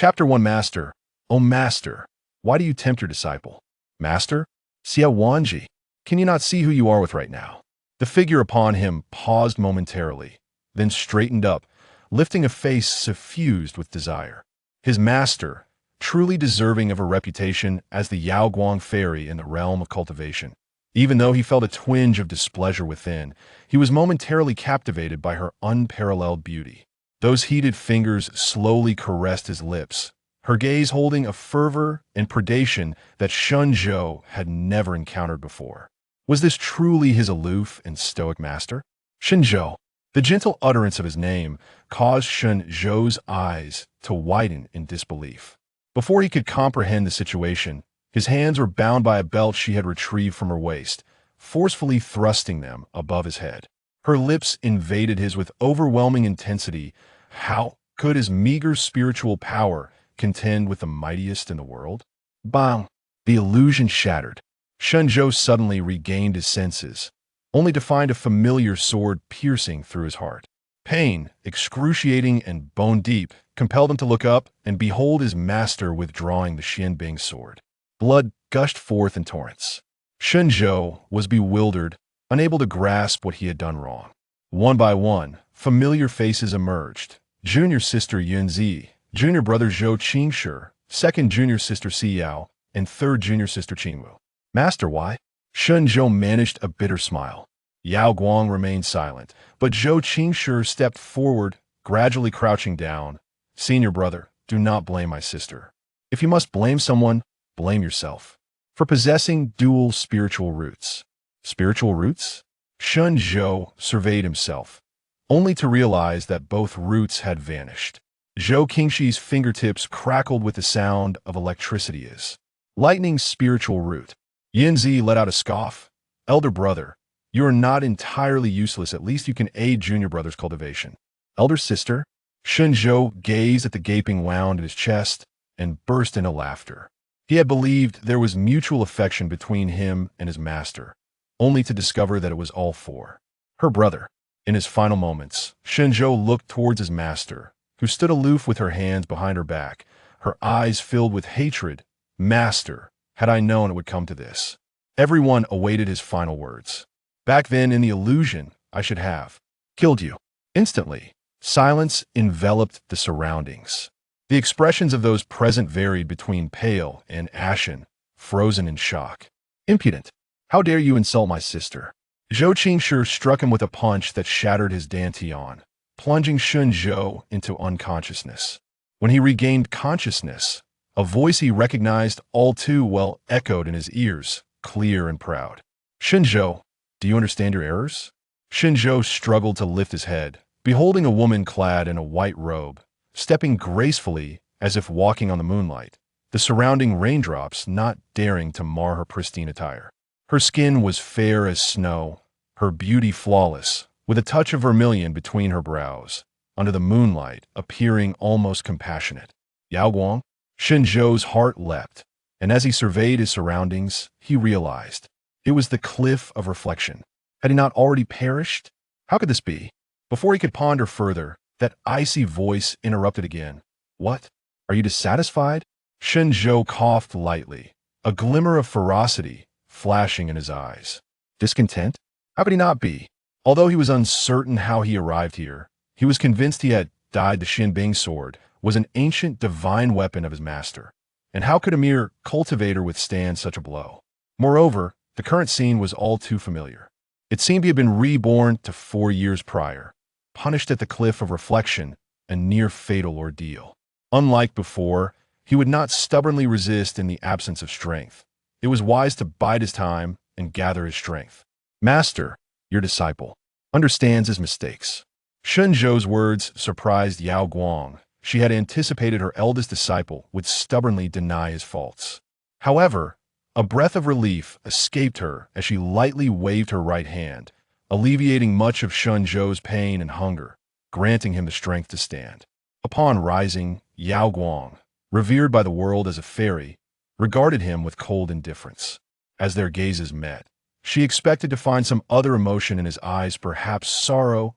Chapter 1 Master. O Master, why do you tempt your disciple? Master? Xia Wanji, can you not see who you are with right now? The figure upon him paused momentarily, then straightened up, lifting a face suffused with desire. His master, truly deserving of a reputation as the Yao Guang Fairy in the realm of cultivation. Even though he felt a twinge of displeasure within, he was momentarily captivated by her unparalleled beauty. Those heated fingers slowly caressed his lips, her gaze holding a fervor and predation that Shen Zhou had never encountered before. Was this truly his aloof and stoic master? Shen Zhou. The gentle utterance of his name caused Shen Zhou's eyes to widen in disbelief. Before he could comprehend the situation, his hands were bound by a belt she had retrieved from her waist, forcefully thrusting them above his head. Her lips invaded his with overwhelming intensity. How could his meager spiritual power contend with the mightiest in the world? Bang! The illusion shattered. Shen Zhou suddenly regained his senses, only to find a familiar sword piercing through his heart. Pain, excruciating and bone-deep, compelled him to look up and behold his master withdrawing the Xianbing sword. Blood gushed forth in torrents. Shen Zhou was bewildered, unable to grasp what he had done wrong. One by one, familiar faces emerged. Junior sister Yunzi, junior brother Zhou Qingshi, second junior sister Siyao, and third junior sister Qingwu. Master, why? Shen Zhou managed a bitter smile. Yao Guang remained silent, but Zhou Qingshi stepped forward, gradually crouching down. Senior brother, do not blame my sister. If you must blame someone, blame yourself. For possessing dual spiritual roots. Spiritual roots? Shen Zhou surveyed himself, only to realize that both roots had vanished. Zhou Qingshi's fingertips crackled with the sound of electricity is. Lightning's spiritual root. Yinzi let out a scoff. Elder brother, you are not entirely useless. At least you can aid junior brother's cultivation. Elder sister? Shen Zhou gazed at the gaping wound in his chest and burst into laughter. He had believed there was mutual affection between him and his master, only to discover that it was all for her brother. In his final moments, Shen Zhou looked towards his master, who stood aloof with her hands behind her back, her eyes filled with hatred. Master, had I known it would come to this. Everyone awaited his final words. Back then in the illusion, I should have killed you. Instantly, silence enveloped the surroundings. The expressions of those present varied between pale and ashen, frozen in shock. Impudent! How dare you insult my sister? Zhou Qingshi struck him with a punch that shattered his dantian, plunging Shen Zhou into unconsciousness. When he regained consciousness, a voice he recognized all too well echoed in his ears, clear and proud. Shen Zhou, do you understand your errors? Shen Zhou struggled to lift his head, beholding a woman clad in a white robe, stepping gracefully as if walking on the moonlight, the surrounding raindrops not daring to mar her pristine attire. Her skin was fair as snow, her beauty flawless, with a touch of vermilion between her brows, under the moonlight appearing almost compassionate. Yao Guang? Shen Zhou's heart leapt, and as he surveyed his surroundings, he realized it was the cliff of reflection. Had he not already perished? How could this be? Before he could ponder further, that icy voice interrupted again. What? Are you dissatisfied? Shen Zhou coughed lightly, a glimmer of ferocity flashing in his eyes. Discontent? How could he not be? Although he was uncertain how he arrived here, he was convinced he had died. The Xianbing sword was an ancient divine weapon of his master. And how could a mere cultivator withstand such a blow? Moreover, the current scene was all too familiar. It seemed he had been reborn to 4 years prior, punished at the cliff of reflection, a near-fatal ordeal. Unlike before, he would not stubbornly resist in the absence of strength. It was wise to bide his time and gather his strength. Master, your disciple, understands his mistakes. Shen Zhou's words surprised Yao Guang. She had anticipated her eldest disciple would stubbornly deny his faults. However, a breath of relief escaped her as she lightly waved her right hand, alleviating much of Shen Zhou's pain and hunger, granting him the strength to stand. Upon rising, Yao Guang, revered by the world as a fairy, regarded him with cold indifference. As their gazes met, she expected to find some other emotion in his eyes, perhaps sorrow,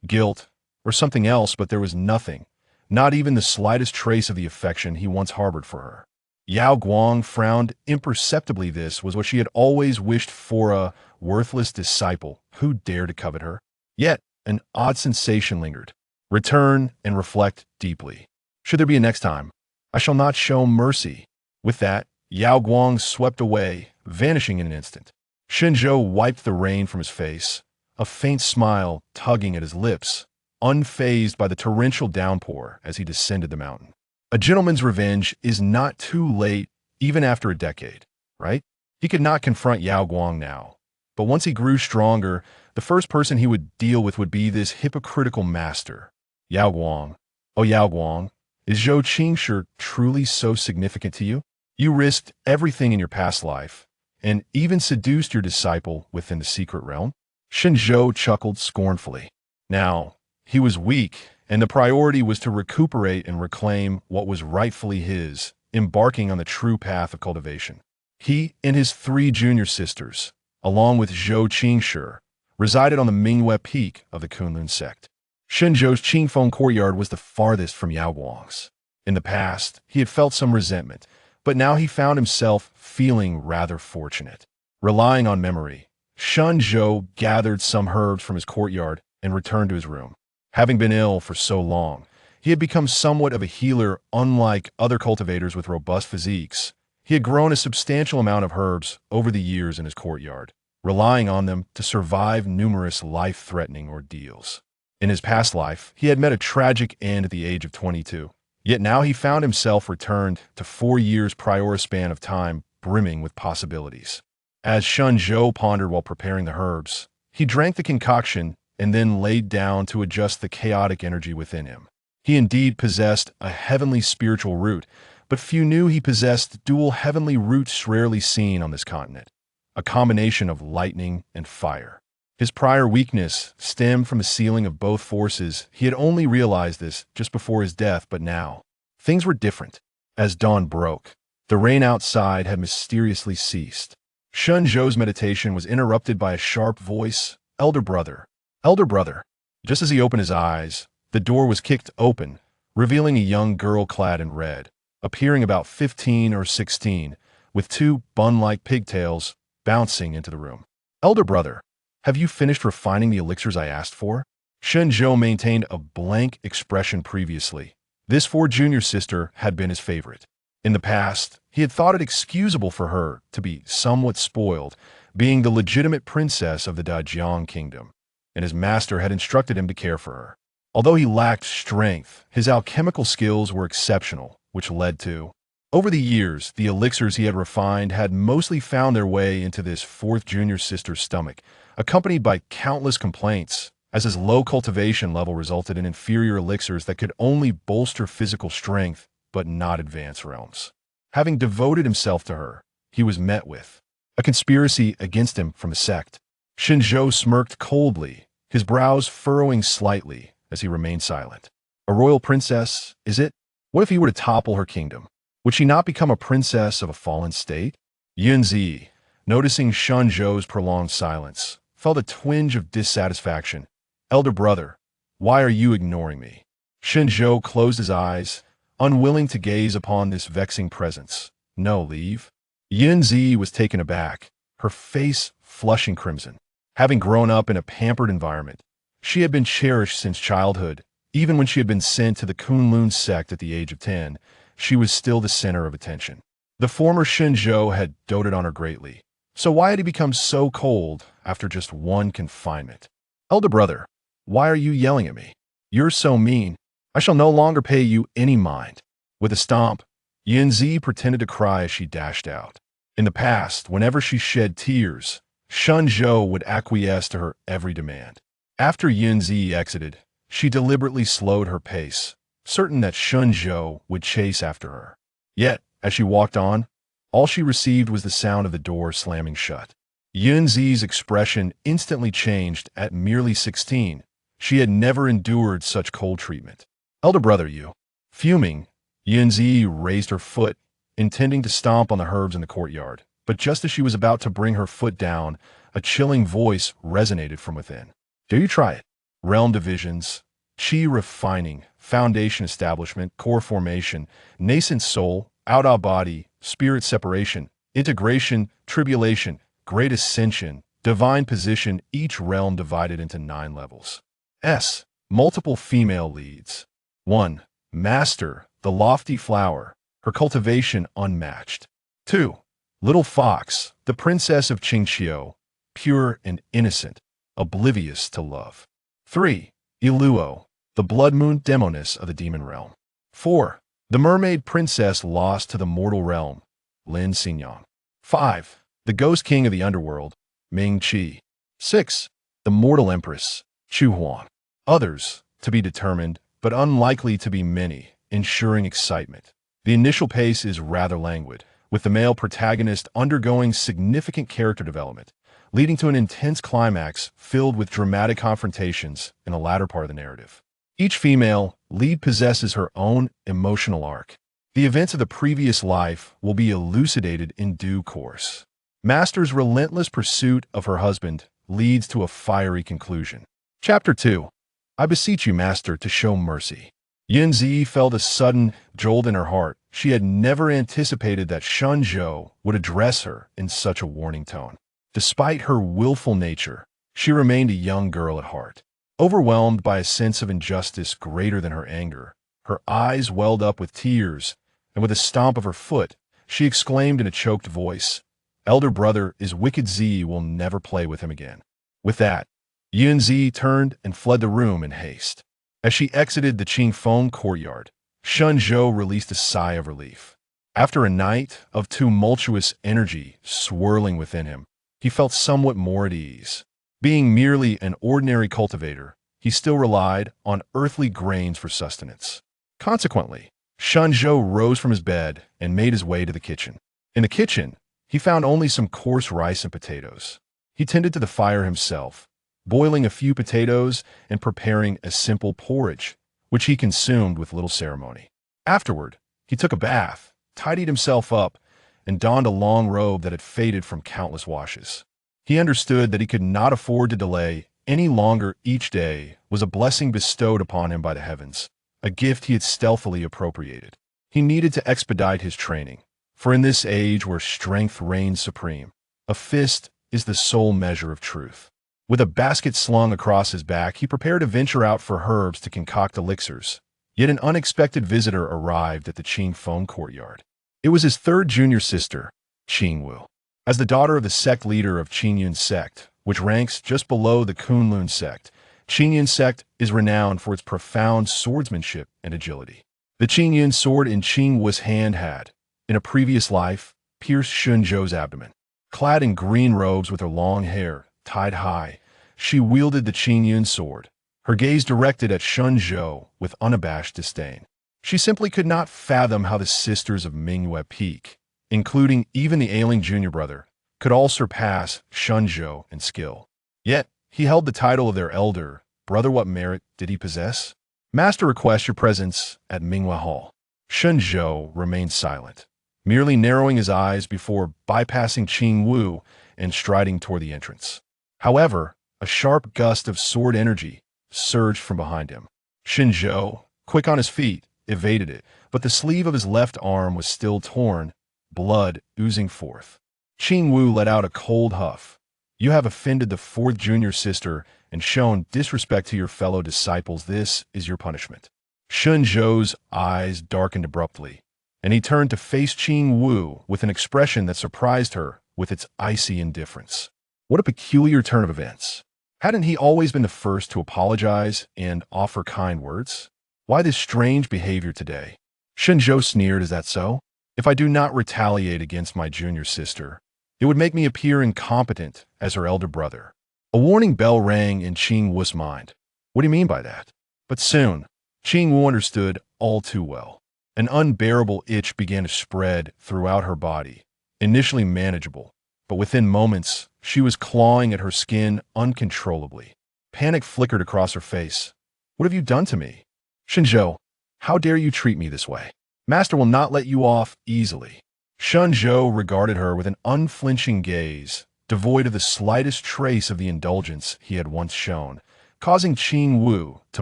guilt, or something else, but there was nothing. not even the slightest trace of the affection he once harbored for her. Yao Guang frowned imperceptibly. This was what she had always wished for, a worthless disciple who dared to covet her. Yet, an odd sensation lingered. Return and reflect deeply. Should there be a next time, I shall not show mercy. With that, Yao Guang swept away, vanishing in an instant. Shen Zhou wiped the rain from his face, a faint smile tugging at his lips, unfazed by the torrential downpour as he descended the mountain. A gentleman's revenge is not too late, even after a decade, right? He could not confront Yao Guang now. But once he grew stronger, the first person he would deal with would be this hypocritical master. Yao Guang. Oh, Yao Guang, is Zhou Qingshi truly so significant to you? You risked everything in your past life, and even seduced your disciple within the secret realm? Shen Zhou chuckled scornfully. Now, he was weak, and the priority was to recuperate and reclaim what was rightfully his, embarking on the true path of cultivation. He and his 3 junior sisters, along with Zhou Qingshi, resided on the Mingyue peak of the Kunlun sect. Shen Zhou's Qingfeng courtyard was the farthest from Yao Guang's. In the past, he had felt some resentment, but now he found himself feeling rather fortunate. Relying on memory, Shen Zhou gathered some herbs from his courtyard and returned to his room. Having been ill for so long, he had become somewhat of a healer. Unlike other cultivators with robust physiques, he had grown a substantial amount of herbs over the years in his courtyard, relying on them to survive numerous life-threatening ordeals. In his past life, he had met a tragic end at the age of 22. Yet now he found himself returned to 4 years prior span of time brimming with possibilities. As Shen Zhou pondered while preparing the herbs, he drank the concoction and then laid down to adjust the chaotic energy within him. He indeed possessed a heavenly spiritual root, but few knew he possessed dual heavenly roots rarely seen on this continent, a combination of lightning and fire. His prior weakness stemmed from the sealing of both forces. He had only realized this just before his death, but now, things were different. As dawn broke, the rain outside had mysteriously ceased. Shen Zhou's meditation was interrupted by a sharp voice, "Elder brother, elder brother." Just as he opened his eyes, the door was kicked open, revealing a young girl clad in red, appearing about 15 or 16, with 2 bun-like pigtails bouncing into the room. "Elder brother, have you finished refining the elixirs I asked for?" Shen Zhou maintained a blank expression previously. This 4 junior sister had been his favorite. In the past, he had thought it excusable for her to be somewhat spoiled, being the legitimate princess of the Dajiang kingdom, and his master had instructed him to care for her. Although he lacked strength, his alchemical skills were exceptional, which led to... Over the years, the elixirs he had refined had mostly found their way into this 4th junior sister's stomach, accompanied by countless complaints, as his low cultivation level resulted in inferior elixirs that could only bolster physical strength but not advance realms. Having devoted himself to her, he was met with a conspiracy against him from a sect. Shen Zhou smirked coldly, his brows furrowing slightly as he remained silent. A royal princess, is it? What if he were to topple her kingdom? Would she not become a princess of a fallen state? Yunzi, noticing Shen Zhou's prolonged silence, felt a twinge of dissatisfaction. "Elder brother, why are you ignoring me?" Shen Zhou closed his eyes, unwilling to gaze upon this vexing presence. "No, leave." Yunzi was taken aback, her face flushing crimson. Having grown up in a pampered environment, she had been cherished since childhood. Even when she had been sent to the Kunlun sect at the age of 10, she was still the center of attention. The former Shen Zhou had doted on her greatly. So why had he become so cold after just 1 confinement? "Elder brother, why are you yelling at me? You're so mean. I shall no longer pay you any mind." With a stomp, Yunzi pretended to cry as she dashed out. In the past, whenever she shed tears, Shen Zhou would acquiesce to her every demand. After Yunzi exited, she deliberately slowed her pace, certain that Shen Zhou would chase after her. Yet, as she walked on, all she received was the sound of the door slamming shut. Yunzi's expression instantly changed. At merely 16, she had never endured such cold treatment. "Elder brother, you." Fuming, Yunzi raised her foot, intending to stomp on the herbs in the courtyard. But just as she was about to bring her foot down, a chilling voice resonated from within. "Dare you try it? Realm divisions, Qi refining, foundation establishment, core formation, nascent soul, out body, spirit separation, integration, tribulation, great ascension, divine position, each realm divided into 9 levels. S. Multiple female leads. 1. Master, the lofty flower, her cultivation unmatched. 2. Little Fox, the princess of Qingqiu, pure and innocent, oblivious to love. 3. Iluo, the blood moon demoness of the demon realm. 4. The mermaid princess lost to the mortal realm, Lin Xingyang. 5. The ghost king of the underworld, Ming Qi. 6. The mortal empress, Chu Huan. Others, to be determined, but unlikely to be many, ensuring excitement. The initial pace is rather languid, with the male protagonist undergoing significant character development, leading to an intense climax filled with dramatic confrontations in the latter part of the narrative. Each female lead possesses her own emotional arc. The events of the previous life will be elucidated in due course. Master's relentless pursuit of her husband leads to a fiery conclusion. Chapter 2. I beseech you, Master, to show mercy. Yunzi felt a sudden jolt in her heart. She had never anticipated that Shen Zhou would address her in such a warning tone. Despite her willful nature, she remained a young girl at heart. Overwhelmed by a sense of injustice greater than her anger, her eyes welled up with tears, and with a stomp of her foot, she exclaimed in a choked voice, "Elder brother is wicked. Z will never play with him again." With that, Yunzi turned and fled the room in haste. As she exited the Qingfeng courtyard, Shen Zhou released a sigh of relief. After a night of tumultuous energy swirling within him, he felt somewhat more at ease. Being merely an ordinary cultivator, he still relied on earthly grains for sustenance. Consequently, Shen Zhou rose from his bed and made his way to the kitchen. In the kitchen, he found only some coarse rice and potatoes. He tended to the fire himself, boiling a few potatoes and preparing a simple porridge, which he consumed with little ceremony. Afterward, he took a bath, tidied himself up, and donned a long robe that had faded from countless washes. He understood that he could not afford to delay any longer. Each day was a blessing bestowed upon him by the heavens, a gift he had stealthily appropriated. He needed to expedite his training, for in this age where strength reigns supreme, a fist is the sole measure of truth. With a basket slung across his back, he prepared to venture out for herbs to concoct elixirs. Yet an unexpected visitor arrived at the Qingfeng courtyard. It was his third junior sister, Qingwu. As the daughter of the sect leader of Qingyun's sect, which ranks just below the Kunlun sect, Qingyun's sect is renowned for its profound swordsmanship and agility. The Qingyun sword in Qingwu's hand had, in a previous life, pierced Shen Zhou's abdomen. Clad in green robes with her long hair tied high, she wielded the Qingyun sword, her gaze directed at Shen Zhou with unabashed disdain. She simply could not fathom how the sisters of Mingyue Peak, including even the ailing junior brother, could all surpass Shen Zhou in skill. Yet, he held the title of their elder brother. What merit did he possess? Master requests your presence at Mingyue Hall. Shen Zhou remained silent, merely narrowing his eyes before bypassing Qingwu and striding toward the entrance. However, a sharp gust of sword energy surged from behind him. Shen Zhou, quick on his feet, evaded it, but the sleeve of his left arm was still torn, blood oozing forth. Qingwu let out a cold huff. You have offended the fourth junior sister and shown disrespect to your fellow disciples. This is your punishment. Shen Zhou's eyes darkened abruptly, and he turned to face Qingwu with an expression that surprised her with its icy indifference. What a peculiar turn of events. Hadn't he always been the first to apologize and offer kind words? Why this strange behavior today? Shen Zhou sneered, is that so? If I do not retaliate against my junior sister, it would make me appear incompetent as her elder brother. A warning bell rang in Qingwu's mind. What do you mean by that? But soon, Qingwu understood all too well. An unbearable itch began to spread throughout her body, initially manageable, but within moments, she was clawing at her skin uncontrollably. Panic flickered across her face. What have you done to me? Shen Zhou, how dare you treat me this way? Master will not let you off easily. Shen Zhou regarded her with an unflinching gaze, devoid of the slightest trace of the indulgence he had once shown, causing Qing Wu to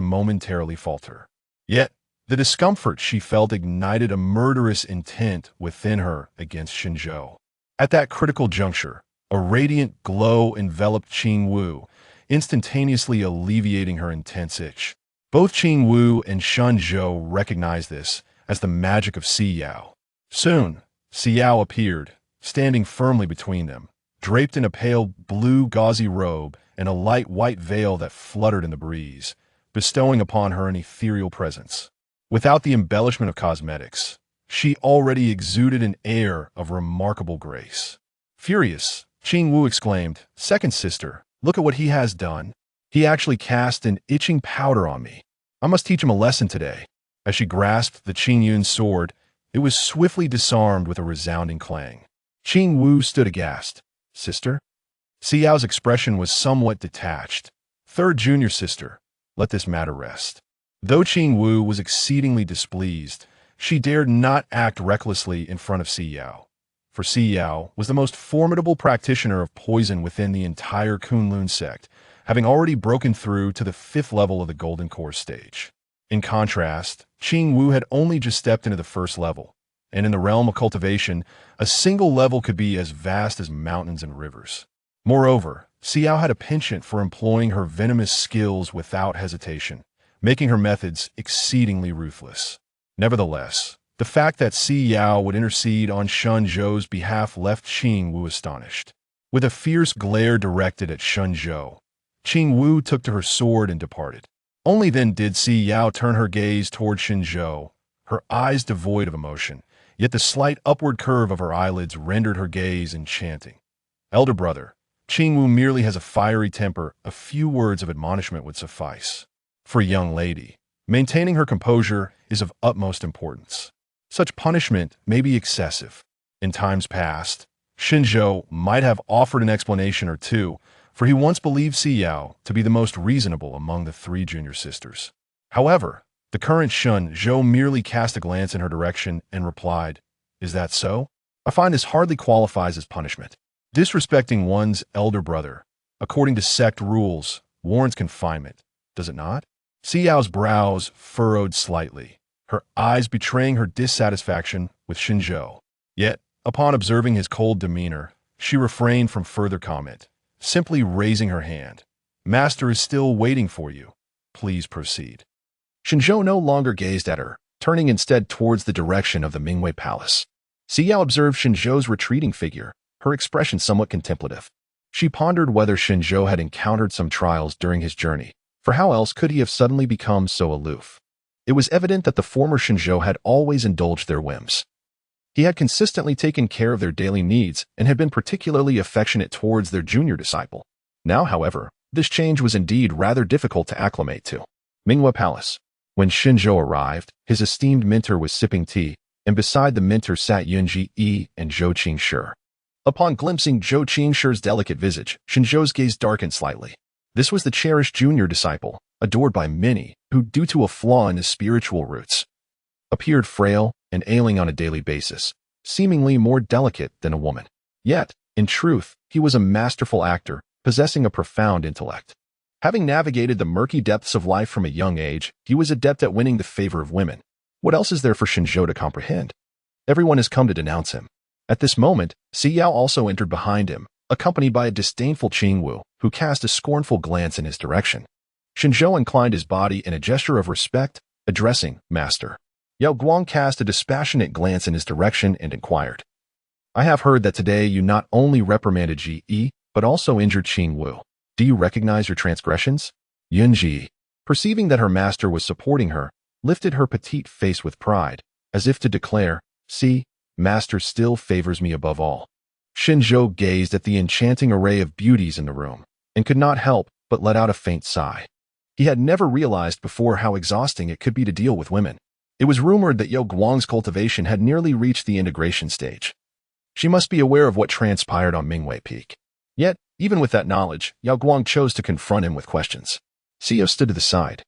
momentarily falter. Yet, the discomfort she felt ignited a murderous intent within her against Shen Zhou. At that critical juncture, a radiant glow enveloped Qing Wu, instantaneously alleviating her intense itch. Both Qing Wu and Shen Zhou recognized this as the magic of Yao. Soon, Yao appeared, standing firmly between them, draped in a pale blue gauzy robe and a light white veil that fluttered in the breeze, bestowing upon her an ethereal presence. Without the embellishment of cosmetics, she already exuded an air of remarkable grace. Furious, Qing Wu exclaimed, "Second sister, look at what he has done. He actually cast an itching powder on me. I must teach him a lesson today." As she grasped the Qing Yun's sword, it was swiftly disarmed with a resounding clang. Qing Wu stood aghast. "Sister?" Yao's expression was somewhat detached. "Third junior sister, let this matter rest." Though Qing Wu was exceedingly displeased, she dared not act recklessly in front of Yao. For Yao was the most formidable practitioner of poison within the entire Kunlun sect, having already broken through to the 5th level of the Golden Core stage. In contrast, Qing Wu had only just stepped into the 1st level, and in the realm of cultivation, a single level could be as vast as mountains and rivers. Moreover, Yao had a penchant for employing her venomous skills without hesitation, making her methods exceedingly ruthless. Nevertheless, the fact that Yao would intercede on Shen Zhou's behalf left Qing Wu astonished. With a fierce glare directed at Shen Zhou, Qing Wu took to her sword and departed. Only then did Yao turn her gaze toward Shen Zhou, her eyes devoid of emotion, yet the slight upward curve of her eyelids rendered her gaze enchanting. "Elder brother, Qing Wu merely has a fiery temper. A few words of admonishment would suffice. For a young lady, maintaining her composure is of utmost importance. Such punishment may be excessive." In times past, Shen Zhou might have offered an explanation or two, for he once believed Yao to be the most reasonable among the 3 junior sisters. However, the current Shen Zhou merely cast a glance in her direction and replied, "Is that so? I find this hardly qualifies as punishment. Disrespecting one's elder brother, according to sect rules, warrants confinement, does it not?" Yao's brows furrowed slightly, her eyes betraying her dissatisfaction with Shen Zhou. Yet, upon observing his cold demeanor, she refrained from further comment, simply raising her hand. "Master is still waiting for you. Please proceed." Shen Zhou no longer gazed at her, turning instead towards the direction of the Mingyue Palace. Yao observed Shen Zhou's retreating figure, her expression somewhat contemplative. She pondered whether Shen Zhou had encountered some trials during his journey, for how else could he have suddenly become so aloof? It was evident that the former Shen Zhou had always indulged their whims. He had consistently taken care of their daily needs and had been particularly affectionate towards their junior disciple. Now, however, this change was indeed rather difficult to acclimate to. Mingyue Palace. When Shen Zhou arrived, his esteemed mentor was sipping tea, and beside the mentor sat Yunji Yi and Zhou Qingshi. Upon glimpsing Zhou Qingshi's delicate visage, Shen Zhou's gaze darkened slightly. This was the cherished junior disciple, adored by many, who, due to a flaw in his spiritual roots, appeared frail and ailing on a daily basis, seemingly more delicate than a woman. Yet, in truth, he was a masterful actor, possessing a profound intellect. Having navigated the murky depths of life from a young age, he was adept at winning the favor of women. What else is there for Shen Zhou to comprehend? Everyone has come to denounce him. At this moment, Yao also entered behind him, accompanied by a disdainful Qing Wu, who cast a scornful glance in his direction. Shen Zhou inclined his body in a gesture of respect, addressing Master. Yao Guang cast a dispassionate glance in his direction and inquired, "I have heard that today you not only reprimanded Ji Yi, but also injured Qing Wu. Do you recognize your transgressions?" Yunji, perceiving that her master was supporting her, lifted her petite face with pride, as if to declare, "See, Master still favors me above all." Shen Zhou gazed at the enchanting array of beauties in the room, and could not help but let out a faint sigh. He had never realized before how exhausting it could be to deal with women. It was rumored that Yao Guang's cultivation had nearly reached the integration stage. She must be aware of what transpired on Mingyue Peak. Yet, even with that knowledge, Yao Guang chose to confront him with questions. Xiao stood to the side,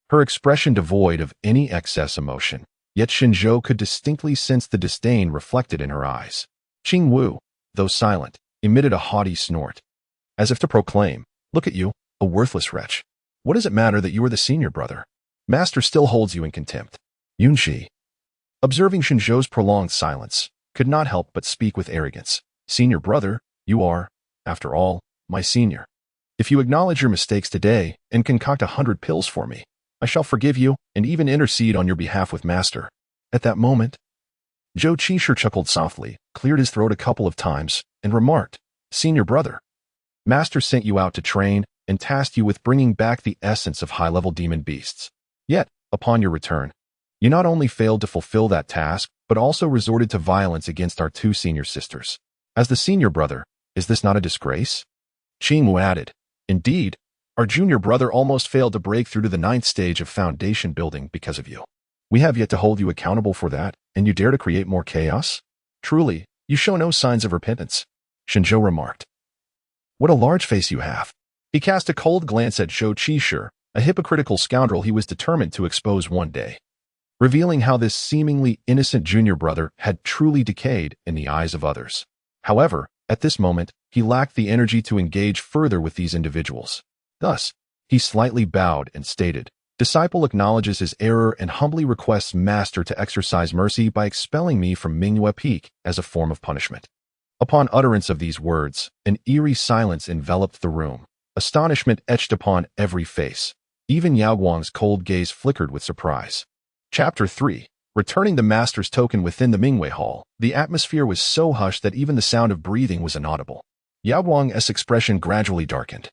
her expression devoid of any excess emotion, yet Shen Zhou could distinctly sense the disdain reflected in her eyes. Qing Wu, though silent, emitted a haughty snort, as if to proclaim, "Look at you, a worthless wretch. What does it matter that you are the senior brother? Master still holds you in contempt. Yunji, observing Shen Zhou's prolonged silence, could not help but speak with arrogance. Senior brother, you are, after all, my senior. If you acknowledge your mistakes today and concoct 100 pills for me, I shall forgive you and even intercede on your behalf with Master. At that moment, Zhou Qishu chuckled softly, cleared his throat a couple of times, and remarked, Senior brother, Master sent you out to train and tasked you with bringing back the essence of high-level demon beasts. Yet, upon your return, you not only failed to fulfill that task, but also resorted to violence against our two senior sisters. As the senior brother, is this not a disgrace? Qingwu added, Indeed, our junior brother almost failed to break through to the 9th stage of foundation building because of you. We have yet to hold you accountable for that, and you dare to create more chaos? Truly, you show no signs of repentance, Shen Zhou remarked. What a large face you have. He cast a cold glance at Zhou Qishu, a hypocritical scoundrel he was determined to expose one day, revealing how this seemingly innocent junior brother had truly decayed in the eyes of others. However, at this moment, he lacked the energy to engage further with these individuals. Thus, he slightly bowed and stated, Disciple acknowledges his error and humbly requests Master to exercise mercy by expelling me from Mingyue Peak as a form of punishment. Upon utterance of these words, an eerie silence enveloped the room. Astonishment etched upon every face. Even Yao Guang's cold gaze flickered with surprise. Chapter 3. Returning the Master's token within the Mingyue Hall, the atmosphere was so hushed that even the sound of breathing was inaudible. Yao Guang's expression gradually darkened,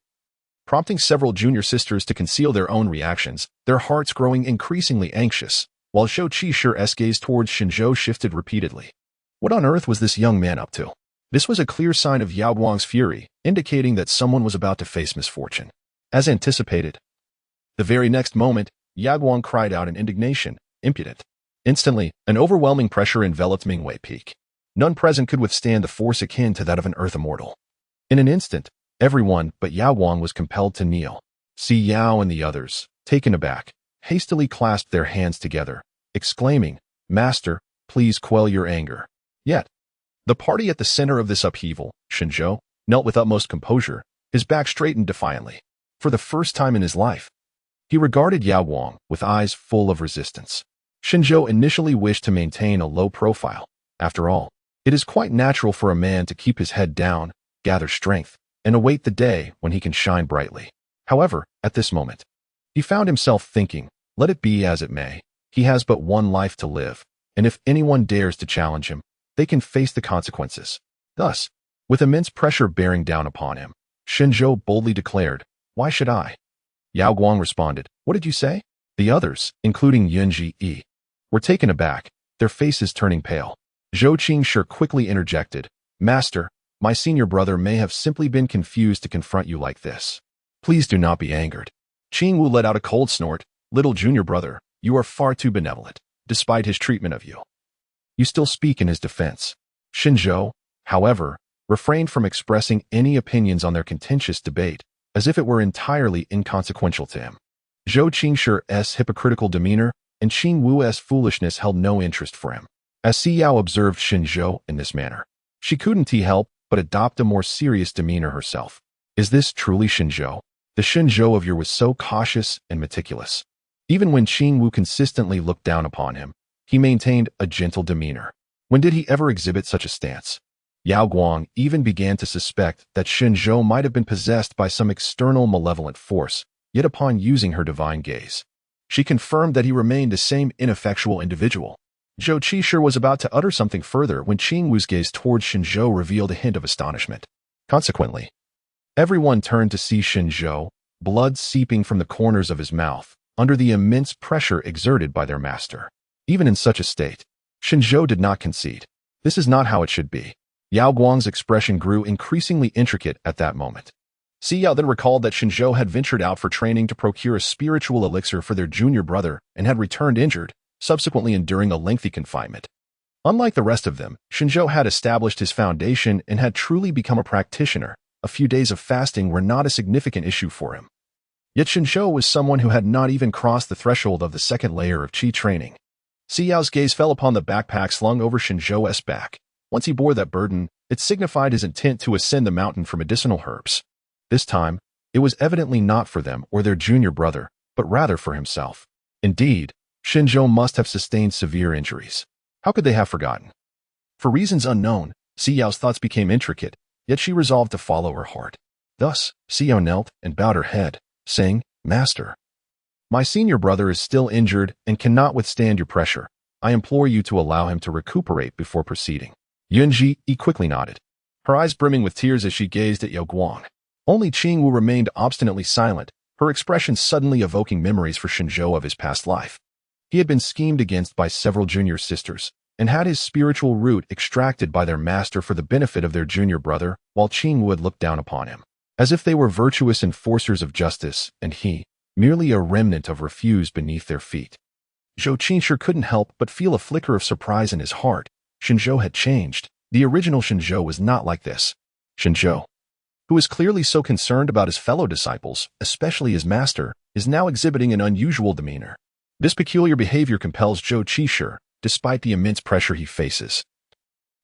prompting several junior sisters to conceal their own reactions, their hearts growing increasingly anxious, while Zhou Qishu's gaze towards Shen Zhou shifted repeatedly. What on earth was this young man up to? This was a clear sign of Yao Guang's fury, indicating that someone was about to face misfortune. As anticipated, the very next moment, Yao Guang cried out in indignation, impudent. Instantly, an overwhelming pressure enveloped Mingyue Peak. None present could withstand the force akin to that of an earth immortal. In an instant, everyone but Yao Guang was compelled to kneel. Si Yao and the others, taken aback, hastily clasped their hands together, exclaiming, Master, please quell your anger. Yet, the party at the center of this upheaval, Shen Zhou, knelt with utmost composure, his back straightened defiantly. For the first time in his life, he regarded Yao Guang with eyes full of resistance. Shen Zhou initially wished to maintain a low profile. After all, it is quite natural for a man to keep his head down, gather strength, and await the day when he can shine brightly. However, at this moment, he found himself thinking, let it be as it may, he has but one life to live, and if anyone dares to challenge him, they can face the consequences. Thus, with immense pressure bearing down upon him, Shen Zhou boldly declared, Why should I? Yao Guang responded, What did you say? The others, including Yunji, were taken aback, their faces turning pale. Zhou Qishu quickly interjected, Master, my senior brother may have simply been confused to confront you like this. Please do not be angered. Qingwu let out a cold snort. Little junior brother, you are far too benevolent, despite his treatment of you. You still speak in his defense. Shen Zhou, however, refrained from expressing any opinions on their contentious debate, as if it were entirely inconsequential to him. Zhou Qishu's hypocritical demeanor and Qingwu's foolishness held no interest for him. As Si Yao observed Shen Zhou in this manner, she couldn't help but adopt a more serious demeanor herself. Is this truly Shen Zhou? The Shen Zhou of yore was so cautious and meticulous. Even when Qingwu consistently looked down upon him, he maintained a gentle demeanor. When did he ever exhibit such a stance? Yao Guang even began to suspect that Shen Zhou might have been possessed by some external malevolent force, yet upon using her divine gaze, she confirmed that he remained the same ineffectual individual. Zhou Qishu was about to utter something further when Qingwu's gaze towards Shen Zhou revealed a hint of astonishment. Consequently, everyone turned to see Shen Zhou, blood seeping from the corners of his mouth, under the immense pressure exerted by their master. Even in such a state, Shen Zhou did not concede. This is not how it should be. Yao Guang's expression grew increasingly intricate at that moment. Si Yao then recalled that Shen Zhou had ventured out for training to procure a spiritual elixir for their junior brother and had returned injured, subsequently enduring a lengthy confinement. Unlike the rest of them, Shen Zhou had established his foundation and had truly become a practitioner. A few days of fasting were not a significant issue for him. Yet Shen Zhou was someone who had not even crossed the threshold of the second layer of Qi training. Si Yao's gaze fell upon the backpack slung over Shen Zhou's back. Once he bore that burden, it signified his intent to ascend the mountain for medicinal herbs. This time, It was evidently not for them or their junior brother, but rather for himself. Indeed, Shen Zhou must have sustained severe injuries. How could they have forgotten? For reasons unknown, Xiao's thoughts became intricate, yet she resolved to follow her heart. Thus, Xiao knelt and bowed her head, saying, "Master, my senior brother is still injured and cannot withstand your pressure. I implore you to allow him to recuperate before proceeding." Yunji quickly nodded, her eyes brimming with tears as she gazed at Yao Guang. Only Qingwu remained obstinately silent, her expression suddenly evoking memories for Shen Zhou of his past life. He had been schemed against by several junior sisters, and had his spiritual root extracted by their master for the benefit of their junior brother, while Qingwu had looked down upon him, as if they were virtuous enforcers of justice, and he, merely a remnant of refuse beneath their feet. Zhou Qingshi couldn't help but feel a flicker of surprise in his heart. Shen Zhou had changed. The original Shen Zhou was not like this. Shen Zhou, who was clearly so concerned about his fellow disciples, especially his master, is now exhibiting an unusual demeanor. This peculiar behavior compels Zhou Qingshi, despite the immense pressure he faces,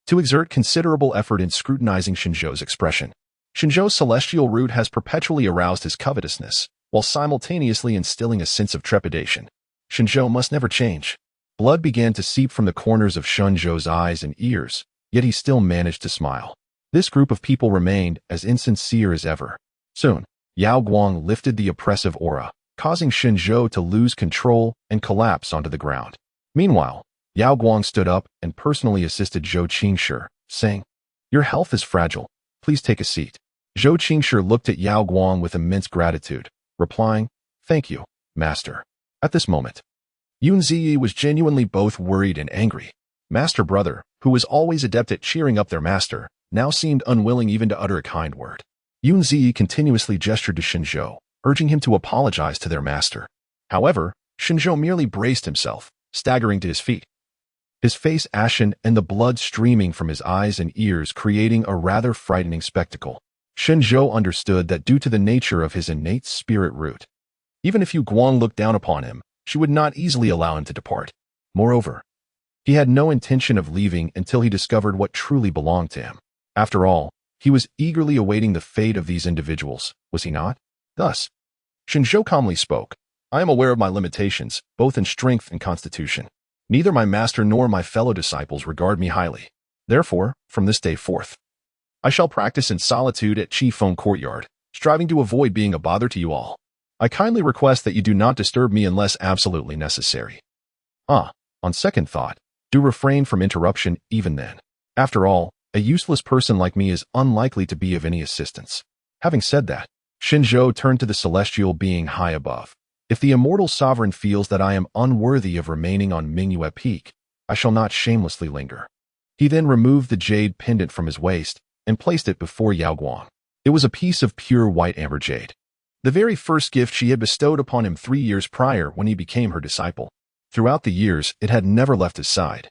to exert considerable effort in scrutinizing Shen Zhou's expression. Shen Zhou's celestial root has perpetually aroused his covetousness, while simultaneously instilling a sense of trepidation. Shen Zhou must never change. Blood began to seep from the corners of Shen Zhou's eyes and ears, yet he still managed to smile. This group of people remained as insincere as ever. Soon, Yao Guang lifted the oppressive aura, causing Shen Zhou to lose control and collapse onto the ground. Meanwhile, Yao Guang stood up and personally assisted Zhou Qingshi, saying, "Your health is fragile. Please take a seat." Zhou Qingshi looked at Yao Guang with immense gratitude, replying, "Thank you, master." At this moment, Yunzi was genuinely both worried and angry. Master brother, who was always adept at cheering up their master, now seemed unwilling even to utter a kind word. Yunzi continuously gestured to Shen Zhou, urging him to apologize to their master. However, Shen Zhou merely braced himself, staggering to his feet, his face ashen and the blood streaming from his eyes and ears, creating a rather frightening spectacle. Shen Zhou understood that due to the nature of his innate spirit root, even if Yu Guang looked down upon him, she would not easily allow him to depart. Moreover, he had no intention of leaving until he discovered what truly belonged to him. After all, he was eagerly awaiting the fate of these individuals, was he not? Thus, Shen Zhou calmly spoke, "I am aware of my limitations, both in strength and constitution. Neither my master nor my fellow disciples regard me highly. Therefore, from this day forth, I shall practice in solitude at Qifeng Courtyard, striving to avoid being a bother to you all. I kindly request that you do not disturb me unless absolutely necessary. On second thought, do refrain from interruption even then. After all, a useless person like me is unlikely to be of any assistance." Having said that, Shen Zhou turned to the celestial being high above. "If the immortal sovereign feels that I am unworthy of remaining on Mingyue Peak, I shall not shamelessly linger." He then removed the jade pendant from his waist and placed it before Yao Guang. It was a piece of pure white amber jade, the very first gift she had bestowed upon him 3 years prior when he became her disciple. Throughout the years, it had never left his side.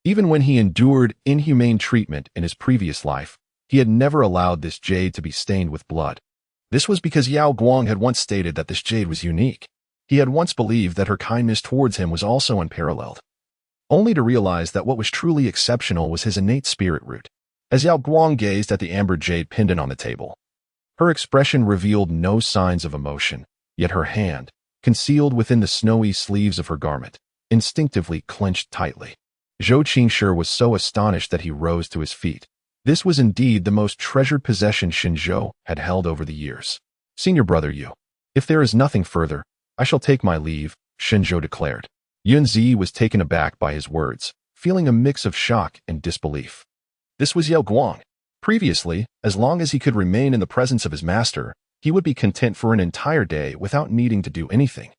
Even when he endured inhumane treatment in his previous life, he had never allowed this jade to be stained with blood. This was because Yao Guang had once stated that this jade was unique. He had once believed that her kindness towards him was also unparalleled, only to realize that what was truly exceptional was his innate spirit root. As Yao Guang gazed at the amber jade pendant on the table, her expression revealed no signs of emotion, yet her hand, concealed within the snowy sleeves of her garment, instinctively clenched tightly. Zhou Qingshi was so astonished that he rose to his feet. This was indeed the most treasured possession Shen Zhou had held over the years. "Senior brother Yu, if there is nothing further, I shall take my leave," Shen Zhou declared. Yunzi was taken aback by his words, feeling a mix of shock and disbelief. This was Yao Guang. Previously, as long as he could remain in the presence of his master, he would be content for an entire day without needing to do anything.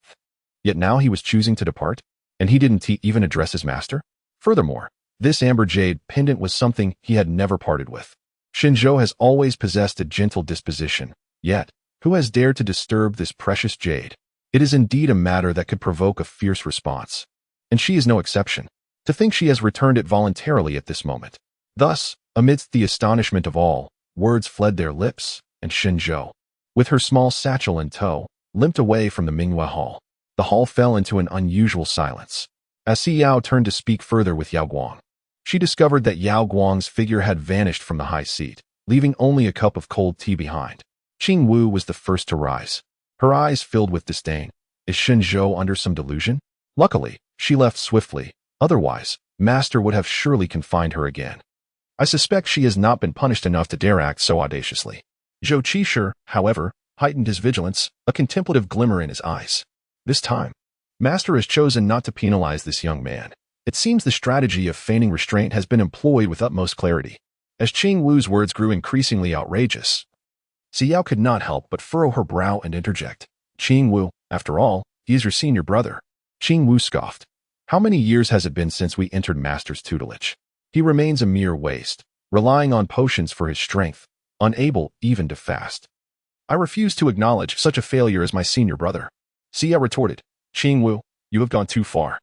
Yet now he was choosing to depart, and he didn't even address his master? Furthermore, this amber jade pendant was something he had never parted with. Shen Zhou has always possessed a gentle disposition, yet, who has dared to disturb this precious jade? It is indeed a matter that could provoke a fierce response. And she is no exception. To think she has returned it voluntarily at this moment. Thus, amidst the astonishment of all, words fled their lips, and Shen Zhou, with her small satchel in tow, limped away from the Mingyue hall. The hall fell into an unusual silence. As Xiao turned to speak further with Yao Guang, she discovered that Yao Guang's figure had vanished from the high seat, leaving only a cup of cold tea behind. Wu was the first to rise. Her eyes filled with disdain. Is Shen Zhou under some delusion? Luckily, she left swiftly. Otherwise, Master would have surely confined her again. I suspect she has not been punished enough to dare act so audaciously. Zhou Qixi, however, heightened his vigilance, a contemplative glimmer in his eyes. This time, Master has chosen not to penalize this young man. It seems the strategy of feigning restraint has been employed with utmost clarity. As Wu's words grew increasingly outrageous, Xiao could not help but furrow her brow and interject. Wu, after all, he is your senior brother. Wu scoffed. How many years has it been since we entered Master's tutelage? He remains a mere waste, relying on potions for his strength, unable even to fast. I refuse to acknowledge such a failure as my senior brother. Xiao retorted. Wu, you have gone too far.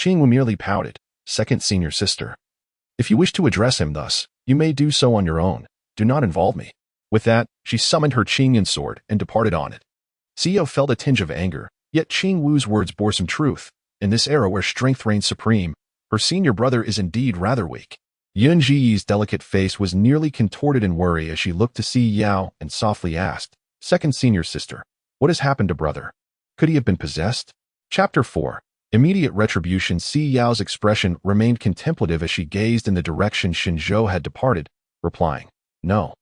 Wu merely pouted. Second senior sister. If you wish to address him thus, you may do so on your own. Do not involve me. With that, she summoned her Qingyan sword and departed on it. Xiao felt a tinge of anger, yet Wu's words bore some truth. In this era where strength reigns supreme, her senior brother is indeed rather weak. Yunji's delicate face was nearly contorted in worry as she looked to see Yao and softly asked, Second senior sister, what has happened to brother? Could he have been possessed? Chapter 4. Immediate retribution. Yao's expression remained contemplative as she gazed in the direction Shen Zhou had departed, replying, No.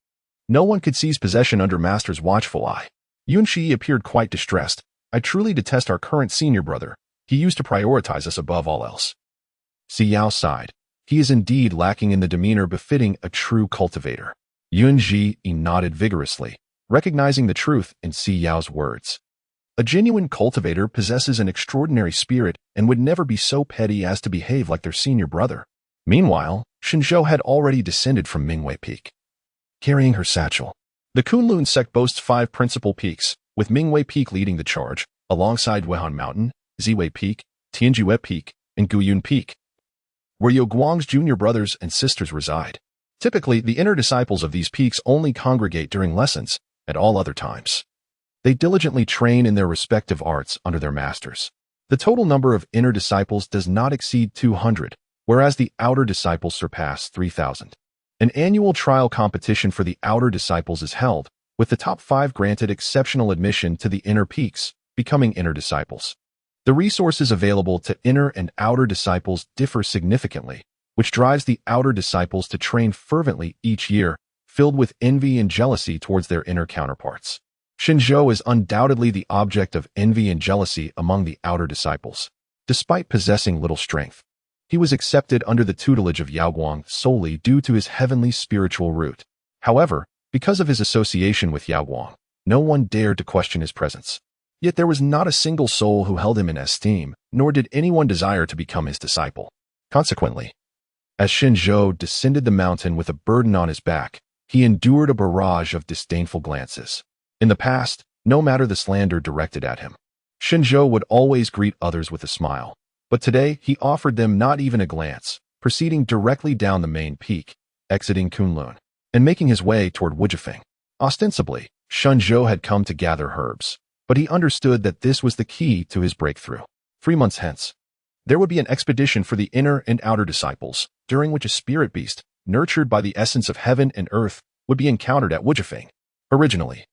No one could seize possession under Master's watchful eye. Yunji appeared quite distressed. I truly detest our current senior brother. He used to prioritize us above all else. Yao sighed. He is indeed lacking in the demeanor befitting a true cultivator. Yunji nodded vigorously, recognizing the truth in Yao's words. A genuine cultivator possesses an extraordinary spirit and would never be so petty as to behave like their senior brother. Meanwhile, Shen Zhou had already descended from Mingyue Peak, carrying her satchel. The Kunlun sect boasts 5 principal peaks, with Mingyue Peak leading the charge, alongside Wehan Mountain, Ziwei Peak, Tianjue Peak, and Guyun Peak, where Yao Guang's junior brothers and sisters reside. Typically, the inner disciples of these peaks only congregate during lessons. At all other times, they diligently train in their respective arts under their masters. The total number of inner disciples does not exceed 200, whereas the outer disciples surpass 3,000. An annual trial competition for the outer disciples is held, with the top 5 granted exceptional admission to the inner peaks, becoming inner disciples. The resources available to inner and outer disciples differ significantly, which drives the outer disciples to train fervently each year, filled with envy and jealousy towards their inner counterparts. Shen Zhou is undoubtedly the object of envy and jealousy among the outer disciples. Despite possessing little strength, he was accepted under the tutelage of Yao Guang solely due to his heavenly spiritual root. However, because of his association with Yao Guang, no one dared to question his presence. Yet there was not a single soul who held him in esteem, nor did anyone desire to become his disciple. Consequently, as Shen Zhou descended the mountain with a burden on his back, he endured a barrage of disdainful glances. In the past, no matter the slander directed at him, Shen Zhou would always greet others with a smile. But today, he offered them not even a glance, proceeding directly down the main peak, exiting Kunlun, and making his way toward Wujifeng. Ostensibly, Shen Zhou had come to gather herbs, but he understood that this was the key to his breakthrough. 3 months hence, there would be an expedition for the inner and outer disciples, during which a spirit beast, nurtured by the essence of heaven and earth, would be encountered at Wujifeng. Originally,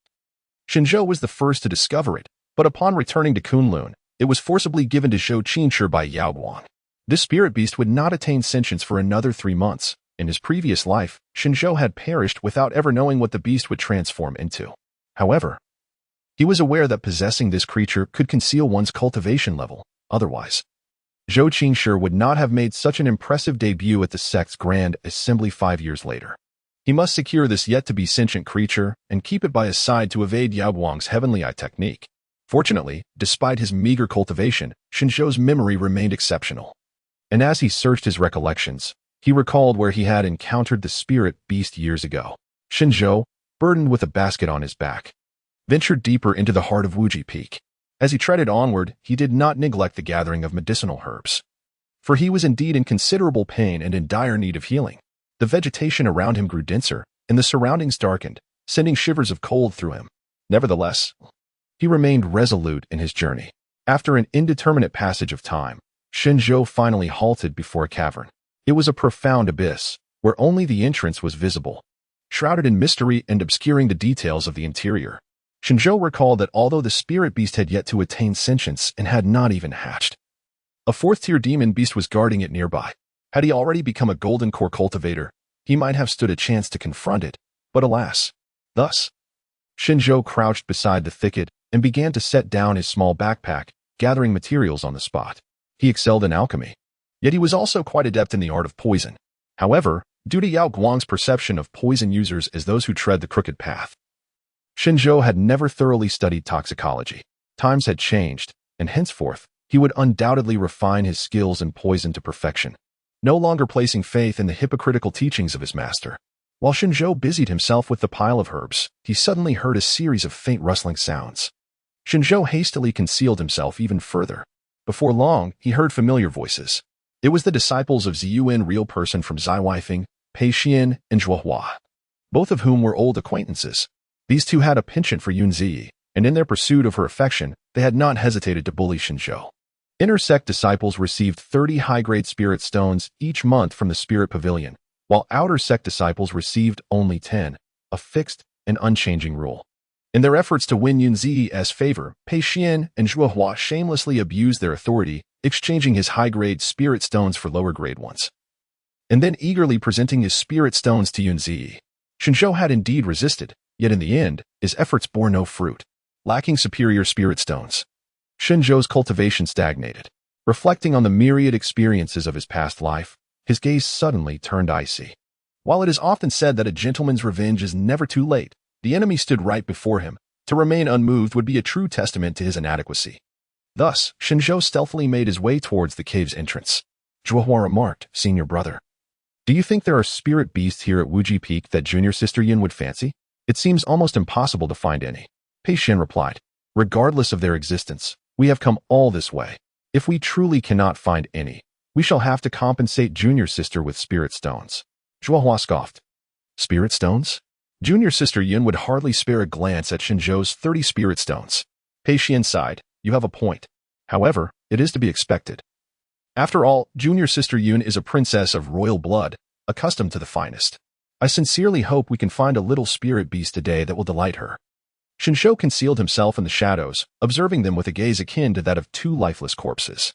Shen Zhou was the first to discover it, but upon returning to Kunlun, it was forcibly given to Zhou Qixi by Yao Guang. This spirit beast would not attain sentience for another 3 months. In his previous life, Shen Zhou had perished without ever knowing what the beast would transform into. However, he was aware that possessing this creature could conceal one's cultivation level. Otherwise, Zhou Qixi would not have made such an impressive debut at the sect's grand assembly 5 years later. He must secure this yet-to-be sentient creature and keep it by his side to evade Yao Guang's heavenly eye technique. Fortunately, despite his meager cultivation, Shen Zhou's memory remained exceptional. And as he searched his recollections, he recalled where he had encountered the spirit beast years ago. Shen Zhou, burdened with a basket on his back, ventured deeper into the heart of Wuji Peak. As he treaded onward, he did not neglect the gathering of medicinal herbs, for he was indeed in considerable pain and in dire need of healing. The vegetation around him grew denser, and the surroundings darkened, sending shivers of cold through him. Nevertheless, he remained resolute in his journey. After an indeterminate passage of time, Shen Zhou finally halted before a cavern. It was a profound abyss, where only the entrance was visible, shrouded in mystery and obscuring the details of the interior. Shen Zhou recalled that although the spirit beast had yet to attain sentience and had not even hatched, a fourth-tier demon beast was guarding it nearby. Had he already become a golden core cultivator, he might have stood a chance to confront it, but alas. Thus, Shen Zhou crouched beside the thicket and began to set down his small backpack, gathering materials on the spot. He excelled in alchemy, yet he was also quite adept in the art of poison. However, due to Yao Guang's perception of poison users as those who tread the crooked path, Shen Zhou had never thoroughly studied toxicology. Times had changed, and henceforth, he would undoubtedly refine his skills in poison to perfection, no longer placing faith in the hypocritical teachings of his master. While Shen Zhou busied himself with the pile of herbs, he suddenly heard a series of faint rustling sounds. Shen Zhou hastily concealed himself even further. Before long, he heard familiar voices. It was the disciples of Ziyuan, real person from Ziwifeng, Pei Xian, and Zhuohua, both of whom were old acquaintances. These two had a penchant for Yunzi, and in their pursuit of her affection, they had not hesitated to bully Shen Zhou. Inner sect disciples received 30 high-grade spirit stones each month from the spirit pavilion, while outer sect disciples received only 10, a fixed and unchanging rule. In their efforts to win Yunzi's favor, Pei Xian and Zhuohua shamelessly abused their authority, exchanging his high-grade spirit stones for lower-grade ones, and then eagerly presenting his spirit stones to Yunzi. Shen Zhou had indeed resisted, yet in the end, his efforts bore no fruit. Lacking superior spirit stones, Shen Zhou's cultivation stagnated. Reflecting on the myriad experiences of his past life, his gaze suddenly turned icy. While it is often said that a gentleman's revenge is never too late, the enemy stood right before him. To remain unmoved would be a true testament to his inadequacy. Thus, Shen Zhou stealthily made his way towards the cave's entrance. Zhuohua remarked, "Senior brother, do you think there are spirit beasts here at Wuji Peak that junior sister Yun would fancy? It seems almost impossible to find any." Pei Xian replied, "Regardless of their existence, we have come all this way. If we truly cannot find any, we shall have to compensate junior sister with spirit stones." Zhuohua scoffed. Spirit stones? Junior sister Yun would hardly spare a glance at Shen Zhou's 30 spirit stones. Pei Xian sighed, "You have a point. However, it is to be expected. After all, junior sister Yun is a princess of royal blood, accustomed to the finest. I sincerely hope we can find a little spirit beast today that will delight her." Shen Zhou concealed himself in the shadows, observing them with a gaze akin to that of two lifeless corpses.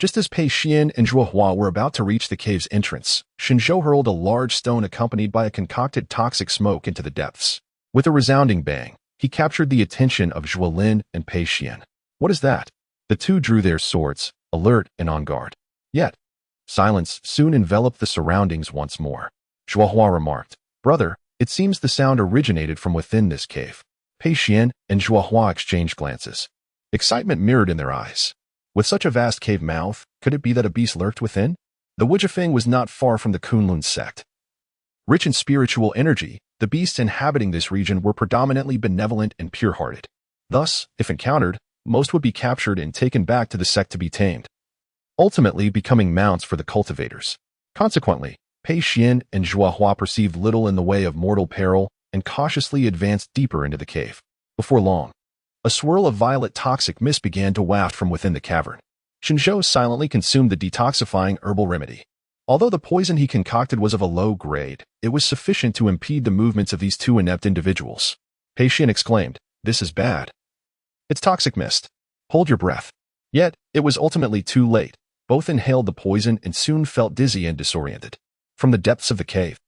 Just as Pei Xian and Zhuohua were about to reach the cave's entrance, Shen Zhou hurled a large stone accompanied by a concocted toxic smoke into the depths. With a resounding bang, he captured the attention of Zhuolin and Pei Xian. "What is that?" The two drew their swords, alert and on guard. Yet, silence soon enveloped the surroundings once more. Zhuohua remarked, "Brother, it seems the sound originated from within this cave." Pei Xian and Zhuohua exchanged glances. Excitement mirrored in their eyes. With such a vast cave mouth, could it be that a beast lurked within? The Wujifeng was not far from the Kunlun sect. Rich in spiritual energy, the beasts inhabiting this region were predominantly benevolent and pure-hearted. Thus, if encountered, most would be captured and taken back to the sect to be tamed, ultimately becoming mounts for the cultivators. Consequently, Pei Xian and Zhuohua perceived little in the way of mortal peril and cautiously advanced deeper into the cave. Before long, a swirl of violet toxic mist began to waft from within the cavern. Shen Zhou silently consumed the detoxifying herbal remedy. Although the poison he concocted was of a low grade, it was sufficient to impede the movements of these two inept individuals. Pei Xian exclaimed, "This is bad. It's toxic mist. Hold your breath." Yet, it was ultimately too late. Both inhaled the poison and soon felt dizzy and disoriented. From the depths of the cave,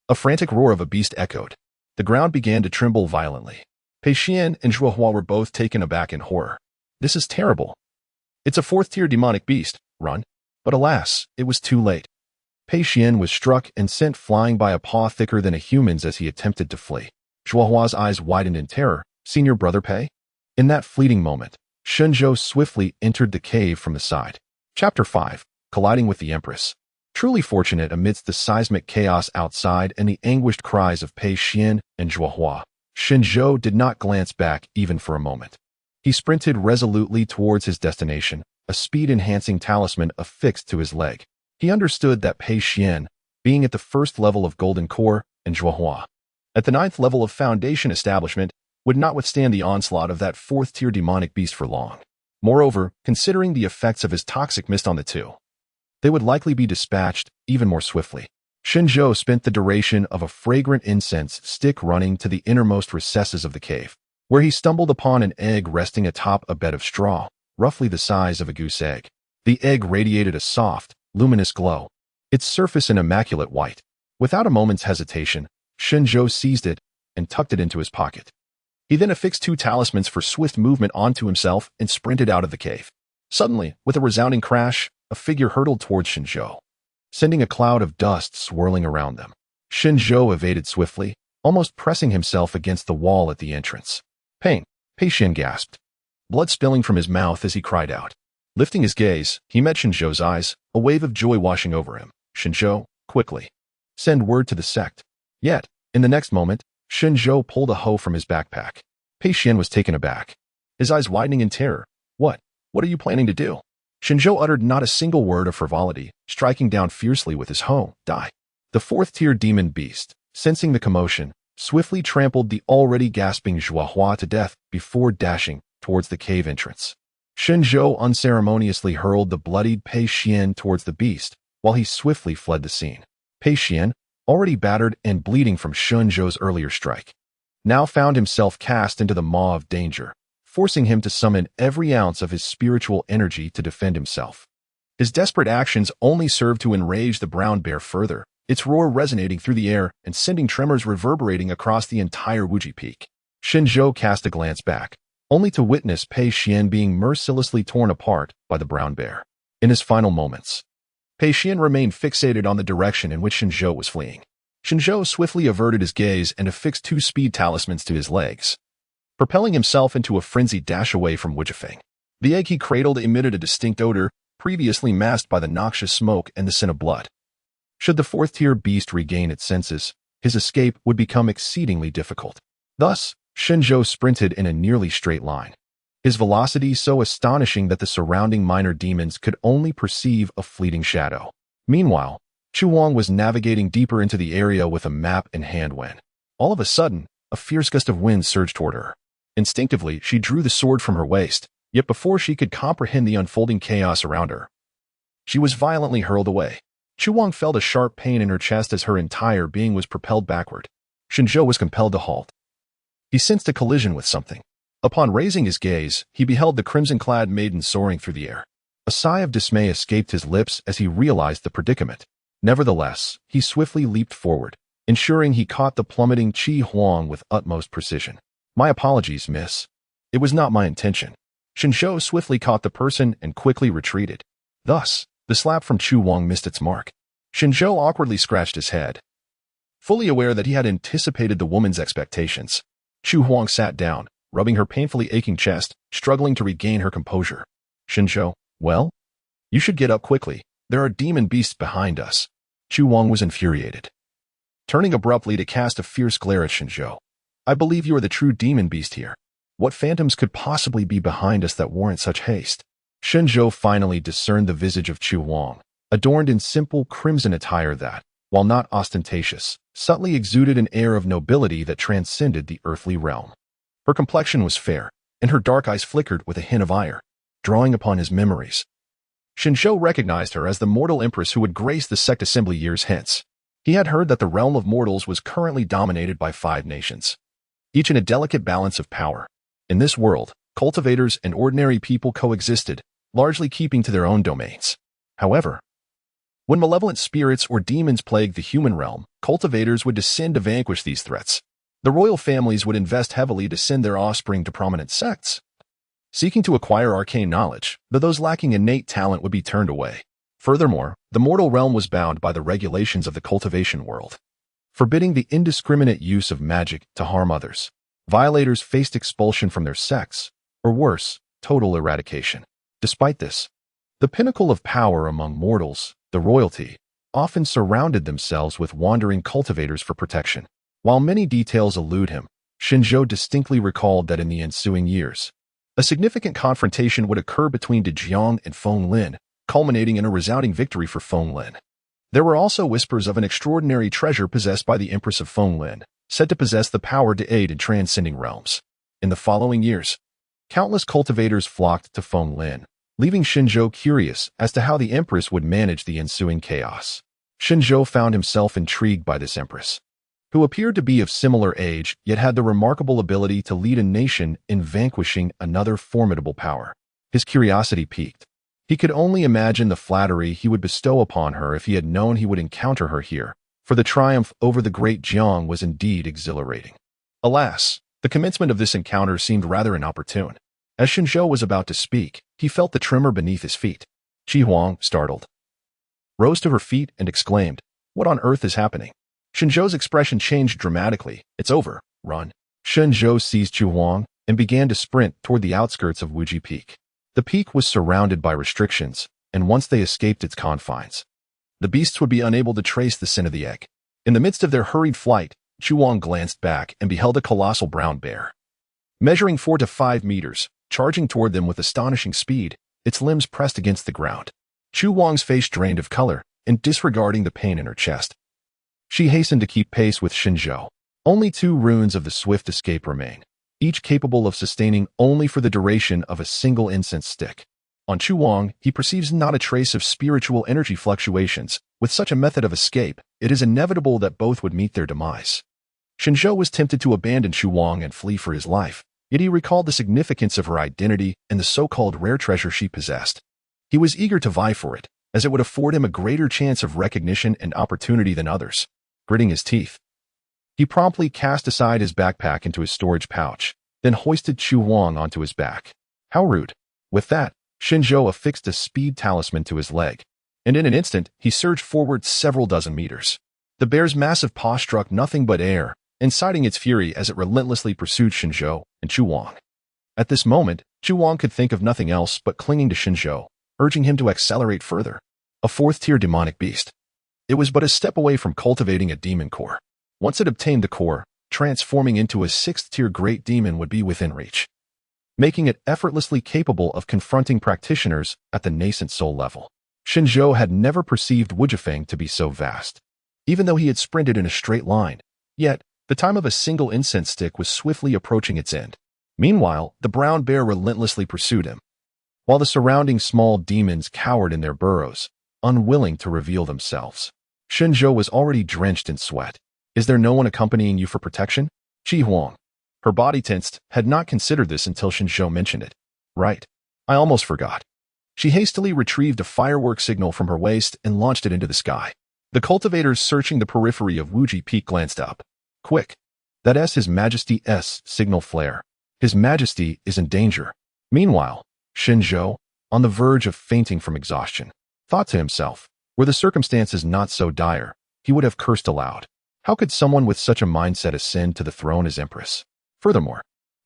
a frantic roar of a beast echoed. The ground began to tremble violently. Pei Xian and Zhuohua were both taken aback in horror. "This is terrible. It's a fourth-tier demonic beast. Run." But alas, it was too late. Pei Xian was struck and sent flying by a paw thicker than a human's as he attempted to flee. Zhuohua's eyes widened in terror. "Senior brother Pei?" In that fleeting moment, Shen Zhou swiftly entered the cave from the side. Chapter 5. Colliding with the Empress. Truly fortunate amidst the seismic chaos outside and the anguished cries of Pei Xian and Zhuohua, Shen Zhou did not glance back even for a moment. He sprinted resolutely towards his destination, a speed-enhancing talisman affixed to his leg. He understood that Pei Xian, being at the first level of Golden Core, and Zhuohua, at the 9th level of Foundation Establishment, would not withstand the onslaught of that fourth-tier demonic beast for long. Moreover, considering the effects of his toxic mist on the two, they would likely be dispatched even more swiftly. Shen Zhou spent the duration of a fragrant incense stick running to the innermost recesses of the cave. where he stumbled upon an egg resting atop a bed of straw, roughly the size of a goose egg. The egg radiated a soft, luminous glow, its surface an immaculate white. Without a moment's hesitation, Shen Zhou seized it and tucked it into his pocket. He then affixed 2 talismans for swift movement onto himself and sprinted out of the cave. Suddenly, with a resounding crash, a figure hurtled towards Shen Zhou, sending a cloud of dust swirling around them. Shen Zhou evaded swiftly, almost pressing himself against the wall at the entrance. Pain! Pei Xian gasped, blood spilling from his mouth as he cried out. Lifting his gaze, he met Shen Zhou's eyes, a wave of joy washing over him. Shen Zhou, quickly. Send word to the sect. Yet, in the next moment, Shen Zhou pulled a hoe from his backpack. Pei Xian was taken aback, his eyes widening in terror. What are you planning to do? Shen Zhou uttered not a single word of frivolity, striking down fiercely with his hoe. Die. The 4th-tier demon beast, sensing the commotion, swiftly trampled the already gasping Zhuahua to death before dashing towards the cave entrance. Shen Zhou unceremoniously hurled the bloodied Pei Xian towards the beast, while he swiftly fled the scene. Pei Xian, already battered and bleeding from Shen Zhou's earlier strike, now found himself cast into the maw of danger, forcing him to summon every ounce of his spiritual energy to defend himself. His desperate actions only served to enrage the brown bear further, its roar resonating through the air and sending tremors reverberating across the entire Wuji Peak. Shen Zhou cast a glance back, only to witness Pei Xian being mercilessly torn apart by the brown bear. In his final moments, Pei Xian remained fixated on the direction in which Shen Zhou was fleeing. Shen Zhou swiftly averted his gaze and affixed 2 speed talismans to his legs, propelling himself into a frenzied dash away from Wujifeng. The egg he cradled emitted a distinct odor, previously masked by the noxious smoke and the scent of blood. Should the 4th-tier beast regain its senses, his escape would become exceedingly difficult. Thus, Shen Zhou sprinted in a nearly straight line, his velocity so astonishing that the surrounding minor demons could only perceive a fleeting shadow. Meanwhile, Chu Wang was navigating deeper into the area with a map in hand when, all of a sudden, a fierce gust of wind surged toward her. Instinctively, she drew the sword from her waist, yet before she could comprehend the unfolding chaos around her, she was violently hurled away. Chu Wang felt a sharp pain in her chest as her entire being was propelled backward. Shen Zhou was compelled to halt. He sensed a collision with something. Upon raising his gaze, he beheld the crimson-clad maiden soaring through the air. A sigh of dismay escaped his lips as he realized the predicament. Nevertheless, he swiftly leaped forward, ensuring he caught the plummeting Qi Huang with utmost precision. My apologies, miss. It was not my intention. Shen Zhou swiftly caught the person and quickly retreated. Thus, the slap from Chu Wang missed its mark. Shen Zhou awkwardly scratched his head, fully aware that he had anticipated the woman's expectations. Chu Huang sat down, rubbing her painfully aching chest, struggling to regain her composure. Shen Zhou, well? You should get up quickly. There are demon beasts behind us. Chu Wang was infuriated, turning abruptly to cast a fierce glare at Shen Zhou. I believe you are the true demon beast here. What phantoms could possibly be behind us that warrant such haste? Shen Zhou finally discerned the visage of Chu Wang, adorned in simple crimson attire that, while not ostentatious, subtly exuded an air of nobility that transcended the earthly realm. Her complexion was fair, and her dark eyes flickered with a hint of ire, drawing upon his memories. Shen Zhou recognized her as the mortal empress who would grace the sect assembly years hence. He had heard that the realm of mortals was currently dominated by 5 nations, each in a delicate balance of power. In this world, cultivators and ordinary people coexisted, largely keeping to their own domains. However, when malevolent spirits or demons plagued the human realm, cultivators would descend to vanquish these threats. The royal families would invest heavily to send their offspring to prominent sects, seeking to acquire arcane knowledge, though those lacking innate talent would be turned away. Furthermore, the mortal realm was bound by the regulations of the cultivation world, forbidding the indiscriminate use of magic to harm others. Violators faced expulsion from their sects, or worse, total eradication. Despite this, the pinnacle of power among mortals, the royalty, often surrounded themselves with wandering cultivators for protection. While many details elude him, Shen Zhou distinctly recalled that in the ensuing years, a significant confrontation would occur between De Jiang and Feng Lin, culminating in a resounding victory for Feng Lin. There were also whispers of an extraordinary treasure possessed by the Empress of Feng Lin, said to possess the power to aid in transcending realms. In the following years, countless cultivators flocked to Feng Lin, leaving Shen Zhou curious as to how the Empress would manage the ensuing chaos. Shen Zhou found himself intrigued by this Empress. who appeared to be of similar age, yet had the remarkable ability to lead a nation in vanquishing another formidable power. His curiosity piqued. He could only imagine the flattery he would bestow upon her if he had known he would encounter her here, for the triumph over the great Jiang was indeed exhilarating. Alas, the commencement of this encounter seemed rather inopportune. As Shen Zhou was about to speak, he felt the tremor beneath his feet. Qi Huang, startled, rose to her feet and exclaimed, "What on earth is happening?" Shen Zhou's expression changed dramatically. "It's over. Run." Shen Zhou seized Qi Huang and began to sprint toward the outskirts of Wuji Peak. The peak was surrounded by restrictions, and once they escaped its confines, the beasts would be unable to trace the sin of the egg. In the midst of their hurried flight, Qi Huang glanced back and beheld a colossal brown bear. Measuring 4 to 5 meters, charging toward them with astonishing speed, its limbs pressed against the ground. Qi Huang's face drained of color, and disregarding the pain in her chest, she hastened to keep pace with Shen Zhou. Only 2 runes of the swift escape remain, each capable of sustaining only for the duration of a single incense stick. On Qi Huang, he perceives not a trace of spiritual energy fluctuations. With such a method of escape, it is inevitable that both would meet their demise. Shen Zhou was tempted to abandon Qi Huang and flee for his life, yet he recalled the significance of her identity and the so-called rare treasure she possessed. He was eager to vie for it, as it would afford him a greater chance of recognition and opportunity than others. Gritting his teeth, he promptly cast aside his backpack into his storage pouch, then hoisted Qi Huang onto his back. How rude. With that, Shen Zhou affixed a speed talisman to his leg, and in an instant, he surged forward several dozen meters. The bear's massive paw struck nothing but air, inciting its fury as it relentlessly pursued Shen Zhou and Qi Huang. At this moment, Qi Huang could think of nothing else but clinging to Shen Zhou, urging him to accelerate further. A 4th-tier demonic beast. It was but a step away from cultivating a demon core. Once it obtained the core, transforming into a 6th-tier great demon would be within reach, making it effortlessly capable of confronting practitioners at the nascent soul level. Shen Zhou had never perceived Wujifeng to be so vast. Even though he had sprinted in a straight line, yet the time of a single incense stick was swiftly approaching its end. Meanwhile, the brown bear relentlessly pursued him, while the surrounding small demons cowered in their burrows, unwilling to reveal themselves. Shen Zhou was already drenched in sweat. "Is there no one accompanying you for protection?" Qi Huang, her body tensed, had not considered this until Shen Zhou mentioned it. "Right. I almost forgot." She hastily retrieved a firework signal from her waist and launched it into the sky. The cultivators searching the periphery of Wuji Peak glanced up. "Quick. That's His Majesty's signal flare. His Majesty is in danger." Meanwhile, Shen Zhou, on the verge of fainting from exhaustion, thought to himself, were the circumstances not so dire, he would have cursed aloud. How could someone with such a mindset ascend to the throne as Empress? Furthermore,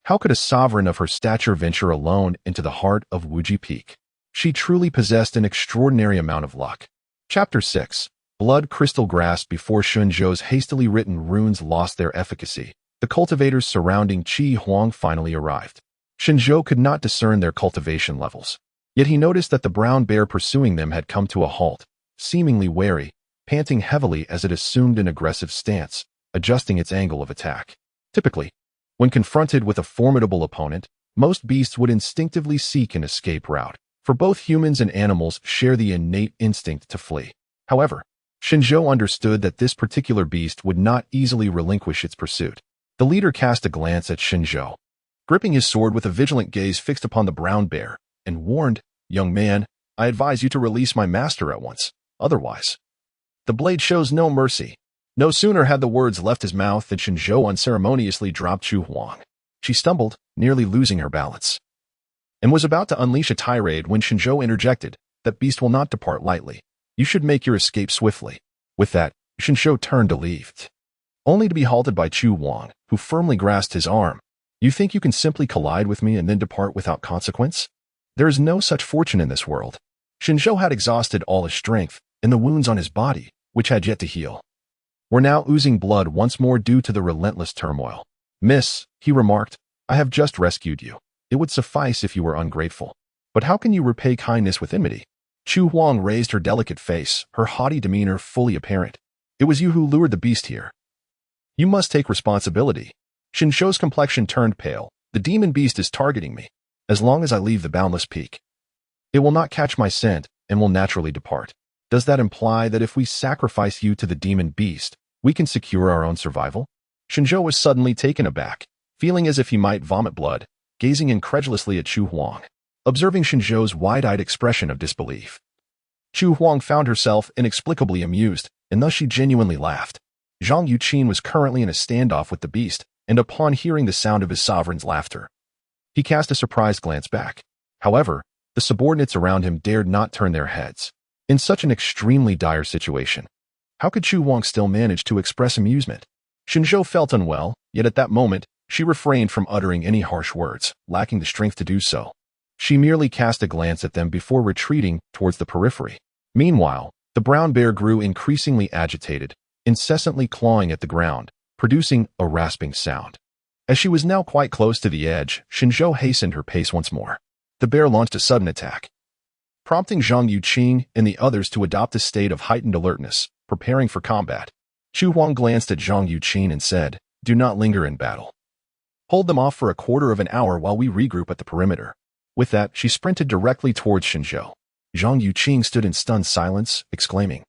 how could a sovereign of her stature venture alone into the heart of Wuji Peak? She truly possessed an extraordinary amount of luck. Chapter 6. Blood crystal grasped before Shen Zhou's hastily written runes lost their efficacy. The cultivators surrounding Qi Huang finally arrived. Shen Zhou could not discern their cultivation levels, yet he noticed that the brown bear pursuing them had come to a halt, seemingly wary, panting heavily as it assumed an aggressive stance, adjusting its angle of attack. Typically, when confronted with a formidable opponent, most beasts would instinctively seek an escape route, for both humans and animals share the innate instinct to flee. However, Shen Zhou understood that this particular beast would not easily relinquish its pursuit. The leader cast a glance at Shen Zhou, gripping his sword with a vigilant gaze fixed upon the brown bear, and warned, "Young man, I advise you to release my master at once. Otherwise, the blade shows no mercy." No sooner had the words left his mouth than Shen Zhou unceremoniously dropped Qi Huang. She stumbled, nearly losing her balance, and was about to unleash a tirade when Shen Zhou interjected, "That beast will not depart lightly. You should make your escape swiftly." With that, Shen Zhou turned to leave, only to be halted by Qi Huang, who firmly grasped his arm. "You think you can simply collide with me and then depart without consequence? There is no such fortune in this world." Shen Zhou had exhausted all his strength, and the wounds on his body, which had yet to heal, were now oozing blood once more due to the relentless turmoil. "Miss," he remarked, "I have just rescued you. It would suffice if you were ungrateful. But how can you repay kindness with enmity?" Qi Huang raised her delicate face, her haughty demeanor fully apparent. "It was you who lured the beast here. You must take responsibility." Shen Zhou's complexion turned pale. "The demon beast is targeting me. As long as I leave the boundless peak, it will not catch my scent and will naturally depart. Does that imply that if we sacrifice you to the demon beast, We can secure our own survival? Shen Zhou was suddenly taken aback, feeling as if he might vomit blood, gazing incredulously at Chu Huang, observing Shen Zhou's wide-eyed expression of disbelief. Chu Huang found herself inexplicably amused, and thus she genuinely laughed. Zhang Yuqin was currently in a standoff with the beast, and upon hearing the sound of his sovereign's laughter, he cast a surprised glance back. However, the subordinates around him dared not turn their heads. In such an extremely dire situation, how could Chu Huang still manage to express amusement? Shen Zhou felt unwell, yet at that moment, she refrained from uttering any harsh words, lacking the strength to do so. She merely cast a glance at them before retreating towards the periphery. Meanwhile, the brown bear grew increasingly agitated, incessantly clawing at the ground, producing a rasping sound. As she was now quite close to the edge, Shen Zhou hastened her pace once more. The bear launched a sudden attack, prompting Zhang Yuqin and the others to adopt a state of heightened alertness, preparing for combat. Chu Huang glanced at Zhang Yuqin and said, "Do not linger in battle. Hold them off for a quarter of an hour while we regroup at the perimeter." With that, she sprinted directly towards Shen Zhou. Zhang Yuqin stood in stunned silence, exclaiming,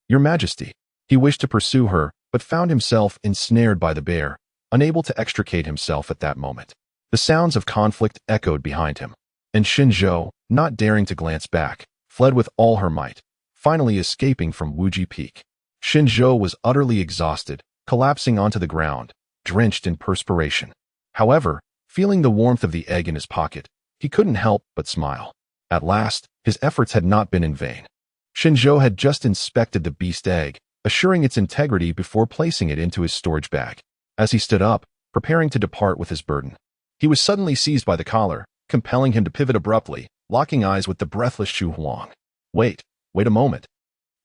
"Your Majesty." He wished to pursue her, but found himself ensnared by the bear, unable to extricate himself at that moment. The sounds of conflict echoed behind him, and Shen Zhou, not daring to glance back, fled with all her might, finally escaping from Wuji Peak. Shen Zhou was utterly exhausted, collapsing onto the ground, drenched in perspiration. However, feeling the warmth of the egg in his pocket, he couldn't help but smile. At last, his efforts had not been in vain. Shen Zhou had just inspected the beast egg, assuring its integrity before placing it into his storage bag. As he stood up, preparing to depart with his burden, he was suddenly seized by the collar, compelling him to pivot abruptly, locking eyes with the breathless Chu Huang. Wait a moment."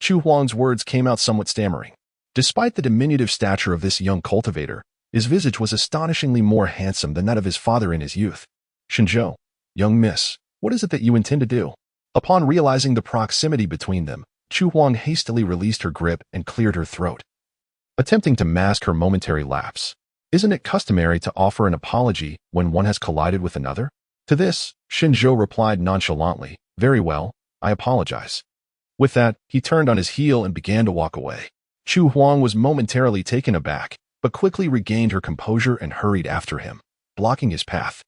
Chu Huang's words came out somewhat stammering. Despite the diminutive stature of this young cultivator, his visage was astonishingly more handsome than that of his father in his youth. "Shen Zhou, young miss, what is it that you intend to do?" Upon realizing the proximity between them, Chu Huang hastily released her grip and cleared her throat, attempting to mask her momentary lapse. Isn't it customary to offer an apology when one has collided with another? To this, Shen Zhou replied nonchalantly, "Very well, I apologize." With that, he turned on his heel and began to walk away. Chu Huang was momentarily taken aback, but quickly regained her composure and hurried after him, blocking his path.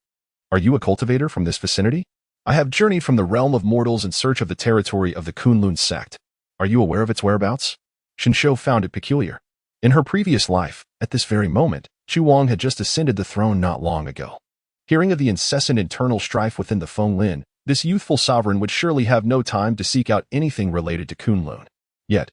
"Are you a cultivator from this vicinity? I have journeyed from the realm of mortals in search of the territory of the Kunlun sect. Are you aware of its whereabouts?" Shen Zhou found it peculiar. In her previous life, at this very moment, Chu Huang had just ascended the throne not long ago. Hearing of the incessant internal strife within the Fenglin, this youthful sovereign would surely have no time to seek out anything related to Kunlun. Yet,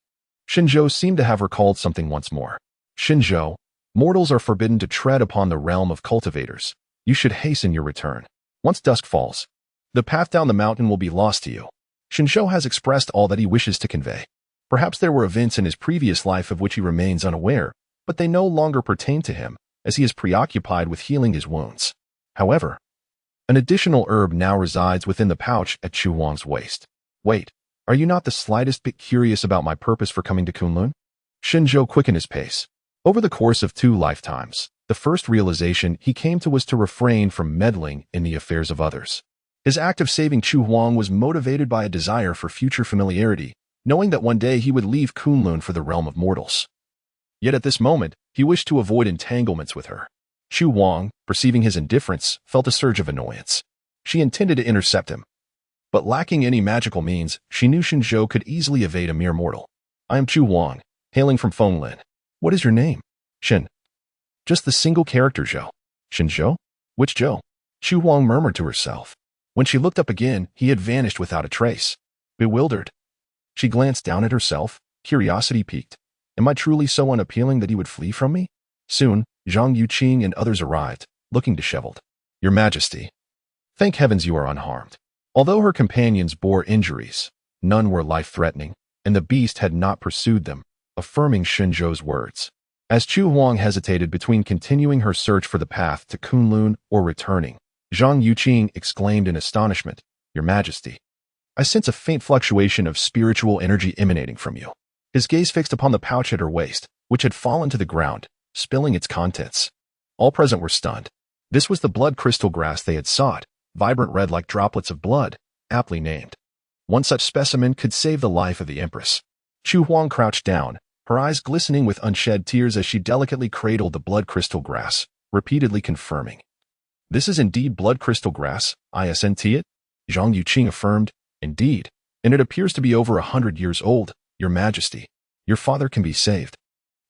Shen Zhou seemed to have recalled something once more. "Shen Zhou, mortals are forbidden to tread upon the realm of cultivators. You should hasten your return. Once dusk falls, the path down the mountain will be lost to you." Shen Zhou has expressed all that he wishes to convey. Perhaps there were events in his previous life of which he remains unaware, but they no longer pertain to him, as he is preoccupied with healing his wounds. However, an additional herb now resides within the pouch at Chu Huang's waist. "Wait, are you not the slightest bit curious about my purpose for coming to Kunlun?" Shen Zhou quickened his pace. Over the course of 2 lifetimes, the first realization he came to was to refrain from meddling in the affairs of others. His act of saving Chu Huang was motivated by a desire for future familiarity, knowing that one day he would leave Kunlun for the realm of mortals. Yet at this moment, he wished to avoid entanglements with her. Chu Huang, perceiving his indifference, felt a surge of annoyance. She intended to intercept him, but lacking any magical means, she knew Shen Zhou could easily evade a mere mortal. "I am Chu Huang, hailing from Fenglin. What is your name?" "Shen." Just the single character Zhou. "Shen Zhou? Which Zhou?" Chu Huang murmured to herself. When she looked up again, he had vanished without a trace. Bewildered, she glanced down at herself, curiosity piqued. Am I truly so unappealing that he would flee from me? Soon, Zhang Yuqing and others arrived, looking disheveled. "Your Majesty, thank heavens you are unharmed." Although her companions bore injuries, none were life-threatening, and the beast had not pursued them, affirming Shen Zhou's words. As Chu Huang hesitated between continuing her search for the path to Kunlun or returning, Zhang Yuqing exclaimed in astonishment, "Your Majesty, I sense a faint fluctuation of spiritual energy emanating from you." His gaze fixed upon the pouch at her waist, which had fallen to the ground, spilling its contents. All present were stunned. This was the blood crystal grass they had sought, vibrant red like droplets of blood, aptly named. One such specimen could save the life of the Empress. Chu Huang crouched down, her eyes glistening with unshed tears as she delicately cradled the blood crystal grass, repeatedly confirming. "This is indeed blood crystal grass, isn't it?" Zhang Yuqing affirmed. "Indeed, and it appears to be over 100 years old, Your Majesty. Your father can be saved."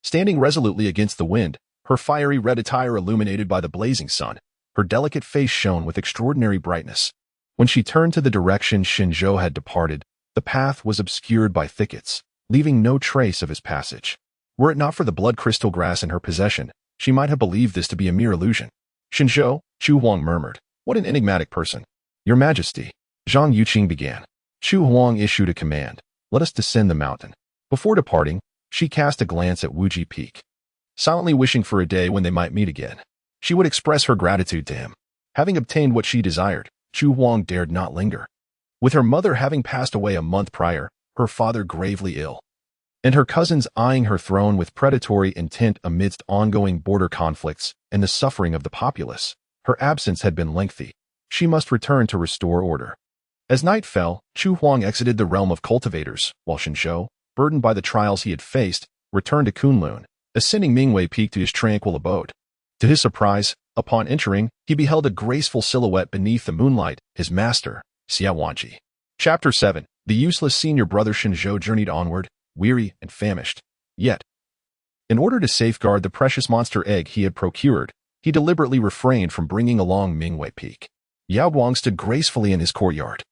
Standing resolutely against the wind, her fiery red attire illuminated by the blazing sun, her delicate face shone with extraordinary brightness. When she turned to the direction Shen Zhou had departed, the path was obscured by thickets, leaving no trace of his passage. Were it not for the blood crystal grass in her possession, she might have believed this to be a mere illusion. "Shen Zhou," Chu Huang murmured. "What an enigmatic person." "Your Majesty," Zhang Yuqing began. Chu Huang issued a command. "Let us descend the mountain." Before departing, she cast a glance at Wuji Peak, silently wishing for a day when they might meet again. She would express her gratitude to him. Having obtained what she desired, Chu Huang dared not linger. With her mother having passed away a month prior, her father gravely ill, and her cousins eyeing her throne with predatory intent amidst ongoing border conflicts and the suffering of the populace, her absence had been lengthy. She must return to restore order. As night fell, Chu Huang exited the realm of cultivators, while Shen Zhou, burdened by the trials he had faced, returned to Kunlun, ascending Mingyue Peak to his tranquil abode. To his surprise, upon entering, he beheld a graceful silhouette beneath the moonlight, his master, Xia Wanji. Chapter 7. The useless senior brother Shen Zhou journeyed onward, weary and famished. Yet, in order to safeguard the precious monster egg he had procured, he deliberately refrained from bringing along Mingyue Peak. Yao Guang stood gracefully in his courtyard,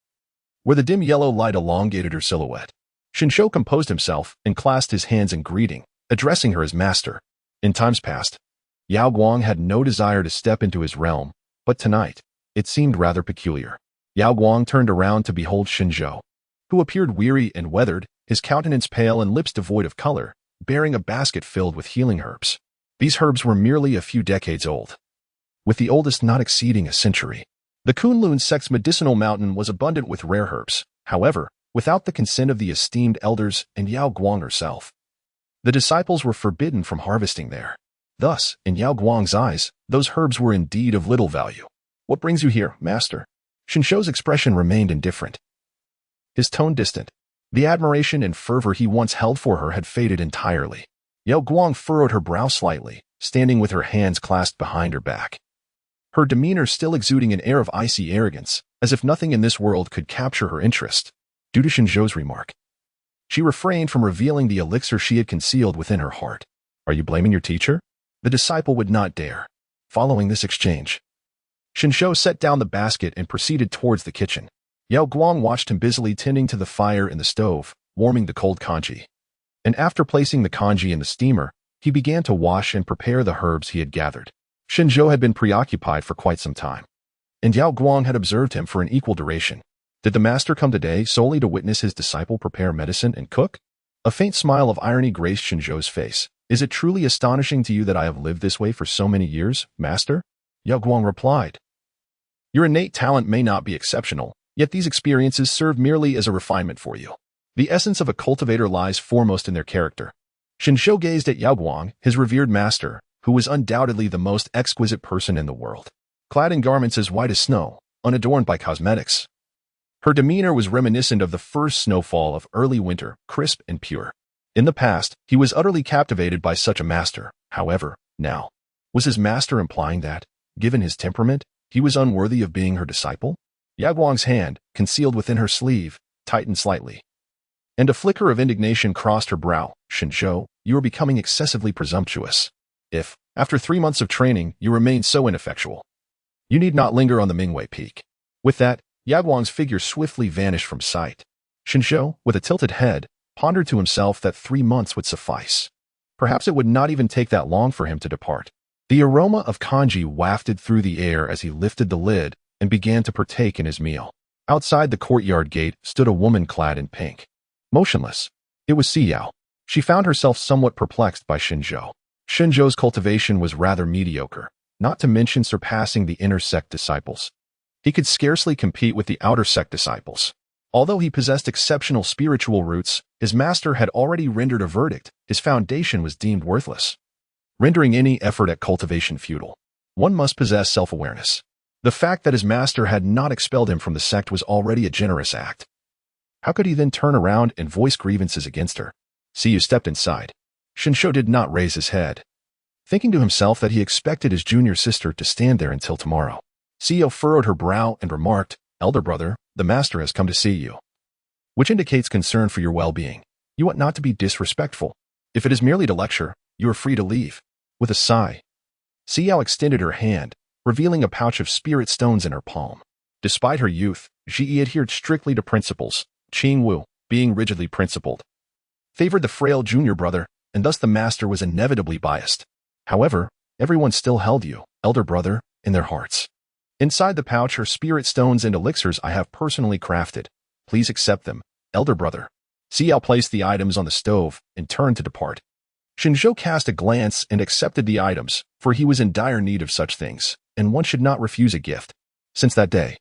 where the dim yellow light elongated her silhouette. Shen Zhou composed himself and clasped his hands in greeting, addressing her as master. In times past, Yao Guang had no desire to step into his realm, but tonight, it seemed rather peculiar. Yao Guang turned around to behold Shen Zhou, who appeared weary and weathered, his countenance pale and lips devoid of color, bearing a basket filled with healing herbs. These herbs were merely a few decades old, with the oldest not exceeding a century. The Kunlun sect's medicinal mountain was abundant with rare herbs, however, without the consent of the esteemed elders and Yao Guang herself. The disciples were forbidden from harvesting there. Thus, in Yao Guang's eyes, those herbs were indeed of little value. "What brings you here, master?" Shen Zhou's expression remained indifferent, his tone distant. The admiration and fervor he once held for her had faded entirely. Yao Guang furrowed her brow slightly, standing with her hands clasped behind her back, her demeanor still exuding an air of icy arrogance, as if nothing in this world could capture her interest. Due to Shen Zhou's remark, she refrained from revealing the elixir she had concealed within her heart. "Are you blaming your teacher?" The disciple would not dare. Following this exchange, Shen Zhou set down the basket and proceeded towards the kitchen. Yao Guang watched him busily tending to the fire in the stove, warming the cold congee. And after placing the congee in the steamer, he began to wash and prepare the herbs he had gathered. Shen Zhou had been preoccupied for quite some time, and Yao Guang had observed him for an equal duration. Did the master come today solely to witness his disciple prepare medicine and cook? A faint smile of irony graced Shen Zhou's face. "Is it truly astonishing to you that I have lived this way for so many years, master?" Yao Guang replied. "Your innate talent may not be exceptional, yet these experiences serve merely as a refinement for you. The essence of a cultivator lies foremost in their character." Shen Zhou gazed at Yao Guang, his revered master, who was undoubtedly the most exquisite person in the world. Clad in garments as white as snow, unadorned by cosmetics, her demeanor was reminiscent of the first snowfall of early winter, crisp and pure. In the past, he was utterly captivated by such a master. However, now, was his master implying that, given his temperament, he was unworthy of being her disciple? Yao Guang's hand, concealed within her sleeve, tightened slightly, and a flicker of indignation crossed her brow. "Shen Zhou, you are becoming excessively presumptuous. If, after 3 months of training, you remain so ineffectual, you need not linger on the Mingyue Peak." With that, Yao Guang's figure swiftly vanished from sight. Shen Zhou, with a tilted head, pondered to himself that 3 months would suffice. Perhaps it would not even take that long for him to depart. The aroma of congee wafted through the air as he lifted the lid and began to partake in his meal. Outside the courtyard gate stood a woman clad in pink. Motionless. It was Yao. She found herself somewhat perplexed by Shen Zhou. Shen Zhou's cultivation was rather mediocre, not to mention surpassing the inner sect disciples. He could scarcely compete with the outer sect disciples. Although he possessed exceptional spiritual roots, his master had already rendered a verdict. His foundation was deemed worthless, rendering any effort at cultivation futile. One must possess self-awareness. The fact that his master had not expelled him from the sect was already a generous act. How could he then turn around and voice grievances against her? Siyu stepped inside. Shen Zhou did not raise his head, thinking to himself that he expected his junior sister to stand there until tomorrow. CEO furrowed her brow and remarked, "Elder brother, the master has come to see you," which indicates concern for your well-being. You ought not to be disrespectful. If it is merely to lecture, you are free to leave. With a sigh, Xiao extended her hand, revealing a pouch of spirit stones in her palm. Despite her youth, Ji adhered strictly to principles. Qingwu, being rigidly principled, favored the frail junior brother, and thus the master was inevitably biased. However, everyone still held you, elder brother, in their hearts. Inside the pouch are spirit stones and elixirs I have personally crafted. Please accept them, elder brother. Xiao placed the items on the stove and turned to depart. Shen Zhou cast a glance and accepted the items, for he was in dire need of such things, and one should not refuse a gift. Since that day,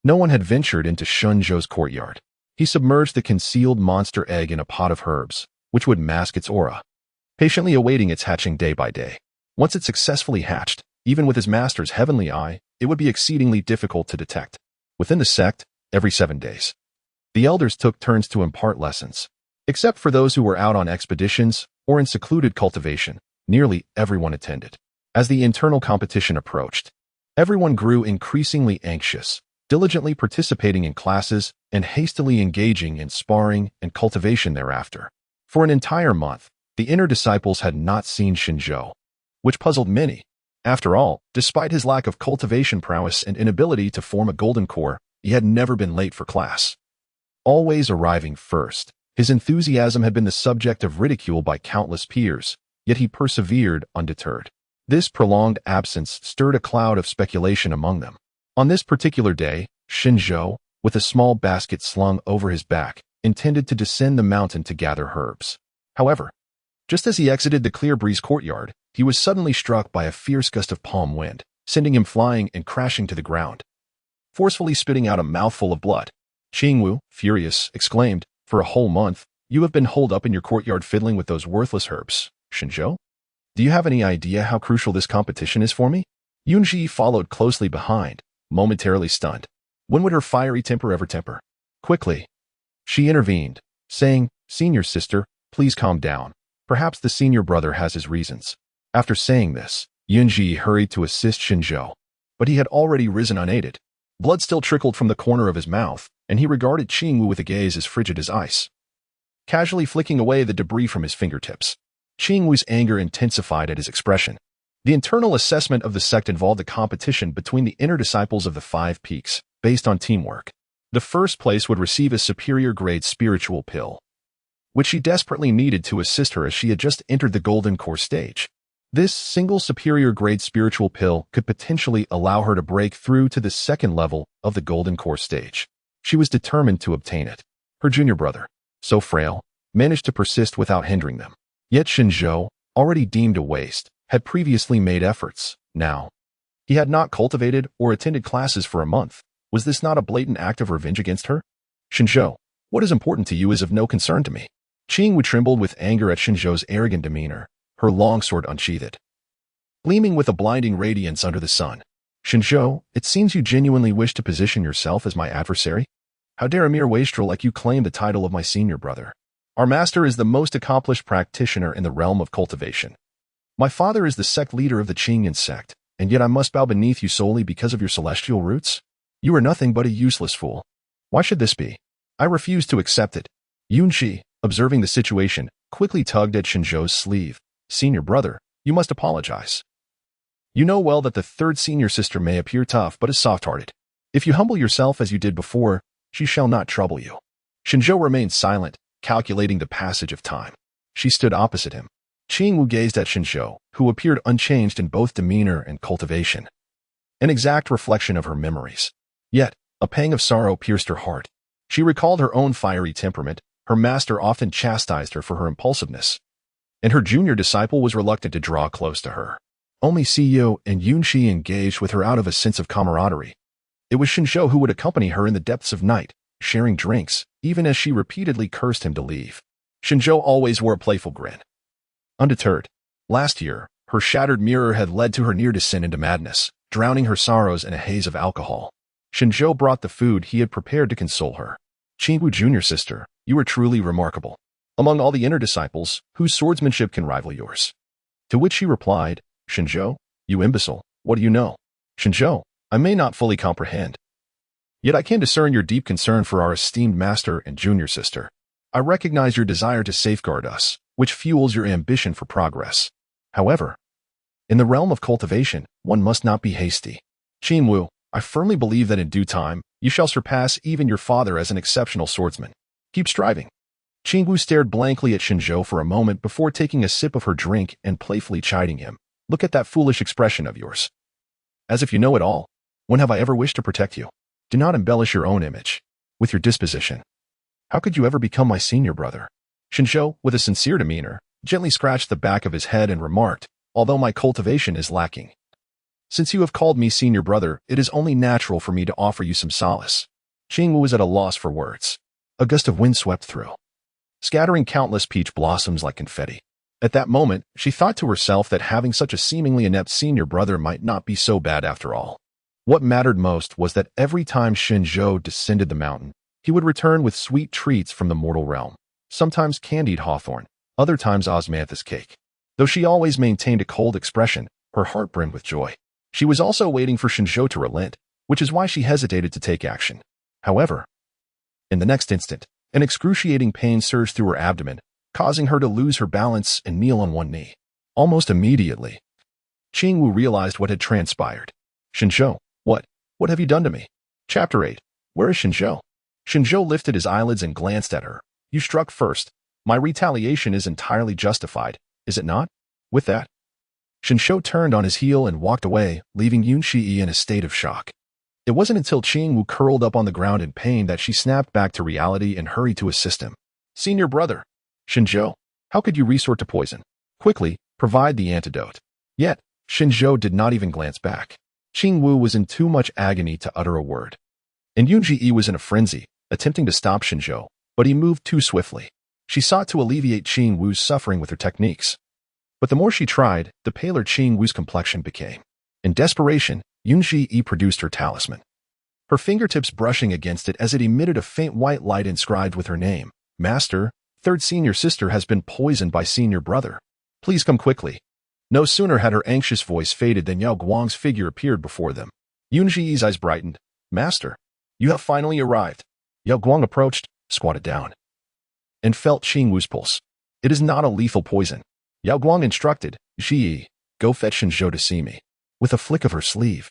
no one had ventured into Shen Zhou's courtyard. He submerged the concealed monster egg in a pot of herbs, which would mask its aura, patiently awaiting its hatching day by day. Once it successfully hatched, even with his master's heavenly eye, it would be exceedingly difficult to detect. Within the sect, every 7 days, the elders took turns to impart lessons. Except for those who were out on expeditions or in secluded cultivation, nearly everyone attended. As the internal competition approached, everyone grew increasingly anxious, diligently participating in classes and hastily engaging in sparring and cultivation thereafter. For an entire month, the inner disciples had not seen Shen Zhou, which puzzled many. After all, despite his lack of cultivation prowess and inability to form a golden core, he had never been late for class. Always arriving first, his enthusiasm had been the subject of ridicule by countless peers, yet he persevered undeterred. This prolonged absence stirred a cloud of speculation among them. On this particular day, Shen Zhou, with a small basket slung over his back, intended to descend the mountain to gather herbs. However, just as he exited the Clear Breeze courtyard, he was suddenly struck by a fierce gust of palm wind, sending him flying and crashing to the ground, forcefully spitting out a mouthful of blood. Qingwu, furious, exclaimed, "For a whole month, you have been holed up in your courtyard fiddling with those worthless herbs, Shen Zhou? Do you have any idea how crucial this competition is for me?" Yunji followed closely behind, momentarily stunned. When would her fiery temper ever temper? Quickly, she intervened, saying, "Senior sister, please calm down. Perhaps the senior brother has his reasons." After saying this, Yunji hurried to assist Shen Zhou, but he had already risen unaided. Blood still trickled from the corner of his mouth, and he regarded Qingwu with a gaze as frigid as ice, casually flicking away the debris from his fingertips. Qingwu's anger intensified at his expression. The internal assessment of the sect involved a competition between the inner disciples of the 5 peaks, based on teamwork. The first place would receive a superior grade spiritual pill, which she desperately needed to assist her as she had just entered the golden core stage. This single superior grade spiritual pill could potentially allow her to break through to the second level of the golden core stage. She was determined to obtain it. Her junior brother, so frail, managed to persist without hindering them. Yet Shen Zhou, already deemed a waste, had previously made efforts. Now, he had not cultivated or attended classes for a month. Was this not a blatant act of revenge against her? Shen Zhou, what is important to you is of no concern to me. Qingwu trembled with anger at Shen Zhou's arrogant demeanor, her longsword unsheathed, gleaming with a blinding radiance under the sun. Shen Zhou, it seems you genuinely wish to position yourself as my adversary? How dare a mere wastrel like you claim the title of my senior brother? Our master is the most accomplished practitioner in the realm of cultivation. My father is the sect leader of the Qingyan sect, and yet I must bow beneath you solely because of your celestial roots? You are nothing but a useless fool. Why should this be? I refuse to accept it. Yunji, observing the situation, quickly tugged at Shen Zhou's sleeve. Senior brother, you must apologize. You know well that the third senior sister may appear tough but is soft-hearted. If you humble yourself as you did before, she shall not trouble you. Shen Zhou remained silent, calculating the passage of time. She stood opposite him. Qingwu gazed at Shen Zhou, who appeared unchanged in both demeanor and cultivation, an exact reflection of her memories. Yet, a pang of sorrow pierced her heart. She recalled her own fiery temperament. Her master often chastised her for her impulsiveness, and her junior disciple was reluctant to draw close to her. Only CEO and Yunxi engaged with her out of a sense of camaraderie. It was Shen Zhou who would accompany her in the depths of night, sharing drinks, even as she repeatedly cursed him to leave. Shen Zhou always wore a playful grin. Undeterred, last year, her shattered mirror had led to her near descent into madness, drowning her sorrows in a haze of alcohol. Shen Zhou brought the food he had prepared to console her. Qingwu junior sister, you are truly remarkable. among all the inner disciples, whose swordsmanship can rival yours? To which she replied, Shen Zhou, you imbecile, what do you know? Shen Zhou, I may not fully comprehend. Yet I can discern your deep concern for our esteemed master and junior sister. I recognize your desire to safeguard us, which fuels your ambition for progress. However, in the realm of cultivation, one must not be hasty. Qingwu, I firmly believe that in due time, you shall surpass even your father as an exceptional swordsman. Keep striving. Qingwu stared blankly at Shen Zhou for a moment before taking a sip of her drink and playfully chiding him. Look at that foolish expression of yours. As if you know it all. When have I ever wished to protect you? Do not embellish your own image with your disposition. How could you ever become my senior brother? Shen Zhou, with a sincere demeanor, gently scratched the back of his head and remarked, although my cultivation is lacking. Since you have called me senior brother, it is only natural for me to offer you some solace. Qingwu was at a loss for words. A gust of wind swept through, scattering countless peach blossoms like confetti. At that moment, she thought to herself that having such a seemingly inept senior brother might not be so bad after all. What mattered most was that every time Shen Zhou descended the mountain, he would return with sweet treats from the mortal realm, sometimes candied hawthorn, other times osmanthus cake. Though she always maintained a cold expression, her heart brimmed with joy. She was also waiting for Shen Zhou to relent, which is why she hesitated to take action. However, in the next instant, an excruciating pain surged through her abdomen, causing her to lose her balance and kneel on one knee. Almost immediately, Qingwu realized what had transpired. Shen Zhou, what have you done to me? Chapter 8. Where is Shen Zhou? Shen Zhou lifted his eyelids and glanced at her. You struck first. My retaliation is entirely justified, is it not? With that, Shen Zhou turned on his heel and walked away, leaving Yun Shiyi in a state of shock. It wasn't until Qingwu curled up on the ground in pain that she snapped back to reality and hurried to assist him. Senior brother, Shen Zhou, how could you resort to poison? Quickly, provide the antidote. Yet, Shen Zhou did not even glance back. Qingwu was in too much agony to utter a word. And Yun Shiyi was in a frenzy, attempting to stop Shen Zhou, but he moved too swiftly. She sought to alleviate Qingwu's suffering with her techniques. But the more she tried, the paler Qingwu's complexion became. In desperation, Yun Shiyi produced her talisman, her fingertips brushing against it as it emitted a faint white light inscribed with her name. Master, third senior sister has been poisoned by senior brother. Please come quickly. No sooner had her anxious voice faded than Yao Guang's figure appeared before them. Yun Shiyi's eyes brightened. Master, you have finally arrived. Yao Guang approached, squatted down, and felt Qingwu's pulse. It is not a lethal poison. Yao Guang instructed, Shiyi, go fetch Shen Zhou to see me. With a flick of her sleeve,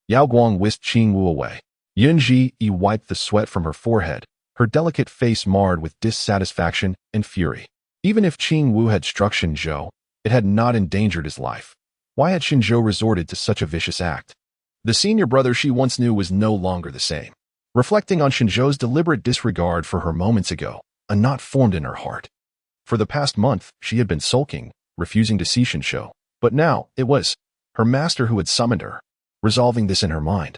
Yao Guang whisked Qingwu away. Yun Shiyi wiped the sweat from her forehead, her delicate face marred with dissatisfaction and fury. Even if Qingwu had struck Shen Zhou, it had not endangered his life. Why had Shen Zhou resorted to such a vicious act? The senior brother she once knew was no longer the same. Reflecting on Shen Zhou's deliberate disregard for her moments ago, a knot formed in her heart. For the past month, she had been sulking, refusing to see Shen Zhou. But now, it was her master who had summoned her. Resolving this in her mind,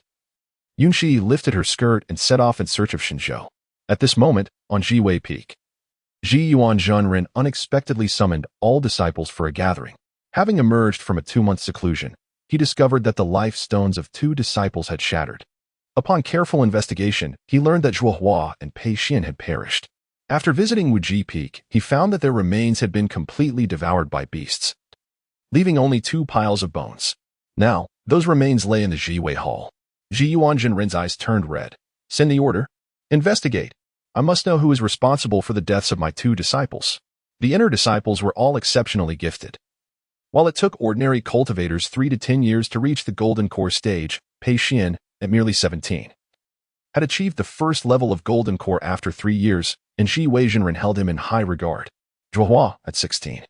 Yun Shiyi lifted her skirt and set off in search of Shen Zhou. At this moment, on Jiwei Peak, Ji Yuan Zhenren unexpectedly summoned all disciples for a gathering. Having emerged from a 2-month seclusion, he discovered that the life stones of 2 disciples had shattered. Upon careful investigation, he learned that Zhuo Hua and Pei Xin had perished. After visiting Wuji Peak, he found that their remains had been completely devoured by beasts, leaving only 2 piles of bones. Now, those remains lay in the Jiwei Hall. Ji Yuan Zhenren's eyes turned red. Send the order. Investigate. I must know who is responsible for the deaths of my 2 disciples. The inner disciples were all exceptionally gifted. While it took ordinary cultivators 3 to 10 years to reach the Golden Core stage, Pei Xin, at merely 17, had achieved the first level of Golden Core after 3 years, and Ji Wei Zhenren held him in high regard. Zhuo Hua, at 16,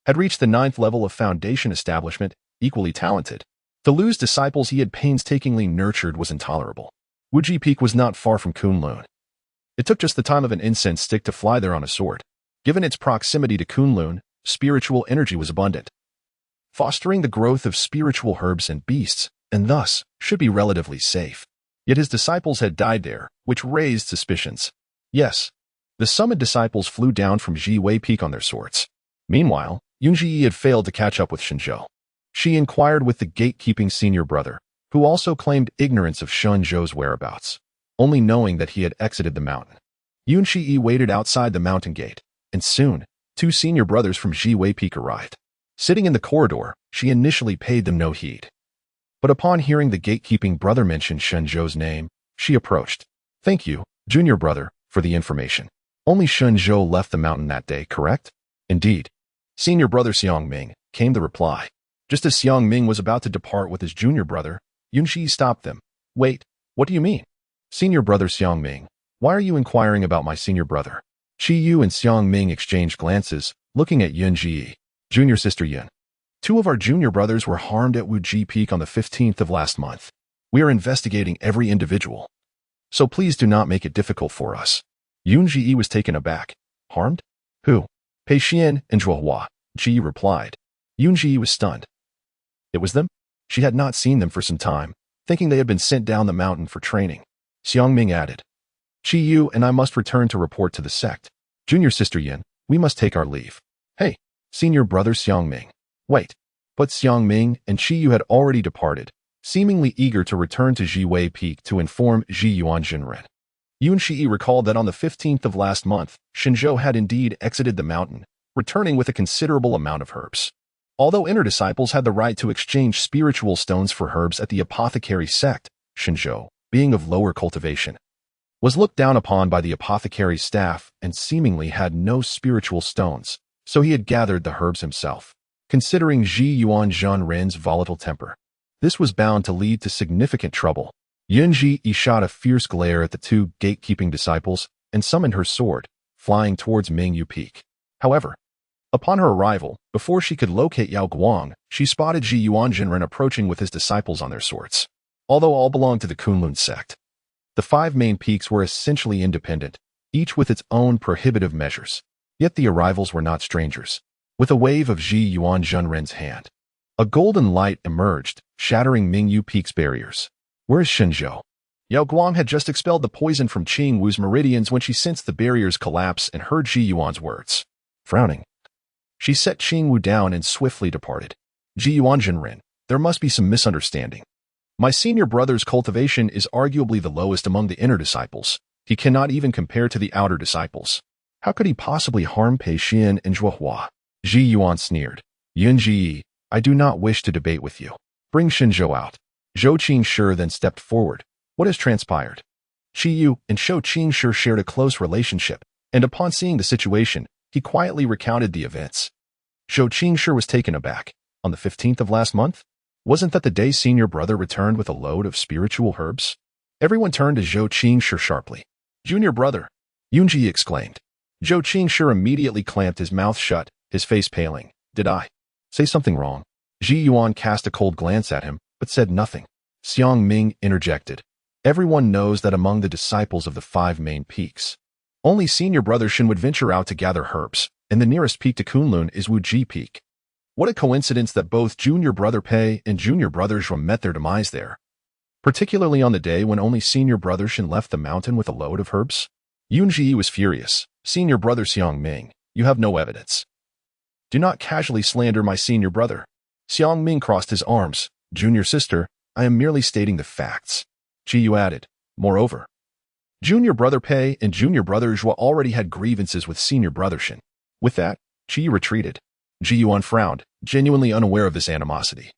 had reached the 9th level of Foundation establishment, equally talented. To lose disciples he had painstakingly nurtured was intolerable. Wuji Peak was not far from Kunlun. It took just the time of an incense stick to fly there on a sword. Given its proximity to Kunlun, spiritual energy was abundant, fostering the growth of spiritual herbs and beasts, and thus should be relatively safe. Yet his disciples had died there, which raised suspicions. Yes, the summoned disciples flew down from Jiwei Peak on their swords. Meanwhile, Yun Shiyi had failed to catch up with Shen Zhou. She inquired with the gatekeeping senior brother, who also claimed ignorance of Shen Zhou's whereabouts, only knowing that he had exited the mountain. Yun Shiyi waited outside the mountain gate, and soon, 2 senior brothers from Jiwei Peak arrived. Sitting in the corridor, she initially paid them no heed. But upon hearing the gatekeeping brother mention Shen Zhou's name, she approached. "Thank you, junior brother, for the information. Only Shen Zhou left the mountain that day, correct?" "Indeed." Senior brother Xiang Ming, came the reply. Just as Xiang Ming was about to depart with his junior brother, Yunji stopped them. "Wait, what do you mean?" "Senior brother Xiang Ming, why are you inquiring about my senior brother?" Qi Yu and Xiang Ming exchanged glances, looking at Yunji. "Junior sister Yun. 2 of our junior brothers were harmed at Wuji Peak on the 15th of last month. We are investigating every individual. So please do not make it difficult for us." Yunji was taken aback. "Harmed? Who?" "Pei Xian and Zhuohua," Ji replied. Yunji was stunned. It was them? She had not seen them for some time, thinking they had been sent down the mountain for training. Xiang Ming added, "Qi Yu and I must return to report to the sect. Junior sister Yin, we must take our leave." "Hey, senior brother Xiang Ming." "Wait." But Xiang Ming and Qi Yu had already departed, seemingly eager to return to Jiwei Peak to inform Ji Yuan Jinren. Yun Shi recalled that on the 15th of last month, Shen Zhou had indeed exited the mountain, returning with a considerable amount of herbs. Although inner disciples had the right to exchange spiritual stones for herbs at the apothecary sect, Shen Zhou, being of lower cultivation, was looked down upon by the apothecary's staff and seemingly had no spiritual stones, so he had gathered the herbs himself. Considering Ji Yuan Zhanren's volatile temper, this was bound to lead to significant trouble. Yunji shot a fierce glare at the 2 gatekeeping disciples and summoned her sword, flying towards Mingyue Peak. However, upon her arrival, before she could locate Yao Guang, she spotted Ji Yuan Jinren approaching with his disciples on their swords. Although all belonged to the Kunlun sect, the 5 main peaks were essentially independent, each with its own prohibitive measures. Yet the arrivals were not strangers. With a wave of Ji Yuan Zhanren's hand, a golden light emerged, shattering Mingyue Peak's barriers. "Where is Shen Zhou?" Yao Guang had just expelled the poison from Qing Wu's meridians when she sensed the barriers collapse and heard Ji Yuan's words. Frowning, she set Qing Wu down and swiftly departed. "Ji Yuan Jinren, there must be some misunderstanding. My senior brother's cultivation is arguably the lowest among the inner disciples. He cannot even compare to the outer disciples. How could he possibly harm Pei Xian and Zhuohua?" Ji Yuan sneered. "Yunji, I do not wish to debate with you. Bring Shen Zhou out." Zhou Qingshi then stepped forward. "What has transpired?" Qi Yu and Zhou Qingshi shared a close relationship, and upon seeing the situation, he quietly recounted the events. Zhou Qingshi was taken aback. "On the 15th of last month? Wasn't that the day senior brother returned with a load of spiritual herbs?" Everyone turned to Zhou Qingshi sharply. "Junior brother!" Yunji exclaimed. Zhou Qingshi immediately clamped his mouth shut, his face paling. "Did I say something wrong?" Ji Yuan cast a cold glance at him, but said nothing. Xiang Ming interjected. "Everyone knows that among the disciples of the 5 main peaks, only senior brother Shen would venture out to gather herbs, and the nearest peak to Kunlun is Wuji Peak. What a coincidence that both junior brother Pei and junior brother Zhuo met their demise there, particularly on the day when only senior brother Shen left the mountain with a load of herbs." Yunji was furious. "Senior brother Xiang Ming, you have no evidence. Do not casually slander my senior brother." Xiang Ming crossed his arms. "Junior sister, I am merely stating the facts." Qi Yu added, "Moreover, junior brother Pei and junior brother Zhuo already had grievances with senior brother Shen." With that, Qi Yu retreated. Ji Yuan frowned, genuinely unaware of this animosity.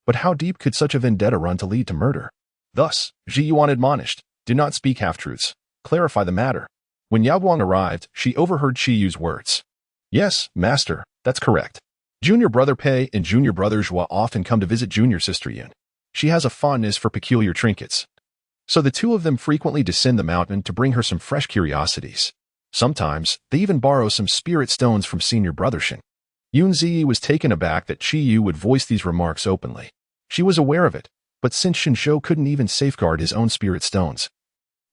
But how deep could such a vendetta run to lead to murder? Thus, Ji Yuan admonished, "Do not speak half-truths. Clarify the matter." When Yao Guang arrived, she overheard Qi Yu's words. "Yes, master, that's correct. Junior brother Pei and junior brother Zhuo often come to visit junior sister Yin. She has a fondness for peculiar trinkets. So the 2 of them frequently descend the mountain to bring her some fresh curiosities. Sometimes, they even borrow some spirit stones from senior brother Shen." Yunzi was taken aback that Qi Yu would voice these remarks openly. She was aware of it, but since Shen Zhou couldn't even safeguard his own spirit stones,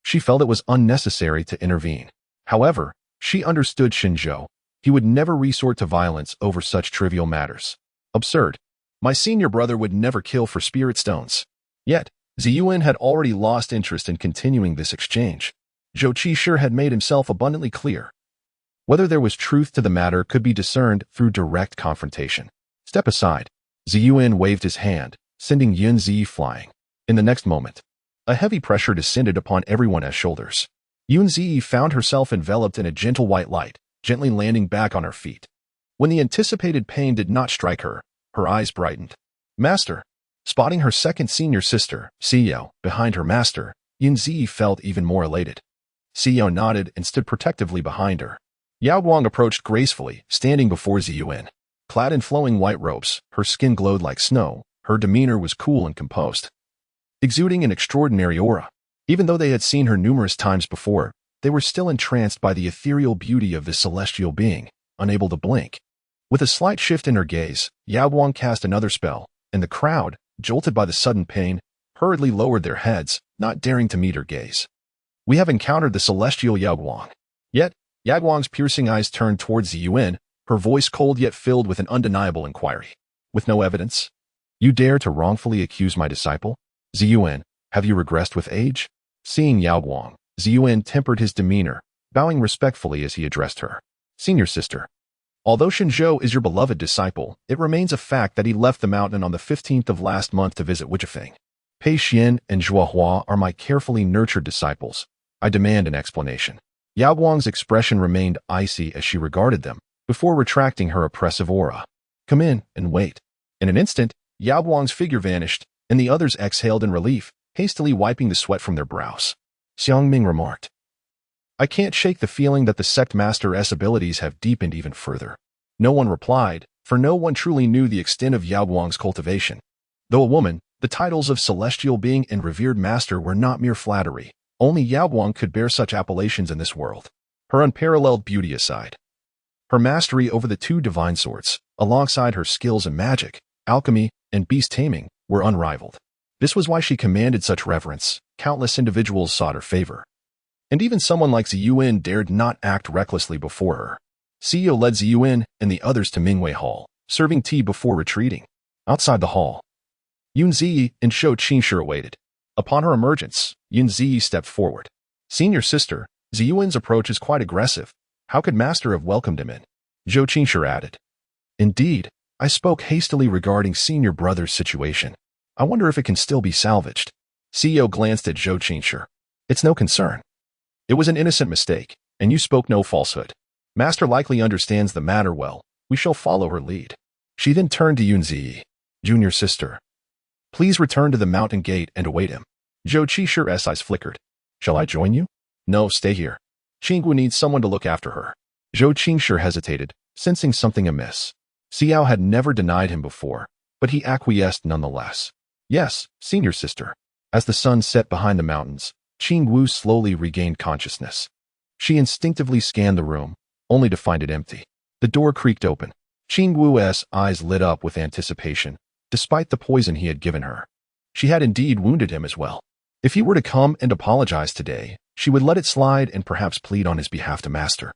she felt it was unnecessary to intervene. However, she understood Shen Zhou. He would never resort to violence over such trivial matters. "Absurd. My senior brother would never kill for spirit stones." Yet, Ziyuan had already lost interest in continuing this exchange. Zhou Qingshi had made himself abundantly clear. Whether there was truth to the matter could be discerned through direct confrontation. "Step aside." Ziyuan waved his hand, sending Yunzi flying. In the next moment, a heavy pressure descended upon everyone's shoulders. Yunzi found herself enveloped in a gentle white light, gently landing back on her feet. When the anticipated pain did not strike her, her eyes brightened. Master. Spotting her second senior sister, Xiao, behind her master, Yunzi felt even more elated. Xiao nodded and stood protectively behind her. Yao Guang approached gracefully, standing before Ziyuan. Clad in flowing white robes, her skin glowed like snow, her demeanor was cool and composed, exuding an extraordinary aura. Even though they had seen her numerous times before, they were still entranced by the ethereal beauty of this celestial being, unable to blink. With a slight shift in her gaze, Yao Guang cast another spell, and the crowd, jolted by the sudden pain, hurriedly lowered their heads, not daring to meet her gaze. We have encountered the celestial Yao Guang. Yet, Yao Guang's piercing eyes turned towards Ziyuan, her voice cold yet filled with an undeniable inquiry. With no evidence? You dare to wrongfully accuse my disciple? Ziyuan, have you regressed with age? Seeing Yao Guang, Ziyuan tempered his demeanor, bowing respectfully as he addressed her. Senior sister. Although Shen Zhou is your beloved disciple, it remains a fact that he left the mountain on the 15th of last month to visit Wujifeng. Pei Xian and Zhuohua are my carefully nurtured disciples. I demand an explanation. Yao Guang's expression remained icy as she regarded them, before retracting her oppressive aura. Come in and wait. In an instant, Yao Guang's figure vanished, and the others exhaled in relief, hastily wiping the sweat from their brows. Xiangming remarked, I can't shake the feeling that the sect master's abilities have deepened even further. No one replied, for no one truly knew the extent of Yao Guang's cultivation. Though a woman, the titles of celestial being and revered master were not mere flattery. Only Yao Guang could bear such appellations in this world. Her unparalleled beauty aside, her mastery over the two divine swords, alongside her skills in magic, alchemy, and beast taming, were unrivaled. This was why she commanded such reverence. Countless individuals sought her favor. And even someone like Ziyuan dared not act recklessly before her. CEO led Ziyuan and the others to Mingyue Hall, serving tea before retreating. Outside the hall, Yunzi and Shou Qingshi awaited. Upon her emergence, Yunzi stepped forward. Senior sister, Ziyuan's approach is quite aggressive. How could master have welcomed him in? Zhou Qingshi added. Indeed, I spoke hastily regarding senior brother's situation. I wonder if it can still be salvaged. CEO glanced at Zhou Qingshi. It's no concern. It was an innocent mistake, and you spoke no falsehood. Master likely understands the matter well. We shall follow her lead. She then turned to Yunzi. Junior sister. Please return to the mountain gate and await him. Zhou Qingxi's eyes flickered. Shall I join you? No, stay here. Qinggu needs someone to look after her. Zhou Qingshi hesitated, sensing something amiss. Xiao had never denied him before, but he acquiesced nonetheless. Yes, senior sister. As the sun set behind the mountains, Qinggu slowly regained consciousness. She instinctively scanned the room, only to find it empty. The door creaked open. Qinggu's eyes lit up with anticipation, despite the poison he had given her. She had indeed wounded him as well. If he were to come and apologize today, she would let it slide and perhaps plead on his behalf to master.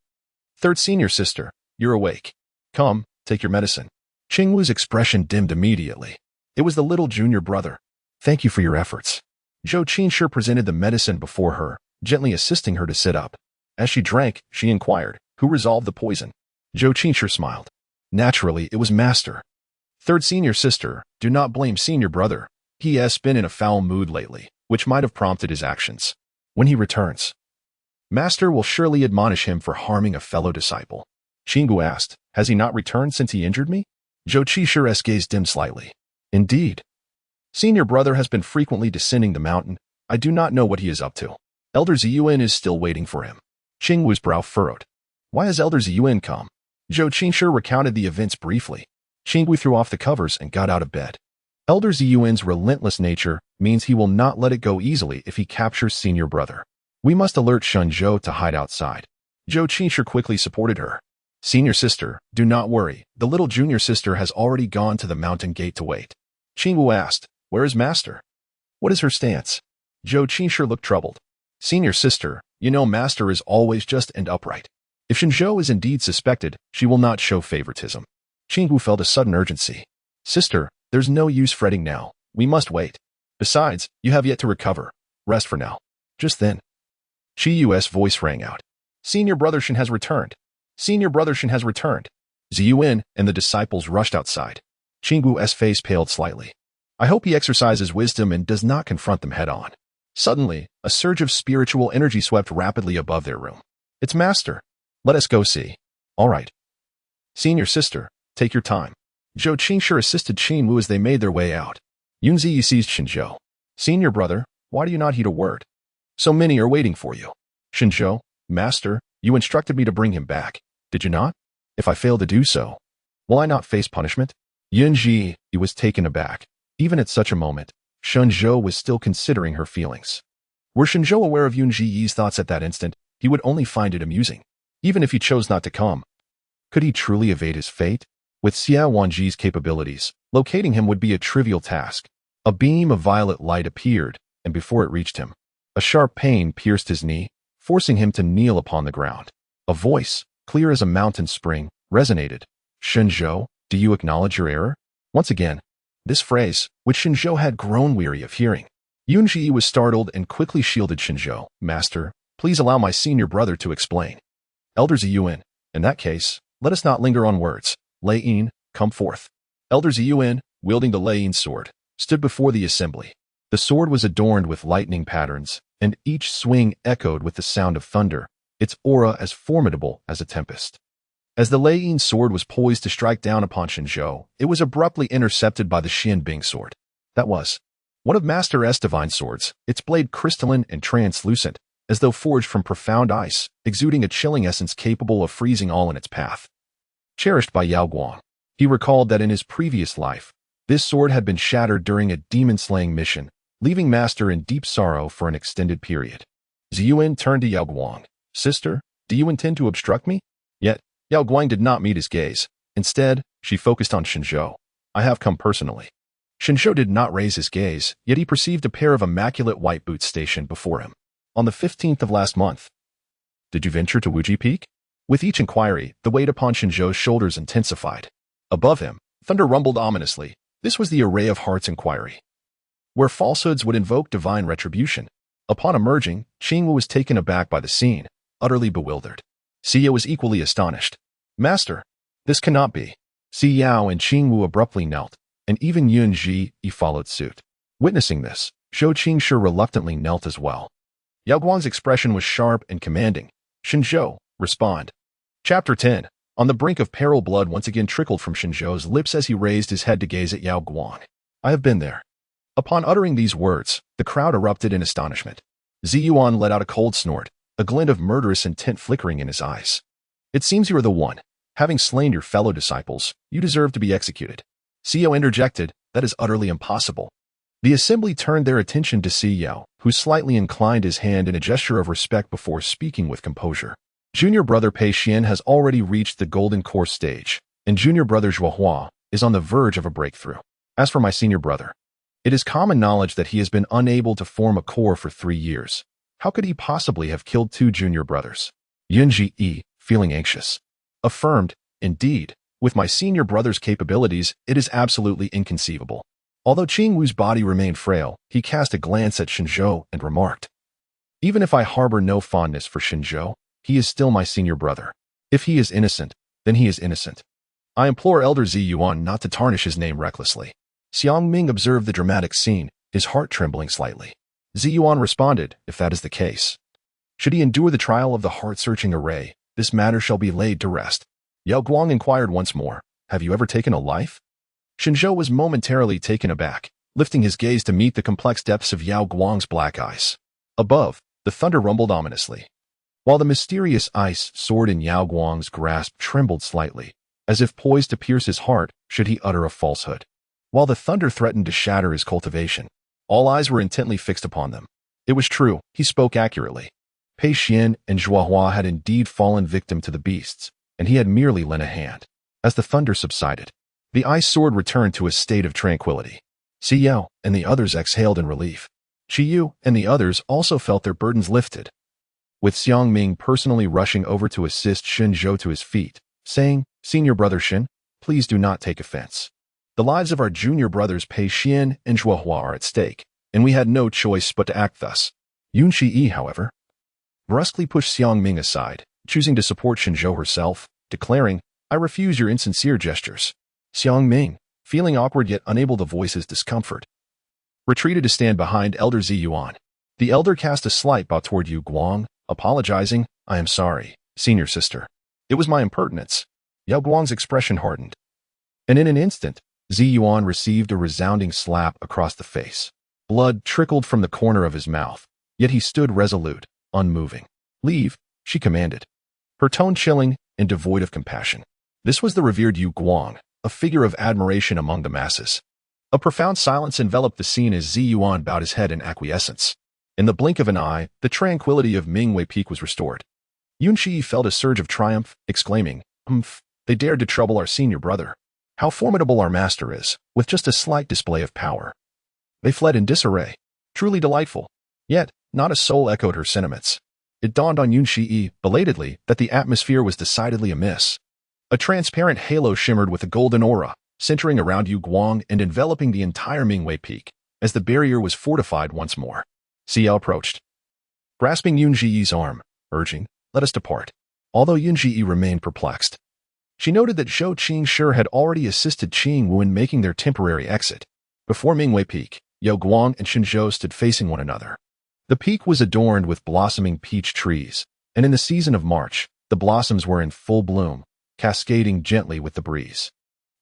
Third senior sister, you're awake. Come, take your medicine. Qinggu's expression dimmed immediately. It was the little junior brother. Thank you for your efforts. Zhou Qingshi presented the medicine before her, gently assisting her to sit up. As she drank, she inquired, who resolved the poison? Zhou Qingshi smiled. Naturally, it was master. Third senior sister, do not blame senior brother. He has been in a foul mood lately, which might have prompted his actions. When he returns, master will surely admonish him for harming a fellow disciple. Qinggu asked, has he not returned since he injured me? Zhou Qingxi's gaze dimmed slightly. Indeed. Senior brother has been frequently descending the mountain. I do not know what he is up to. Elder Ziyuan is still waiting for him. Qinggu's brow furrowed. Why has Elder Ziyuan come? Zhou Qingshi recounted the events briefly. Qinggu threw off the covers and got out of bed. Elder Ziyuan's relentless nature means he will not let it go easily if he captures senior brother. We must alert Shen Zhou to hide outside. Zhou Qingshi quickly supported her. Senior sister, do not worry. The little junior sister has already gone to the mountain gate to wait. Qinggu asked, where is master? What is her stance? Zhou Qingshi looked troubled. Senior sister, you know master is always just and upright. If Shen Zhou is indeed suspected, she will not show favoritism. Qinggu felt a sudden urgency. Sister, there's no use fretting now. We must wait. Besides, you have yet to recover. Rest for now. Just then, Qiyu's voice rang out. Senior brother Shen has returned. Senior brother Shen has returned. Ziyuan and the disciples rushed outside. Qinggu's face paled slightly. I hope he exercises wisdom and does not confront them head-on. Suddenly, a surge of spiritual energy swept rapidly above their room. It's master. Let us go see. All right. Senior sister, take your time. Zhou Qingshi assisted Qin Wu as they made their way out. Yunzi seized Shen Zhou. Senior brother, why do you not heed a word? So many are waiting for you. Shen Zhou, master, you instructed me to bring him back. Did you not? If I fail to do so, will I not face punishment? Yunji was taken aback. Even at such a moment, Shen Zhou was still considering her feelings. Were Shen Zhou aware of Yunji's thoughts at that instant, he would only find it amusing. Even if he chose not to come, could he truly evade his fate? With Xia Wanji's capabilities, locating him would be a trivial task. A beam of violet light appeared, and before it reached him, a sharp pain pierced his knee, forcing him to kneel upon the ground. A voice, clear as a mountain spring, resonated. Shen Zhou, do you acknowledge your error? Once again, this phrase, which Shen Zhou had grown weary of hearing. Yunji was startled and quickly shielded Shen Zhou. Master, please allow my senior brother to explain. Elder Ziyuan, in that case, let us not linger on words. Lei Yin, come forth. Elder Ziyuan, wielding the Lei Yin sword, stood before the assembly. The sword was adorned with lightning patterns, and each swing echoed with the sound of thunder, its aura as formidable as a tempest. As the Lei Yin sword was poised to strike down upon Shen Zhou, it was abruptly intercepted by the Xian Bing sword. That was one of Master S's divine swords, its blade crystalline and translucent, as though forged from profound ice, exuding a chilling essence capable of freezing all in its path. Cherished by Yao Guang, he recalled that in his previous life, this sword had been shattered during a demon-slaying mission, leaving Master in deep sorrow for an extended period. Ziyuan turned to Yao Guang. Sister, do you intend to obstruct me? Yet, Yao Guang did not meet his gaze. Instead, she focused on Shen Zhou. I have come personally. Shen Zhou did not raise his gaze, yet he perceived a pair of immaculate white boots stationed before him. On the 15th of last month. Did you venture to Wuji Peak? With each inquiry, the weight upon Shen Zhou's shoulders intensified. Above him, thunder rumbled ominously. This was the Array of Hearts inquiry, where falsehoods would invoke divine retribution. Upon emerging, Qingwu was taken aback by the scene, utterly bewildered. Xia was equally astonished. Master, this cannot be. Xi Yao and Qingwu abruptly knelt, and even Yunji followed suit. Witnessing this, Zhou Qingshi reluctantly knelt as well. Yao Guang's expression was sharp and commanding. Shen Zhou, respond. Chapter 10. On the brink of peril, blood once again trickled from Shen Zhou's lips as he raised his head to gaze at Yao Guang. I have been there. Upon uttering these words, the crowd erupted in astonishment. Ziyuan let out a cold snort, a glint of murderous intent flickering in his eyes. It seems you are the one. Having slain your fellow disciples, you deserve to be executed. Xiao interjected, that is utterly impossible. The assembly turned their attention to Xiao, who slightly inclined his hand in a gesture of respect before speaking with composure. Junior brother Pei Xian has already reached the golden core stage, and junior brother Zhuohua is on the verge of a breakthrough. As for my senior brother, it is common knowledge that he has been unable to form a core for 3 years. How could he possibly have killed 2 junior brothers? Yunji, feeling anxious, affirmed, indeed, with my senior brother's capabilities, it is absolutely inconceivable. Although Qingwu's body remained frail, he cast a glance at Shen Zhou and remarked, even if I harbor no fondness for Shen Zhou, he is still my senior brother. If he is innocent, then he is innocent. I implore Elder Ziyuan not to tarnish his name recklessly. Xiang Ming observed the dramatic scene, his heart trembling slightly. Ziyuan responded, if that is the case, should he endure the trial of the heart-searching array, this matter shall be laid to rest. Yao Guang inquired once more, have you ever taken a life? Shen Zhou was momentarily taken aback, lifting his gaze to meet the complex depths of Yao Guang's black eyes. Above, the thunder rumbled ominously, while the mysterious ice sword in Yao Guang's grasp trembled slightly, as if poised to pierce his heart should he utter a falsehood. While the thunder threatened to shatter his cultivation, all eyes were intently fixed upon them. It was true, he spoke accurately. Pei Xian and Zhuohua had indeed fallen victim to the beasts, and he had merely lent a hand. As the thunder subsided, the ice sword returned to a state of tranquility. Xiao and the others exhaled in relief. Qiyu and the others also felt their burdens lifted, with Xiang Ming personally rushing over to assist Shen Zhou to his feet, saying, Senior brother Shen, please do not take offense. The lives of our junior brothers Pei Xian and Zhuohua are at stake, and we had no choice but to act thus. Yunji, however, brusquely pushed Xiang Ming aside, choosing to support Shen Zhou herself, declaring, I refuse your insincere gestures. Xiang Ming, feeling awkward yet unable to voice his discomfort, retreated to stand behind Elder Ziyuan. The elder cast a slight bow toward Yu Guang, apologizing, I am sorry, senior sister. It was my impertinence. Yao Guang's expression hardened. And in an instant, Zi Yuan received a resounding slap across the face. Blood trickled from the corner of his mouth, yet he stood resolute, unmoving. Leave, she commanded, her tone chilling and devoid of compassion. This was the revered Yao Guang, a figure of admiration among the masses. A profound silence enveloped the scene as Zi Yuan bowed his head in acquiescence. In the blink of an eye, the tranquility of Mingyue Peak was restored. Yunshi felt a surge of triumph, exclaiming, they dared to trouble our senior brother. How formidable our master is, with just a slight display of power. They fled in disarray. Truly delightful. Yet, not a soul echoed her sentiments. It dawned on Yunshi belatedly that the atmosphere was decidedly amiss. A transparent halo shimmered with a golden aura, centering around Yao Guang and enveloping the entire Mingyue Peak, as the barrier was fortified once more. Xiao approached, grasping Yunshi's arm, urging, let us depart. Although Yunshi remained perplexed. She noted that Zhou Qingshi had already assisted Qing Wu in making their temporary exit. Before Mingyue Peak, Yao Guang and Shen Zhou stood facing one another. The peak was adorned with blossoming peach trees, and in the season of March, the blossoms were in full bloom, cascading gently with the breeze.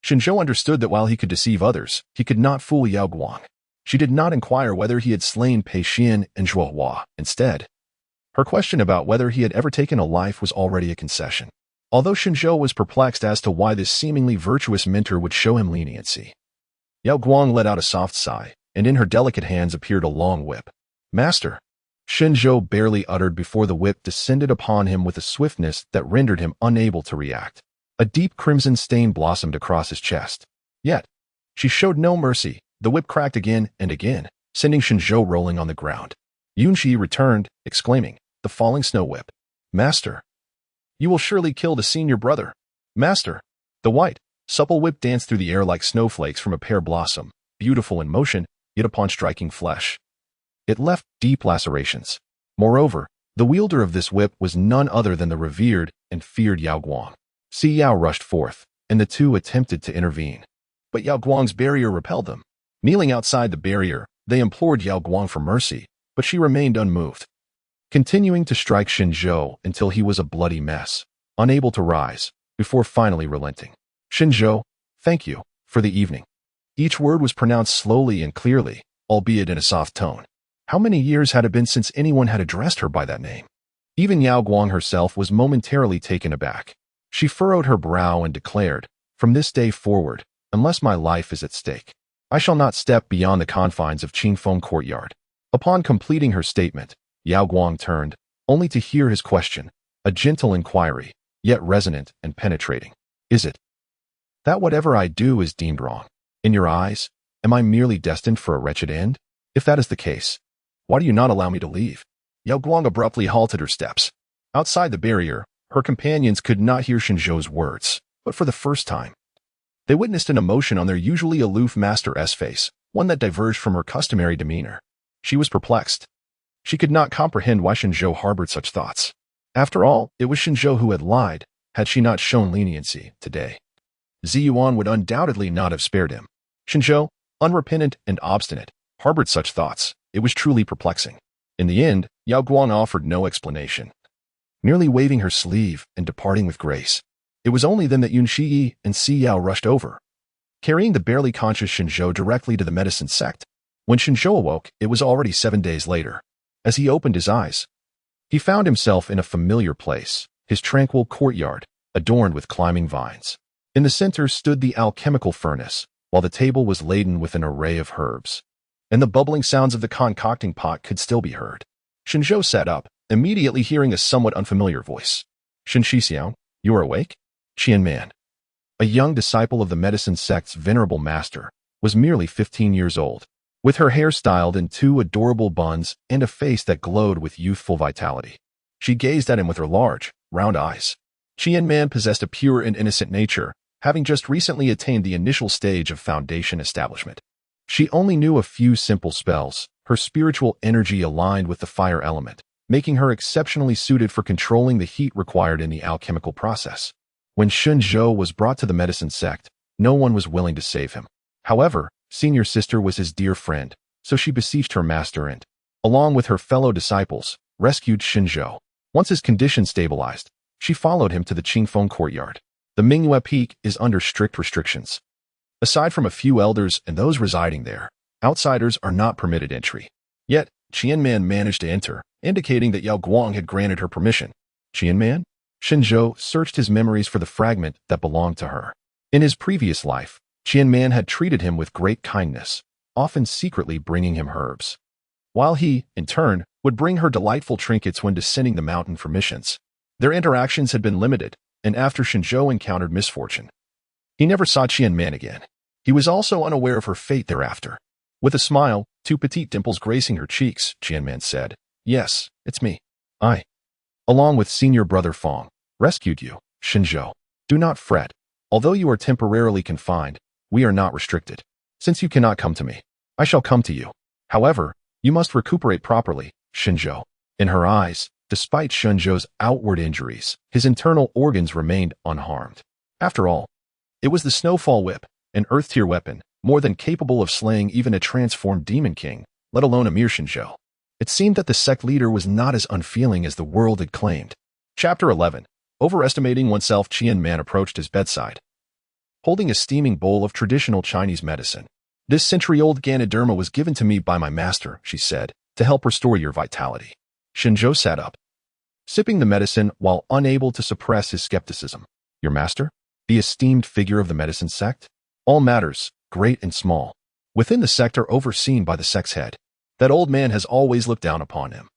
Shen Zhou understood that while he could deceive others, he could not fool Yao Guang. She did not inquire whether he had slain Pei Xian and Zhuo Hua. Instead, her question about whether he had ever taken a life was already a concession. Although Shen Zhou was perplexed as to why this seemingly virtuous mentor would show him leniency. Yao Guang let out a soft sigh, and in her delicate hands appeared a long whip. Master, Shen Zhou barely uttered before the whip descended upon him with a swiftness that rendered him unable to react. A deep crimson stain blossomed across his chest. Yet, she showed no mercy. The whip cracked again and again, sending Shen Zhou rolling on the ground. Yunshi returned, exclaiming, the falling snow whip. Master, you will surely kill the senior brother. Master, the white, supple whip danced through the air like snowflakes from a pear blossom, beautiful in motion, yet upon striking flesh, it left deep lacerations. Moreover, the wielder of this whip was none other than the revered and feared Yao Guang. Yao rushed forth, and the two attempted to intervene. But Yao Guang's barrier repelled them. Kneeling outside the barrier, they implored Yao Guang for mercy, but she remained unmoved, continuing to strike Shen Zhou until he was a bloody mess, unable to rise, before finally relenting. Shen Zhou, thank you, for the evening. Each word was pronounced slowly and clearly, albeit in a soft tone. How many years had it been since anyone had addressed her by that name? Even Yao Guang herself was momentarily taken aback. She furrowed her brow and declared, from this day forward, unless my life is at stake, I shall not step beyond the confines of Qingfeng Courtyard. Upon completing her statement, Yao Guang turned, only to hear his question, a gentle inquiry, yet resonant and penetrating. Is it that whatever I do is deemed wrong? In your eyes, am I merely destined for a wretched end? If that is the case, why do you not allow me to leave? Yao Guang abruptly halted her steps. Outside the barrier, her companions could not hear Shen Zhou's words, but for the first time, they witnessed an emotion on their usually aloof master's face, one that diverged from her customary demeanor. She was perplexed. She could not comprehend why Shen Zhou harbored such thoughts. After all, it was Shen Zhou who had lied, had she not shown leniency today. Zi Yuan would undoubtedly not have spared him. Shen Zhou, unrepentant and obstinate, harbored such thoughts. It was truly perplexing. In the end, Yao Guang offered no explanation, merely waving her sleeve and departing with grace. It was only then that Yunshi and Xiao rushed over, carrying the barely conscious Shen Zhou directly to the medicine sect. When Shen Zhou awoke, it was already 7 days later. As he opened his eyes, he found himself in a familiar place, his tranquil courtyard, adorned with climbing vines. In the center stood the alchemical furnace, while the table was laden with an array of herbs, and the bubbling sounds of the concocting pot could still be heard. Shen Zhou sat up, immediately hearing a somewhat unfamiliar voice. Shen Xixiao, you are awake? Qian Man, a young disciple of the medicine sect's venerable master, was merely 15 years old, with her hair styled in 2 adorable buns and a face that glowed with youthful vitality. She gazed at him with her large, round eyes. Qian Man possessed a pure and innocent nature, having just recently attained the initial stage of foundation establishment. She only knew a few simple spells, her spiritual energy aligned with the fire element, making her exceptionally suited for controlling the heat required in the alchemical process. When Shen Zhou was brought to the medicine sect, no one was willing to save him. However, senior sister was his dear friend, so she beseeched her master and, along with her fellow disciples, rescued Shen Zhou. Once his condition stabilized, She followed him to the Qingfeng courtyard. The Mingyue peak is under strict restrictions. Aside from a few elders and those residing there, outsiders are not permitted entry. Yet, Qianman managed to enter, indicating that Yao Guang had granted her permission. Qianman? Shen Zhou searched his memories for the fragment that belonged to her. In his previous life, Qianman had treated him with great kindness, often secretly bringing him herbs, while he, in turn, would bring her delightful trinkets when descending the mountain for missions. Their interactions had been limited, and after Shen Zhou encountered misfortune, he never saw Qianman again. He was also unaware of her fate thereafter. With a smile, two petite dimples gracing her cheeks, Qianman said, "Yes, it's me. I, along with senior brother Fong, rescued you, Shen Zhou. Do not fret. Although you are temporarily confined, we are not restricted. Since you cannot come to me, I shall come to you. However, you must recuperate properly, Shen Zhou." In her eyes, despite Shen Zhou's outward injuries, his internal organs remained unharmed. After all, it was the Snowfall Whip, an earth-tier weapon, more than capable of slaying even a transformed demon king, let alone a mere Shen Zhou. It seemed that the sect leader was not as unfeeling as the world had claimed. Chapter 11. Overestimating oneself. Qianman approached his bedside, holding a steaming bowl of traditional Chinese medicine. "This century-old Ganoderma was given to me by my master," she said, "to help restore your vitality." Shen Zhou sat up, sipping the medicine while unable to suppress his skepticism. "Your master? The esteemed figure of the medicine sect? All matters, great and small, within the sect are overseen by the sect's head. That old man has always looked down upon him.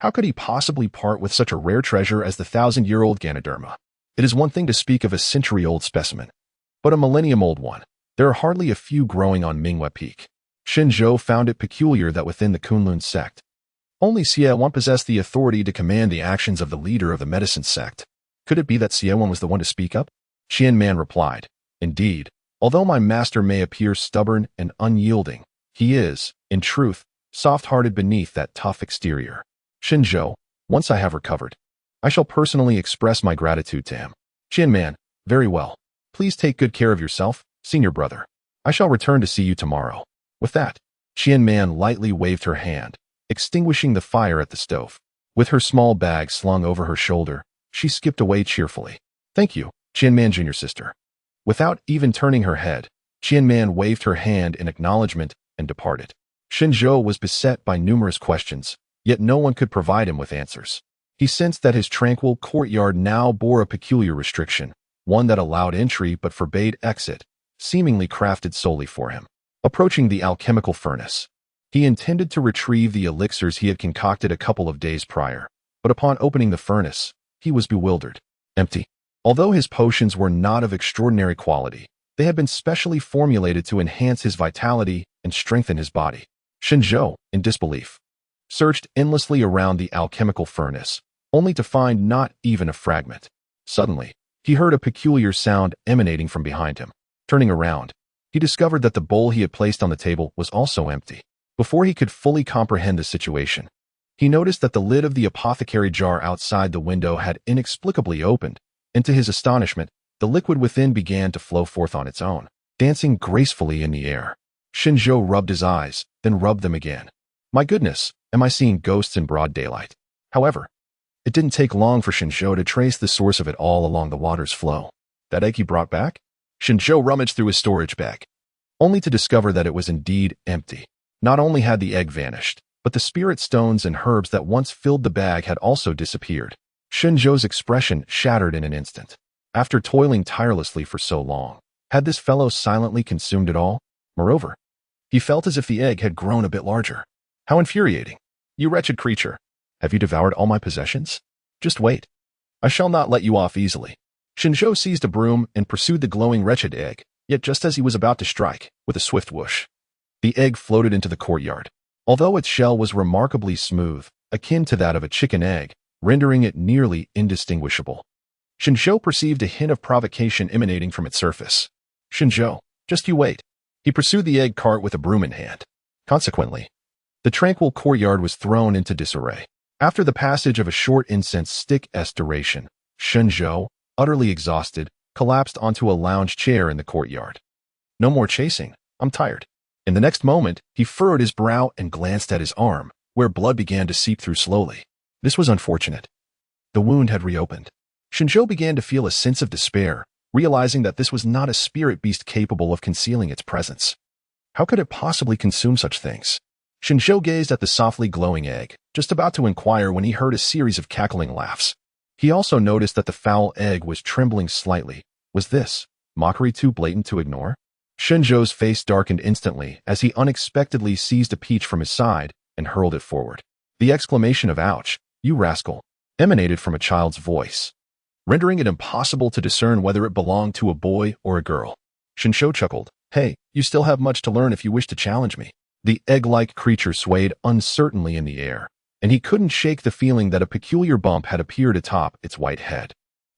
How could he possibly part with such a rare treasure as the 1,000-year-old Ganoderma? It is one thing to speak of a century-old specimen, but a millennium-old one. There are hardly a few growing on Mingyue Peak." Shen Zhou found it peculiar that within the Kunlun sect, only Xie possessed the authority to command the actions of the leader of the medicine sect. Could it be that Xie was the one to speak up? Qianman replied, "Indeed, although my master may appear stubborn and unyielding, he is, in truth, soft-hearted beneath that tough exterior. Shen Zhou, once I have recovered, I shall personally express my gratitude to him." Qianman, "Very well. Please take good care of yourself, senior brother. I shall return to see you tomorrow." With that, Qianman lightly waved her hand, extinguishing the fire at the stove. With her small bag slung over her shoulder, she skipped away cheerfully. "Thank you, Qianman Jr. sister." Without even turning her head, Qianman waved her hand in acknowledgement and departed. Shen Zhou was beset by numerous questions, yet no one could provide him with answers. He sensed that his tranquil courtyard now bore a peculiar restriction, one that allowed entry but forbade exit, seemingly crafted solely for him. Approaching the alchemical furnace, he intended to retrieve the elixirs he had concocted a couple of days prior, but upon opening the furnace, he was bewildered. Empty. Although his potions were not of extraordinary quality, they had been specially formulated to enhance his vitality and strengthen his body. Shen Zhou, in disbelief, searched endlessly around the alchemical furnace, only to find not even a fragment. Suddenly, he heard a peculiar sound emanating from behind him. Turning around, he discovered that the bowl he had placed on the table was also empty. Before he could fully comprehend the situation, he noticed that the lid of the apothecary jar outside the window had inexplicably opened, and to his astonishment, the liquid within began to flow forth on its own, dancing gracefully in the air. Shen Zhou rubbed his eyes, then rubbed them again. My goodness, am I seeing ghosts in broad daylight? However, it didn't take long for Shen Zhou to trace the source of it all along the water's flow. That egg he brought back? Shen Zhou rummaged through his storage bag, only to discover that it was indeed empty. Not only had the egg vanished, but the spirit stones and herbs that once filled the bag had also disappeared. Shen Zhou's expression shattered in an instant. After toiling tirelessly for so long, had this fellow silently consumed it all? Moreover, he felt as if the egg had grown a bit larger. How infuriating. You wretched creature. Have you devoured all my possessions? Just wait. I shall not let you off easily. Shen Zhou seized a broom and pursued the glowing wretched egg, yet just as he was about to strike, with a swift whoosh, the egg floated into the courtyard. Although its shell was remarkably smooth, akin to that of a chicken egg, rendering it nearly indistinguishable, Shen Zhou perceived a hint of provocation emanating from its surface. Shen Zhou, just you wait. He pursued the egg cart with a broom in hand. Consequently, the tranquil courtyard was thrown into disarray. After the passage of a short incense stick-esque duration, Shen Zhou, utterly exhausted, collapsed onto a lounge chair in the courtyard. No more chasing. I'm tired. In the next moment, he furrowed his brow and glanced at his arm, where blood began to seep through slowly. This was unfortunate. The wound had reopened. Shen Zhou began to feel a sense of despair, realizing that this was not a spirit beast capable of concealing its presence. How could it possibly consume such things? Shen Zhou gazed at the softly glowing egg, just about to inquire when he heard a series of cackling laughs. He also noticed that the foul egg was trembling slightly. Was this mockery too blatant to ignore? Shen Zhou's face darkened instantly as he unexpectedly seized a peach from his side and hurled it forward. The exclamation of "Ouch, you rascal!" emanated from a child's voice, rendering it impossible to discern whether it belonged to a boy or a girl. Shen Zhou chuckled. "Hey, you still have much to learn if you wish to challenge me." The egg-like creature swayed uncertainly in the air, and he couldn't shake the feeling that a peculiar bump had appeared atop its white head.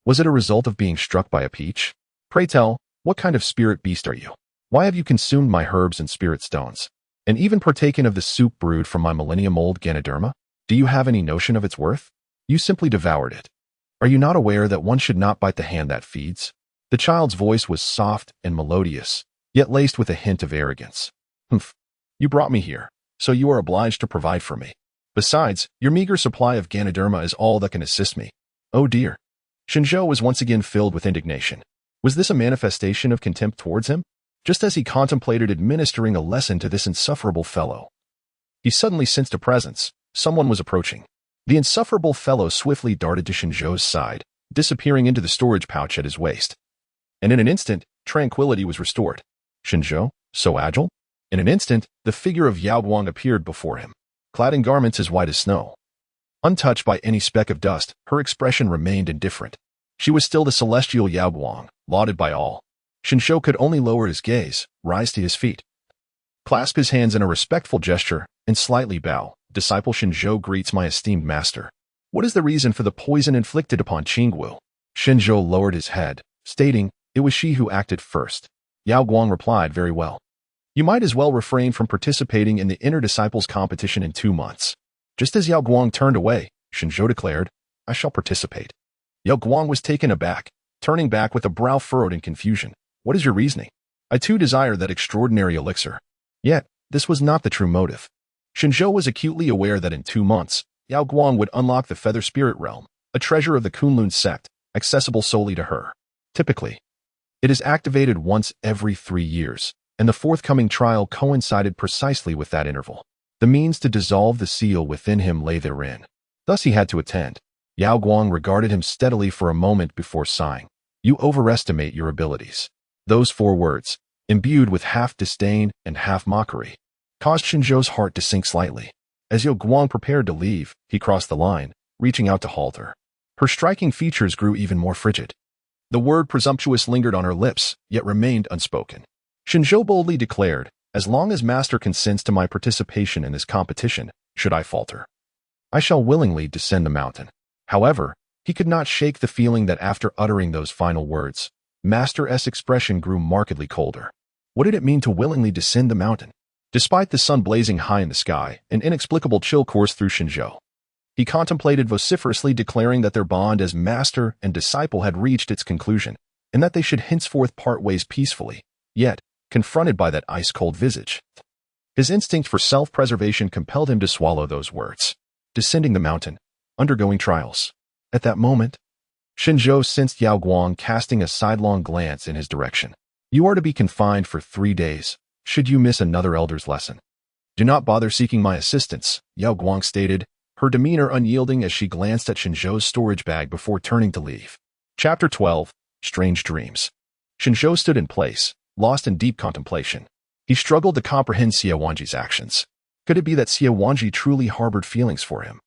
Was it a result of being struck by a peach? Pray tell, what kind of spirit beast are you? Why have you consumed my herbs and spirit stones, and even partaken of the soup brewed from my millennium-old Ganoderma? Do you have any notion of its worth? You simply devoured it. Are you not aware that one should not bite the hand that feeds? The child's voice was soft and melodious, yet laced with a hint of arrogance. Humph. You brought me here, so you are obliged to provide for me. Besides, your meager supply of Ganoderma is all that can assist me. Oh dear. Shen Zhou was once again filled with indignation. Was this a manifestation of contempt towards him? Just as he contemplated administering a lesson to this insufferable fellow, he suddenly sensed a presence. Someone was approaching. The insufferable fellow swiftly darted to Shen Zhou's side, disappearing into the storage pouch at his waist. And in an instant, tranquility was restored. Shen Zhou, so agile? In an instant, the figure of Yao Guang appeared before him, clad in garments as white as snow. Untouched by any speck of dust, her expression remained indifferent. She was still the celestial Yao Guang, lauded by all. Shen Zhou could only lower his gaze, rise to his feet, clasp his hands in a respectful gesture, and slightly bow. Disciple Shen Zhou greets my esteemed master. What is the reason for the poison inflicted upon Mingyue? Shen Zhou lowered his head, stating, it was she who acted first. Yao Guang replied, very well. You might as well refrain from participating in the inner disciples competition in 2 months. Just as Yao Guang turned away, Shen Zhou declared, I shall participate. Yao Guang was taken aback, turning back with a brow furrowed in confusion. What is your reasoning? I too desire that extraordinary elixir. Yet, this was not the true motive. Shen Zhou was acutely aware that in 2 months, Yao Guang would unlock the Feather Spirit Realm, a treasure of the Kunlun sect, accessible solely to her. Typically, it is activated once every 3 years, and the forthcoming trial coincided precisely with that interval. The means to dissolve the seal within him lay therein. Thus he had to attend. Yao Guang regarded him steadily for a moment before sighing. You overestimate your abilities. Those 4 words, imbued with half disdain and half mockery, caused Shen Zhou's heart to sink slightly. As Yao Guang prepared to leave, he crossed the line, reaching out to halt her. Her striking features grew even more frigid. The word presumptuous lingered on her lips, yet remained unspoken. Shen Zhou boldly declared, as long as Master consents to my participation in this competition, should I falter, I shall willingly descend the mountain. However, he could not shake the feeling that after uttering those final words, Master's expression grew markedly colder. What did it mean to willingly descend the mountain? Despite the sun blazing high in the sky, an inexplicable chill coursed through Shen Zhou. He contemplated vociferously declaring that their bond as master and disciple had reached its conclusion, and that they should henceforth part ways peacefully. Yet, confronted by that ice-cold visage, his instinct for self-preservation compelled him to swallow those words. Descending the mountain, undergoing trials. At that moment, Shen Zhou sensed Yao Guang casting a sidelong glance in his direction. You are to be confined for 3 days, should you miss another elder's lesson. Do not bother seeking my assistance, Yao Guang stated, her demeanor unyielding as she glanced at Shen Zhou's storage bag before turning to leave. Chapter 12, Strange Dreams. Shen Zhou stood in place, lost in deep contemplation. He struggled to comprehend Xie Wanji's actions. Could it be that Xie Wanji truly harbored feelings for him,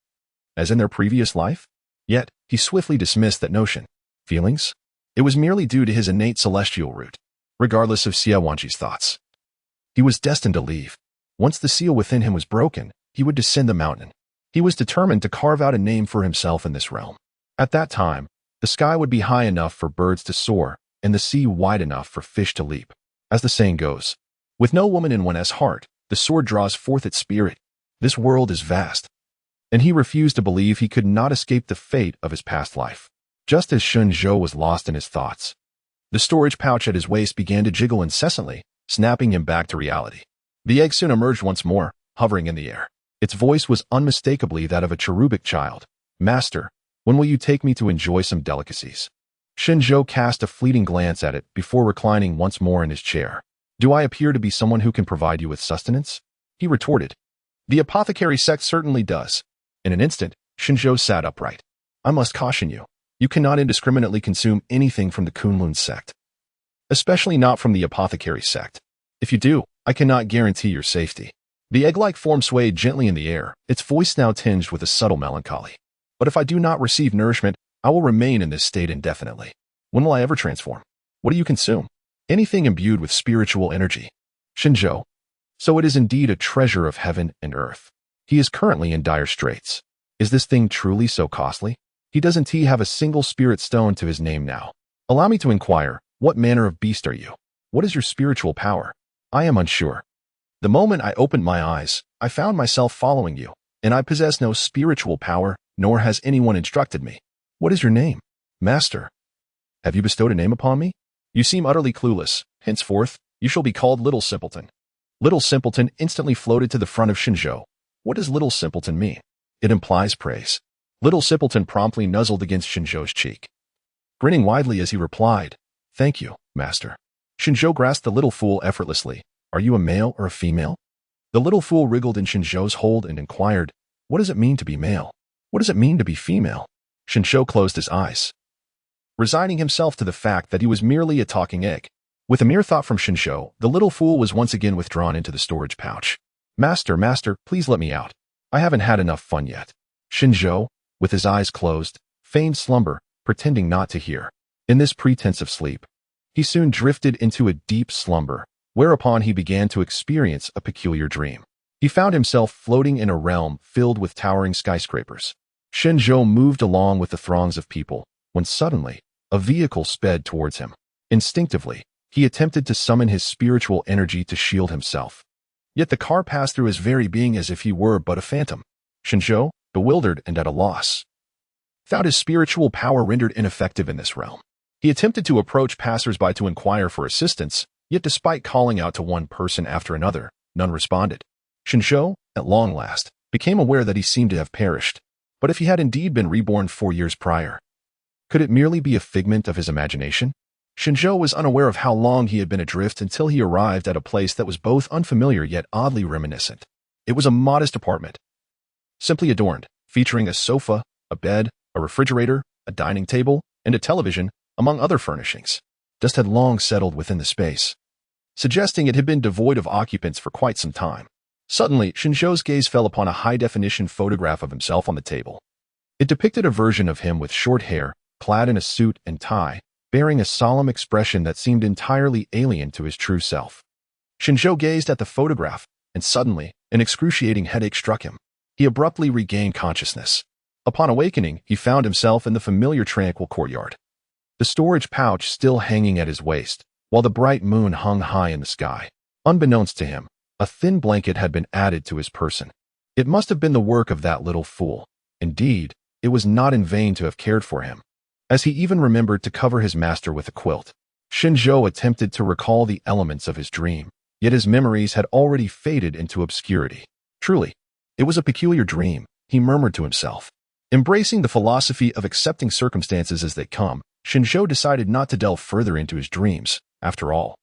as in their previous life? Yet, he swiftly dismissed that notion. Feelings? It was merely due to his innate celestial root. Regardless of Xie Wanji's thoughts, he was destined to leave. Once the seal within him was broken, he would descend the mountain. He was determined to carve out a name for himself in this realm. At that time, the sky would be high enough for birds to soar, and the sea wide enough for fish to leap. As the saying goes, with no woman in one's heart, the sword draws forth its spirit. This world is vast, and he refused to believe he could not escape the fate of his past life. Just as Shen Zhou was lost in his thoughts, the storage pouch at his waist began to jiggle incessantly, snapping him back to reality. The egg soon emerged once more, hovering in the air. Its voice was unmistakably that of a cherubic child. Master, When will you take me to enjoy some delicacies? Shen Zhou cast a fleeting glance at it before reclining once more in his chair. Do I appear to be someone who can provide you with sustenance? He retorted. The apothecary sect certainly does. In an instant, Shen Zhou sat upright. I must caution you. You cannot indiscriminately consume anything from the Kunlun sect. Especially not from the apothecary sect. If you do, I cannot guarantee your safety. The egg-like form swayed gently in the air, its voice now tinged with a subtle melancholy. But if I do not receive nourishment, I will remain in this state indefinitely. When will I ever transform? What do you consume? Anything imbued with spiritual energy. Shen Zhou. So it is indeed a treasure of heaven and earth. He is currently in dire straits. Is this thing truly so costly? He doesn't have a single spirit stone to his name now. Allow me to inquire, what manner of beast are you? What is your spiritual power? I am unsure. The moment I opened my eyes, I found myself following you, and I possess no spiritual power, nor has anyone instructed me. What is your name? Master. Have you bestowed a name upon me? You seem utterly clueless. Henceforth, you shall be called Little Simpleton. Little Simpleton instantly floated to the front of Shen Zhou. What does Little Simpleton mean? It implies praise. Little Simpleton promptly nuzzled against Shen Zhou's cheek, grinning widely as he replied, Thank you, Master. Shen Zhou grasped the little fool effortlessly. Are you a male or a female? The little fool wriggled in Shen Zhou's hold and inquired, What does it mean to be male? What does it mean to be female? Shen Zhou closed his eyes, resigning himself to the fact that he was merely a talking egg. With a mere thought from Shen Zhou, the little fool was once again withdrawn into the storage pouch. Master, please let me out. I haven't had enough fun yet. Shen Zhou, with his eyes closed, feigned slumber, pretending not to hear. In this pretense of sleep, he soon drifted into a deep slumber, whereupon he began to experience a peculiar dream. He found himself floating in a realm filled with towering skyscrapers. Shen Zhou moved along with the throngs of people, when suddenly, a vehicle sped towards him. Instinctively, he attempted to summon his spiritual energy to shield himself. Yet the car passed through his very being as if he were but a phantom. Shen Zhou, bewildered and at a loss, found his spiritual power rendered ineffective in this realm. He attempted to approach passers-by to inquire for assistance, yet despite calling out to one person after another, none responded. Shen Zhou, at long last, became aware that he seemed to have perished. But if he had indeed been reborn 4 years prior, could it merely be a figment of his imagination? Shen Zhou was unaware of how long he had been adrift until he arrived at a place that was both unfamiliar yet oddly reminiscent. It was a modest apartment, simply adorned, featuring a sofa, a bed, a refrigerator, a dining table, and a television, among other furnishings. Dust had long settled within the space, suggesting it had been devoid of occupants for quite some time. Suddenly, Shen Zhou's gaze fell upon a high-definition photograph of himself on the table. It depicted a version of him with short hair, clad in a suit and tie, bearing a solemn expression that seemed entirely alien to his true self. Shen Zhou gazed at the photograph, and suddenly, an excruciating headache struck him. He abruptly regained consciousness. Upon awakening, he found himself in the familiar tranquil courtyard, the storage pouch still hanging at his waist, while the bright moon hung high in the sky. Unbeknownst to him, a thin blanket had been added to his person. It must have been the work of that little fool. Indeed, it was not in vain to have cared for him, as he even remembered to cover his master with a quilt. Shen Zhou attempted to recall the elements of his dream, yet his memories had already faded into obscurity. Truly, it was a peculiar dream, he murmured to himself. Embracing the philosophy of accepting circumstances as they come, Shen Zhou decided not to delve further into his dreams. After all,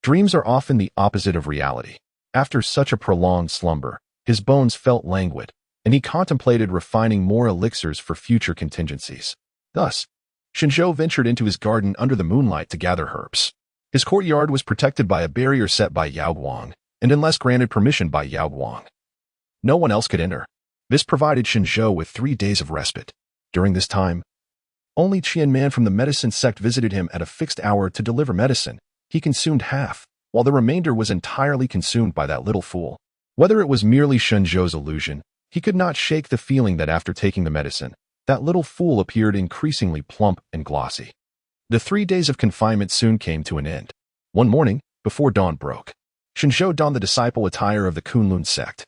dreams are often the opposite of reality. After such a prolonged slumber, his bones felt languid, and he contemplated refining more elixirs for future contingencies. Thus, Shen Zhou ventured into his garden under the moonlight to gather herbs. His courtyard was protected by a barrier set by Yao Guang, and unless granted permission by Yao Guang, no one else could enter. This provided Shen Zhou with 3 days of respite. During this time, only Qian Man from the medicine sect visited him at a fixed hour to deliver medicine. He consumed half, while the remainder was entirely consumed by that little fool. Whether it was merely Shen Zhou's illusion, he could not shake the feeling that after taking the medicine, that little fool appeared increasingly plump and glossy. The 3 days of confinement soon came to an end. One morning, before dawn broke, Shen Zhou donned the disciple attire of the Kunlun sect.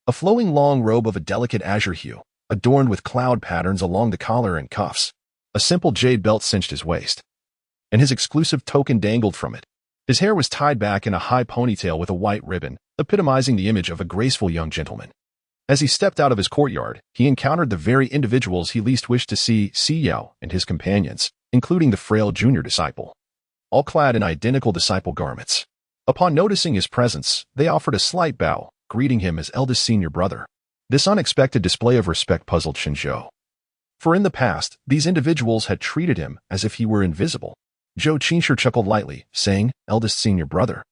A flowing long robe of a delicate azure hue, adorned with cloud patterns along the collar and cuffs. A simple jade belt cinched his waist, and his exclusive token dangled from it. His hair was tied back in a high ponytail with a white ribbon, epitomizing the image of a graceful young gentleman. As he stepped out of his courtyard, he encountered the very individuals he least wished to see, Yao and his companions, including the frail junior disciple, all clad in identical disciple garments. Upon noticing his presence, they offered a slight bow, greeting him as eldest senior brother. This unexpected display of respect puzzled Shen Zhou. For in the past, these individuals had treated him as if he were invisible. Zhou Qingshi chuckled lightly, saying, "Eldest senior brother,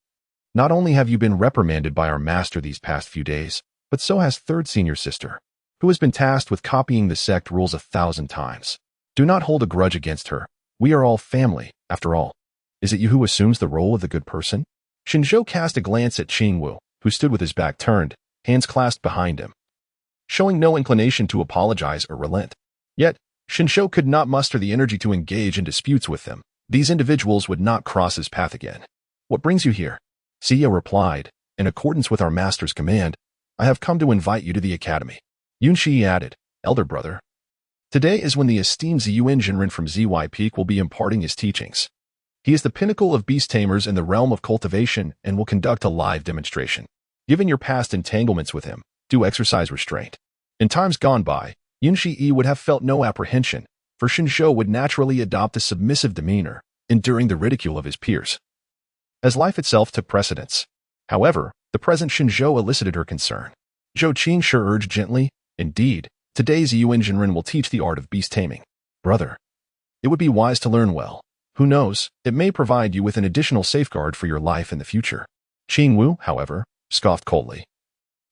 not only have you been reprimanded by our master these past few days, but so has third senior sister, who has been tasked with copying the sect rules 1,000 times. Do not hold a grudge against her. We are all family, after all. Is it you who assumes the role of the good person?" Shen Zhou cast a glance at Qingwu, who stood with his back turned, hands clasped behind him, showing no inclination to apologize or relent. Yet, Shen Zhou could not muster the energy to engage in disputes with them. These individuals would not cross his path again. "What brings you here?" Yao replied, "In accordance with our master's command, I have come to invite you to the academy." Yunshi added, "Elder brother, today is when the esteemed Ziyuan from ZY Peak will be imparting his teachings. He is the pinnacle of beast tamers in the realm of cultivation and will conduct a live demonstration. Given your past entanglements with him, do exercise restraint." In times gone by, Yunshi would have felt no apprehension, for Shen Zhou would naturally adopt a submissive demeanor, enduring the ridicule of his peers, as life itself took precedence. However, the present Shen Zhou elicited her concern. Zhou Qingshi urged gently, "Indeed, today's Yuan will teach the art of beast taming. Brother, it would be wise to learn well. Who knows, it may provide you with an additional safeguard for your life in the future." Qingwu, however, scoffed coldly.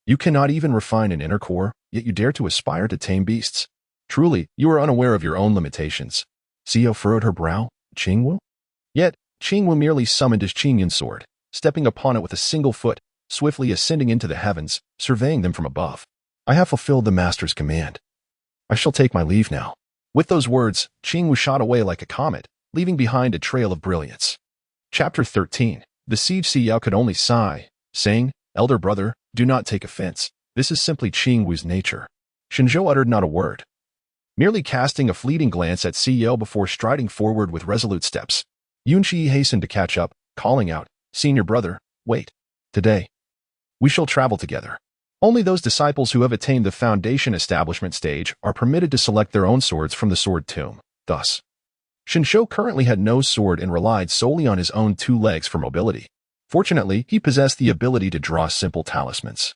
"You cannot even refine an inner core, yet you dare to aspire to tame beasts. Truly, you are unaware of your own limitations." Yao furrowed her brow. "Qingwu?" Yet, Qingwu merely summoned his Qingyan sword, stepping upon it with a single foot, swiftly ascending into the heavens, surveying them from above. "I have fulfilled the master's command. I shall take my leave now." With those words, Qingwu shot away like a comet, leaving behind a trail of brilliance. Chapter 13. The siege. Yao could only sigh, saying, "Elder brother, do not take offense. This is simply Qingwu's nature." Shen Zhou uttered not a word, merely casting a fleeting glance at Yao before striding forward with resolute steps. Yunshi hastened to catch up, calling out, "Senior brother, wait. Today, we shall travel together. Only those disciples who have attained the foundation establishment stage are permitted to select their own swords from the sword tomb." Thus, Shen Zhou currently had no sword and relied solely on his own 2 legs for mobility. Fortunately, he possessed the ability to draw simple talismans,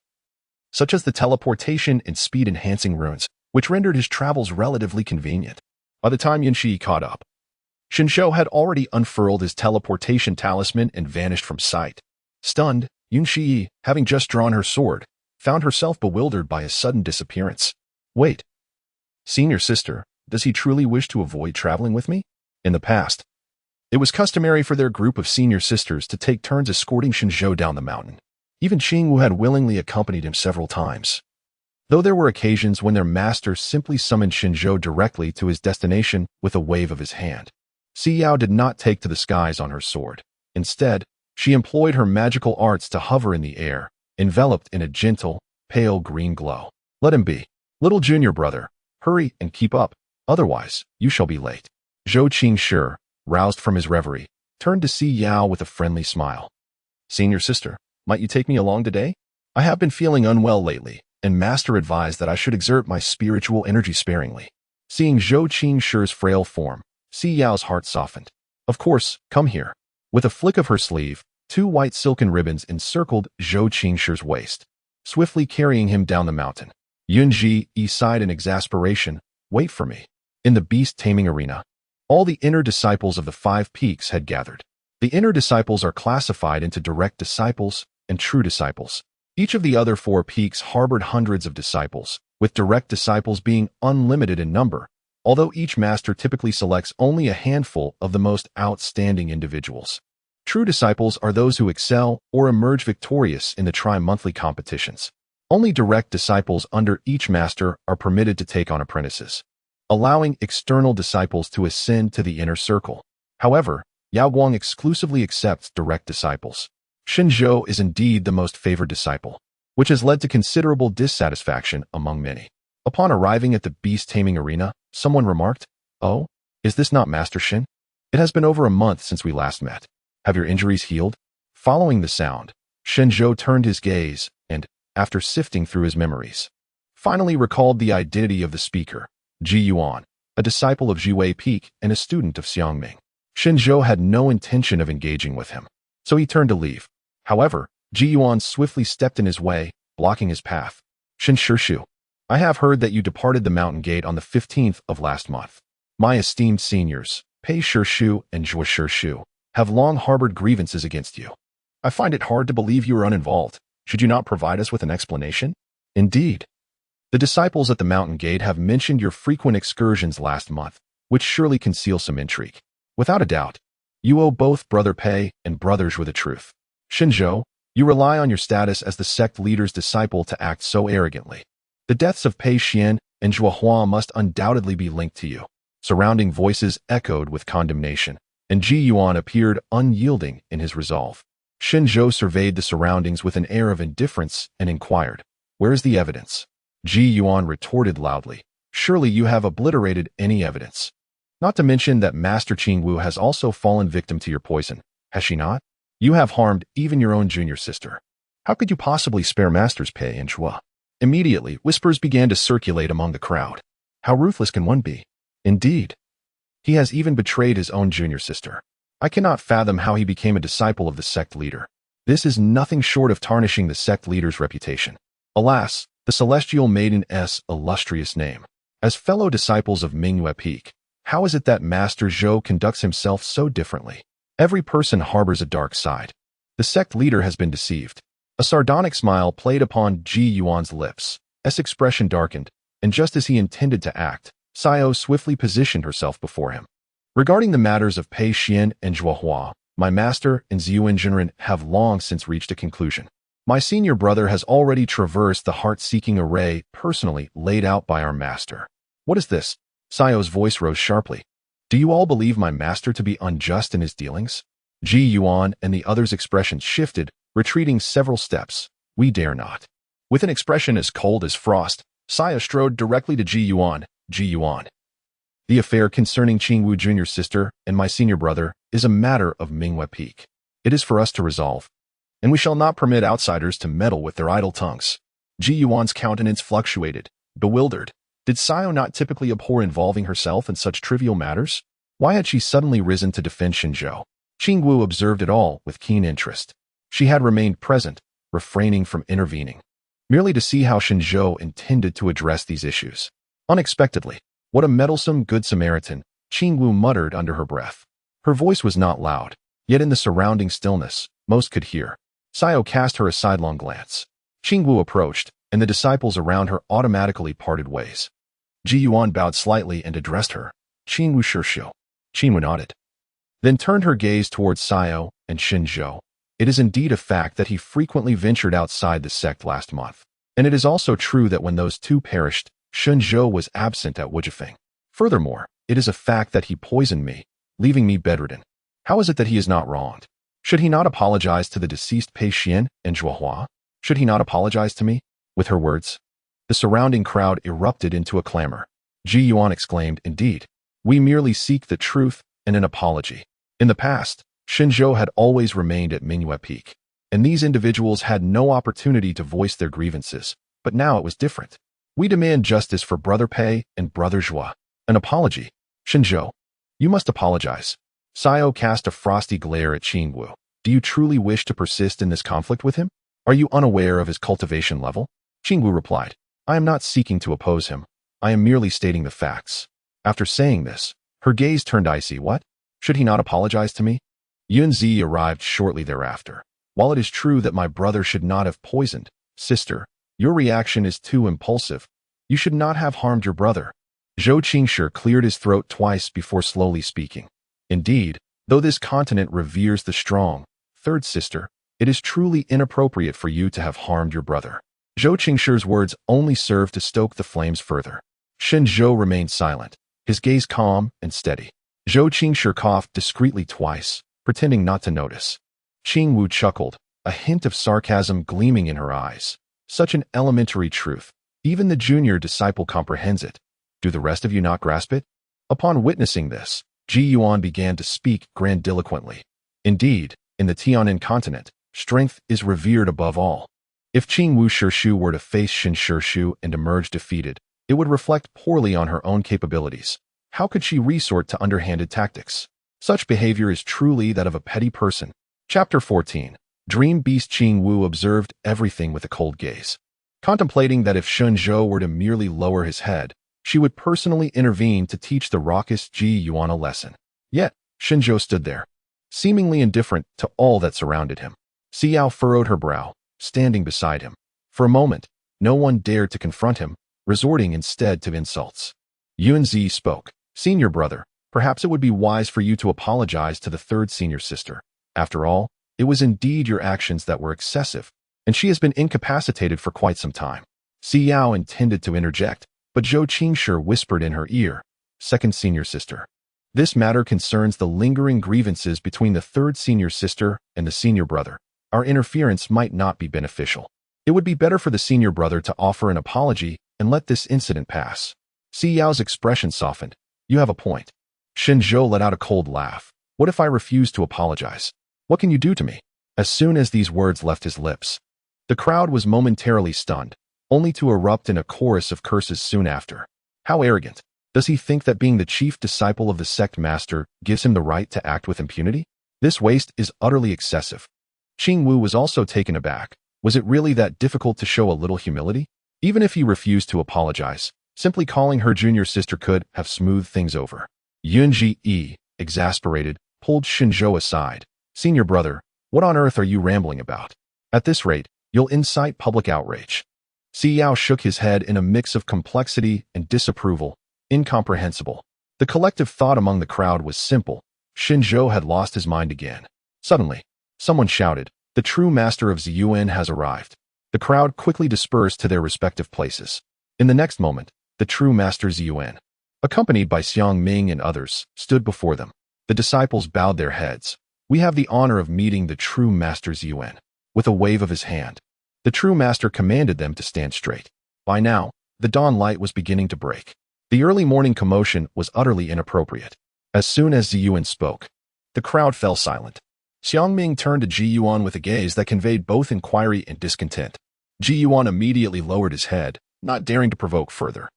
such as the teleportation and speed-enhancing runes, which rendered his travels relatively convenient. By the time Yunshi caught up, Shen Zhou had already unfurled his teleportation talisman and vanished from sight. Stunned, Yunshi, having just drawn her sword, found herself bewildered by his sudden disappearance. "Wait. Senior sister, does he truly wish to avoid traveling with me?" In the past, it was customary for their group of senior sisters to take turns escorting Shen Zhou down the mountain. Even Qingwu had willingly accompanied him several times, though there were occasions when their master simply summoned Shen Zhou directly to his destination with a wave of his hand. Yao did not take to the skies on her sword. Instead, she employed her magical arts to hover in the air, enveloped in a gentle, pale green glow. "Let him be. Little junior brother, hurry and keep up, otherwise you shall be late." Zhou Qingshi, roused from his reverie, turned to Yao with a friendly smile. "Senior sister, might you take me along today? I have been feeling unwell lately, and master advised that I should exert my spiritual energy sparingly." Seeing Zhou Qingshi's frail form, Yao's heart softened. "Of course, come here." With a flick of her sleeve, 2 white silken ribbons encircled Zhou Qingshi's waist, swiftly carrying him down the mountain. Yunji sighed in exasperation. "Wait for me." In the beast-taming arena, all the inner disciples of the 5 peaks had gathered. The inner disciples are classified into direct disciples and true disciples. Each of the other 4 peaks harbored hundreds of disciples, with direct disciples being unlimited in number, although each master typically selects only a handful of the most outstanding individuals. True disciples are those who excel or emerge victorious in the tri-monthly competitions. Only direct disciples under each master are permitted to take on apprentices, allowing external disciples to ascend to the inner circle. However, Yao Guang exclusively accepts direct disciples. Shen Zhou is indeed the most favored disciple, which has led to considerable dissatisfaction among many. Upon arriving at the beast-taming arena, someone remarked, "Oh, is this not Master Shen? It has been over a month since we last met. Have your injuries healed?" Following the sound, Shen Zhou turned his gaze and, after sifting through his memories, finally recalled the identity of the speaker, Ji Yuan, a disciple of Jue Peak and a student of Xiangming. Shen Zhou had no intention of engaging with him, so he turned to leave. However, Ji Yuan swiftly stepped in his way, blocking his path. Shen Zhou, I have heard that you departed the mountain gate on the 15th of last month. My esteemed seniors, Pei Shu and Zhuo Shu, have long harbored grievances against you. I find it hard to believe you are uninvolved. Should you not provide us with an explanation? Indeed. The disciples at the mountain gate have mentioned your frequent excursions last month, which surely conceal some intrigue. Without a doubt, you owe both Brother Pei and Brother Zhuo the truth. Shen Zhou, you rely on your status as the sect leader's disciple to act so arrogantly. The deaths of Pei Xian and Zhuo Hua must undoubtedly be linked to you. Surrounding voices echoed with condemnation, and Ji Yuan appeared unyielding in his resolve. Shen Zhou surveyed the surroundings with an air of indifference and inquired, "Where is the evidence?" Ji Yuan retorted loudly, "Surely you have obliterated any evidence. Not to mention that Master Qingwu has also fallen victim to your poison, has she not? You have harmed even your own junior sister. How could you possibly spare Masters Pei and Zhuo?" Immediately, whispers began to circulate among the crowd. How ruthless can one be? Indeed. He has even betrayed his own junior sister. I cannot fathom how he became a disciple of the sect leader. This is nothing short of tarnishing the sect leader's reputation. Alas, the celestial maiden's illustrious name. As fellow disciples of Mingyue Peak, how is it that Master Zhou conducts himself so differently? Every person harbors a dark side. The sect leader has been deceived. A sardonic smile played upon Ji Yuan's lips. S expression darkened, and just as he intended to act, Xiao swiftly positioned herself before him. Regarding the matters of Pei Xian and Zhuo Hua, my master and Ziyuan Jinren have long since reached a conclusion. My senior brother has already traversed the heart-seeking array personally laid out by our master. What is this? Xiao's voice rose sharply. Do you all believe my master to be unjust in his dealings? Ji Yuan and the others' expressions shifted, retreating several steps. We dare not. With an expression as cold as frost, Xiao strode directly to Ji Yuan. Ji Yuan. The affair concerning Qingwu Jr.'s sister and my senior brother is a matter of Mingyue Peak. It is for us to resolve, and we shall not permit outsiders to meddle with their idle tongues. Ji Yuan's countenance fluctuated, bewildered. Did Xiao not typically abhor involving herself in such trivial matters? Why had she suddenly risen to defend Shen Zhou? Qingwu observed it all with keen interest. She had remained present, refraining from intervening, merely to see how Shen Zhou intended to address these issues. Unexpectedly, what a meddlesome good Samaritan, Qingwu muttered under her breath. Her voice was not loud, yet in the surrounding stillness, most could hear. Xiao cast her a sidelong glance. Qingwu approached, and the disciples around her automatically parted ways. Ji Yuan bowed slightly and addressed her. Qingwu Shirshu. Qingwu nodded, then turned her gaze towards Xiao and Shen Zhou. It is indeed a fact that he frequently ventured outside the sect last month, and it is also true that when those two perished, Shen Zhou was absent at Wujifeng. Furthermore, it is a fact that he poisoned me, leaving me bedridden. How is it that he is not wronged? Should he not apologize to the deceased Pei Xian and Zhuo Hua? Should he not apologize to me? With her words, the surrounding crowd erupted into a clamor. Ji Yuan exclaimed, "Indeed, we merely seek the truth and an apology." In the past, Shen Zhou had always remained at Mingyue Peak, and these individuals had no opportunity to voice their grievances, but now it was different. We demand justice for Brother Pei and Brother Zhuo. An apology. Shen Zhou, you must apologize. Xiao cast a frosty glare at Qingwu. Do you truly wish to persist in this conflict with him? Are you unaware of his cultivation level? Qingwu replied, I am not seeking to oppose him. I am merely stating the facts. After saying this, her gaze turned icy. What? Should he not apologize to me? Yunzi arrived shortly thereafter. While it is true that my brother should not have poisoned, sister, your reaction is too impulsive. You should not have harmed your brother. Zhou Qingshi cleared his throat twice before slowly speaking. Indeed, though this continent reveres the strong, third sister, it is truly inappropriate for you to have harmed your brother. Zhou Qingshi's words only served to stoke the flames further. Shen Zhou remained silent, his gaze calm and steady. Zhou Qingshi coughed discreetly twice, pretending not to notice. Qingwu chuckled, a hint of sarcasm gleaming in her eyes. Such an elementary truth. Even the junior disciple comprehends it. Do the rest of you not grasp it? Upon witnessing this, Ji Yuan began to speak grandiloquently. Indeed, in the Tianan continent, strength is revered above all. If Qing Wu Shishu were to face Shen Zhou and emerge defeated, it would reflect poorly on her own capabilities. How could she resort to underhanded tactics? Such behavior is truly that of a petty person. Chapter 14. Dream Beast. Qing Wu observed everything with a cold gaze, contemplating that if Shen Zhou were to merely lower his head, she would personally intervene to teach the raucous Ji Yuan a lesson. Yet, Shen Zhou stood there, seemingly indifferent to all that surrounded him. Xiao furrowed her brow, standing beside him. For a moment, no one dared to confront him, resorting instead to insults. Yunzi spoke. Senior brother, perhaps it would be wise for you to apologize to the third senior sister. After all, it was indeed your actions that were excessive, and she has been incapacitated for quite some time. Xiao intended to interject, but Zhou Qingshi whispered in her ear, second senior sister. This matter concerns the lingering grievances between the third senior sister and the senior brother. Our interference might not be beneficial. It would be better for the senior brother to offer an apology and let this incident pass. Xiao's expression softened. You have a point. Shen Zhou let out a cold laugh. What if I refuse to apologize? What can you do to me? As soon as these words left his lips, the crowd was momentarily stunned, only to erupt in a chorus of curses soon after. How arrogant! Does he think that being the chief disciple of the sect master gives him the right to act with impunity? This waste is utterly excessive. Qing Wu was also taken aback. Was it really that difficult to show a little humility? Even if he refused to apologize, simply calling her junior sister could have smoothed things over. Yunji, exasperated, pulled Shen Zhou aside. Senior brother, what on earth are you rambling about? At this rate, you'll incite public outrage. Xiao shook his head in a mix of complexity and disapproval. Incomprehensible. The collective thought among the crowd was simple. Shen Zhou had lost his mind again. Suddenly, someone shouted, the true master of Ziyuan has arrived. The crowd quickly dispersed to their respective places. In the next moment, the true master Ziyuan, accompanied by Xiang Ming and others, stood before them. The disciples bowed their heads. We have the honor of meeting the true master Ziyuan. With a wave of his hand, the true master commanded them to stand straight. By now, the dawn light was beginning to break. The early morning commotion was utterly inappropriate. As soon as Ziyuan spoke, the crowd fell silent. Xiang Ming turned to Ji Yuan with a gaze that conveyed both inquiry and discontent. Ji Yuan immediately lowered his head, not daring to provoke further.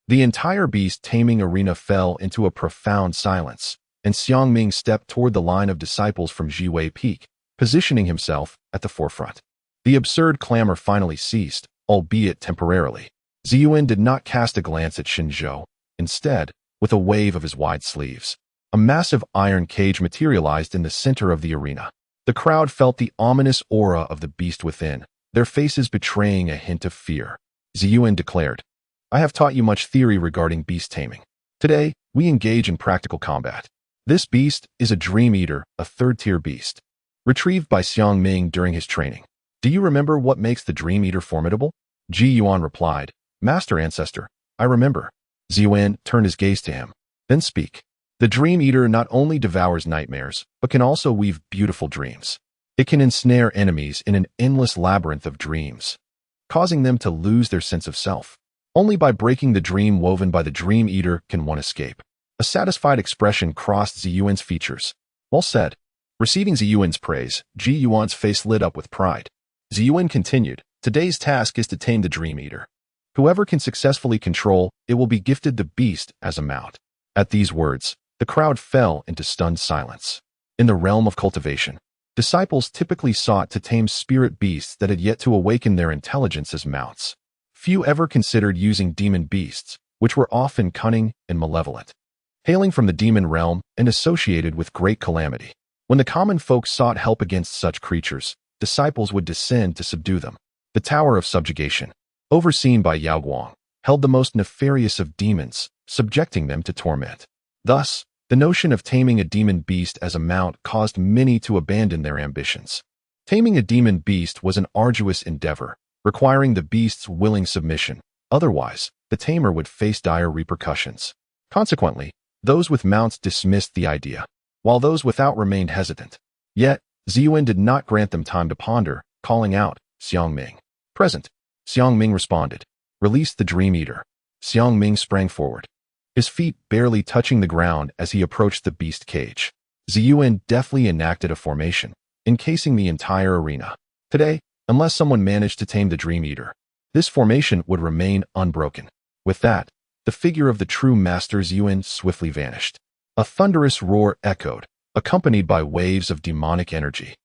The entire beast-taming arena fell into a profound silence, and Xiang Ming stepped toward the line of disciples from Jiwei Peak, positioning himself at the forefront. The absurd clamor finally ceased, albeit temporarily. Ziyuan did not cast a glance at Shen Zhou. Instead, with a wave of his wide sleeves, a massive iron cage materialized in the center of the arena. The crowd felt the ominous aura of the beast within, their faces betraying a hint of fear. Ziyuan declared, I have taught you much theory regarding beast taming. Today, we engage in practical combat. This beast is a dream eater, a third-tier beast, retrieved by Xiang Ming during his training. Do you remember what makes the dream eater formidable? Ji Yuan replied, Master Ancestor, I remember. Ziyuan turned his gaze to him. Then speak. The dream eater not only devours nightmares, but can also weave beautiful dreams. It can ensnare enemies in an endless labyrinth of dreams, causing them to lose their sense of self. Only by breaking the dream woven by the dream eater can one escape. A satisfied expression crossed Ziyuan's features. Well said. Receiving Ziyuan's praise, Ji Yuan's face lit up with pride. Ziyuan continued, Today's task is to tame the dream eater. Whoever can successfully control it will be gifted the beast as a mount. At these words, the crowd fell into stunned silence. In the realm of cultivation, disciples typically sought to tame spirit beasts that had yet to awaken their intelligence as mounts. Few ever considered using demon beasts, which were often cunning and malevolent, hailing from the demon realm and associated with great calamity. When the common folk sought help against such creatures, disciples would descend to subdue them. The Tower of Subjugation, overseen by Yao Guang, held the most nefarious of demons, subjecting them to torment. Thus, the notion of taming a demon beast as a mount caused many to abandon their ambitions. Taming a demon beast was an arduous endeavor, requiring the beast's willing submission. Otherwise, the tamer would face dire repercussions. Consequently, those with mounts dismissed the idea, while those without remained hesitant. Yet, Ziyuan did not grant them time to ponder, calling out, Xiang Ming. Present. Xiang Ming responded. Release the dream eater. Xiang Ming sprang forward, his feet barely touching the ground as he approached the beast cage. Ziyuan deftly enacted a formation, encasing the entire arena. Today, unless someone managed to tame the Dream Eater. This formation would remain unbroken. With that, the figure of the true Master Yuan swiftly vanished. A thunderous roar echoed, accompanied by waves of demonic energy.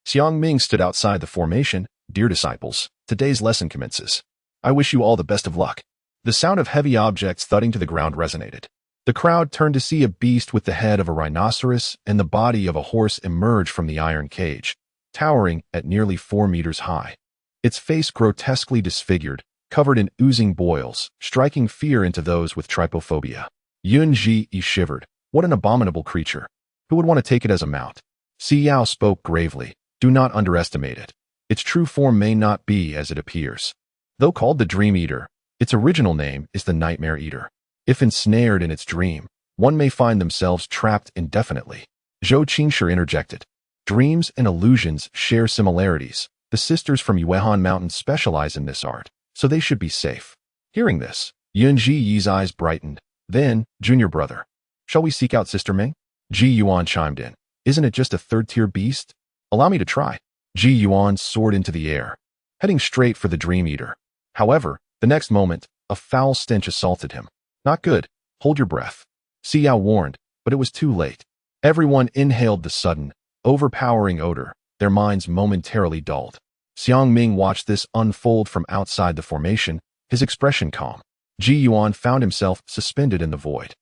Xiang Ming stood outside the formation. Dear disciples, today's lesson commences. I wish you all the best of luck. The sound of heavy objects thudding to the ground resonated. The crowd turned to see a beast with the head of a rhinoceros and the body of a horse emerge from the iron cage, towering at nearly 4 meters high. Its face grotesquely disfigured, covered in oozing boils, striking fear into those with trypophobia. Yun Ji shivered. What an abominable creature. Who would want to take it as a mount? Si Yao spoke gravely. Do not underestimate it. Its true form may not be as it appears. Though called the Dream Eater, its original name is the Nightmare Eater. If ensnared in its dream, one may find themselves trapped indefinitely. Zhou Qingshi interjected. Dreams and illusions share similarities. The sisters from Yuehan Mountain specialize in this art, so they should be safe. Hearing this, Yun Ji Yi's eyes brightened. Then, junior brother, shall we seek out Sister Ming? Ji Yuan chimed in. Isn't it just a third-tier beast? Allow me to try. Ji Yuan soared into the air, heading straight for the Dream Eater. However, the next moment, a foul stench assaulted him. Not good. Hold your breath. Si Yao warned, but it was too late. Everyone inhaled the sudden, overpowering odor, their minds momentarily dulled. Xiang Ming watched this unfold from outside the formation, his expression calm. Ji Yuan found himself suspended in the void.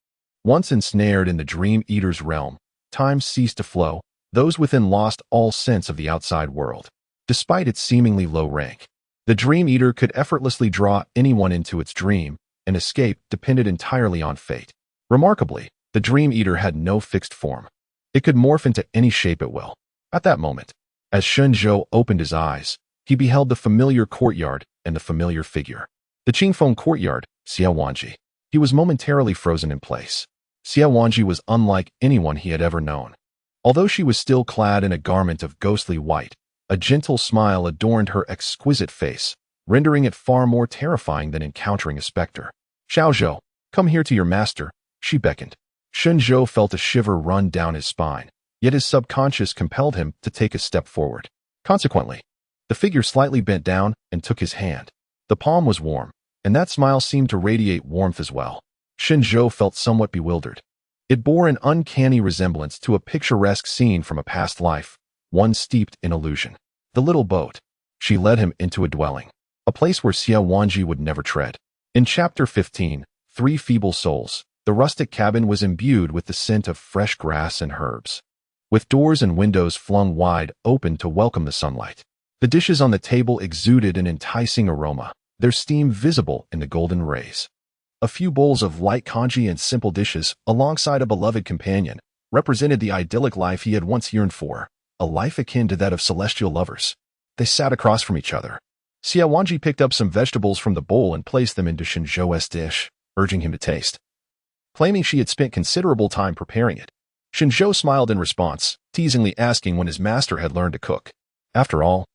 Once ensnared in the Dream Eater's realm, time ceased to flow. Those within lost all sense of the outside world. Despite its seemingly low rank, the Dream Eater could effortlessly draw anyone into its dream, and escape depended entirely on fate. Remarkably, the Dream Eater had no fixed form. It could morph into any shape at will. At that moment, as Shen Zhou opened his eyes, he beheld the familiar courtyard and the familiar figure. The Qingfeng courtyard, Xia Wanji. He was momentarily frozen in place. Xia Wanji was unlike anyone he had ever known. Although she was still clad in a garment of ghostly white, a gentle smile adorned her exquisite face, rendering it far more terrifying than encountering a specter. Xiao Zhou, come here to your master, she beckoned. Shen Zhou felt a shiver run down his spine, yet his subconscious compelled him to take a step forward. Consequently, the figure slightly bent down and took his hand. The palm was warm, and that smile seemed to radiate warmth as well. Shen Zhou felt somewhat bewildered. It bore an uncanny resemblance to a picturesque scene from a past life, one steeped in illusion. The little boat. She led him into a dwelling, a place where Xia Wanji would never tread. In Chapter 15, 3 Feeble Souls, the rustic cabin was imbued with the scent of fresh grass and herbs. With doors and windows flung wide open to welcome the sunlight. The dishes on the table exuded an enticing aroma, their steam visible in the golden rays. A few bowls of light congee and simple dishes, alongside a beloved companion, represented the idyllic life he had once yearned for, a life akin to that of celestial lovers. They sat across from each other. Xia Wanji picked up some vegetables from the bowl and placed them into Shen Zhou's dish, urging him to taste. Claiming she had spent considerable time preparing it, Shen Zhou smiled in response, teasingly asking when his master had learned to cook. After all,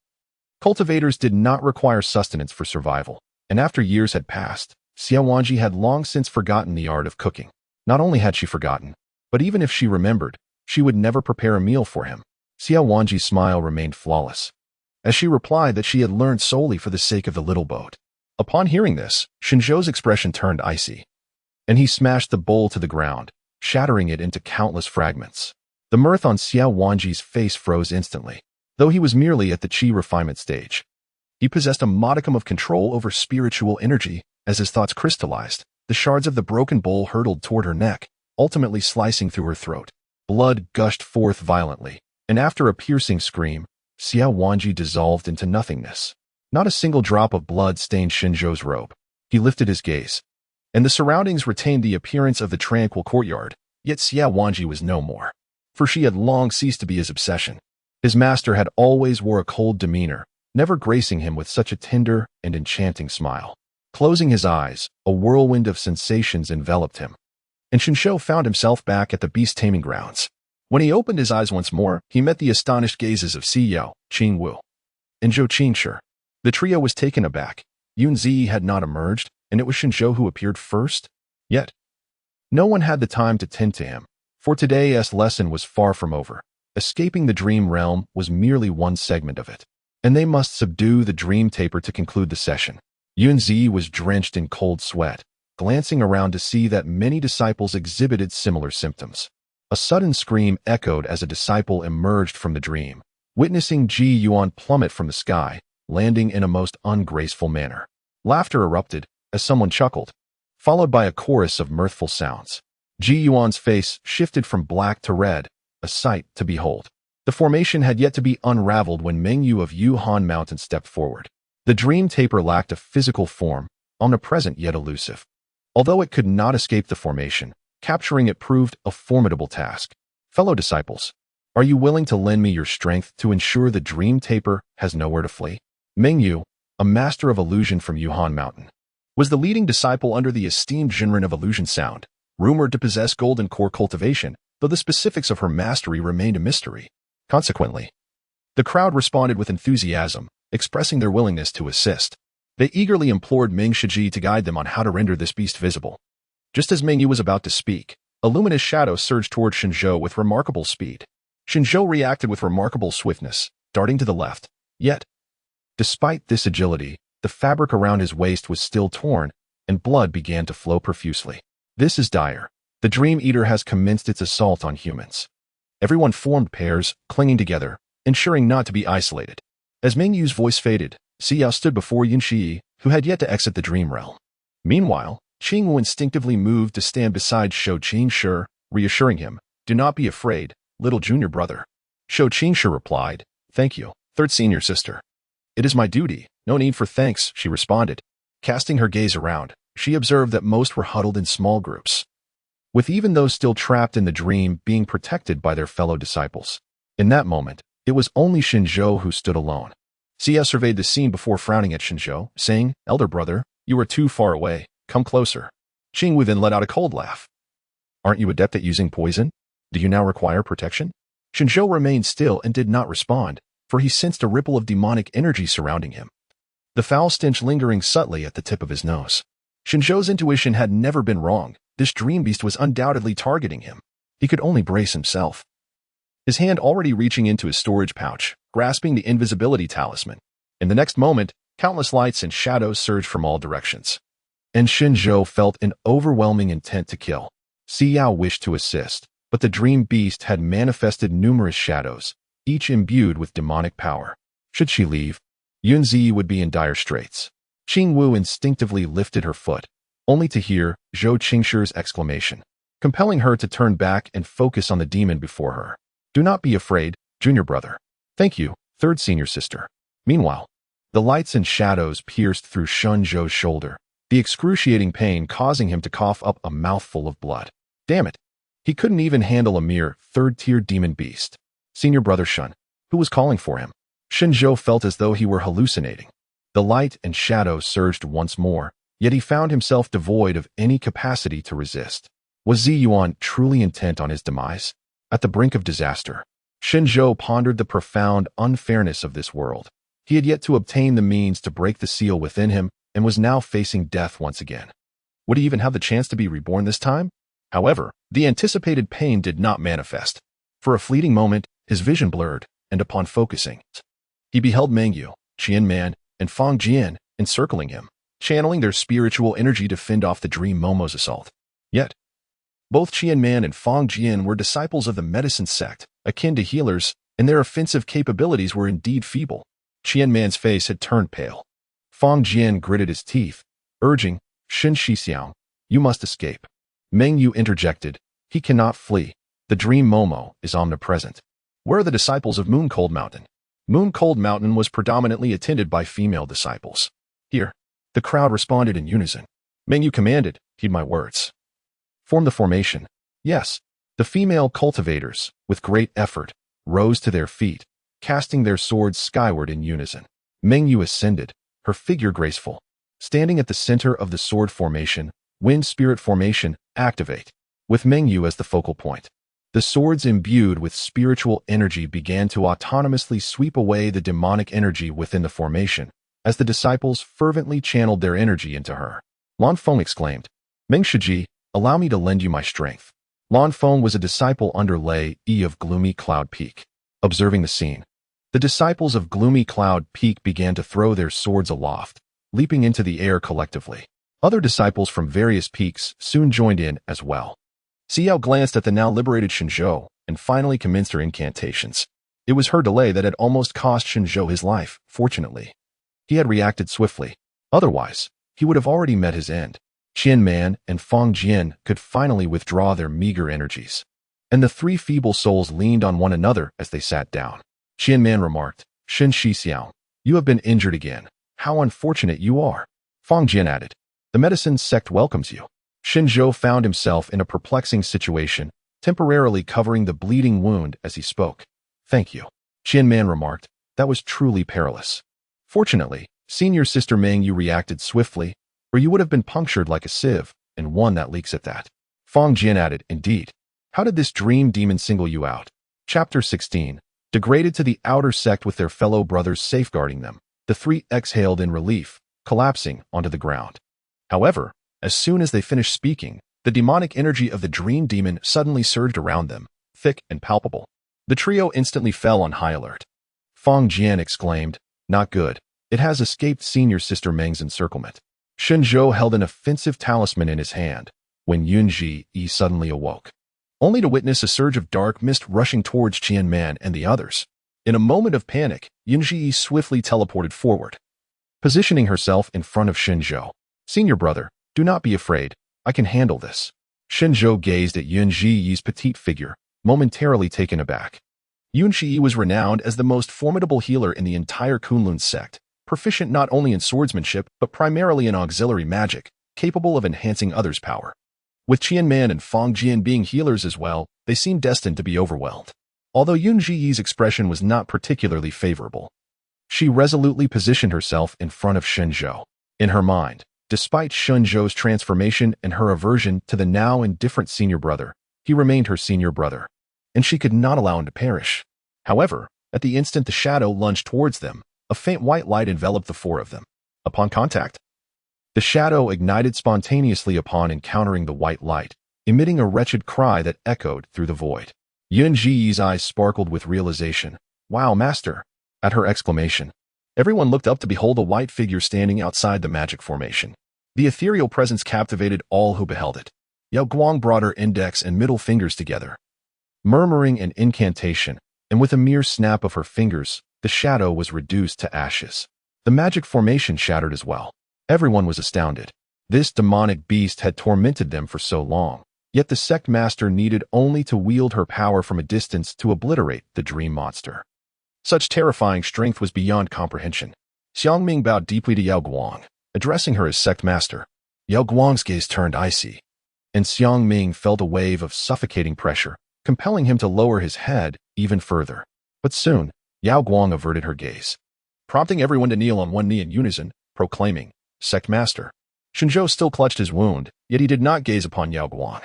cultivators did not require sustenance for survival, and after years had passed, Xia Wanji had long since forgotten the art of cooking. Not only had she forgotten, but even if she remembered, she would never prepare a meal for him. Xia Wanji's smile remained flawless, as she replied that she had learned solely for the sake of the little boat. Upon hearing this, Shen Zhou's expression turned icy, and he smashed the bowl to the ground, shattering it into countless fragments. The mirth on Xia Wanji's face froze instantly, though he was merely at the qi refinement stage. He possessed a modicum of control over spiritual energy. As his thoughts crystallized, the shards of the broken bowl hurtled toward her neck, ultimately slicing through her throat. Blood gushed forth violently, and after a piercing scream, Xia Wanji dissolved into nothingness. Not a single drop of blood stained Shen Zhou's robe. He lifted his gaze, and the surroundings retained the appearance of the tranquil courtyard, yet Xia Wanji was no more, for she had long ceased to be his obsession. His master had always wore a cold demeanor, never gracing him with such a tender and enchanting smile. Closing his eyes, a whirlwind of sensations enveloped him, and Shen Zhou found himself back at the beast taming grounds. When he opened his eyes once more, he met the astonished gazes of Si Yao, Qing Wu, and Zhou Qingshi. The trio was taken aback. Yun Zi had not emerged, and it was Shen Zhou who appeared first. Yet, no one had the time to tend to him, for today's lesson was far from over. Escaping the dream realm was merely one segment of it. and they must subdue the dream taper to conclude the session. Yunzi was drenched in cold sweat, glancing around to see that many disciples exhibited similar symptoms. A sudden scream echoed as a disciple emerged from the dream, witnessing Ji Yuan plummet from the sky, landing in a most ungraceful manner. Laughter erupted as someone chuckled, followed by a chorus of mirthful sounds. Ji Yuan's face shifted from black to red, a sight to behold. The formation had yet to be unraveled when Mingyue of Yuhan Mountain stepped forward. The dream taper lacked a physical form, omnipresent yet elusive. Although it could not escape the formation, capturing it proved a formidable task. Fellow disciples, are you willing to lend me your strength to ensure the dream taper has nowhere to flee? Mingyue, a master of illusion from Yuhan Mountain, was the leading disciple under the esteemed genre of illusion sound, rumored to possess golden core cultivation, though the specifics of her mastery remained a mystery. Consequently, the crowd responded with enthusiasm, expressing their willingness to assist. They eagerly implored Ming Shiji to guide them on how to render this beast visible. Just as Mingyue was about to speak, a luminous shadow surged toward Shen Zhou with remarkable speed. Shen Zhou reacted with remarkable swiftness, darting to the left. Yet, despite this agility, the fabric around his waist was still torn, and blood began to flow profusely. This is dire. The Dream Eater has commenced its assault on humans. Everyone formed pairs, clinging together, ensuring not to be isolated. As Mingyue's voice faded, Xiao stood before Yunxi, who had yet to exit the dream realm. Meanwhile, Qingwu instinctively moved to stand beside Shou Qingshi, reassuring him, "Do not be afraid, little junior brother." Shou Qingshi replied, "Thank you, third senior sister." "It is my duty, no need for thanks," she responded. Casting her gaze around, she observed that most were huddled in small groups, with even those still trapped in the dream being protected by their fellow disciples. In that moment, it was only Shen Zhou who stood alone. Xia surveyed the scene before frowning at Shen Zhou, saying, "Elder brother, you are too far away. Come closer." Qingwu then let out a cold laugh. "Aren't you adept at using poison? Do you now require protection?" Shen Zhou remained still and did not respond, for he sensed a ripple of demonic energy surrounding him, the foul stench lingering subtly at the tip of his nose. Shen Zhou's intuition had never been wrong. This dream beast was undoubtedly targeting him. He could only brace himself. His hand already reaching into his storage pouch, grasping the invisibility talisman. In the next moment, countless lights and shadows surged from all directions, and Shen Zhou felt an overwhelming intent to kill. Xiao wished to assist, but the dream beast had manifested numerous shadows, each imbued with demonic power. Should she leave, Yunzi would be in dire straits. Qingwu instinctively lifted her foot, only to hear Zhou Qingshi's exclamation, compelling her to turn back and focus on the demon before her. "Do not be afraid, junior brother." "Thank you, third senior sister." Meanwhile, the lights and shadows pierced through Shen Zhou's shoulder, the excruciating pain causing him to cough up a mouthful of blood. Damn it. He couldn't even handle a mere third-tier demon beast. Senior brother Shen, who was calling for him? Shen Zhou felt as though he were hallucinating. The light and shadow surged once more, yet he found himself devoid of any capacity to resist. Was Zi Yuan truly intent on his demise? At the brink of disaster, Shen Zhou pondered the profound unfairness of this world. He had yet to obtain the means to break the seal within him and was now facing death once again. Would he even have the chance to be reborn this time? However, the anticipated pain did not manifest. For a fleeting moment, his vision blurred, and upon focusing, he beheld Mingyue, Qian Man, and Fang Jian encircling him, channeling their spiritual energy to fend off the Dream Momo's assault. Yet, both Qian Man and Fang Jian were disciples of the medicine sect, akin to healers, and their offensive capabilities were indeed feeble. Qian Man's face had turned pale. Fang Jian gritted his teeth, urging, "Shen Shixiang, you must escape." Mingyue interjected, "He cannot flee. The Dream Momo is omnipresent." Where are the disciples of Moon Cold Mountain? Moon Cold Mountain was predominantly attended by female disciples. Here, the crowd responded in unison. Mingyue commanded, "Heed my words. Form the formation." Yes, the female cultivators, with great effort, rose to their feet, casting their swords skyward in unison. Mingyue ascended, her figure graceful. Standing at the center of the sword formation, Wind Spirit Formation, activate. With Mingyue as the focal point, the swords imbued with spiritual energy began to autonomously sweep away the demonic energy within the formation, as the disciples fervently channeled their energy into her. Lan Feng exclaimed, "Ming Shiji, allow me to lend you my strength." Lan Feng was a disciple under Lei Yi of Gloomy Cloud Peak. Observing the scene, The disciples of Gloomy Cloud Peak began to throw their swords aloft, leaping into the air collectively. Other disciples from various peaks soon joined in as well. Xiao glanced at the now liberated Shen Zhou and finally commenced her incantations. It was her delay that had almost cost Shen Zhou his life, fortunately. He had reacted swiftly. Otherwise, he would have already met his end. Qian Man and Fang Jian could finally withdraw their meager energies. And the three feeble souls leaned on one another as they sat down. Qian Man remarked, Shen Shixiao, you have been injured again. How unfortunate you are. Fang Jian added, the medicine sect welcomes you. Shen Zhou found himself in a perplexing situation, temporarily covering the bleeding wound as he spoke. Thank you. Qian Man remarked, that was truly perilous. Fortunately, senior sister Mingyue reacted swiftly, or you would have been punctured like a sieve, and one that leaks at that. Fang Jian added, indeed. How did this dream demon single you out? Chapter 16. Degraded to the outer sect with their fellow brothers safeguarding them, the three exhaled in relief, collapsing onto the ground. However, as soon as they finished speaking, the demonic energy of the dream demon suddenly surged around them, thick and palpable. The trio instantly fell on high alert. Fang Jian exclaimed, not good. It has escaped senior sister Meng's encirclement. Shen Zhou held an offensive talisman in his hand when Yunji suddenly awoke, only to witness a surge of dark mist rushing towards Qian Man and the others. In a moment of panic, Yunji swiftly teleported forward, positioning herself in front of Shen Zhou. Senior brother, do not be afraid. I can handle this. Shen Zhou gazed at Yunji's petite figure, momentarily taken aback. Yunji was renowned as the most formidable healer in the entire Kunlun sect, proficient not only in swordsmanship but primarily in auxiliary magic, capable of enhancing others' power. With Qian Man and Fang Jian being healers as well, they seemed destined to be overwhelmed. Although Yunji's expression was not particularly favorable, she resolutely positioned herself in front of Shen Zhou. In her mind, despite Shen Zhou's transformation and her aversion to the now indifferent senior brother, he remained her senior brother, and she could not allow him to perish. However, at the instant the shadow lunged towards them, a faint white light enveloped the four of them. Upon contact, the shadow ignited spontaneously upon encountering the white light, emitting a wretched cry that echoed through the void. Yunji's eyes sparkled with realization. Wow, master! At her exclamation, everyone looked up to behold a white figure standing outside the magic formation. The ethereal presence captivated all who beheld it. Yao Guang brought her index and middle fingers together, murmuring an incantation, and with a mere snap of her fingers, the shadow was reduced to ashes. The magic formation shattered as well. Everyone was astounded. This demonic beast had tormented them for so long, yet the sect master needed only to wield her power from a distance to obliterate the dream monster. Such terrifying strength was beyond comprehension. Xiangming bowed deeply to Yao Guang, addressing her as sect master. Yao Guang's gaze turned icy, and Xiangming felt a wave of suffocating pressure, compelling him to lower his head even further. But soon, Yao Guang averted her gaze, prompting everyone to kneel on one knee in unison, proclaiming, Sect Master. Shen Zhou still clutched his wound, yet he did not gaze upon Yao Guang.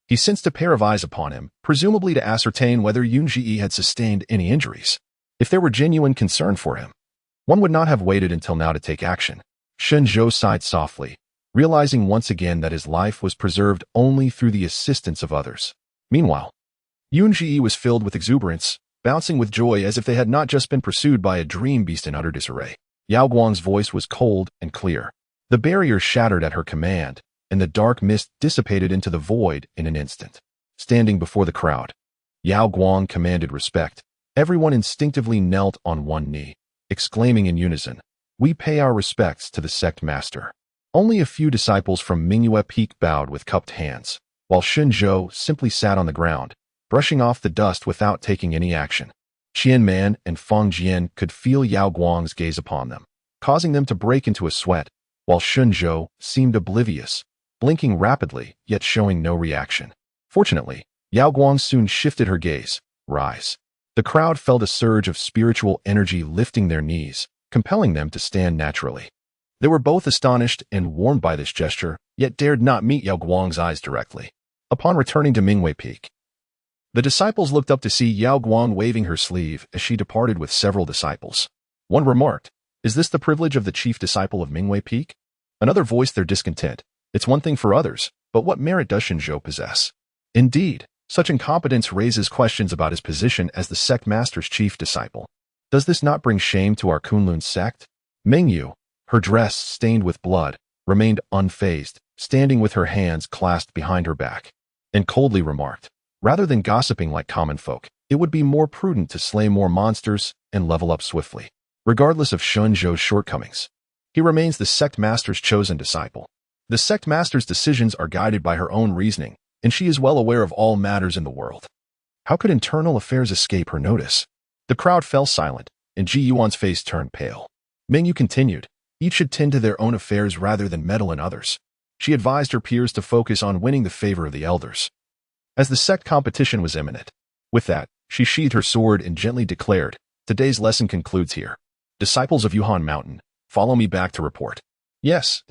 He sensed a pair of eyes upon him, presumably to ascertain whether Yunji had sustained any injuries. If there were genuine concern for him, one would not have waited until now to take action. Shen Zhou sighed softly, realizing once again that his life was preserved only through the assistance of others. Meanwhile, Yunji was filled with exuberance, bouncing with joy as if they had not just been pursued by a dream beast in utter disarray. Yao Guang's voice was cold and clear. The barrier shattered at her command, and the dark mist dissipated into the void in an instant. Standing before the crowd, Yao Guang commanded respect. Everyone instinctively knelt on one knee, exclaiming in unison, We pay our respects to the sect master. Only a few disciples from Mingyue Peak bowed with cupped hands, while Shen Zhou simply sat on the ground, brushing off the dust without taking any action. Qian Man and Fang Jian could feel Yao Guang's gaze upon them, causing them to break into a sweat, while Shen Zhou seemed oblivious, blinking rapidly yet showing no reaction. Fortunately, Yao Guang soon shifted her gaze. Rise. The crowd felt a surge of spiritual energy lifting their knees, compelling them to stand naturally. They were both astonished and warmed by this gesture, yet dared not meet Yao Guang's eyes directly. Upon returning to Mingyue Peak, the disciples looked up to see Yao Guang waving her sleeve as she departed with several disciples. One remarked, Is this the privilege of the chief disciple of Mingyue Peak? Another voiced their discontent. It's one thing for others, but what merit does Shen Zhou possess? Indeed, such incompetence raises questions about his position as the sect master's chief disciple. Does this not bring shame to our Kunlun sect? Mingyue, her dress stained with blood, remained unfazed, standing with her hands clasped behind her back, and coldly remarked, rather than gossiping like common folk, it would be more prudent to slay more monsters and level up swiftly. Regardless of Shen Zhou's shortcomings, he remains the sect master's chosen disciple. The sect master's decisions are guided by her own reasoning, and she is well aware of all matters in the world. How could internal affairs escape her notice? The crowd fell silent, and Ji Yuan's face turned pale. Mingyue continued, each should tend to their own affairs rather than meddle in others. She advised her peers to focus on winning the favor of the elders, as the sect competition was imminent. With that, she sheathed her sword and gently declared, today's lesson concludes here. Disciples of Yuhan Mountain, follow me back to report. Yes,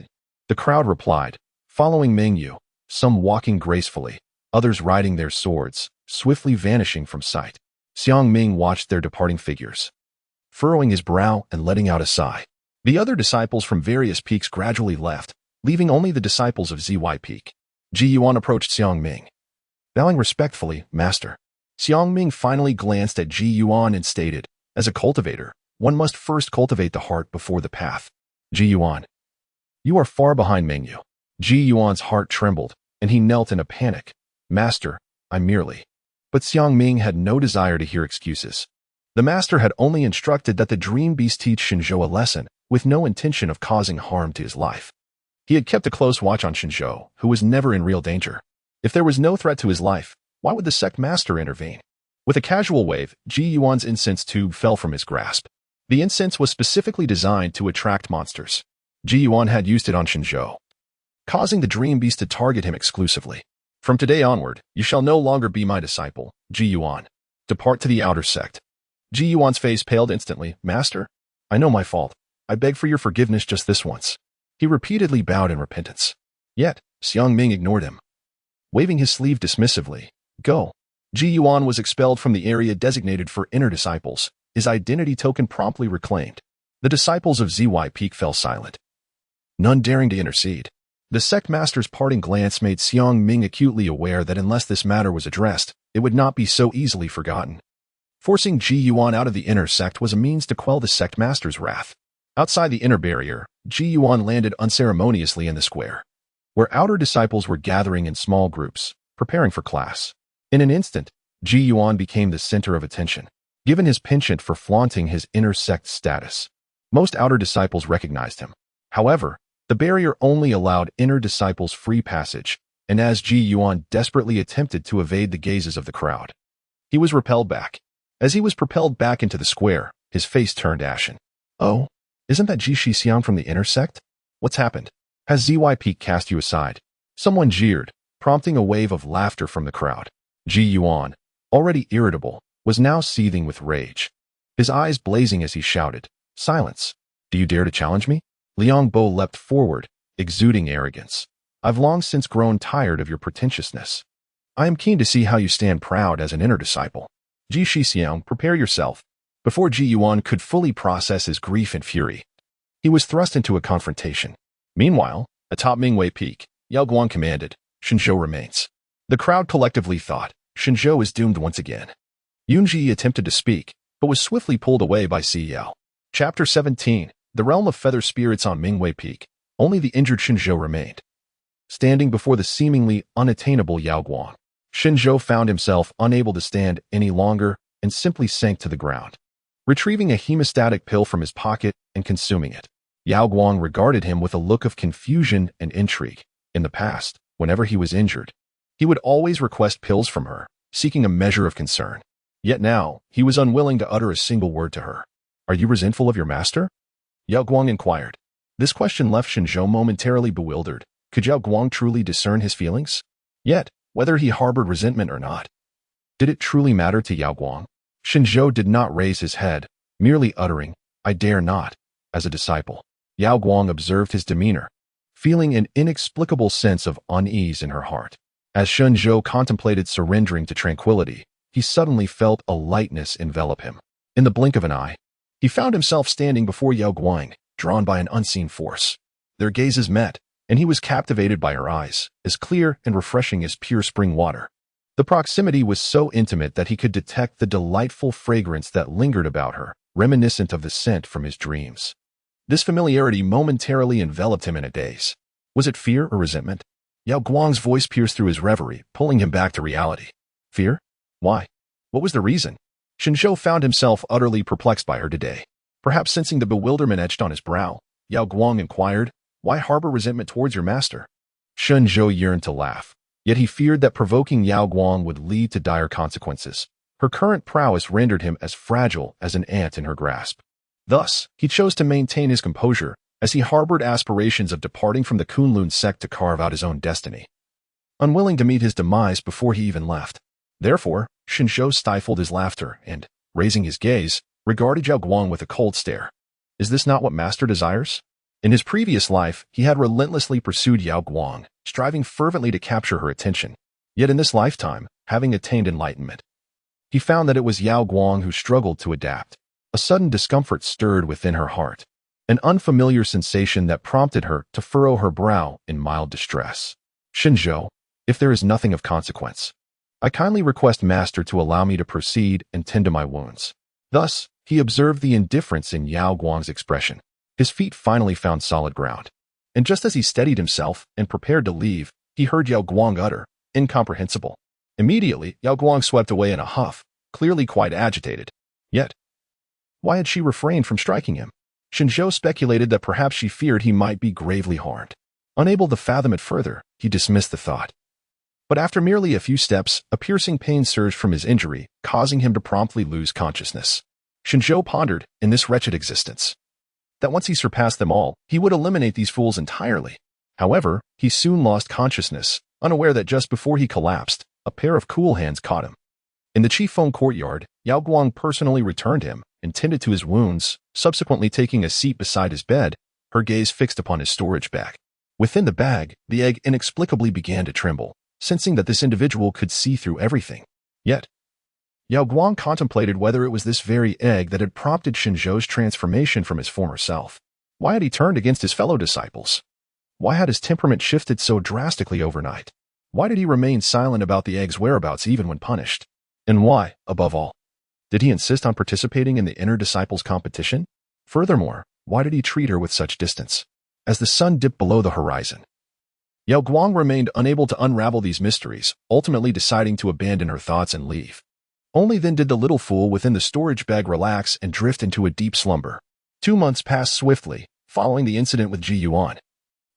the crowd replied, following Mingyue, some walking gracefully, others riding their swords, swiftly vanishing from sight. Xiang Ming watched their departing figures, furrowing his brow and letting out a sigh. The other disciples from various peaks gradually left, leaving only the disciples of ZY Peak. Ji Yuan approached Xiang Ming, bowing respectfully, Master. Xiang Ming finally glanced at Ji Yuan and stated, as a cultivator, one must first cultivate the heart before the path. Ji Yuan, you are far behind Mingyue. Ji Yuan's heart trembled, and he knelt in a panic. Master, I merely. But Xiang Ming had no desire to hear excuses. The master had only instructed that the dream beast teach Shen Zhou a lesson, with no intention of causing harm to his life. He had kept a close watch on Shen Zhou, who was never in real danger. If there was no threat to his life, why would the sect master intervene? With a casual wave, Ji Yuan's incense tube fell from his grasp. The incense was specifically designed to attract monsters. Ji Yuan had used it on Shen Zhou, causing the dream beast to target him exclusively. From today onward, you shall no longer be my disciple, Ji Yuan. Depart to the outer sect. Ji Yuan's face paled instantly. Master, I know my fault. I beg for your forgiveness just this once. He repeatedly bowed in repentance. Yet, Xiang Ming ignored him, waving his sleeve dismissively. Go. Ji Yuan was expelled from the area designated for inner disciples, his identity token promptly reclaimed. The disciples of ZY Peak fell silent, none daring to intercede. The sect master's parting glance made Xiang Ming acutely aware that unless this matter was addressed, it would not be so easily forgotten. Forcing Ji Yuan out of the inner sect was a means to quell the sect master's wrath. Outside the inner barrier, Ji Yuan landed unceremoniously in the square, where outer disciples were gathering in small groups, preparing for class. In an instant, Ji Yuan became the center of attention, given his penchant for flaunting his inner sect status. Most outer disciples recognized him. However, the barrier only allowed inner disciples free passage, and as Ji Yuan desperately attempted to evade the gazes of the crowd, he was repelled back. As he was propelled back into the square, his face turned ashen. Oh, isn't that Ji Shixiang from the inner sect? What's happened? Has ZY Peak cast you aside? Someone jeered, prompting a wave of laughter from the crowd. Ji Yuan, already irritable, was now seething with rage, his eyes blazing as he shouted, Silence! Do you dare to challenge me? Liang Bo leapt forward, exuding arrogance. I've long since grown tired of your pretentiousness. I am keen to see how you stand proud as an inner disciple. Ji Shixiang, prepare yourself. Before Ji Yuan could fully process his grief and fury, he was thrust into a confrontation. Meanwhile, atop Mingyue Peak, Yao Guang commanded, Shen Zhou remains. The crowd collectively thought, Shen Zhou is doomed once again. Yunji attempted to speak, but was swiftly pulled away by Si Yao. Chapter 17. The realm of feather spirits on Mingyue Peak. Only the injured Shen Zhou remained, standing before the seemingly unattainable Yao Guang. Shen Zhou found himself unable to stand any longer and simply sank to the ground, retrieving a hemostatic pill from his pocket and consuming it. Yao Guang regarded him with a look of confusion and intrigue. In the past, whenever he was injured, he would always request pills from her, seeking a measure of concern. Yet now, he was unwilling to utter a single word to her. Are you resentful of your master? Yao Guang inquired. This question left Shen Zhou momentarily bewildered. Could Yao Guang truly discern his feelings? Yet, whether he harbored resentment or not, did it truly matter to Yao Guang? Shen Zhou did not raise his head, merely uttering, I dare not, as a disciple. Yao Guang observed his demeanor, feeling an inexplicable sense of unease in her heart. As Shen Zhou contemplated surrendering to tranquility, he suddenly felt a lightness envelop him. In the blink of an eye, he found himself standing before Yao Guang, drawn by an unseen force. Their gazes met, and he was captivated by her eyes, as clear and refreshing as pure spring water. The proximity was so intimate that he could detect the delightful fragrance that lingered about her, reminiscent of the scent from his dreams. This familiarity momentarily enveloped him in a daze. Was it fear or resentment? Yao Guang's voice pierced through his reverie, pulling him back to reality. Fear? Why? What was the reason? Shen Zhou found himself utterly perplexed by her today. Perhaps sensing the bewilderment etched on his brow, Yao Guang inquired, "Why harbor resentment towards your master?" Shen Zhou yearned to laugh, yet he feared that provoking Yao Guang would lead to dire consequences. Her current prowess rendered him as fragile as an ant in her grasp. Thus, he chose to maintain his composure, as he harbored aspirations of departing from the Kunlun sect to carve out his own destiny. Unwilling to meet his demise before he even left. Therefore, Shen Zhou stifled his laughter and, raising his gaze, regarded Yao Guang with a cold stare. Is this not what Master desires? In his previous life, he had relentlessly pursued Yao Guang, striving fervently to capture her attention. Yet in this lifetime, having attained enlightenment, he found that it was Yao Guang who struggled to adapt. A sudden discomfort stirred within her heart, an unfamiliar sensation that prompted her to furrow her brow in mild distress. Shen Zhou, if there is nothing of consequence, I kindly request Master to allow me to proceed and tend to my wounds. Thus, he observed the indifference in Yao Guang's expression. His feet finally found solid ground. And just as he steadied himself and prepared to leave, he heard Yao Guang utter, "Incomprehensible." Immediately, Yao Guang swept away in a huff, clearly quite agitated. Yet, why had she refrained from striking him? Shen Zhou speculated that perhaps she feared he might be gravely harmed. Unable to fathom it further, he dismissed the thought. But after merely a few steps, a piercing pain surged from his injury, causing him to promptly lose consciousness. Shen Zhou pondered, in this wretched existence, that once he surpassed them all, he would eliminate these fools entirely. However, he soon lost consciousness, unaware that just before he collapsed, a pair of cool hands caught him. In the Qifeng courtyard, Yao Guang personally returned him and tended to his wounds, subsequently taking a seat beside his bed, her gaze fixed upon his storage bag. Within the bag, the egg inexplicably began to tremble, sensing that this individual could see through everything. Yet, Yao Guang contemplated whether it was this very egg that had prompted Shen Zhou's transformation from his former self. Why had he turned against his fellow disciples? Why had his temperament shifted so drastically overnight? Why did he remain silent about the egg's whereabouts even when punished? And why, above all, did he insist on participating in the inner disciples' competition? Furthermore, why did he treat her with such distance? As the sun dipped below the horizon, Yao Guang remained unable to unravel these mysteries, ultimately deciding to abandon her thoughts and leave. Only then did the little fool within the storage bag relax and drift into a deep slumber. 2 months passed swiftly, following the incident with Ji Yuan.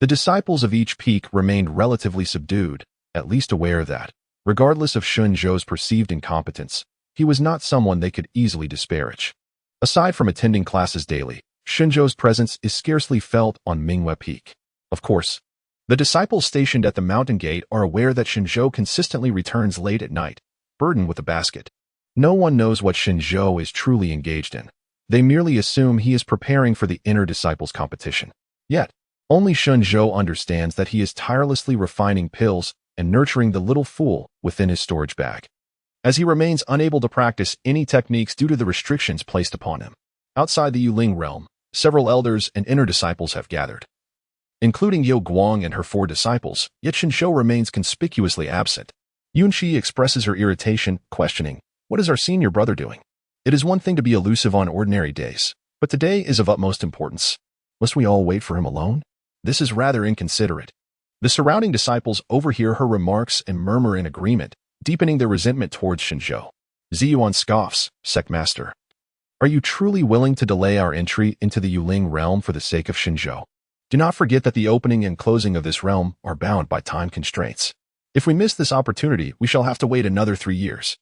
The disciples of each peak remained relatively subdued, at least aware that, regardless of Shen Zhou's perceived incompetence, he was not someone they could easily disparage. Aside from attending classes daily, Shen Zhou's presence is scarcely felt on Mingyue Peak. Of course, the disciples stationed at the mountain gate are aware that Shen Zhou consistently returns late at night, burdened with a basket. No one knows what Shen Zhou is truly engaged in. They merely assume he is preparing for the inner disciples competition. Yet, only Shen Zhou understands that he is tirelessly refining pills and nurturing the little fool within his storage bag, as he remains unable to practice any techniques due to the restrictions placed upon him. Outside the Yuling realm, several elders and inner disciples have gathered, including Yao Guang and her 4 disciples, yet Shen Zhou remains conspicuously absent. Yunxi expresses her irritation, questioning, "What is our senior brother doing?" It is one thing to be elusive on ordinary days, but today is of utmost importance. Must we all wait for him alone? This is rather inconsiderate. The surrounding disciples overhear her remarks and murmur in agreement, deepening their resentment towards Shen Zhou. Ziyuan scoffs, "Sect Master, are you truly willing to delay our entry into the Yuling realm for the sake of Shen Zhou? Do not forget that the opening and closing of this realm are bound by time constraints. If we miss this opportunity, we shall have to wait another 3 years.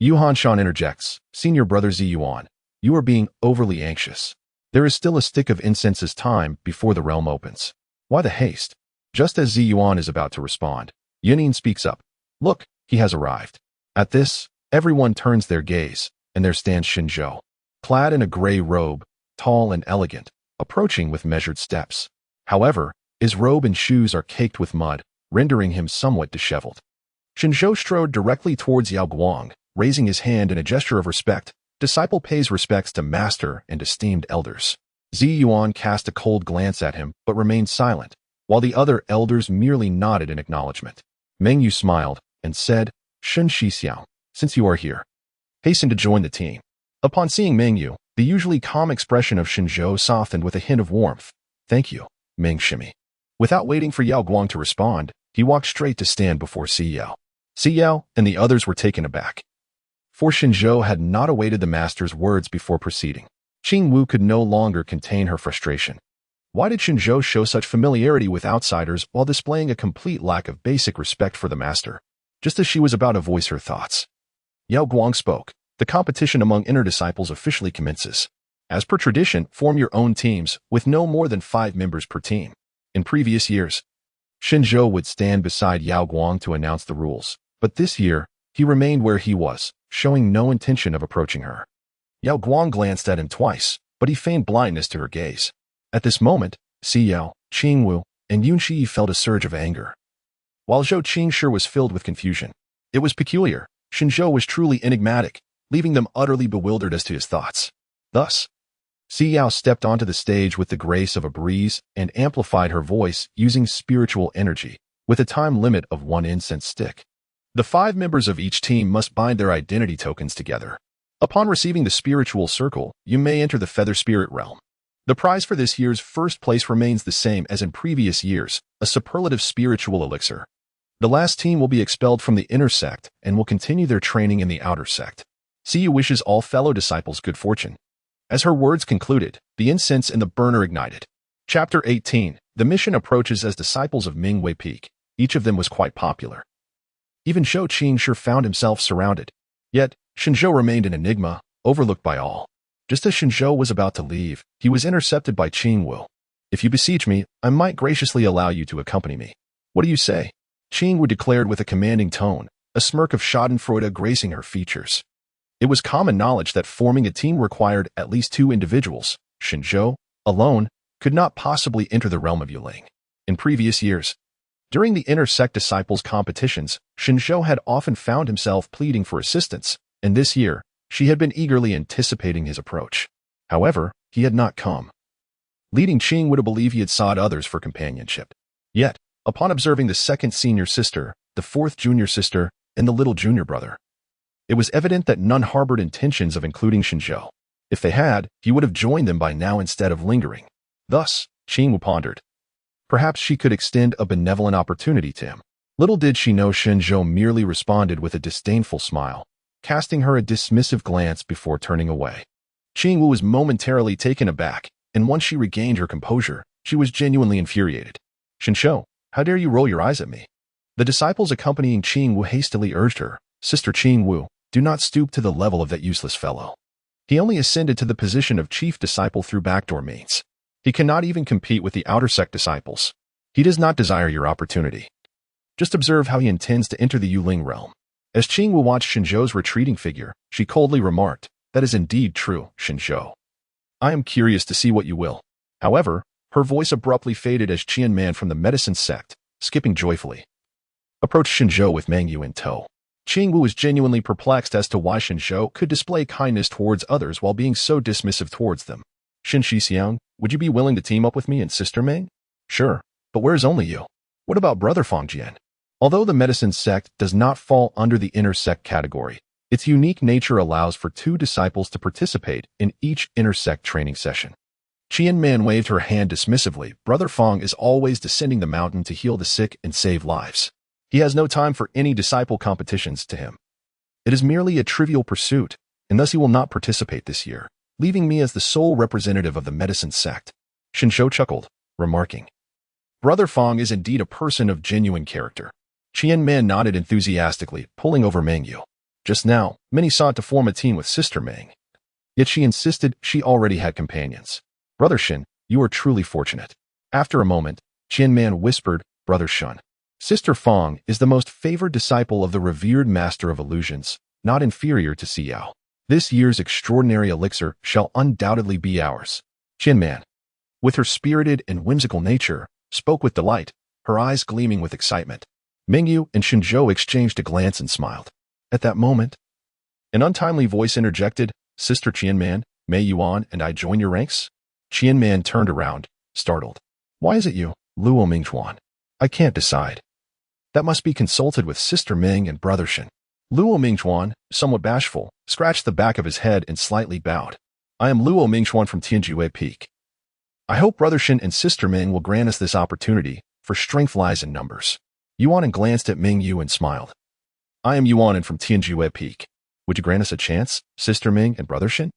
Yu Hanshan interjects, "Senior brother Ziyuan, you are being overly anxious. There is still a stick of incense's time before the realm opens. Why the haste?" Just as Ziyuan is about to respond, Yunin speaks up. "Look, he has arrived." At this, everyone turns their gaze, and there stands Shen Zhou, clad in a gray robe, tall and elegant, approaching with measured steps. However, his robe and shoes are caked with mud, rendering him somewhat disheveled. Shen Zhou strode directly towards Yao Guang, raising his hand in a gesture of respect. Disciple pays respects to master and esteemed elders. Ziyuan cast a cold glance at him, but remained silent, while the other elders merely nodded in acknowledgement. Mingyue smiled and said, "Shen Shixiao, since you are here, hasten to join the team." Upon seeing Mingyue, The usually calm expression of Shen Zhou softened with a hint of warmth. "Thank you, Ming Shimi." Without waiting for Yao Guang to respond, he walked straight to stand before Siyao. Siyao and the others were taken aback. For Shen Zhou had not awaited the master's words before proceeding. Qing Wu could no longer contain her frustration. Why did Shen Zhou show such familiarity with outsiders while displaying a complete lack of basic respect for the master? Just as she was about to voice her thoughts, Yao Guang spoke. "The competition among inner disciples officially commences. As per tradition, form your own teams with no more than 5 members per team." In previous years, Shen Zhou would stand beside Yao Guang to announce the rules, but this year, he remained where he was, showing no intention of approaching her. Yao Guang glanced at him twice, but he feigned blindness to her gaze. At this moment, Siyao, Qing Wu, and Yun Shi felt a surge of anger, while Zhou Qingshi was filled with confusion. It was peculiar. Shen Zhou was truly enigmatic, leaving them utterly bewildered as to his thoughts. Thus, Siyao stepped onto the stage with the grace of a breeze and amplified her voice using spiritual energy, with a time limit of 1 incense stick. The 5 members of each team must bind their identity tokens together. Upon receiving the spiritual circle, you may enter the feather spirit realm. The prize for this year's first place remains the same as in previous years, a superlative spiritual elixir. The last team will be expelled from the inner sect and will continue their training in the outer sect. Siyu wishes all fellow disciples good fortune. As her words concluded, the incense in the burner ignited. Chapter 18. The mission approaches as disciples of Mingyue Peak. Each of them was quite popular. Even Zhou Qingshi found himself surrounded. Yet, Shen Zhou remained an enigma, overlooked by all. Just as Shen Zhou was about to leave, he was intercepted by Qing Wu. "If you beseech me, I might graciously allow you to accompany me. What do you say?" Qing Wu declared with a commanding tone, a smirk of schadenfreude gracing her features. It was common knowledge that forming a team required at least 2 individuals. Shen Zhou, alone, could not possibly enter the realm of Yuling. In previous years, during the inner sect disciples competitions, Shen Zhou had often found himself pleading for assistance, and this year, she had been eagerly anticipating his approach. However, he had not come. Leading Qing would have believed he had sought others for companionship. Yet, upon observing the 2nd senior sister, the 4th junior sister, and the little junior brother, it was evident that none harbored intentions of including Shen Zhou. If they had, he would have joined them by now instead of lingering. Thus, Qing Wu pondered. Perhaps she could extend a benevolent opportunity to him. Little did she know Shen Zhou merely responded with a disdainful smile, casting her a dismissive glance before turning away. Qing Wu was momentarily taken aback, and once she regained her composure, she was genuinely infuriated. "Shen Zhou, how dare you roll your eyes at me?" The disciples accompanying Qing Wu hastily urged her. "Sister Qing Wu, do not stoop to the level of that useless fellow. He only ascended to the position of chief disciple through backdoor means. He cannot even compete with the outer sect disciples. He does not desire your opportunity. Just observe how he intends to enter the Yuling realm." As Qing Wu watched Shen Zhou's retreating figure, she coldly remarked, "That is indeed true, Shen Zhou. I am curious to see what you will." However, her voice abruptly faded as Qian Man from the medicine sect, skipping joyfully, approached Shen Zhou with Mingyue in tow. Qing Wu was genuinely perplexed as to why Shen Zhou could display kindness towards others while being so dismissive towards them. "Shen Xixiang, would you be willing to team up with me and Sister Ming?" "Sure, but where's only you? What about Brother Fangjian?" Although the medicine sect does not fall under the inner sect category, its unique nature allows for 2 disciples to participate in each inner sect training session. Qian Man waved her hand dismissively. "Brother Fang is always descending the mountain to heal the sick and save lives. He has no time for any disciple competitions to him. It is merely a trivial pursuit, and thus he will not participate this year, leaving me as the sole representative of the medicine sect." Shen Zhou chuckled, remarking, "Brother Fang is indeed a person of genuine character." Qian Man nodded enthusiastically, pulling over Mingyue. Just now, many sought to form a team with Sister Ming. Yet she insisted she already had companions. "Brother Shen, you are truly fortunate." After a moment, Qian Man whispered, "Brother Shen, Sister Fang is the most favored disciple of the revered master of illusions, not inferior to Siyao. This year's extraordinary elixir shall undoubtedly be ours." Qian Man, with her spirited and whimsical nature, spoke with delight, her eyes gleaming with excitement. Mingyue and Shen Zhou exchanged a glance and smiled. At that moment, an untimely voice interjected, "Sister Qian Man, may Yuan and I join your ranks?" Qian Man turned around, startled. "Why is it you, Luo Mingchuan? I can't decide. That must be consulted with Sister Ming and Brother Shen." Luo Mingchuan, somewhat bashful, scratched the back of his head and slightly bowed. I am Luo Mingchuan from Tianjue Peak. I hope Brother Shen and Sister Ming will grant us this opportunity, for strength lies in numbers. Yuanin glanced at Mingyue and smiled. I am Yuanin from Tianjue Peak. Would you grant us a chance, Sister Ming and Brother Shen?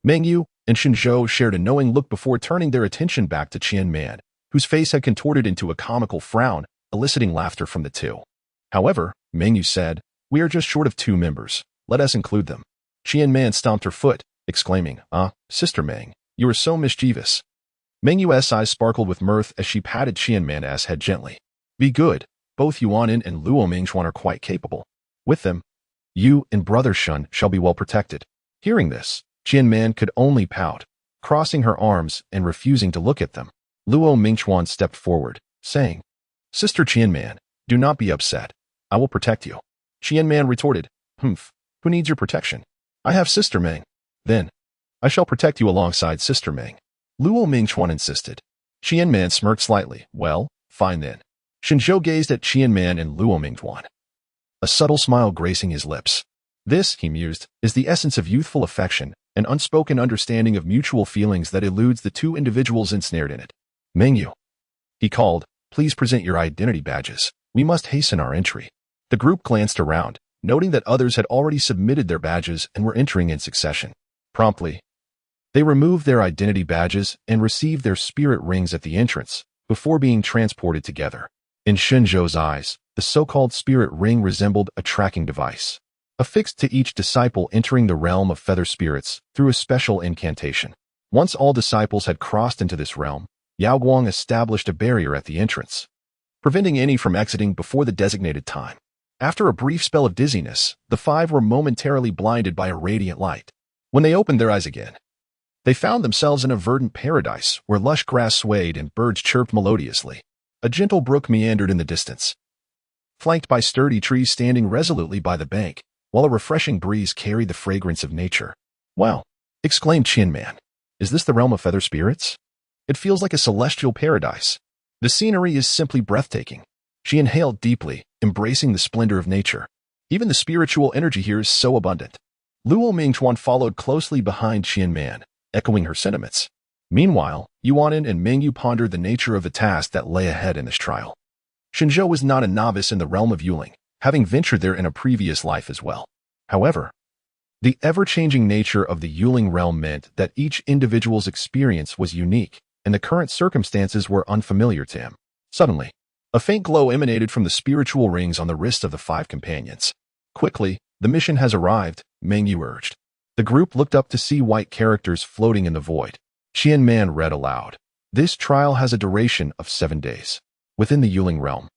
Mingyue and Shen Zhou shared a knowing look before turning their attention back to Qian Man, whose face had contorted into a comical frown, eliciting laughter from the two. However, Mingyue said, we are just short of 2 members. Let us include them. Qian Man stomped her foot, exclaiming, Sister Ming, you are so mischievous. Mingyue's eyes sparkled with mirth as she patted Qian Man's head gently. Be good. Both Yuanin and Luo Mingchuan are quite capable. With them, you and Brother Shen shall be well protected. Hearing this, Qian Man could only pout, crossing her arms and refusing to look at them. Luo Mingchuan stepped forward, saying, Sister Qian Man, do not be upset. I will protect you. Qian Man retorted, who needs your protection? I have Sister Ming. Then, I shall protect you alongside Sister Ming. Luo Mingchuan insisted. Qian Man smirked slightly. Well, fine then. Shen Zhou gazed at Qian Man and Luo Mingchuan, a subtle smile gracing his lips. This, he mused, is the essence of youthful affection, an unspoken understanding of mutual feelings that eludes the 2 individuals ensnared in it. Mingyue, he called, please present your identity badges. We must hasten our entry. The group glanced around, noting that others had already submitted their badges and were entering in succession. Promptly, they removed their identity badges and received their spirit rings at the entrance, before being transported together. In Shen Zhou's eyes, the so-called spirit ring resembled a tracking device, affixed to each disciple entering the realm of feather spirits through a special incantation. Once all disciples had crossed into this realm, Yao Guang established a barrier at the entrance, preventing any from exiting before the designated time. After a brief spell of dizziness, the 5 were momentarily blinded by a radiant light. When they opened their eyes again, they found themselves in a verdant paradise where lush grass swayed and birds chirped melodiously. A gentle brook meandered in the distance, flanked by sturdy trees standing resolutely by the bank, while a refreshing breeze carried the fragrance of nature. Wow! Exclaimed Qian Man. Is this the realm of feather spirits? It feels like a celestial paradise. The scenery is simply breathtaking. She inhaled deeply, embracing the splendor of nature. Even the spiritual energy here is so abundant. Luo Mingchuan followed closely behind Qian Man, echoing her sentiments. Meanwhile, Yuanin and Mingyue pondered the nature of the task that lay ahead in this trial. Shen Zhou was not a novice in the realm of Yuling, having ventured there in a previous life as well. However, the ever-changing nature of the Yuling realm meant that each individual's experience was unique, and the current circumstances were unfamiliar to him. Suddenly, a faint glow emanated from the spiritual rings on the wrists of the 5 companions. Quickly, the mission has arrived, Mingyue urged. The group looked up to see white characters floating in the void. Qian Man read aloud. This trial has a duration of 7 days. Within the Yuling realm,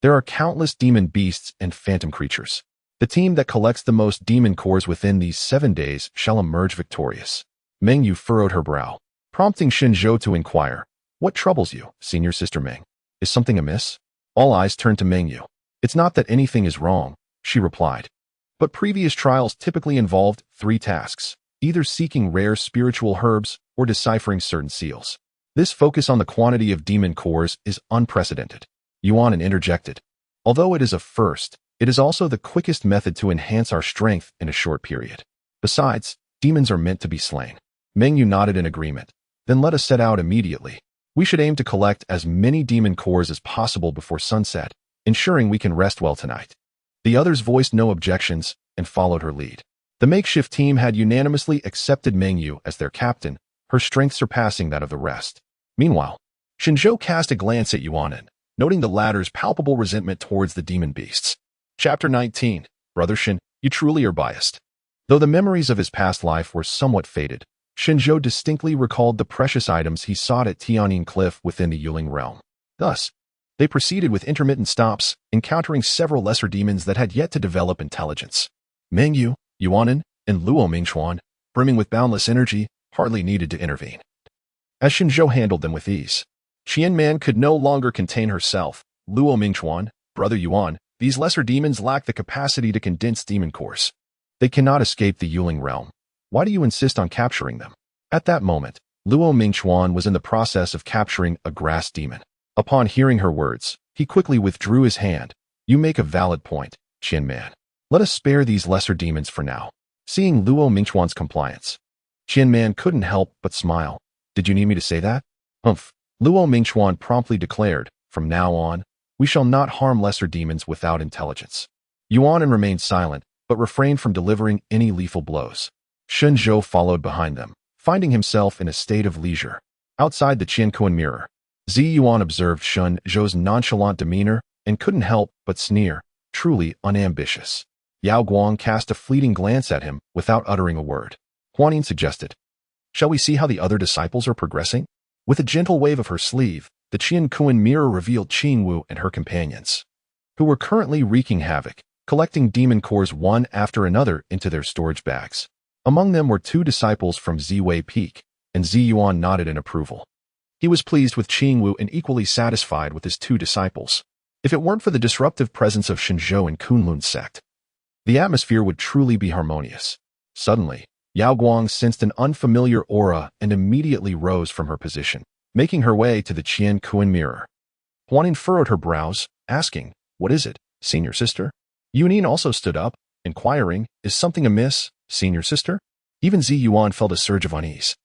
there are countless demon beasts and phantom creatures. The team that collects the most demon cores within these 7 days shall emerge victorious. Mingyue furrowed her brow, prompting Shen Zhou to inquire, what troubles you, Senior Sister Ming? Is something amiss? All eyes turned to Mingyue. It's not that anything is wrong, she replied. But previous trials typically involved 3 tasks, either seeking rare spiritual herbs or deciphering certain seals. This focus on the quantity of demon cores is unprecedented. Yuanin interjected. Although it is a first, it is also the quickest method to enhance our strength in a short period. Besides, demons are meant to be slain. Mingyue nodded in agreement. Then let us set out immediately. We should aim to collect as many demon cores as possible before sunset, ensuring we can rest well tonight. The others voiced no objections and followed her lead. The makeshift team had unanimously accepted Mingyue as their captain, her strength surpassing that of the rest. Meanwhile, Shen Zhou cast a glance at Yuanin, noting the latter's palpable resentment towards the demon beasts. Chapter 19. Brother Shen, you truly are biased. Though the memories of his past life were somewhat faded, Shen Zhou distinctly recalled the precious items he sought at Tianyin Cliff within the Yuling realm. Thus, they proceeded with intermittent stops, encountering several lesser demons that had yet to develop intelligence. Mingyue, Yuanin, and Luo Mingchuan, brimming with boundless energy, hardly needed to intervene, as Shen Zhou handled them with ease. Qian Man could no longer contain herself. Luo Mingchuan, Brother Yuan, these lesser demons lack the capacity to condense demon cores. They cannot escape the Yuling realm. Why do you insist on capturing them? At that moment, Luo Mingchuan was in the process of capturing a grass demon. Upon hearing her words, he quickly withdrew his hand. You make a valid point, Qian Man. Let us spare these lesser demons for now. Seeing Luo Mingchuan's compliance, Qian Man couldn't help but smile. Did you need me to say that? Humph. Luo Mingchuan promptly declared, from now on, we shall not harm lesser demons without intelligence. Yuan and remained silent, but refrained from delivering any lethal blows. Shen Zhou followed behind them, finding himself in a state of leisure. Outside the Qiankuan mirror, Zi Yuan observed Shen Zhou's nonchalant demeanor and couldn't help but sneer, truly unambitious. Yao Guang cast a fleeting glance at him without uttering a word. Huanin suggested, shall we see how the other disciples are progressing? With a gentle wave of her sleeve, the Qiankuan mirror revealed Qingwu and her companions, who were currently wreaking havoc, collecting demon cores one after another into their storage bags. Among them were 2 disciples from Ziwei Peak, and Zi Yuan nodded in approval. He was pleased with Qingwu and equally satisfied with his 2 disciples. If it weren't for the disruptive presence of Shen Zhou and Kunlun's sect, the atmosphere would truly be harmonious. Suddenly, Yao Guang sensed an unfamiliar aura and immediately rose from her position, making her way to the Qiankuan mirror. Huanin furrowed her brows, asking, what is it, senior sister? Yunin also stood up, inquiring, is something amiss, senior sister? Even Zi Yuan felt a surge of unease.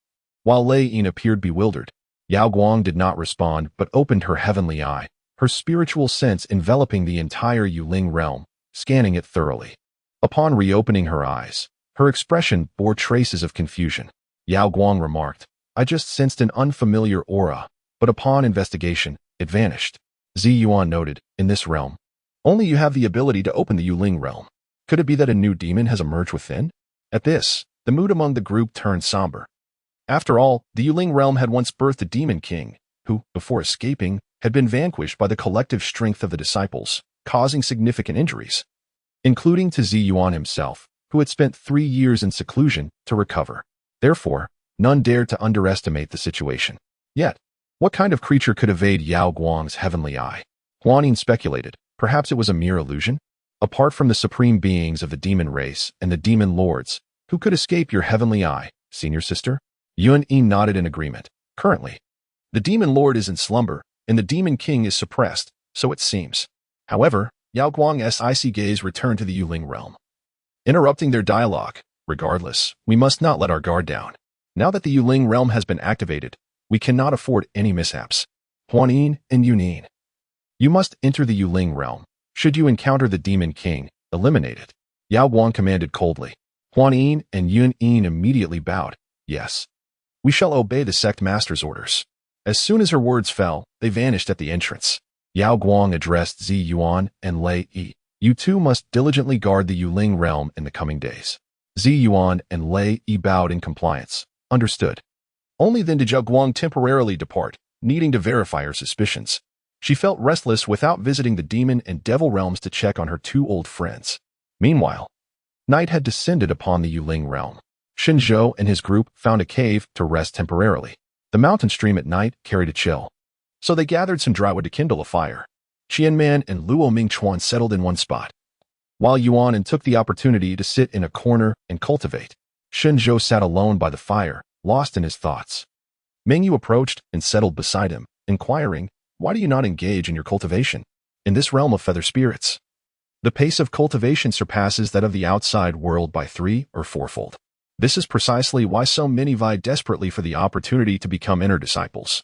While Lei Yin appeared bewildered, Yao Guang did not respond but opened her heavenly eye, her spiritual sense enveloping the entire Yuling realm, scanning it thoroughly. Upon reopening her eyes, her expression bore traces of confusion. Yao Guang remarked, I just sensed an unfamiliar aura, but upon investigation, it vanished. Zi Yuan noted, in this realm, only you have the ability to open the Yuling realm. Could it be that a new demon has emerged within? At this, the mood among the group turned somber. After all, the Yuling realm had once birthed a demon king, who, before escaping, had been vanquished by the collective strength of the disciples, causing significant injuries, including to Zi Yuan himself, who had spent 3 years in seclusion to recover. Therefore, none dared to underestimate the situation. Yet, what kind of creature could evade Yao Guang's heavenly eye? Huanin speculated, perhaps it was a mere illusion? Apart from the supreme beings of the demon race and the demon lords, who could escape your heavenly eye, senior sister? Yuan Yi nodded in agreement. Currently, the demon lord is in slumber, and the demon king is suppressed, so it seems. However, Yao Guang's icy gaze returned to the Yuling realm, interrupting their dialogue. Regardless, we must not let our guard down. Now that the Yuling realm has been activated, we cannot afford any mishaps. Huanin and Yunin, you must enter the Yuling realm. Should you encounter the demon king, eliminate it. Yao Guang commanded coldly. Huanin and Yunin immediately bowed. Yes. We shall obey the sect master's orders. As soon as her words fell, they vanished at the entrance. Yao Guang addressed Zi Yuan and Lei Yi. You two must diligently guard the Yuling realm in the coming days. Zi Yuan and Lei Yi bowed in compliance. Understood. Only then did Yao Guang temporarily depart, needing to verify her suspicions. She felt restless without visiting the demon and devil realms to check on her 2 old friends. Meanwhile, night had descended upon the Yuling realm. Shen Zhou and his group found a cave to rest temporarily. The mountain stream at night carried a chill, so they gathered some dry wood to kindle a fire. Qian Man and Luo Mingchuan settled in one spot, while Yuan took the opportunity to sit in a corner and cultivate. Shen Zhou sat alone by the fire, lost in his thoughts. Mingyue approached and settled beside him, inquiring, why do you not engage in your cultivation in this realm of feather spirits? The pace of cultivation surpasses that of the outside world by 3 or 4-fold. This is precisely why so many vie desperately for the opportunity to become inner disciples.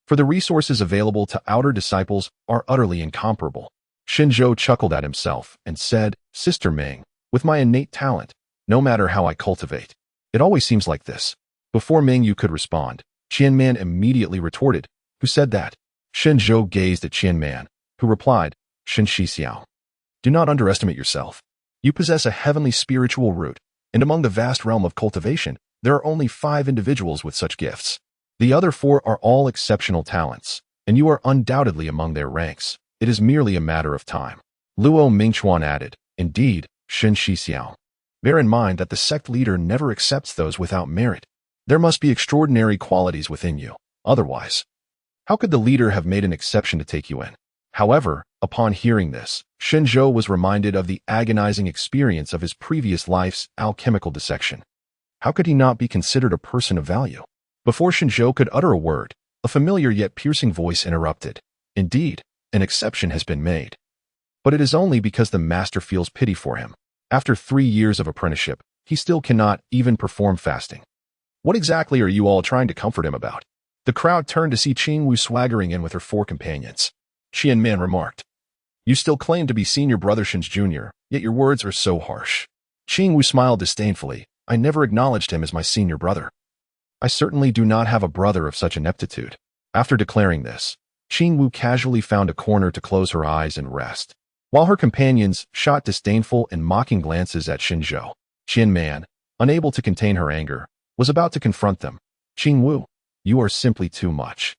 For the resources available to outer disciples are utterly incomparable. Shen Zhou chuckled at himself and said, Sister Ming, with my innate talent, no matter how I cultivate, it always seems like this. Before Mingyue could respond, Qian Man immediately retorted, who said that? Shen Zhou gazed at Qian Man, who replied, Shen Shixiao. Do not underestimate yourself. You possess a heavenly spiritual root, and among the vast realm of cultivation, there are only 5 individuals with such gifts. The other 4 are all exceptional talents, and you are undoubtedly among their ranks. It is merely a matter of time. Luo Mingchuan added, Indeed, Shen Shixiao. Bear in mind that the sect leader never accepts those without merit. There must be extraordinary qualities within you. Otherwise, how could the leader have made an exception to take you in? However, upon hearing this, Shen Zhou was reminded of the agonizing experience of his previous life's alchemical dissection. How could he not be considered a person of value? Before Shen Zhou could utter a word, a familiar yet piercing voice interrupted. Indeed, an exception has been made. But it is only because the master feels pity for him. After 3 years of apprenticeship, he still cannot even perform fasting. What exactly are you all trying to comfort him about? The crowd turned to see Qing Wu swaggering in with her 4 companions. Qian Man remarked, "You still claim to be senior brother Shen's junior, yet your words are so harsh." Qing Wu smiled disdainfully. "I never acknowledged him as my senior brother. I certainly do not have a brother of such ineptitude." After declaring this, Qing Wu casually found a corner to close her eyes and rest, while her companions shot disdainful and mocking glances at Shen Zhou. Qian Man, unable to contain her anger, was about to confront them. "Qing Wu, you are simply too much."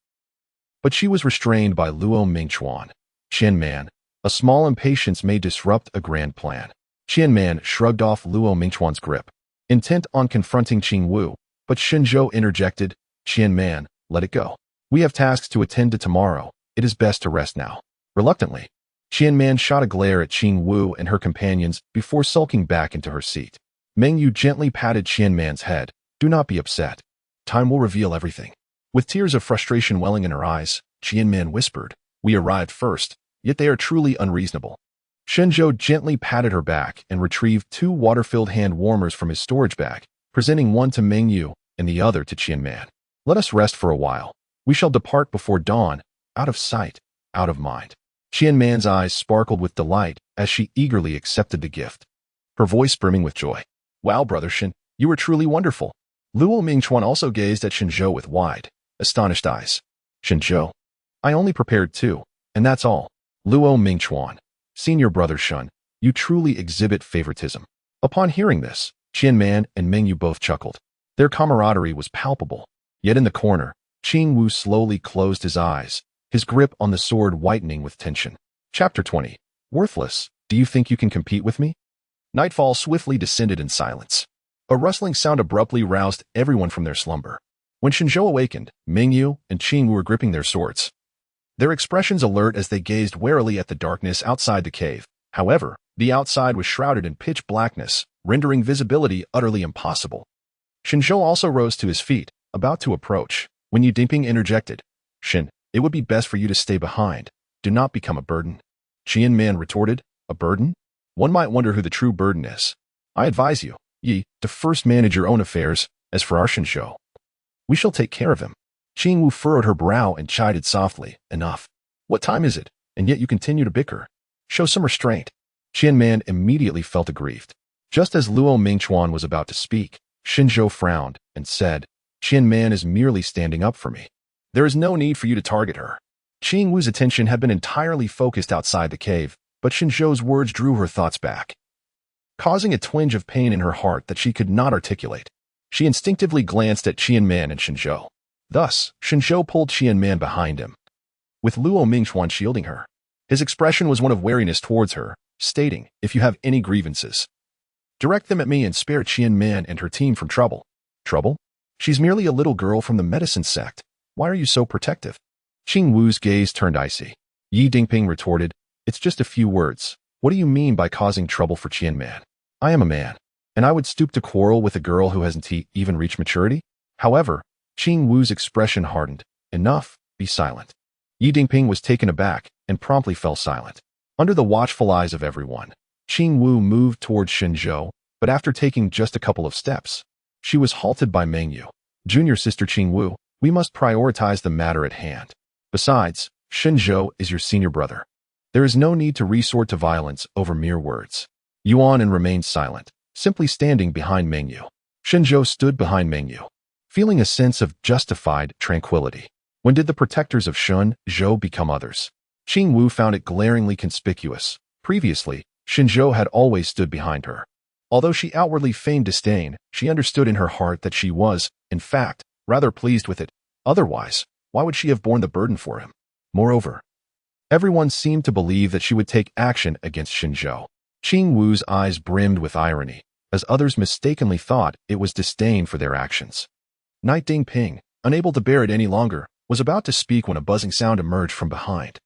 But she was restrained by Luo Mingchuan. "Qian Man, a small impatience may disrupt a grand plan." Qian Man shrugged off Luo Mingchuan's grip, intent on confronting Qing Wu, but Shen Zhou interjected, "Qian Man, let it go. We have tasks to attend to tomorrow. It is best to rest now." Reluctantly, Qian Man shot a glare at Qing Wu and her companions before sulking back into her seat. Mingyue gently patted Qian Man's head. "Do not be upset. Time will reveal everything." With tears of frustration welling in her eyes, Qian Man whispered, "We arrived first, yet they are truly unreasonable." Shen Zhou gently patted her back and retrieved 2 water-filled hand warmers from his storage bag, presenting one to Mingyue and the other to Qian Man. "Let us rest for a while. We shall depart before dawn, out of sight, out of mind." Qian Man's eyes sparkled with delight as she eagerly accepted the gift, her voice brimming with joy. "Wow, Brother Shen, you are truly wonderful." Luo Mingchuan also gazed at Shen Zhou with wide, astonished eyes. "Shen Zhou, I only prepared 2, and that's all." Luo Mingchuan, "Senior Brother Shen, you truly exhibit favoritism." Upon hearing this, Qian Man and Mingyue both chuckled. Their camaraderie was palpable. Yet in the corner, Qing Wu slowly closed his eyes, his grip on the sword whitening with tension. Chapter 20. Worthless, do you think you can compete with me? Nightfall swiftly descended in silence. A rustling sound abruptly roused everyone from their slumber. When Shen Zhou awakened, Mingyue and Qing Wu were gripping their swords, their expressions alert as they gazed warily at the darkness outside the cave. However, the outside was shrouded in pitch blackness, rendering visibility utterly impossible. Shen Zhou also rose to his feet, about to approach, when Yu Dingping interjected, "Shen, it would be best for you to stay behind. Do not become a burden." Qian Man retorted, "A burden? One might wonder who the true burden is. I advise you, Yi, to first manage your own affairs. As for our Shen Zhou, we shall take care of him." Qing Wu furrowed her brow and chided softly, "Enough. What time is it? And yet you continue to bicker. Show some restraint." Qian Man immediately felt aggrieved. Just as Luo Mingchuan was about to speak, Shen Zhou frowned and said, "Qian Man is merely standing up for me. There is no need for you to target her." Qing Wu's attention had been entirely focused outside the cave, but Shen Zhou's words drew her thoughts back, causing a twinge of pain in her heart that she could not articulate. She instinctively glanced at Qian Man and Shen Zhou. Thus, Shen Zhou pulled Qian Man behind him, with Luo Mingchuan shielding her. His expression was one of wariness towards her, stating, "If you have any grievances, direct them at me and spare Qian Man and her team from trouble." "Trouble? She's merely a little girl from the medicine sect. Why are you so protective?" Qing Wu's gaze turned icy. Yi Dingping retorted, "It's just a few words. What do you mean by causing trouble for Qian Man? I am a man, and I would stoop to quarrel with a girl who hasn't even reached maturity?" However, Qing Wu's expression hardened. "Enough, be silent." Yi Dingping was taken aback and promptly fell silent. Under the watchful eyes of everyone, Qing Wu moved towards Shen Zhou, but after taking just a couple of steps, she was halted by Mingyue. "Junior sister Qing Wu, we must prioritize the matter at hand. Besides, Shen Zhou is your senior brother. There is no need to resort to violence over mere words." Yuan and remained silent, simply standing behind Mingyue. Shen Zhou stood behind Mingyue, feeling a sense of justified tranquility. When did the protectors of Shen Zhou become others? Qing Wu found it glaringly conspicuous. Previously, Shen Zhou had always stood behind her. Although she outwardly feigned disdain, she understood in her heart that she was, in fact, rather pleased with it. Otherwise, why would she have borne the burden for him? Moreover, everyone seemed to believe that she would take action against Shen Zhou. Qing Wu's eyes brimmed with irony, as others mistakenly thought it was disdain for their actions. Night Dingping, unable to bear it any longer, was about to speak when a buzzing sound emerged from behind.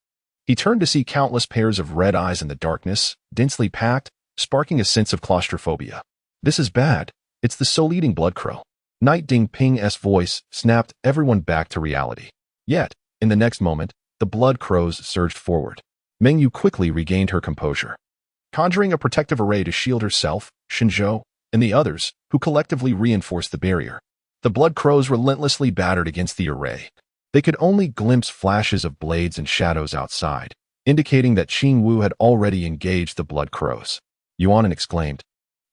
He turned to see countless pairs of red eyes in the darkness, densely packed, sparking a sense of claustrophobia. "This is bad. It's the soul-eating blood crow." Night Dingping's voice snapped everyone back to reality. Yet, in the next moment, the blood crows surged forward. Mingyue quickly regained her composure, conjuring a protective array to shield herself, Shen Zhou, and the others, who collectively reinforced the barrier. The blood crows relentlessly battered against the array. They could only glimpse flashes of blades and shadows outside, indicating that Qing Wu had already engaged the blood crows. Yuanan exclaimed,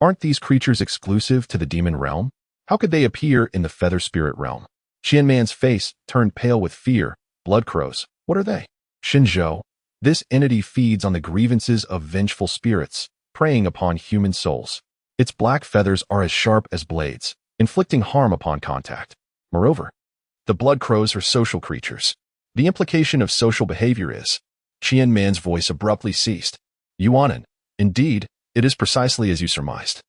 "Aren't these creatures exclusive to the demon realm? How could they appear in the feather spirit realm?" Qianman's face turned pale with fear. "Blood crows, what are they?" Shen Zhou, "This entity feeds on the grievances of vengeful spirits, preying upon human souls. Its black feathers are as sharp as blades, inflicting harm upon contact. Moreover, the blood crows are social creatures. The implication of social behavior is..." Qianman's voice abruptly ceased. "Yuanan, indeed, it is precisely as you surmised.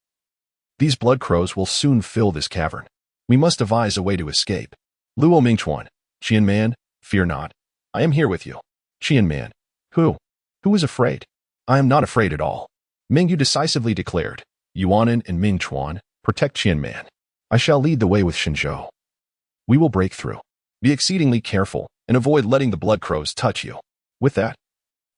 These blood crows will soon fill this cavern. We must devise a way to escape." Luo Mingchuan, "Qianman, fear not. I am here with you." Qianman, Who is afraid?" "I am not afraid at all," Mingyue decisively declared. "Yuanan and Mingchuan, protect Qianman. I shall lead the way with Shen Zhou. We will break through. Be exceedingly careful and avoid letting the blood crows touch you." With that,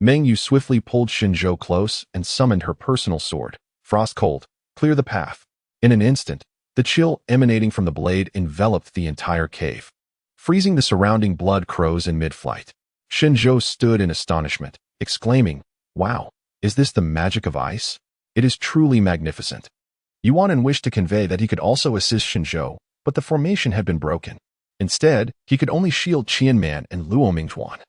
Mingyue swiftly pulled Shen Zhou close and summoned her personal sword, Frost Cold, "Clear the path." In an instant, the chill emanating from the blade enveloped the entire cave, freezing the surrounding blood crows in mid-flight. Shen Zhou stood in astonishment, exclaiming, "Wow, is this the magic of ice? It is truly magnificent." Yuanan wished to convey that he could also assist Shen Zhou, but the formation had been broken. Instead, he could only shield Qianman and Luo Mingchuan,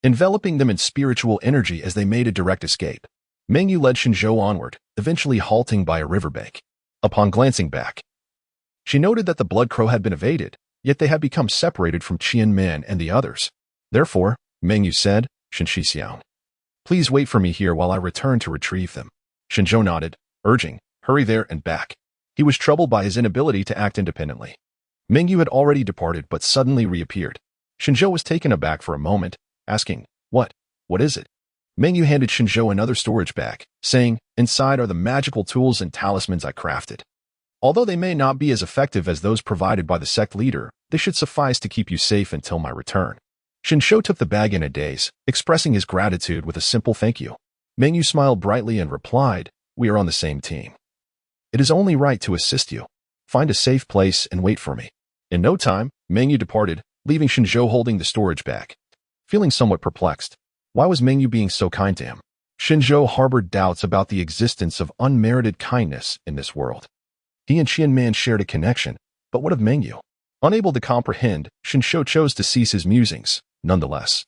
enveloping them in spiritual energy as they made a direct escape. Mingyue led Shen Zhou onward, eventually halting by a riverbank. Upon glancing back, she noted that the blood crow had been evaded, yet they had become separated from Qianman and the others. "Therefore," Mingyue said, "Shen Shixiang, please wait for me here while I return to retrieve them." Shen Zhou nodded, urging, "Hurry there and back." He was troubled by his inability to act independently. Mingyue had already departed but suddenly reappeared. Shen Zhou was taken aback for a moment, asking, What is it?" Mingyue handed Shen Zhou another storage bag, saying, "Inside are the magical tools and talismans I crafted. Although they may not be as effective as those provided by the sect leader, they should suffice to keep you safe until my return." Shen Zhou took the bag in a daze, expressing his gratitude with a simple thank you. Mingyue smiled brightly and replied, "We are on the same team. It is only right to assist you. Find a safe place and wait for me." In no time, Mingyue departed, leaving Shen Zhou holding the storage bag. Feeling somewhat perplexed, why was Mingyue being so kind to him? Shen Zhou harbored doubts about the existence of unmerited kindness in this world. He and Qianman shared a connection, but what of Mingyue? Unable to comprehend, Shen Zhou chose to cease his musings. Nonetheless,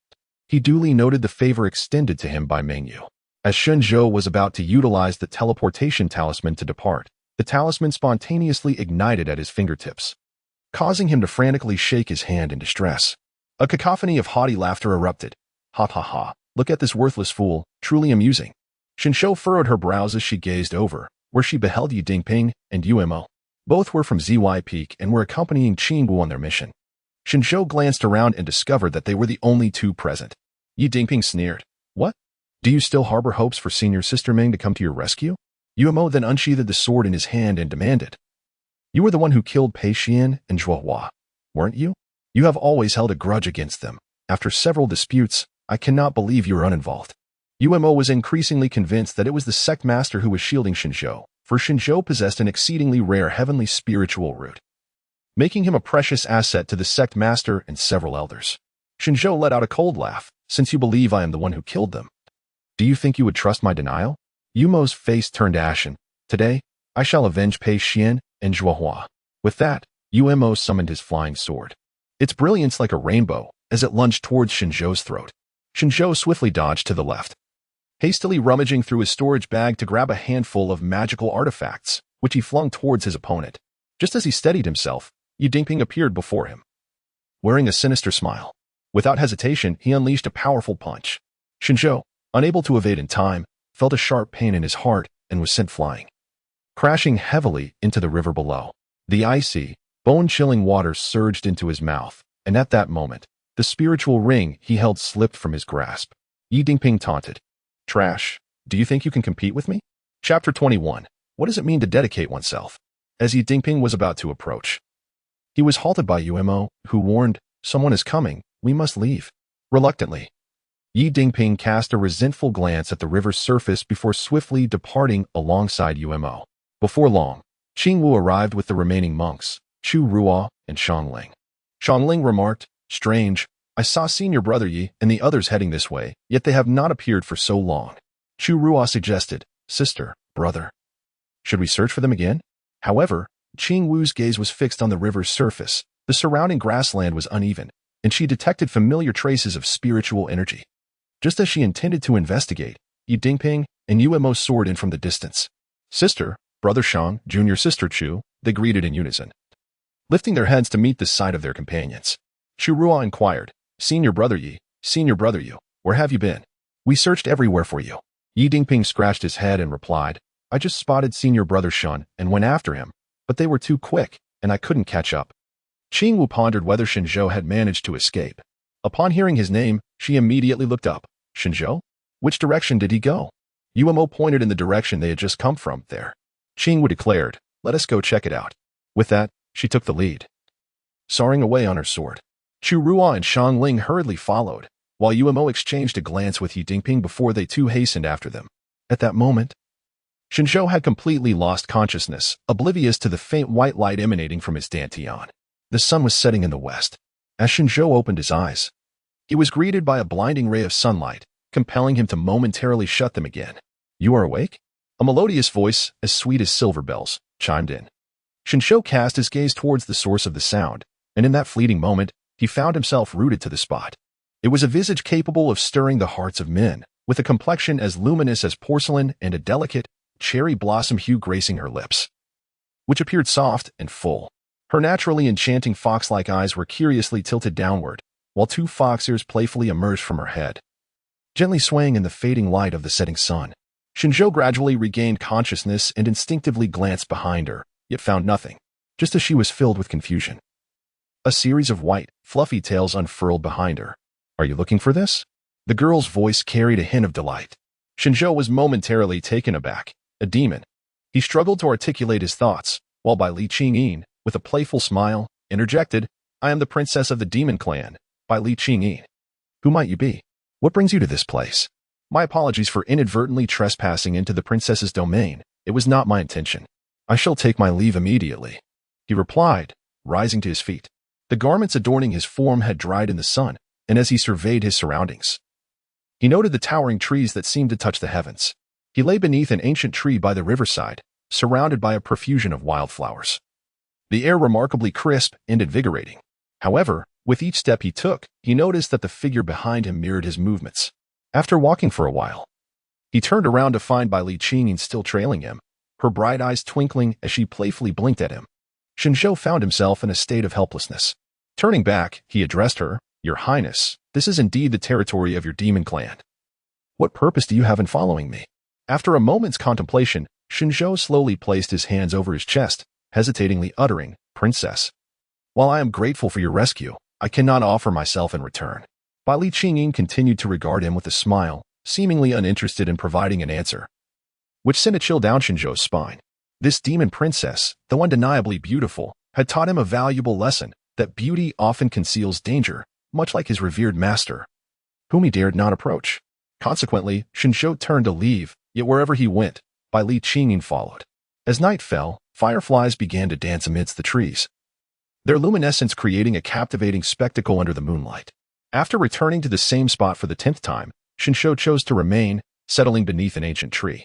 he duly noted the favor extended to him by Mingyue. As Shen Zhou was about to utilize the teleportation talisman to depart, the talisman spontaneously ignited at his fingertips, causing him to frantically shake his hand in distress. A cacophony of haughty laughter erupted. "Ha ha ha, look at this worthless fool, truly amusing." Shen Zhou furrowed her brows as she gazed over, where she beheld Yi Dingping and Umo. Both were from ZY Peak and were accompanying Qing Wu on their mission. Shen Zhou glanced around and discovered that they were the only two present. Yi Dingping sneered, "What? Do you still harbor hopes for senior sister Ming to come to your rescue?" Umo then unsheathed the sword in his hand and demanded, "You were the one who killed Pei Xian and Zhuo Hua, weren't you? You have always held a grudge against them. After several disputes, I cannot believe you are uninvolved." Umo was increasingly convinced that it was the sect master who was shielding Shen Zhou, for Shen Zhou possessed an exceedingly rare heavenly spiritual root, making him a precious asset to the sect master and several elders. Shen Zhou let out a cold laugh. "Since you believe I am the one who killed them, do you think you would trust my denial?" Umo's face turned ashen. "Today, I shall avenge Pei Xian and Zhuo Hua." With that, Umo summoned his flying sword, its brilliance like a rainbow, as it lunged towards Shen Zhou's throat. Shen Zhou swiftly dodged to the left, hastily rummaging through his storage bag to grab a handful of magical artifacts, which he flung towards his opponent. Just as he steadied himself, Yi Dingping appeared before him, wearing a sinister smile. Without hesitation, he unleashed a powerful punch. Shen Zhou, unable to evade in time, felt a sharp pain in his heart and was sent flying, crashing heavily into the river below. The icy, bone-chilling water surged into his mouth, and at that moment, the spiritual ring he held slipped from his grasp. Yi Dingping taunted, "Trash, do you think you can compete with me?" Chapter 21. What does it mean to dedicate oneself? As Yi Dingping was about to approach, he was halted by Umo, who warned, "Someone is coming, we must leave." Reluctantly, Yi Dingping cast a resentful glance at the river's surface before swiftly departing alongside Umo. Before long, Qing Wu arrived with the remaining monks, Chu Ruo and Xiangling. Xiangling remarked, "Strange, I saw Senior Brother Yi and the others heading this way, yet they have not appeared for so long." Chu Ruo suggested, "Sister, brother, should we search for them again?" However, Qing Wu's gaze was fixed on the river's surface. The surrounding grassland was uneven, and she detected familiar traces of spiritual energy. Just as she intended to investigate, Yi Dingping and Yuemo soared in from the distance. "Sister, Brother Shang, Junior Sister Chu," they greeted in unison, lifting their heads to meet the sight of their companions. Chu Ruo inquired, Senior Brother Yi, where have you been? We searched everywhere for you." Yi Dingping scratched his head and replied, "I just spotted Senior Brother Shen and went after him, but they were too quick, and I couldn't catch up." Qing Wu pondered whether Shen Zhou had managed to escape. Upon hearing his name, she immediately looked up. Shen Zhou? Which direction did he go? Yuemo pointed in the direction they had just come from, there. Qing Wu declared, "Let us go check it out." With that, she took the lead, soaring away on her sword. Chu Ruo and Xiangling hurriedly followed, while Yuemo exchanged a glance with Yi Dingping before they too hastened after them. At that moment, Shen Zhou had completely lost consciousness, oblivious to the faint white light emanating from his dantian. The sun was setting in the west. As Shen Zhou opened his eyes, he was greeted by a blinding ray of sunlight, compelling him to momentarily shut them again. "You are awake?" A melodious voice, as sweet as silver bells, chimed in. Shen Zhou cast his gaze towards the source of the sound, and in that fleeting moment, he found himself rooted to the spot. It was a visage capable of stirring the hearts of men, with a complexion as luminous as porcelain and a delicate, cherry blossom hue gracing her lips, which appeared soft and full. Her naturally enchanting fox-like eyes were curiously tilted downward, while two fox ears playfully emerged from her head, gently swaying in the fading light of the setting sun. Shen Zhou gradually regained consciousness and instinctively glanced behind her, yet found nothing, just as she was filled with confusion. A series of white, fluffy tails unfurled behind her. "Are you looking for this?" The girl's voice carried a hint of delight. Shen Zhou was momentarily taken aback. A demon. He struggled to articulate his thoughts, while Bai Li Qingyin, with a playful smile, interjected, "I am the princess of the demon clan, Bai Li Qingyin. Who might you be? What brings you to this place?" "My apologies for inadvertently trespassing into the princess's domain. It was not my intention. I shall take my leave immediately," he replied, rising to his feet. The garments adorning his form had dried in the sun, and as he surveyed his surroundings, he noted the towering trees that seemed to touch the heavens. He lay beneath an ancient tree by the riverside, surrounded by a profusion of wildflowers. The air remarkably crisp and invigorating. However, with each step he took, he noticed that the figure behind him mirrored his movements. After walking for a while, he turned around to find Bai Li Qingyin still trailing him, her bright eyes twinkling as she playfully blinked at him. Shen Zhou found himself in a state of helplessness. Turning back, he addressed her, "Your Highness, this is indeed the territory of your demon clan. What purpose do you have in following me?" After a moment's contemplation, Shen Zhou slowly placed his hands over his chest, hesitatingly uttering, "Princess, while I am grateful for your rescue, I cannot offer myself in return." Bai Li Qingyin continued to regard him with a smile, seemingly uninterested in providing an answer, which sent a chill down Shen Zhou's spine. This demon princess, though undeniably beautiful, had taught him a valuable lesson, that beauty often conceals danger, much like his revered master, whom he dared not approach. Consequently, Shen Zhou turned to leave, yet wherever he went, Bai Li Qingyin followed. As night fell, fireflies began to dance amidst the trees, their luminescence creating a captivating spectacle under the moonlight. After returning to the same spot for the 10th time, Shen Zhou chose to remain, settling beneath an ancient tree.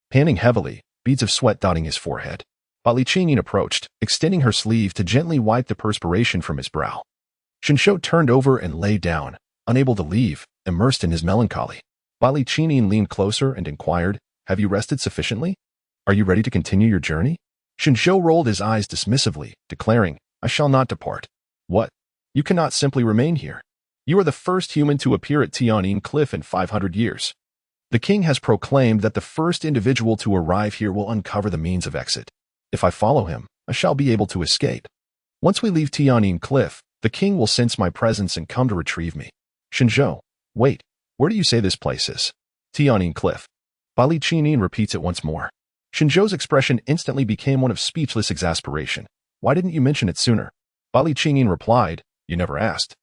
Panting heavily, beads of sweat dotting his forehead, Bai Li Qingyin approached, extending her sleeve to gently wipe the perspiration from his brow. Shen Zhou turned over and lay down, unable to leave, immersed in his melancholy. Bai Li Qingyin leaned closer and inquired, "Have you rested sufficiently? Are you ready to continue your journey?" Shen Zhou rolled his eyes dismissively, declaring, "I shall not depart." "What? You cannot simply remain here. You are the first human to appear at Tianyin Cliff in 500 years. The king has proclaimed that the first individual to arrive here will uncover the means of exit. If I follow him, I shall be able to escape. Once we leave Tianyin Cliff, the king will sense my presence and come to retrieve me." "Shen Zhou, wait, where do you say this place is?" "Tianyin Cliff." Bai Li Qingyin repeats it once more. Shen Zhou's expression instantly became one of speechless exasperation. "Why didn't you mention it sooner?" Bai Li Qingyin replied, "You never asked.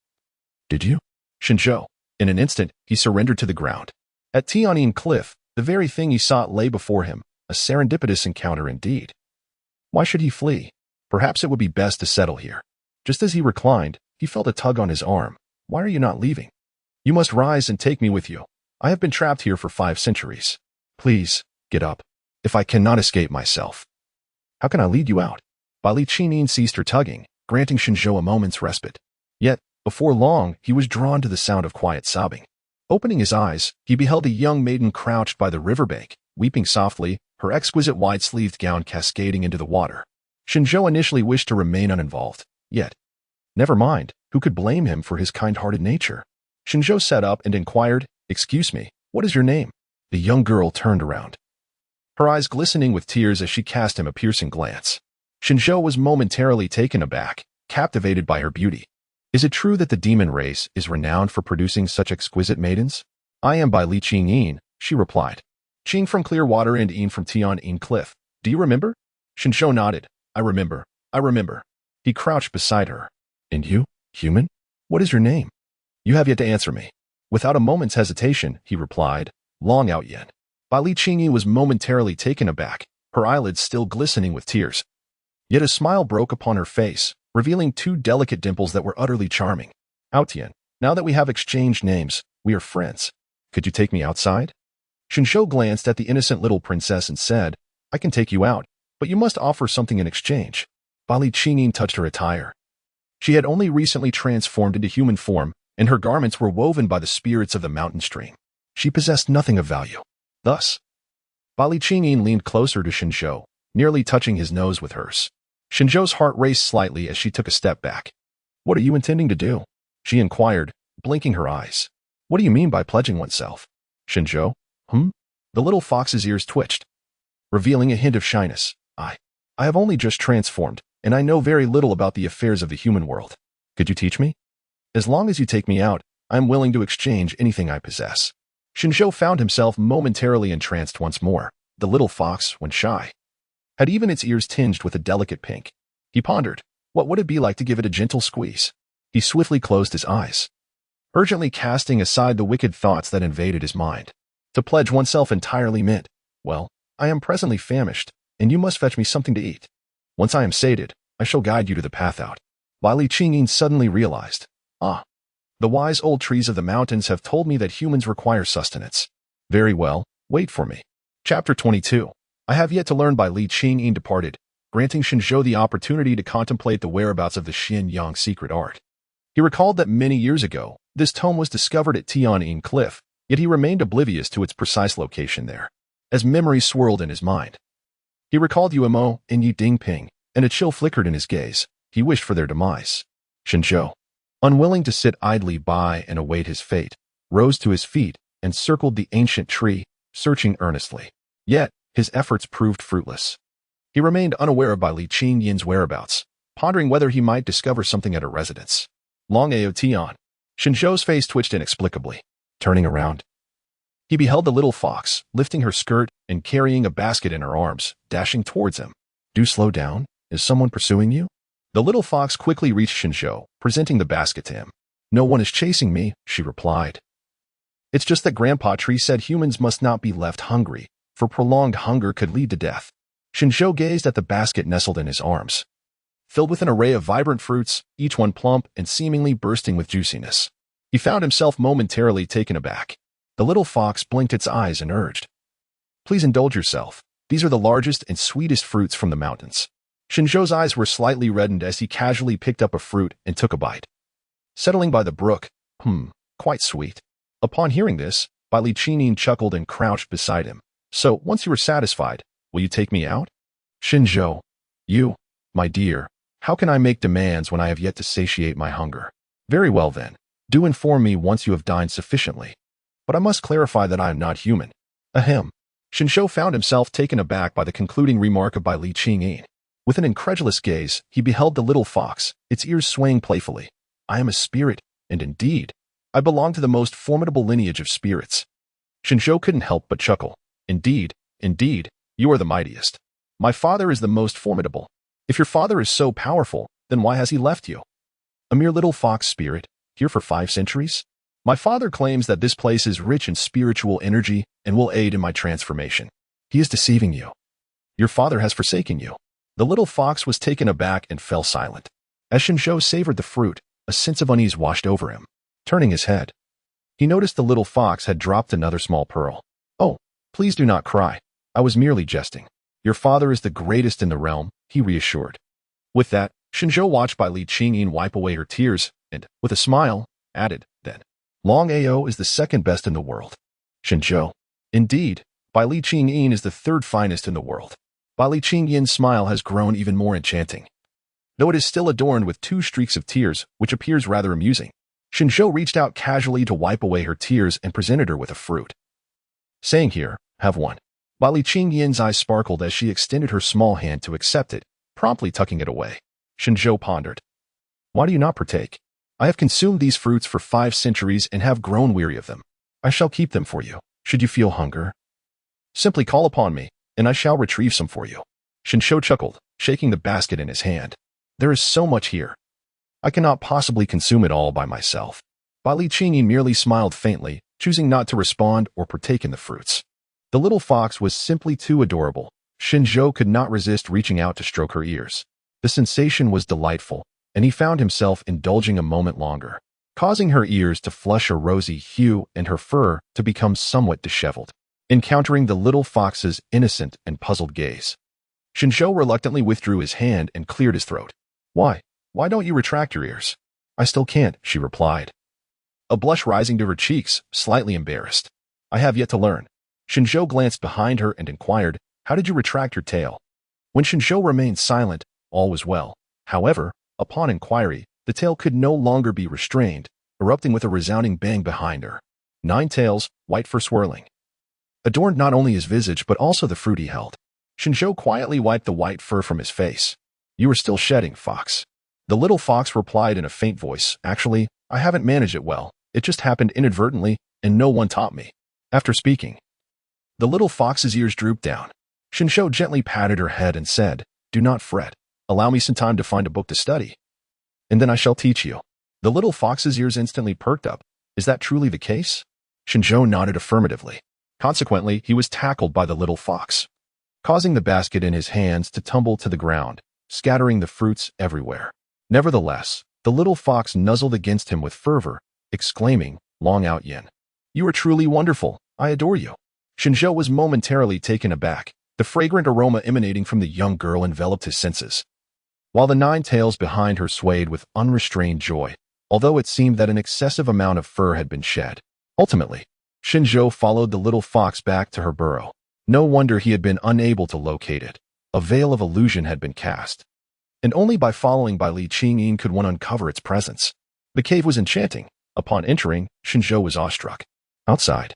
Did you?" Shen Zhou. In an instant, he surrendered to the ground. At Tianyin Cliff, the very thing he sought lay before him, a serendipitous encounter indeed. Why should he flee? Perhaps it would be best to settle here. Just as he reclined, he felt a tug on his arm. Why are you not leaving? You must rise and take me with you. I have been trapped here for 5 centuries. Please, get up. If I cannot escape myself, how can I lead you out? Bai Li Qingyin ceased her tugging, granting Shen Zhou a moment's respite. Yet, before long, he was drawn to the sound of quiet sobbing. Opening his eyes, he beheld a young maiden crouched by the riverbank, weeping softly, her exquisite wide-sleeved gown cascading into the water. Shen Zhou initially wished to remain uninvolved, yet, never mind, who could blame him for his kind-hearted nature? Shen Zhou sat up and inquired, "Excuse me, what is your name?" The young girl turned around, her eyes glistening with tears as she cast him a piercing glance. Shen Zhou was momentarily taken aback, captivated by her beauty. Is it true that the demon race is renowned for producing such exquisite maidens? I am Bai Li Qingyin, she replied. Qing from Clearwater and Yin from Tian Cliff. Do you remember? Shen Zhou nodded. I remember. He crouched beside her. And you, human? What is your name? You have yet to answer me. Without a moment's hesitation, he replied, Long Out Yen. Bai Li Qingyin was momentarily taken aback, her eyelids still glistening with tears. Yet a smile broke upon her face, revealing 2 delicate dimples that were utterly charming. Outien, now that we have exchanged names, we are friends. Could you take me outside? Shen Zhou glanced at the innocent little princess and said, I can take you out, but you must offer something in exchange. Bai Li Qingyin touched her attire. She had only recently transformed into human form, and her garments were woven by the spirits of the mountain stream. She possessed nothing of value. Thus, Bai Li Qingyin leaned closer to Shen Zhou, nearly touching his nose with hers. Shen Zhou's heart raced slightly as she took a step back. What are you intending to do? She inquired, blinking her eyes. What do you mean by pledging oneself? Shen Zhou? The little fox's ears twitched, revealing a hint of shyness. I have only just transformed, and I know very little about the affairs of the human world. Could you teach me? As long as you take me out, I am willing to exchange anything I possess. Shen Zhou found himself momentarily entranced once more. The little fox, when shy, had even its ears tinged with a delicate pink. He pondered, what would it be like to give it a gentle squeeze? He swiftly closed his eyes, urgently casting aside the wicked thoughts that invaded his mind. To pledge oneself entirely meant, well, I am presently famished, and you must fetch me something to eat. Once I am sated, I shall guide you to the path out. Bai Li Qingyin suddenly realized, the wise old trees of the mountains have told me that humans require sustenance. Very well, wait for me. Chapter 22. I have yet to learn. Bai Li Qingyin departed, granting Shen Zhou the opportunity to contemplate the whereabouts of the Xin Yang secret art. He recalled that many years ago, this tome was discovered at Tian Cliff, yet he remained oblivious to its precise location there. As memories swirled in his mind, he recalled Yuemo and Yi Dingping, and a chill flickered in his gaze. He wished for their demise. Shen Zhou, unwilling to sit idly by and await his fate, rose to his feet and circled the ancient tree, searching earnestly. Yet, his efforts proved fruitless. He remained unaware of Bai Li Qingyin's whereabouts, pondering whether he might discover something at her residence. Long Ao Tian. Shen Zhou's face twitched inexplicably. Turning around, he beheld the little fox, lifting her skirt and carrying a basket in her arms, dashing towards him. Do slow down. Is someone pursuing you? The little fox quickly reached Shen Zhou, presenting the basket to him. No one is chasing me, she replied. It's just that Grandpa Tree said humans must not be left hungry, for prolonged hunger could lead to death. Shen Zhou gazed at the basket nestled in his arms, filled with an array of vibrant fruits, each one plump and seemingly bursting with juiciness. He found himself momentarily taken aback. The little fox blinked its eyes and urged, Please indulge yourself. These are the largest and sweetest fruits from the mountains. Shen Zhou's eyes were slightly reddened as he casually picked up a fruit and took a bite. Settling by the brook, quite sweet. Upon hearing this, Bai Li Qingyin chuckled and crouched beside him. So, once you are satisfied, will you take me out? Shen Zhou, you, my dear, how can I make demands when I have yet to satiate my hunger? Very well then, do inform me once you have dined sufficiently. But I must clarify that I am not human. Ahem. Shen Zhou found himself taken aback by the concluding remark of Bai Li Qingyin. With an incredulous gaze, he beheld the little fox, its ears swaying playfully. I am a spirit, and indeed, I belong to the most formidable lineage of spirits. Shen Zhou couldn't help but chuckle. Indeed, you are the mightiest. My father is the most formidable. If your father is so powerful, then why has he left you? A mere little fox spirit, here for 5 centuries? My father claims that this place is rich in spiritual energy and will aid in my transformation. He is deceiving you. Your father has forsaken you. The little fox was taken aback and fell silent. As Shen Zhou savored the fruit, a sense of unease washed over him. Turning his head, he noticed the little fox had dropped another small pearl. "Oh, please do not cry. I was merely jesting. Your father is the greatest in the realm," he reassured. With that, Shen Zhou watched Bai Li Qingyin wipe away her tears and, with a smile, added, "Then, Long Ao is the second best in the world." Shen Zhou. Indeed, Bai Li Qingyin is the third finest in the world. Bai Li Qingyin's smile has grown even more enchanting, though it is still adorned with 2 streaks of tears, which appears rather amusing. Shen Zhou reached out casually to wipe away her tears and presented her with a fruit, saying, "Here, have one." Bai Li Qingyin's eyes sparkled as she extended her small hand to accept it, promptly tucking it away. Shen Zhou pondered. "Why do you not partake? I have consumed these fruits for 5 centuries and have grown weary of them. I shall keep them for you, should you feel hunger. Simply call upon me, and I shall retrieve some for you." Shen Zhou chuckled, shaking the basket in his hand. "There is so much here. I cannot possibly consume it all by myself." Bai Li Qingyin merely smiled faintly, choosing not to respond or partake in the fruits. The little fox was simply too adorable. Shen Zhou could not resist reaching out to stroke her ears. The sensation was delightful, and he found himself indulging a moment longer, causing her ears to flush a rosy hue and her fur to become somewhat disheveled. Encountering the little fox's innocent and puzzled gaze, Shen Zhou reluctantly withdrew his hand and cleared his throat. Why don't you retract your ears?" "I still can't," she replied, a blush rising to her cheeks, slightly embarrassed. "I have yet to learn." Shen Zhou glanced behind her and inquired, "How did you retract your tail?" When Shen Zhou remained silent, all was well. However, upon inquiry, the tail could no longer be restrained, erupting with a resounding bang behind her. 9 tails, white fur swirling, adorned not only his visage but also the fruit he held. Shen Zhou quietly wiped the white fur from his face. "You are still shedding, fox." The little fox replied in a faint voice, "Actually, I haven't managed it well. It just happened inadvertently, and no one taught me." After speaking, the little fox's ears drooped down. Shen Zhou gently patted her head and said, "Do not fret. Allow me some time to find a book to study, and then I shall teach you." The little fox's ears instantly perked up. "Is that truly the case?" Shen Zhou nodded affirmatively. Consequently, he was tackled by the little fox, causing the basket in his hands to tumble to the ground, scattering the fruits everywhere. Nevertheless, the little fox nuzzled against him with fervor, exclaiming, "Long out yin. You are truly wonderful. I adore you." Shen Zhou was momentarily taken aback. The fragrant aroma emanating from the young girl enveloped his senses, while the 9 tails behind her swayed with unrestrained joy, although it seemed that an excessive amount of fur had been shed. Ultimately, Shen Zhou followed the little fox back to her burrow. No wonder he had been unable to locate it. A veil of illusion had been cast, and only by following Bai Li Qingyin could one uncover its presence. The cave was enchanting. Upon entering, Shen Zhou was awestruck. Outside,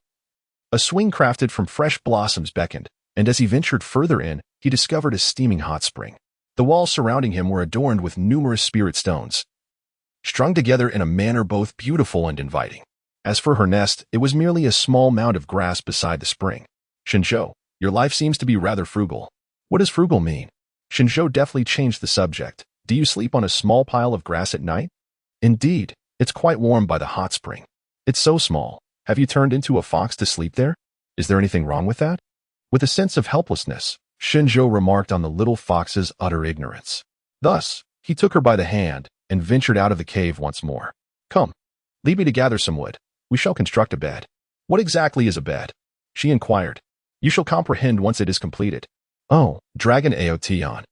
a swing crafted from fresh blossoms beckoned, and as he ventured further in, he discovered a steaming hot spring. The walls surrounding him were adorned with numerous spirit stones, strung together in a manner both beautiful and inviting. As for her nest, it was merely a small mound of grass beside the spring. "Shen Zhou, your life seems to be rather frugal." "What does frugal mean?" Shen Zhou deftly changed the subject. "Do you sleep on a small pile of grass at night?" "Indeed, it's quite warm by the hot spring." "It's so small. Have you turned into a fox to sleep there? Is there anything wrong with that?" With a sense of helplessness, Shen Zhou remarked on the little fox's utter ignorance. Thus, he took her by the hand and ventured out of the cave once more. "Come, lead me to gather some wood. We shall construct a bed." "What exactly is a bed?" she inquired. "You shall comprehend once it is completed." "Oh, Dragon Aotion."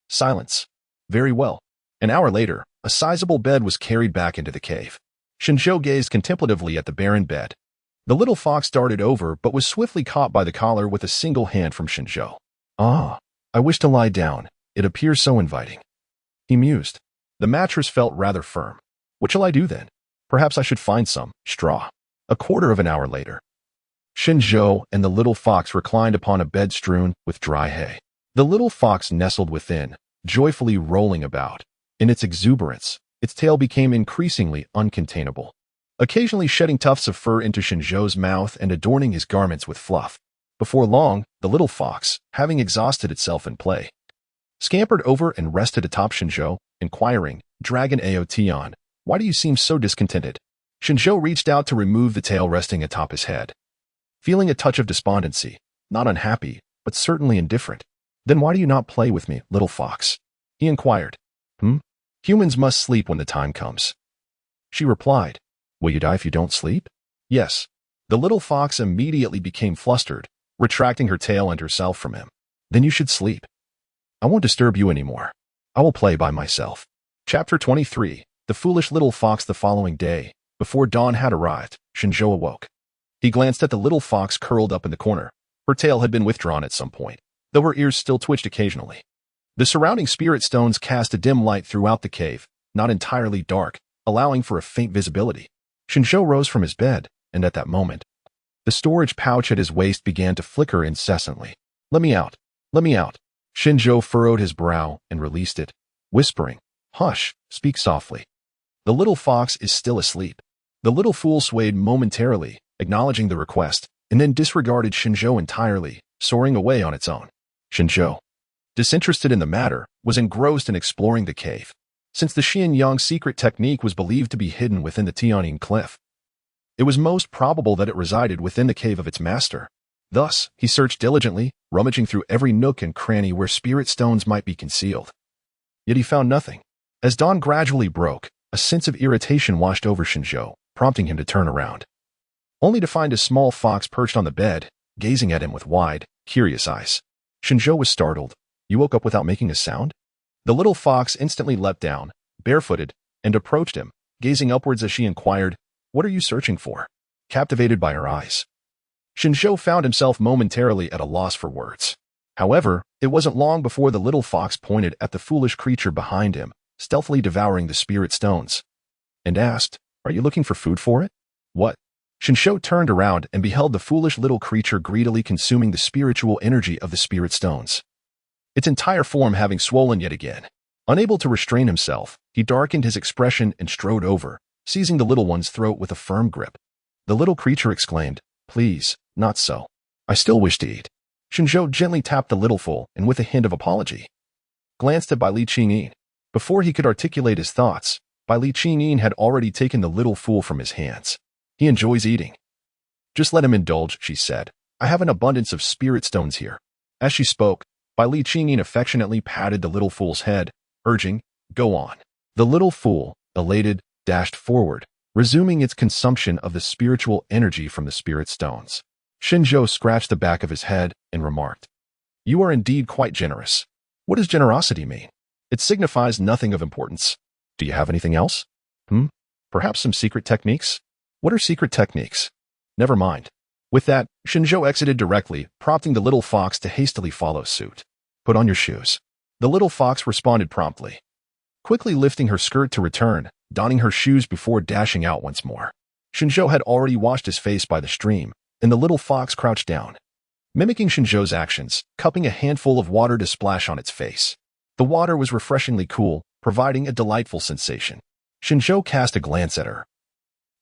Silence. "Very well." An hour later, a sizable bed was carried back into the cave. Shen Zhou gazed contemplatively at the barren bed. The little fox darted over but was swiftly caught by the collar with a single hand from Shen Zhou. "Ah, I wish to lie down. It appears so inviting," he mused. The mattress felt rather firm. "What shall I do then? Perhaps I should find some straw." A quarter of an hour later, Shen Zhou and the little fox reclined upon a bed strewn with dry hay. The little fox nestled within, joyfully rolling about. In its exuberance, its tail became increasingly uncontainable, occasionally shedding tufts of fur into Shen Zhou's mouth and adorning his garments with fluff. Before long, the little fox, having exhausted itself in play, scampered over and rested atop Shen Zhou, inquiring, "Dragon Aotion, why do you seem so discontented?" Shen Zhou reached out to remove the tail resting atop his head, feeling a touch of despondency, not unhappy, but certainly indifferent. "Then why do you not play with me, little fox?" he inquired. Humans must sleep when the time comes. She replied, will you die if you don't sleep? Yes. The little fox immediately became flustered, retracting her tail and herself from him. Then you should sleep. I won't disturb you anymore. I will play by myself. Chapter 23. The foolish little fox. The following day, before dawn had arrived, Shen Zhou awoke. He glanced at the little fox curled up in the corner. Her tail had been withdrawn at some point, though her ears still twitched occasionally. The surrounding spirit stones cast a dim light throughout the cave, not entirely dark, allowing for a faint visibility. Shen Zhou rose from his bed, and at that moment, the storage pouch at his waist began to flicker incessantly. Let me out. Let me out. Shen Zhou furrowed his brow and released it, whispering, hush, speak softly. The little fox is still asleep. The little fool swayed momentarily, acknowledging the request, and then disregarded Shen Zhou entirely, soaring away on its own. Shen Zhou, disinterested in the matter, was engrossed in exploring the cave, since the Xianyang secret technique was believed to be hidden within the Tianyin cliff. It was most probable that it resided within the cave of its master. Thus, he searched diligently, rummaging through every nook and cranny where spirit stones might be concealed. Yet he found nothing. As dawn gradually broke, a sense of irritation washed over Shen Zhou, prompting him to turn around, only to find a small fox perched on the bed, gazing at him with wide, curious eyes. Shen Zhou was startled. You woke up without making a sound? The little fox instantly leapt down, barefooted, and approached him, gazing upwards as she inquired, what are you searching for? Captivated by her eyes, Shen Zhou found himself momentarily at a loss for words. However, it wasn't long before the little fox pointed at the foolish creature behind him, stealthily devouring the spirit stones, and asked, are you looking for food for it? What? Shen Zhou turned around and beheld the foolish little creature greedily consuming the spiritual energy of the spirit stones, its entire form having swollen yet again. Unable to restrain himself, he darkened his expression and strode over, seizing the little one's throat with a firm grip. The little creature exclaimed, please, not so. I still wish to eat. Shen Zhou gently tapped the little fool and with a hint of apology, glanced at Bai Li Qingyin. Before he could articulate his thoughts, Bai Li Qingyin had already taken the little fool from his hands. He enjoys eating. Just let him indulge, she said. I have an abundance of spirit stones here. As she spoke, Bai Li Qingyin affectionately patted the little fool's head, urging, go on. The little fool, elated, dashed forward, resuming its consumption of the spiritual energy from the spirit stones. Shen Zhou scratched the back of his head and remarked, you are indeed quite generous. What does generosity mean? It signifies nothing of importance. Do you have anything else? Perhaps some secret techniques? What are secret techniques? Never mind. With that, Shen Zhou exited directly, prompting the little fox to hastily follow suit. Put on your shoes. The little fox responded promptly, quickly lifting her skirt to return, donning her shoes before dashing out once more. Shen Zhou had already washed his face by the stream, and the little fox crouched down, mimicking Shen Zhou's actions, cupping a handful of water to splash on its face. The water was refreshingly cool, providing a delightful sensation. Shen Zhou cast a glance at her.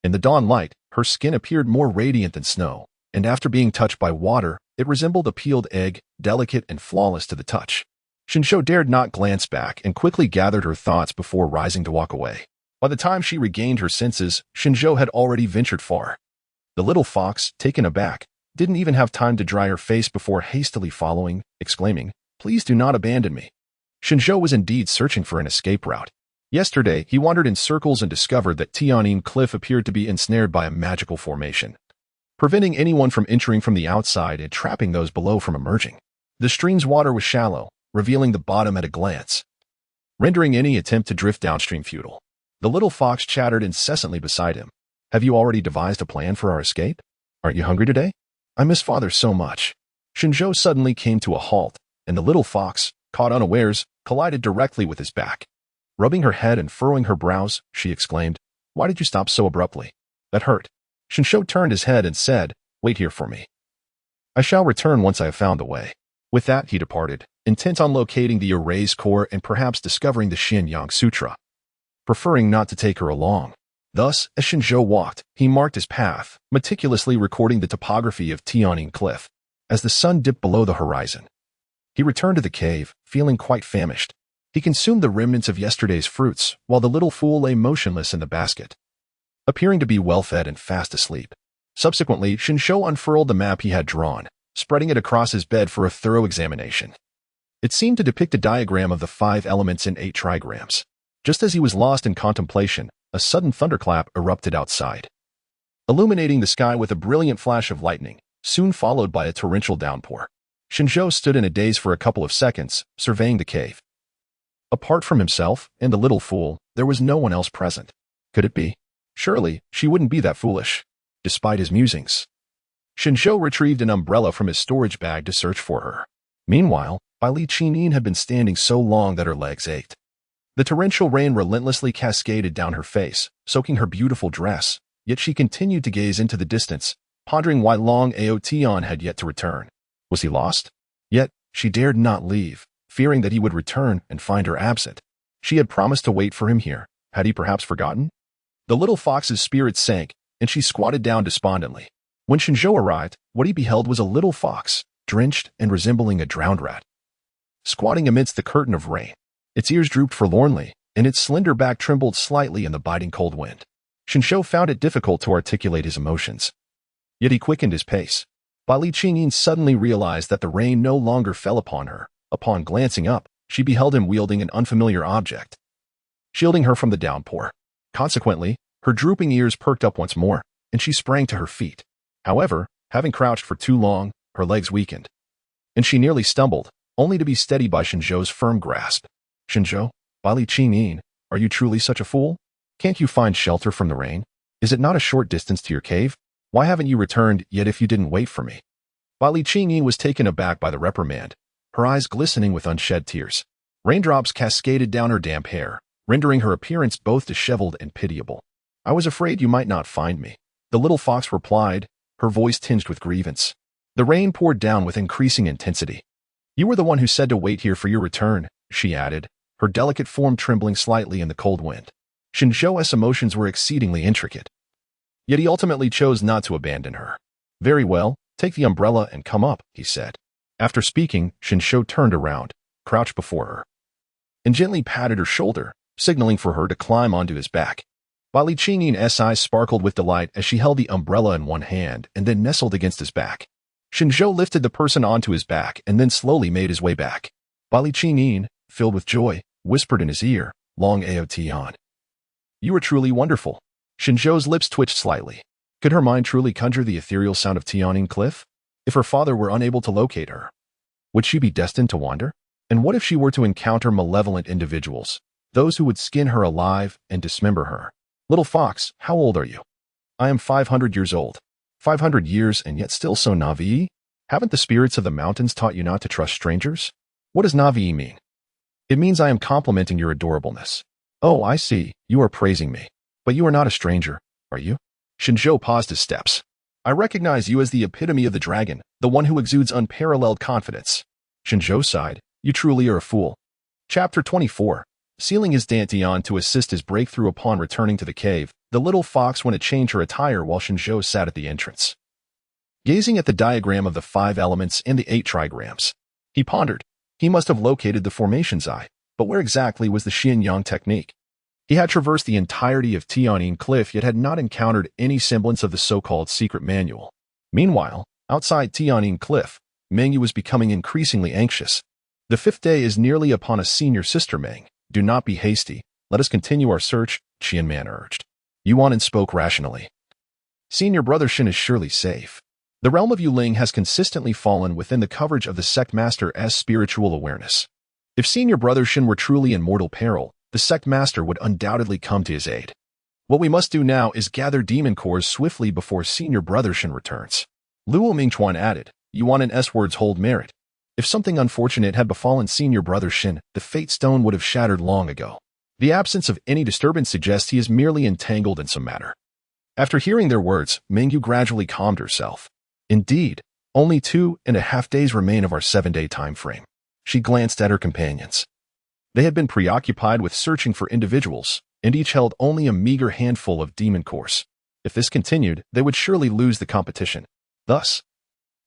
In the dawn light, her skin appeared more radiant than snow, and after being touched by water, it resembled a peeled egg, delicate and flawless to the touch. Shen Zhou dared not glance back and quickly gathered her thoughts before rising to walk away. By the time she regained her senses, Shen Zhou had already ventured far. The little fox, taken aback, didn't even have time to dry her face before hastily following, exclaiming, please do not abandon me. Shen Zhou was indeed searching for an escape route. Yesterday, he wandered in circles and discovered that Tianyin Cliff appeared to be ensnared by a magical formation, preventing anyone from entering from the outside and trapping those below from emerging. The stream's water was shallow, revealing the bottom at a glance, rendering any attempt to drift downstream futile. The little fox chattered incessantly beside him. Have you already devised a plan for our escape? Aren't you hungry today? I miss father so much. Shen Zhou suddenly came to a halt, and the little fox, caught unawares, collided directly with his back. Rubbing her head and furrowing her brows, she exclaimed, why did you stop so abruptly? That hurt. Shen Zhou turned his head and said, wait here for me. I shall return once I have found the way. With that, he departed, intent on locating the erased core and perhaps discovering the Xianyang Sutra, preferring not to take her along. Thus, as Shen Zhou walked, he marked his path, meticulously recording the topography of Tianyin Cliff. As the sun dipped below the horizon, he returned to the cave, feeling quite famished. He consumed the remnants of yesterday's fruits, while the little fool lay motionless in the basket, appearing to be well-fed and fast asleep. Subsequently, Shen Zhou unfurled the map he had drawn, spreading it across his bed for a thorough examination. It seemed to depict a diagram of the 5 elements in 8 trigrams. Just as he was lost in contemplation, a sudden thunderclap erupted outside, illuminating the sky with a brilliant flash of lightning, soon followed by a torrential downpour. Shen Zhou stood in a daze for a couple of seconds, surveying the cave. Apart from himself and the little fool, there was no one else present. Could it be? Surely, she wouldn't be that foolish. Despite his musings, Shen Zhou retrieved an umbrella from his storage bag to search for her. Meanwhile, Li Qingyin had been standing so long that her legs ached. The torrential rain relentlessly cascaded down her face, soaking her beautiful dress, yet she continued to gaze into the distance, pondering why Long Ao Tian had yet to return. Was he lost? Yet, she dared not leave, fearing that he would return and find her absent. She had promised to wait for him here. Had he perhaps forgotten? The little fox's spirits sank, and she squatted down despondently. When Shen Zhou arrived, what he beheld was a little fox, drenched and resembling a drowned rat, squatting amidst the curtain of rain. Its ears drooped forlornly, and its slender back trembled slightly in the biting cold wind. Shen Zhou found it difficult to articulate his emotions. Yet he quickened his pace. Li Qingyin suddenly realized that the rain no longer fell upon her. Upon glancing up, she beheld him wielding an unfamiliar object, shielding her from the downpour. Consequently, her drooping ears perked up once more, and she sprang to her feet. However, having crouched for too long, her legs weakened, and she nearly stumbled, only to be steadied by Shen Zhou's firm grasp. Shen Zhou, Li Qingyin, are you truly such a fool? Can't you find shelter from the rain? Is it not a short distance to your cave? Why haven't you returned yet if you didn't wait for me? Li Qingyin was taken aback by the reprimand, her eyes glistening with unshed tears. Raindrops cascaded down her damp hair, rendering her appearance both disheveled and pitiable. I was afraid you might not find me, the little fox replied, her voice tinged with grievance. The rain poured down with increasing intensity. You were the one who said to wait here for your return, she added, her delicate form trembling slightly in the cold wind. Shen Zhou's emotions were exceedingly intricate. Yet he ultimately chose not to abandon her. Very well, take the umbrella and come up, he said. After speaking, Shen Zhou turned around, crouched before her, and gently patted her shoulder, signaling for her to climb onto his back. Li Qingyin's eyes sparkled with delight as she held the umbrella in one hand and then nestled against his back. Shen Zhou lifted the person onto his back and then slowly made his way back. Li Qingyin, filled with joy, whispered in his ear, Long Ao Tian. You are truly wonderful. Shen Zhou's lips twitched slightly. Could her mind truly conjure the ethereal sound of Tianing Cliff? If her father were unable to locate her, would she be destined to wander? And what if she were to encounter malevolent individuals, those who would skin her alive and dismember her? Little fox, how old are you? I am 500 years old. 500 years and yet still so Navi? Haven't the spirits of the mountains taught you not to trust strangers? What does Navi mean? It means I am complimenting your adorableness. Oh, I see, you are praising me. But you are not a stranger, are you? Shen Zhou paused his steps. I recognize you as the epitome of the dragon, the one who exudes unparalleled confidence. Shen Zhou sighed. You truly are a fool. Chapter 24. Sealing his dantian to assist his breakthrough upon returning to the cave, the little fox went to change her attire while Shen Zhou sat at the entrance, gazing at the diagram of the 5 elements and the 8 trigrams. He pondered. He must have located the formation's eye, but where exactly was the Xianyang technique? He had traversed the entirety of Tianing Cliff yet had not encountered any semblance of the so-called secret manual. Meanwhile, outside Tianing Cliff, Mingyue was becoming increasingly anxious. The 5th day is nearly upon us, senior sister Meng. Do not be hasty. Let us continue our search, Qianman urged. Yuan spoke rationally. Senior brother Shen is surely safe. The realm of Yuling has consistently fallen within the coverage of the sect master as spiritual awareness. If senior brother Shen were truly in mortal peril, the sect master would undoubtedly come to his aid. What we must do now is gather demon cores swiftly before senior brother Shen returns. Luo Mingchuan added, Yuan and S words hold merit. If something unfortunate had befallen senior brother Shen, the fate stone would have shattered long ago. The absence of any disturbance suggests he is merely entangled in some matter. After hearing their words, Mingyue gradually calmed herself. Indeed, only 2.5 days remain of our 7-day time frame. She glanced at her companions. They had been preoccupied with searching for individuals, and each held only a meager handful of demon cores. If this continued, they would surely lose the competition. Thus,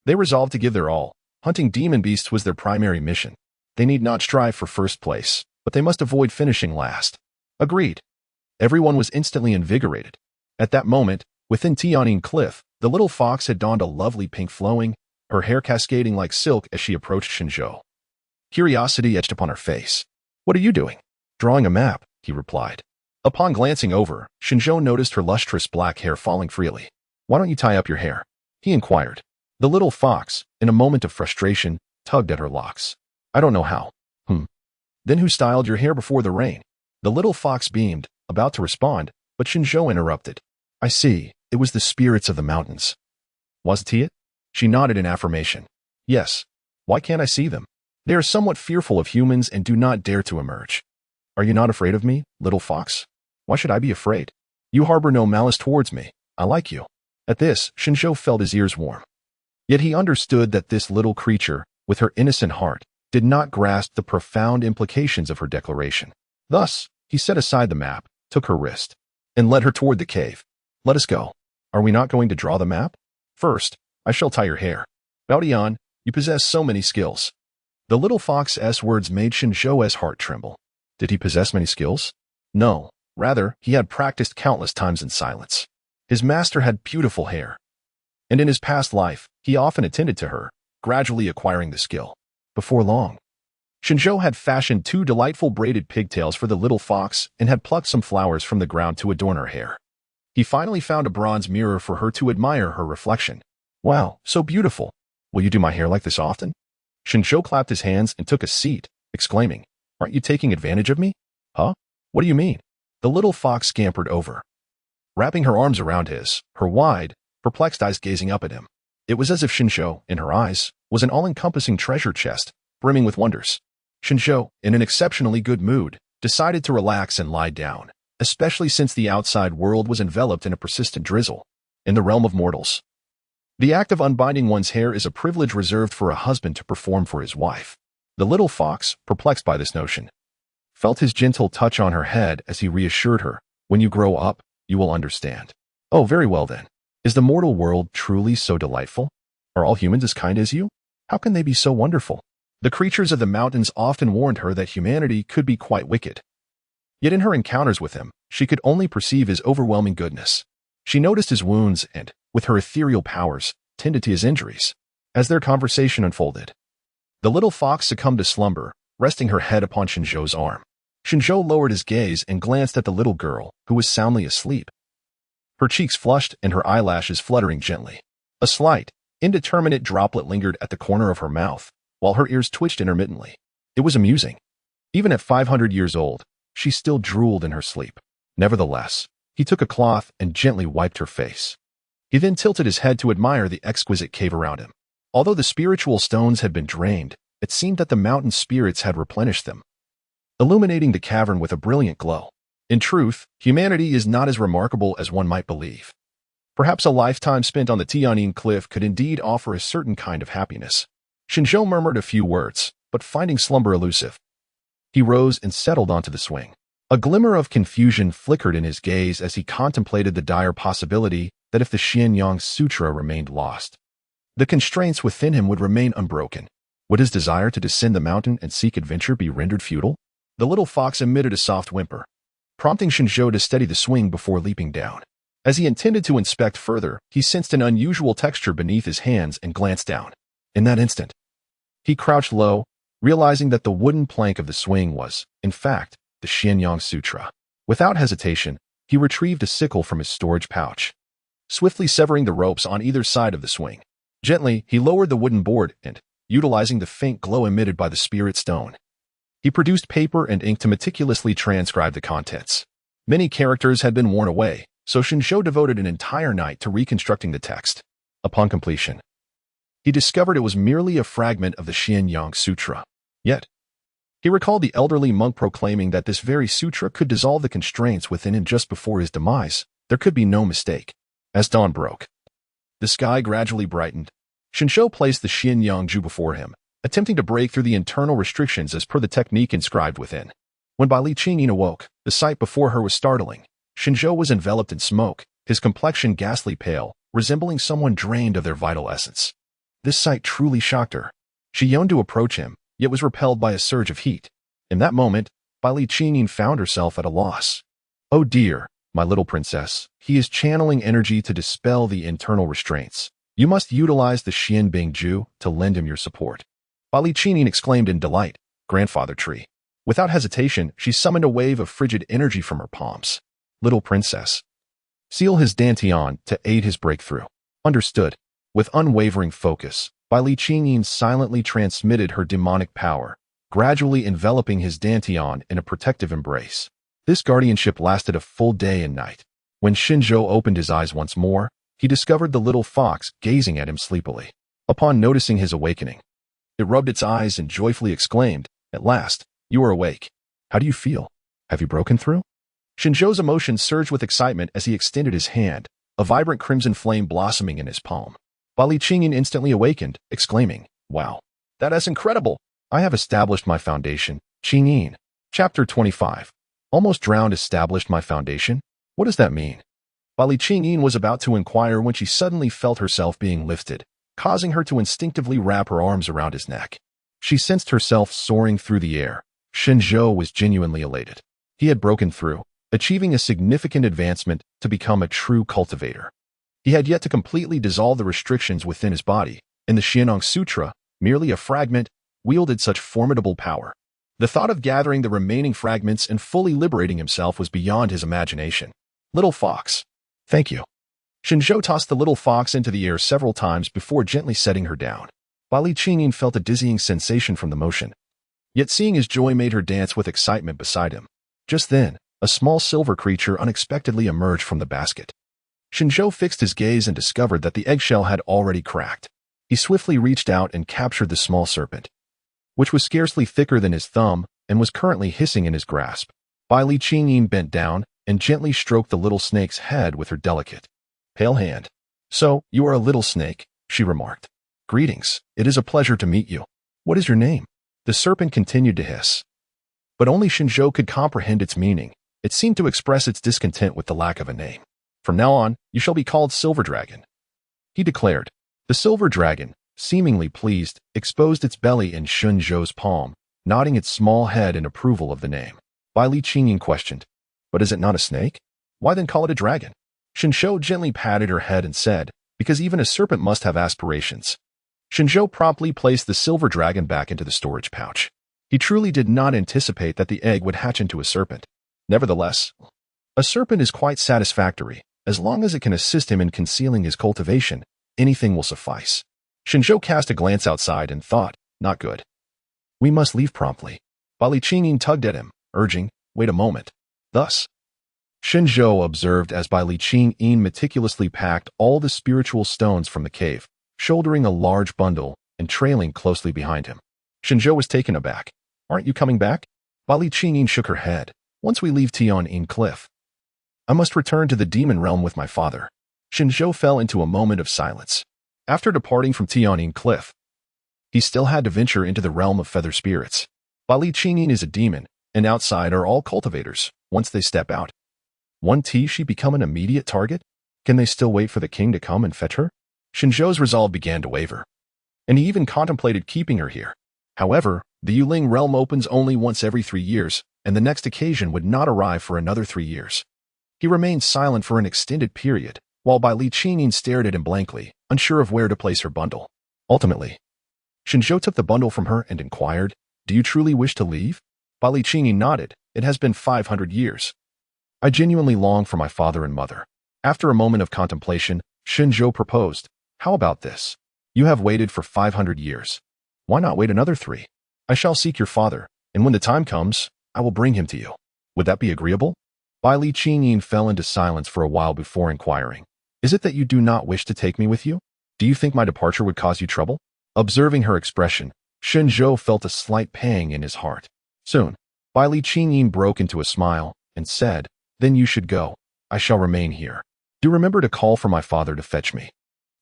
they resolved to give their all. Hunting demon beasts was their primary mission. They need not strive for first place, but they must avoid finishing last. Agreed. Everyone was instantly invigorated. At that moment, within Tianing Cliff, the little fox had donned a lovely pink flowing, her hair cascading like silk as she approached Shen Zhou. Curiosity etched upon her face. What are you doing? Drawing a map, he replied. Upon glancing over, Shen Zhou noticed her lustrous black hair falling freely. Why don't you tie up your hair? He inquired. The little fox, in a moment of frustration, tugged at her locks. I don't know how. Then who styled your hair before the rain? The little fox beamed, about to respond, but Shen Zhou interrupted. I see, it was the spirits of the mountains. Wasn't it? She nodded in affirmation. Yes. Why can't I see them? They are somewhat fearful of humans and do not dare to emerge. Are you not afraid of me, little fox? Why should I be afraid? You harbor no malice towards me. I like you. At this, Shen Zhou felt his ears warm. Yet he understood that this little creature, with her innocent heart, did not grasp the profound implications of her declaration. Thus, he set aside the map, took her wrist, and led her toward the cave. Let us go. Are we not going to draw the map? First, I shall tie your hair. Baodian, you possess so many skills. The little fox's words made Shen Zhou's heart tremble. Did he possess many skills? No, rather, he had practiced countless times in silence. His master had beautiful hair, and in his past life, he often attended to her, gradually acquiring the skill. Before long, Shen Zhou had fashioned 2 delightful braided pigtails for the little fox and had plucked some flowers from the ground to adorn her hair. He finally found a bronze mirror for her to admire her reflection. Wow, so beautiful. Will you do my hair like this often? Shen Zhou clapped his hands and took a seat, exclaiming, Aren't you taking advantage of me? Huh? What do you mean? The little fox scampered over, wrapping her arms around his, her wide, perplexed eyes gazing up at him. It was as if Shen Zhou, in her eyes, was an all-encompassing treasure chest, brimming with wonders. Shen Zhou, in an exceptionally good mood, decided to relax and lie down, especially since the outside world was enveloped in a persistent drizzle. In the realm of mortals, the act of unbinding one's hair is a privilege reserved for a husband to perform for his wife. The little fox, perplexed by this notion, felt his gentle touch on her head as he reassured her, When you grow up, you will understand. Oh, very well then. Is the mortal world truly so delightful? Are all humans as kind as you? How can they be so wonderful? The creatures of the mountains often warned her that humanity could be quite wicked. Yet in her encounters with him, she could only perceive his overwhelming goodness. She noticed his wounds and, with her ethereal powers, tended to his injuries. As their conversation unfolded, the little fox succumbed to slumber, resting her head upon Shen Zhou's arm. Shen Zhou lowered his gaze and glanced at the little girl, who was soundly asleep, her cheeks flushed and her eyelashes fluttering gently. A slight, indeterminate droplet lingered at the corner of her mouth, while her ears twitched intermittently. It was amusing. Even at 500 years old, she still drooled in her sleep. Nevertheless, he took a cloth and gently wiped her face. He then tilted his head to admire the exquisite cave around him. Although the spiritual stones had been drained, it seemed that the mountain spirits had replenished them, illuminating the cavern with a brilliant glow. In truth, humanity is not as remarkable as one might believe. Perhaps a lifetime spent on the Tianyin cliff could indeed offer a certain kind of happiness. Shen Zhou murmured a few words, but finding slumber elusive, he rose and settled onto the swing. A glimmer of confusion flickered in his gaze as he contemplated the dire possibility that if the Xianyang Sutra remained lost, the constraints within him would remain unbroken. Would his desire to descend the mountain and seek adventure be rendered futile? The little fox emitted a soft whimper, prompting Shen Zhou to steady the swing before leaping down. As he intended to inspect further, he sensed an unusual texture beneath his hands and glanced down. In that instant, he crouched low, realizing that the wooden plank of the swing was, in fact, the Xianyang Sutra. Without hesitation, he retrieved a sickle from his storage pouch, swiftly severing the ropes on either side of the swing. Gently, he lowered the wooden board and, utilizing the faint glow emitted by the spirit stone, he produced paper and ink to meticulously transcribe the contents. Many characters had been worn away, so Shen Zhou devoted an entire night to reconstructing the text. Upon completion, he discovered it was merely a fragment of the Xianyang Sutra. Yet, he recalled the elderly monk proclaiming that this very sutra could dissolve the constraints within him just before his demise. There could be no mistake. As dawn broke, the sky gradually brightened. Shen Zhou placed the Xianyang Ju before him, attempting to break through the internal restrictions as per the technique inscribed within. When Bai Li Qingyin awoke, the sight before her was startling. Shen Zhou was enveloped in smoke, his complexion ghastly pale, resembling someone drained of their vital essence. This sight truly shocked her. She yearned to approach him, yet was repelled by a surge of heat. In that moment, Bai Li Qingyin found herself at a loss. Oh dear, my little princess, he is channeling energy to dispel the internal restraints. You must utilize the Xianbing Ju to lend him your support. Bai Li Qingyin exclaimed in delight. Grandfather tree. Without hesitation, she summoned a wave of frigid energy from her palms. Little princess. Seal his dantian to aid his breakthrough. Understood. With unwavering focus, Bai Li Qingyin silently transmitted her demonic power, gradually enveloping his dantian in a protective embrace. This guardianship lasted a full day and night. When Shen Zhou opened his eyes once more, he discovered the little fox gazing at him sleepily. Upon noticing his awakening, it rubbed its eyes and joyfully exclaimed, "At last, you are awake. How do you feel? Have you broken through?" Shen Zhou's emotions surged with excitement as he extended his hand, a vibrant crimson flame blossoming in his palm. Bai Li Qingyin instantly awakened, exclaiming, "Wow, that is incredible! I have established my foundation." Qingyin. Chapter 25. Almost drowned. Established my foundation? What does that mean? Bai Li Qingyin was about to inquire when she suddenly felt herself being lifted, causing her to instinctively wrap her arms around his neck. She sensed herself soaring through the air. Shen Zhou was genuinely elated. He had broken through, achieving a significant advancement to become a true cultivator. He had yet to completely dissolve the restrictions within his body, and the Xianong Sutra, merely a fragment, wielded such formidable power. The thought of gathering the remaining fragments and fully liberating himself was beyond his imagination. Little fox. Thank you. Shen Zhou tossed the little fox into the air several times before gently setting her down. Bai Li Qingyin felt a dizzying sensation from the motion. Yet seeing his joy made her dance with excitement beside him. Just then, a small silver creature unexpectedly emerged from the basket. Shen Zhou fixed his gaze and discovered that the eggshell had already cracked. He swiftly reached out and captured the small serpent, which was scarcely thicker than his thumb and was currently hissing in his grasp. Bai Li Qingyin bent down and gently stroked the little snake's head with her delicate, pale hand. "So, you are a little snake," she remarked. "Greetings, it is a pleasure to meet you. What is your name?" The serpent continued to hiss. But only Shen Zhou could comprehend its meaning. It seemed to express its discontent with the lack of a name. "From now on, you shall be called Silver Dragon," he declared. The silver dragon, seemingly pleased, exposed its belly in Shen Zhou's palm, nodding its small head in approval of the name. Bai Li Qingyin questioned, "But is it not a snake? Why then call it a dragon?" Shen Zhou gently patted her head and said, "Because even a serpent must have aspirations." Shen Zhou promptly placed the silver dragon back into the storage pouch. He truly did not anticipate that the egg would hatch into a serpent. Nevertheless, a serpent is quite satisfactory. As long as it can assist him in concealing his cultivation, anything will suffice. Shen Zhou cast a glance outside and thought, "Not good. We must leave promptly." Bai Li Qingyin tugged at him, urging, "Wait a moment." Thus, Shen Zhou observed as Bai Li Qingyin meticulously packed all the spiritual stones from the cave, shouldering a large bundle and trailing closely behind him. Shen Zhou was taken aback. "Aren't you coming back?" Bai Li Qingyin shook her head. "Once we leave Tian'in Cliff, I must return to the demon realm with my father." Shen Zhou fell into a moment of silence. After departing from Tian'in Cliff, he still had to venture into the realm of feather spirits. Bai Li Qingyin is a demon, and outside are all cultivators. Once they step out, she become an immediate target? Can they still wait for the king to come and fetch her? Shen Zhou's resolve began to waver, and he even contemplated keeping her here. However, the Yuling realm opens only once every 3 years, and the next occasion would not arrive for another 3 years. He remained silent for an extended period, while Bai Li Qingyin stared at him blankly, unsure of where to place her bundle. Ultimately, Shen Zhou took the bundle from her and inquired, "Do you truly wish to leave?" Bai Li Qingyin nodded. "It has been 500 years. I genuinely long for my father and mother." After a moment of contemplation, Shen Zhou proposed, "How about this? You have waited for 500 years. Why not wait another 3? I shall seek your father, and when the time comes, I will bring him to you. Would that be agreeable?" Bai Li Qingyin fell into silence for a while before inquiring, "Is it that you do not wish to take me with you? Do you think my departure would cause you trouble?" Observing her expression, Shen Zhou felt a slight pang in his heart. Soon, Bai Li Qingyin broke into a smile and said, "Then you should go. I shall remain here. Do remember to call for my father to fetch me.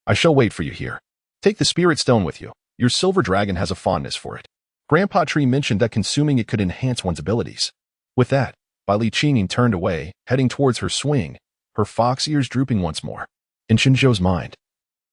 I shall wait for you here. Take the spirit stone with you. Your silver dragon has a fondness for it. Grandpa Tree mentioned that consuming it could enhance one's abilities." With that, Bai Li Qingyin turned away, heading towards her swing, her fox ears drooping once more. In Shen Zhou's mind,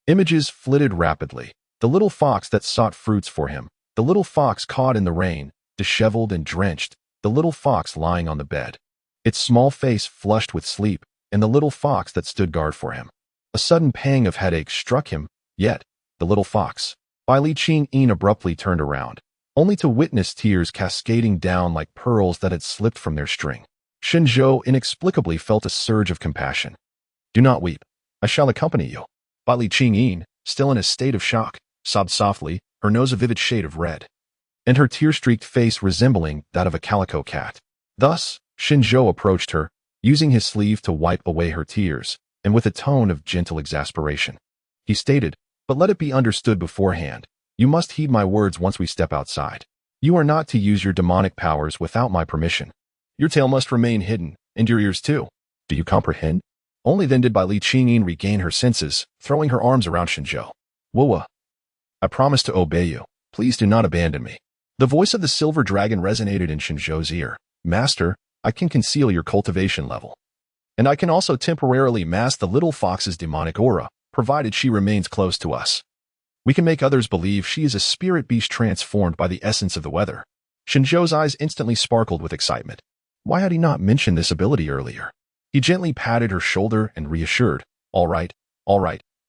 images flitted rapidly. The little fox that sought fruits for him, the little fox caught in the rain, disheveled and drenched, the little fox lying on the bed, its small face flushed with sleep, and the little fox that stood guard for him. A sudden pang of headache struck him, yet, the little fox. Bai Li Qingyin abruptly turned around, only to witness tears cascading down like pearls that had slipped from their string. Shen Zhou inexplicably felt a surge of compassion. "Do not weep. I shall accompany you." Li Qingyin, still in a state of shock, sobbed softly, her nose a vivid shade of red, and her tear-streaked face resembling that of a calico cat. Thus, Shen Zhou approached her, using his sleeve to wipe away her tears, and with a tone of gentle exasperation. He stated, "But let it be understood beforehand, you must heed my words once we step outside. You are not to use your demonic powers without my permission. Your tail must remain hidden, and your ears too. Do you comprehend?" Only then did Li Qingyin regain her senses, throwing her arms around Shen Zhou. "Wuwa, I promise to obey you. Please do not abandon me." The voice of the silver dragon resonated in Shen Zhou's ear. "Master, I can conceal your cultivation level. And I can also temporarily mask the little fox's demonic aura, provided she remains close to us. We can make others believe she is a spirit beast transformed by the essence of the weather." Shen Zhou's eyes instantly sparkled with excitement. Why had he not mentioned this ability earlier? He gently patted her shoulder and reassured, all right,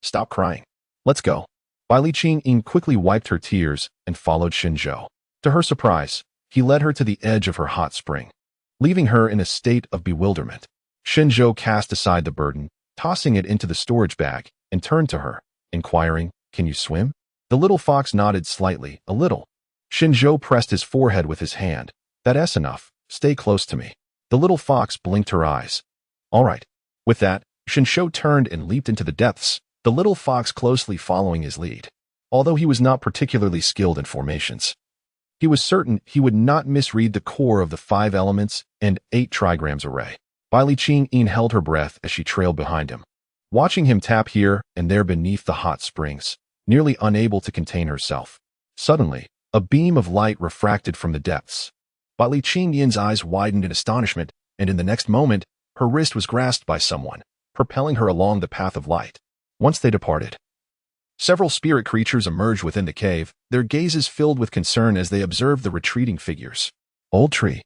stop crying. Let's go." Li Qingyin quickly wiped her tears and followed Shen Zhou. To her surprise, he led her to the edge of her hot spring, leaving her in a state of bewilderment. Shen Zhou cast aside the burden, tossing it into the storage bag, and turned to her, inquiring, "Can you swim?" The little fox nodded slightly, a little. Shen Zhou pressed his forehead with his hand. "That's enough. Stay close to me." The little fox blinked her eyes. "All right." With that, Shen Zhou turned and leaped into the depths, the little fox closely following his lead. Although he was not particularly skilled in formations, he was certain he would not misread the core of the 5 elements and 8 trigrams array. Li Qingyin held her breath as she trailed behind him, watching him tap here and there beneath the hot springs, nearly unable to contain herself. Suddenly, a beam of light refracted from the depths. Li Qingyin's eyes widened in astonishment, and in the next moment, her wrist was grasped by someone, propelling her along the path of light. Once they departed, several spirit creatures emerged within the cave, their gazes filled with concern as they observed the retreating figures. "Old tree,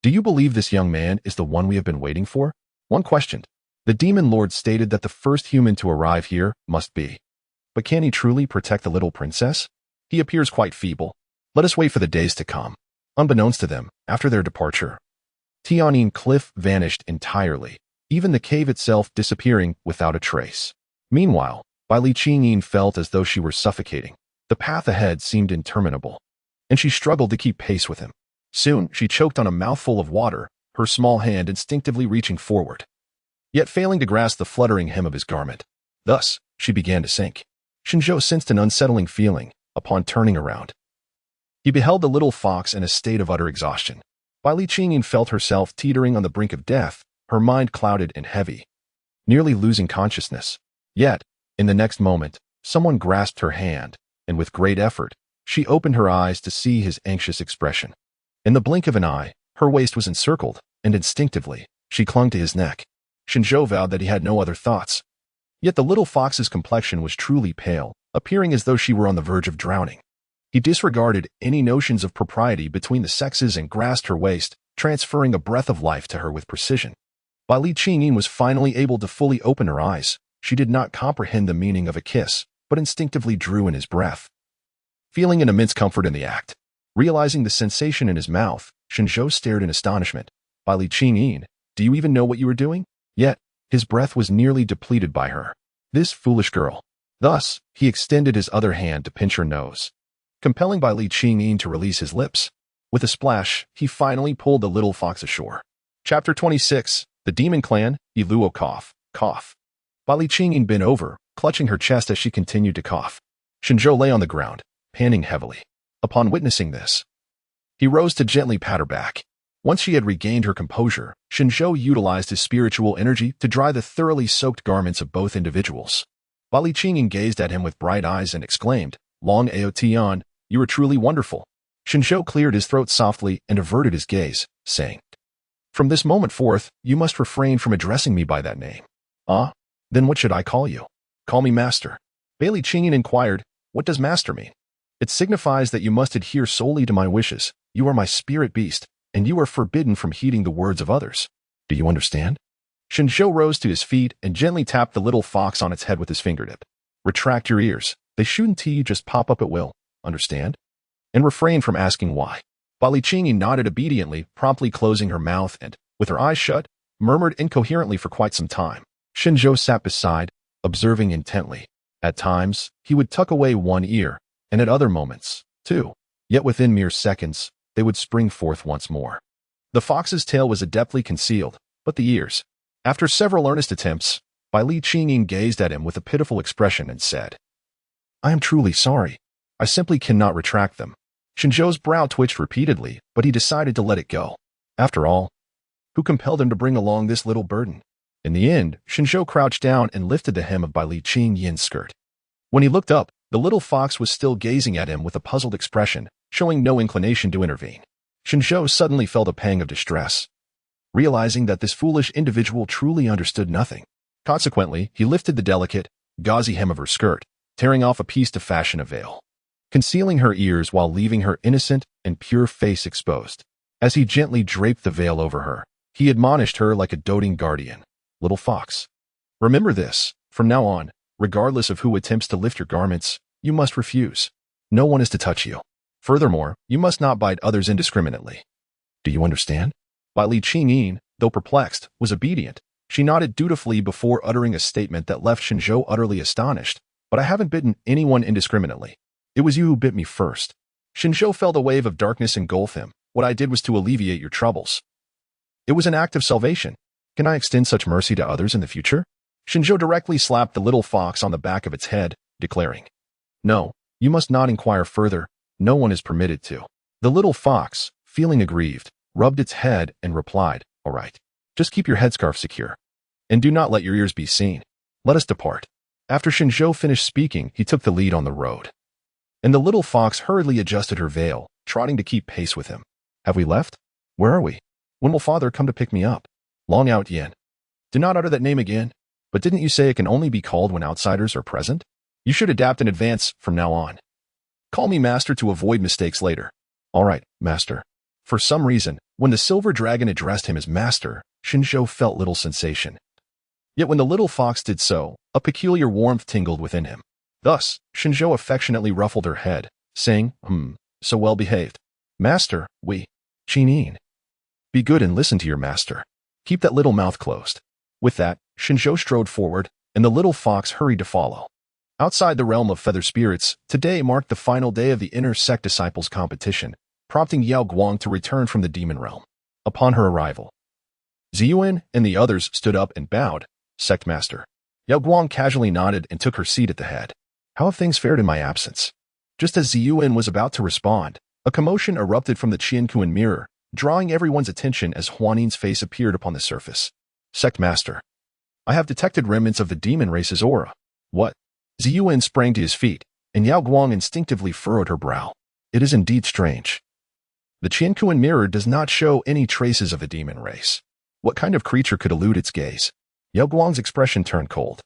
do you believe this young man is the one we have been waiting for?" one questioned. The demon lord stated that the first human to arrive here must be. But can he truly protect the little princess? He appears quite feeble. Let us wait for the days to come. Unbeknownst to them, after their departure, Tianyin Cliff vanished entirely, even the cave itself disappearing without a trace. Meanwhile, Li Qingyin felt as though she were suffocating. The path ahead seemed interminable, and she struggled to keep pace with him. Soon, she choked on a mouthful of water, her small hand instinctively reaching forward, yet failing to grasp the fluttering hem of his garment. Thus, she began to sink. Shen Zhou sensed an unsettling feeling upon turning around. He beheld the little fox in a state of utter exhaustion. Li Qingyin felt herself teetering on the brink of death, her mind clouded and heavy, nearly losing consciousness. Yet, in the next moment, someone grasped her hand, and with great effort, she opened her eyes to see his anxious expression. In the blink of an eye, her waist was encircled, and instinctively, she clung to his neck. Shen Zhou vowed that he had no other thoughts. Yet the little fox's complexion was truly pale, appearing as though she were on the verge of drowning. He disregarded any notions of propriety between the sexes and grasped her waist, transferring a breath of life to her with precision. Li Qingyin was finally able to fully open her eyes. She did not comprehend the meaning of a kiss, but instinctively drew in his breath, feeling an immense comfort in the act. Realizing the sensation in his mouth, Shen Zhou stared in astonishment. Li Qingyin, do you even know what you are doing? Yet, his breath was nearly depleted by her. This foolish girl. Thus, he extended his other hand to pinch her nose, compelling Li Qingyin to release his lips. With a splash, he finally pulled the little fox ashore. Chapter 26. The Demon Clan, Iluo cough. Li Qingyin bent over, clutching her chest as she continued to cough. Shen Zhou lay on the ground, panting heavily. Upon witnessing this, he rose to gently pat her back. Once she had regained her composure, Shen Zhou utilized his spiritual energy to dry the thoroughly soaked garments of both individuals. Li Qingyin gazed at him with bright eyes and exclaimed, "Long Ao Tian, you are truly wonderful." Shen Zhou cleared his throat softly and averted his gaze, saying, "From this moment forth, you must refrain from addressing me by that name." "Ah? Then what should I call you?" "Call me Master." Li Qingyin inquired, "What does Master mean?" "It signifies that you must adhere solely to my wishes. You are my spirit beast, and you are forbidden from heeding the words of others. Do you understand?" Shen Zhou rose to his feet and gently tapped the little fox on its head with his fingertip. "Retract your ears. They shouldn't just pop up at will. Understand?" and refrained from asking why. Li Qingyi nodded obediently, promptly closing her mouth and, with her eyes shut, murmured incoherently for quite some time. Shen Zhou sat beside, observing intently. At times, he would tuck away one ear, and at other moments, two. Yet within mere seconds, they would spring forth once more. The fox's tail was adeptly concealed, but the ears. After several earnest attempts, Li Qingyi gazed at him with a pitiful expression and said, "I am truly sorry. I simply cannot retract them." Shen Zhou's brow twitched repeatedly, but he decided to let it go. After all, who compelled him to bring along this little burden? In the end, Shen Zhou crouched down and lifted the hem of Li Qingyi's skirt. When he looked up, the little fox was still gazing at him with a puzzled expression, showing no inclination to intervene. Shen Zhou suddenly felt a pang of distress, realizing that this foolish individual truly understood nothing. Consequently, he lifted the delicate, gauzy hem of her skirt, tearing off a piece to fashion a veil, concealing her ears while leaving her innocent and pure face exposed. As he gently draped the veil over her, he admonished her like a doting guardian. "Little fox, remember this. From now on, regardless of who attempts to lift your garments, you must refuse. No one is to touch you. Furthermore, you must not bite others indiscriminately. Do you understand?" Li Qingyi, though perplexed, was obedient. She nodded dutifully before uttering a statement that left Shen Zhou utterly astonished. "But I haven't bitten anyone indiscriminately. It was you who bit me first." Shen Zhou felt a wave of darkness engulf him. "What I did was to alleviate your troubles. It was an act of salvation. Can I extend such mercy to others in the future?" Shen Zhou directly slapped the little fox on the back of its head, declaring, "No, you must not inquire further. No one is permitted to." The little fox, feeling aggrieved, rubbed its head and replied, "All right. Just keep your headscarf secure. And do not let your ears be seen. Let us depart." After Shen Zhou finished speaking, he took the lead on the road. And the little fox hurriedly adjusted her veil, trotting to keep pace with him. "Have we left? Where are we? When will father come to pick me up?" "Long out Yen. Do not utter that name again. But didn't you say it can only be called when outsiders are present? You should adapt in advance from now on. Call me master to avoid mistakes later." "All right, master." For some reason, when the silver dragon addressed him as master, Shen Zhou felt little sensation. Yet when the little fox did so, a peculiar warmth tingled within him. Thus, Shen Zhou affectionately ruffled her head, saying, "So well behaved. Master, Qingyi. Be good and listen to your master. Keep that little mouth closed." With that, Shen Zhou strode forward, and the little fox hurried to follow. Outside the realm of feather spirits, today marked the final day of the inner sect disciples competition, prompting Yao Guang to return from the demon realm. Upon her arrival, Ziyuan and the others stood up and bowed. "Sect master." Yao Guang casually nodded and took her seat at the head. "How have things fared in my absence?" Just as Ziyuan was about to respond, a commotion erupted from the Qianquan mirror, drawing everyone's attention as Huanin's face appeared upon the surface. "Sect master, I have detected remnants of the demon race's aura." "What?" Ziyuan sprang to his feet, and Yao Guang instinctively furrowed her brow. "It is indeed strange. The Qianquan mirror does not show any traces of the demon race. What kind of creature could elude its gaze?" Yao Guang's expression turned cold.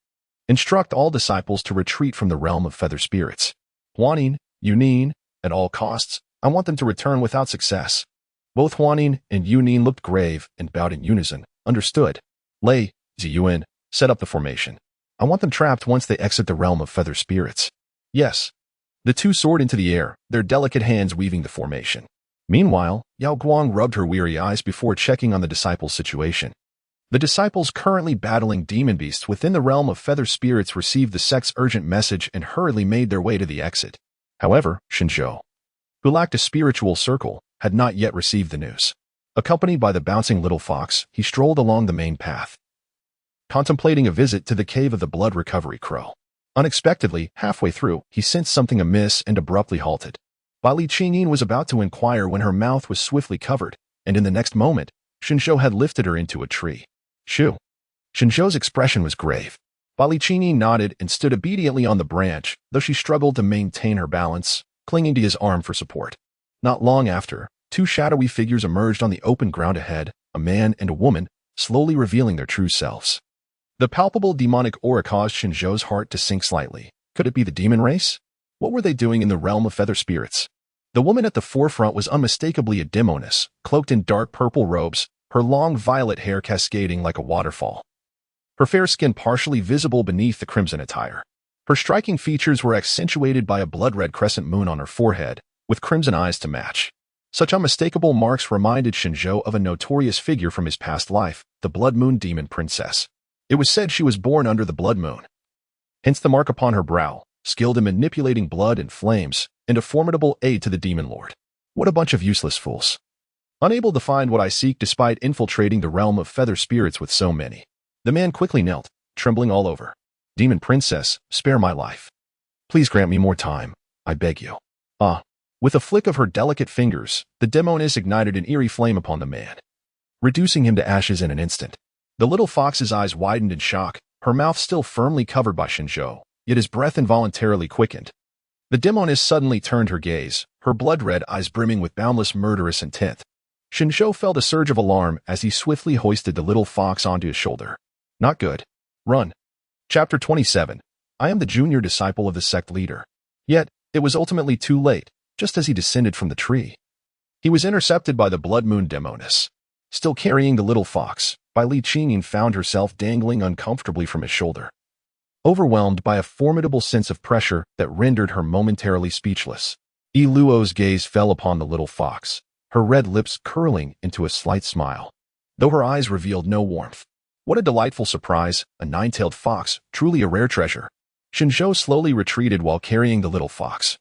"Instruct all disciples to retreat from the realm of feather spirits. Huanin, Yunin, at all costs, I want them to return without success." Both Huanin and Yunin looked grave and bowed in unison. "Understood." Lei, Ziyuan, set up the formation. "I want them trapped once they exit the realm of feather spirits." "Yes." The two soared into the air, their delicate hands weaving the formation. Meanwhile, Yao Guang rubbed her weary eyes before checking on the disciples' situation. The disciples currently battling demon beasts within the realm of feather spirits received the sect's urgent message and hurriedly made their way to the exit. However, Shen Zhou, who lacked a spiritual circle, had not yet received the news. Accompanied by the bouncing little fox, he strolled along the main path, contemplating a visit to the cave of the blood recovery crow. Unexpectedly, halfway through, he sensed something amiss and abruptly halted. Li Qingyi was about to inquire when her mouth was swiftly covered, and in the next moment, Shen Zhou had lifted her into a tree. "Shoo." Shen Zhou's expression was grave. Li Qingyi nodded and stood obediently on the branch, though she struggled to maintain her balance, clinging to his arm for support. Not long after, two shadowy figures emerged on the open ground ahead, a man and a woman, slowly revealing their true selves. The palpable demonic aura caused Shen Zhou's heart to sink slightly. Could it be the demon race? What were they doing in the realm of feather spirits? The woman at the forefront was unmistakably a demoness, cloaked in dark purple robes, her long violet hair cascading like a waterfall. Her fair skin partially visible beneath the crimson attire. Her striking features were accentuated by a blood-red crescent moon on her forehead, with crimson eyes to match. Such unmistakable marks reminded Shen Zhou of a notorious figure from his past life, the Blood Moon Demon Princess. It was said she was born under the Blood Moon. Hence the mark upon her brow, skilled in manipulating blood and flames, and a formidable aid to the Demon Lord. What a bunch of useless fools. Unable to find what I seek despite infiltrating the realm of feather spirits with so many. The man quickly knelt, trembling all over. Demon Princess, spare my life. Please grant me more time, I beg you. With a flick of her delicate fingers, the demoness ignited an eerie flame upon the man, reducing him to ashes in an instant. The little fox's eyes widened in shock, her mouth still firmly covered by Shen Zhou, yet his breath involuntarily quickened. The demoness suddenly turned her gaze, her blood-red eyes brimming with boundless murderous intent. Shen Zhou felt a surge of alarm as he swiftly hoisted the little fox onto his shoulder. Not good. Run. Chapter 27. I am the junior disciple of the sect leader. Yet, it was ultimately too late, just as he descended from the tree. He was intercepted by the Blood Moon demoness. Still carrying the little fox, Bai Li Qingyin found herself dangling uncomfortably from his shoulder. Overwhelmed by a formidable sense of pressure that rendered her momentarily speechless, Yi Luo's gaze fell upon the little fox, her red lips curling into a slight smile, though her eyes revealed no warmth. What a delightful surprise, a nine-tailed fox, truly a rare treasure. Shen Zhou slowly retreated while carrying the little fox.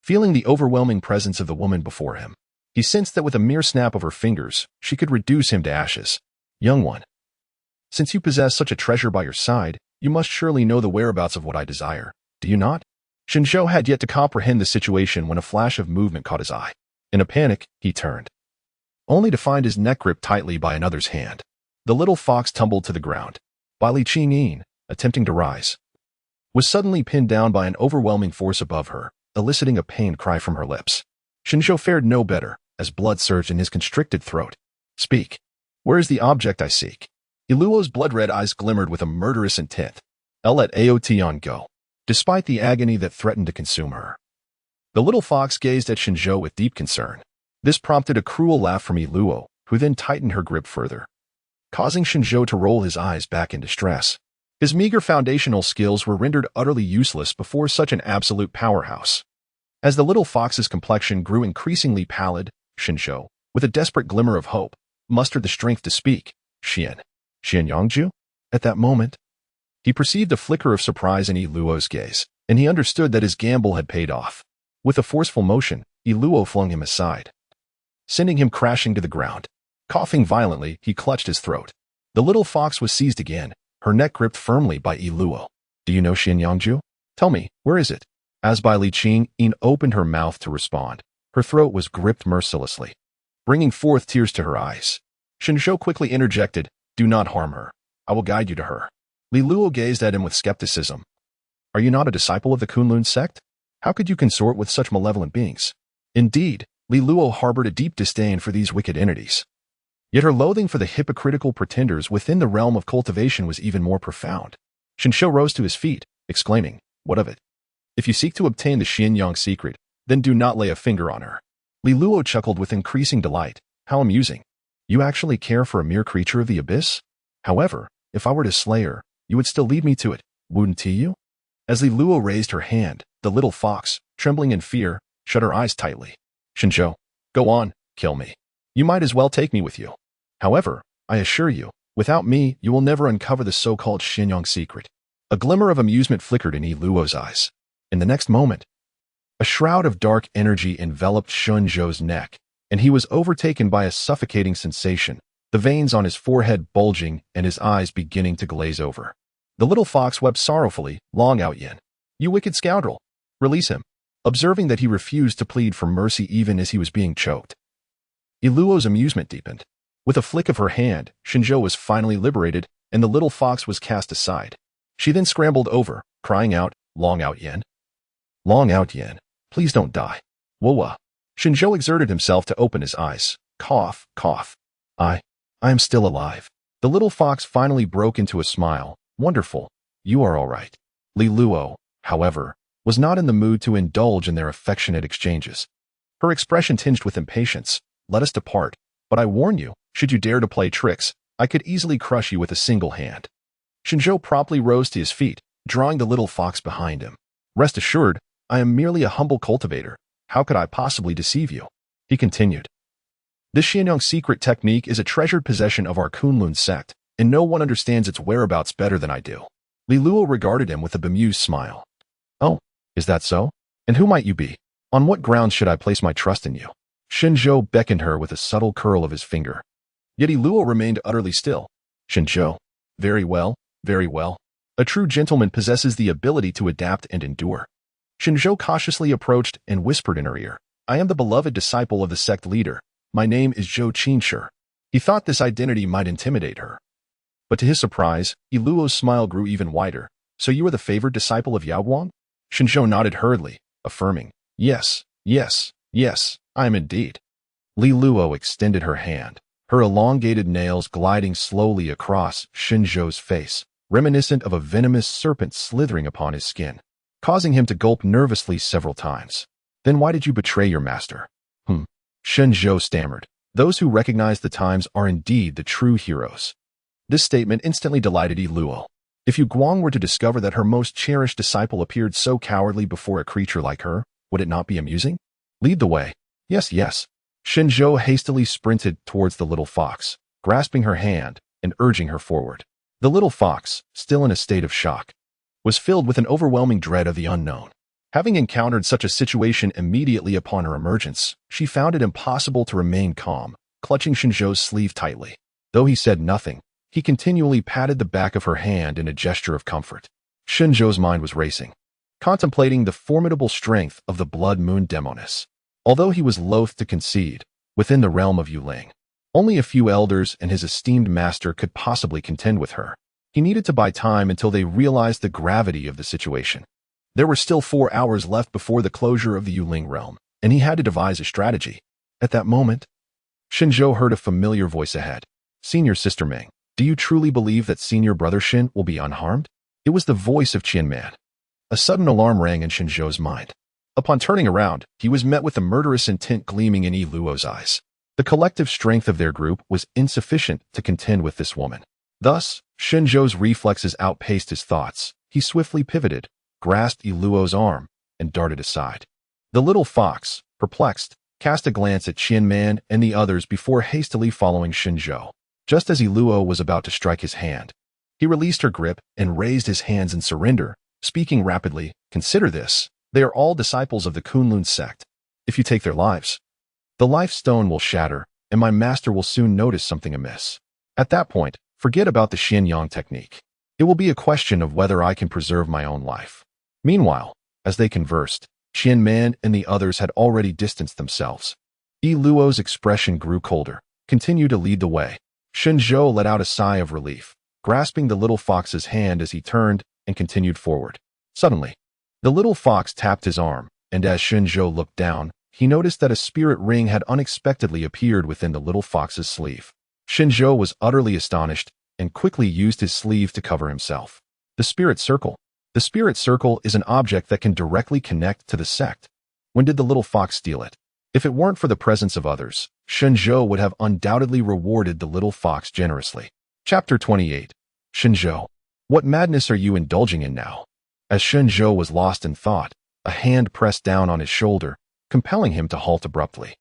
Feeling the overwhelming presence of the woman before him, he sensed that with a mere snap of her fingers, she could reduce him to ashes. Young one, since you possess such a treasure by your side, you must surely know the whereabouts of what I desire, do you not? Shen Zhou had yet to comprehend the situation when a flash of movement caught his eye. In a panic, he turned, only to find his neck gripped tightly by another's hand. The little fox tumbled to the ground. Bai Li Qingyin, attempting to rise, was suddenly pinned down by an overwhelming force above her, eliciting a pained cry from her lips. Shen Zhou fared no better, as blood surged in his constricted throat. Speak. Where is the object I seek? Yi Luo's blood-red eyes glimmered with a murderous intent. Let Aotian go, despite the agony that threatened to consume her. The little fox gazed at Shen Zhou with deep concern. This prompted a cruel laugh from Yi Luo, who then tightened her grip further, causing Shen Zhou to roll his eyes back in distress. His meager foundational skills were rendered utterly useless before such an absolute powerhouse. As the little fox's complexion grew increasingly pallid, Shen Zhou, with a desperate glimmer of hope, mustered the strength to speak. Xian Yangju? At that moment, he perceived a flicker of surprise in Yi Luo's gaze, and he understood that his gamble had paid off. With a forceful motion, Yi Luo flung him aside, sending him crashing to the ground. Coughing violently, he clutched his throat. The little fox was seized again, her neck gripped firmly by Yi Luo. Do you know Xian Yangju? Tell me, where is it? As Bai Li Qingyin opened her mouth to respond, her throat was gripped mercilessly, bringing forth tears to her eyes. Shen Zhou quickly interjected, do not harm her. I will guide you to her. Li Luo gazed at him with skepticism. Are you not a disciple of the Kunlun sect? How could you consort with such malevolent beings? Indeed, Li Luo harbored a deep disdain for these wicked entities. Yet her loathing for the hypocritical pretenders within the realm of cultivation was even more profound. Shen Zhou rose to his feet, exclaiming, what of it? If you seek to obtain the Xianyang secret, then do not lay a finger on her. Li Luo chuckled with increasing delight. How amusing. You actually care for a mere creature of the abyss? However, if I were to slay her, you would still lead me to it, wouldn't you? As Li Luo raised her hand, the little fox, trembling in fear, shut her eyes tightly. Shen Zhou, go on, kill me. You might as well take me with you. However, I assure you, without me, you will never uncover the so-called Xianyang secret. A glimmer of amusement flickered in Yi Luo's eyes. In the next moment, a shroud of dark energy enveloped Shen Zhou's neck, and he was overtaken by a suffocating sensation, the veins on his forehead bulging and his eyes beginning to glaze over. The little fox wept sorrowfully. Long Out Yin, you wicked scoundrel, release him. Observing that he refused to plead for mercy even as he was being choked, Yi Luo's amusement deepened. With a flick of her hand, Shen Zhou was finally liberated, and the little fox was cast aside. She then scrambled over, crying out, Long Out Yin. Long Out Yin, please don't die. Whoa. Shen Zhou exerted himself to open his eyes. Cough, cough. I am still alive. The little fox finally broke into a smile. Wonderful. You are all right. Li Luo, however, was not in the mood to indulge in their affectionate exchanges. Her expression tinged with impatience. Let us depart. But I warn you, should you dare to play tricks, I could easily crush you with a single hand. Shen Zhou promptly rose to his feet, drawing the little fox behind him. Rest assured, I am merely a humble cultivator. How could I possibly deceive you? He continued. This Xianyang secret technique is a treasured possession of our Kunlun sect, and no one understands its whereabouts better than I do. Li Luo regarded him with a bemused smile. Oh, is that so? And who might you be? On what grounds should I place my trust in you? Shen Zhou beckoned her with a subtle curl of his finger. Yet Li Luo remained utterly still. Shen Zhou. Very well, very well. A true gentleman possesses the ability to adapt and endure. Shen Zhou cautiously approached and whispered in her ear. I am the beloved disciple of the sect leader. My name is Zhou Qinshe. He thought this identity might intimidate her. But to his surprise, Li Luo's smile grew even wider. So you are the favored disciple of Yao Guang? Shen Zhou nodded hurriedly, affirming, Yes, yes, yes, I am indeed. Li Luo extended her hand, her elongated nails gliding slowly across Shen Zhou's face, reminiscent of a venomous serpent slithering upon his skin, causing him to gulp nervously several times. Then why did you betray your master? Shen Zhou stammered. Those who recognize the times are indeed the true heroes. This statement instantly delighted Li Luo. If Yu Guang were to discover that her most cherished disciple appeared so cowardly before a creature like her, would it not be amusing? Lead the way. Yes, yes. Shen Zhou hastily sprinted towards the little fox, grasping her hand and urging her forward. The little fox, still in a state of shock, was filled with an overwhelming dread of the unknown. Having encountered such a situation immediately upon her emergence, she found it impossible to remain calm, clutching Shen Zhou's sleeve tightly. Though he said nothing, he continually patted the back of her hand in a gesture of comfort. Shen Zhou's mind was racing, contemplating the formidable strength of the Blood Moon Demoness. Although he was loath to concede, within the realm of Yuling, only a few elders and his esteemed master could possibly contend with her. He needed to buy time until they realized the gravity of the situation. There were still 4 hours left before the closure of the Yuling realm, and he had to devise a strategy. At that moment, Shen Zhou heard a familiar voice ahead. Senior Sister Ming, do you truly believe that Senior Brother Shen will be unharmed? It was the voice of Qian Man. A sudden alarm rang in Shen Zhou's mind. Upon turning around, he was met with the murderous intent gleaming in Li Luo's eyes. The collective strength of their group was insufficient to contend with this woman. Thus, Shen Zhou's reflexes outpaced his thoughts. He swiftly pivoted, grasped Li Luo's arm, and darted aside. The little fox, perplexed, cast a glance at Qian Man and the others before hastily following Shen Zhou. Just as Li Luo was about to strike his hand, he released her grip and raised his hands in surrender, speaking rapidly, Consider this. They are all disciples of the Kunlun sect. If you take their lives, the life stone will shatter, and my master will soon notice something amiss. At that point, forget about the Xianyang technique. It will be a question of whether I can preserve my own life. Meanwhile, as they conversed, Qian Man and the others had already distanced themselves. Li Luo's expression grew colder, continued to lead the way. Shen Zhou let out a sigh of relief, grasping the little fox's hand as he turned and continued forward. Suddenly, the little fox tapped his arm, and as Shen Zhou looked down, he noticed that a spirit ring had unexpectedly appeared within the little fox's sleeve. Shen Zhou was utterly astonished and quickly used his sleeve to cover himself. The spirit circle. The spirit circle is an object that can directly connect to the sect. When did the little fox steal it? If it weren't for the presence of others, Shen Zhou would have undoubtedly rewarded the little fox generously. Chapter 28. Shen Zhou. What madness are you indulging in now? As Shen Zhou was lost in thought, a hand pressed down on his shoulder, compelling him to halt abruptly.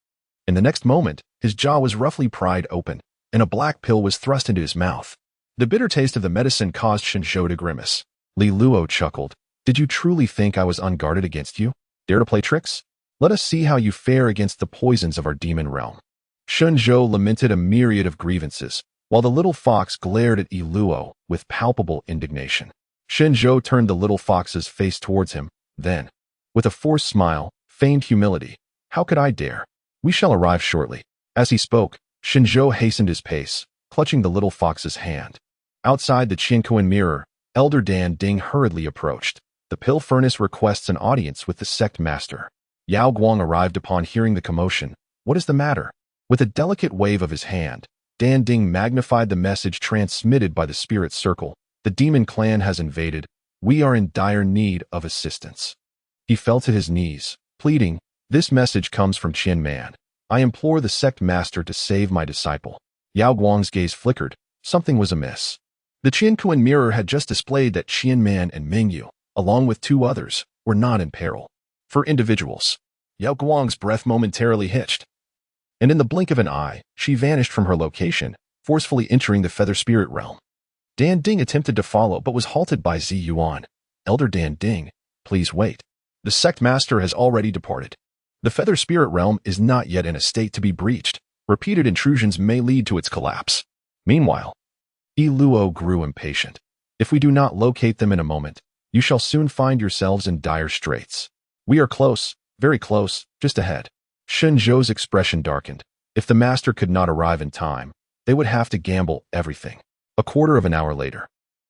In the next moment, his jaw was roughly pried open, and a black pill was thrust into his mouth. The bitter taste of the medicine caused Shen Zhou to grimace. Li Luo chuckled. Did you truly think I was unguarded against you? Dare to play tricks? Let us see how you fare against the poisons of our demon realm. Shen Zhou lamented a myriad of grievances, while the little fox glared at Li Luo with palpable indignation. Shen Zhou turned the little fox's face towards him, then, with a forced smile, feigned humility. How could I dare? We shall arrive shortly. As he spoke, Shen Zhou hastened his pace, clutching the little fox's hand. Outside the Qiankuan mirror, Elder Dan Ding hurriedly approached. The pill furnace requests an audience with the sect master. Yao Guang arrived upon hearing the commotion. What is the matter? With a delicate wave of his hand, Dan Ding magnified the message transmitted by the spirit circle. The demon clan has invaded. We are in dire need of assistance. He fell to his knees, pleading, This message comes from Qian Man. I implore the sect master to save my disciple. Yao Guang's gaze flickered. Something was amiss. The Qiankuan mirror had just displayed that Qian Man and Mingyue, along with 2 others, were not in peril. For individuals, Yao Guang's breath momentarily hitched, and in the blink of an eye, she vanished from her location, forcefully entering the feather spirit realm. Dan Ding attempted to follow but was halted by Zi Yuan. Elder Dan Ding, please wait. The sect master has already departed. The feather spirit realm is not yet in a state to be breached. Repeated intrusions may lead to its collapse. Meanwhile, Yi Luo grew impatient. If we do not locate them in a moment, you shall soon find yourselves in dire straits. We are close, very close, just ahead. Shen Zhou's expression darkened. If the master could not arrive in time, they would have to gamble everything. A quarter of an hour later,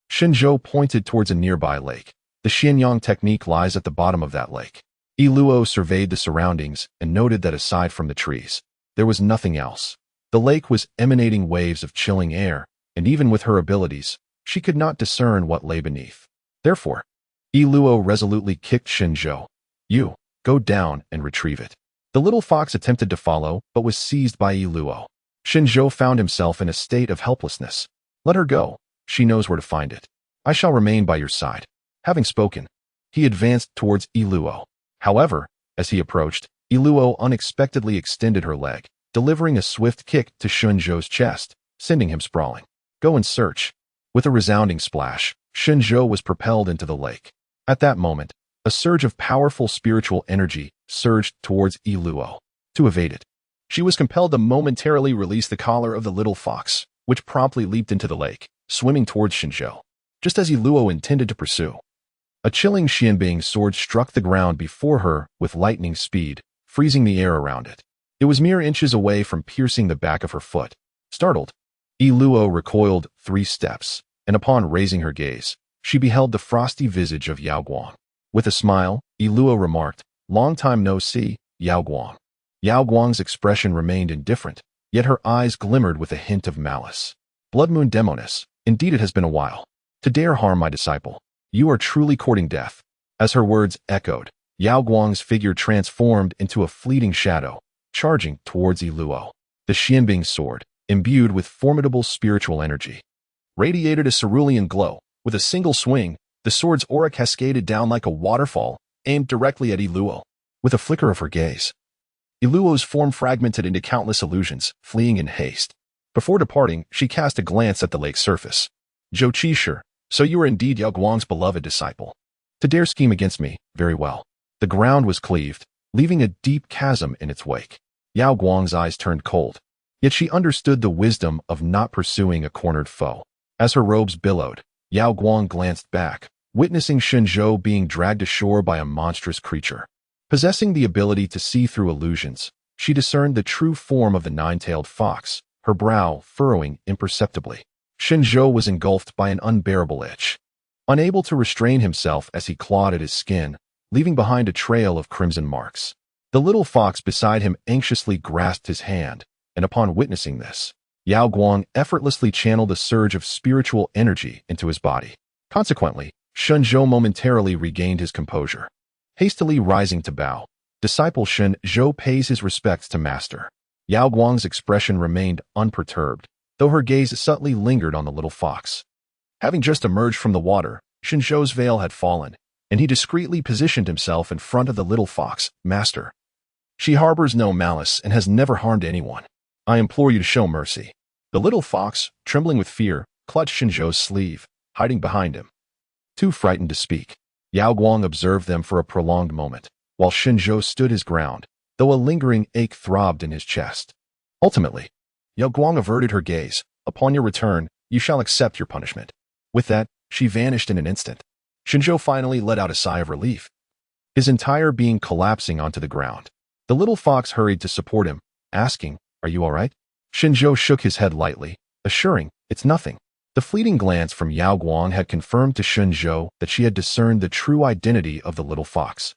Shen Zhou pointed towards a nearby lake. The Xianyang technique lies at the bottom of that lake. Yi Luo surveyed the surroundings and noted that aside from the trees, there was nothing else. The lake was emanating waves of chilling air, and even with her abilities, she could not discern what lay beneath. Therefore, Yi Luo resolutely kicked Shen Zhou. You, go down and retrieve it. The little fox attempted to follow, but was seized by Yi Luo. Shen Zhou found himself in a state of helplessness. Let her go. She knows where to find it. I shall remain by your side. Having spoken, he advanced towards Yi Luo. However, as he approached, Yi Luo unexpectedly extended her leg, delivering a swift kick to Shen Zhou's chest, sending him sprawling. Go and search. With a resounding splash, Shen Zhou was propelled into the lake. At that moment, a surge of powerful spiritual energy surged towards Yi Luo. To evade it, she was compelled to momentarily release the collar of the little fox, which promptly leaped into the lake, swimming towards Shen Zhou. Just as Yi Luo intended to pursue, a chilling Xianbing sword struck the ground before her with lightning speed, freezing the air around it. It was mere inches away from piercing the back of her foot. Startled, Yi Luo recoiled 3 steps, and upon raising her gaze, she beheld the frosty visage of Yao Guang. With a smile, Yi Luo remarked, "Long time no see, Yao Guang." Yao Guang's expression remained indifferent, yet her eyes glimmered with a hint of malice. Blood Moon Demoness, indeed it has been a while. To dare harm my disciple, you are truly courting death. As her words echoed, Yao Guang's figure transformed into a fleeting shadow, charging towards Yi Luo. The Xianbing sword, imbued with formidable spiritual energy, radiated a cerulean glow. With a single swing, the sword's aura cascaded down like a waterfall, aimed directly at Yi Luo. With a flicker of her gaze, Yi Luo's form fragmented into countless illusions, fleeing in haste. Before departing, she cast a glance at the lake's surface. Zhou Qishu, so you are indeed Yao Guang's beloved disciple. To dare scheme against me, very well. The ground was cleaved, leaving a deep chasm in its wake. Yao Guang's eyes turned cold, yet she understood the wisdom of not pursuing a cornered foe. As her robes billowed, Yao Guang glanced back, witnessing Shen Zhou being dragged ashore by a monstrous creature. Possessing the ability to see through illusions, she discerned the true form of the nine-tailed fox, her brow furrowing imperceptibly. Shen Zhou was engulfed by an unbearable itch. Unable to restrain himself as he clawed at his skin, leaving behind a trail of crimson marks. The little fox beside him anxiously grasped his hand, and upon witnessing this, Yao Guang effortlessly channeled a surge of spiritual energy into his body. Consequently, Shen Zhou momentarily regained his composure. Hastily rising to bow, disciple Shen Zhou pays his respects to master. Yao Guang's expression remained unperturbed, though her gaze subtly lingered on the little fox. Having just emerged from the water, Shen Zhou's veil had fallen, and he discreetly positioned himself in front of the little fox. Master, she harbors no malice and has never harmed anyone. I implore you to show mercy. The little fox, trembling with fear, clutched Shen Zhou's sleeve, hiding behind him. Too frightened to speak, Yao Guang observed them for a prolonged moment, while Shen Zhou stood his ground, though a lingering ache throbbed in his chest. Ultimately, Yao Guang averted her gaze. Upon your return, you shall accept your punishment. With that, she vanished in an instant. Shen Zhou finally let out a sigh of relief, his entire being collapsing onto the ground. The little fox hurried to support him, asking, "Are you all right?" Shen Zhou shook his head lightly, assuring, "It's nothing." The fleeting glance from Yao Guang had confirmed to Shen Zhou that she had discerned the true identity of the little fox.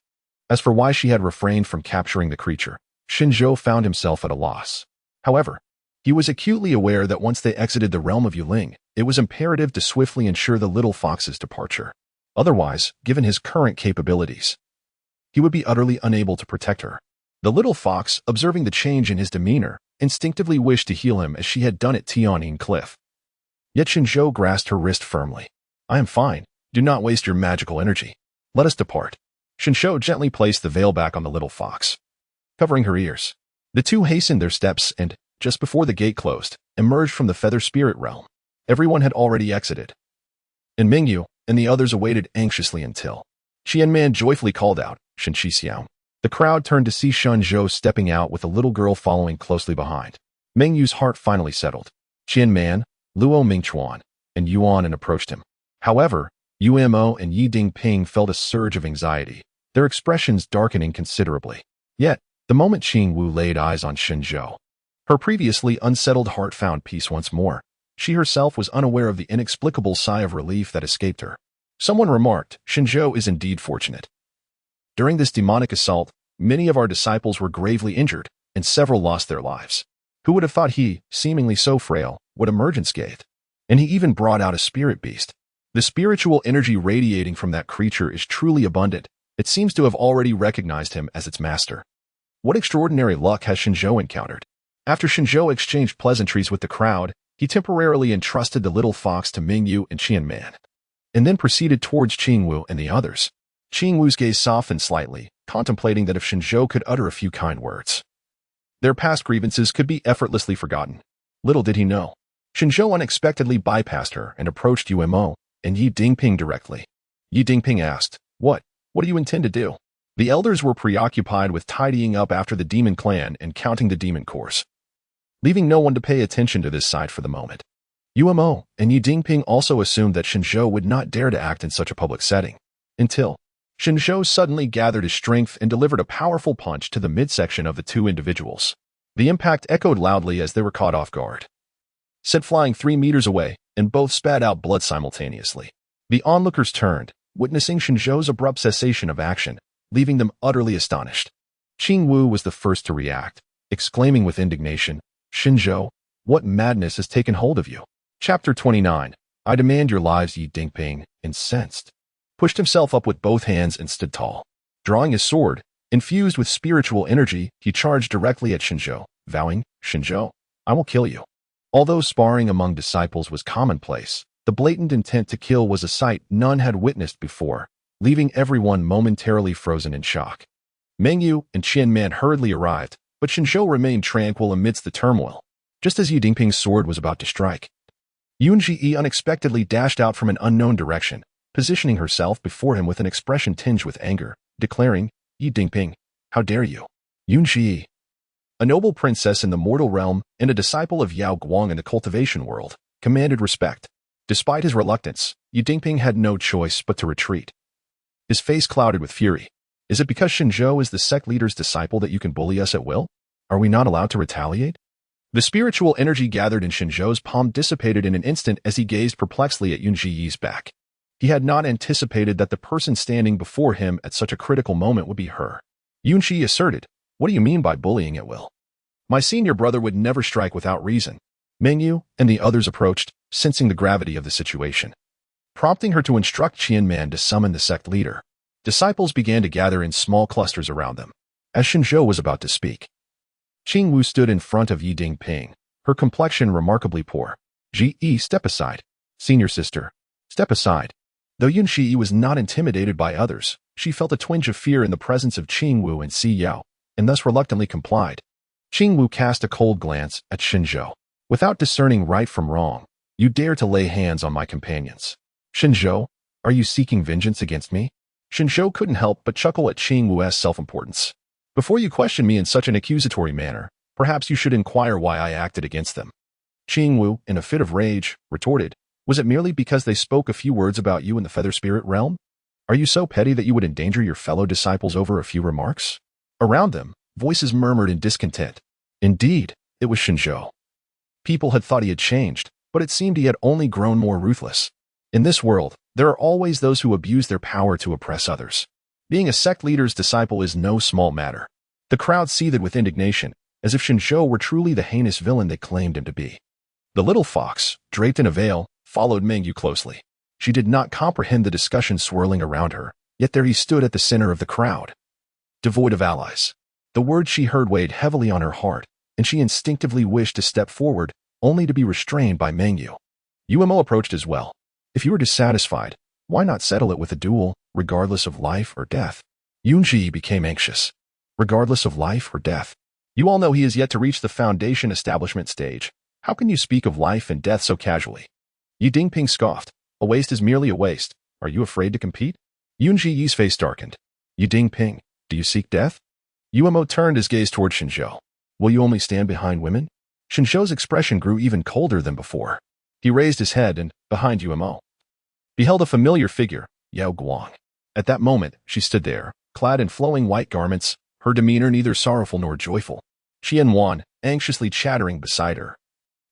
As for why she had refrained from capturing the creature, Shen Zhou found himself at a loss. However, he was acutely aware that once they exited the realm of Yuling, it was imperative to swiftly ensure the little fox's departure. Otherwise, given his current capabilities, he would be utterly unable to protect her. The little fox, observing the change in his demeanor, instinctively wished to heal him as she had done at Tianyin Cliff. Yet Shen Zhou grasped her wrist firmly. "I am fine. Do not waste your magical energy. Let us depart." Shen Zhou gently placed the veil back on the little fox. covering her ears. The two hastened their steps and, just before the gate closed, emerged from the feather spirit realm. Everyone had already exited, and Mingyue and the others awaited anxiously until Qianman joyfully called out, "Shen Xiao." The crowd turned to see Shen Zhou stepping out with a little girl following closely behind. Mingyue's heart finally settled. Qianman, Luo Mingchuan, and Yuan approached him. However, Umo and Yi Dingping felt a surge of anxiety, their expressions darkening considerably. Yet, the moment Qingwu laid eyes on Shen Zhou, her previously unsettled heart found peace once more. She herself was unaware of the inexplicable sigh of relief that escaped her. Someone remarked, "Shen Zhou is indeed fortunate. During this demonic assault, many of our disciples were gravely injured, and several lost their lives. Who would have thought he, seemingly so frail, would emerge unscathed? And he even brought out a spirit beast. The spiritual energy radiating from that creature is truly abundant. It seems to have already recognized him as its master. What extraordinary luck has Shen Zhou encountered?" After Shen Zhou exchanged pleasantries with the crowd, he temporarily entrusted the little fox to Mingyue and Qianman, and then proceeded towards Qingwu and the others. Qingwu's gaze softened slightly, contemplating that if Shen Zhou could utter a few kind words, their past grievances could be effortlessly forgotten. Little did he know, Shen Zhou unexpectedly bypassed her and approached Umo and Yi Dingping directly. Yi Dingping asked, What do you intend to do?" The elders were preoccupied with tidying up after the demon clan and counting the demon cores, leaving no one to pay attention to this side for the moment. Umo and Yi Dingping also assumed that Shen Zhou would not dare to act in such a public setting, until Shen Zhou suddenly gathered his strength and delivered a powerful punch to the midsection of the two individuals. The impact echoed loudly as they were caught off guard, sent flying 3 meters away, and both spat out blood simultaneously. The onlookers turned, witnessing Shen Zhou's abrupt cessation of action, leaving them utterly astonished. Qingwu was the first to react, exclaiming with indignation, "Shen Zhou, what madness has taken hold of you?" Chapter 29. I demand your lives, Yi Dingping, incensed, pushed himself up with both hands and stood tall. Drawing his sword, infused with spiritual energy, he charged directly at Shen Zhou, vowing, "Shen Zhou, I will kill you." Although sparring among disciples was commonplace, the blatant intent to kill was a sight none had witnessed before, leaving everyone momentarily frozen in shock. Mingyue and Qianman hurriedly arrived, but Shen Zhou remained tranquil amidst the turmoil. Just as Yi Dingping's sword was about to strike, Yunji unexpectedly dashed out from an unknown direction, positioning herself before him with an expression tinged with anger, declaring, "Yi Dingping, how dare you?" Yunji, a noble princess in the mortal realm and a disciple of Yao Guang in the cultivation world, commanded respect. Despite his reluctance, Yi Dingping had no choice but to retreat, his face clouded with fury. "Is it because Shen Zhou is the sect leader's disciple that you can bully us at will? Are we not allowed to retaliate?" The spiritual energy gathered in Shen Zhou's palm dissipated in an instant as he gazed perplexedly at Yunji's back. He had not anticipated that the person standing before him at such a critical moment would be her. Yunji asserted, "What do you mean by bullying at will? My senior brother would never strike without reason." Mingyue and the others approached, sensing the gravity of the situation, prompting her to instruct Qianman to summon the sect leader. Disciples began to gather in small clusters around them. As Shen Zhou was about to speak, Qingwu stood in front of Yi Dingping, her complexion remarkably poor. "Ji, step aside. Senior sister, step aside." Though Yunji was not intimidated by others, she felt a twinge of fear in the presence of Qingwu and Si Yao, and thus reluctantly complied. Qingwu cast a cold glance at Shen Zhou. "Without discerning right from wrong, you dare to lay hands on my companions. Shen Zhou, are you seeking vengeance against me?" Shen Zhou couldn't help but chuckle at Qingwu's self-importance. "Before you question me in such an accusatory manner, perhaps you should inquire why I acted against them." Qingwu, in a fit of rage, retorted, "Was it merely because they spoke a few words about you in the feather spirit realm? Are you so petty that you would endanger your fellow disciples over a few remarks?" Around them, voices murmured in discontent. Indeed, it was Shen Zhou. People had thought he had changed, but it seemed he had only grown more ruthless. In this world, there are always those who abuse their power to oppress others. Being a sect leader's disciple is no small matter. The crowd seethed with indignation, as if Shen Zhou were truly the heinous villain they claimed him to be. The little fox, draped in a veil, followed Mingyue closely. She did not comprehend the discussion swirling around her, yet there he stood at the center of the crowd, devoid of allies. The words she heard weighed heavily on her heart, and she instinctively wished to step forward, only to be restrained by Mingyue. Umo approached as well. "If you are dissatisfied, why not settle it with a duel, regardless of life or death?" Yunji became anxious. regardless of life or death. You all know he is yet to reach the foundation establishment stage. How can you speak of life and death so casually? Yi Dingping scoffed. A waste is merely a waste. Are you afraid to compete? Yun Jiyi's face darkened. Yi Dingping, do you seek death? Umo turned his gaze toward Shen Zhou. Will you only stand behind women? Shen Zhou's expression grew even colder than before. He raised his head and, behind Umo, beheld a familiar figure, Yao Guang. At that moment, she stood there, clad in flowing white garments, her demeanor neither sorrowful nor joyful. Qian Wan, anxiously chattering beside her,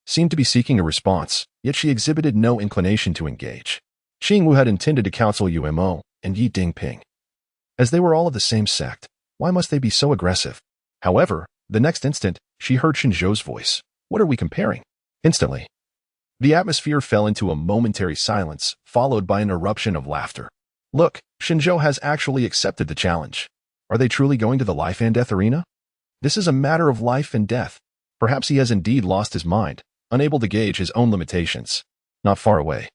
seemed to be seeking a response, yet she exhibited no inclination to engage. Qingwu had intended to counsel Umo and Yi Dingping. As they were all of the same sect, why must they be so aggressive? However, the next instant, she heard Shen Zhou's voice. What are we comparing? Instantly, the atmosphere fell into a momentary silence, followed by an eruption of laughter. Look, Shen Zhou has actually accepted the challenge. Are they truly going to the life and death arena? This is a matter of life and death. Perhaps he has indeed lost his mind, unable to gauge his own limitations. Not far away,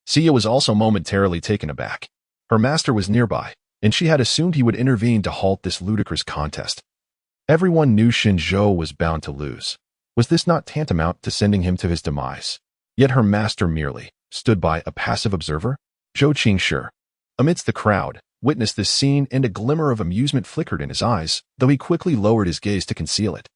Xia was also momentarily taken aback. Her master was nearby, and she had assumed he would intervene to halt this ludicrous contest. Everyone knew Shen Zhou was bound to lose. Was this not tantamount to sending him to his demise? Yet her master merely stood by, a passive observer. Zhou Qingshi, amidst the crowd, witnessed this scene, and a glimmer of amusement flickered in his eyes, though he quickly lowered his gaze to conceal it.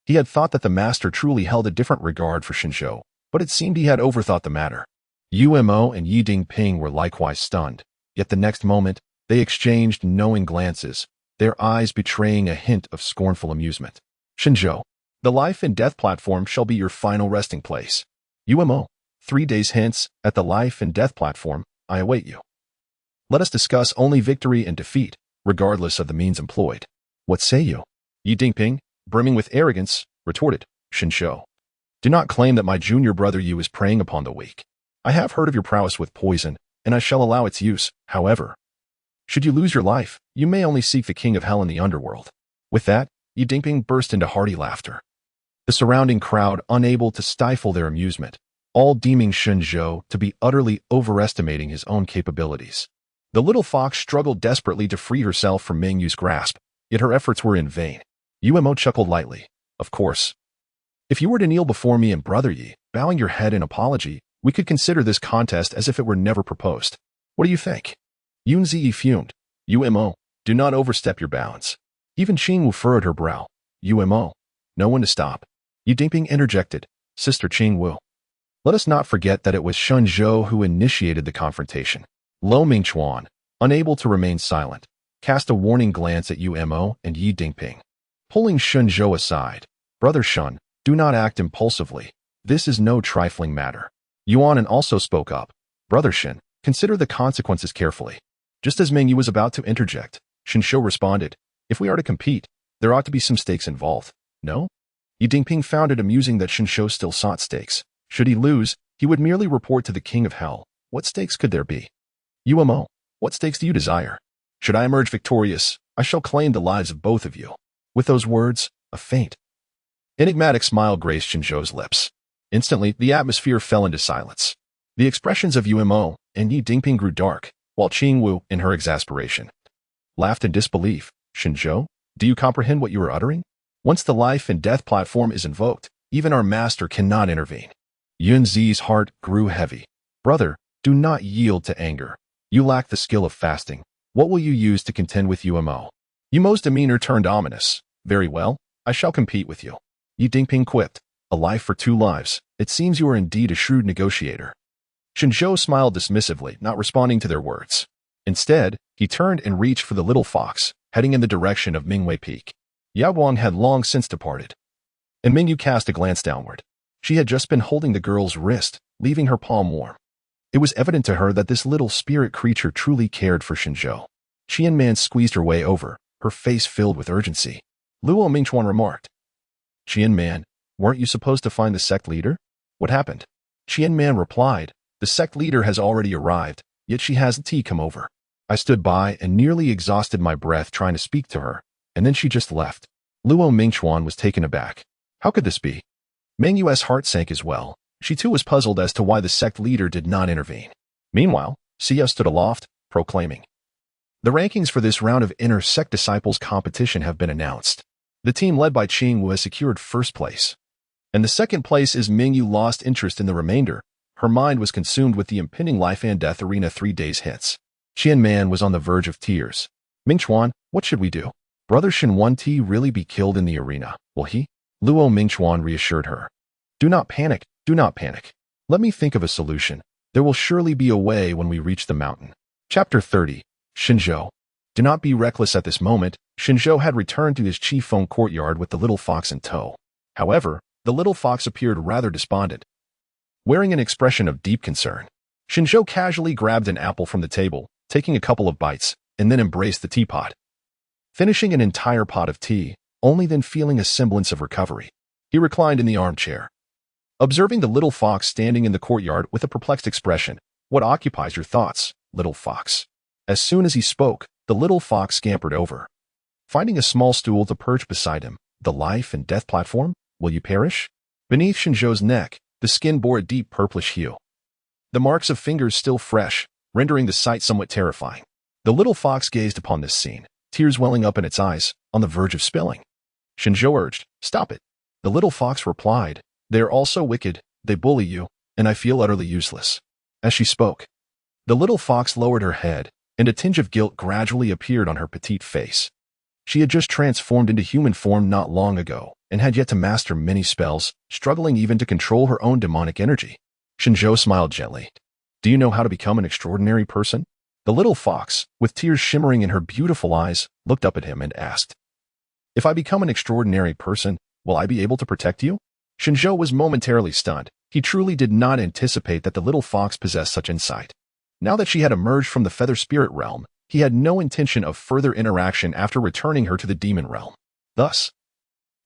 He had thought that the master truly held a different regard for Shen Zhou, but it seemed he had overthought the matter. Umo and Yi Dingping were likewise stunned, yet the next moment, they exchanged knowing glances, their eyes betraying a hint of scornful amusement. Shen Zhou, the life and death platform shall be your final resting place. Umo, 3 days hence, at the life and death platform, I await you. Let us discuss only victory and defeat, regardless of the means employed. What say you? Yi Dingping, brimming with arrogance, retorted. Shen Zhou, do not claim that my junior brother Yu is preying upon the weak. I have heard of your prowess with poison, and I shall allow its use. However, should you lose your life, you may only seek the king of hell in the underworld. With that, Yi Dingping burst into hearty laughter. The surrounding crowd, unable to stifle their amusement, all deeming Shen Zhou to be utterly overestimating his own capabilities. The little fox struggled desperately to free herself from Mingyue's grasp, yet her efforts were in vain. Umo chuckled lightly. Of course. If you were to kneel before me and Brother Yi, bowing your head in apology, we could consider this contest as if it were never proposed. What do you think? Yun Ziyi fumed. Umo, do not overstep your bounds. Even Qingwu furrowed her brow. Umo, no one to stop. Yi Dingping interjected. Sister Qingwu, let us not forget that it was Shen Zhou who initiated the confrontation. Lo Mingchuan, unable to remain silent, cast a warning glance at Umo and Yi Dingping. Pulling Shen Zhou aside, Brother Shen, do not act impulsively. This is no trifling matter. Yuan also spoke up. Brother Shen, consider the consequences carefully. Just as Mingyue was about to interject, Shen Zhou responded, if we are to compete, there ought to be some stakes involved. No? Yi Dingping found it amusing that Shen Zhou still sought stakes. Should he lose, he would merely report to the king of hell. What stakes could there be? Umo, what stakes do you desire? Should I emerge victorious, I shall claim the lives of both of you. With those words, a faint, enigmatic smile graced Shen Zhou's lips. Instantly, the atmosphere fell into silence. The expressions of Umo and Yi Dingping grew dark, while Qingwu, in her exasperation, laughed in disbelief. Shen Zhou, do you comprehend what you are uttering? Once the life and death platform is invoked, even our master cannot intervene. Yun Zi's heart grew heavy. Brother, do not yield to anger. You lack the skill of fasting. What will you use to contend with Umo? Umo's demeanor turned ominous. Very well, I shall compete with you. Yi Dingping quipped. A life for 2 lives. It seems you are indeed a shrewd negotiator. Shen Zhou smiled dismissively, not responding to their words. Instead, he turned and reached for the little fox, heading in the direction of Mingyue Peak. Yao Guang had long since departed, and Mingyue cast a glance downward. She had just been holding the girl's wrist, leaving her palm warm. It was evident to her that this little spirit creature truly cared for Shen Zhou. Qian Man squeezed her way over, her face filled with urgency. Luo Mingchuan remarked. Qian Man, weren't you supposed to find the sect leader? What happened? Qian Man replied, the sect leader has already arrived, yet she hasn't come over. I stood by and nearly exhausted my breath trying to speak to her, and then she just left. Luo Mingchuan was taken aback. How could this be? Mingyue's heart sank as well. She too was puzzled as to why the sect leader did not intervene. Meanwhile, Xia stood aloft, proclaiming, The rankings for this round of inner sect disciples competition have been announced. The team led by Qingwu has secured first place. And the second place is Mingyue lost interest in the remainder. Her mind was consumed with the impending life and death arena 3 days hence. Qian Man was on the verge of tears. Mingchuan, what should we do? Brother Shen Ti really be killed in the arena, will he? Luo Mingchuan reassured her. Do not panic, do not panic. Let me think of a solution. There will surely be a way when we reach the mountain. Chapter 30. Shen Zhou. Do not be reckless at this moment. Shen Zhou had returned to his Qifeng courtyard with the little fox in tow. However, the little fox appeared rather despondent, wearing an expression of deep concern. Shen Zhou casually grabbed an apple from the table, taking a couple of bites, and then embraced the teapot, finishing an entire pot of tea, only then feeling a semblance of recovery. He reclined in the armchair, observing the little fox standing in the courtyard with a perplexed expression. What occupies your thoughts, little fox? As soon as he spoke, the little fox scampered over, finding a small stool to perch beside him. The life and death platform? Will you perish? Beneath Shen Zhou's neck, the skin bore a deep purplish hue, the marks of fingers still fresh, rendering the sight somewhat terrifying. The little fox gazed upon this scene, tears welling up in its eyes, on the verge of spilling. Shen Zhou urged, "Stop it." The little fox replied, "They are all so wicked, they bully you, and I feel utterly useless." As she spoke, the little fox lowered her head, and a tinge of guilt gradually appeared on her petite face. She had just transformed into human form not long ago, and had yet to master many spells, struggling even to control her own demonic energy. Shen Zhou smiled gently. Do you know how to become an extraordinary person? The little fox, with tears shimmering in her beautiful eyes, looked up at him and asked, If I become an extraordinary person, will I be able to protect you? Shen Zhou was momentarily stunned. He truly did not anticipate that the little fox possessed such insight. Now that she had emerged from the feather spirit realm, he had no intention of further interaction after returning her to the demon realm. Thus,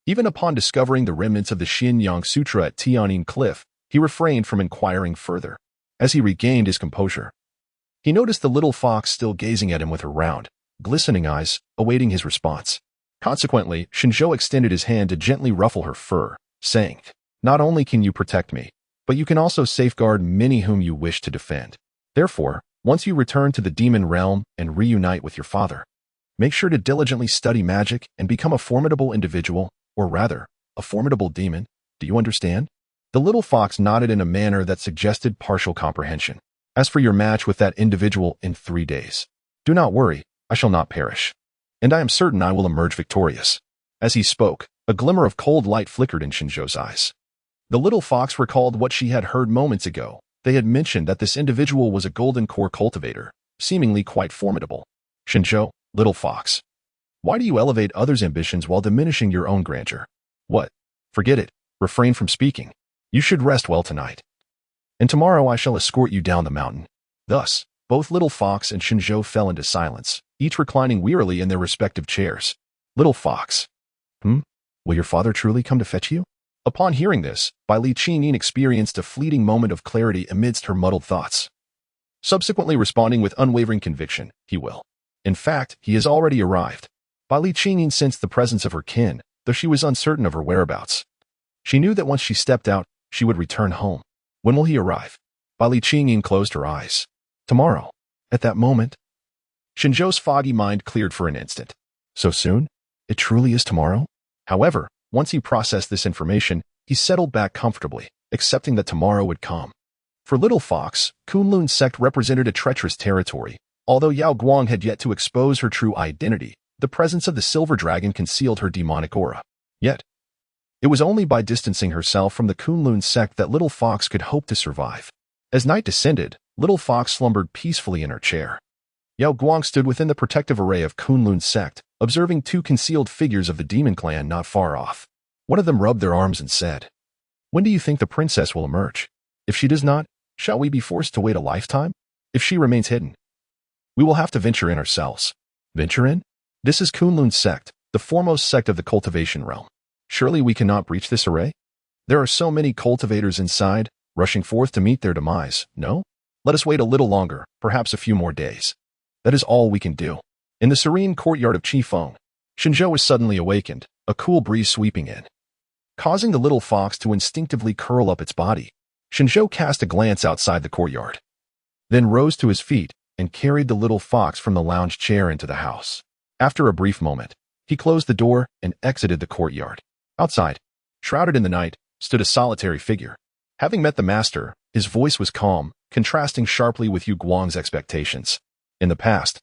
even upon discovering the remnants of the Xinyang Sutra at Tianyin Cliff, he refrained from inquiring further. As he regained his composure, he noticed the little fox still gazing at him with her round, glistening eyes, awaiting his response. Consequently, Shen Zhou extended his hand to gently ruffle her fur, saying, Not only can you protect me, but you can also safeguard many whom you wish to defend. Therefore, once you return to the demon realm and reunite with your father, make sure to diligently study magic and become a formidable individual, or rather, a formidable demon. Do you understand? The little fox nodded in a manner that suggested partial comprehension. As for your match with that individual in 3 days, do not worry, I shall not perish. And I am certain I will emerge victorious. As he spoke, a glimmer of cold light flickered in Shen Zhou's eyes. The little fox recalled what she had heard moments ago. They had mentioned that this individual was a golden core cultivator, seemingly quite formidable. Shen Zhou, little fox, why do you elevate others' ambitions while diminishing your own grandeur? What? Forget it. Refrain from speaking. You should rest well tonight. And tomorrow I shall escort you down the mountain. Thus, both little fox and Shen Zhou fell into silence, each reclining wearily in their respective chairs. Little fox. Will your father truly come to fetch you? Upon hearing this, Bai Li Qingyin experienced a fleeting moment of clarity amidst her muddled thoughts, subsequently responding with unwavering conviction, he will. In fact, he has already arrived. Bai Li Qingyin sensed the presence of her kin, though she was uncertain of her whereabouts. She knew that once she stepped out, she would return home. When will he arrive? Bai Li Qingyin closed her eyes. Tomorrow. At that moment, Shen Zhou's foggy mind cleared for an instant. So soon? It truly is tomorrow? However, once he processed this information, he settled back comfortably, accepting that tomorrow would come. For Little Fox, Kunlun's sect represented a treacherous territory. Although Yao Guang had yet to expose her true identity, the presence of the silver dragon concealed her demonic aura. Yet, it was only by distancing herself from the Kunlun sect that Little Fox could hope to survive. As night descended, Little Fox slumbered peacefully in her chair. Yao Guang stood within the protective array of Kunlun's sect, observing 2 concealed figures of the demon clan not far off. One of them rubbed their arms and said, When do you think the princess will emerge? If she does not, shall we be forced to wait a lifetime? If she remains hidden, we will have to venture in ourselves. Venture in? This is Kunlun's sect, the foremost sect of the cultivation realm. Surely we cannot breach this array? There are so many cultivators inside, rushing forth to meet their demise, no? Let us wait a little longer, perhaps a few more days. That is all we can do. In the serene courtyard of Qifeng, Shen Zhou was suddenly awakened, a cool breeze sweeping in, causing the little fox to instinctively curl up its body. Shen Zhou cast a glance outside the courtyard, then rose to his feet, and carried the little fox from the lounge chair into the house. After a brief moment, he closed the door and exited the courtyard. Outside, shrouded in the night, stood a solitary figure. Having met the master, his voice was calm, contrasting sharply with Yao Guang's expectations. In the past,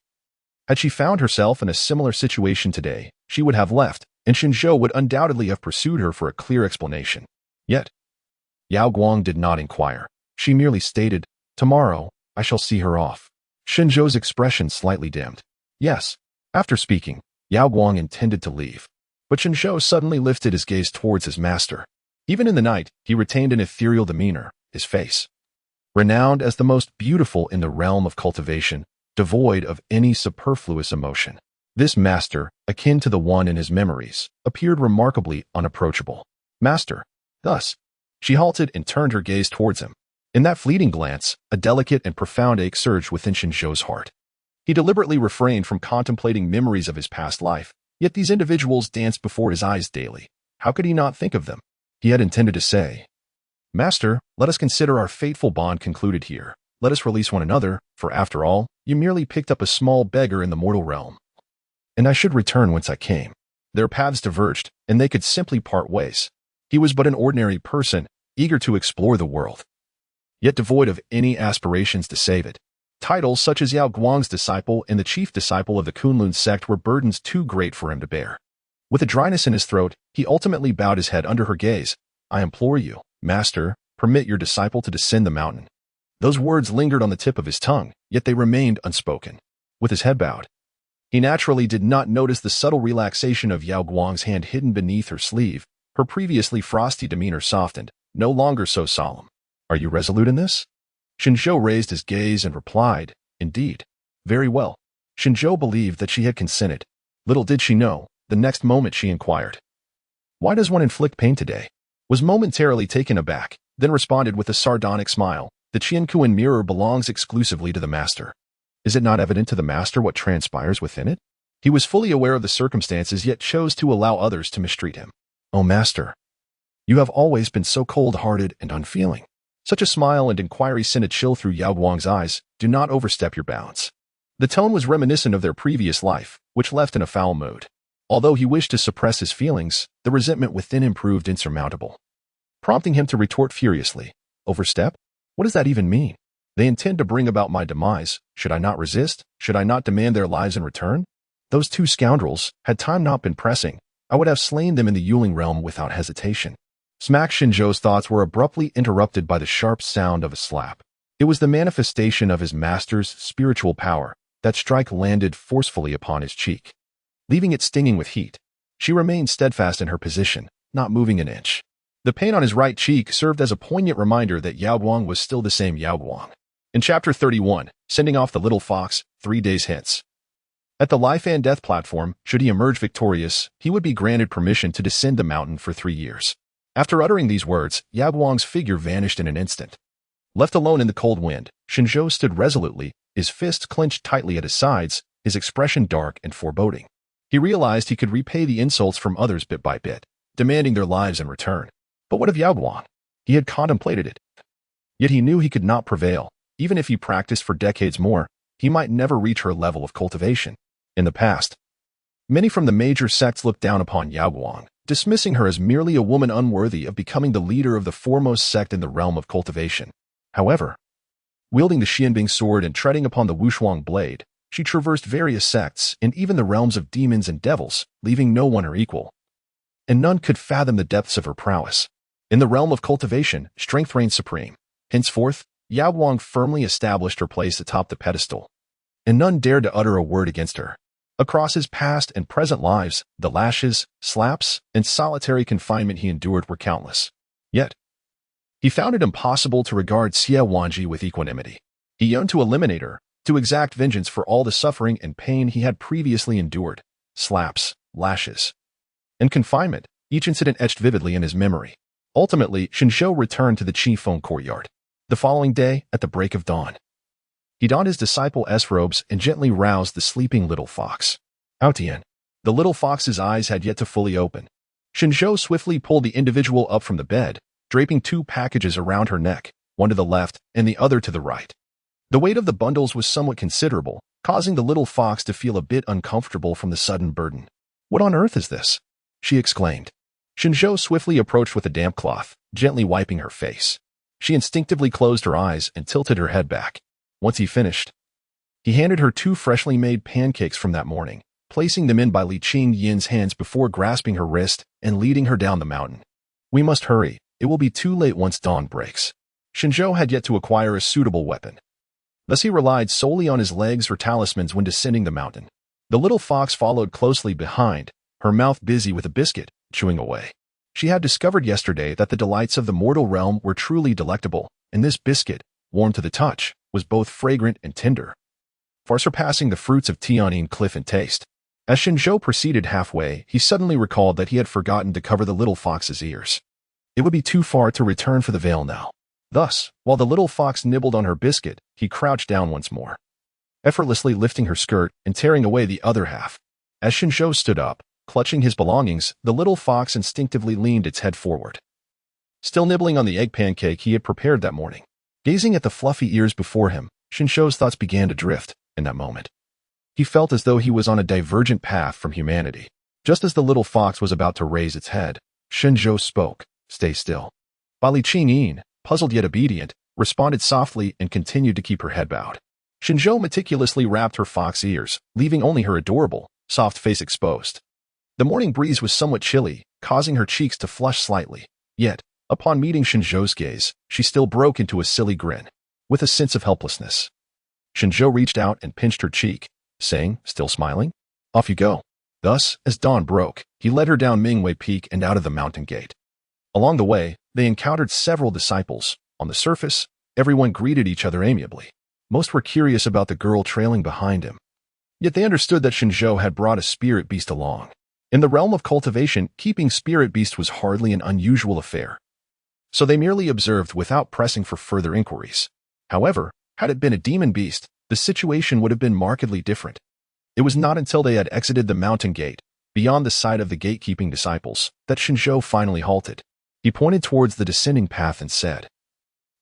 had she found herself in a similar situation today, she would have left, and Shen Zhou would undoubtedly have pursued her for a clear explanation. Yet, Yao Guang did not inquire. She merely stated, "Tomorrow, I shall see her off." Shen Zhou's expression slightly dimmed. Yes. After speaking, Yao Guang intended to leave. But Shen Zhou suddenly lifted his gaze towards his master. Even in the night, he retained an ethereal demeanor, his face, renowned as the most beautiful in the realm of cultivation, devoid of any superfluous emotion. This master, akin to the one in his memories, appeared remarkably unapproachable. Master. Thus, she halted and turned her gaze towards him. In that fleeting glance, a delicate and profound ache surged within Shen Zhou's heart. He deliberately refrained from contemplating memories of his past life, yet these individuals danced before his eyes daily. How could he not think of them? He had intended to say, "Master, let us consider our fateful bond concluded here. Let us release one another, for after all, you merely picked up a small beggar in the mortal realm. And I should return whence I came." Their paths diverged, and they could simply part ways. He was but an ordinary person, eager to explore the world, yet devoid of any aspirations to save it. Titles such as Yao Guang's disciple and the chief disciple of the Kunlun sect were burdens too great for him to bear. With a dryness in his throat, he ultimately bowed his head under her gaze. "I implore you, Master, permit your disciple to descend the mountain." Those words lingered on the tip of his tongue, yet they remained unspoken. With his head bowed, he naturally did not notice the subtle relaxation of Yao Guang's hand hidden beneath her sleeve. Her previously frosty demeanor softened, no longer so solemn. "Are you resolute in this?" Shen Zhou raised his gaze and replied, "Indeed." "Very well." Shen Zhou believed that she had consented. Little did she know, the next moment she inquired, "Why does one inflict pain today?" Was momentarily taken aback, then responded with a sardonic smile, "The Qiankuan mirror belongs exclusively to the master. Is it not evident to the master what transpires within it?" He was fully aware of the circumstances, yet chose to allow others to mistreat him. "Oh, master, you have always been so cold-hearted and unfeeling." Such a smile and inquiry sent a chill through Yao Guang's eyes. "Do not overstep your bounds." The tone was reminiscent of their previous life, which left in a foul mood. Although he wished to suppress his feelings, the resentment within him proved insurmountable, prompting him to retort furiously, "Overstep? What does that even mean? They intend to bring about my demise. Should I not resist? Should I not demand their lives in return? Those two scoundrels, had time not been pressing, I would have slain them in the Yuling realm without hesitation." Smack Shen Zhou's thoughts were abruptly interrupted by the sharp sound of a slap. It was the manifestation of his master's spiritual power. That strike landed forcefully upon his cheek, leaving it stinging with heat. She remained steadfast in her position, not moving an inch. The pain on his right cheek served as a poignant reminder that Yao Guang was still the same Yao Guang. In Chapter 31, sending off the little fox, 3 days hence. At the life and death platform, should he emerge victorious, he would be granted permission to descend the mountain for 3 years. After uttering these words, Yao Guang's figure vanished in an instant. Left alone in the cold wind, Shen Zhou stood resolutely, his fists clenched tightly at his sides, his expression dark and foreboding. He realized he could repay the insults from others bit by bit, demanding their lives in return. But what of Yao Guang? He had contemplated it. Yet he knew he could not prevail. Even if he practiced for decades more, he might never reach her level of cultivation. In the past, many from the major sects looked down upon Yao Guang, dismissing her as merely a woman unworthy of becoming the leader of the foremost sect in the realm of cultivation. However, wielding the Xianbing sword and treading upon the Wushuang blade, she traversed various sects and even the realms of demons and devils, leaving no one her equal. And none could fathom the depths of her prowess. In the realm of cultivation, strength reigned supreme. Henceforth, Yao Guang firmly established her place atop the pedestal, and none dared to utter a word against her. Across his past and present lives, the lashes, slaps, and solitary confinement he endured were countless. Yet, he found it impossible to regard Xie Wanji with equanimity. He yearned to eliminate her, to exact vengeance for all the suffering and pain he had previously endured. Slaps, lashes, and confinement, each incident etched vividly in his memory. Ultimately, Shen Zhou returned to the Qifeng courtyard. The following day, at the break of dawn, he donned his disciple-s robes and gently roused the sleeping little fox. Aotian. The little fox's eyes had yet to fully open. Shen Zhou swiftly pulled the individual up from the bed, draping 2 packages around her neck, one to the left and the other to the right. The weight of the bundles was somewhat considerable, causing the little fox to feel a bit uncomfortable from the sudden burden. "What on earth is this?" she exclaimed. Shen Zhou swiftly approached with a damp cloth, gently wiping her face. She instinctively closed her eyes and tilted her head back. Once he finished, he handed her 2 freshly made pancakes from that morning, placing them in by Li Qingyin's hands before grasping her wrist and leading her down the mountain. "We must hurry. It will be too late once dawn breaks." Shen Zhou had yet to acquire a suitable weapon. Thus he relied solely on his legs or talismans when descending the mountain. The little fox followed closely behind, her mouth busy with a biscuit, chewing away. She had discovered yesterday that the delights of the mortal realm were truly delectable, and this biscuit, warm to the touch, was both fragrant and tender, far surpassing the fruits of Tianyin Cliff in taste. As Shen Zhou proceeded halfway, he suddenly recalled that he had forgotten to cover the little fox's ears. It would be too far to return for the veil now. Thus, while the little fox nibbled on her biscuit, he crouched down once more, effortlessly lifting her skirt and tearing away the other half. As Shen Zhou stood up, clutching his belongings, the little fox instinctively leaned its head forward, still nibbling on the egg pancake he had prepared that morning. Gazing at the fluffy ears before him, Shen Zhou's thoughts began to drift. In that moment, he felt as though he was on a divergent path from humanity. Just as the little fox was about to raise its head, Shen Zhou spoke, "Stay still." Li Qinyin, puzzled yet obedient, responded softly and continued to keep her head bowed. Shen Zhou meticulously wrapped her fox ears, leaving only her adorable, soft face exposed. The morning breeze was somewhat chilly, causing her cheeks to flush slightly. Yet, upon meeting Shen Zhou's gaze, she still broke into a silly grin, with a sense of helplessness. Shen Zhou reached out and pinched her cheek, saying, still smiling, "Off you go." Thus, as dawn broke, he led her down Mingyue Peak and out of the mountain gate. Along the way, they encountered several disciples. On the surface, everyone greeted each other amiably. Most were curious about the girl trailing behind him. Yet they understood that Shen Zhou had brought a spirit beast along. In the realm of cultivation, keeping spirit beast was hardly an unusual affair, so they merely observed without pressing for further inquiries. However, had it been a demon beast, the situation would have been markedly different. It was not until they had exited the mountain gate, beyond the sight of the gatekeeping disciples, that Shen Zhou finally halted. He pointed towards the descending path and said,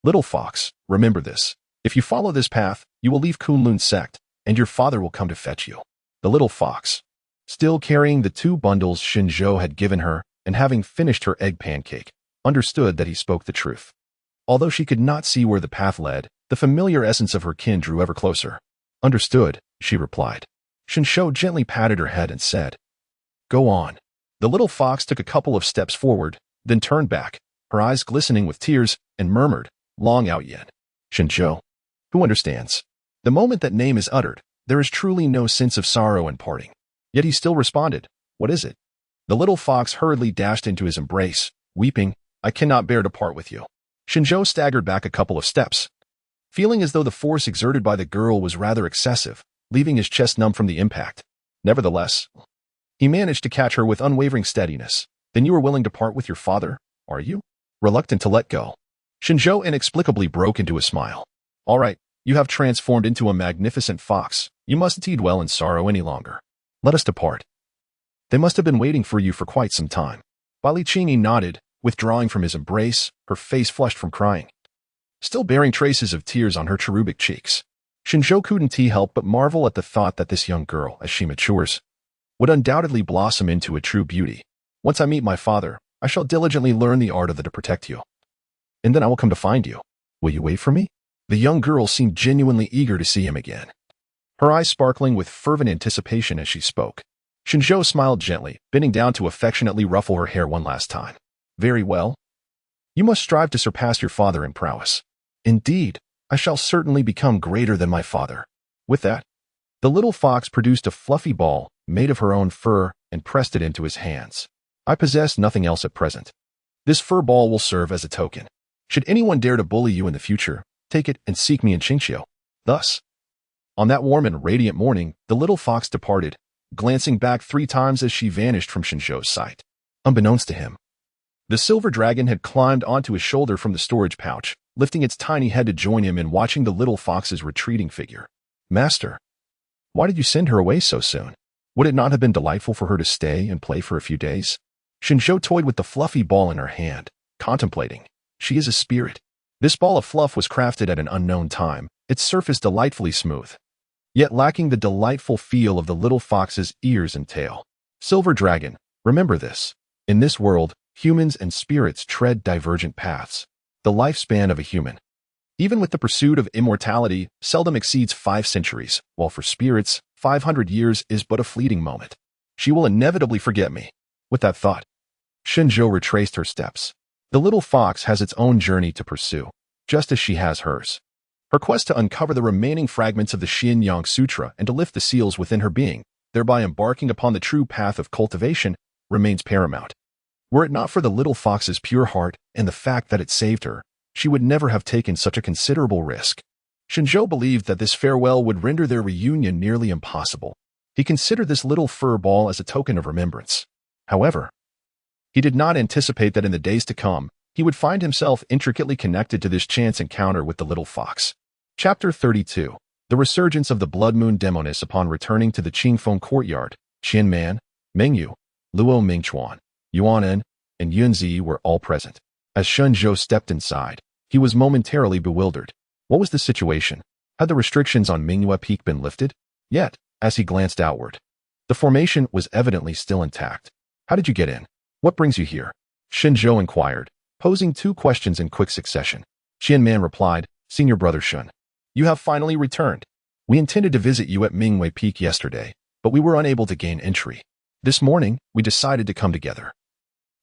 "Little fox, remember this. If you follow this path, you will leave Kunlun's sect, and your father will come to fetch you." The little fox, still carrying the 2 bundles Shen Zhou had given her and having finished her egg pancake, understood that he spoke the truth. Although she could not see where the path led, the familiar essence of her kin drew ever closer. "Understood," she replied. Shen Zhou gently patted her head and said, "Go on." The little fox took a couple of steps forward, then turned back, her eyes glistening with tears, and murmured, "Long out yet." Shen Zhou, who understands? The moment that name is uttered, there is truly no sense of sorrow and parting. Yet he still responded, "What is it?" The little fox hurriedly dashed into his embrace, weeping, "I cannot bear to part with you." Shen Zhou staggered back a couple of steps, feeling as though the force exerted by the girl was rather excessive, leaving his chest numb from the impact. Nevertheless, he managed to catch her with unwavering steadiness. "Then you are willing to part with your father, are you?" Reluctant to let go, Shen Zhou inexplicably broke into a smile. "All right, you have transformed into a magnificent fox. You mustn't dwell in sorrow any longer. Let us depart. They must have been waiting for you for quite some time." Li Qinyin nodded, withdrawing from his embrace, her face flushed from crying, still bearing traces of tears on her cherubic cheeks. Shen Zhou couldn't help but marvel at the thought that this young girl, as she matures, would undoubtedly blossom into a true beauty. "Once I meet my father, I shall diligently learn the art of it to protect you. And then I will come to find you. Will you wait for me?" The young girl seemed genuinely eager to see him again, her eyes sparkling with fervent anticipation as she spoke. Shen Zhou smiled gently, bending down to affectionately ruffle her hair one last time. "Very well. You must strive to surpass your father in prowess. Indeed, I shall certainly become greater than my father." With that, the little fox produced a fluffy ball made of her own fur and pressed it into his hands. "I possess nothing else at present. This fur ball will serve as a token. Should anyone dare to bully you in the future, take it and seek me in Qingqiu." Thus, on that warm and radiant morning, the little fox departed, glancing back 3 times as she vanished from Shen Zhou's sight. Unbeknownst to him, the silver dragon had climbed onto his shoulder from the storage pouch, lifting its tiny head to join him in watching the little fox's retreating figure. "Master, why did you send her away so soon? Would it not have been delightful for her to stay and play for a few days?" Shen Zhou toyed with the fluffy ball in her hand, contemplating. "She is a spirit. This ball of fluff was crafted at an unknown time, its surface delightfully smooth, yet lacking the delightful feel of the little fox's ears and tail. Silver Dragon, remember this. In this world, humans and spirits tread divergent paths. The lifespan of a human, even with the pursuit of immortality, seldom exceeds 5 centuries, while for spirits, 500 years is but a fleeting moment. She will inevitably forget me. With that thought, Shen Zhou retraced her steps. The little fox has its own journey to pursue, just as she has hers. Her quest to uncover the remaining fragments of the Xian Yang Sutra and to lift the seals within her being, thereby embarking upon the true path of cultivation, remains paramount. Were it not for the little fox's pure heart and the fact that it saved her, she would never have taken such a considerable risk. Shen Zhou believed that this farewell would render their reunion nearly impossible. He considered this little fur ball as a token of remembrance. However, he did not anticipate that in the days to come, he would find himself intricately connected to this chance encounter with the little fox. Chapter 32. The Resurgence of the Blood Moon Demoness. Upon returning to the Qingfeng courtyard, Qian Man, Mingyue, Luo Mingchuan, Yuanen, and Yunzi were all present. As Shen Zhou stepped inside, he was momentarily bewildered. What was the situation? Had the restrictions on Mingyue Peak been lifted? Yet, as he glanced outward, the formation was evidently still intact. How did you get in? What brings you here? Shen Zhou inquired, posing 2 questions in quick succession. Qian Man replied, Senior Brother Shen, you have finally returned. We intended to visit you at Mingyue Peak yesterday, but we were unable to gain entry. This morning, we decided to come together,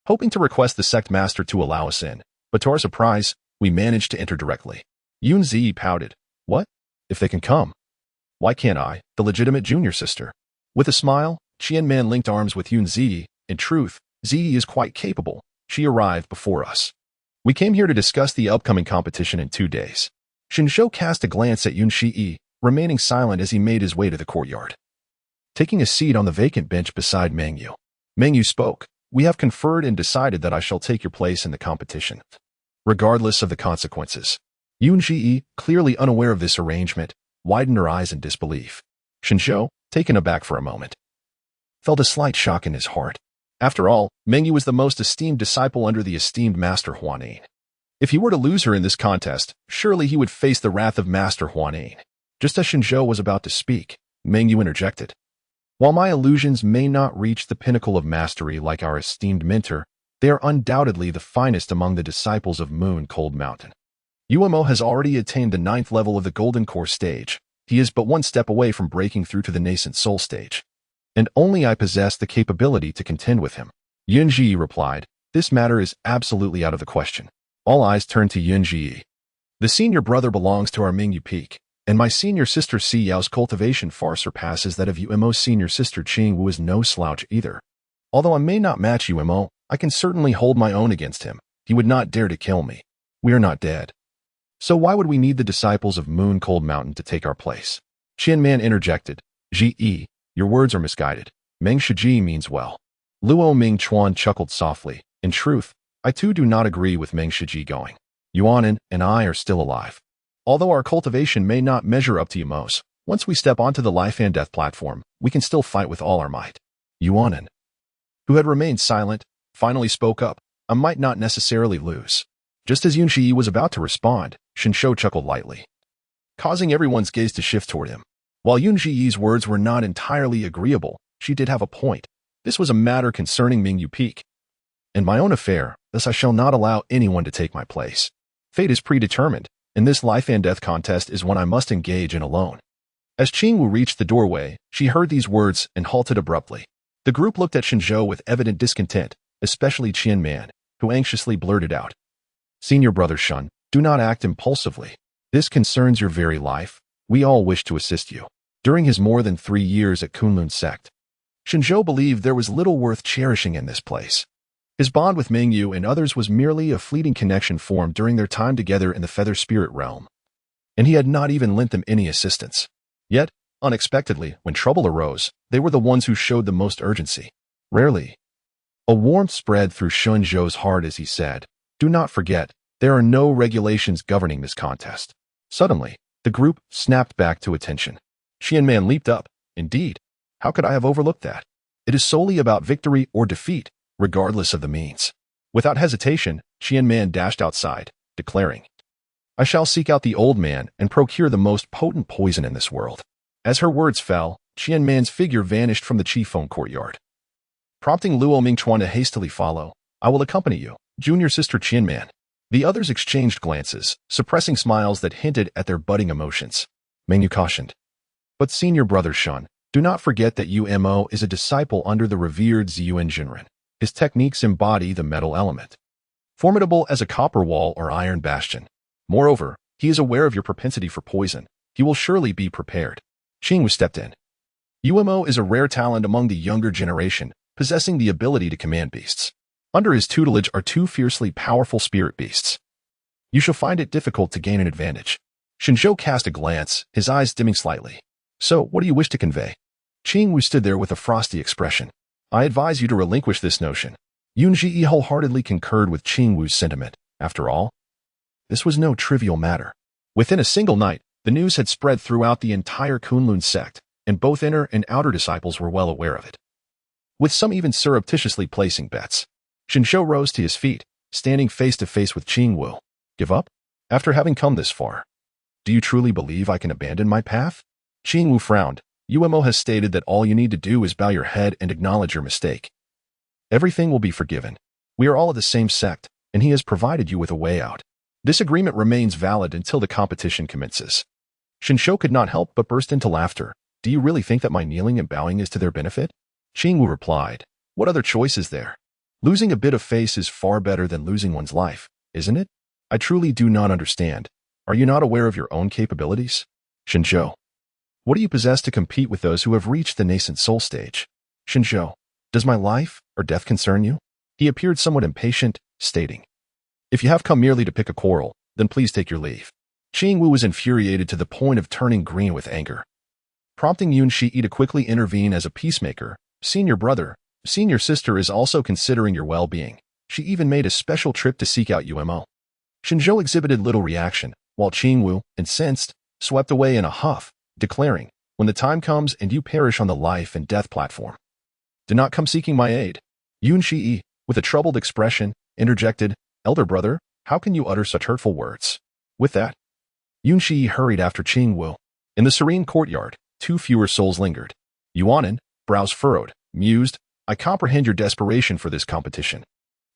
hoping to request the sect master to allow us in, but to our surprise, we managed to enter directly. Yunzi pouted. What? If they can come, why can't I, the legitimate junior sister? With a smile, Qian Man linked arms with Yunzi. In truth, Zi is quite capable. She arrived before us. We came here to discuss the upcoming competition in 2 days. Shen Zhou cast a glance at Yunzi, remaining silent as he made his way to the courtyard. Taking a seat on the vacant bench beside Mingyue, Mingyue spoke. We have conferred and decided that I shall take your place in the competition, regardless of the consequences. Yunzi, clearly unaware of this arrangement, widened her eyes in disbelief. Shen Zhou, taken aback for a moment, felt a slight shock in his heart. After all, Mingyue was the most esteemed disciple under the esteemed Master Huanin. If he were to lose her in this contest, surely he would face the wrath of Master Huanin. Just as Shen Zhou was about to speak, Mingyue interjected. While my illusions may not reach the pinnacle of mastery like our esteemed mentor, they are undoubtedly the finest among the disciples of Moon Cold Mountain. Umo has already attained the 9th level of the Golden Core stage. He is but 1 step away from breaking through to the nascent soul stage. And only I possess the capability to contend with him. Yunzi replied, this matter is absolutely out of the question. All eyes turned to Yunzi. The senior brother belongs to our Mingyue Peak, and my senior sister Si Yao's cultivation far surpasses that of Umo's senior sister Qing, who is no slouch either. Although I may not match Umo, I can certainly hold my own against him. He would not dare to kill me. We are not dead. So why would we need the disciples of Moon Cold Mountain to take our place? Qian Man interjected. Ji, your words are misguided. Meng Shiji means well. Luo Ming Chuan chuckled softly. In truth, I too do not agree with Meng Shiji going. Yuanen and I are still alive. Although our cultivation may not measure up to Umo's, once we step onto the life and death platform, we can still fight with all our might. Yuanen, who had remained silent, finally spoke up. I might not necessarily lose. Just as Yunzi was about to respond, Shen Zhou chuckled lightly, causing everyone's gaze to shift toward him. While Yunzi's words were not entirely agreeable, she did have a point. This was a matter concerning Mingyue Peak, and my own affair, thus I shall not allow anyone to take my place. Fate is predetermined, and this life and death contest is one I must engage in alone. As Qingwu reached the doorway, she heard these words and halted abruptly. The group looked at Shen Zhou with evident discontent, especially Qian Man, who anxiously blurted out, Senior Brother Shen, do not act impulsively. This concerns your very life. We all wish to assist you. During his more than 3 years at Kunlun sect, Shen Zhou believed there was little worth cherishing in this place. His bond with Mingyue and others was merely a fleeting connection formed during their time together in the Feather Spirit realm, and he had not even lent them any assistance. Yet, unexpectedly, when trouble arose, they were the ones who showed the most urgency. Rarely, a warmth spread through Shen Zhou's heart as he said, do not forget, there are no regulations governing this contest. Suddenly, the group snapped back to attention. Qian Man leaped up. Indeed, how could I have overlooked that? It is solely about victory or defeat, regardless of the means. Without hesitation, Qian Man dashed outside, declaring, I shall seek out the old man and procure the most potent poison in this world." As her words fell, Qian Man's figure vanished from the Qifeng courtyard. Prompting Luo Mingchuan to hastily follow, "I will accompany you, junior sister Qian Man." The others exchanged glances, suppressing smiles that hinted at their budding emotions. Mingyue cautioned, "But senior brother Shen, do not forget that Umo is a disciple under the revered Ziyuan Jinren. His techniques embody the metal element, formidable as a copper wall or iron bastion. Moreover, he is aware of your propensity for poison. He will surely be prepared." Qingwu stepped in. Umo is a rare talent among the younger generation, possessing the ability to command beasts. Under his tutelage are two fiercely powerful spirit beasts. You shall find it difficult to gain an advantage. Shen Zhou cast a glance, his eyes dimming slightly. "So, what do you wish to convey?" Qingwu stood there with a frosty expression. "I advise you to relinquish this notion." Yunji wholeheartedly concurred with Qingwu's sentiment. After all, this was no trivial matter. Within a single night, the news had spread throughout the entire Kunlun sect, and both inner and outer disciples were well aware of it, with some even surreptitiously placing bets. Shen Zhou rose to his feet, standing face to face with Qingwu. "Give up? After having come this far? Do you truly believe I can abandon my path?" Qingwu frowned. "Umo has stated that all you need to do is bow your head and acknowledge your mistake. Everything will be forgiven. We are all of the same sect, and he has provided you with a way out. This agreement remains valid until the competition commences." Shen Zhou could not help but burst into laughter. "Do you really think that my kneeling and bowing is to their benefit?" Qingwu replied, "What other choice is there? Losing a bit of face is far better than losing one's life, isn't it? I truly do not understand. Are you not aware of your own capabilities?" Shen Zhou, "What do you possess to compete with those who have reached the nascent soul stage?" Shen Zhou, "Does my life or death concern you?" He appeared somewhat impatient, stating, "If you have come merely to pick a quarrel, then please take your leave." Qingwu was infuriated to the point of turning green with anger. Prompting Yun Shi to quickly intervene as a peacemaker, "Senior brother, senior sister is also considering your well-being. She even made a special trip to seek out Umo." Shen Zhou exhibited little reaction, while Qingwu, incensed, swept away in a huff, declaring, "When the time comes and you perish on the life and death platform, do not come seeking my aid." Yun Shi, with a troubled expression, interjected, "Elder brother, how can you utter such hurtful words?" With that, Yun Shi hurried after Qingwu. In the serene courtyard, two fewer souls lingered. Yuanan, brows furrowed, mused, "I comprehend your desperation for this competition."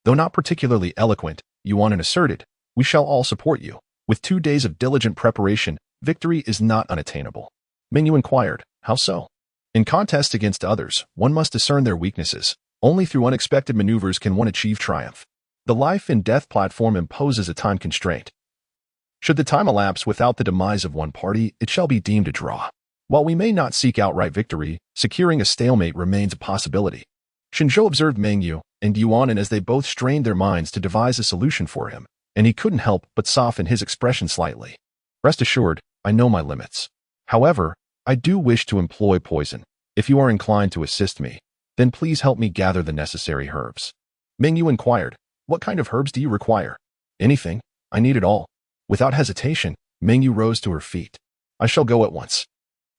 Though not particularly eloquent, Yuanan asserted, "We shall all support you. With 2 days of diligent preparation, victory is not unattainable." Mingyue inquired, "How so?" "In contests against others, one must discern their weaknesses. Only through unexpected maneuvers can one achieve triumph. The life and death platform imposes a time constraint. Should the time elapse without the demise of one party, it shall be deemed a draw. While we may not seek outright victory, securing a stalemate remains a possibility." Shen Zhou observed Mingyue and Yuanan as they both strained their minds to devise a solution for him, and he couldn't help but soften his expression slightly. "Rest assured, I know my limits. However, I do wish to employ poison. If you are inclined to assist me, then please help me gather the necessary herbs." Mingyue inquired, "What kind of herbs do you require?" "Anything. I need it all." Without hesitation, Mingyue rose to her feet. "I shall go at once."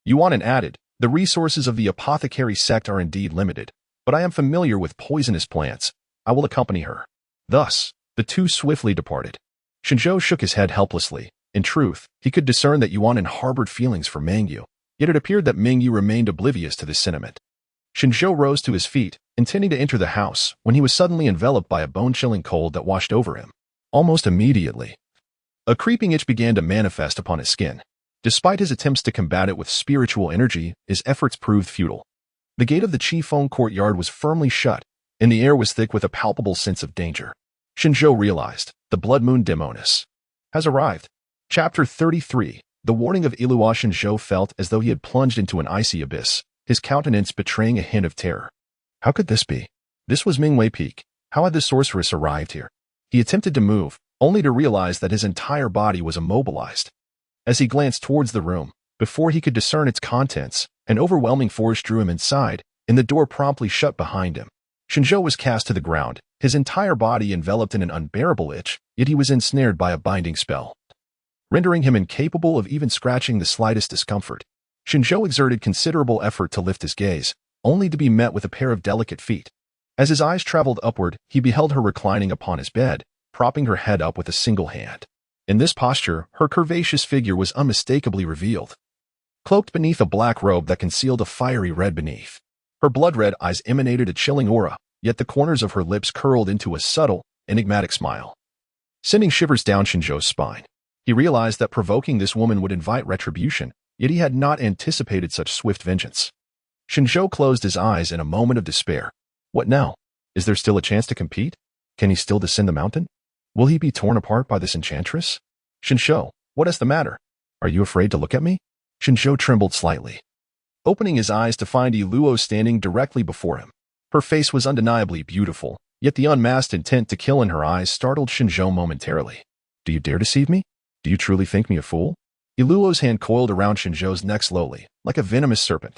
Yuanan added, "The resources of the apothecary sect are indeed limited, but I am familiar with poisonous plants. I will accompany her." Thus, the two swiftly departed. Shen Zhou shook his head helplessly. In truth, he could discern that Yuanan harbored feelings for Mingyue, yet it appeared that Mingyue remained oblivious to this sentiment. Shen Zhou rose to his feet, intending to enter the house, when he was suddenly enveloped by a bone-chilling cold that washed over him. Almost immediately, a creeping itch began to manifest upon his skin. Despite his attempts to combat it with spiritual energy, his efforts proved futile. The gate of the Qifeng courtyard was firmly shut, and the air was thick with a palpable sense of danger. Shen Zhou realized, the blood moon Demonis has arrived. Chapter 33. The warning of Illustrious. Shen Zhou felt as though he had plunged into an icy abyss, his countenance betraying a hint of terror. How could this be? This was Mingyue Peak. How had the sorceress arrived here? He attempted to move, only to realize that his entire body was immobilized. As he glanced towards the room, before he could discern its contents, an overwhelming force drew him inside, and the door promptly shut behind him. Shen Zhou was cast to the ground, his entire body enveloped in an unbearable itch, yet he was ensnared by a binding spell, rendering him incapable of even scratching the slightest discomfort. Shen Zhou exerted considerable effort to lift his gaze, only to be met with a pair of delicate feet. As his eyes traveled upward, he beheld her reclining upon his bed, propping her head up with a single hand. In this posture, her curvaceous figure was unmistakably revealed, cloaked beneath a black robe that concealed a fiery red beneath. Her blood-red eyes emanated a chilling aura, yet the corners of her lips curled into a subtle, enigmatic smile, sending shivers down Shen Zhou's spine. He realized that provoking this woman would invite retribution, yet he had not anticipated such swift vengeance. Shen Zhou closed his eyes in a moment of despair. What now? Is there still a chance to compete? Can he still descend the mountain? Will he be torn apart by this enchantress? Shen Zhou, what is the matter? Are you afraid to look at me? Shen Zhou trembled slightly, opening his eyes to find Iluo standing directly before him. Her face was undeniably beautiful, yet the unmasked intent to kill in her eyes startled Shen Zhou momentarily. Do you dare deceive me? Do you truly think me a fool? Iluo's hand coiled around Shen Zhou's neck slowly, like a venomous serpent.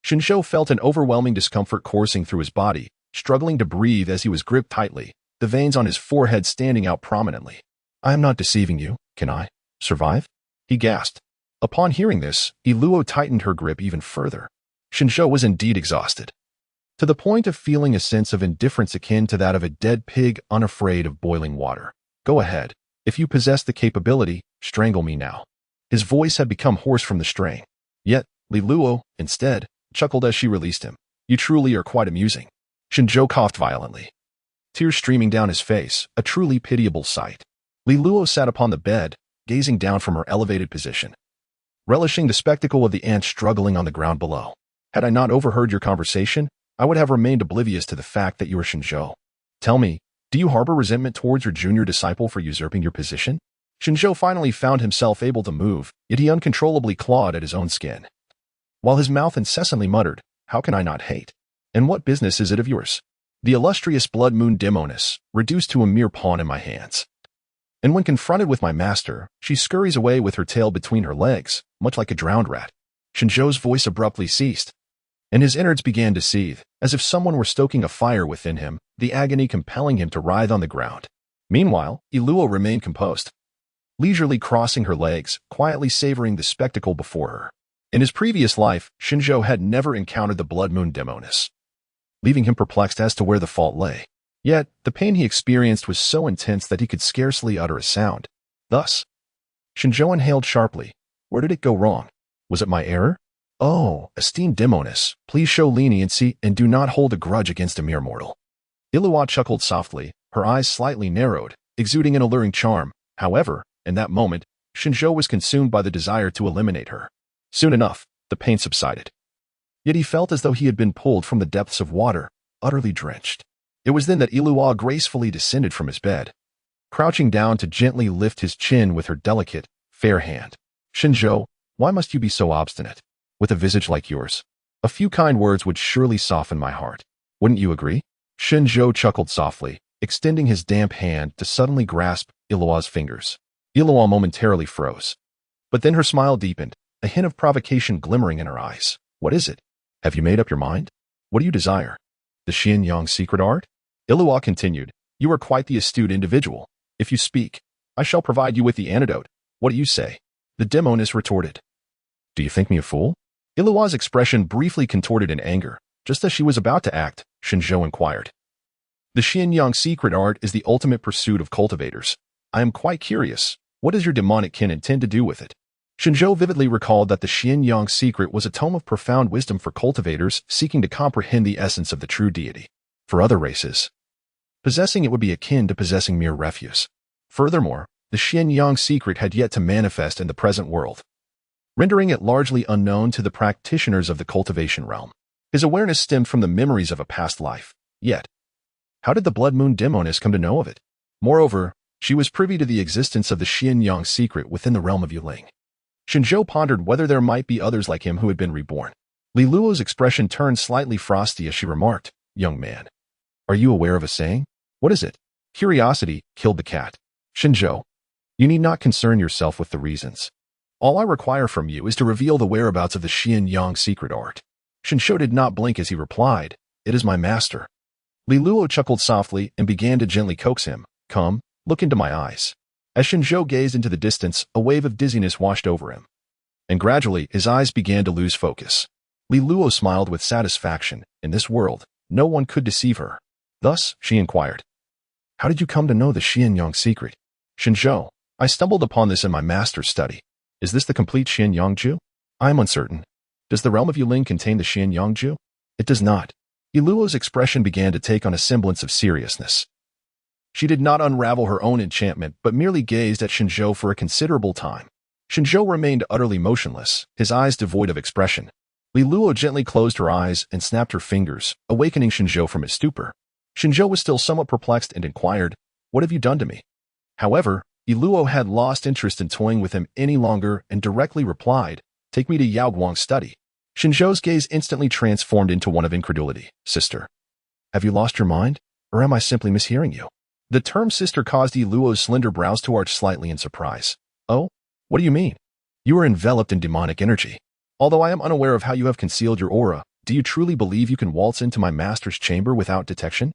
Shen Zhou felt an overwhelming discomfort coursing through his body, struggling to breathe as he was gripped tightly, the veins on his forehead standing out prominently. I am not deceiving you, can I? Survive? He gasped. Upon hearing this, Iluo tightened her grip even further. Shen Zhou was indeed exhausted, to the point of feeling a sense of indifference akin to that of a dead pig unafraid of boiling water. Go ahead. If you possess the capability, strangle me now. His voice had become hoarse from the strain. Yet, Iluo, instead, chuckled as she released him. You truly are quite amusing. Shen Zhou coughed violently, tears streaming down his face, a truly pitiable sight. Iluo sat upon the bed, gazing down from her elevated position, relishing the spectacle of the ants struggling on the ground below. Had I not overheard your conversation, I would have remained oblivious to the fact that you are Shen Zhou. Tell me, do you harbor resentment towards your junior disciple for usurping your position? Shen Zhou finally found himself able to move, yet he uncontrollably clawed at his own skin, while his mouth incessantly muttered, how can I not hate? And what business is it of yours? The illustrious blood moon Demoness, reduced to a mere pawn in my hands. And when confronted with my master, she scurries away with her tail between her legs, much like a drowned rat. Shen Zhou's voice abruptly ceased, and his innards began to seethe, as if someone were stoking a fire within him, the agony compelling him to writhe on the ground. Meanwhile, Iluo remained composed, leisurely crossing her legs, quietly savoring the spectacle before her. In his previous life, Shen Zhou had never encountered the blood moon Demoness, leaving him perplexed as to where the fault lay. Yet, the pain he experienced was so intense that he could scarcely utter a sound. Thus, Shen Zhou inhaled sharply. Where did it go wrong? Was it my error? Oh, esteemed Demoness, please show leniency and do not hold a grudge against a mere mortal. Iluo chuckled softly, her eyes slightly narrowed, exuding an alluring charm. However, in that moment, Shen Zhou was consumed by the desire to eliminate her. Soon enough, the pain subsided. Yet he felt as though he had been pulled from the depths of water, utterly drenched. It was then that Iluo gracefully descended from his bed, crouching down to gently lift his chin with her delicate, fair hand. Shen Zhou, why must you be so obstinate? With a visage like yours, a few kind words would surely soften my heart. Wouldn't you agree? Shen Zhou chuckled softly, extending his damp hand to suddenly grasp Iluo's fingers. Iluo momentarily froze, but then her smile deepened, a hint of provocation glimmering in her eyes. What is it? Have you made up your mind? What do you desire? The Xian Yang secret art? Iluo continued, you are quite the astute individual. If you speak, I shall provide you with the antidote. What do you say? The Demoness retorted. Do you think me a fool? Iluo's expression briefly contorted in anger. Just as she was about to act, Shen Zhou inquired. The Xian Yang secret art is the ultimate pursuit of cultivators. I am quite curious. What does your demonic kin intend to do with it? Shen Zhou vividly recalled that the Xian Yang secret was a tome of profound wisdom for cultivators seeking to comprehend the essence of the true deity. For other races, possessing it would be akin to possessing mere refuse. Furthermore, the Xian Yang secret had yet to manifest in the present world, rendering it largely unknown to the practitioners of the cultivation realm. His awareness stemmed from the memories of a past life. Yet, how did the Blood Moon Demoness come to know of it? Moreover, she was privy to the existence of the Xian Yang secret within the realm of Yuling. Shen Zhou pondered whether there might be others like him who had been reborn. Liluo's expression turned slightly frosty as she remarked, young man, are you aware of a saying? What is it? Curiosity killed the cat. Shen Zhou, you need not concern yourself with the reasons. All I require from you is to reveal the whereabouts of the Xian Yang secret art. Shen Zhou did not blink as he replied, it is my master. Liluo chuckled softly and began to gently coax him. Come, look into my eyes. As Shen Zhou gazed into the distance, a wave of dizziness washed over him, and gradually his eyes began to lose focus. Liluo smiled with satisfaction. In this world, no one could deceive her. Thus, she inquired, how did you come to know the Xian Yang secret? Shen Zhou, I stumbled upon this in my master's study. Is this the complete Shen Yangju? I am uncertain. Does the realm of Yuling contain the Shen Yangju? It does not. Iluo's expression began to take on a semblance of seriousness. She did not unravel her own enchantment, but merely gazed at Shen Zhou for a considerable time. Shen Zhou remained utterly motionless, his eyes devoid of expression. Iluo gently closed her eyes and snapped her fingers, awakening Shen Zhou from his stupor. Shen Zhou was still somewhat perplexed and inquired, "What have you done to me?" However, Iluo had lost interest in toying with him any longer and directly replied, "Take me to Yao Guang's study." Shen Zhou's gaze instantly transformed into one of incredulity. "Sister, have you lost your mind, or am I simply mishearing you?" The term sister caused Iluo's slender brows to arch slightly in surprise. "Oh? What do you mean? You are enveloped in demonic energy. Although I am unaware of how you have concealed your aura, do you truly believe you can waltz into my master's chamber without detection?"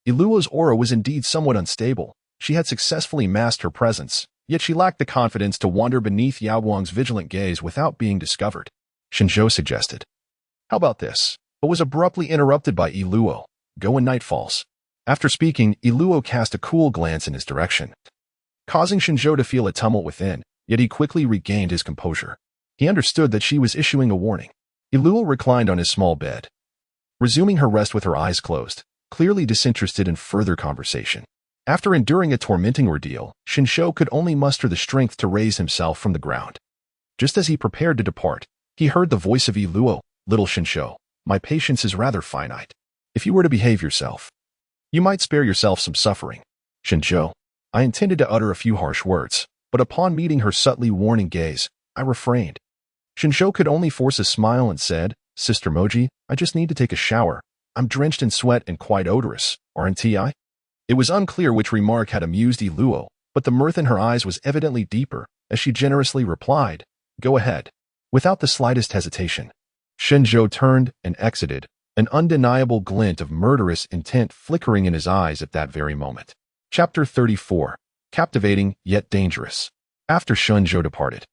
Iluo's aura was indeed somewhat unstable. She had successfully masked her presence, yet she lacked the confidence to wander beneath Yao Guang's vigilant gaze without being discovered. Shen Zhou suggested, "How about this?" but was abruptly interrupted by Iluo. "Go when night falls." After speaking, Iluo cast a cool glance in his direction, causing Shen Zhou to feel a tumult within, yet he quickly regained his composure. He understood that she was issuing a warning. Iluo reclined on his small bed, resuming her rest with her eyes closed, clearly disinterested in further conversation. After enduring a tormenting ordeal, Shen Zhou could only muster the strength to raise himself from the ground. Just as he prepared to depart, he heard the voice of Iluo, "Little Shen Zhou, my patience is rather finite. If you were to behave yourself, you might spare yourself some suffering." "Shen Zhou." I intended to utter a few harsh words, but upon meeting her subtly warning gaze, I refrained. Shen Zhou could only force a smile and said, "Sister Moji, I just need to take a shower. I'm drenched in sweat and quite odorous, aren't I?" It was unclear which remark had amused Iluo, but the mirth in her eyes was evidently deeper, as she generously replied, "Go ahead." Without the slightest hesitation, Shen Zhou turned and exited, an undeniable glint of murderous intent flickering in his eyes at that very moment. Chapter 34. Captivating yet dangerous. After Shen Zhou departed,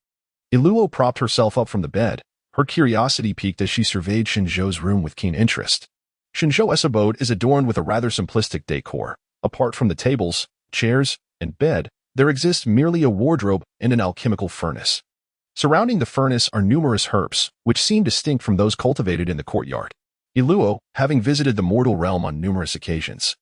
Iluo propped herself up from the bed. Her curiosity piqued as she surveyed Shen Zhou's room with keen interest. Shen Zhou's abode is adorned with a rather simplistic decor. Apart from the tables, chairs, and bed, there exists merely a wardrobe and an alchemical furnace. Surrounding the furnace are numerous herbs, which seem distinct from those cultivated in the courtyard. Iluo, having visited the mortal realm on numerous occasions,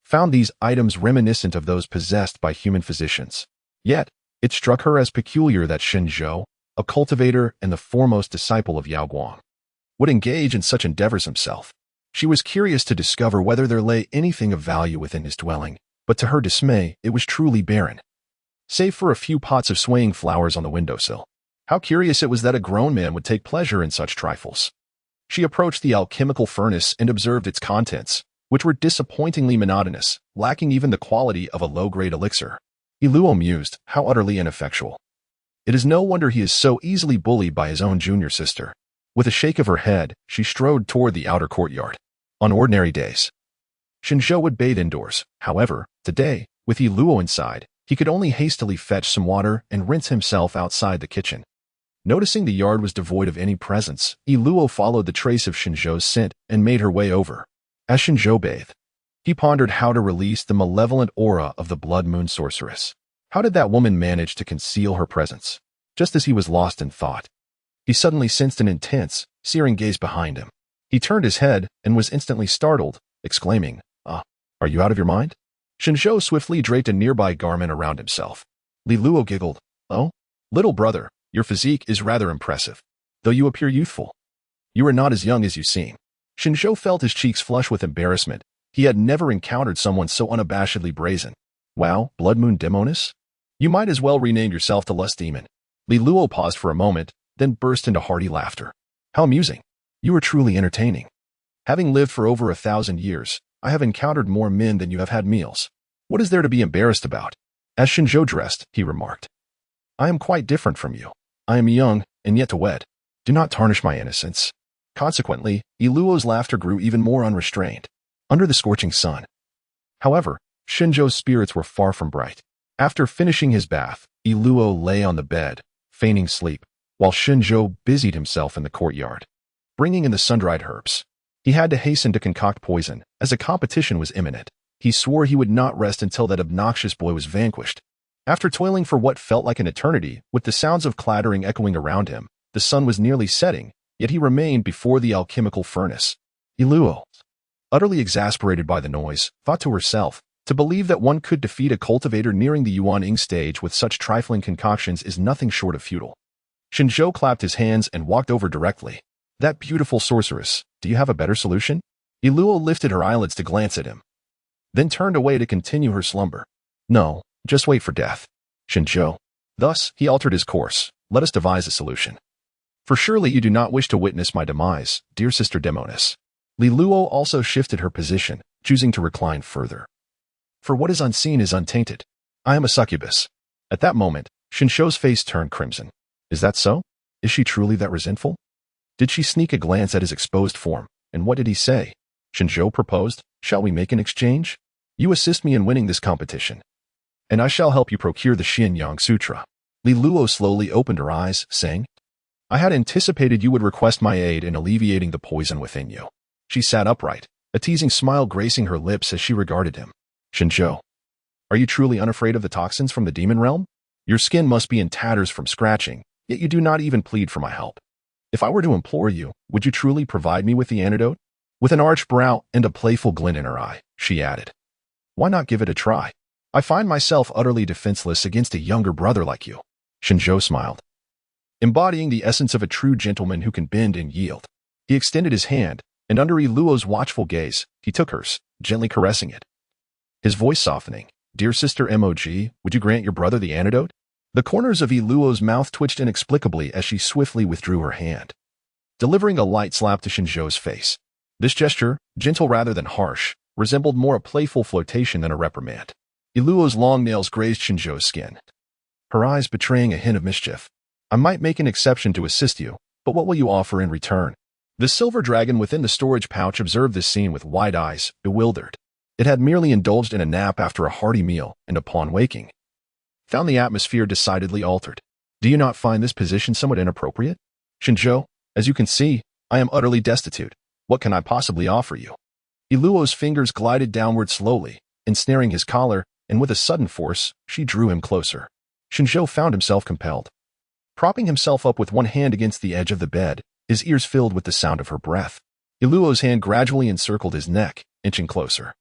found these items reminiscent of those possessed by human physicians. Yet, it struck her as peculiar that Shen Zhou, a cultivator and the foremost disciple of Yao Guang, would engage in such endeavors himself. She was curious to discover whether there lay anything of value within his dwelling, but to her dismay, it was truly barren, save for a few pots of swaying flowers on the windowsill. How curious it was that a grown man would take pleasure in such trifles. She approached the alchemical furnace and observed its contents, which were disappointingly monotonous, lacking even the quality of a low-grade elixir. Iluo mused, how utterly ineffectual. It is no wonder he is so easily bullied by his own junior sister. With a shake of her head, she strode toward the outer courtyard. On ordinary days, Shen Zhou would bathe indoors. However, today, with Iluo inside, he could only hastily fetch some water and rinse himself outside the kitchen. Noticing the yard was devoid of any presence, Iluo followed the trace of Shen Zhou's scent and made her way over. As Shen Zhou bathed, he pondered how to release the malevolent aura of the Blood Moon sorceress. How did that woman manage to conceal her presence? Just as he was lost in thought, he suddenly sensed an intense, searing gaze behind him. He turned his head and was instantly startled, exclaiming, "Are you out of your mind?" Shen Zhou swiftly draped a nearby garment around himself. Iluo giggled, "Oh, little brother, your physique is rather impressive, though you appear youthful. You are not as young as you seem." Shen Zhou felt his cheeks flush with embarrassment. He had never encountered someone so unabashedly brazen. "Wow, Blood Moon Demoness? You might as well rename yourself to Lust Demon." Iluo paused for a moment, then burst into hearty laughter. "How amusing. You are truly entertaining. Having lived for over 1,000 years, I have encountered more men than you have had meals. What is there to be embarrassed about?" As Shen Zhou dressed, he remarked, "I am quite different from you. I am young and yet to wed. Do not tarnish my innocence." Consequently, Iluo's laughter grew even more unrestrained. Under the scorching sun, however, Shen Zhou's spirits were far from bright. After finishing his bath, Iluo lay on the bed, feigning sleep, while Shen Zhou busied himself in the courtyard, bringing in the sun-dried herbs. He had to hasten to concoct poison, as a competition was imminent. He swore he would not rest until that obnoxious boy was vanquished. After toiling for what felt like an eternity, with the sounds of clattering echoing around him, the sun was nearly setting, yet he remained before the alchemical furnace. Iluo, utterly exasperated by the noise, thought to herself, to believe that one could defeat a cultivator nearing the Yuan stage with such trifling concoctions is nothing short of futile. Shen Zhou clapped his hands and walked over directly. That beautiful sorceress, do you have a better solution? Iluo lifted her eyelids to glance at him, then turned away to continue her slumber. No, just wait for death. Shen Zhou. Thus, he altered his course. Let us devise a solution. For surely you do not wish to witness my demise, dear sister Demoness. Liluo also shifted her position, choosing to recline further. For what is unseen is untainted. I am a succubus. At that moment, Shen Zhou's face turned crimson. Is that so? Is she truly that resentful? Did she sneak a glance at his exposed form, and what did he say? Shen Zhou proposed, shall we make an exchange? You assist me in winning this competition, and I shall help you procure the Xian Yang Sutra. Liluo slowly opened her eyes, saying, I had anticipated you would request my aid in alleviating the poison within you. She sat upright, a teasing smile gracing her lips as she regarded him. Shen Zhou, are you truly unafraid of the toxins from the demon realm? Your skin must be in tatters from scratching, yet you do not even plead for my help. If I were to implore you, would you truly provide me with the antidote? With an arched brow and a playful glint in her eye, she added, why not give it a try? I find myself utterly defenseless against a younger brother like you. Shen Zhou smiled, embodying the essence of a true gentleman who can bend and yield. He extended his hand, and under Iluo's watchful gaze, he took hers, gently caressing it. His voice softening, Dear Sister Mog, would you grant your brother the antidote? The corners of Iluo's mouth twitched inexplicably as she swiftly withdrew her hand, delivering a light slap to Shen Zhou's face. This gesture, gentle rather than harsh, resembled more a playful flirtation than a reprimand. Iluo's long nails grazed Shen Zhou's skin, her eyes betraying a hint of mischief. I might make an exception to assist you, but what will you offer in return? The silver dragon within the storage pouch observed this scene with wide eyes, bewildered. It had merely indulged in a nap after a hearty meal, and upon waking, found the atmosphere decidedly altered. Do you not find this position somewhat inappropriate? Shen Zhou, as you can see, I am utterly destitute. What can I possibly offer you? Iluo's fingers glided downward slowly, ensnaring his collar, and with a sudden force, she drew him closer. Shen Zhou found himself compelled. Propping himself up with one hand against the edge of the bed, his ears filled with the sound of her breath. Iluo's hand gradually encircled his neck, inching closer.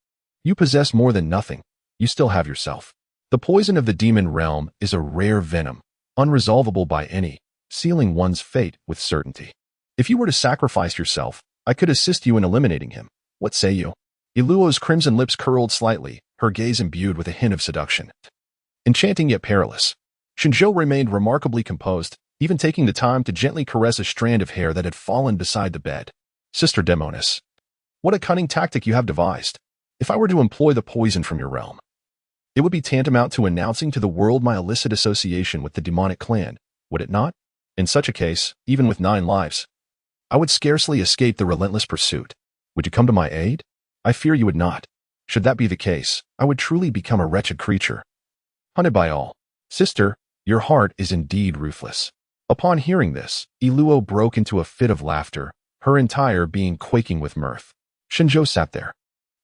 You possess more than nothing. You still have yourself. The poison of the demon realm is a rare venom, unresolvable by any, sealing one's fate with certainty. If you were to sacrifice yourself, I could assist you in eliminating him. What say you? Iluo's crimson lips curled slightly, her gaze imbued with a hint of seduction. Enchanting yet perilous. Shen Zhou remained remarkably composed, even taking the time to gently caress a strand of hair that had fallen beside the bed. Sister Demoness, what a cunning tactic you have devised. If I were to employ the poison from your realm, it would be tantamount to announcing to the world my illicit association with the demonic clan, would it not? In such a case, even with 9 lives, I would scarcely escape the relentless pursuit. Would you come to my aid? I fear you would not. Should that be the case, I would truly become a wretched creature, hunted by all. Sister, your heart is indeed ruthless. Upon hearing this, Iluo broke into a fit of laughter, her entire being quaking with mirth. Shen Zhou sat there,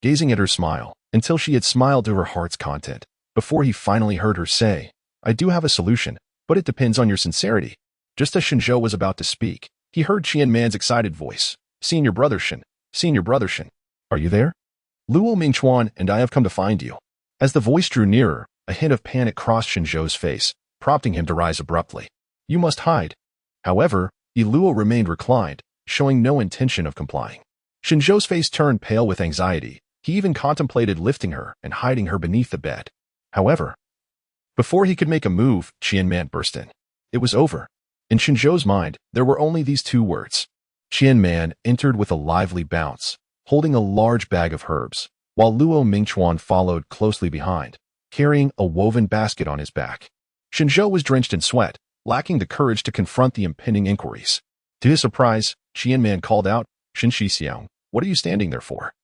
gazing at her smile, until she had smiled to her heart's content, before he finally heard her say, I do have a solution, but it depends on your sincerity. Just as Shen Zhou was about to speak, he heard Qian Man's excited voice. Senior Brother Shen, Senior Brother Shen, are you there? Luo Mingchuan and I have come to find you. As the voice drew nearer, a hint of panic crossed Shen Zhou's face, prompting him to rise abruptly. You must hide. However, Iluo remained reclined, showing no intention of complying. Shen Zhou's face turned pale with anxiety. He even contemplated lifting her and hiding her beneath the bed. However, before he could make a move, Qian Man burst in. It was over. In Shen Zhou's mind, there were only these 2 words. Qian Man entered with a lively bounce, holding a large bag of herbs, while Luo Mingchuan followed closely behind, carrying a woven basket on his back. Shen Zhou was drenched in sweat, lacking the courage to confront the impending inquiries. To his surprise, Qian Man called out, Shen Shixiang, what are you standing there for?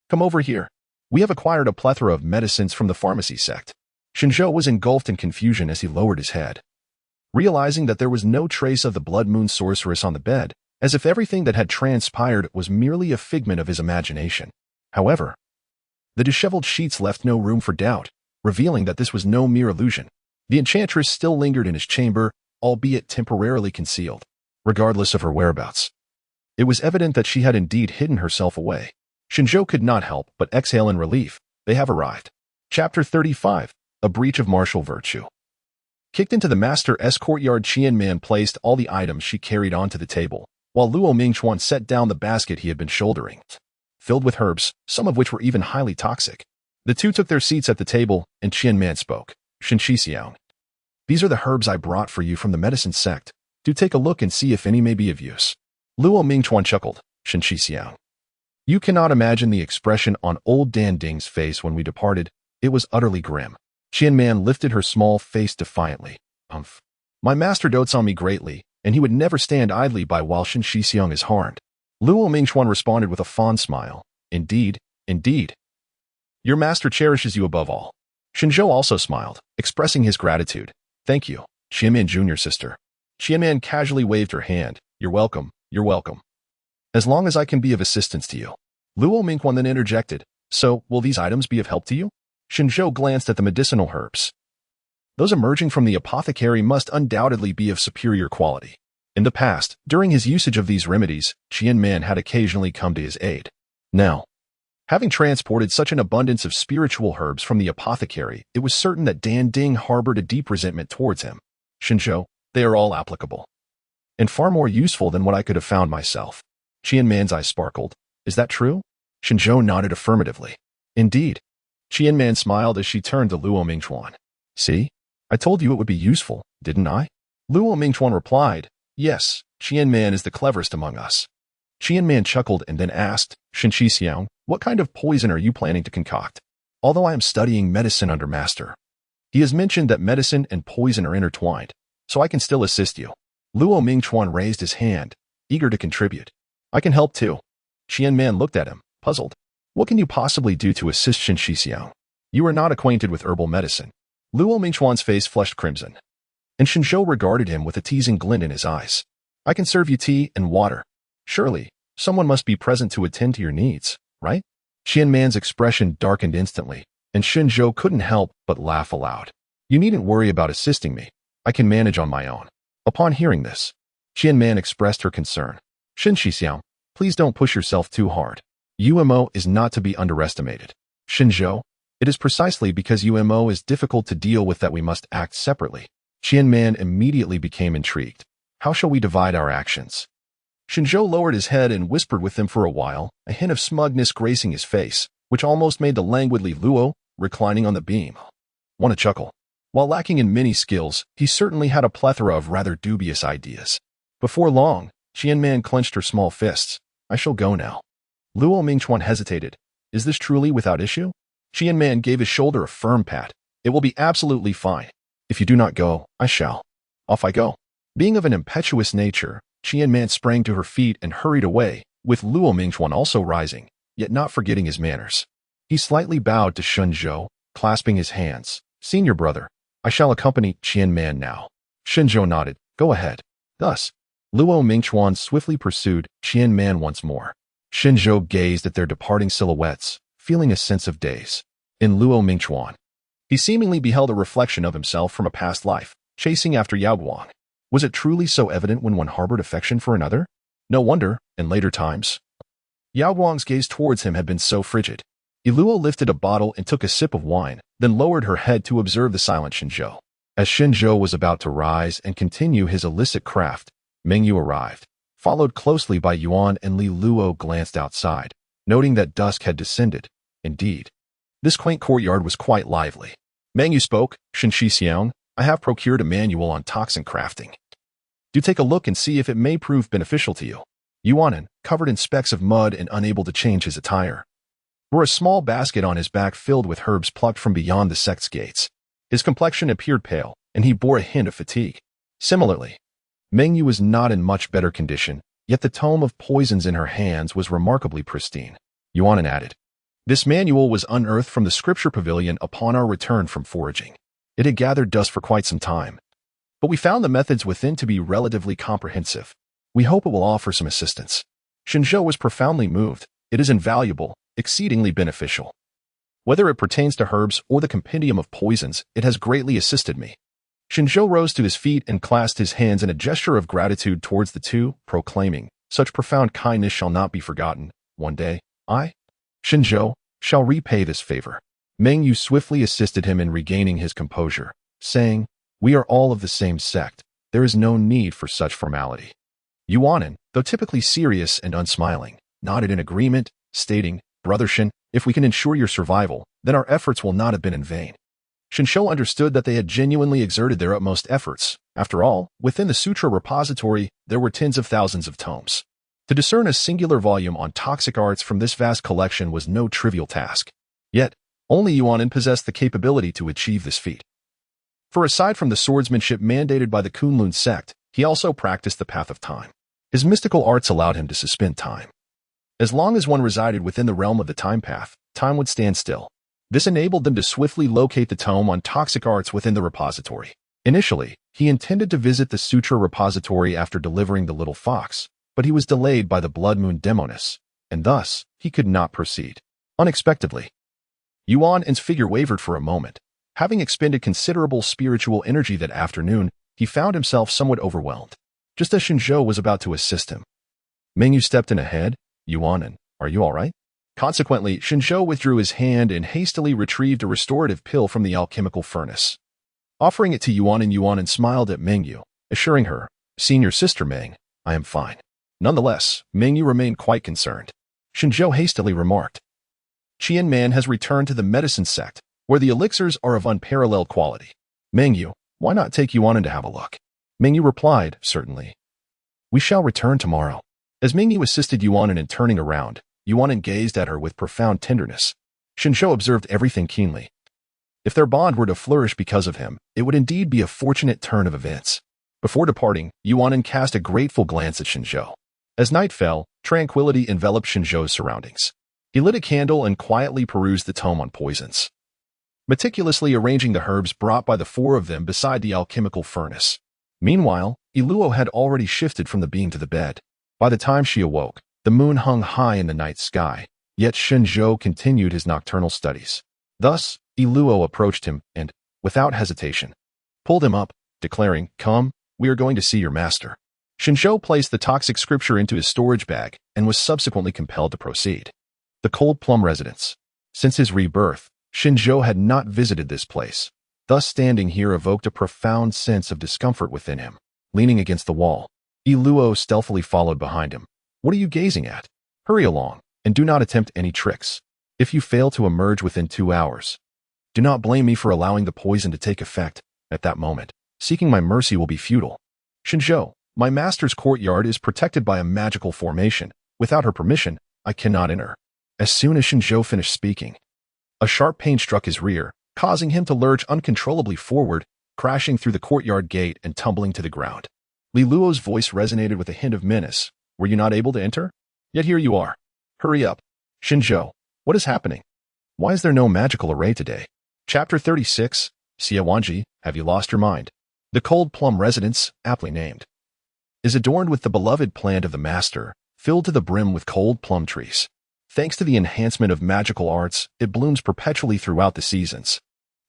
Come over here. We have acquired a plethora of medicines from the pharmacy sect. Shen Zhou was engulfed in confusion as he lowered his head, realizing that there was no trace of the blood moon sorceress on the bed, as if everything that had transpired was merely a figment of his imagination. However, the disheveled sheets left no room for doubt, revealing that this was no mere illusion. The enchantress still lingered in his chamber, albeit temporarily concealed, regardless of her whereabouts. It was evident that she had indeed hidden herself away. Shen Zhou could not help but exhale in relief. They have arrived. Chapter 35. A Breach of Martial Virtue. Kicked into the master's courtyard, Qianman placed all the items she carried onto the table, while Luo Mingchuan set down the basket he had been shouldering, filled with herbs, some of which were even highly toxic. The two took their seats at the table, and Qianman spoke. Shen Xixiang. These are the herbs I brought for you from the medicine sect. Do take a look and see if any may be of use. Luo Mingchuan chuckled. Shen Xixiang. You cannot imagine the expression on old Dan Ding's face when we departed. It was utterly grim. Qianman lifted her small face defiantly. Humph. My master dotes on me greatly, and he would never stand idly by while Shen Xixiang is harmed. Luo Mingchuan responded with a fond smile. Indeed, indeed. Your master cherishes you above all. Shen Zhou also smiled, expressing his gratitude. Thank you, Qianman Jr. sister. Qianman casually waved her hand. You're welcome, you're welcome. As long as I can be of assistance to you. Luo Mingchuan then interjected. So, will these items be of help to you? Shen Zhou glanced at the medicinal herbs. Those emerging from the apothecary must undoubtedly be of superior quality. In the past, during his usage of these remedies, Qianman had occasionally come to his aid. Now, having transported such an abundance of spiritual herbs from the apothecary, it was certain that Dan Ding harbored a deep resentment towards him. Shen Zhou, they are all applicable. And far more useful than what I could have found myself. Qianman's eyes sparkled. Is that true? Shen Zhou nodded affirmatively. Indeed. Qianman smiled as she turned to Luo Mingchuan. See? I told you it would be useful, didn't I? Luo Mingchuan replied. Yes, Qianman is the cleverest among us. Qianman chuckled and then asked, Shen Xixiang, what kind of poison are you planning to concoct? Although I am studying medicine under master. He has mentioned that medicine and poison are intertwined, so I can still assist you. Luo Mingchuan raised his hand, eager to contribute. I can help too. Qianman looked at him, puzzled. What can you possibly do to assist Shen Xixiang? You are not acquainted with herbal medicine. Luo Mingchuan's face flushed crimson, and Shen Zhou regarded him with a teasing glint in his eyes. I can serve you tea and water. Surely, someone must be present to attend to your needs, right? Qianman's expression darkened instantly, and Shen Zhou couldn't help but laugh aloud. You needn't worry about assisting me. I can manage on my own. Upon hearing this, Qianman expressed her concern. Shen Xixiang, please don't push yourself too hard. UMO is not to be underestimated. Shen Zhou, it is precisely because UMO is difficult to deal with that we must act separately. Qianman immediately became intrigued. How shall we divide our actions? Shen Zhou lowered his head and whispered with him for a while, a hint of smugness gracing his face, which almost made the languidly Luo, reclining on the beam, want to chuckle. While lacking in many skills, he certainly had a plethora of rather dubious ideas. Before long, Qianman clenched her small fists. I shall go now. Luo Mingchuan hesitated. Is this truly without issue? Qianman gave his shoulder a firm pat. It will be absolutely fine. If you do not go, I shall. Off I go. Being of an impetuous nature, Qianman sprang to her feet and hurried away, with Luo Mingchuan also rising, yet not forgetting his manners. He slightly bowed to Shen Zhou, clasping his hands. Senior brother, I shall accompany Qianman now. Shen Zhou nodded. Go ahead. Thus, Luo Mingchuan swiftly pursued Qianman once more. Shen Zhou gazed at their departing silhouettes, feeling a sense of daze. In Luo Mingchuan, he seemingly beheld a reflection of himself from a past life, chasing after Yao Guang. Was it truly so evident when one harbored affection for another? No wonder, in later times, Yao Guang's gaze towards him had been so frigid. Luo lifted a bottle and took a sip of wine, then lowered her head to observe the silent Shen Zhou. As Shen Zhou was about to rise and continue his illicit craft, Mingyue arrived, followed closely by Yuan and Li. Luo glanced outside, noting that dusk had descended. Indeed, this quaint courtyard was quite lively. Mingyue spoke. Shen Xixiang, I have procured a manual on toxin crafting. Do take a look and see if it may prove beneficial to you. Yuan, covered in specks of mud and unable to change his attire, bore a small basket on his back filled with herbs plucked from beyond the sect's gates. His complexion appeared pale, and he bore a hint of fatigue. Similarly, Mingyue was not in much better condition, yet the tome of poisons in her hands was remarkably pristine. Yuan added, this manual was unearthed from the scripture pavilion upon our return from foraging. It had gathered dust for quite some time, but we found the methods within to be relatively comprehensive. We hope it will offer some assistance. Shen Zhou was profoundly moved. It is invaluable, exceedingly beneficial. Whether it pertains to herbs or the compendium of poisons, it has greatly assisted me. Shen Zhou rose to his feet and clasped his hands in a gesture of gratitude towards the two, proclaiming, "Such profound kindness shall not be forgotten. One day, I, Shen Zhou, shall repay this favor." Mingyue swiftly assisted him in regaining his composure, saying, "We are all of the same sect. There is no need for such formality." Yuanan, though typically serious and unsmiling, nodded in agreement, stating, "Brother Shen, if we can ensure your survival, then our efforts will not have been in vain." Shen Zhou understood that they had genuinely exerted their utmost efforts. After all, within the sutra repository, there were tens of thousands of tomes. To discern a singular volume on toxic arts from this vast collection was no trivial task. Yet, only Yuanan possessed the capability to achieve this feat. For aside from the swordsmanship mandated by the Kunlun sect, he also practiced the path of time. His mystical arts allowed him to suspend time. As long as one resided within the realm of the time path, time would stand still. This enabled them to swiftly locate the tome on toxic arts within the repository. Initially, he intended to visit the sutra repository after delivering the little fox, but he was delayed by the blood moon demoness, and thus, he could not proceed. Unexpectedly, Yuan's figure wavered for a moment. Having expended considerable spiritual energy that afternoon, he found himself somewhat overwhelmed. Just as Shen Zhou was about to assist him, Mingyue stepped in ahead. "Yuanan, are you all right?" Consequently, Shen Zhou withdrew his hand and hastily retrieved a restorative pill from the alchemical furnace. Offering it to Yuanan smiled at Mingyue, assuring her, "Senior sister Ming, I am fine." Nonetheless, Mingyue remained quite concerned. Shen Zhou hastily remarked, "Qian Man has returned to the medicine sect, where the elixirs are of unparalleled quality. Mingyue, why not take Yuanan to have a look?" Mingyue replied, "Certainly. We shall return tomorrow." As Mingyue assisted Yuanan in turning around, Yuanan gazed at her with profound tenderness. Shen Zhou observed everything keenly. If their bond were to flourish because of him, it would indeed be a fortunate turn of events. Before departing, Yuanan cast a grateful glance at Shen Zhou. As night fell, tranquility enveloped Shen Zhou's surroundings. He lit a candle and quietly perused the tome on poisons, meticulously arranging the herbs brought by the four of them beside the alchemical furnace. Meanwhile, Iluo had already shifted from the beam to the bed. By the time she awoke, the moon hung high in the night sky, yet Shen Zhou continued his nocturnal studies. Thus, Iluo approached him and, without hesitation, pulled him up, declaring, "Come, we are going to see your master." Shen Zhou placed the toxic scripture into his storage bag and was subsequently compelled to proceed. The Cold Plum Residence. Since his rebirth, Shen Zhou had not visited this place. Thus standing here evoked a profound sense of discomfort within him. Leaning against the wall, Iluo stealthily followed behind him. "What are you gazing at? Hurry along, and do not attempt any tricks. If you fail to emerge within 2 hours, do not blame me for allowing the poison to take effect. At that moment, seeking my mercy will be futile. Shen Zhou, my master's courtyard is protected by a magical formation. Without her permission, I cannot enter." As soon as Shen Zhou finished speaking, a sharp pain struck his rear, causing him to lurch uncontrollably forward, crashing through the courtyard gate and tumbling to the ground. Li Luo's voice resonated with a hint of menace. "Were you not able to enter? Yet here you are. Hurry up. Shen Zhou, what is happening? Why is there no magical array today?" Chapter 36, Xia Wanji, have you lost your mind? The Cold Plum Residence, aptly named, is adorned with the beloved plant of the master, filled to the brim with cold plum trees. Thanks to the enhancement of magical arts, it blooms perpetually throughout the seasons.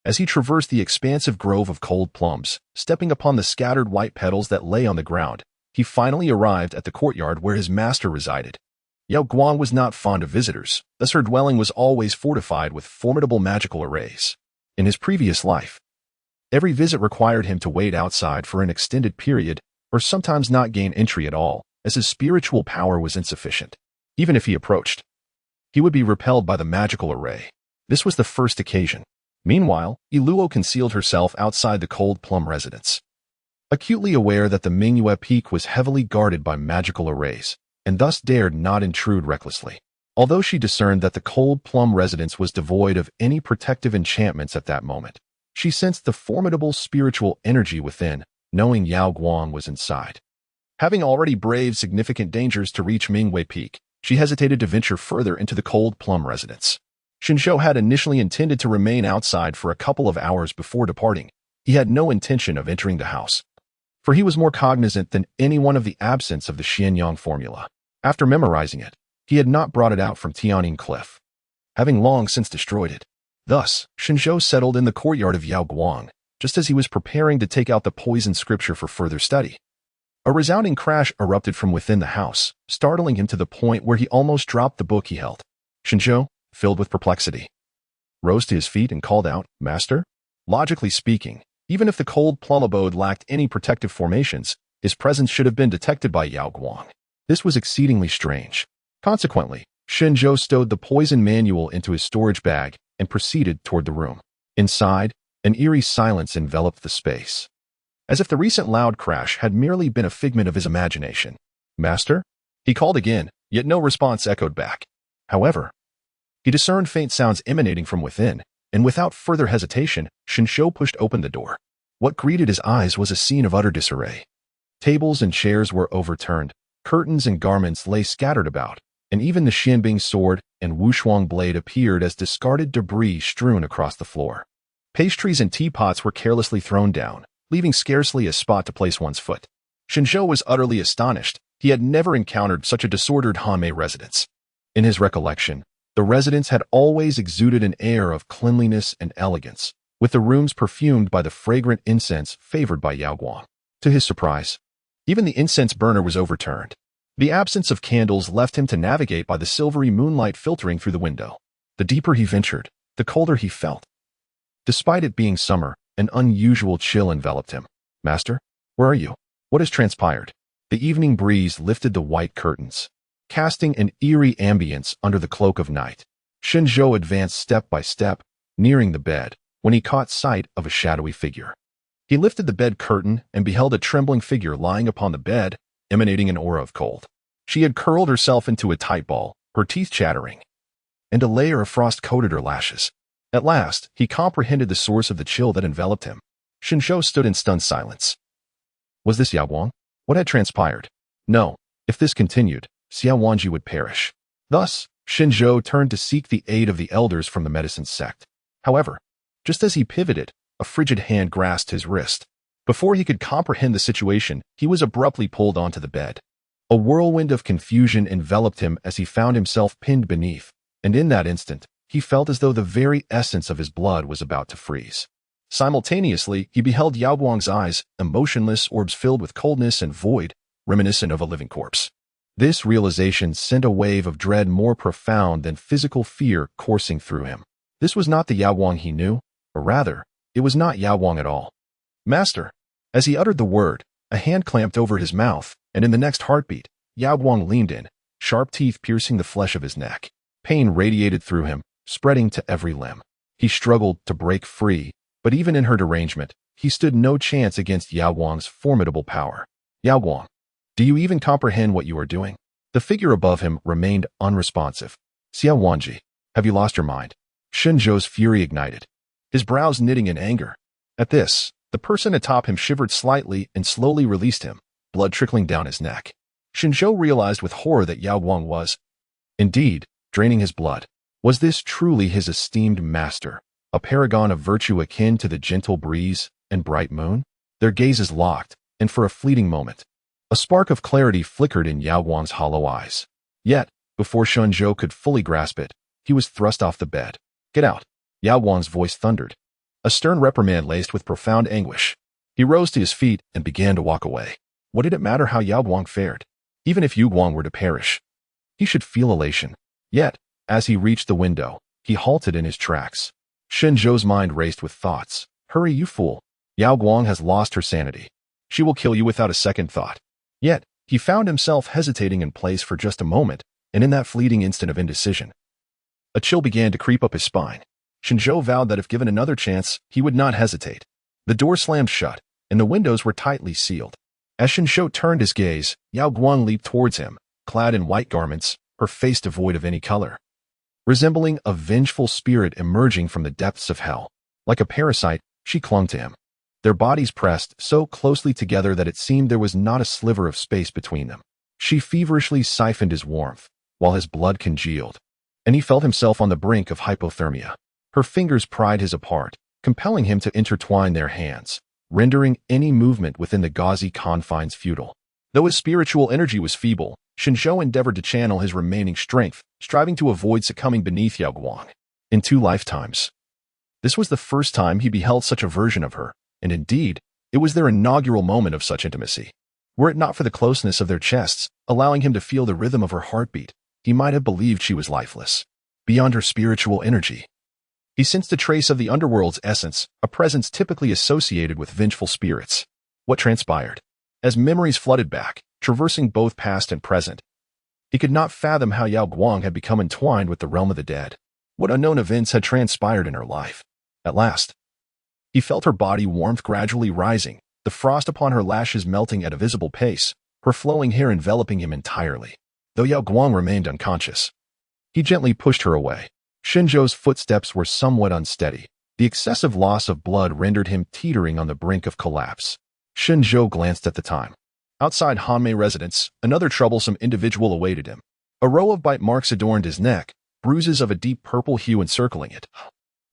As he traversed the expansive grove of cold plums, stepping upon the scattered white petals that lay on the ground, he finally arrived at the courtyard where his master resided. Yao Guang was not fond of visitors, thus her dwelling was always fortified with formidable magical arrays. In his previous life, every visit required him to wait outside for an extended period, or sometimes not gain entry at all, as his spiritual power was insufficient. Even if he approached, he would be repelled by the magical array. This was the first occasion. Meanwhile, Iluo concealed herself outside the Cold Plum Residence. Acutely aware that the Mingyue Peak was heavily guarded by magical arrays, and thus dared not intrude recklessly. Although she discerned that the Cold Plum Residence was devoid of any protective enchantments at that moment, she sensed the formidable spiritual energy within, knowing Yao Guang was inside. Having already braved significant dangers to reach Mingyue Peak, she hesitated to venture further into the Cold Plum Residence. Shen Zhou had initially intended to remain outside for a couple of hours before departing. He had no intention of entering the house, for he was more cognizant than anyone of the absence of the Xianyang formula. After memorizing it, he had not brought it out from Tianning Cliff, having long since destroyed it. Thus, Shen Zhou settled in the courtyard of Yao Guang, just as he was preparing to take out the poison scripture for further study. A resounding crash erupted from within the house, startling him to the point where he almost dropped the book he held. Shen Zhou, filled with perplexity, rose to his feet and called out, "Master?" Logically speaking, even if the cold plum abode lacked any protective formations, his presence should have been detected by Yao Guang. This was exceedingly strange. Consequently, Shen Zhou stowed the poison manual into his storage bag and proceeded toward the room. Inside, an eerie silence enveloped the space, as if the recent loud crash had merely been a figment of his imagination. "Master?" He called again, yet no response echoed back. However, he discerned faint sounds emanating from within, and without further hesitation, Shen Zhou pushed open the door. What greeted his eyes was a scene of utter disarray. Tables and chairs were overturned, curtains and garments lay scattered about, and even the Xianbing sword and Wushuang blade appeared as discarded debris strewn across the floor. Pastries and teapots were carelessly thrown down, leaving scarcely a spot to place one's foot. Shen Zhou was utterly astonished. He had never encountered such a disordered Hanmei residence. In his recollection, the residence had always exuded an air of cleanliness and elegance, with the rooms perfumed by the fragrant incense favored by Yao Guang. To his surprise, even the incense burner was overturned. The absence of candles left him to navigate by the silvery moonlight filtering through the window. The deeper he ventured, the colder he felt. Despite it being summer, an unusual chill enveloped him. "Master, where are you? What has transpired?" The evening breeze lifted the white curtains, casting an eerie ambience under the cloak of night. Shen Zhou advanced step by step, nearing the bed, when he caught sight of a shadowy figure. He lifted the bed curtain and beheld a trembling figure lying upon the bed, emanating an aura of cold. She had curled herself into a tight ball, her teeth chattering, and a layer of frost coated her lashes. At last, he comprehended the source of the chill that enveloped him. Shen Zhou stood in stunned silence. Was this Yao Guang? What had transpired? No, if this continued, Xiao Wanji would perish. Thus, Shen Zhou turned to seek the aid of the elders from the medicine sect. However, just as he pivoted, a frigid hand grasped his wrist. Before he could comprehend the situation, he was abruptly pulled onto the bed. A whirlwind of confusion enveloped him as he found himself pinned beneath, and in that instant, he felt as though the very essence of his blood was about to freeze. Simultaneously, he beheld Yao Guang's eyes, emotionless orbs filled with coldness and void, reminiscent of a living corpse. This realization sent a wave of dread more profound than physical fear coursing through him. This was not the Yao Guang he knew, or rather, it was not Yao Guang at all. "Master!" As he uttered the word, a hand clamped over his mouth, and in the next heartbeat, Yao Guang leaned in, sharp teeth piercing the flesh of his neck. Pain radiated through him, spreading to every limb. He struggled to break free, but even in her derangement, he stood no chance against Yao Guang's formidable power. "Yao Guang, do you even comprehend what you are doing?" The figure above him remained unresponsive. "Xiao Wanji, have you lost your mind?" Shen Zhou's fury ignited, his brows knitting in anger. At this, the person atop him shivered slightly and slowly released him, blood trickling down his neck. Shen Zhou realized with horror that Yao Guang was, indeed, draining his blood. Was this truly his esteemed master, a paragon of virtue akin to the gentle breeze and bright moon? Their gazes locked, and for a fleeting moment, a spark of clarity flickered in Yao Guang's hollow eyes. Yet, before Shen Zhou could fully grasp it, he was thrust off the bed. "Get out!" Yao Guang's voice thundered, a stern reprimand laced with profound anguish. He rose to his feet and began to walk away. What did it matter how Yao Guang fared? Even if Yu Guang were to perish, he should feel elation. Yet, as he reached the window, he halted in his tracks. Shen Zhou's mind raced with thoughts. "Hurry, you fool. Yao Guang has lost her sanity. She will kill you without a second thought." Yet, he found himself hesitating in place for just a moment, and in that fleeting instant of indecision, a chill began to creep up his spine. Shen Zhou vowed that if given another chance, he would not hesitate. The door slammed shut, and the windows were tightly sealed. As Shen Zhou turned his gaze, Yao Guang leaped towards him, clad in white garments, her face devoid of any color, resembling a vengeful spirit emerging from the depths of hell. Like a parasite, she clung to him. Their bodies pressed so closely together that it seemed there was not a sliver of space between them. She feverishly siphoned his warmth, while his blood congealed, and he felt himself on the brink of hypothermia. Her fingers pried his apart, compelling him to intertwine their hands, rendering any movement within the gauzy confines futile. Though his spiritual energy was feeble, Shen Zhou endeavored to channel his remaining strength, striving to avoid succumbing beneath Yao Guang. In 2 lifetimes, this was the first time he beheld such a version of her, and indeed, it was their inaugural moment of such intimacy. Were it not for the closeness of their chests, allowing him to feel the rhythm of her heartbeat, he might have believed she was lifeless, beyond her spiritual energy. He sensed a trace of the underworld's essence, a presence typically associated with vengeful spirits. What transpired? As memories flooded back, traversing both past and present, he could not fathom how Yao Guang had become entwined with the realm of the dead. What unknown events had transpired in her life? At last, he felt her body warmth gradually rising, the frost upon her lashes melting at a visible pace, her flowing hair enveloping him entirely. Though Yao Guang remained unconscious, he gently pushed her away. Shen Zhou's footsteps were somewhat unsteady. The excessive loss of blood rendered him teetering on the brink of collapse. Shen Zhou glanced at the time. Outside Hanmei residence, another troublesome individual awaited him. A row of bite marks adorned his neck, bruises of a deep purple hue encircling it,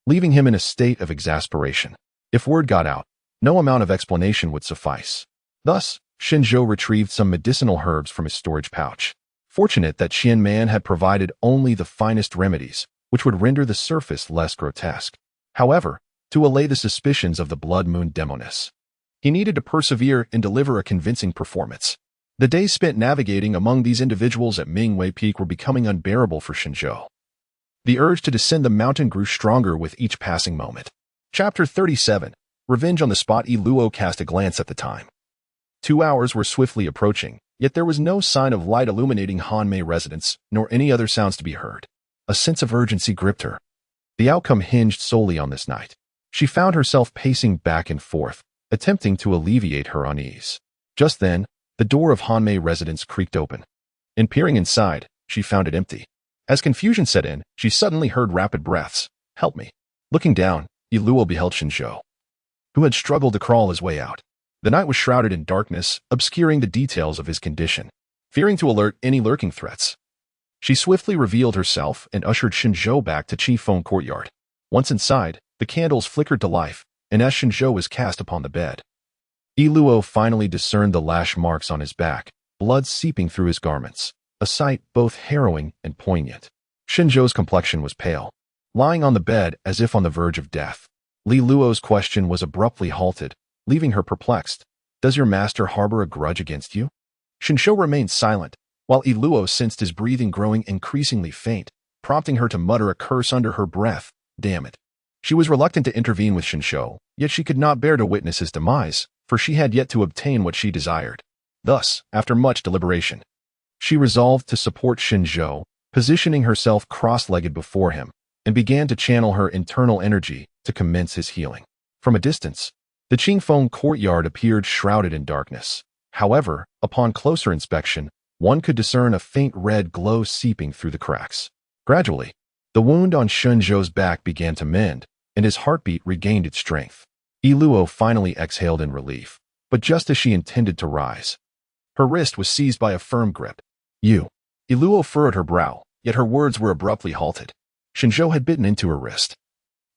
leaving him in a state of exasperation. If word got out, no amount of explanation would suffice. Thus, Shen Zhou retrieved some medicinal herbs from his storage pouch. Fortunate that Qian Man had provided only the finest remedies, which would render the surface less grotesque. However, to allay the suspicions of the Blood Moon demoness, he needed to persevere and deliver a convincing performance. The days spent navigating among these individuals at Mingyue Peak were becoming unbearable for Shen Zhou. The urge to descend the mountain grew stronger with each passing moment. Chapter 37. Revenge on the Spot. Luo cast a glance at the time. 2 hours were swiftly approaching, yet there was no sign of light illuminating Hanmei residence, nor any other sounds to be heard. A sense of urgency gripped her. The outcome hinged solely on this night. She found herself pacing back and forth, attempting to alleviate her unease. Just then, the door of Hanmei residence creaked open. In peering inside, she found it empty. As confusion set in, she suddenly heard rapid breaths. "Help me." Looking down, Luo beheld Shen Zhou, who had struggled to crawl his way out. The night was shrouded in darkness, obscuring the details of his condition. Fearing to alert any lurking threats, she swiftly revealed herself and ushered Shen Zhou back to Qifeng courtyard. Once inside, the candles flickered to life, and as Shen Zhou was cast upon the bed, Luo finally discerned the lash marks on his back, blood seeping through his garments, a sight both harrowing and poignant. Shen Zhou's complexion was pale, lying on the bed as if on the verge of death. Luo's question was abruptly halted, leaving her perplexed. "Does your master harbor a grudge against you?" Shen Zhou remained silent, while Luo sensed his breathing growing increasingly faint, prompting her to mutter a curse under her breath. Damn it. She was reluctant to intervene with Shen Zhou, yet she could not bear to witness his demise, for she had yet to obtain what she desired. Thus, after much deliberation, she resolved to support Shen Zhou, positioning herself cross-legged before him, and began to channel her internal energy to commence his healing. From a distance, the Qifeng courtyard appeared shrouded in darkness. However, upon closer inspection, one could discern a faint red glow seeping through the cracks. Gradually, the wound on Shen Zhou's back began to mend, and his heartbeat regained its strength. Luo finally exhaled in relief, but just as she intended to rise, her wrist was seized by a firm grip. "You." Luo furrowed her brow, yet her words were abruptly halted. Shen Zhou had bitten into her wrist,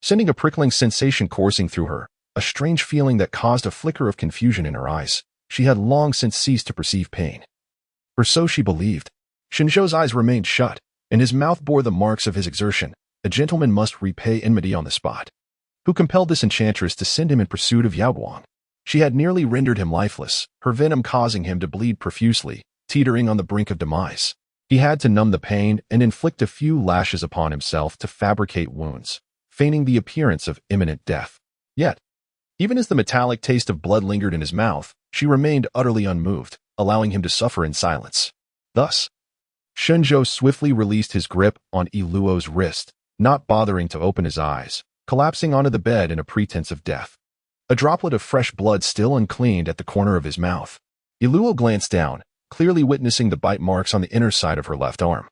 sending a prickling sensation coursing through her, a strange feeling that caused a flicker of confusion in her eyes. She had long since ceased to perceive pain, or so she believed. Shen Zhou's eyes remained shut, and his mouth bore the marks of his exertion. A gentleman must repay enmity on the spot. Who compelled this enchantress to send him in pursuit of Yao Guang? She had nearly rendered him lifeless, her venom causing him to bleed profusely, teetering on the brink of demise. He had to numb the pain and inflict a few lashes upon himself to fabricate wounds, feigning the appearance of imminent death. Yet, even as the metallic taste of blood lingered in his mouth, she remained utterly unmoved, allowing him to suffer in silence. Thus, Shen Zhou swiftly released his grip on Luo's wrist, not bothering to open his eyes, collapsing onto the bed in a pretense of death. A droplet of fresh blood still uncleaned at the corner of his mouth. Luo glanced down, clearly witnessing the bite marks on the inner side of her left arm.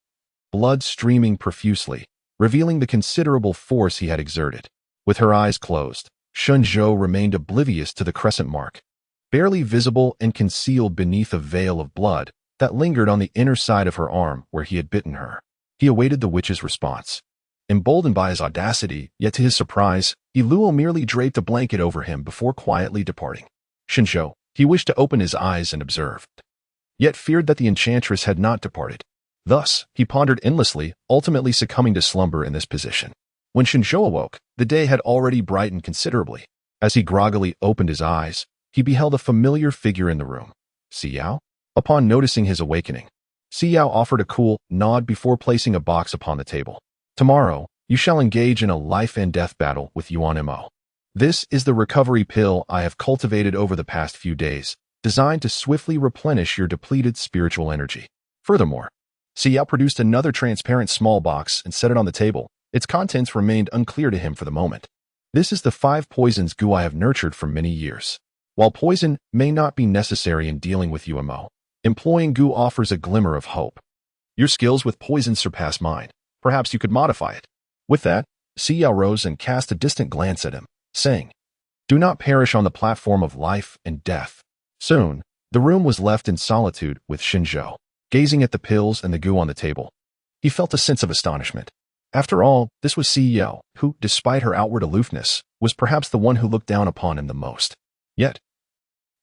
Blood streaming profusely, revealing the considerable force he had exerted. With her eyes closed, Shen Zhou remained oblivious to the crescent mark, barely visible and concealed beneath a veil of blood that lingered on the inner side of her arm where he had bitten her. He awaited the witch's response. Emboldened by his audacity, yet to his surprise, Luo merely draped a blanket over him before quietly departing. Shen Zhou, he wished to open his eyes and observe, yet feared that the enchantress had not departed. Thus, he pondered endlessly, ultimately succumbing to slumber in this position. When Shen Zhou awoke, the day had already brightened considerably. As he groggily opened his eyes, he beheld a familiar figure in the room. Yao? Upon noticing his awakening, Yao offered a cool nod before placing a box upon the table. Tomorrow, you shall engage in a life and death battle with Yuan Mo. This is the recovery pill I have cultivated over the past few days, designed to swiftly replenish your depleted spiritual energy. Furthermore, Yao produced another transparent small box and set it on the table. Its contents remained unclear to him for the moment. This is the 5 poisons Gu I have nurtured for many years. While poison may not be necessary in dealing with Yuan Mo, employing Gu offers a glimmer of hope. Your skills with poison surpass mine. Perhaps you could modify it. With that, Yao rose and cast a distant glance at him, saying, "Do not perish on the platform of life and death." Soon, the room was left in solitude with Shen Zhou, gazing at the pills and the Gu on the table. He felt a sense of astonishment. After all, this was Yao, who, despite her outward aloofness, was perhaps the one who looked down upon him the most. Yet,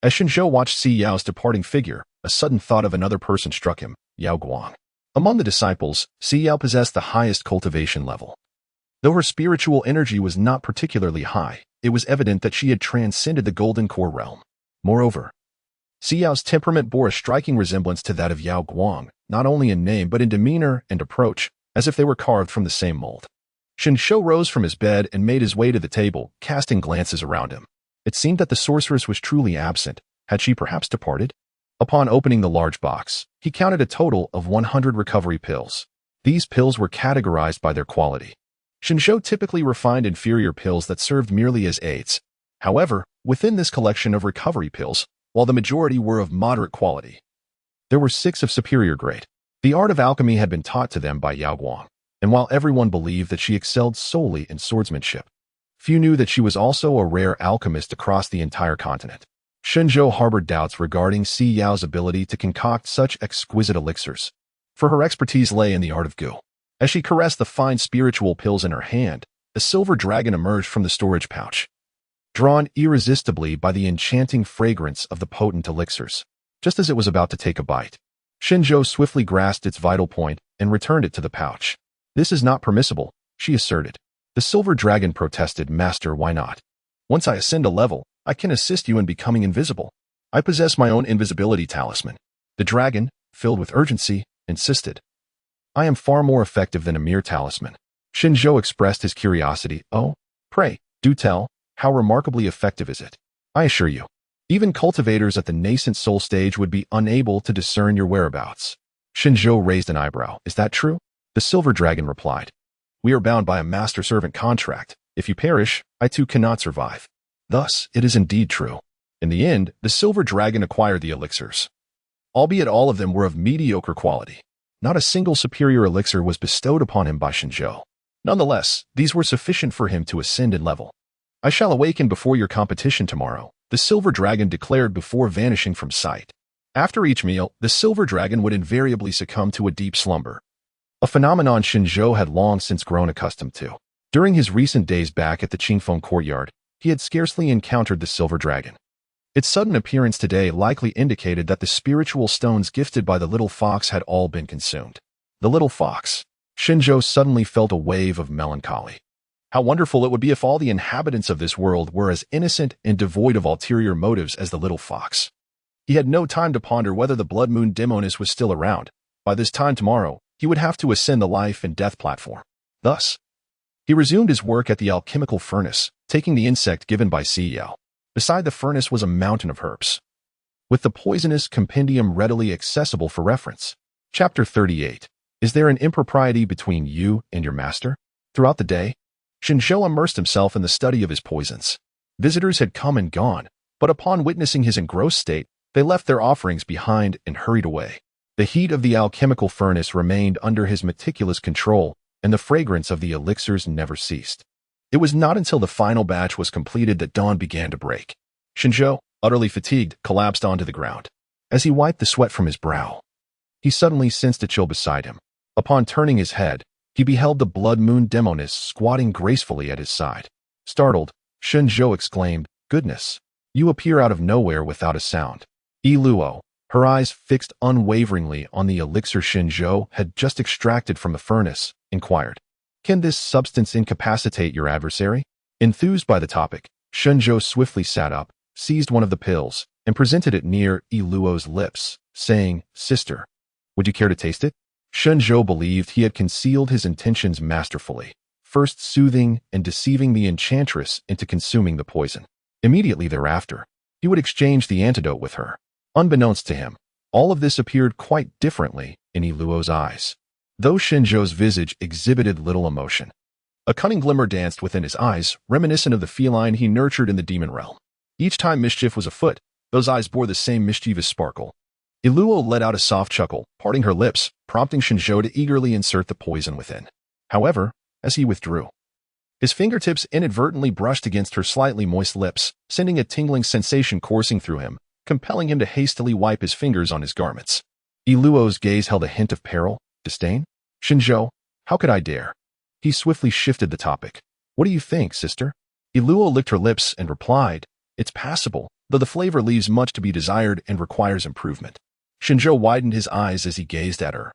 as Shen Zhou watched Yao's departing figure, a sudden thought of another person struck him, Yao Guang. Among the disciples, Yao possessed the highest cultivation level. Though her spiritual energy was not particularly high, it was evident that she had transcended the golden core realm. Moreover, Yao's temperament bore a striking resemblance to that of Yao Guang, not only in name but in demeanor and approach, as if they were carved from the same mold. Shen Zhou rose from his bed and made his way to the table, casting glances around him. It seemed that the sorceress was truly absent. Had she perhaps departed? Upon opening the large box, he counted a total of 100 recovery pills. These pills were categorized by their quality. Shen Zhou typically refined inferior pills that served merely as aids. However, within this collection of recovery pills, while the majority were of moderate quality, there were 6 of superior grade. The art of alchemy had been taught to them by Yao Guang, and while everyone believed that she excelled solely in swordsmanship, few knew that she was also a rare alchemist across the entire continent. Shen Zhou harbored doubts regarding Yao's ability to concoct such exquisite elixirs, for her expertise lay in the art of Gu. As she caressed the fine spiritual pills in her hand, a silver dragon emerged from the storage pouch, drawn irresistibly by the enchanting fragrance of the potent elixirs. Just as it was about to take a bite, Shen Zhou swiftly grasped its vital point and returned it to the pouch. "This is not permissible," she asserted. The silver dragon protested, "Master, why not? Once I ascend a level, I can assist you in becoming invisible. I possess my own invisibility talisman." The dragon, filled with urgency, insisted, "I am far more effective than a mere talisman." Shen Zhou expressed his curiosity. "Oh, pray, do tell, how remarkably effective is it? I assure you, even cultivators at the nascent soul stage would be unable to discern your whereabouts." Shen Zhou raised an eyebrow. "Is that true?" The silver dragon replied, "We are bound by a master-servant contract. If you perish, I too cannot survive." Thus, it is indeed true. In the end, the silver dragon acquired the elixirs. Albeit all of them were of mediocre quality. Not a single superior elixir was bestowed upon him by Shen Zhou. Nonetheless, these were sufficient for him to ascend in level. "I shall awaken before your competition tomorrow," the silver dragon declared before vanishing from sight. After each meal, the silver dragon would invariably succumb to a deep slumber, a phenomenon Shen Zhou had long since grown accustomed to. During his recent days back at the Qingfeng courtyard, he had scarcely encountered the silver dragon. Its sudden appearance today likely indicated that the spiritual stones gifted by the little fox had all been consumed. The little fox. Shen Zhou suddenly felt a wave of melancholy. How wonderful it would be if all the inhabitants of this world were as innocent and devoid of ulterior motives as the little fox. He had no time to ponder whether the blood moon demoness was still around. By this time tomorrow, he would have to ascend the life and death platform. Thus, he resumed his work at the alchemical furnace, taking the insect given by Yao. Beside the furnace was a mountain of herbs, with the poisonous compendium readily accessible for reference. Chapter 38. Is there an impropriety between you and your master? Throughout the day, Shen Zhou immersed himself in the study of his poisons. Visitors had come and gone, but upon witnessing his engrossed state, they left their offerings behind and hurried away. The heat of the alchemical furnace remained under his meticulous control, and the fragrance of the elixirs never ceased. It was not until the final batch was completed that dawn began to break. Shen Zhou, utterly fatigued, collapsed onto the ground. As he wiped the sweat from his brow, he suddenly sensed a chill beside him. Upon turning his head, he beheld the blood moon demoness squatting gracefully at his side. Startled, Shen Zhou exclaimed, "Goodness, you appear out of nowhere without a sound." Luo, her eyes fixed unwaveringly on the elixir Shen Zhou had just extracted from the furnace, inquired, "Can this substance incapacitate your adversary?" Enthused by the topic, Shen Zhou swiftly sat up, seized one of the pills, and presented it near Iluo's lips, saying, "Sister, would you care to taste it?" Shen Zhou believed he had concealed his intentions masterfully, first soothing and deceiving the enchantress into consuming the poison. Immediately thereafter, he would exchange the antidote with her. Unbeknownst to him, all of this appeared quite differently in Iluo's eyes. Though Shen Zhou's visage exhibited little emotion, a cunning glimmer danced within his eyes, reminiscent of the feline he nurtured in the demon realm. Each time mischief was afoot, those eyes bore the same mischievous sparkle. Iluo let out a soft chuckle, parting her lips, prompting Shen Zhou to eagerly insert the poison within. However, as he withdrew, his fingertips inadvertently brushed against her slightly moist lips, sending a tingling sensation coursing through him, compelling him to hastily wipe his fingers on his garments. Iluo's gaze held a hint of peril, disdain. "Shen Zhou, how could I dare?" He swiftly shifted the topic. "What do you think, sister?" Iluo licked her lips and replied, "It's passable, though the flavor leaves much to be desired and requires improvement." Shen Zhou widened his eyes as he gazed at her,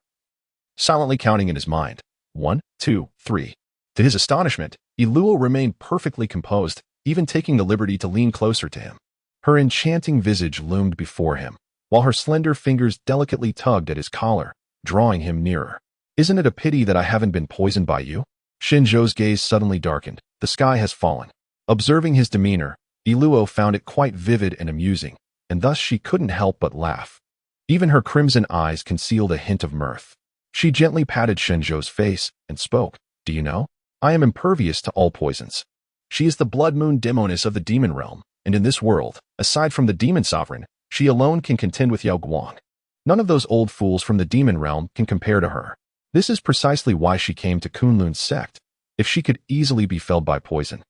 silently counting in his mind. 1, 2, 3. To his astonishment, Iluo remained perfectly composed, even taking the liberty to lean closer to him. Her enchanting visage loomed before him, while her slender fingers delicately tugged at his collar, drawing him nearer. "Isn't it a pity that I haven't been poisoned by you?" Shen Zhou's gaze suddenly darkened. The sky has fallen. Observing his demeanor, Iluo found it quite vivid and amusing, and thus she couldn't help but laugh. Even her crimson eyes concealed a hint of mirth. She gently patted Shen Zhou's face and spoke, "Do you know? I am impervious to all poisons." She is the blood moon demoness of the demon realm, and in this world, aside from the demon sovereign, she alone can contend with Yao Guang. None of those old fools from the demon realm can compare to her. This is precisely why she came to Kunlun's sect. If she could easily be felled by poison,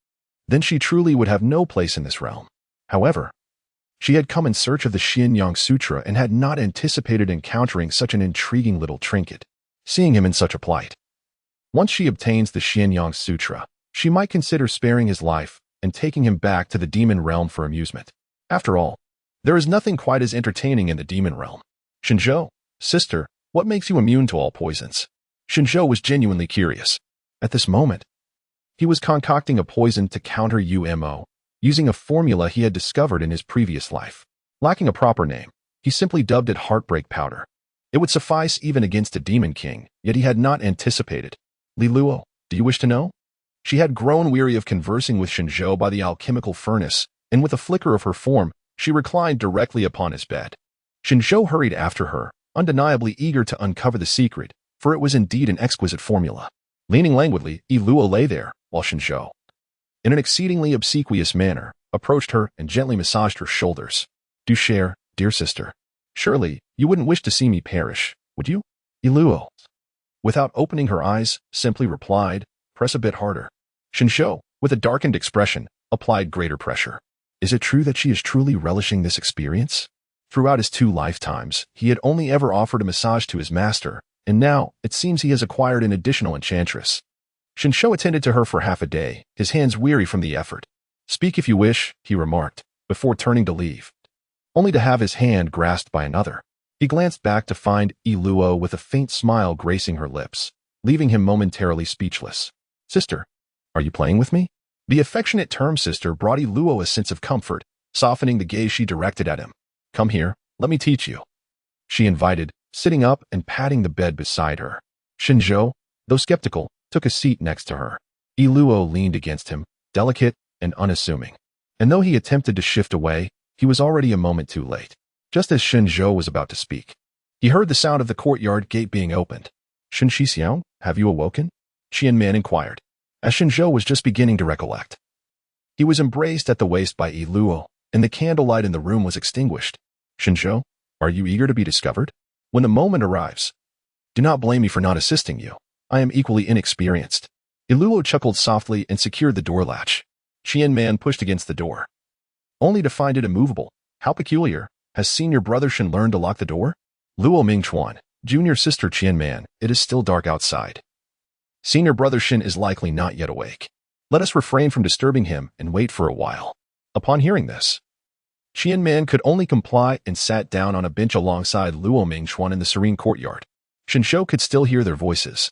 then she truly would have no place in this realm. However, she had come in search of the Xianyang Sutra and had not anticipated encountering such an intriguing little trinket. Seeing him in such a plight, once she obtains the Xianyang Sutra, she might consider sparing his life and taking him back to the demon realm for amusement. After all, there is nothing quite as entertaining in the demon realm. "Shen Zhou, sister, what makes you immune to all poisons?" Shen Zhou was genuinely curious. At this moment, he was concocting a poison to counter UMO, using a formula he had discovered in his previous life. Lacking a proper name, he simply dubbed it Heartbreak Powder. It would suffice even against a demon king, yet he had not anticipated. "Liluo, do you wish to know?" She had grown weary of conversing with Shen Zhou by the alchemical furnace, and with a flicker of her form, she reclined directly upon his bed. Shen Zhou hurried after her, undeniably eager to uncover the secret, for it was indeed an exquisite formula. Leaning languidly, Iluo lay there, while Shen Zhou, in an exceedingly obsequious manner, approached her and gently massaged her shoulders. "Do share, dear sister. Surely, you wouldn't wish to see me perish, would you?" Iluo, without opening her eyes, simply replied, "Press a bit harder." Shen Zhou, with a darkened expression, applied greater pressure. Is it true that she is truly relishing this experience? Throughout his 2 lifetimes, he had only ever offered a massage to his master, and now it seems he has acquired an additional enchantress. Shen Zhou attended to her for half a day, his hands weary from the effort. "Speak if you wish," he remarked, before turning to leave, only to have his hand grasped by another. He glanced back to find Iluo with a faint smile gracing her lips, leaving him momentarily speechless. "Sister, are you playing with me?" The affectionate term sister brought Iluo a sense of comfort, softening the gaze she directed at him. "Come here, let me teach you," she invited, sitting up and patting the bed beside her. Shen Zhou, though skeptical, took a seat next to her. Iluo leaned against him, delicate and unassuming. And though he attempted to shift away, he was already a moment too late. Just as Shen Zhou was about to speak, he heard the sound of the courtyard gate being opened. "Shen Xixiang, have you awoken?" Qian Man inquired, as Shen Zhou was just beginning to recollect. He was embraced at the waist by Iluo, and the candlelight in the room was extinguished. "Shen Zhou, are you eager to be discovered? When the moment arrives, do not blame me for not assisting you. I am equally inexperienced." Iluo chuckled softly and secured the door latch. Qian Man pushed against the door, only to find it immovable. "How peculiar. Has senior brother Shen learned to lock the door?" "Luo Mingchuan, junior sister Qian Man, it is still dark outside. Senior brother Shen is likely not yet awake. Let us refrain from disturbing him and wait for a while." Upon hearing this, Qian Man could only comply and sat down on a bench alongside Luo Mingchuan in the serene courtyard. Shen Zhou could still hear their voices,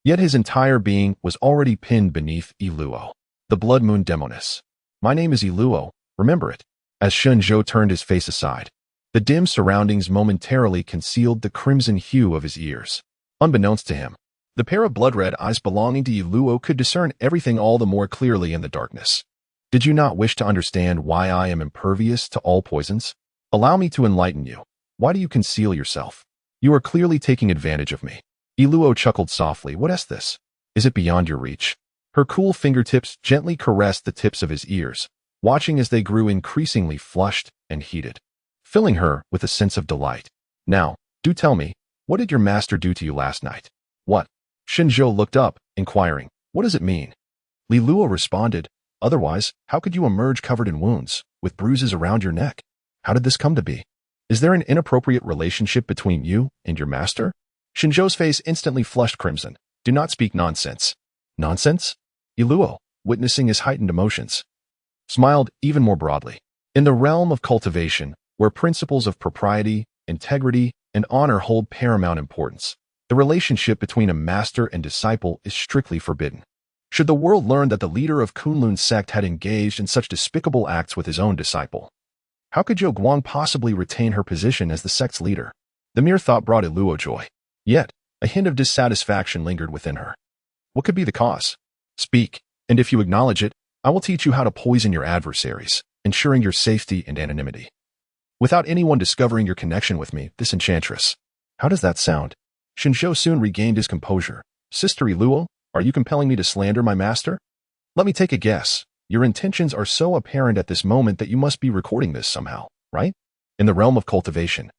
yet his entire being was already pinned beneath Iluo, the blood moon demoness. My name is Iluo, remember it. As Shen Zhou turned his face aside, the dim surroundings momentarily concealed the crimson hue of his ears. Unbeknownst to him, the pair of blood-red eyes belonging to Iluo could discern everything all the more clearly in the darkness. Did you not wish to understand why I am impervious to all poisons? Allow me to enlighten you. Why do you conceal yourself? You are clearly taking advantage of me. Iluo chuckled softly. What is this? Is it beyond your reach? Her cool fingertips gently caressed the tips of his ears, watching as they grew increasingly flushed and heated, filling her with a sense of delight. Now, do tell me, what did your master do to you last night? What? Shen Zhou looked up, inquiring. What does it mean? Iluo responded. Otherwise, how could you emerge covered in wounds, with bruises around your neck? How did this come to be? Is there an inappropriate relationship between you and your master? Shen Zhou's face instantly flushed crimson. Do not speak nonsense. Nonsense? Iluo, witnessing his heightened emotions, smiled even more broadly. In the realm of cultivation, where principles of propriety, integrity, and honor hold paramount importance, the relationship between a master and disciple is strictly forbidden. Should the world learn that the leader of Kunlun's sect had engaged in such despicable acts with his own disciple, how could Yao Guang possibly retain her position as the sect's leader? The mere thought brought Iluo joy. Yet, a hint of dissatisfaction lingered within her. What could be the cause? Speak, and if you acknowledge it, I will teach you how to poison your adversaries, ensuring your safety and anonymity, without anyone discovering your connection with me, this enchantress. How does that sound? Shen Zhou soon regained his composure. Sister Iluo, are you compelling me to slander my master? Let me take a guess. Your intentions are so apparent at this moment that you must be recording this somehow, right? In the realm of cultivation,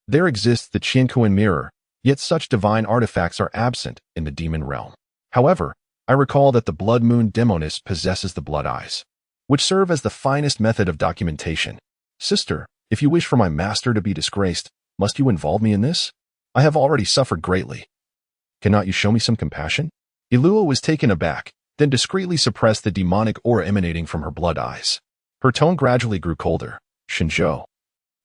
there exists the Qiankuan mirror, yet such divine artifacts are absent in the demon realm. However, I recall that the Blood Moon Demoness possesses the Blood Eyes, which serve as the finest method of documentation. Sister, if you wish for my master to be disgraced, must you involve me in this? I have already suffered greatly. Cannot you show me some compassion? Iluo was taken aback, then discreetly suppressed the demonic aura emanating from her blood eyes. Her tone gradually grew colder. Shen Zhou,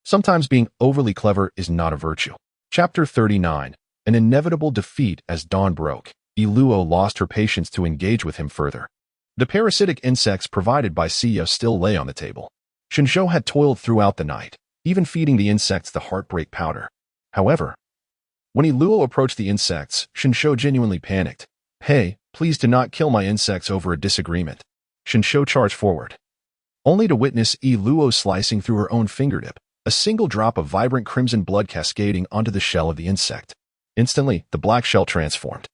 sometimes being overly clever is not a virtue. Chapter 39. An inevitable defeat. As dawn broke, Iluo lost her patience to engage with him further. The parasitic insects provided by Siya still lay on the table. Shen Zhou had toiled throughout the night, even feeding the insects the heartbreak powder. However, when Iluo approached the insects, Shen Zhou genuinely panicked. Hey, please do not kill my insects over a disagreement. Shen Zhou charged forward, only to witness Iluo slicing through her own fingertip, a single drop of vibrant crimson blood cascading onto the shell of the insect. Instantly, the black shell transformed,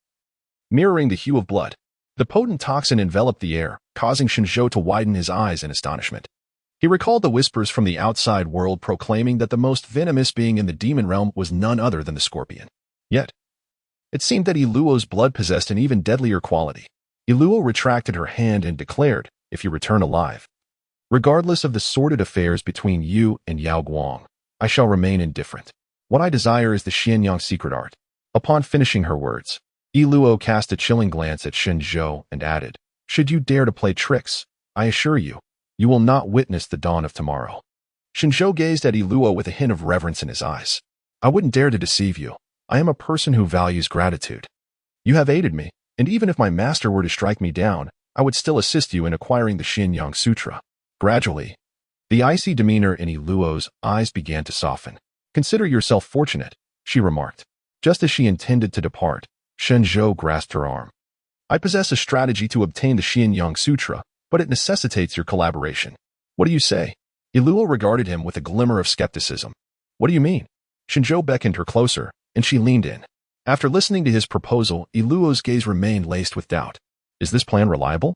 mirroring the hue of blood. The potent toxin enveloped the air, causing Shen Zhou to widen his eyes in astonishment. He recalled the whispers from the outside world proclaiming that the most venomous being in the demon realm was none other than the scorpion. Yet, it seemed that Iluo's blood possessed an even deadlier quality. Iluo retracted her hand and declared, if you return alive, regardless of the sordid affairs between you and Yao Guang, I shall remain indifferent. What I desire is the Xianyang secret art. Upon finishing her words, Iluo cast a chilling glance at Shen Zhou and added, should you dare to play tricks, I assure you, you will not witness the dawn of tomorrow. Shen Zhou gazed at Iluo with a hint of reverence in his eyes. I wouldn't dare to deceive you. I am a person who values gratitude. You have aided me, and even if my master were to strike me down, I would still assist you in acquiring the Xianyang Sutra. Gradually, the icy demeanor in Iluo's eyes began to soften. Consider yourself fortunate, she remarked. Just as she intended to depart, Shen Zhou grasped her arm. I possess a strategy to obtain the Xianyang Sutra, but it necessitates your collaboration. What do you say? Iluo regarded him with a glimmer of skepticism. What do you mean? Shen Zhou beckoned her closer, and she leaned in. After listening to his proposal, Iluo's gaze remained laced with doubt. Is this plan reliable?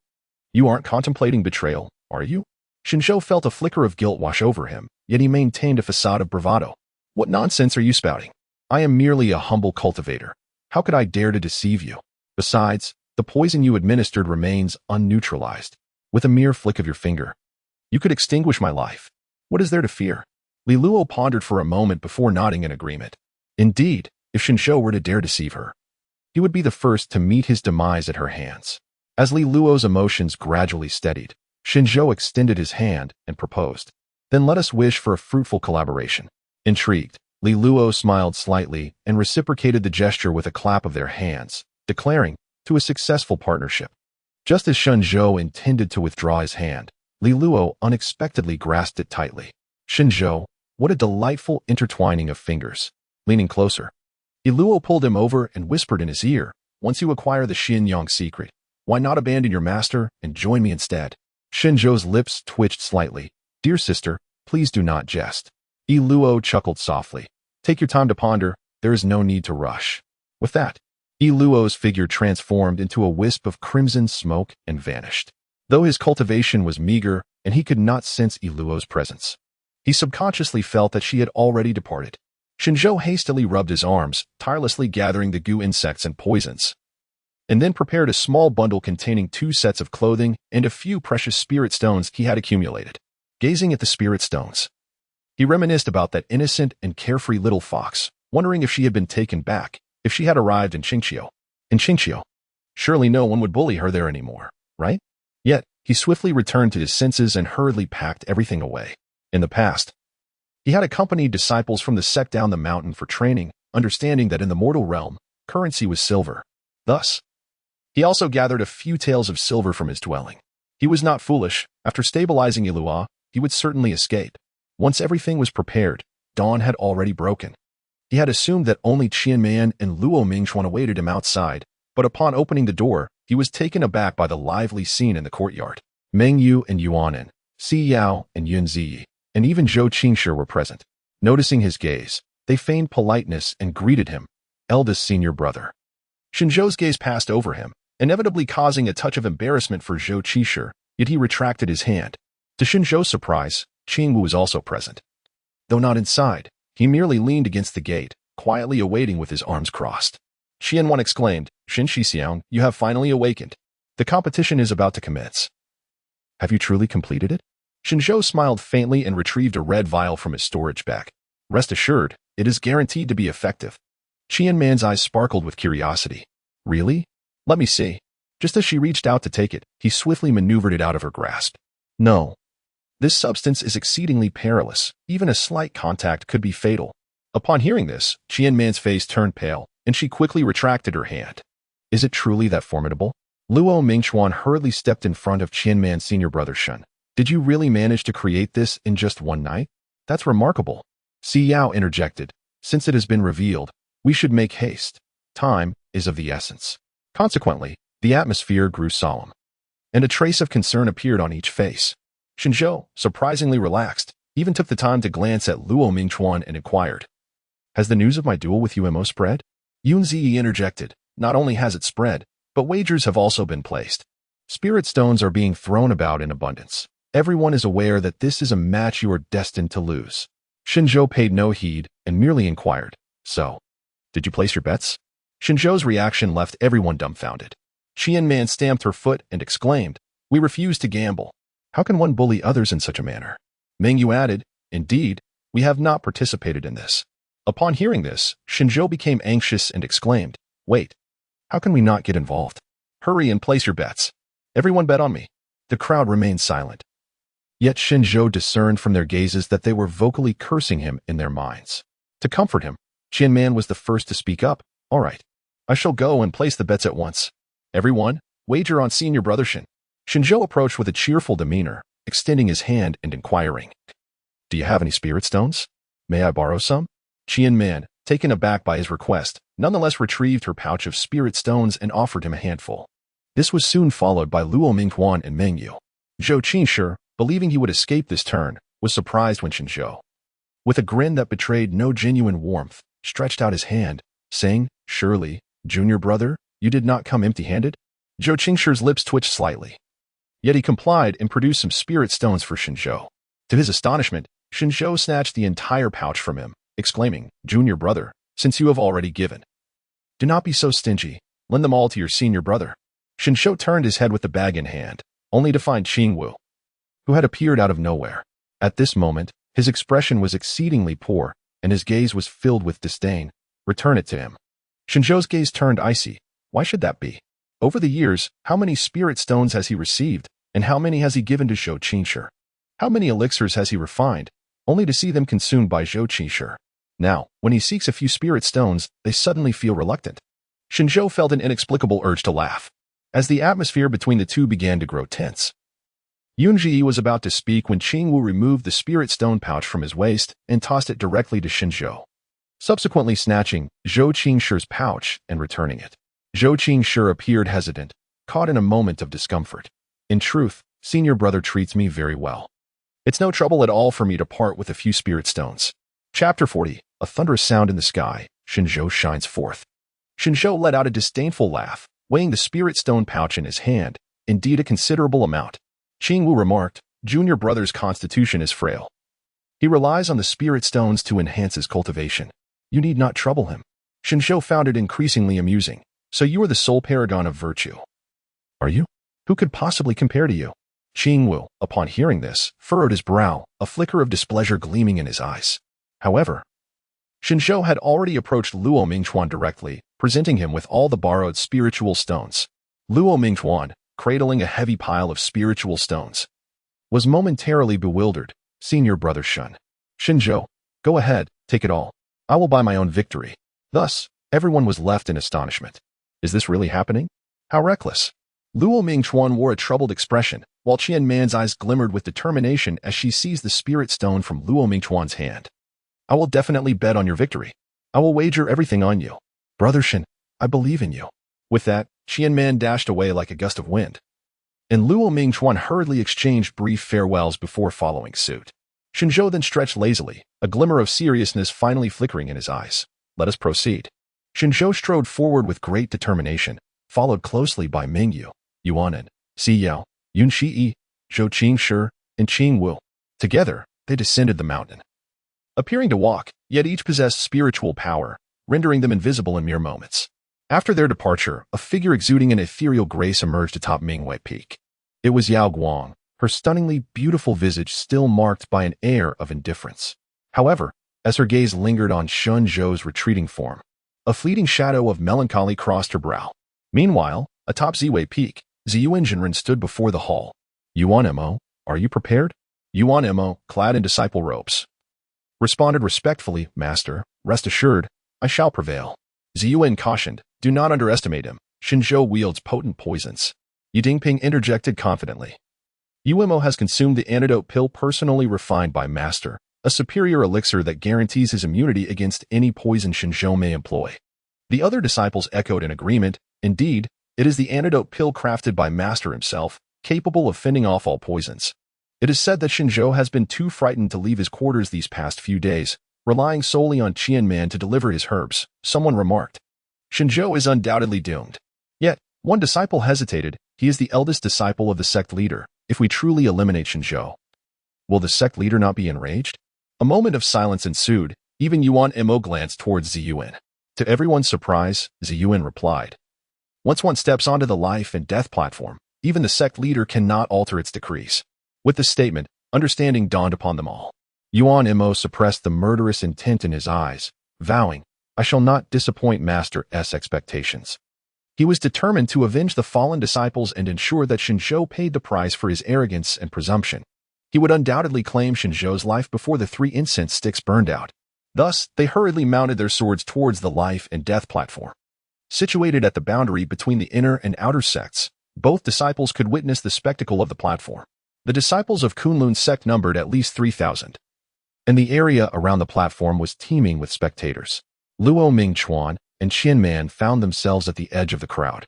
You aren't contemplating betrayal, are you? Shen Zhou felt a flicker of guilt wash over him, yet he maintained a facade of bravado. What nonsense are you spouting? I am merely a humble cultivator. How could I dare to deceive you? Besides, the poison you administered remains unneutralized. With a mere flick of your finger, you could extinguish my life. What is there to fear? Iluo pondered for a moment before nodding in agreement. Indeed, if Shen Zhou were to dare deceive her, he would be the first to meet his demise at her hands. As Iluo's emotions gradually steadied, Shen Zhou extended his hand and proposed. Then let us wish for a fruitful collaboration. Intrigued, Iluo smiled slightly and reciprocated the gesture with a clap of their hands, declaring, to a successful partnership. Just as Shen Zhou intended to withdraw his hand, Li Luo unexpectedly grasped it tightly. Shen Zhou, what a delightful intertwining of fingers. Leaning closer, Li Luo pulled him over and whispered in his ear, once you acquire the Xin Yang secret, why not abandon your master and join me instead? Shen Zhou's lips twitched slightly. Dear sister, please do not jest. Li Luo chuckled softly. Take your time to ponder, there is no need to rush. With that, Li Luo's figure transformed into a wisp of crimson smoke and vanished. Though his cultivation was meager and he could not sense Li Luo's presence, he subconsciously felt that she had already departed. Shen Zhou hastily rubbed his arms, tirelessly gathering the goo insects and poisons, and then prepared a small bundle containing 2 sets of clothing and a few precious spirit stones he had accumulated. Gazing at the spirit stones, he reminisced about that innocent and carefree little fox, wondering if she had been taken back, if she had arrived in Qingqiu. In Qingqiu, surely no one would bully her there anymore, right? Yet, he swiftly returned to his senses and hurriedly packed everything away. In the past, he had accompanied disciples from the sect down the mountain for training, understanding that in the mortal realm, currency was silver. Thus, he also gathered a few taels of silver from his dwelling. He was not foolish. After stabilizing Ilua, he would certainly escape. Once everything was prepared, dawn had already broken. He had assumed that only Qianman and Luo Mingchuan awaited him outside, but upon opening the door, he was taken aback by the lively scene in the courtyard. Mingyue and Yuanan, Si Yao and Yun Ziyi, and even Zhou Qingshi were present. Noticing his gaze, they feigned politeness and greeted him, eldest senior brother. Shen Zhou's gaze passed over him, inevitably causing a touch of embarrassment for Zhou Qingshi, yet he retracted his hand. To Shen Zhou's surprise, Qingwu was also present. Though not inside, he merely leaned against the gate, quietly awaiting with his arms crossed. Qianwan exclaimed, Shen Shixiang, you have finally awakened. The competition is about to commence. Have you truly completed it? Shen Zhou smiled faintly and retrieved a red vial from his storage bag. Rest assured, it is guaranteed to be effective. Qianman's eyes sparkled with curiosity. Really? Let me see. Just as she reached out to take it, he swiftly maneuvered it out of her grasp. No. This substance is exceedingly perilous. Even a slight contact could be fatal. Upon hearing this, Qianman's face turned pale, and she quickly retracted her hand. Is it truly that formidable? Luo Mingchuan hurriedly stepped in front of Qianman's senior brother Shen. Did you really manage to create this in just one night? That's remarkable. Si Yao interjected. Since it has been revealed, we should make haste. Time is of the essence. Consequently, the atmosphere grew solemn, and a trace of concern appeared on each face. Shen Zhou, surprisingly relaxed, even took the time to glance at Luo Mingchuan and inquired, has the news of my duel with UMO spread? Yun Ziyi interjected. Not only has it spread, but wagers have also been placed. Spirit stones are being thrown about in abundance. Everyone is aware that this is a match you are destined to lose. Shen Zhou paid no heed and merely inquired, so, did you place your bets? Shen Zhou's reaction left everyone dumbfounded. Qianman stamped her foot and exclaimed, we refuse to gamble. How can one bully others in such a manner? Mingyue added, indeed, we have not participated in this. Upon hearing this, Shen Zhou became anxious and exclaimed, wait, how can we not get involved? Hurry and place your bets. Everyone bet on me. The crowd remained silent. Yet Shen Zhou discerned from their gazes that they were vocally cursing him in their minds. To comfort him, Qianman was the first to speak up. All right, I shall go and place the bets at once. Everyone, wager on senior brother Shen. Shen Zhou approached with a cheerful demeanor, extending his hand and inquiring, do you have any spirit stones? May I borrow some? Qianman, taken aback by his request, nonetheless retrieved her pouch of spirit stones and offered him a handful. This was soon followed by Luo Mingchuan and Mingyue. Zhou Qingshi, believing he would escape this turn, was surprised when Shen Zhou, with a grin that betrayed no genuine warmth, stretched out his hand, saying, surely, junior brother, you did not come empty-handed? Zhou Qingshi's lips twitched slightly. Yet he complied and produced some spirit stones for Shen Zhou. To his astonishment, Shen Zhou snatched the entire pouch from him, exclaiming, junior brother, since you have already given, do not be so stingy, lend them all to your senior brother. Shen Zhou turned his head with the bag in hand, only to find Qingwu, who had appeared out of nowhere. At this moment, his expression was exceedingly poor, and his gaze was filled with disdain. Return it to him. Shen Zhou's gaze turned icy. Why should that be? Over the years, how many spirit stones has he received, and how many has he given to Zhou Qingshi? How many elixirs has he refined, only to see them consumed by Zhou Qingshi? Now, when he seeks a few spirit stones, they suddenly feel reluctant. Shen Zhou felt an inexplicable urge to laugh, as the atmosphere between the two began to grow tense. Yunji was about to speak when Qingwu removed the spirit stone pouch from his waist and tossed it directly to Shen Zhou, subsequently snatching Zhou Qingshi's pouch and returning it. Zhou Qingshi appeared hesitant, caught in a moment of discomfort. In truth, senior brother treats me very well. It's no trouble at all for me to part with a few spirit stones. Chapter 40, a thunderous sound in the sky, Shen Zhou shines forth. Shen Zhou let out a disdainful laugh, weighing the spirit stone pouch in his hand, indeed a considerable amount. Qingwu remarked, junior brother's constitution is frail. He relies on the spirit stones to enhance his cultivation. You need not trouble him. Shen Zhou found it increasingly amusing. So you are the sole paragon of virtue. Are you? Who could possibly compare to you? Qingwu, upon hearing this, furrowed his brow, a flicker of displeasure gleaming in his eyes. However, Shen Zhou had already approached Luo Mingchuan directly, presenting him with all the borrowed spiritual stones. Luo Mingchuan, cradling a heavy pile of spiritual stones, was momentarily bewildered. Senior brother Shen Zhou, go ahead, take it all. I will buy my own victory. Thus, everyone was left in astonishment. Is this really happening? How reckless. Luo Mingchuan wore a troubled expression, while Qian Man's eyes glimmered with determination as she seized the spirit stone from Luo Mingchuan's hand. I will definitely bet on your victory. I will wager everything on you. Brother Shen, I believe in you. With that, Qian Man dashed away like a gust of wind, and Luo Mingchuan hurriedly exchanged brief farewells before following suit. Shen Zhou then stretched lazily, a glimmer of seriousness finally flickering in his eyes. Let us proceed. Shen Zhou strode forward with great determination, followed closely by Mingyue, Yuan and Si Yao, Yun Shiyi, Zhou Qingshi, and Qingwu. Together, they descended the mountain, appearing to walk, yet each possessed spiritual power, rendering them invisible in mere moments. After their departure, a figure exuding an ethereal grace emerged atop Mingyue Peak. It was Yao Guang, her stunningly beautiful visage still marked by an air of indifference. However, as her gaze lingered on Shen Zhou's retreating form, a fleeting shadow of melancholy crossed her brow. Meanwhile, atop Ziwei Peak, Ziyuan Jinren stood before the hall. Yuan Mo, are you prepared? Yuan Mo, clad in disciple robes, responded respectfully, Master, rest assured, I shall prevail. Ziyuan cautioned, do not underestimate him. Shen Zhou wields potent poisons. Yidingping interjected confidently. Yuemo has consumed the antidote pill personally refined by Master, a superior elixir that guarantees his immunity against any poison Shen Zhou may employ. The other disciples echoed in agreement. Indeed, it is the antidote pill crafted by Master himself, capable of fending off all poisons. It is said that Shen Zhou has been too frightened to leave his quarters these past few days, relying solely on Qian Man to deliver his herbs. Someone remarked. Shen Zhou is undoubtedly doomed. Yet, one disciple hesitated. He is the eldest disciple of the sect leader. If we truly eliminate Shen Zhou, will the sect leader not be enraged? A moment of silence ensued. Even Yuan Mo glanced towards Ziyuan. To everyone's surprise, Ziyuan replied. Once one steps onto the life and death platform, even the sect leader cannot alter its decrees. With this statement, understanding dawned upon them all. Yuan Mo suppressed the murderous intent in his eyes, vowing, I shall not disappoint Master's expectations. He was determined to avenge the fallen disciples and ensure that Shen Zhou paid the price for his arrogance and presumption. He would undoubtedly claim Shen Zhou's life before the 3 incense sticks burned out. Thus, they hurriedly mounted their swords towards the life and death platform. Situated at the boundary between the inner and outer sects, both disciples could witness the spectacle of the platform. The disciples of Kunlun's sect numbered at least 3,000, and the area around the platform was teeming with spectators. Luo Mingchuan and Qian Man found themselves at the edge of the crowd,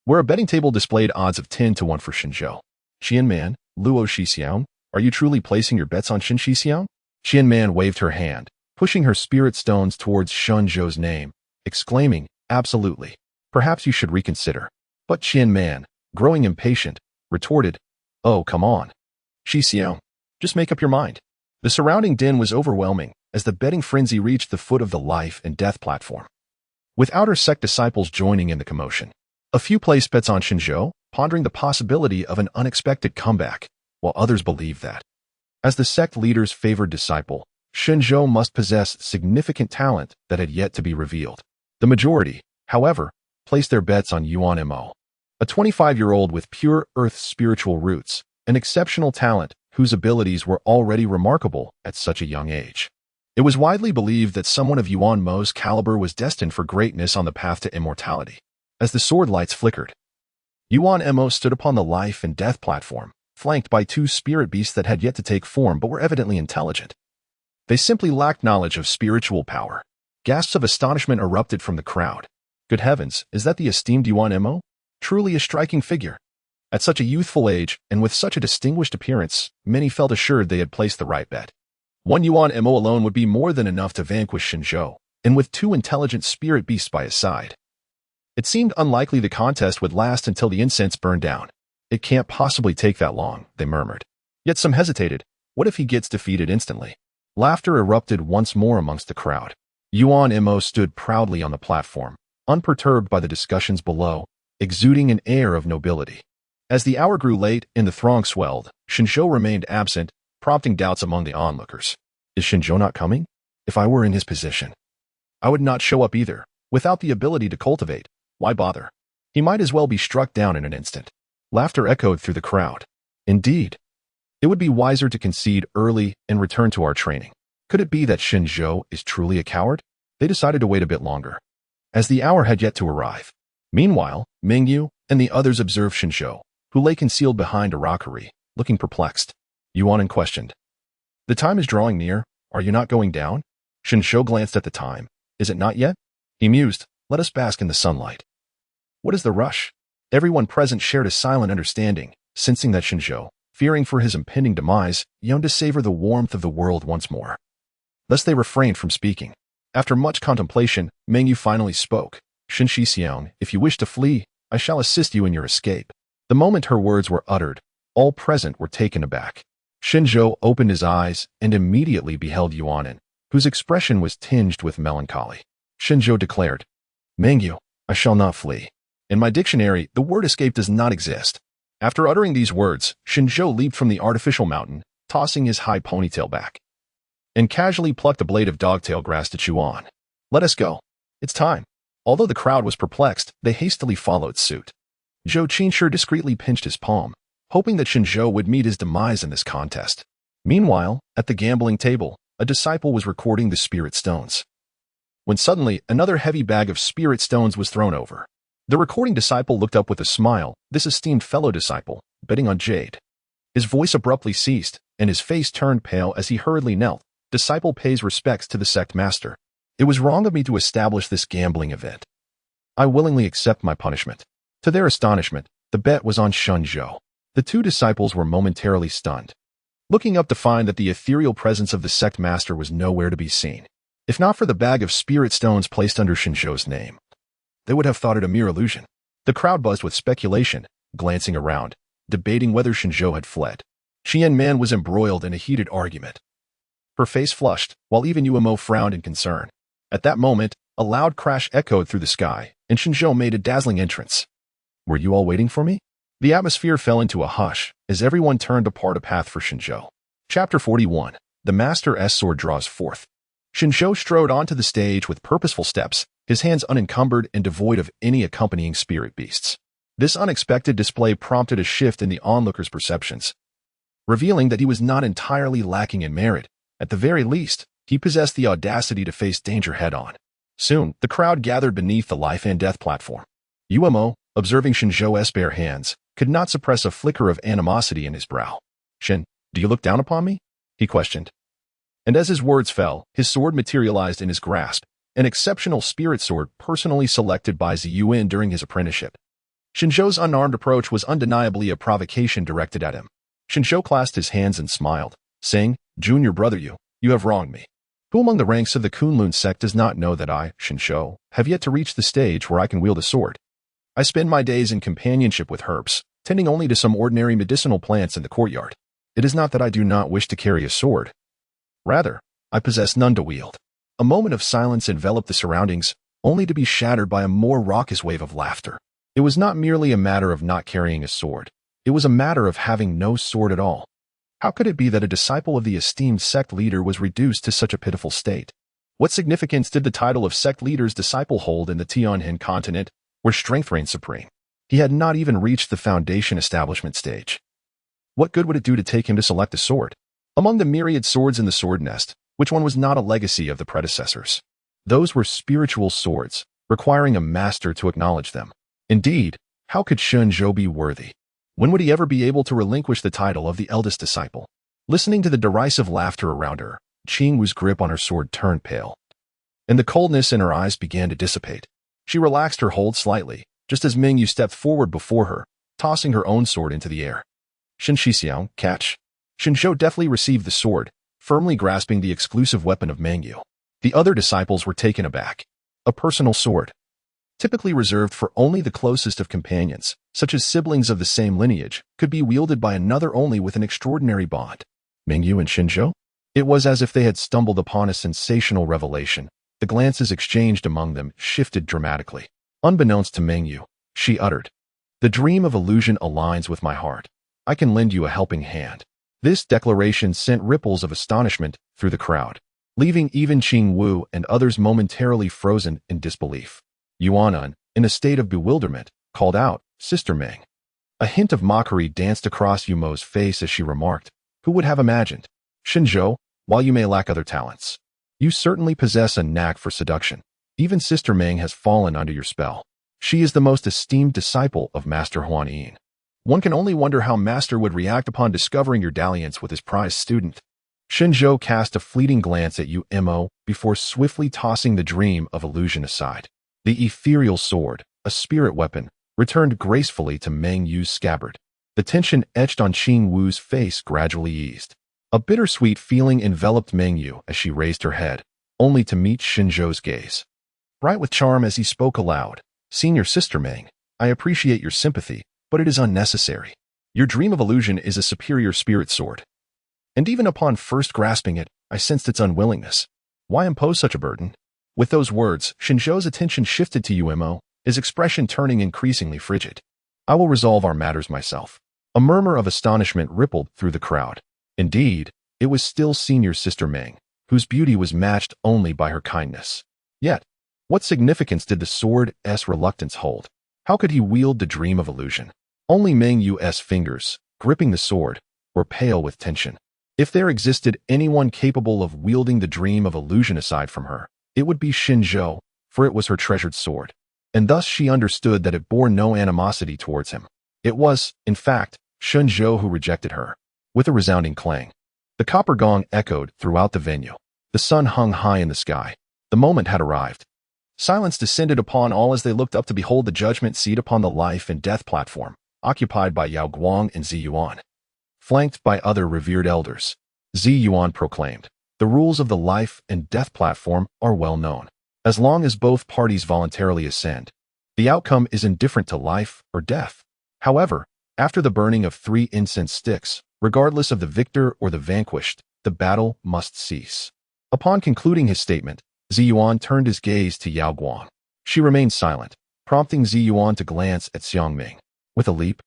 where a betting table displayed odds of 10-1 for Shen Zhou. Qian Man, Luo Shixiang, are you truly placing your bets on Shen Shixiang? Qian Man waved her hand, pushing her spirit stones towards Shen Zhou's name, exclaiming, absolutely. Perhaps you should reconsider. But Qian Man, growing impatient, retorted, oh, come on. Shixiang, just make up your mind. The surrounding din was overwhelming as the betting frenzy reached the foot of the life and death platform, with outer sect disciples joining in the commotion. A few placed bets on Shen Zhou, pondering the possibility of an unexpected comeback, while others believed that, as the sect leader's favored disciple, Shen Zhou must possess significant talent that had yet to be revealed. The majority, however, placed their bets on Yuan Mo, a 25-year-old with pure earth spiritual roots, an exceptional talent whose abilities were already remarkable at such a young age. It was widely believed that someone of Yuan Mo's caliber was destined for greatness on the path to immortality. As the sword lights flickered, Yuan Mo stood upon the life and death platform, flanked by two spirit beasts that had yet to take form but were evidently intelligent. They simply lacked knowledge of spiritual power. Gasps of astonishment erupted from the crowd. Good heavens, is that the esteemed Yuan Mo? Truly a striking figure. At such a youthful age, and with such a distinguished appearance, many felt assured they had placed the right bet. One Yuan Mo alone would be more than enough to vanquish Shen Zhou, and with two intelligent spirit beasts by his side. It seemed unlikely the contest would last until the incense burned down. It can't possibly take that long, they murmured. Yet some hesitated. What if he gets defeated instantly? Laughter erupted once more amongst the crowd. Yuan Mo stood proudly on the platform, unperturbed by the discussions below, exuding an air of nobility. As the hour grew late and the throng swelled, Shen Zhou remained absent, prompting doubts among the onlookers. Is Shen Zhou not coming? If I were in his position, I would not show up either. Without the ability to cultivate, why bother? He might as well be struck down in an instant. Laughter echoed through the crowd. Indeed, it would be wiser to concede early and return to our training. Could it be that Shen Zhou is truly a coward? They decided to wait a bit longer, as the hour had yet to arrive. Meanwhile, Mingyue and the others observed Shen Zhou, who lay concealed behind a rockery, looking perplexed. Yuan questioned. The time is drawing near. Are you not going down? Shen Zhou glanced at the time. Is it not yet? He mused. Let us bask in the sunlight. What is the rush? Everyone present shared a silent understanding, sensing that Shen Zhou, fearing for his impending demise, yearned to savor the warmth of the world once more. Thus they refrained from speaking. After much contemplation, Mingyue finally spoke. Shen Xixiang, if you wish to flee, I shall assist you in your escape. The moment her words were uttered, all present were taken aback. Shen Zhou opened his eyes and immediately beheld Yuan, whose expression was tinged with melancholy. Shen Zhou declared, Mingyue, I shall not flee. In my dictionary, the word escape does not exist. After uttering these words, Shen Zhou leaped from the artificial mountain, tossing his high ponytail back, and casually plucked a blade of dogtail grass to chew on. Let us go. It's time. Although the crowd was perplexed, they hastily followed suit. Zhou Qinshu discreetly pinched his palm, hoping that Shen Zhou would meet his demise in this contest. Meanwhile, at the gambling table, a disciple was recording the spirit stones, when suddenly another heavy bag of spirit stones was thrown over. The recording disciple looked up with a smile, this esteemed fellow disciple, betting on jade. His voice abruptly ceased, and his face turned pale as he hurriedly knelt. Disciple pays respects to the sect master. It was wrong of me to establish this gambling event. I willingly accept my punishment. To their astonishment, the bet was on Shen Zhou. The two disciples were momentarily stunned, looking up to find that the ethereal presence of the sect master was nowhere to be seen. If not for the bag of spirit stones placed under Shen Zhou's name, they would have thought it a mere illusion. The crowd buzzed with speculation, glancing around, debating whether Shen Zhou had fled. Xian Man was embroiled in a heated argument. Her face flushed, while even Yuan frowned in concern. At that moment, a loud crash echoed through the sky, and Shen Zhou made a dazzling entrance. Were you all waiting for me? The atmosphere fell into a hush, as everyone turned to part a path for Shen Zhou. Chapter 41. The Master's Sword Draws Forth. Shen Zhou strode onto the stage with purposeful steps, his hands unencumbered and devoid of any accompanying spirit beasts. This unexpected display prompted a shift in the onlookers' perceptions, revealing that he was not entirely lacking in merit. At the very least, he possessed the audacity to face danger head-on. Soon, the crowd gathered beneath the life and death platform. Yuan, observing Shen Zhou's bare hands, could not suppress a flicker of animosity in his brow. Shen, do you look down upon me? He questioned. And as his words fell, his sword materialized in his grasp, an exceptional spirit sword personally selected by Ziyuan during his apprenticeship. Shen Zhou's unarmed approach was undeniably a provocation directed at him. Shen Zhou clasped his hands and smiled, saying, Junior brother, you have wronged me. Who among the ranks of the Kunlun sect does not know that I, Shen Zhou, have yet to reach the stage where I can wield a sword? I spend my days in companionship with herbs, tending only to some ordinary medicinal plants in the courtyard. It is not that I do not wish to carry a sword. Rather, I possess none to wield. A moment of silence enveloped the surroundings, only to be shattered by a more raucous wave of laughter. It was not merely a matter of not carrying a sword. It was a matter of having no sword at all. How could it be that a disciple of the esteemed sect leader was reduced to such a pitiful state? What significance did the title of sect leader's disciple hold in the Tianhan continent, where strength reigned supreme? He had not even reached the foundation establishment stage. What good would it do to take him to select a sword? Among the myriad swords in the sword nest, which one was not a legacy of the predecessors? Those were spiritual swords, requiring a master to acknowledge them. Indeed, how could Shen Zhou be worthy? When would he ever be able to relinquish the title of the eldest disciple? Listening to the derisive laughter around her, Qing Wu's grip on her sword turned pale, and the coldness in her eyes began to dissipate. She relaxed her hold slightly, just as Mingyue stepped forward before her, tossing her own sword into the air. Shen Xixiang, catch. Shen Zhou deftly received the sword, firmly grasping the exclusive weapon of Mingyue. The other disciples were taken aback. A personal sword, typically reserved for only the closest of companions, such as siblings of the same lineage, could be wielded by another only with an extraordinary bond. Mingyue and Shen Zhou? It was as if they had stumbled upon a sensational revelation. The glances exchanged among them shifted dramatically. Unbeknownst to Mingyue, she uttered, "The dream of illusion aligns with my heart. I can lend you a helping hand." This declaration sent ripples of astonishment through the crowd, leaving even Qing Wu and others momentarily frozen in disbelief. Yuanan, in a state of bewilderment, called out, "Sister Ming." A hint of mockery danced across Yumo's face as she remarked, "Who would have imagined? Shen Zhou, while you may lack other talents, you certainly possess a knack for seduction. Even Sister Ming has fallen under your spell. She is the most esteemed disciple of Master Huan Yin. One can only wonder how Master would react upon discovering your dalliance with his prized student." Shen Zhou cast a fleeting glance at Mo before swiftly tossing the dream of illusion aside. The ethereal sword, a spirit weapon, returned gracefully to Mingyue's scabbard. The tension etched on Qing Wu's face gradually eased. A bittersweet feeling enveloped Mingyue as she raised her head, only to meet Shen Zhou's gaze. Bright with charm as he spoke aloud, "Senior Sister Ming, I appreciate your sympathy, but it is unnecessary. Your dream of illusion is a superior spirit sword. And even upon first grasping it, I sensed its unwillingness. Why impose such a burden?" With those words, Shen Zhou's attention shifted to Mo, his expression turning increasingly frigid. "I will resolve our matters myself." A murmur of astonishment rippled through the crowd. Indeed, it was still Senior Sister Ming, whose beauty was matched only by her kindness. Yet, what significance did the sword's reluctance hold? How could he wield the dream of illusion? Only Mingyue's fingers, gripping the sword, were pale with tension. If there existed anyone capable of wielding the dream of illusion aside from her, it would be Shen Zhou, for it was her treasured sword. And thus she understood that it bore no animosity towards him. It was, in fact, Shen Zhou who rejected her. With a resounding clang, the copper gong echoed throughout the venue. The sun hung high in the sky. The moment had arrived. Silence descended upon all as they looked up to behold the judgment seat upon the life and death platform, occupied by Yao Guang and Zi Yuan. Flanked by other revered elders, Zi Yuan proclaimed, "The rules of the life and death platform are well known. As long as both parties voluntarily ascend, the outcome is indifferent to life or death. However, after the burning of 3 incense sticks, regardless of the victor or the vanquished, the battle must cease." Upon concluding his statement, Zi Yuan turned his gaze to Yao Guang. She remained silent, prompting Zi Yuan to glance at Xiang Ming. With a leap,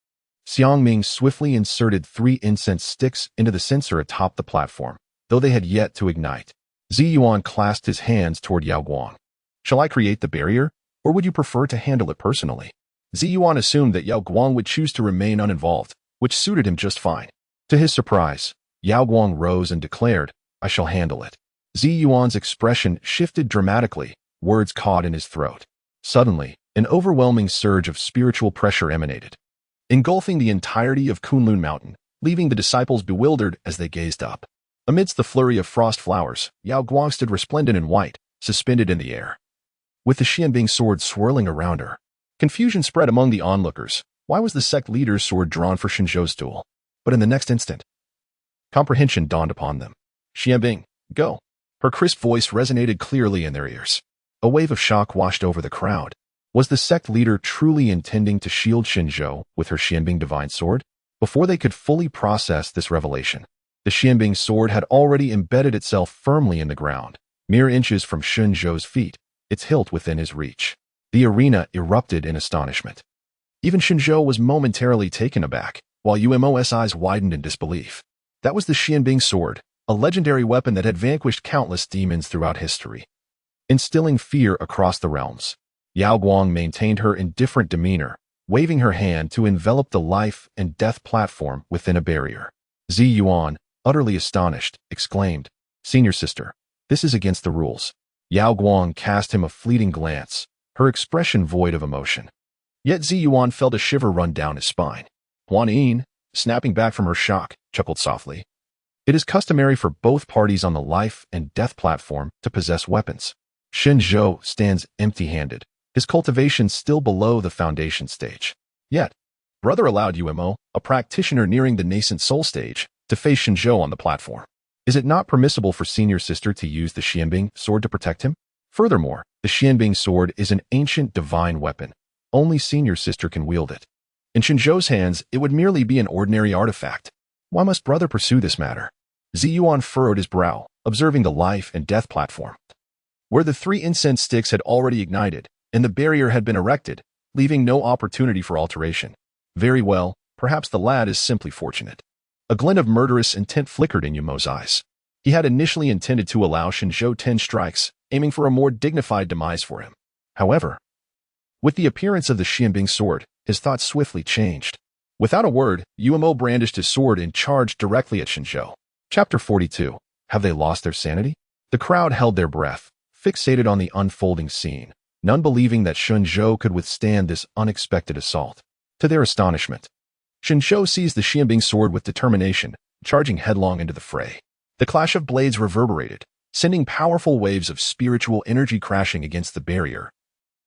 Xiang Ming swiftly inserted 3 incense sticks into the censer atop the platform, though they had yet to ignite. Zi Yuan clasped his hands toward Yao Guang. "Shall I create the barrier, or would you prefer to handle it personally?" Zi Yuan assumed that Yao Guang would choose to remain uninvolved, which suited him just fine. To his surprise, Yao Guang rose and declared, "I shall handle it." Zi Yuan's expression shifted dramatically, words caught in his throat. Suddenly, an overwhelming surge of spiritual pressure emanated, engulfing the entirety of Kunlun Mountain, leaving the disciples bewildered as they gazed up. Amidst the flurry of frost flowers, Yao Guang stood resplendent in white, suspended in the air, with the Xianbing sword swirling around her. Confusion spread among the onlookers. Why was the sect leader's sword drawn for Shen Zhou's duel? But in the next instant, comprehension dawned upon them. "Xianbing, go." Her crisp voice resonated clearly in their ears. A wave of shock washed over the crowd. Was the sect leader truly intending to shield Shen Zhou with her Xianbing divine sword? Before they could fully process this revelation, the Xianbing sword had already embedded itself firmly in the ground, mere inches from Shen Zhou's feet, its hilt within his reach. The arena erupted in astonishment. Even Shen Zhou was momentarily taken aback, while Umo's eyes widened in disbelief. That was the Xianbing sword, a legendary weapon that had vanquished countless demons throughout history, instilling fear across the realms. Yao Guang maintained her indifferent demeanor, waving her hand to envelop the life and death platform within a barrier. Zi Yuan, utterly astonished, exclaimed, "Senior Sister, this is against the rules." Yao Guang cast him a fleeting glance, her expression void of emotion. Yet Zi Yuan felt a shiver run down his spine. Huan Yin, snapping back from her shock, chuckled softly. It is customary for both parties on the life and death platform to possess weapons. Shen Zhou stands empty-handed, his cultivation still below the foundation stage. Yet, brother allowed Umo, a practitioner nearing the nascent soul stage, to face Shen Zhou on the platform. Is it not permissible for senior sister to use the Xianbing sword to protect him? Furthermore, the Xianbing sword is an ancient divine weapon. Only senior sister can wield it. In Shen Zhou's hands, it would merely be an ordinary artifact. Why must brother pursue this matter? Ziyuan furrowed his brow, observing the life and death platform, where the 3 incense sticks had already ignited, and the barrier had been erected, leaving no opportunity for alteration. Very well, perhaps the lad is simply fortunate. A glint of murderous intent flickered in Yumo's eyes. He had initially intended to allow Shen Zhou 10 strikes, aiming for a more dignified demise for him. However, with the appearance of the Xianbing sword, his thoughts swiftly changed. Without a word, Yumo brandished his sword and charged directly at Shen Zhou. Chapter 42. Have they lost their sanity? The crowd held their breath, fixated on the unfolding scene, none believing that Shen Zhou could withstand this unexpected assault. To their astonishment, Shen Zhou seized the Xianbing sword with determination, charging headlong into the fray. The clash of blades reverberated, sending powerful waves of spiritual energy crashing against the barrier,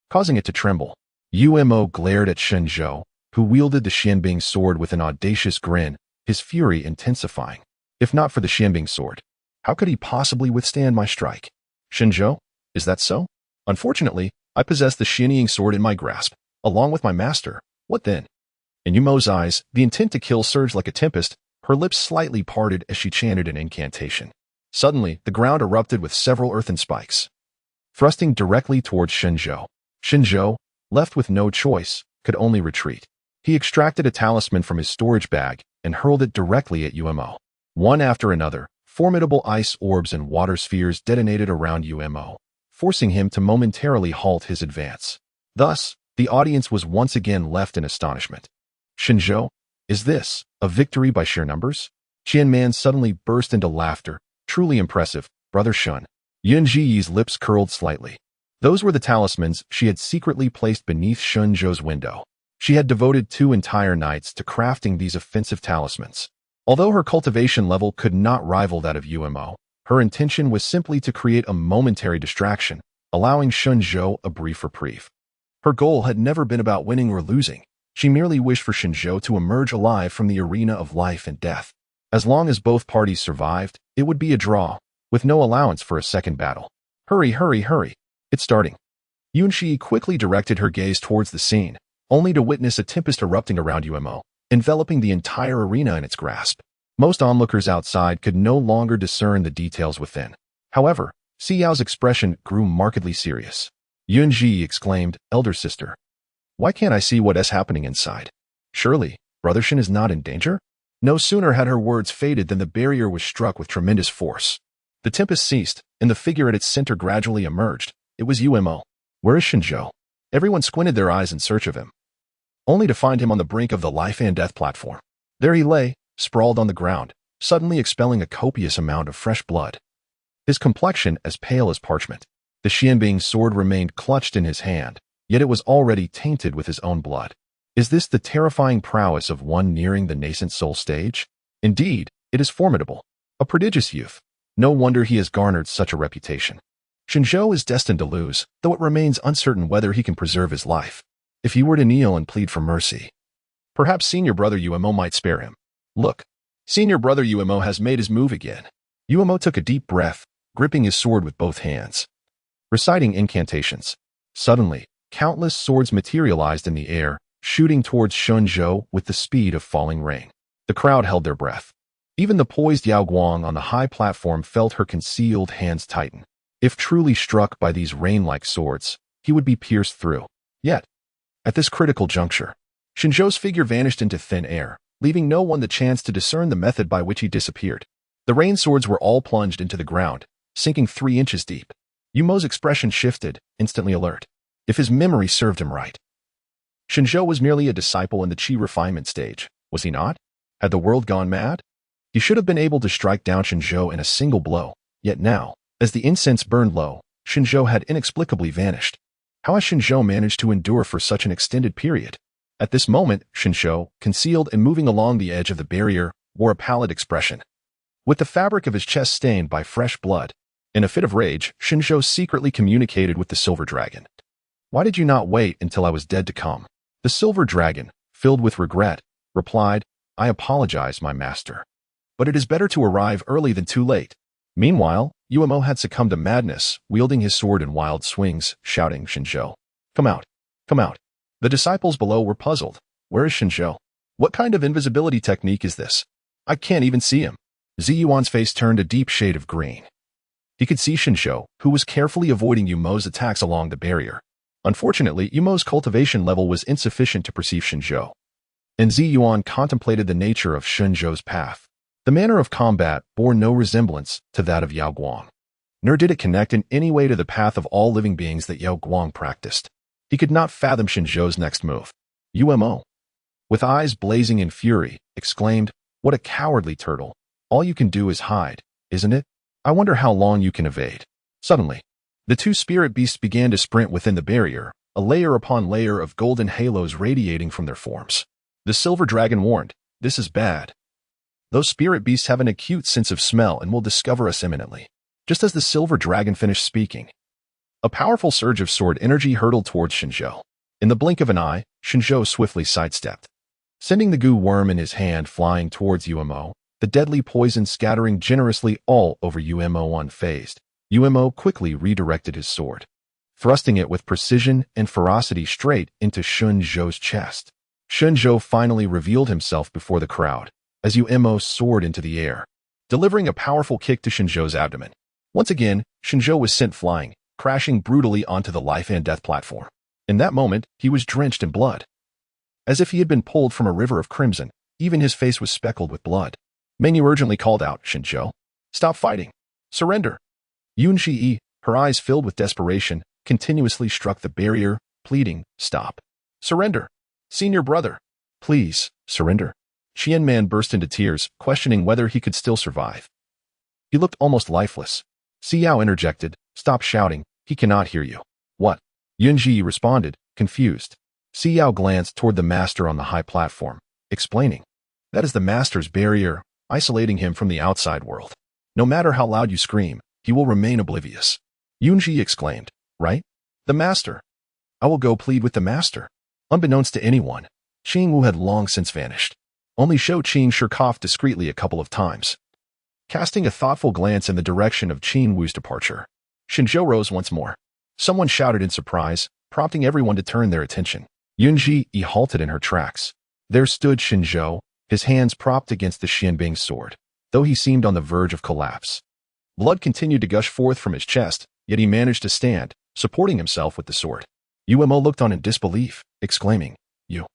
causing it to tremble. Umo glared at Shen Zhou, who wielded the Xianbing sword with an audacious grin, his fury intensifying. If not for the Xianbing sword, how could he possibly withstand my strike? Shen Zhou, is that so? Unfortunately, I possess the Xianying sword in my grasp, along with my master. What then? In Yumo's eyes, the intent to kill surged like a tempest, her lips slightly parted as she chanted an incantation. Suddenly, the ground erupted with several earthen spikes, thrusting directly towards Shen Zhou. Shen Zhou, left with no choice, could only retreat. He extracted a talisman from his storage bag and hurled it directly at Umo. One after another, formidable ice orbs and water spheres detonated around Umo, forcing him to momentarily halt his advance. Thus, the audience was once again left in astonishment. Shen Zhou, is this a victory by sheer numbers? Qian Man suddenly burst into laughter. Truly impressive, Brother Shun. Yun Jiyi's lips curled slightly. Those were the talismans she had secretly placed beneath Shen Zhou's window. She had devoted 2 entire nights to crafting these offensive talismans. Although her cultivation level could not rival that of Umo, her intention was simply to create a momentary distraction, allowing Shen Zhou a brief reprieve. Her goal had never been about winning or losing. She merely wished for Shen Zhou to emerge alive from the arena of life and death. As long as both parties survived, it would be a draw, with no allowance for a second battle. Hurry, hurry, hurry. It's starting. Yunxi quickly directed her gaze towards the scene, only to witness a tempest erupting around Umo, enveloping the entire arena in its grasp. Most onlookers outside could no longer discern the details within. However, Xiao's expression grew markedly serious. Yunji exclaimed, Elder sister, why can't I see what is happening inside? Surely, Brother Shen is not in danger? No sooner had her words faded than the barrier was struck with tremendous force. The tempest ceased, and the figure at its center gradually emerged. It was Umo. Where is Shen Zhou? Everyone squinted their eyes in search of him, only to find him on the brink of the life and death platform. There he lay, sprawled on the ground, suddenly expelling a copious amount of fresh blood. His complexion as pale as parchment. The Xianbing sword remained clutched in his hand, yet it was already tainted with his own blood. Is this the terrifying prowess of one nearing the nascent soul stage? Indeed, it is formidable. A prodigious youth. No wonder he has garnered such a reputation. Shen Zhou is destined to lose, though it remains uncertain whether he can preserve his life. If he were to kneel and plead for mercy, perhaps senior brother Umo might spare him. Look, senior brother Umo has made his move again. Umo took a deep breath, gripping his sword with both hands, reciting incantations. Suddenly, countless swords materialized in the air, shooting towards Shen Zhou with the speed of falling rain. The crowd held their breath. Even the poised Yao Guang on the high platform felt her concealed hands tighten. If truly struck by these rain-like swords, he would be pierced through. Yet, at this critical juncture, Shen Zhou's figure vanished into thin air, leaving no one the chance to discern the method by which he disappeared. The rain swords were all plunged into the ground, sinking 3 inches deep. Yumo's expression shifted, instantly alert. If his memory served him right, Shen Zhou was merely a disciple in the Qi refinement stage, was he not? Had the world gone mad? He should have been able to strike down Shen Zhou in a single blow, yet now, as the incense burned low, Shen Zhou had inexplicably vanished. How has Shen Zhou managed to endure for such an extended period? At this moment, Shen Zhou, concealed and moving along the edge of the barrier, wore a pallid expression. With the fabric of his chest stained by fresh blood, in a fit of rage, Shen Zhou secretly communicated with the silver dragon. "Why did you not wait until I was dead to come?" The silver dragon, filled with regret, replied, "I apologize, my master. But it is better to arrive early than too late." Meanwhile, Umo had succumbed to madness, wielding his sword in wild swings, shouting, "Shen Zhou, come out, come out." The disciples below were puzzled. Where is Shen Zhou? What kind of invisibility technique is this? I can't even see him. Ziyuan's face turned a deep shade of green. He could see Shen Zhou, who was carefully avoiding Umo's attacks along the barrier. Unfortunately, Umo's cultivation level was insufficient to perceive Shen Zhou. And Ziyuan contemplated the nature of Shen Zhou's path. The manner of combat bore no resemblance to that of Yao Guang, nor did it connect in any way to the path of all living beings that Yao Guang practiced. He could not fathom Shen Zhou's next move. Umo, with eyes blazing in fury, exclaimed, "What a cowardly turtle. All you can do is hide, isn't it? I wonder how long you can evade." Suddenly, the two spirit beasts began to sprint within the barrier, a layer upon layer of golden halos radiating from their forms. The silver dragon warned, "This is bad. Those spirit beasts have an acute sense of smell and will discover us imminently." Just as the silver dragon finished speaking, a powerful surge of sword energy hurtled towards Shen Zhou. In the blink of an eye, Shen Zhou swiftly sidestepped, sending the goo worm in his hand flying towards Umo, the deadly poison scattering generously all over Umo unfazed. Umo quickly redirected his sword, thrusting it with precision and ferocity straight into Shen Zhou's chest. Shen Zhou finally revealed himself before the crowd as Umo soared into the air, delivering a powerful kick to Shen Zhou's abdomen. Once again, Shen Zhou was sent flying, crashing brutally onto the life and death platform. In that moment, he was drenched in blood. As if he had been pulled from a river of crimson, even his face was speckled with blood. Mingyue urgently called out, "Shen Zhou, stop fighting. Surrender." Yunji, her eyes filled with desperation, continuously struck the barrier, pleading, "Stop. Surrender. Senior brother. Please, surrender." Qianman burst into tears, questioning whether he could still survive. He looked almost lifeless. Xiao interjected, "Stop shouting. He cannot hear you." "What?" Yunji responded, confused. Xiao glanced toward the master on the high platform, explaining, "That is the master's barrier, isolating him from the outside world. No matter how loud you scream, he will remain oblivious." Yunji exclaimed, "Right? The master. I will go plead with the master." Unbeknownst to anyone, Qingwu had long since vanished. Only Shou Qing coughed discreetly a couple of times. Casting a thoughtful glance in the direction of Qingwu's departure, Shen Zhou rose once more. Someone shouted in surprise, prompting everyone to turn their attention. Yunji halted in her tracks. There stood Shen Zhou, his hands propped against the Xianbing's sword, though he seemed on the verge of collapse. Blood continued to gush forth from his chest, yet he managed to stand, supporting himself with the sword. Umo looked on in disbelief, exclaiming, "You."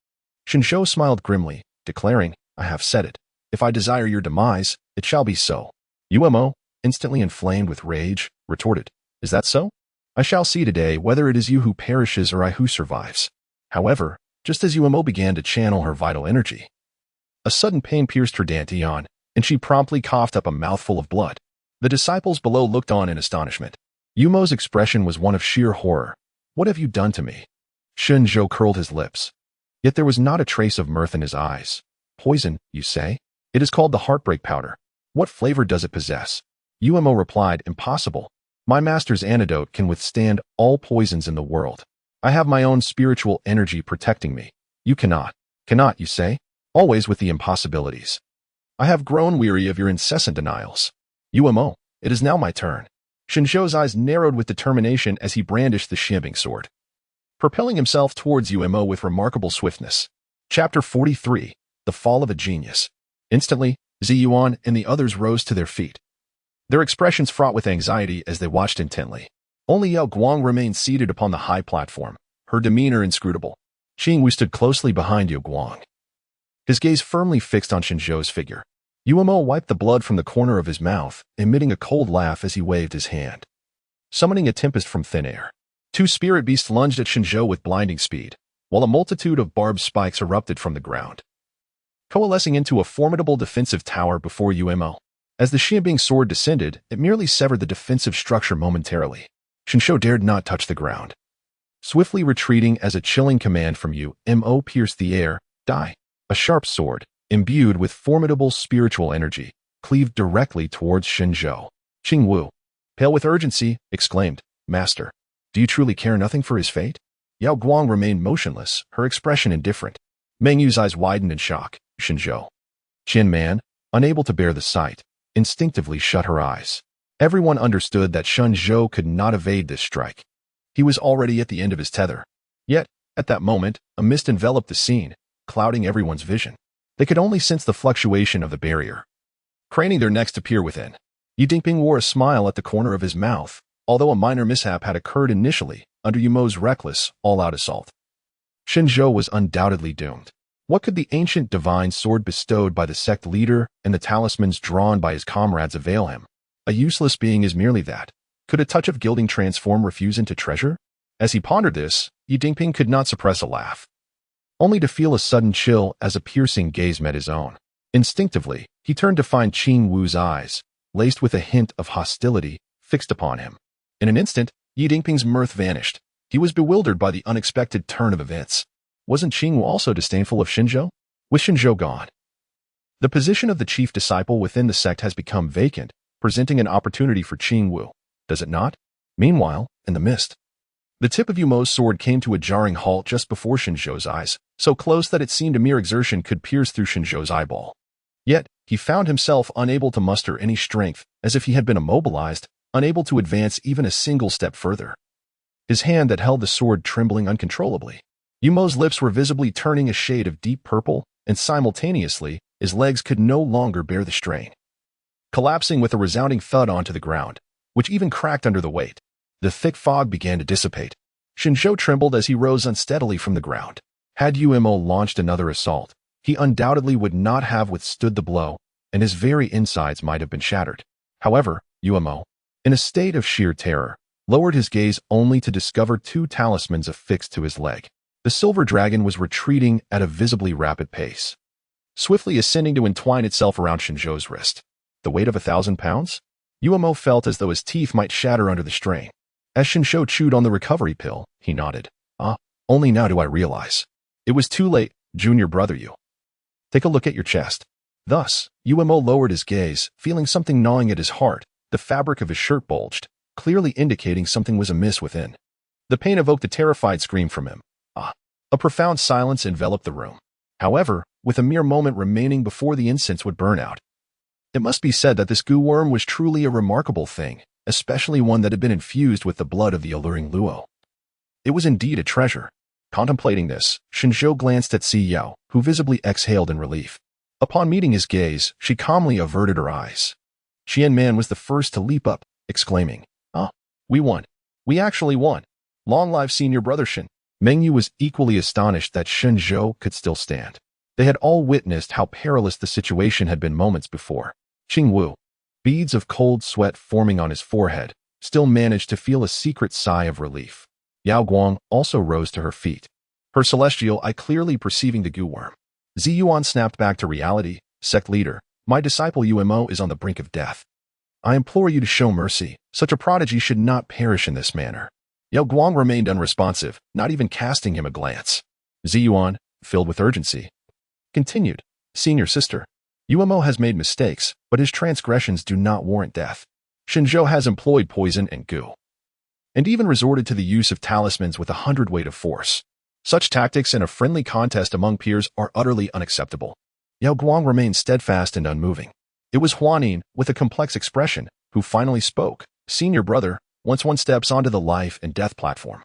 Shen Zhou smiled grimly, declaring, "I have said it. If I desire your demise, it shall be so." Umo, instantly inflamed with rage, retorted, "Is that so? I shall see today whether it is you who perishes or I who survives." However, just as Umo began to channel her vital energy, a sudden pain pierced her dantian, and she promptly coughed up a mouthful of blood. The disciples below looked on in astonishment. Umo's expression was one of sheer horror. "What have you done to me?" Shen Zhou curled his lips. Yet there was not a trace of mirth in his eyes. "Poison, you say? It is called the heartbreak powder. What flavor does it possess?" Umo replied, "Impossible. My master's antidote can withstand all poisons in the world. I have my own spiritual energy protecting me. You cannot. Cannot, you say? Always with the impossibilities. I have grown weary of your incessant denials. Umo, it is now my turn." Shen Zhou's eyes narrowed with determination as he brandished the Xianbing sword, propelling himself towards Umo with remarkable swiftness. Chapter 43, The Fall of a Genius. Instantly, Ziyuan and the others rose to their feet, their expressions fraught with anxiety as they watched intently. Only Yao Guang remained seated upon the high platform, her demeanor inscrutable. Qingwu stood closely behind Yao Guang, his gaze firmly fixed on Shen Zhou's figure. Umo wiped the blood from the corner of his mouth, emitting a cold laugh as he waved his hand, summoning a tempest from thin air. Two spirit beasts lunged at Shen Zhou with blinding speed, while a multitude of barbed spikes erupted from the ground, coalescing into a formidable defensive tower before Umo. As the Xianbing sword descended, it merely severed the defensive structure momentarily. Shen Zhou dared not touch the ground. Swiftly retreating as a chilling command from Umo pierced the air, die. A sharp sword, imbued with formidable spiritual energy, cleaved directly towards Shen Zhou. Qingwu, pale with urgency, exclaimed, Master, do you truly care nothing for his fate? Yao Guang remained motionless, her expression indifferent. Mingyue's eyes widened in shock. Shen Zhou, Qin man, unable to bear the sight, instinctively shut her eyes. Everyone understood that Shen Zhou could not evade this strike. He was already at the end of his tether. Yet, at that moment, a mist enveloped the scene, clouding everyone's vision. They could only sense the fluctuation of the barrier. Craning their necks to peer within, Yi Dingping wore a smile at the corner of his mouth, although a minor mishap had occurred initially under Yumo's reckless, all-out assault. Shen Zhou was undoubtedly doomed. What could the ancient divine sword bestowed by the sect leader and the talismans drawn by his comrades avail him? A useless being is merely that. Could a touch of gilding transform refuse into treasure? As he pondered this, Yi Dingping could not suppress a laugh, only to feel a sudden chill as a piercing gaze met his own. Instinctively, he turned to find Qing Wu's eyes, laced with a hint of hostility, fixed upon him. In an instant, Yi Dingping's mirth vanished. He was bewildered by the unexpected turn of events. Wasn't Qing Wu also disdainful of Shen Zhou? With Shen Zhou gone, the position of the chief disciple within the sect has become vacant, presenting an opportunity for Qing Wu, does it not? Meanwhile, in the mist, the tip of Yumo's sword came to a jarring halt just before Shen Zhou's eyes, so close that it seemed a mere exertion could pierce through Shen Zhou's eyeball. Yet, he found himself unable to muster any strength, as if he had been immobilized, unable to advance even a single step further. His hand that held the sword trembling uncontrollably. Yumo's lips were visibly turning a shade of deep purple, and simultaneously, his legs could no longer bear the strain. Collapsing with a resounding thud onto the ground, which even cracked under the weight, the thick fog began to dissipate. Shen Zhou trembled as he rose unsteadily from the ground. Had Umo launched another assault, he undoubtedly would not have withstood the blow, and his very insides might have been shattered. However, Umo, in a state of sheer terror, lowered his gaze only to discover two talismans affixed to his leg. The silver dragon was retreating at a visibly rapid pace, swiftly ascending to entwine itself around Shen Zhou's wrist. The weight of 1,000 pounds? Umo felt as though his teeth might shatter under the strain. As Shen Zhou chewed on the recovery pill, he nodded. Only now do I realize. It was too late, junior brother you. Take a look at your chest. Thus, Umo lowered his gaze, feeling something gnawing at his heart. The fabric of his shirt bulged, clearly indicating something was amiss within. The pain evoked a terrified scream from him. A profound silence enveloped the room. However, with a mere moment remaining before the incense would burn out, it must be said that this goo worm was truly a remarkable thing, especially one that had been infused with the blood of the alluring Luo. It was indeed a treasure. Contemplating this, Shen Zhou glanced at Si Yao, who visibly exhaled in relief. Upon meeting his gaze, she calmly averted her eyes. Qian Man was the first to leap up, exclaiming, we won. We actually won. Long live senior brother Shen. Mingyue was equally astonished that Shen Zhou could still stand. They had all witnessed how perilous the situation had been moments before. Qing Wu, beads of cold sweat forming on his forehead, still managed to feel a secret sigh of relief. Yao Guang also rose to her feet, her celestial eye clearly perceiving the goo worm. Ziyuan snapped back to reality. Sect leader, my disciple Umo is on the brink of death. I implore you to show mercy. Such a prodigy should not perish in this manner. Yao Guang remained unresponsive, not even casting him a glance. Ziyuan, filled with urgency, continued, Senior sister, Umo has made mistakes, but his transgressions do not warrant death. Shen Zhou has employed poison and goo, and even resorted to the use of talismans with 100 weight of force. Such tactics in a friendly contest among peers are utterly unacceptable. Yao Guang remained steadfast and unmoving. It was Huanin, with a complex expression, who finally spoke. Senior brother, once one steps onto the life and death platform,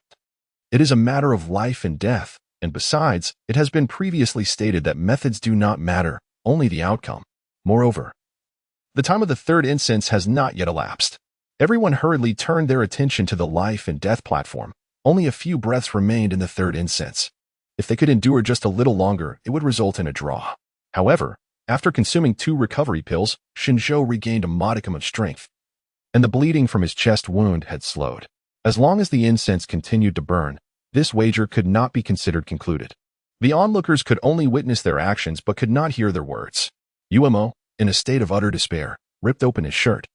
it is a matter of life and death, and besides, it has been previously stated that methods do not matter, only the outcome. Moreover, the time of the third incense has not yet elapsed. Everyone hurriedly turned their attention to the life and death platform. Only a few breaths remained in the third incense. If they could endure just a little longer, it would result in a draw. However, after consuming 2 recovery pills, Shen Zhou regained a modicum of strength, and the bleeding from his chest wound had slowed. As long as the incense continued to burn, this wager could not be considered concluded. The onlookers could only witness their actions but could not hear their words. Umo, in a state of utter despair, ripped open his shirt,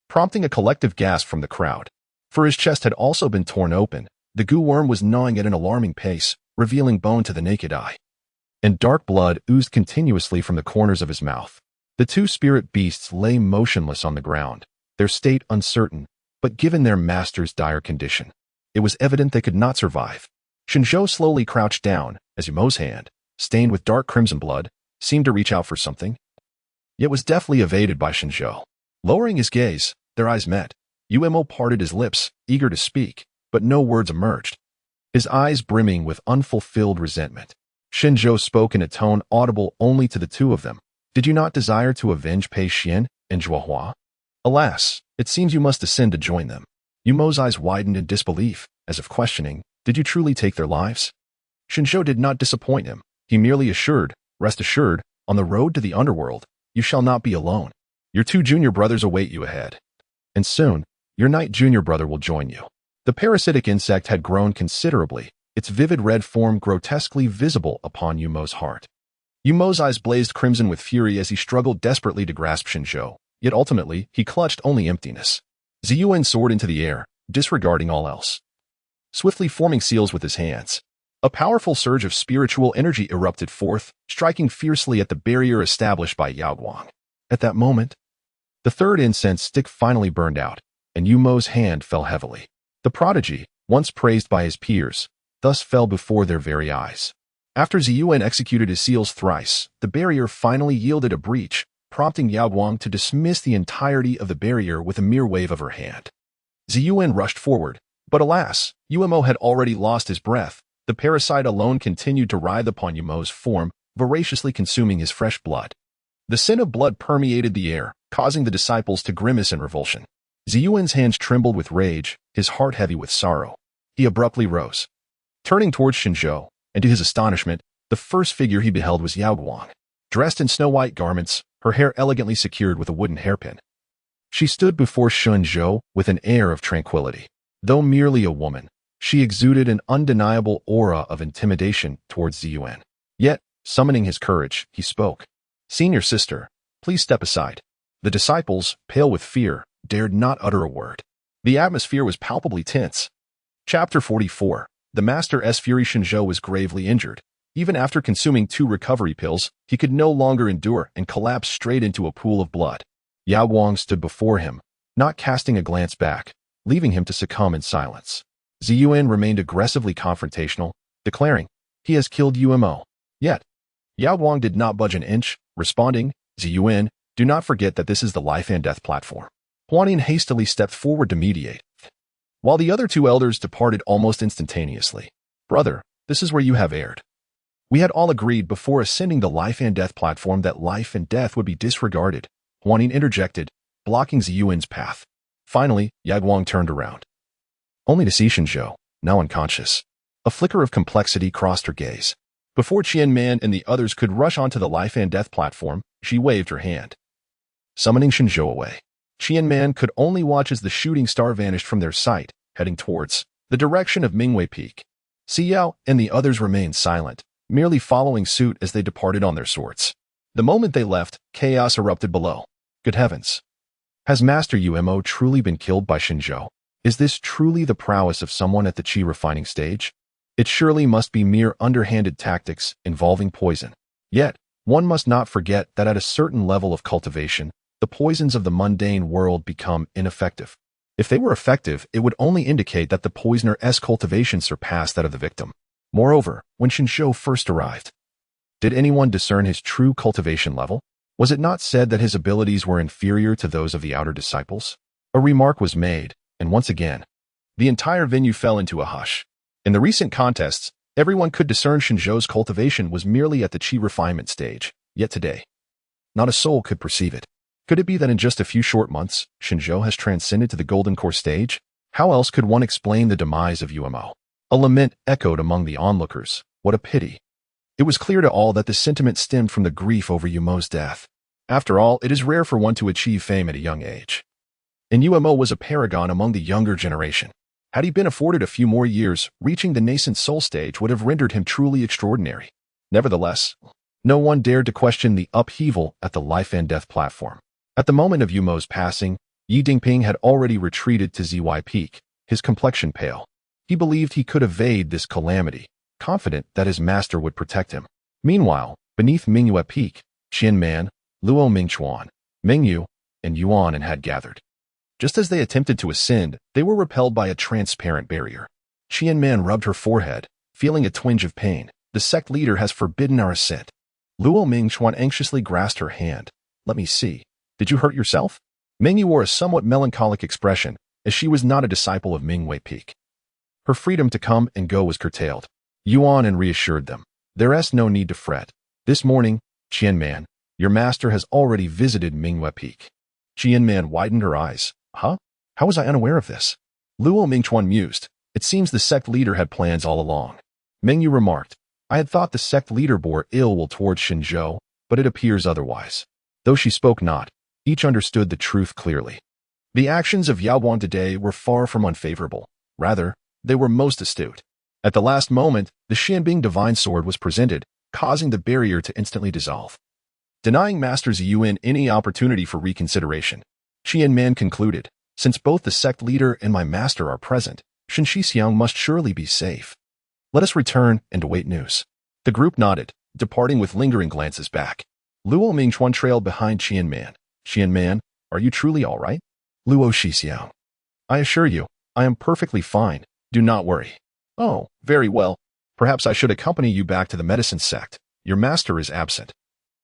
prompting a collective gasp from the crowd, for his chest had also been torn open, The goo worm was gnawing at an alarming pace, revealing bone to the naked eye. And dark blood oozed continuously from the corners of his mouth. The two spirit beasts lay motionless on the ground, their state uncertain, but given their master's dire condition, it was evident they could not survive. Shen Zhou slowly crouched down as Yumo's hand, stained with dark crimson blood, seemed to reach out for something, yet was deftly evaded by Shen Zhou. Lowering his gaze, their eyes met. Yumo parted his lips, eager to speak, but no words emerged, his eyes brimming with unfulfilled resentment. Shen Zhou spoke in a tone audible only to the two of them. Did you not desire to avenge Pei Xian and Zhuohua? Alas, it seems you must descend to join them. Yumo's eyes widened in disbelief, as if questioning, did you truly take their lives? Shen Zhou did not disappoint him. He merely assured, rest assured, on the road to the underworld, you shall not be alone. Your two junior brothers await you ahead. And soon, your knight junior brother will join you. The parasitic insect had grown considerably, its vivid red form grotesquely visible upon Yumo's heart. Yumo's eyes blazed crimson with fury as he struggled desperately to grasp Shen Zhou, yet ultimately he clutched only emptiness. Ziyuan soared into the air, disregarding all else, swiftly forming seals with his hands. A powerful surge of spiritual energy erupted forth, striking fiercely at the barrier established by Yao Guang. At that moment, the third incense stick finally burned out, and Yumo's hand fell heavily. The prodigy, once praised by his peers, thus fell before their very eyes. After Ziyuan executed his seals thrice, the barrier finally yielded a breach, prompting Yao Guang to dismiss the entirety of the barrier with a mere wave of her hand. Ziyuan rushed forward, but alas, Yumo had already lost his breath. The parasite alone continued to writhe upon Yumo's form, voraciously consuming his fresh blood. The scent of blood permeated the air, causing the disciples to grimace in revulsion. Ziyuan's hands trembled with rage, his heart heavy with sorrow. He abruptly rose, turning towards Shen Zhou, and to his astonishment, the first figure he beheld was Yao Guang. Dressed in snow-white garments, her hair elegantly secured with a wooden hairpin, she stood before Shen Zhou with an air of tranquility. Though merely a woman, she exuded an undeniable aura of intimidation towards Ziyuan. Yet, summoning his courage, he spoke. Senior sister, please step aside. The disciples, pale with fear, dared not utter a word. The atmosphere was palpably tense. Chapter 44. The Master's Fury. Shen Zhou was gravely injured. Even after consuming 2 recovery pills, he could no longer endure and collapsed straight into a pool of blood. Yao Guang stood before him, not casting a glance back, leaving him to succumb in silence. Ziyuan remained aggressively confrontational, declaring, he has killed Yumo. Yet, Yao Guang did not budge an inch, responding, Ziyuan, do not forget that this is the life and death platform. Huanin hastily stepped forward to mediate, while the other 2 elders departed almost instantaneously. Brother, this is where you have erred. We had all agreed before ascending the life and death platform that life and death would be disregarded. Huanin interjected, blocking Ziyuan's path. Finally, Yao Guang turned around, only to see Shen Zhou, now unconscious. A flicker of complexity crossed her gaze. Before Qian Man and the others could rush onto the life and death platform, she waved her hand, summoning Shen Zhou away. Qian Man could only watch as the shooting star vanished from their sight, heading towards the direction of Mingyue Peak. Xiao and the others remained silent, merely following suit as they departed on their swords. The moment they left, chaos erupted below. Good heavens! Has Master Yumo truly been killed by Shen Zhou? Is this truly the prowess of someone at the qi refining stage? It surely must be mere underhanded tactics involving poison. Yet, one must not forget that at a certain level of cultivation, the poisons of the mundane world become ineffective. If they were effective, it would only indicate that the poisoner's cultivation surpassed that of the victim. Moreover, when Shen Zhou first arrived, did anyone discern his true cultivation level? Was it not said that his abilities were inferior to those of the outer disciples? A remark was made, and once again, the entire venue fell into a hush. In the recent contests, everyone could discern Shen Zhou's cultivation was merely at the qi refinement stage, yet today, not a soul could perceive it. Could it be that in just a few short months, Shen Zhou has transcended to the golden core stage? How else could one explain the demise of Yumo? A lament echoed among the onlookers. What a pity. It was clear to all that the sentiment stemmed from the grief over Yumo's death. After all, it is rare for one to achieve fame at a young age. And Yumo was a paragon among the younger generation. Had he been afforded a few more years, reaching the nascent soul stage would have rendered him truly extraordinary. Nevertheless, no one dared to question the upheaval at the life and death platform. At the moment of Yumo's passing, Yi Dingping had already retreated to Zy Peak, his complexion pale. He believed he could evade this calamity, confident that his master would protect him. Meanwhile, beneath Mingyue Peak, Qianman, Luo Mingchuan, Mingyue, and Yuan had gathered. Just as they attempted to ascend, they were repelled by a transparent barrier. Qianman rubbed her forehead, feeling a twinge of pain. The sect leader has forbidden our ascent. Luo Mingchuan anxiously grasped her hand. Let me see. Did you hurt yourself? Mingyue wore a somewhat melancholic expression, as she was not a disciple of Mingyue Peak. Her freedom to come and go was curtailed. Yuan reassured them. There is no need to fret. This morning, Qianman, your master has already visited Mingyue Peak. Qianman widened her eyes. Huh? How was I unaware of this? Luo Mingchuan mused. It seems the sect leader had plans all along. Mingyue remarked. I had thought the sect leader bore ill will towards Shen Zhou, but it appears otherwise. Though she spoke not, each understood the truth clearly. The actions of Yao Guang today were far from unfavorable. Rather, they were most astute. At the last moment, the Xianbing divine sword was presented, causing the barrier to instantly dissolve. Denying Master Ziyuan any opportunity for reconsideration, Qianman concluded, since both the sect leader and my master are present, Shen Shixiang must surely be safe. Let us return and await news. The group nodded, departing with lingering glances back. Luo Mingchuan trailed behind Qianman. Qianman, are you truly all right? Luo Shixiang. I assure you, I am perfectly fine. Do not worry. Oh, very well. Perhaps I should accompany you back to the medicine sect. Your master is absent,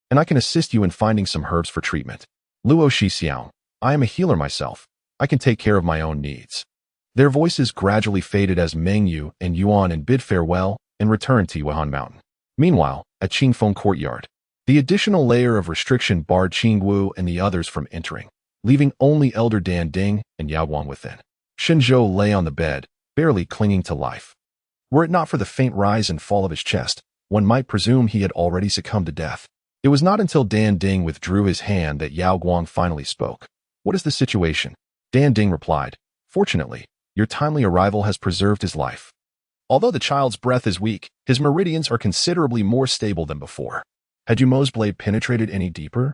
and I can assist you in finding some herbs for treatment. Luo Shixiang, I am a healer myself. I can take care of my own needs. Their voices gradually faded as Mingyue and Yuan bid farewell and returned to Yuan Mountain. Meanwhile, at Qingfeng Courtyard, the additional layer of restriction barred Qingwu and the others from entering, leaving only Elder Dan Ding and Yao Guang within. Shen Zhou lay on the bed, barely clinging to life. Were it not for the faint rise and fall of his chest, one might presume he had already succumbed to death. It was not until Dan Ding withdrew his hand that Yao Guang finally spoke. What is the situation? Dan Ding replied, fortunately, your timely arrival has preserved his life. Although the child's breath is weak, his meridians are considerably more stable than before. Had Yumo's blade penetrated any deeper,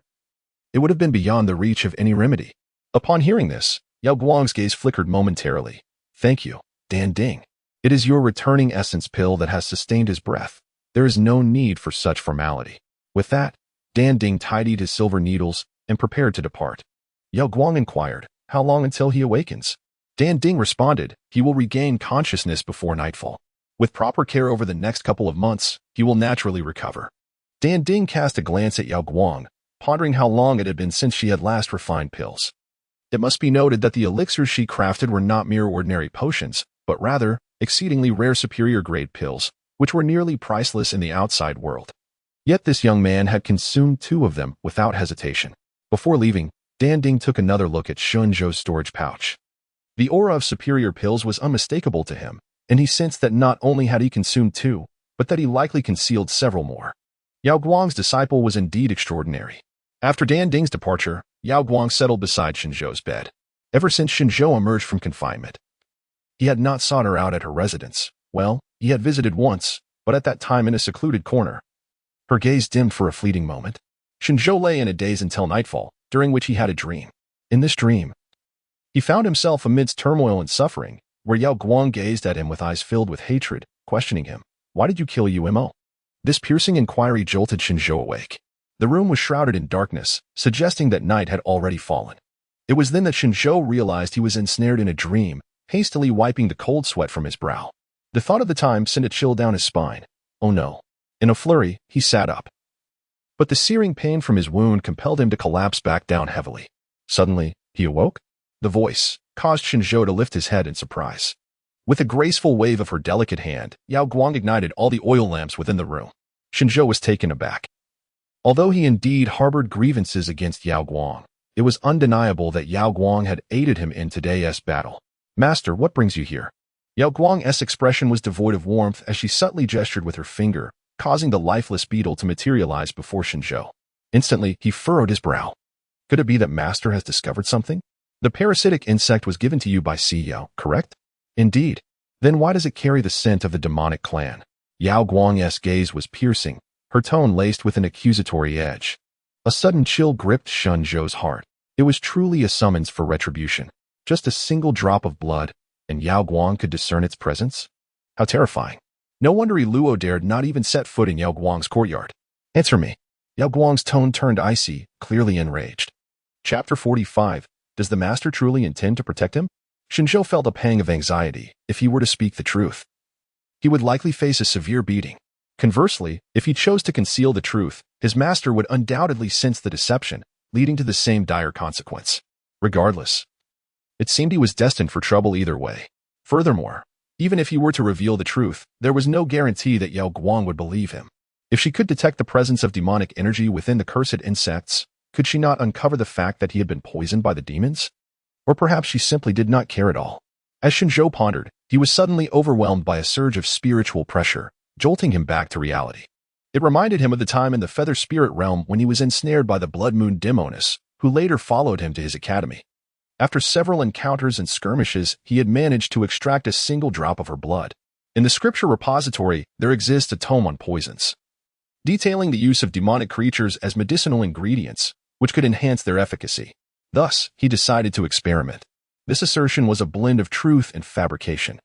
it would have been beyond the reach of any remedy. Upon hearing this, Yao Guang's gaze flickered momentarily. Thank you, Dan Ding. It is your returning essence pill that has sustained his breath. There is no need for such formality. With that, Dan Ding tidied his silver needles and prepared to depart. Yao Guang inquired, how long until he awakens? Dan Ding responded, he will regain consciousness before nightfall. With proper care over the next couple of months, he will naturally recover. Dan Ding cast a glance at Yao Guang, pondering how long it had been since she had last refined pills. It must be noted that the elixirs she crafted were not mere ordinary potions, but rather exceedingly rare superior-grade pills, which were nearly priceless in the outside world. Yet this young man had consumed 2 of them without hesitation. Before leaving, Dan Ding took another look at Shen Zhou's storage pouch. The aura of superior pills was unmistakable to him, and he sensed that not only had he consumed 2, but that he likely concealed several more. Yao Guang's disciple was indeed extraordinary. After Dan Ding's departure, Yao Guang settled beside Shen Zhou's bed. Ever since Shen Zhou emerged from confinement, he had not sought her out at her residence. Well, he had visited once, but at that time in a secluded corner. Her gaze dimmed for a fleeting moment. Shen Zhou lay in a daze until nightfall, during which he had a dream. In this dream, he found himself amidst turmoil and suffering, where Yao Guang gazed at him with eyes filled with hatred, questioning him. Why did you kill Umo? This piercing inquiry jolted Shen Zhou awake. The room was shrouded in darkness, suggesting that night had already fallen. It was then that Shen Zhou realized he was ensnared in a dream, hastily wiping the cold sweat from his brow. The thought of the time sent a chill down his spine. Oh no. In a flurry, he sat up. But the searing pain from his wound compelled him to collapse back down heavily. Suddenly, he awoke. The voice caused Shen Zhou to lift his head in surprise. With a graceful wave of her delicate hand, Yao Guang ignited all the oil lamps within the room. Shen Zhou was taken aback. Although he indeed harbored grievances against Yao Guang, it was undeniable that Yao Guang had aided him in today's battle. Master, what brings you here? Yao Guang's expression was devoid of warmth as she subtly gestured with her finger, causing the lifeless beetle to materialize before Shen Zhou. Instantly, he furrowed his brow. Could it be that Master has discovered something? The parasitic insect was given to you by Si Yao, correct? Indeed. Then why does it carry the scent of the demonic clan? Yao Guang's gaze was piercing, her tone laced with an accusatory edge. A sudden chill gripped Shen Zhou's heart. It was truly a summons for retribution. Just a single drop of blood, and Yao Guang could discern its presence? How terrifying. No wonder Luo dared not even set foot in Yao Guang's courtyard. Answer me. Yao Guang's tone turned icy, clearly enraged. Chapter 45. Does the master truly intend to protect him? Shen Zhou felt a pang of anxiety. If he were to speak the truth, he would likely face a severe beating. Conversely, if he chose to conceal the truth, his master would undoubtedly sense the deception, leading to the same dire consequence. Regardless, it seemed he was destined for trouble either way. Furthermore, even if he were to reveal the truth, there was no guarantee that Yao Guang would believe him. If she could detect the presence of demonic energy within the cursed insects, could she not uncover the fact that he had been poisoned by the demons? Or perhaps she simply did not care at all. As Shen Zhou pondered, he was suddenly overwhelmed by a surge of spiritual pressure, jolting him back to reality. It reminded him of the time in the feather spirit realm when he was ensnared by the blood moon demoness, who later followed him to his academy. After several encounters and skirmishes, he had managed to extract a single drop of her blood. In the scripture repository, there exists a tome on poisons, detailing the use of demonic creatures as medicinal ingredients, which could enhance their efficacy. Thus, he decided to experiment. This assertion was a blend of truth and fabrication.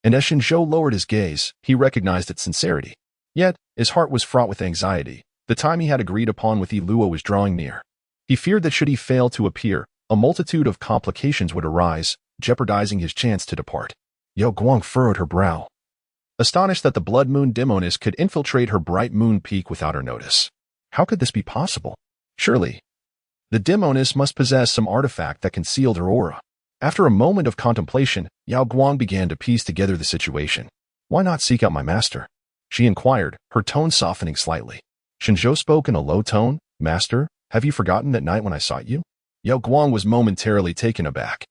And as Shen Zhou lowered his gaze, he recognized its sincerity. Yet, his heart was fraught with anxiety. The time he had agreed upon with Luo was drawing near. He feared that should he fail to appear, a multitude of complications would arise, jeopardizing his chance to depart. Yao Guang furrowed her brow, astonished that the blood moon demoness could infiltrate her bright moon peak without her notice. How could this be possible? Surely, the demoness must possess some artifact that concealed her aura. After a moment of contemplation, Yao Guang began to piece together the situation. Why not seek out my master? She inquired, her tone softening slightly. Shen Zhou spoke in a low tone. Master, have you forgotten that night when I sought you? Yao Guang was momentarily taken aback,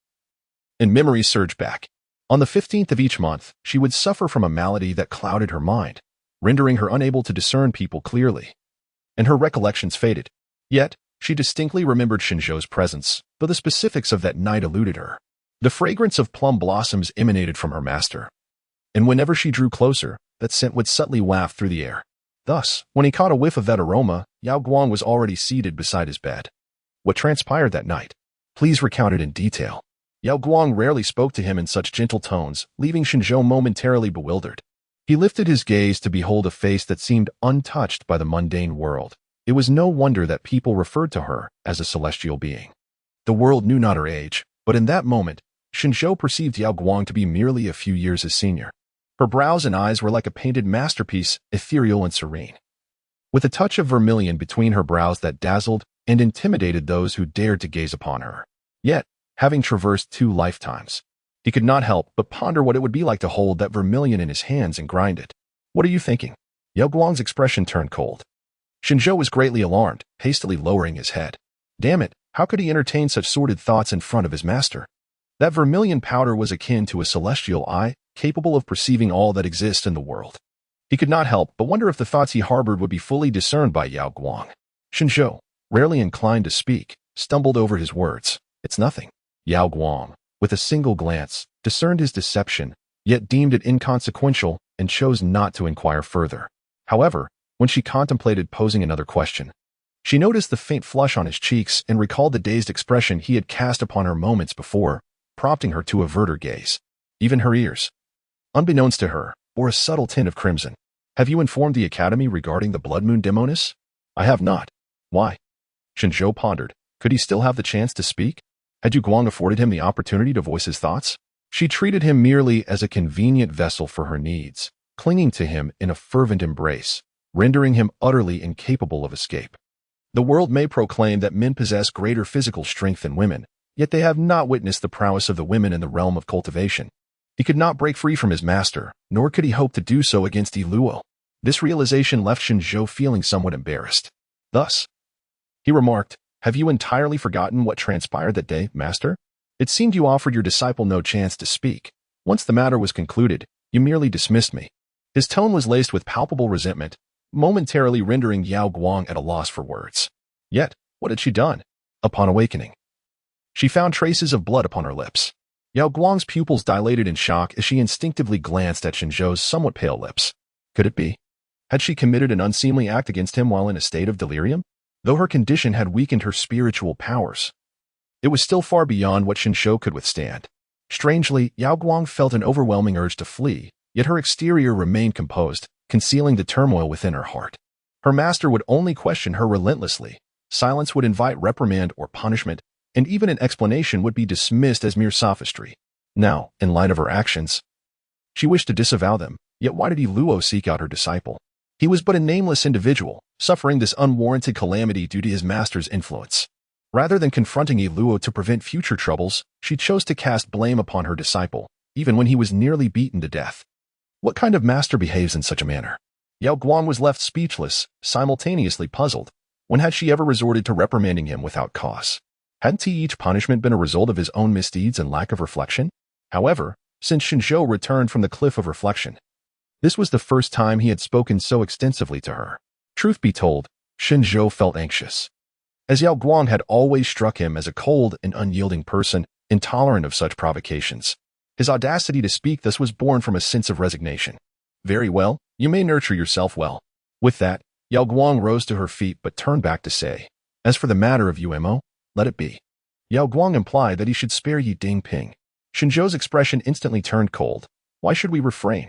and memories surged back. On the 15th of each month, she would suffer from a malady that clouded her mind, rendering her unable to discern people clearly. And her recollections faded. Yet, she distinctly remembered Shen Zhou's presence, though the specifics of that night eluded her. The fragrance of plum blossoms emanated from her master, and whenever she drew closer, that scent would subtly waft through the air. Thus, when he caught a whiff of that aroma, Yao Guang was already seated beside his bed. What transpired that night? Please recount it in detail. Yao Guang rarely spoke to him in such gentle tones, leaving Shen Zhou momentarily bewildered. He lifted his gaze to behold a face that seemed untouched by the mundane world. It was no wonder that people referred to her as a celestial being. The world knew not her age, but in that moment, Shen Zhou perceived Yao Guang to be merely a few years his senior. Her brows and eyes were like a painted masterpiece, ethereal and serene, with a touch of vermilion between her brows that dazzled and intimidated those who dared to gaze upon her. Yet, having traversed 2 lifetimes, he could not help but ponder what it would be like to hold that vermilion in his hands and grind it. What are you thinking? Yao Guang's expression turned cold. Shen Zhou was greatly alarmed, hastily lowering his head. Damn it, how could he entertain such sordid thoughts in front of his master? That vermilion powder was akin to a celestial eye, capable of perceiving all that exists in the world. He could not help but wonder if the thoughts he harbored would be fully discerned by Yao Guang. Shen Zhou, rarely inclined to speak, stumbled over his words. It's nothing. Yao Guang, with a single glance, discerned his deception, yet deemed it inconsequential and chose not to inquire further. However, when she contemplated posing another question, she noticed the faint flush on his cheeks and recalled the dazed expression he had cast upon her moments before, prompting her to avert her gaze. Even her ears, unbeknownst to her, bore a subtle tint of crimson. Have you informed the Academy regarding the blood moon demoness? I have not. Why? Shen Zhou pondered. Could he still have the chance to speak? Had Yao Guang afforded him the opportunity to voice his thoughts? She treated him merely as a convenient vessel for her needs, clinging to him in a fervent embrace, rendering him utterly incapable of escape. The world may proclaim that men possess greater physical strength than women, yet they have not witnessed the prowess of the women in the realm of cultivation. He could not break free from his master, nor could he hope to do so against Luo. This realization left Shen Zhou feeling somewhat embarrassed. Thus, he remarked, have you entirely forgotten what transpired that day, master? It seemed you offered your disciple no chance to speak. Once the matter was concluded, you merely dismissed me. His tone was laced with palpable resentment, momentarily rendering Yao Guang at a loss for words. Yet, what had she done? Upon awakening, she found traces of blood upon her lips. Yao Guang's pupils dilated in shock as she instinctively glanced at Shen Zhou's somewhat pale lips. Could it be? Had she committed an unseemly act against him while in a state of delirium? Though her condition had weakened her spiritual powers, it was still far beyond what Shen Zhou could withstand. Strangely, Yao Guang felt an overwhelming urge to flee, yet her exterior remained composed, concealing the turmoil within her heart. Her master would only question her relentlessly. Silence would invite reprimand or punishment, and even an explanation would be dismissed as mere sophistry. Now, in light of her actions, she wished to disavow them, yet why did Yi Luo seek out her disciple? He was but a nameless individual, suffering this unwarranted calamity due to his master's influence. Rather than confronting Yi Luo to prevent future troubles, she chose to cast blame upon her disciple, even when he was nearly beaten to death. What kind of master behaves in such a manner? Yao Guang was left speechless, simultaneously puzzled. When had she ever resorted to reprimanding him without cause? Hadn't each punishment been a result of his own misdeeds and lack of reflection? However, since Shen Zhou returned from the cliff of reflection, this was the first time he had spoken so extensively to her. Truth be told, Shen Zhou felt anxious, as Yao Guang had always struck him as a cold and unyielding person, intolerant of such provocations. His audacity to speak thus was born from a sense of resignation. Very well, you may nurture yourself well. With that, Yao Guang rose to her feet but turned back to say, as for the matter of Umo, let it be. Yao Guang implied that he should spare Yi Dingping. Shen Zhou's expression instantly turned cold. Why should we refrain?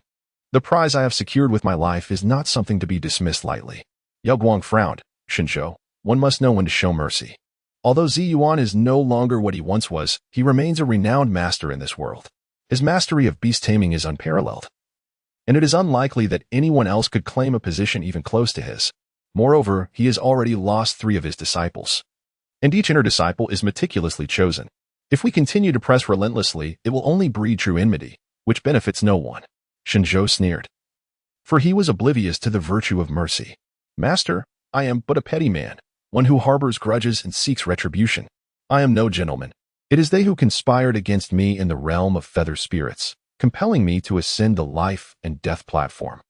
The prize I have secured with my life is not something to be dismissed lightly. Yao Guang frowned. Shen Zhou, one must know when to show mercy. Although Zi Yuan is no longer what he once was, he remains a renowned master in this world. His mastery of beast taming is unparalleled, and it is unlikely that anyone else could claim a position even close to his. Moreover, he has already lost 3 of his disciples, and each inner disciple is meticulously chosen. If we continue to press relentlessly, it will only breed true enmity, which benefits no one. Shen Zhou sneered, for he was oblivious to the virtue of mercy. Master, I am but a petty man, one who harbors grudges and seeks retribution. I am no gentleman. It is they who conspired against me in the realm of feather spirits, compelling me to ascend the life and death platform.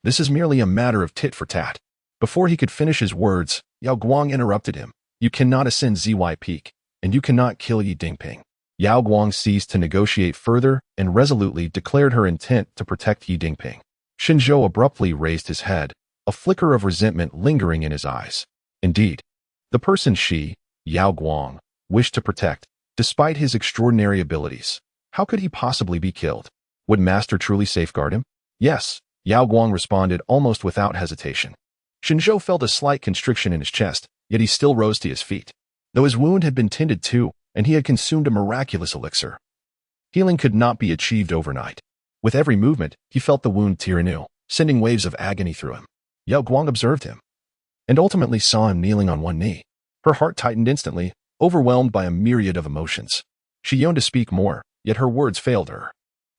This is merely a matter of tit for tat. Before he could finish his words, Yao Guang interrupted him. You cannot ascend ZY Peak, and you cannot kill Yi Dingping. Yao Guang ceased to negotiate further and resolutely declared her intent to protect Yi Dingping. Shen Zhou abruptly raised his head, a flicker of resentment lingering in his eyes. Indeed, the person she, Yao Guang, wished to protect, despite his extraordinary abilities, how could he possibly be killed? Would Master truly safeguard him? Yes, Yao Guang responded almost without hesitation. Shen Zhou felt a slight constriction in his chest, yet he still rose to his feet. Though his wound had been tended to, and he had consumed a miraculous elixir, healing could not be achieved overnight. With every movement, he felt the wound tear anew, sending waves of agony through him. Yao Guang observed him, and ultimately saw him kneeling on one knee. Her heart tightened instantly, overwhelmed by a myriad of emotions. She yearned to speak more, yet her words failed her.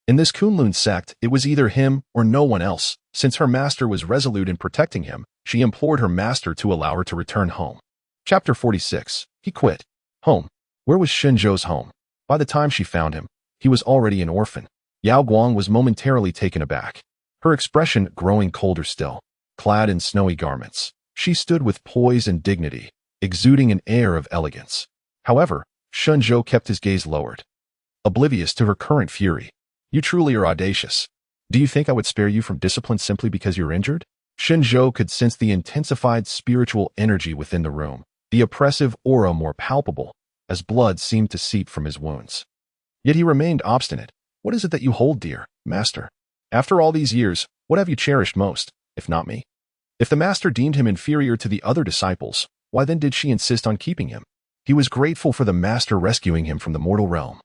In this Kunlun sect, it was either him or no one else. Since her master was resolute in protecting him, she implored her master to allow her to return home. Chapter 46. He quit. Home. Where was Shen Zhou's home? By the time she found him, he was already an orphan. Yao Guang was momentarily taken aback, her expression growing colder still. Clad in snowy garments, she stood with poise and dignity, exuding an air of elegance. However, Shen Zhou kept his gaze lowered, oblivious to her current fury. You truly are audacious. Do you think I would spare you from discipline simply because you're injured? Shen Zhou could sense the intensified spiritual energy within the room, the oppressive aura more palpable, as blood seemed to seep from his wounds. Yet he remained obstinate. What is it that you hold dear, master? After all these years, what have you cherished most, if not me? If the master deemed him inferior to the other disciples, why then did she insist on keeping him? He was grateful for the master rescuing him from the mortal realm,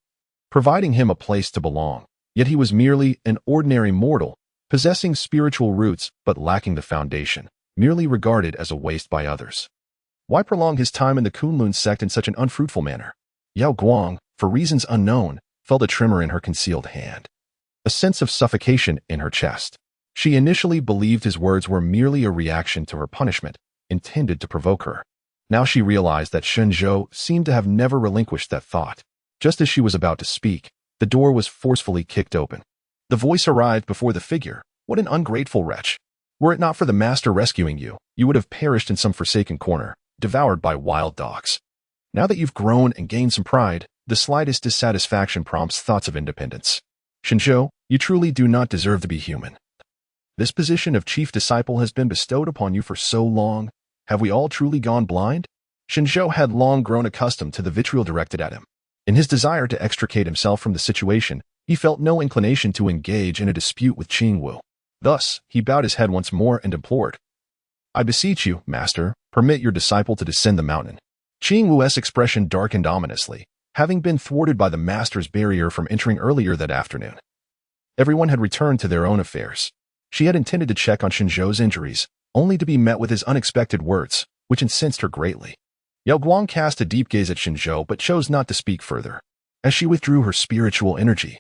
providing him a place to belong. Yet he was merely an ordinary mortal, possessing spiritual roots but lacking the foundation, merely regarded as a waste by others. Why prolong his time in the Kunlun sect in such an unfruitful manner? Yao Guang, for reasons unknown, felt a tremor in her concealed hand, a sense of suffocation in her chest. She initially believed his words were merely a reaction to her punishment, intended to provoke her. Now she realized that Shen Zhou seemed to have never relinquished that thought. Just as she was about to speak, the door was forcefully kicked open. The voice arrived before the figure. What an ungrateful wretch. Were it not for the master rescuing you, you would have perished in some forsaken corner, devoured by wild dogs. Now that you've grown and gained some pride, the slightest dissatisfaction prompts thoughts of independence. Shen Zhou, you truly do not deserve to be human. This position of chief disciple has been bestowed upon you for so long. Have we all truly gone blind? Shen Zhou had long grown accustomed to the vitriol directed at him. In his desire to extricate himself from the situation, he felt no inclination to engage in a dispute with Qingwu. Thus, he bowed his head once more and implored, "I beseech you, master, permit your disciple to descend the mountain." Qingwu's expression darkened ominously, having been thwarted by the master's barrier from entering earlier that afternoon. Everyone had returned to their own affairs. She had intended to check on Shen Zhou's injuries, only to be met with his unexpected words, which incensed her greatly. Yao Guang cast a deep gaze at Shen Zhou but chose not to speak further, as she withdrew her spiritual energy.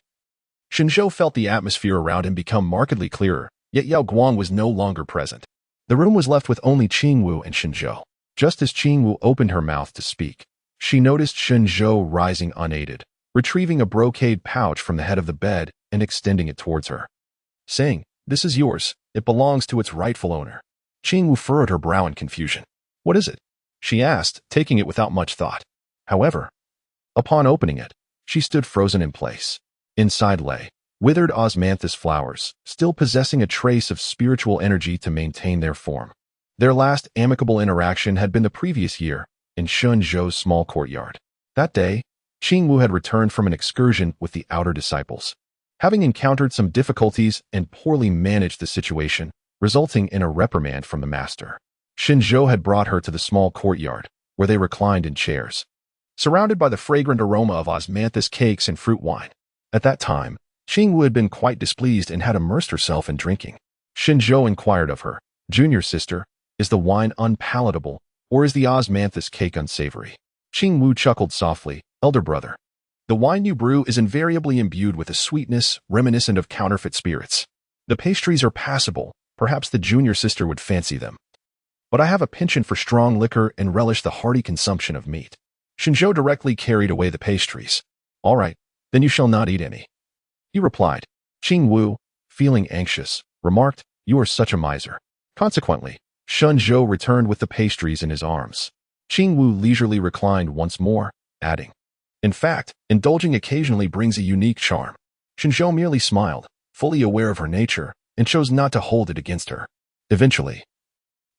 Shen Zhou felt the atmosphere around him become markedly clearer, yet Yao Guang was no longer present. The room was left with only Qingwu and Shen Zhou. Just as Qingwu opened her mouth to speak, she noticed Shen Zhou rising unaided, retrieving a brocade pouch from the head of the bed and extending it towards her, saying, "This is yours. It belongs to its rightful owner." Qingwu furrowed her brow in confusion. "What is it?" she asked, taking it without much thought. However, upon opening it, she stood frozen in place. Inside lay withered osmanthus flowers, still possessing a trace of spiritual energy to maintain their form. Their last amicable interaction had been the previous year, in Shen Zhou's small courtyard. That day, Qingwu had returned from an excursion with the outer disciples. Having encountered some difficulties and poorly managed the situation, resulting in a reprimand from the master, Shen Zhou had brought her to the small courtyard, where they reclined in chairs, surrounded by the fragrant aroma of osmanthus cakes and fruit wine. At that time, Qingwu had been quite displeased and had immersed herself in drinking. Shen Zhou inquired of her, "Junior sister, is the wine unpalatable, or is the osmanthus cake unsavory?" Qingwu chuckled softly, "Elder brother, the wine you brew is invariably imbued with a sweetness reminiscent of counterfeit spirits. The pastries are passable, perhaps the junior sister would fancy them. But I have a penchant for strong liquor and relish the hearty consumption of meat." Shen Zhou directly carried away the pastries. "All right, then you shall not eat any," he replied. Qingwu, feeling anxious, remarked, "You are such a miser." Consequently, Shen Zhou returned with the pastries in his arms. Qingwu leisurely reclined once more, adding, "In fact, indulging occasionally brings a unique charm." Shen Zhou merely smiled, fully aware of her nature, and chose not to hold it against her. Eventually,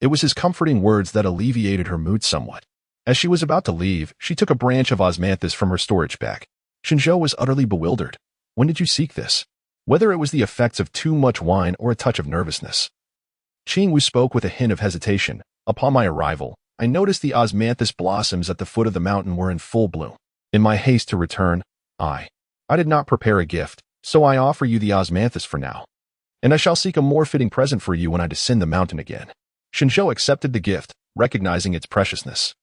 it was his comforting words that alleviated her mood somewhat. As she was about to leave, she took a branch of osmanthus from her storage bag. Shen Zhou was utterly bewildered. "When did you seek this?" Whether it was the effects of too much wine or a touch of nervousness, Qingwu spoke with a hint of hesitation. "Upon my arrival, I noticed the osmanthus blossoms at the foot of the mountain were in full bloom. In my haste to return, I did not prepare a gift, so I offer you the osmanthus for now. And I shall seek a more fitting present for you when I descend the mountain again." Shen Zhou accepted the gift, recognizing its preciousness.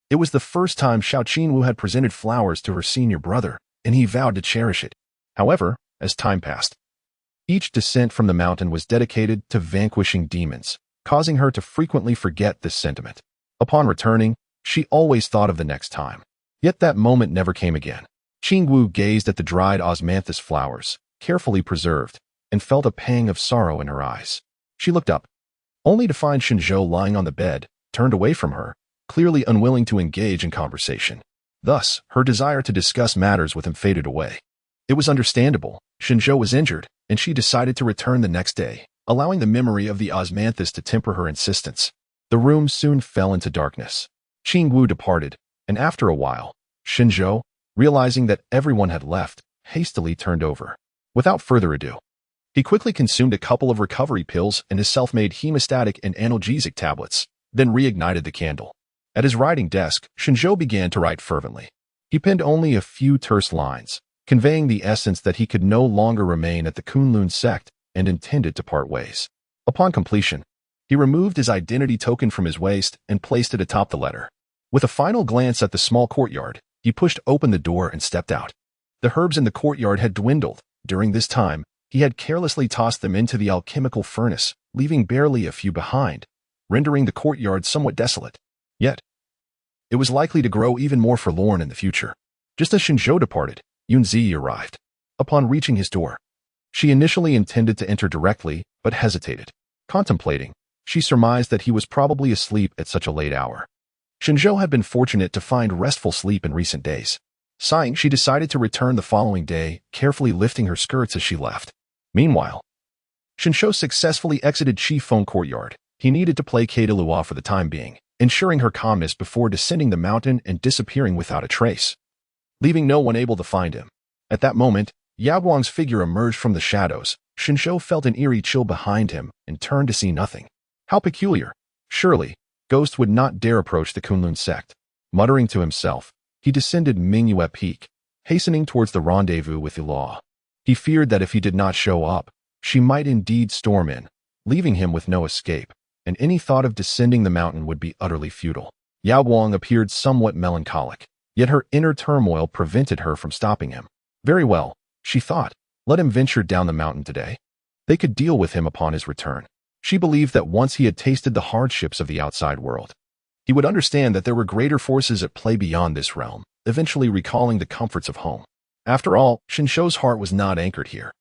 It was the first time Xiao Qingwu had presented flowers to her senior brother, and he vowed to cherish it. However, as time passed, each descent from the mountain was dedicated to vanquishing demons, causing her to frequently forget this sentiment. Upon returning, she always thought of the next time. Yet that moment never came again. Qingwu gazed at the dried osmanthus flowers, carefully preserved, and felt a pang of sorrow in her eyes. She looked up, only to find Shen Zhou lying on the bed, turned away from her, clearly unwilling to engage in conversation. Thus, her desire to discuss matters with him faded away. It was understandable. Shen Zhou was injured, and she decided to return the next day, allowing the memory of the osmanthus to temper her insistence. The room soon fell into darkness. Qingwu departed, and after a while, Shen Zhou, realizing that everyone had left, hastily turned over. Without further ado, he quickly consumed a couple of recovery pills and his self-made hemostatic and analgesic tablets, then reignited the candle. At his writing desk, Shen Zhou began to write fervently. He penned only a few terse lines, conveying the essence that he could no longer remain at the Kunlun sect and intended to part ways. Upon completion, he removed his identity token from his waist and placed it atop the letter. With a final glance at the small courtyard, he pushed open the door and stepped out. The herbs in the courtyard had dwindled. During this time, he had carelessly tossed them into the alchemical furnace, leaving barely a few behind, rendering the courtyard somewhat desolate. Yet, it was likely to grow even more forlorn in the future. Just as Shen Zhou departed, Yunzi arrived. Upon reaching his door, she initially intended to enter directly, but hesitated. Contemplating, she surmised that he was probably asleep at such a late hour. Shen Zhou had been fortunate to find restful sleep in recent days. Sighing, she decided to return the following day, carefully lifting her skirts as she left. Meanwhile, Shen Zhou successfully exited Qifeng Courtyard. He needed to placate Ilua for the time being, ensuring her calmness before descending the mountain and disappearing without a trace. leaving no one able to find him. At that moment, Yao Guang's figure emerged from the shadows. Shen Zhou felt an eerie chill behind him and turned to see nothing. How peculiar. Surely, ghosts would not dare approach the Kunlun sect. Muttering to himself, he descended Mingyue Peak, hastening towards the rendezvous with Ilaw. He feared that if he did not show up, she might indeed storm in, leaving him with no escape, and any thought of descending the mountain would be utterly futile. Yao Guang appeared somewhat melancholic, yet her inner turmoil prevented her from stopping him. Very well, she thought, let him venture down the mountain today. They could deal with him upon his return. She believed that once he had tasted the hardships of the outside world, he would understand that there were greater forces at play beyond this realm, eventually recalling the comforts of home. After all, Shen Zhou's heart was not anchored here.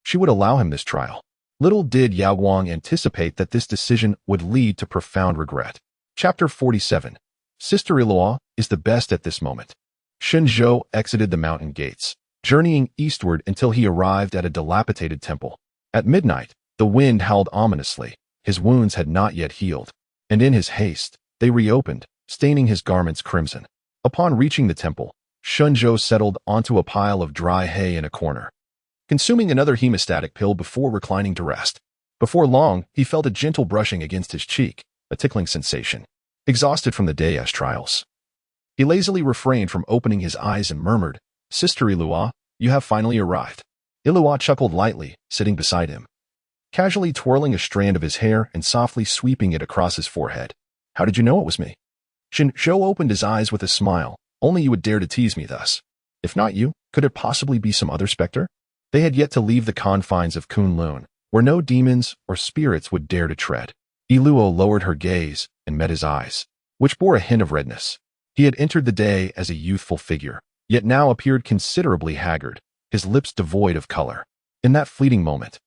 She would allow him this trial. Little did Yao Guang anticipate that this decision would lead to profound regret. Chapter 47. Sister Ilaw is the best at this moment. Shen Zhou exited the mountain gates, journeying eastward until he arrived at a dilapidated temple. At midnight, the wind howled ominously. His wounds had not yet healed, and in his haste, they reopened, staining his garments crimson. Upon reaching the temple, Shen Zhou settled onto a pile of dry hay in a corner, consuming another hemostatic pill before reclining to rest. Before long, he felt a gentle brushing against his cheek, a tickling sensation. Exhausted from the day's trials, he lazily refrained from opening his eyes and murmured, "Sister Ilaw, you have finally arrived." Ilaw chuckled lightly, sitting beside him, casually twirling a strand of his hair and softly sweeping it across his forehead. "How did you know it was me?" Shen Zhou opened his eyes with a smile. "Only you would dare to tease me thus. If not you, could it possibly be some other specter?" They had yet to leave the confines of Kunlun, where no demons or spirits would dare to tread. Iluo lowered her gaze and met his eyes, which bore a hint of redness. He had entered the day as a youthful figure, yet now appeared considerably haggard, his lips devoid of color. In that fleeting moment,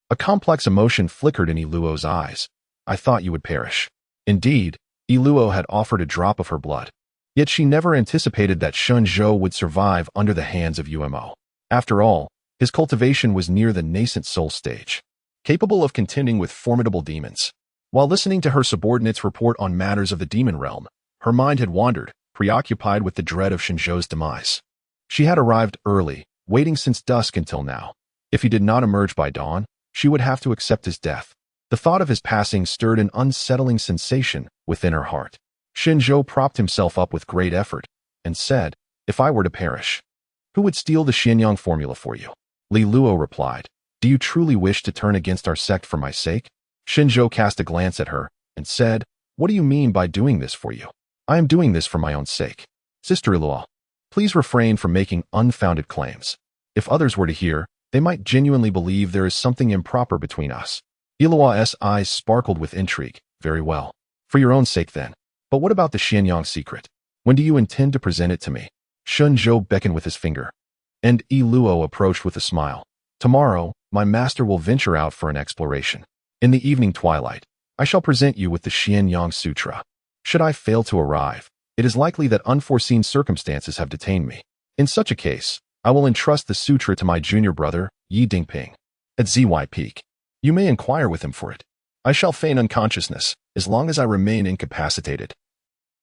a complex emotion flickered in Iluo's eyes. "I thought you would perish." Indeed, Iluo had offered a drop of her blood, yet she never anticipated that Shen Zhou would survive under the hands of Umo. After all, his cultivation was near the nascent soul stage, capable of contending with formidable demons. While listening to her subordinates report on matters of the demon realm, her mind had wandered, preoccupied with the dread of Shen Zhou's demise. She had arrived early, waiting since dusk until now. If he did not emerge by dawn, she would have to accept his death. The thought of his passing stirred an unsettling sensation within her heart. Shen Zhou propped himself up with great effort and said, "If I were to perish, who would steal the Xianyang formula for you?" Li Luo replied, "Do you truly wish to turn against our sect for my sake?" Shen Zhou cast a glance at her and said, "What do you mean by doing this for you?" "I am doing this for my own sake. Sister Ilaw, please refrain from making unfounded claims. If others were to hear, they might genuinely believe there is something improper between us." Ilaw's eyes sparkled with intrigue. "Very well. For your own sake then. But what about the Xianyang secret? When do you intend to present it to me?" Shen Zhou beckoned with his finger, and Iluo approached with a smile. "Tomorrow, my master will venture out for an exploration. In the evening twilight, I shall present you with the Xianyang Sutra. Should I fail to arrive, it is likely that unforeseen circumstances have detained me. In such a case, I will entrust the sutra to my junior brother, Yi Dingping, at ZY Peak. You may inquire with him for it. I shall feign unconsciousness, as long as I remain incapacitated.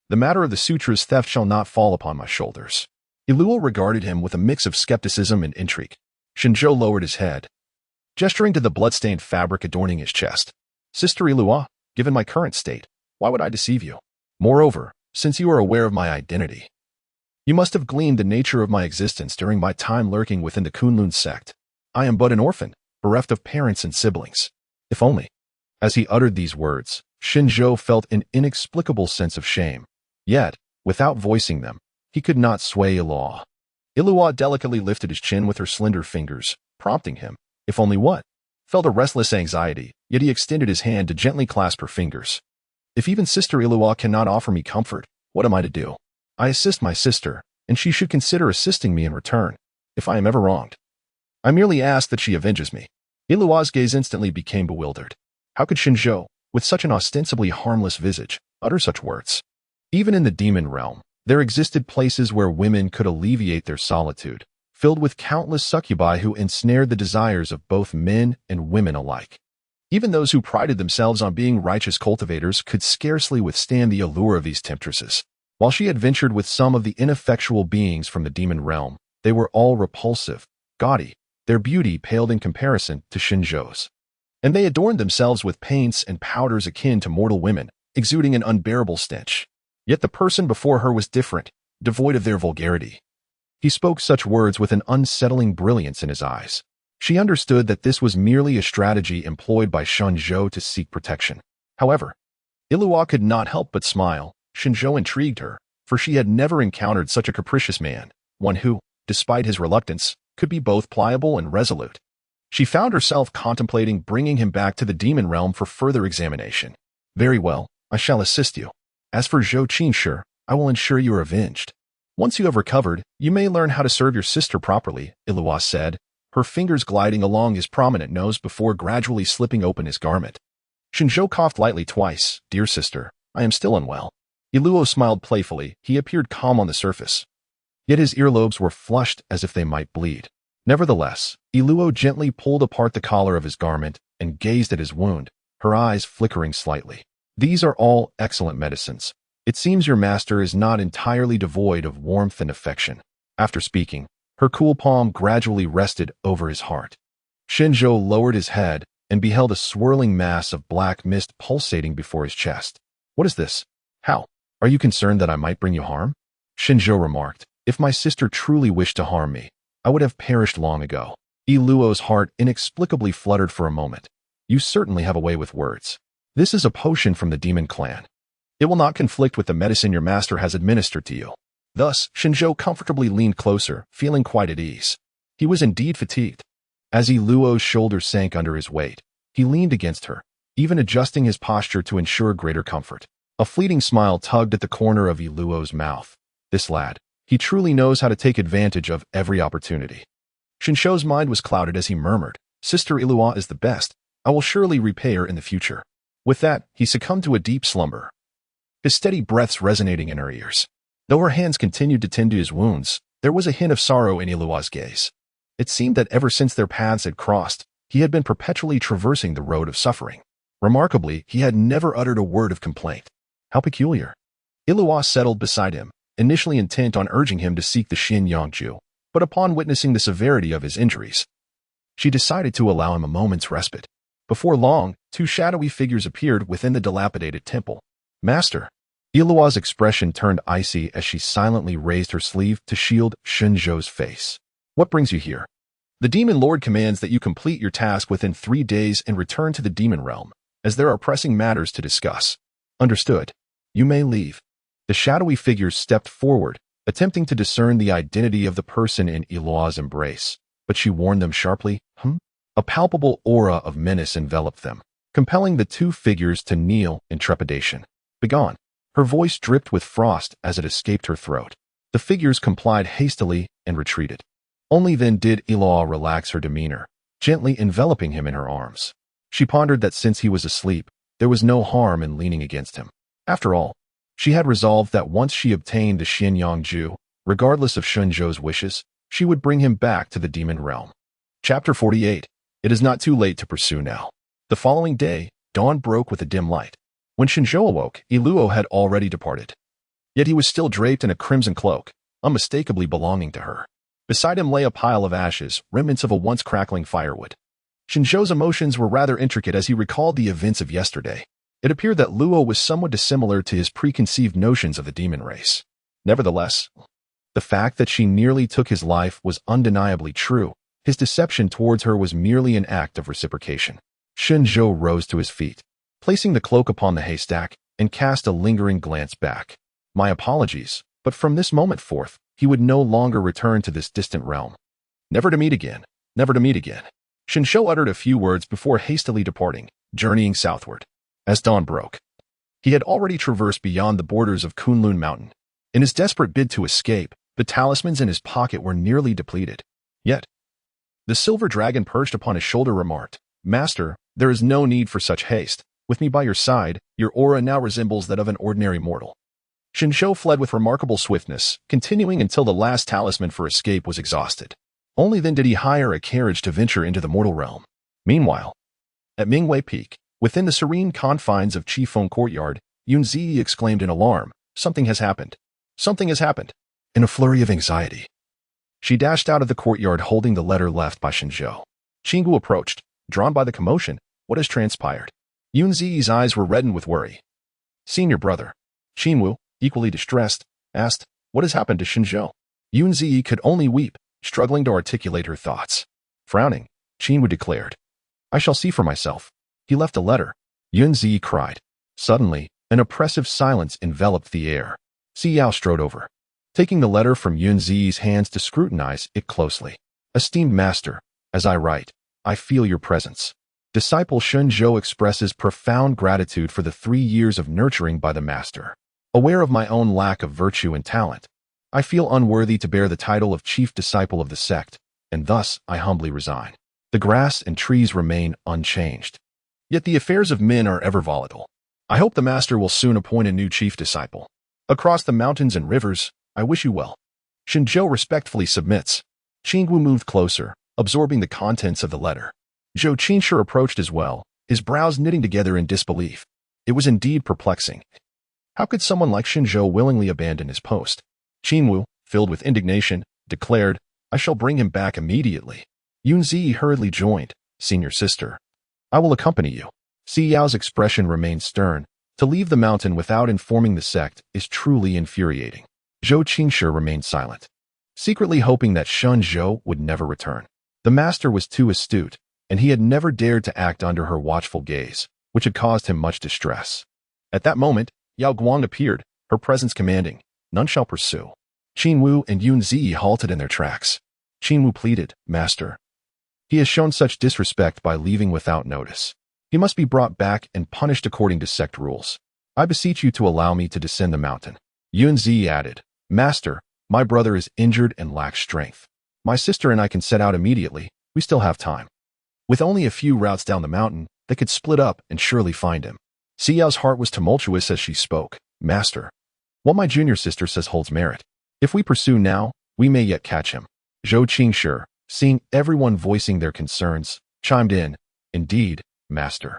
The matter of the sutra's theft shall not fall upon my shoulders." Iluo regarded him with a mix of skepticism and intrigue. Shen Zhou lowered his head, gesturing to the blood-stained fabric adorning his chest. "Sister Ilaw, given my current state, why would I deceive you? Moreover, since you are aware of my identity, you must have gleaned the nature of my existence during my time lurking within the Kunlun sect. I am but an orphan, bereft of parents and siblings. If only." As he uttered these words, Shen Zhou felt an inexplicable sense of shame. Yet, without voicing them, he could not sway Ilaw. Ilaw delicately lifted his chin with her slender fingers, prompting him, if only what? Felt a restless anxiety, yet he extended his hand to gently clasp her fingers. "If even Sister Ilaw cannot offer me comfort, what am I to do? I assist my sister, and she should consider assisting me in return, if I am ever wronged. I merely ask that she avenges me." Ilaw's gaze instantly became bewildered. How could Shen Zhou, with such an ostensibly harmless visage, utter such words? Even in the demon realm, there existed places where women could alleviate their solitude, filled with countless succubi who ensnared the desires of both men and women alike. Even those who prided themselves on being righteous cultivators could scarcely withstand the allure of these temptresses. While she had ventured with some of the ineffectual beings from the demon realm, they were all repulsive, gaudy, their beauty paled in comparison to Shen Zhou's. And they adorned themselves with paints and powders akin to mortal women, exuding an unbearable stench. Yet the person before her was different, devoid of their vulgarity. He spoke such words with an unsettling brilliance in his eyes. She understood that this was merely a strategy employed by Shen Zhou to seek protection. However, Illuwa could not help but smile. Shen Zhou intrigued her, for she had never encountered such a capricious man, one who, despite his reluctance, could be both pliable and resolute. She found herself contemplating bringing him back to the demon realm for further examination. Very well, I shall assist you. As for Zhou Qinshe, I will ensure you are avenged. Once you have recovered, you may learn how to serve your sister properly, Illuwa said, her fingers gliding along his prominent nose before gradually slipping open his garment. Shen Zhou coughed lightly twice. Dear sister, I am still unwell. Illuwa smiled playfully. He appeared calm on the surface, yet his earlobes were flushed as if they might bleed. Nevertheless, Illuwa gently pulled apart the collar of his garment and gazed at his wound, her eyes flickering slightly. These are all excellent medicines. It seems your master is not entirely devoid of warmth and affection. After speaking, her cool palm gradually rested over his heart. Shen Zhou lowered his head and beheld a swirling mass of black mist pulsating before his chest. What is this? How? Are you concerned that I might bring you harm? Shen Zhou remarked. If my sister truly wished to harm me, I would have perished long ago. Illuo's heart inexplicably fluttered for a moment. You certainly have a way with words. This is a potion from the demon clan. It will not conflict with the medicine your master has administered to you. Thus, Shen Zhou comfortably leaned closer, feeling quite at ease. He was indeed fatigued. As Illuo's shoulders sank under his weight, he leaned against her, even adjusting his posture to ensure greater comfort. A fleeting smile tugged at the corner of Illuo's mouth. This lad, he truly knows how to take advantage of every opportunity. Shen Zhou's mind was clouded as he murmured, Sister Illuwa is the best. I will surely repay her in the future. With that, he succumbed to a deep slumber, his steady breaths resonating in her ears. Though her hands continued to tend to his wounds, there was a hint of sorrow in Illuwa's gaze. It seemed that ever since their paths had crossed, he had been perpetually traversing the road of suffering. Remarkably, he had never uttered a word of complaint. How peculiar. Illuwa settled beside him, initially intent on urging him to seek the Xin Yangju, but upon witnessing the severity of his injuries, she decided to allow him a moment's respite. Before long, two shadowy figures appeared within the dilapidated temple. Master. Illuwa's expression turned icy as she silently raised her sleeve to shield Shen Zhou's face. What brings you here? The demon lord commands that you complete your task within 3 days and return to the demon realm, as there are pressing matters to discuss. Understood. You may leave. The shadowy figures stepped forward, attempting to discern the identity of the person in Illuwa's embrace, but she warned them sharply, A palpable aura of menace enveloped them, compelling the two figures to kneel in trepidation. Begone. Her voice dripped with frost as it escaped her throat. The figures complied hastily and retreated. Only then did Illuwa relax her demeanor, gently enveloping him in her arms. She pondered that since he was asleep, there was no harm in leaning against him. After all, she had resolved that once she obtained the Xin Yangju, regardless of Shen Zhou's wishes, she would bring him back to the demon realm. Chapter 48. It is not too late to pursue now. The following day, dawn broke with a dim light. When Shen Zhou awoke, Illuo had already departed. Yet he was still draped in a crimson cloak, unmistakably belonging to her. Beside him lay a pile of ashes, remnants of a once crackling firewood. Shen Zhou's emotions were rather intricate as he recalled the events of yesterday. It appeared that Luo was somewhat dissimilar to his preconceived notions of the demon race. Nevertheless, the fact that she nearly took his life was undeniably true. His deception towards her was merely an act of reciprocation. Shen Zhou rose to his feet, placing the cloak upon the haystack, and cast a lingering glance back. My apologies, but from this moment forth, he would no longer return to this distant realm. Never to meet again, never to meet again. Shen Zhou uttered a few words before hastily departing, journeying southward. As dawn broke, he had already traversed beyond the borders of Kunlun Mountain. In his desperate bid to escape, the talismans in his pocket were nearly depleted. Yet, the silver dragon perched upon his shoulder remarked, Master, there is no need for such haste. With me by your side, your aura now resembles that of an ordinary mortal. Shen Zhou fled with remarkable swiftness, continuing until the last talisman for escape was exhausted. Only then did he hire a carriage to venture into the mortal realm. Meanwhile, at Mingyue Peak, within the serene confines of Qifeng Courtyard, Yunzi exclaimed in alarm, Something has happened. Something has happened. In a flurry of anxiety, she dashed out of the courtyard holding the letter left by Shen Zhou. Qingwu approached, drawn by the commotion. What has transpired? Yunzi's eyes were reddened with worry. Senior brother. Qingwu, equally distressed, asked, what has happened to Shen Zhou? Yunzi could only weep, struggling to articulate her thoughts. Frowning, Qingwu declared, I shall see for myself. He left a letter. Yunzi cried. Suddenly, an oppressive silence enveloped the air. Yao strode over, taking the letter from Yunzi's hands to scrutinize it closely. Esteemed master, as I write, I feel your presence. Disciple Shen Zhou expresses profound gratitude for the 3 years of nurturing by the master. Aware of my own lack of virtue and talent, I feel unworthy to bear the title of chief disciple of the sect, and thus I humbly resign. The grass and trees remain unchanged. Yet the affairs of men are ever volatile. I hope the master will soon appoint a new chief disciple. Across the mountains and rivers, I wish you well. Shen Zhou respectfully submits. Qingwu moved closer, absorbing the contents of the letter. Zhou Qinshe approached as well, his brows knitting together in disbelief. It was indeed perplexing. How could someone like Shen Zhou willingly abandon his post? Qingwu, filled with indignation, declared, I shall bring him back immediately. Yunzi hurriedly joined, Senior sister. I will accompany you. Yao's expression remained stern. To leave the mountain without informing the sect is truly infuriating. Zhou Qinshe remained silent, secretly hoping that Shen Zhou would never return. The master was too astute, and he had never dared to act under her watchful gaze, which had caused him much distress. At that moment, Yao Guang appeared, her presence commanding, none shall pursue. Qingwu and Yunzi halted in their tracks. Qingwu pleaded, Master, he has shown such disrespect by leaving without notice. He must be brought back and punished according to sect rules. I beseech you to allow me to descend the mountain. Yunzi added, Master, my brother is injured and lacks strength. My sister and I can set out immediately. We still have time. With only a few routes down the mountain, they could split up and surely find him. Yao's heart was tumultuous as she spoke. Master, what my junior sister says holds merit. If we pursue now, we may yet catch him. Zhou Qinshe, seeing everyone voicing their concerns, chimed in, Indeed, Master.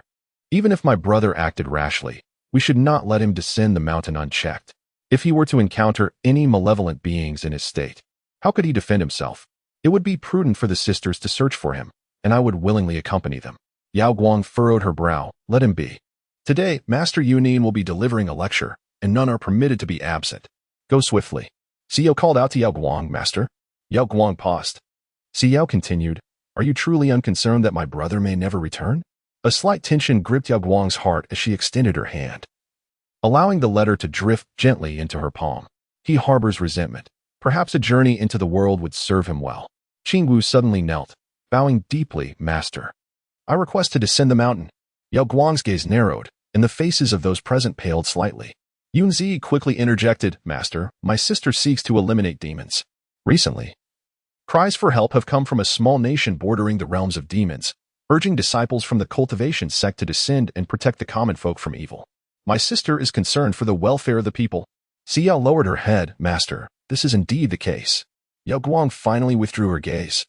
Even if my brother acted rashly, we should not let him descend the mountain unchecked. If he were to encounter any malevolent beings in his state, how could he defend himself? It would be prudent for the sisters to search for him, and I would willingly accompany them. Yao Guang furrowed her brow. Let him be. Today, Master Yunin will be delivering a lecture, and none are permitted to be absent. Go swiftly. Yao called out to Yao Guang, Master. Yao Guang paused. Yao continued, Are you truly unconcerned that my brother may never return? A slight tension gripped Yao Guang's heart as she extended her hand, allowing the letter to drift gently into her palm. He harbors resentment. Perhaps a journey into the world would serve him well. Qingwu suddenly knelt, bowing deeply, Master. I request to descend the mountain. Yao Guang's gaze narrowed, and the faces of those present paled slightly. Yunzi quickly interjected, Master, my sister seeks to eliminate demons. Recently, cries for help have come from a small nation bordering the realms of demons, urging disciples from the cultivation sect to descend and protect the common folk from evil. My sister is concerned for the welfare of the people. Yao lowered her head, Master, this is indeed the case. Yao Guang finally withdrew her gaze.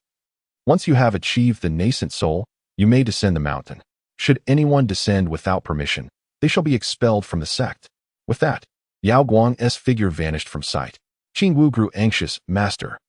Once you have achieved the nascent soul, you may descend the mountain. Should anyone descend without permission, they shall be expelled from the sect. With that, Yao Guang's figure vanished from sight. Qingwu grew anxious, Master.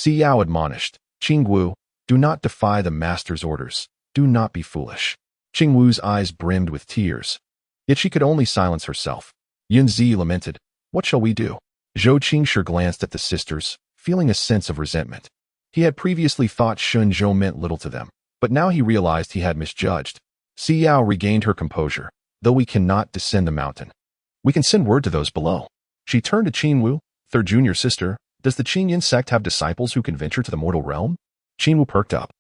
Yao admonished, Qingwu, do not defy the master's orders. Do not be foolish. Qingwu's eyes brimmed with tears. Yet she could only silence herself. Yunzi lamented, What shall we do? Zhou Qinshe glanced at the sisters, feeling a sense of resentment. He had previously thought Shen Zhou meant little to them, but now he realized he had misjudged. Yao regained her composure. Though we cannot descend the mountain, we can send word to those below. She turned to Qingwu, third junior sister. Does the Qingyin sect have disciples who can venture to the mortal realm? Qingwu perked up.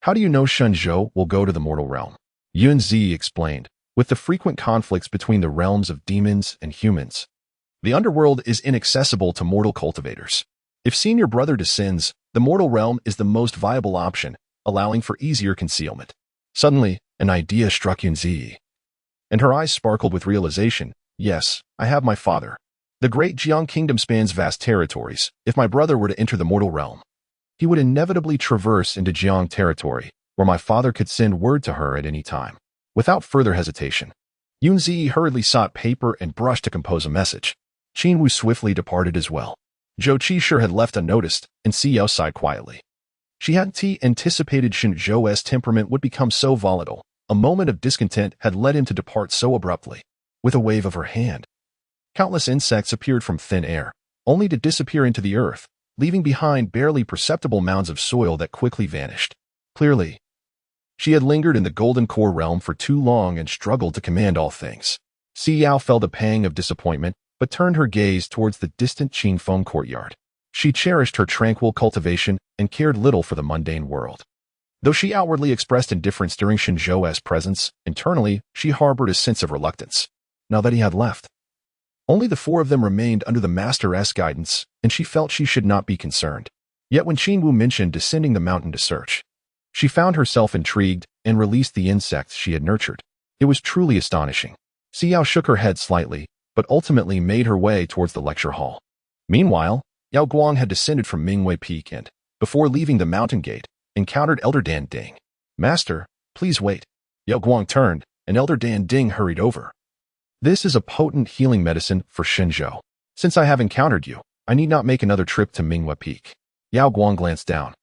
How do you know Shen Zhou will go to the mortal realm? Yunzi explained. With the frequent conflicts between the realms of demons and humans, the underworld is inaccessible to mortal cultivators. If senior brother descends, the mortal realm is the most viable option, allowing for easier concealment. Suddenly, an idea struck Yunzi, and her eyes sparkled with realization. Yes, I have my father. The great Jiang kingdom spans vast territories. If my brother were to enter the mortal realm, he would inevitably traverse into Jiang territory, where my father could send word to her at any time. Without further hesitation, Yunzi hurriedly sought paper and brush to compose a message. Qin Wu swiftly departed as well. Zhou Qi sure had left unnoticed, and Xiao sighed quietly. She hadn't anticipated Shen Zhou's temperament would become so volatile. A moment of discontent had led him to depart so abruptly. With a wave of her hand, countless insects appeared from thin air, only to disappear into the earth, leaving behind barely perceptible mounds of soil that quickly vanished. Clearly, she had lingered in the Golden Core realm for too long and struggled to command all things. Xiao felt a pang of disappointment, but turned her gaze towards the distant Qingfeng courtyard. She cherished her tranquil cultivation and cared little for the mundane world. Though she outwardly expressed indifference during Shen Zhou's presence, internally she harbored a sense of reluctance. Now that he had left, only the four of them remained under the Master's guidance, and she felt she should not be concerned. Yet when Qin Wu mentioned descending the mountain to search, she found herself intrigued and released the insects she had nurtured. It was truly astonishing. Xiao shook her head slightly, but ultimately made her way towards the lecture hall. Meanwhile, Yao Guang had descended from Mingyue Peak and, before leaving the mountain gate, encountered Elder Dan Ding. "Master, please wait." Yao Guang turned, and Elder Dan Ding hurried over. "This is a potent healing medicine for Shen Zhou. Since I have encountered you, I need not make another trip to Mingyue Peak." Yao Guang glanced down.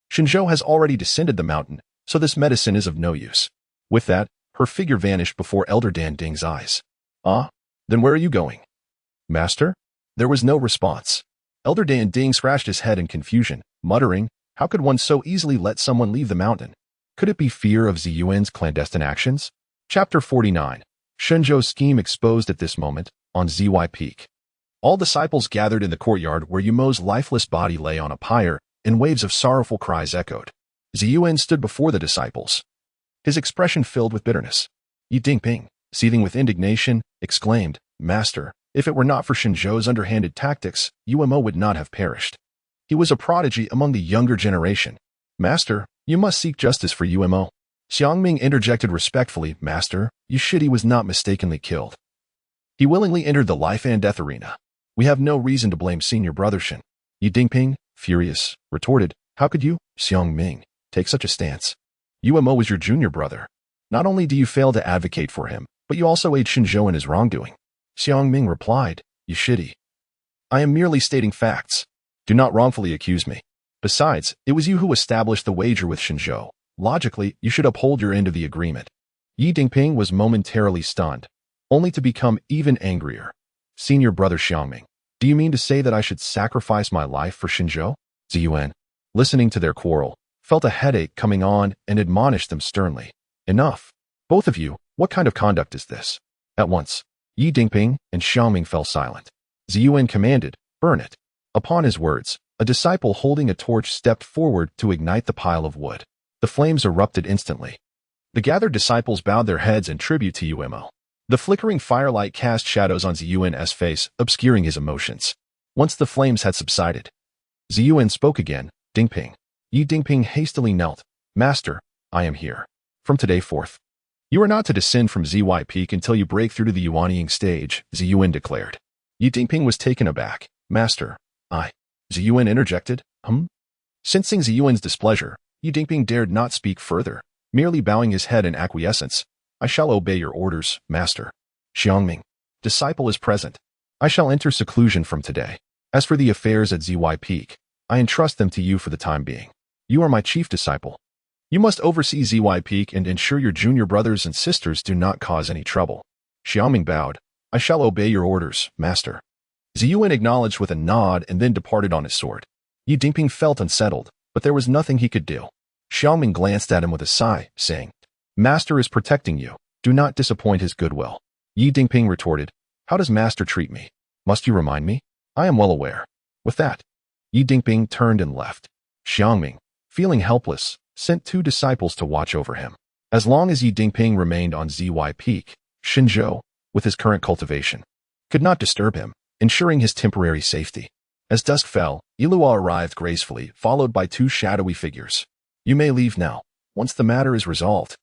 Shen Zhou has already descended the mountain, so this medicine is of no use. With that, her figure vanished before Elder Dan Ding's eyes. "Ah? Then where are you going?" "Master?" There was no response. Elder Dan Ding scratched his head in confusion, muttering, how could one so easily let someone leave the mountain? Could it be fear of Ziyuan's clandestine actions? Chapter 49. Shen Zhou's scheme exposed at this moment, on Zy Peak. All disciples gathered in the courtyard where Yumo's lifeless body lay on a pyre, and waves of sorrowful cries echoed. Ziyuan stood before the disciples, his expression filled with bitterness. Yi Dingping, seething with indignation, exclaimed, "Master, if it were not for Shen Zhou's underhanded tactics, Umo would not have perished. He was a prodigy among the younger generation. Master, you must seek justice for Umo." Xiangming interjected respectfully, "Master, Yushidi was not mistakenly killed. He willingly entered the life and death arena. We have no reason to blame senior brother Shen." Yi Dingping, furious, retorted, "How could you, Xiangming, take such a stance? Umo was your junior brother. Not only do you fail to advocate for him, but you also aid Shen Zhou in his wrongdoing." Xiangming replied, "Yushidi, I am merely stating facts. Do not wrongfully accuse me. Besides, it was you who established the wager with Shen Zhou. Logically, you should uphold your end of the agreement." Yi Dingping was momentarily stunned, only to become even angrier. "Senior brother Xiangming, do you mean to say that I should sacrifice my life for Shen Zhou?" Ziyuan, listening to their quarrel, felt a headache coming on and admonished them sternly. "Enough. Both of you, what kind of conduct is this?" At once, Yi Dingping and Xiangming fell silent. Ziyuan commanded, "Burn it." Upon his words, a disciple holding a torch stepped forward to ignite the pile of wood. The flames erupted instantly. The gathered disciples bowed their heads in tribute to Umo. The flickering firelight cast shadows on Ziyuan's face, obscuring his emotions. Once the flames had subsided, Ziyuan spoke again, "Dingping." Yi Dingping hastily knelt. "Master, I am here. From today forth, you are not to descend from Zy Peak until you break through to the Yuanying stage," Ziyuan declared. Yi Dingping was taken aback. "Master, I..." Ziyuan interjected, Sensing Ziyuan's displeasure, Yi Dingping dared not speak further, merely bowing his head in acquiescence. "I shall obey your orders, master." Xiangming, disciple is present. "I shall enter seclusion from today. As for the affairs at Zy Peak, I entrust them to you for the time being. You are my chief disciple. You must oversee Zy Peak and ensure your junior brothers and sisters do not cause any trouble." Xiangming bowed. "I shall obey your orders, master." Ziyuan acknowledged with a nod and then departed on his sword. Yi Dingping felt unsettled, but there was nothing he could do. Xiangming glanced at him with a sigh, saying, "Master is protecting you. Do not disappoint his goodwill." Yi Dingping retorted, "How does master treat me? Must you remind me? I am well aware." With that, Yi Dingping turned and left. Xiangming, feeling helpless, sent 2 disciples to watch over him. As long as Yi Dingping remained on Zy Peak, Shen Zhou, with his current cultivation, could not disturb him, ensuring his temporary safety. As dusk fell, Ilua arrived gracefully, followed by 2 shadowy figures. "You may leave now, once the matter is resolved."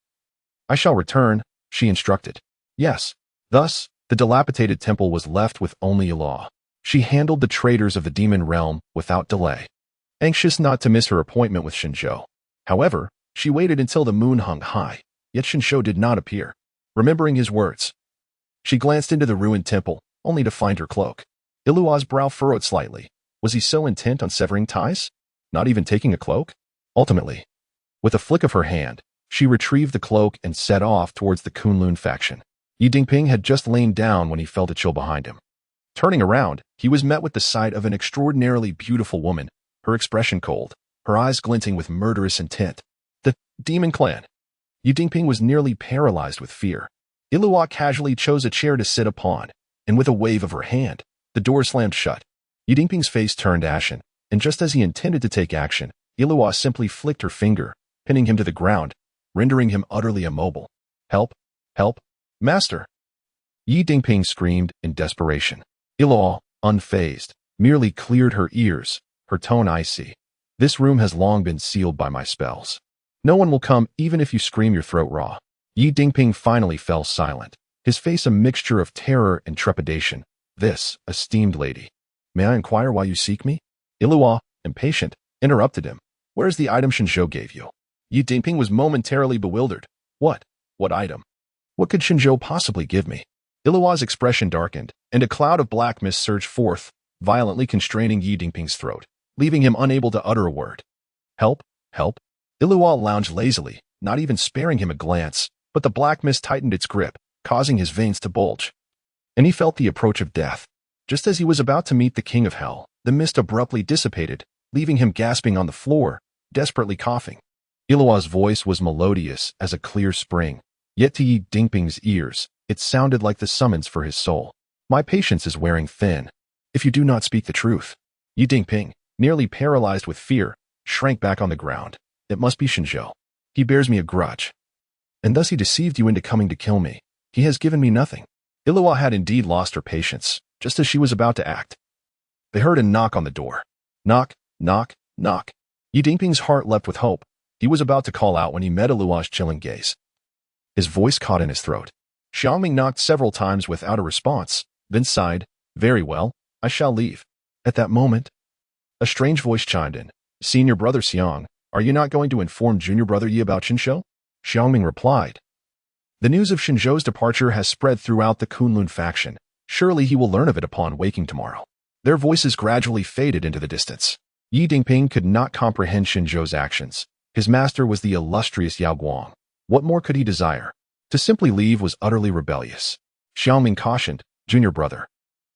"I shall return," she instructed. "Yes." Thus, the dilapidated temple was left with only Ilua. She handled the traitors of the demon realm without delay, anxious not to miss her appointment with Shen Zhou. However, she waited until the moon hung high, yet Shen Zhou did not appear. Remembering his words, she glanced into the ruined temple, only to find her cloak. Ilua's brow furrowed slightly. Was he so intent on severing ties? Not even taking a cloak? Ultimately, with a flick of her hand, she retrieved the cloak and set off towards the Kunlun faction. Yi Dingping had just lain down when he felt a chill behind him. Turning around, he was met with the sight of an extraordinarily beautiful woman, her expression cold, her eyes glinting with murderous intent. The demon clan. Yi Dingping was nearly paralyzed with fear. Ilua casually chose a chair to sit upon, and with a wave of her hand, the door slammed shut. Yi Dingping's face turned ashen, and just as he intended to take action, Ilua simply flicked her finger, pinning him to the ground, rendering him utterly immobile. Help! Help! Master! Yi Dingping screamed in desperation. Ilua, unfazed, merely cleared her ears, her tone icy. This room has long been sealed by my spells. No one will come even if you scream your throat raw. Yi Dingping finally fell silent, his face a mixture of terror and trepidation. This, esteemed lady. May I inquire why you seek me? Ilua, impatient, interrupted him. Where is the item Shen Zhou gave you? Yi Dingping was momentarily bewildered. What? What item? What could Shen Zhou possibly give me? Ilua's expression darkened, and a cloud of black mist surged forth, violently constraining Yi Dingping's throat, leaving him unable to utter a word. Help! Help! Ilua lounged lazily, not even sparing him a glance, but the black mist tightened its grip, causing his veins to bulge. And he felt the approach of death. Just as he was about to meet the king of hell, the mist abruptly dissipated, leaving him gasping on the floor, desperately coughing. Ilua's voice was melodious as a clear spring, yet to Yi Dingping's ears, it sounded like the summons for his soul. My patience is wearing thin. If you do not speak the truth. Yi Dingping, nearly paralyzed with fear, shrank back on the ground. It must be Shen Zhou. He bears me a grudge. And thus he deceived you into coming to kill me. He has given me nothing. Ilua had indeed lost her patience, just as she was about to act. They heard a knock on the door. Knock, knock, knock. Yi Dingping's heart leapt with hope. He was about to call out when he met Ilua's chilling gaze. His voice caught in his throat. Xiangming knocked several times without a response, then sighed. Very well, I shall leave. At that moment, a strange voice chimed in. Senior brother Xiang, are you not going to inform junior brother Yi about Shen Zhou? Xiangming replied. The news of Shen Zhou's departure has spread throughout the Kunlun faction. Surely he will learn of it upon waking tomorrow. Their voices gradually faded into the distance. Yi Dingping could not comprehend Shen Zhou's actions. His master was the illustrious Yao Guang. What more could he desire? To simply leave was utterly rebellious. Xiangming cautioned, Junior brother.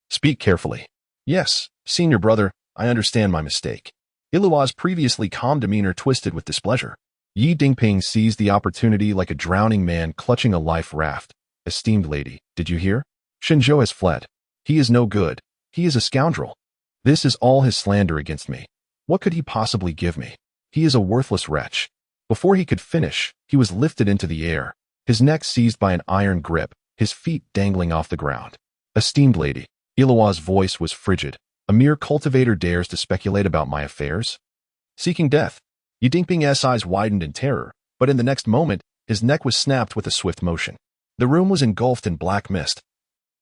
Speak carefully. Yes, senior brother, I understand my mistake. Ilua's previously calm demeanor twisted with displeasure. Yi Dingping seized the opportunity like a drowning man clutching a life raft. Esteemed lady, did you hear? Shen Zhou has fled. He is no good. He is a scoundrel. This is all his slander against me. What could he possibly give me? He is a worthless wretch. Before he could finish, he was lifted into the air, his neck seized by an iron grip, his feet dangling off the ground. Esteemed lady, Ilua's voice was frigid. A mere cultivator dares to speculate about my affairs? Seeking death. Yi Dingping's eyes widened in terror, but in the next moment, his neck was snapped with a swift motion. The room was engulfed in black mist,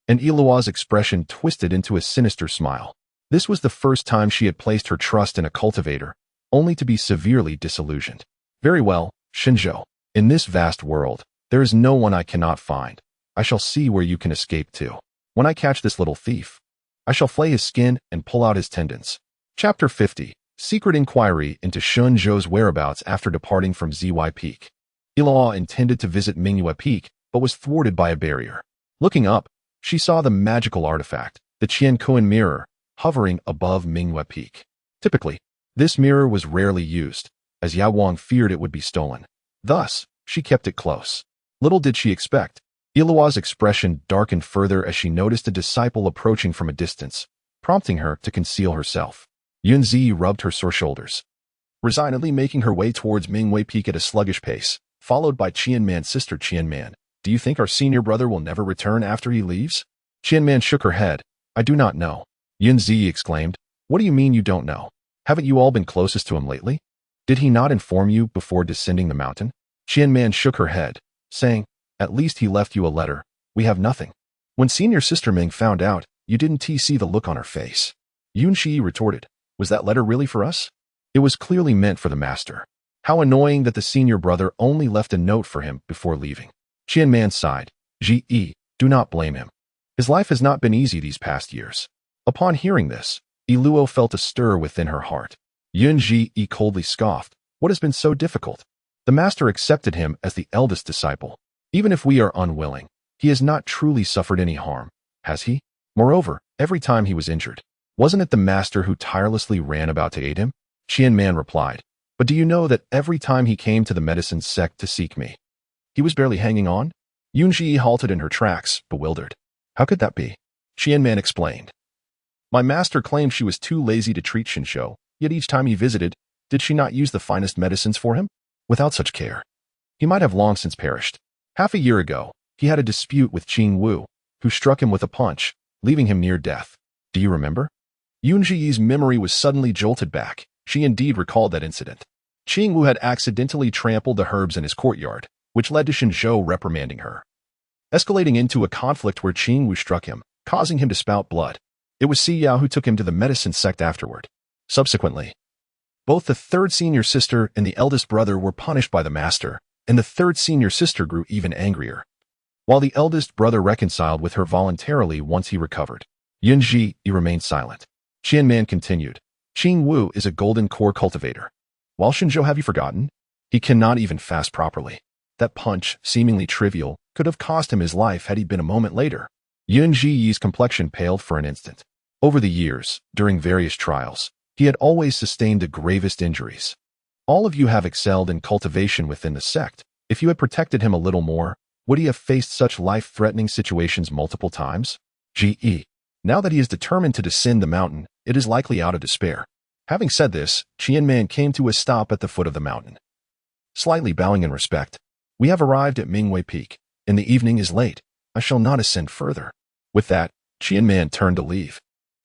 and Ilua's expression twisted into a sinister smile. This was the first time she had placed her trust in a cultivator, only to be severely disillusioned. Very well, Shen Zhou. In this vast world, there is no one I cannot find. I shall see where you can escape to. When I catch this little thief, I shall flay his skin and pull out his tendons. Chapter 50. Secret Inquiry into Shen Zhou's whereabouts after departing from ZY Peak. Ilua intended to visit Mingyue Peak, but was thwarted by a barrier. Looking up, she saw the magical artifact, the Qiankuan mirror, hovering above Mingyue Peak. Typically, this mirror was rarely used, as Yao Guang feared it would be stolen. Thus, she kept it close. Little did she expect. Ilua's expression darkened further as she noticed a disciple approaching from a distance, prompting her to conceal herself. Yunzi rubbed her sore shoulders, resignedly making her way towards Mingyue Peak at a sluggish pace, followed by Qianman's sister Qianman. Do you think our senior brother will never return after he leaves? Qianman shook her head. I do not know. Yunzi exclaimed. What do you mean you don't know? Haven't you all been closest to him lately? Did he not inform you before descending the mountain? Qianman shook her head, saying, at least he left you a letter. We have nothing. When senior sister Ming found out, you didn't see the look on her face. Yunshi retorted, was that letter really for us? It was clearly meant for the master. How annoying that the senior brother only left a note for him before leaving. Qianman sighed. Ji, do not blame him. His life has not been easy these past years. Upon hearing this, Iluo felt a stir within her heart. Yunji coldly scoffed. What has been so difficult? The master accepted him as the eldest disciple. Even if we are unwilling, he has not truly suffered any harm, has he? Moreover, every time he was injured, wasn't it the master who tirelessly ran about to aid him? Qianman replied. But do you know that every time he came to the medicine sect to seek me, he was barely hanging on? Yunji halted in her tracks, bewildered. How could that be? Qianman explained. My master claimed she was too lazy to treat Shen Zhou, yet each time he visited, did she not use the finest medicines for him? Without such care, he might have long since perished. Half a year ago, he had a dispute with Qing Wu, who struck him with a punch, leaving him near death. Do you remember? Yunji's memory was suddenly jolted back. She indeed recalled that incident. Qing Wu had accidentally trampled the herbs in his courtyard, which led to Shen Zhou reprimanding her, escalating into a conflict where Qing Wu struck him, causing him to spout blood. It was Yao who took him to the medicine sect afterward. Subsequently, both the third senior sister and the eldest brother were punished by the master, and the third senior sister grew even angrier, while the eldest brother reconciled with her voluntarily once he recovered. Yunji remained silent. Qianman continued. Qing Wu is a golden core cultivator. While Shen Zhou, have you forgotten? He cannot even fast properly. That punch, seemingly trivial, could have cost him his life had he been a moment later. Yunji's complexion paled for an instant. Over the years, during various trials, he had always sustained the gravest injuries. All of you have excelled in cultivation within the sect. If you had protected him a little more, would he have faced such life-threatening situations multiple times? Now that he is determined to descend the mountain, it is likely out of despair. Having said this, Qianman came to a stop at the foot of the mountain. Slightly bowing in respect, we have arrived at Mingyue Peak, and the evening is late. I shall not ascend further. With that, Qianman turned to leave.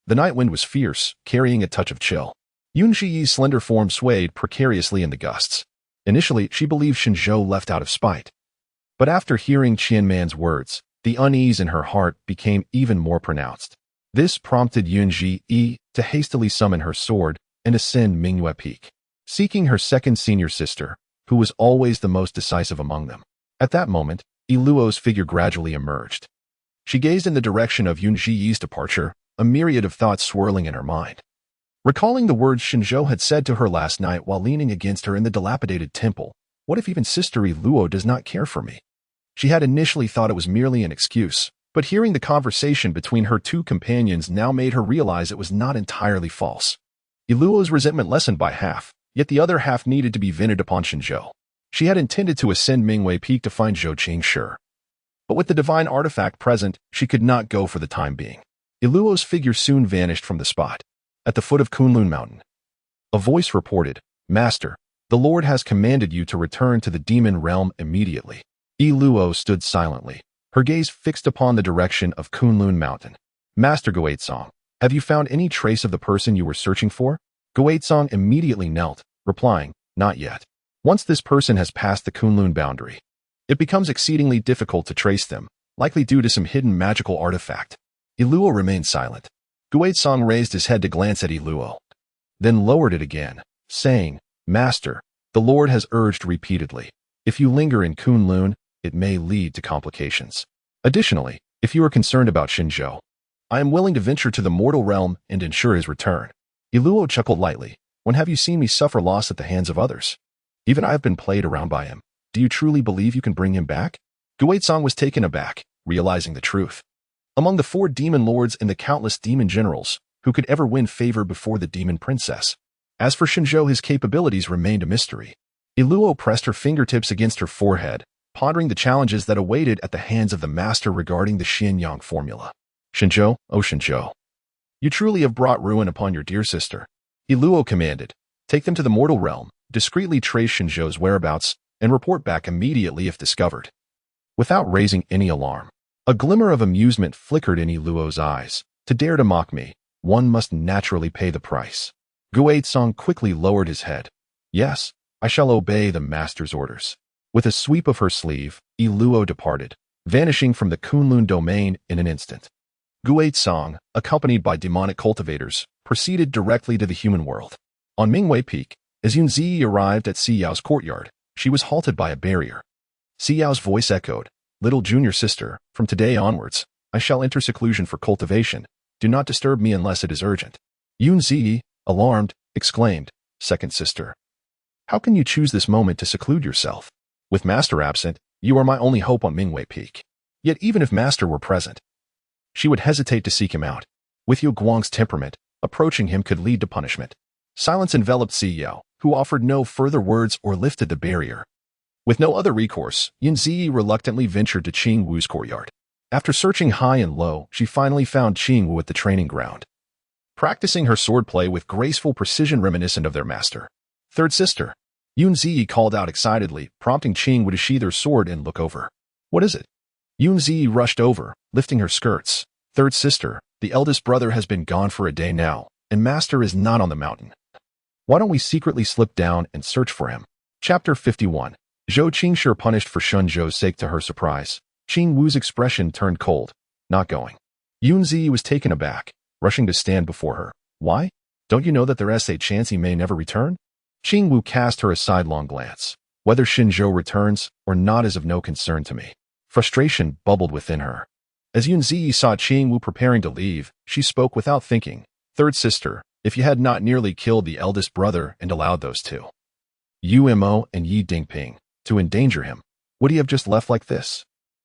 The night wind was fierce, carrying a touch of chill. Yunji's slender form swayed precariously in the gusts. Initially, she believed Shen Zhou left out of spite. But after hearing Qianman's words, the unease in her heart became even more pronounced. This prompted Yunji to hastily summon her sword and ascend Mingyue Peak, seeking her second senior sister, who was always the most decisive among them. At that moment, Iluo's figure gradually emerged. She gazed in the direction of Yunji's departure, a myriad of thoughts swirling in her mind. Recalling the words Shen Zhou had said to her last night while leaning against her in the dilapidated temple, what if even Sister Iluo does not care for me? She had initially thought it was merely an excuse, but hearing the conversation between her two companions now made her realize it was not entirely false. Iluo's resentment lessened by half, yet the other half needed to be vented upon Shen Zhou. She had intended to ascend Mingyue Peak to find Zhou Qing sure. But with the divine artifact present, she could not go for the time being. Iluo's figure soon vanished from the spot. At the foot of Kunlun Mountain, a voice reported, Master, the Lord has commanded you to return to the demon realm immediately. Iluo stood silently, her gaze fixed upon the direction of Kunlun Mountain. Master Guizong, have you found any trace of the person you were searching for? Guizong immediately knelt, replying, Not yet. Once this person has passed the Kunlun boundary, it becomes exceedingly difficult to trace them, likely due to some hidden magical artifact. Iluo remained silent. Guizong raised his head to glance at Iluo, then lowered it again, saying, Master, the Lord has urged repeatedly. If you linger in Kunlun, it may lead to complications. Additionally, if you are concerned about Shen Zhou, I am willing to venture to the mortal realm and ensure his return. Iluo chuckled lightly. When have you seen me suffer loss at the hands of others? Even I have been played around by him. Do you truly believe you can bring him back? Guizong was taken aback, realizing the truth. Among the 4 demon lords and the countless demon generals, who could ever win favor before the demon princess? As for Shen Zhou, his capabilities remained a mystery. Iluo pressed her fingertips against her forehead, pondering the challenges that awaited at the hands of the master regarding the Xianyang formula. Shen Zhou, oh Shen Zhou, you truly have brought ruin upon your dear sister. Iluo commanded, take them to the mortal realm, discreetly trace Shen Zhou's whereabouts, and report back immediately if discovered. Without raising any alarm, a glimmer of amusement flickered in Iluo's eyes. To dare to mock me, one must naturally pay the price. Guizong quickly lowered his head. Yes, I shall obey the master's orders. With a sweep of her sleeve, Iluo departed, vanishing from the Kunlun domain in an instant. Guizong, accompanied by demonic cultivators, proceeded directly to the human world. On Mingyue Peak, as Yunzi arrived at Siyao's courtyard, she was halted by a barrier. Siyao's voice echoed, Little junior sister, from today onwards, I shall enter seclusion for cultivation. Do not disturb me unless it is urgent. Yunzi, alarmed, exclaimed, Second sister. How can you choose this moment to seclude yourself? With Master absent, you are my only hope on Mingyue Peak. Yet even if Master were present, she would hesitate to seek him out. With Yao Guang's temperament, approaching him could lead to punishment. Silence enveloped Yao, who offered no further words or lifted the barrier. With no other recourse, Yunzi reluctantly ventured to Qing Wu's courtyard. After searching high and low, she finally found Qing Wu at the training ground, practicing her swordplay with graceful precision reminiscent of their master. Third sister. Yunzi called out excitedly, prompting Qing Wu to sheathe her sword and look over. What is it? Yunzi rushed over, lifting her skirts. Third sister, the eldest brother has been gone for a day now, and master is not on the mountain. Why don't we secretly slip down and search for him? Chapter 51. Zhou Qingshi punished for Shen Zhou's sake. To her surprise, Qing Wu's expression turned cold. Not going. Yunzi was taken aback, rushing to stand before her. Why? Don't you know that there is a chance he may never return? Qing Wu cast her a sidelong glance. Whether Shen Zhou returns or not is of no concern to me. Frustration bubbled within her. As Yunzi saw Qing Wu preparing to leave, she spoke without thinking. Third sister, if you had not nearly killed the eldest brother and allowed those two, Yu Mo and Yi Dingping, to endanger him, would he have just left like this?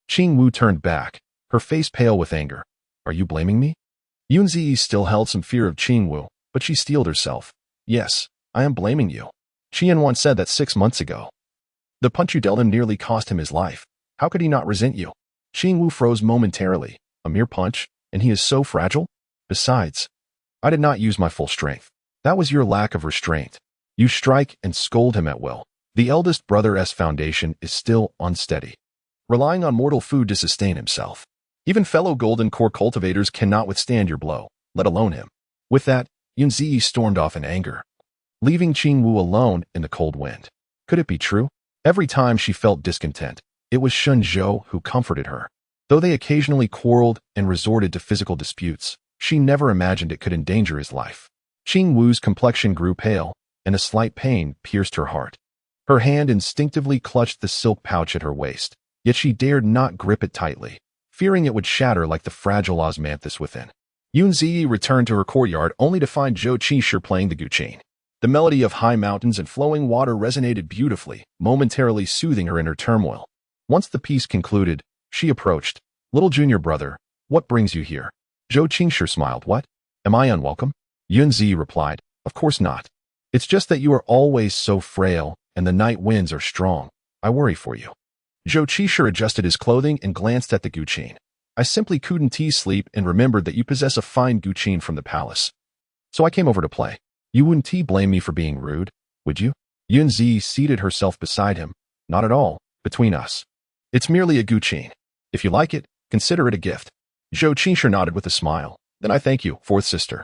Qing Wu turned back, her face pale with anger. Are you blaming me? Yunzi still held some fear of Qing Wu, but she steeled herself. Yes, I am blaming you. Qian once said that 6 months ago. The punch you dealt him nearly cost him his life. How could he not resent you? Qing Wu froze momentarily. A mere punch, and he is so fragile? Besides, I did not use my full strength. That was your lack of restraint. You strike and scold him at will. The eldest brother's foundation is still unsteady, relying on mortal food to sustain himself. Even fellow golden core cultivators cannot withstand your blow, let alone him. With that, Yunzi stormed off in anger, leaving Qing Wu alone in the cold wind. Could it be true? Every time she felt discontent, it was Shen Zhou who comforted her. Though they occasionally quarreled and resorted to physical disputes, she never imagined it could endanger his life. Qing Wu's complexion grew pale, and a slight pain pierced her heart. Her hand instinctively clutched the silk pouch at her waist, yet she dared not grip it tightly, fearing it would shatter like the fragile osmanthus within. Yunzi returned to her courtyard only to find Zhou Qingshi playing the guqin. The melody of high mountains and flowing water resonated beautifully, momentarily soothing her inner turmoil. Once the piece concluded, she approached. Little junior brother, what brings you here? Zhou Qingshi smiled. What? Am I unwelcome? Yunzi replied, Of course not. It's just that you are always so frail, and the night winds are strong. I worry for you. Zhou Qingshi adjusted his clothing and glanced at the guqin. I simply couldn't sleep and remembered that you possess a fine guqin from the palace. So I came over to play. You wouldn't blame me for being rude, would you? Yunzi seated herself beside him. Not at all, between us. It's merely a guqin. If you like it, consider it a gift. Zhou Qingshi nodded with a smile. Then I thank you, fourth sister.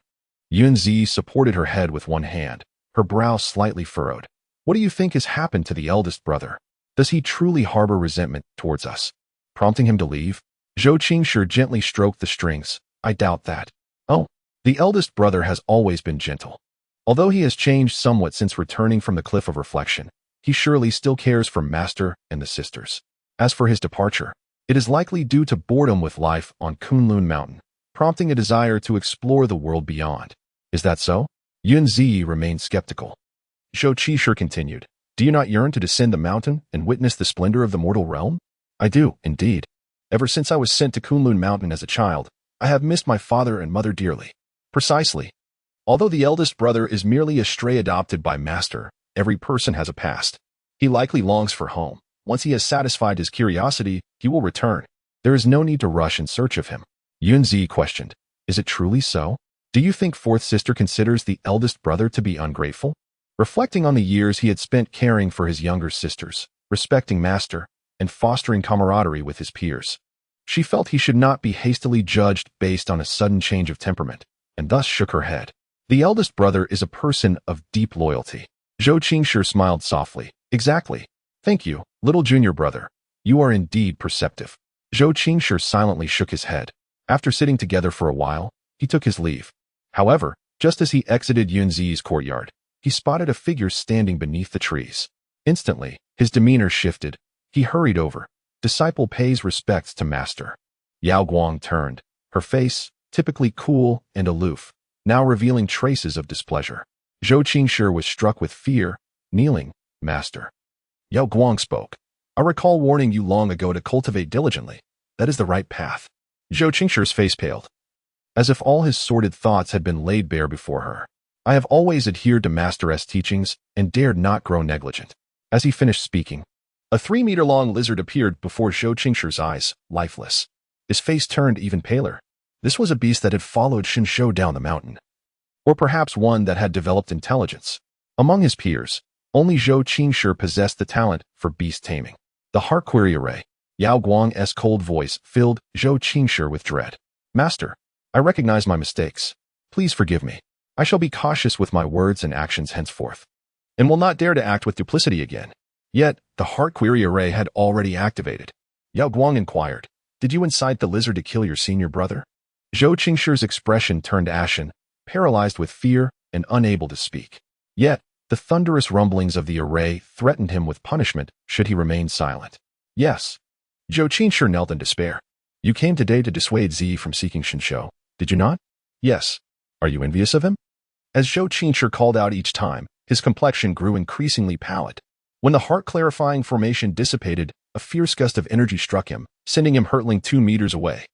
Yunzi supported her head with one hand, her brow slightly furrowed. What do you think has happened to the eldest brother? Does he truly harbor resentment towards us, prompting him to leave? Zhou Qingshi gently stroked the strings. I doubt that. Oh, the eldest brother has always been gentle. Although he has changed somewhat since returning from the Cliff of Reflection, he surely still cares for Master and the sisters. As for his departure, it is likely due to boredom with life on Kunlun Mountain, prompting a desire to explore the world beyond. Is that so? Yunzi remained skeptical. Zhou Qingshi continued. Do you not yearn to descend the mountain and witness the splendor of the mortal realm? I do, indeed. Ever since I was sent to Kunlun Mountain as a child, I have missed my father and mother dearly. Precisely. Although the eldest brother is merely a stray adopted by Master, every person has a past. He likely longs for home. Once he has satisfied his curiosity, he will return. There is no need to rush in search of him. Yunzi questioned. Is it truly so? Do you think fourth sister considers the eldest brother to be ungrateful? Reflecting on the years he had spent caring for his younger sisters, respecting Master, and fostering camaraderie with his peers, she felt he should not be hastily judged based on a sudden change of temperament, and thus shook her head. The eldest brother is a person of deep loyalty. Zhou Qingshi smiled softly. Exactly. Thank you, little junior brother. You are indeed perceptive. Zhou Qingshi silently shook his head. After sitting together for a while, he took his leave. However, just as he exited Yunzi's courtyard, he spotted a figure standing beneath the trees. Instantly, his demeanor shifted. He hurried over. Disciple pays respects to Master. Yao Guang turned, her face typically cool and aloof, now revealing traces of displeasure. Zhou Qingshi was struck with fear, kneeling, "Master." Yao Guang spoke. "I recall warning you long ago to cultivate diligently. That is the right path." Zhou Qingshi's face paled, as if all his sordid thoughts had been laid bare before her. "I have always adhered to Master's teachings and dared not grow negligent." As he finished speaking, a 3-meter-long lizard appeared before Zhou Qingshi's eyes, lifeless. His face turned even paler. This was a beast that had followed Shen Zhou down the mountain. Or perhaps one that had developed intelligence. Among his peers, only Zhou Qingshi possessed the talent for beast taming. The heart query array. Yao Guang's cold voice filled Zhou Qingshi with dread. "Master, I recognize my mistakes. Please forgive me. I shall be cautious with my words and actions henceforth, and will not dare to act with duplicity again." Yet, the heart query array had already activated. Yao Guang inquired, "Did you incite the lizard to kill your senior brother?" Zhou Qingshi's expression turned ashen, paralyzed with fear and unable to speak. Yet, the thunderous rumblings of the array threatened him with punishment should he remain silent. "Yes." Zhou Qingshi knelt in despair. "You came today to dissuade Z from seeking Shen Zhou, did you not?" "Yes." "Are you envious of him?" As Zhou Qingshi called out each time, his complexion grew increasingly pallid. When the heart-clarifying formation dissipated, a fierce gust of energy struck him, sending him hurtling 2 meters away.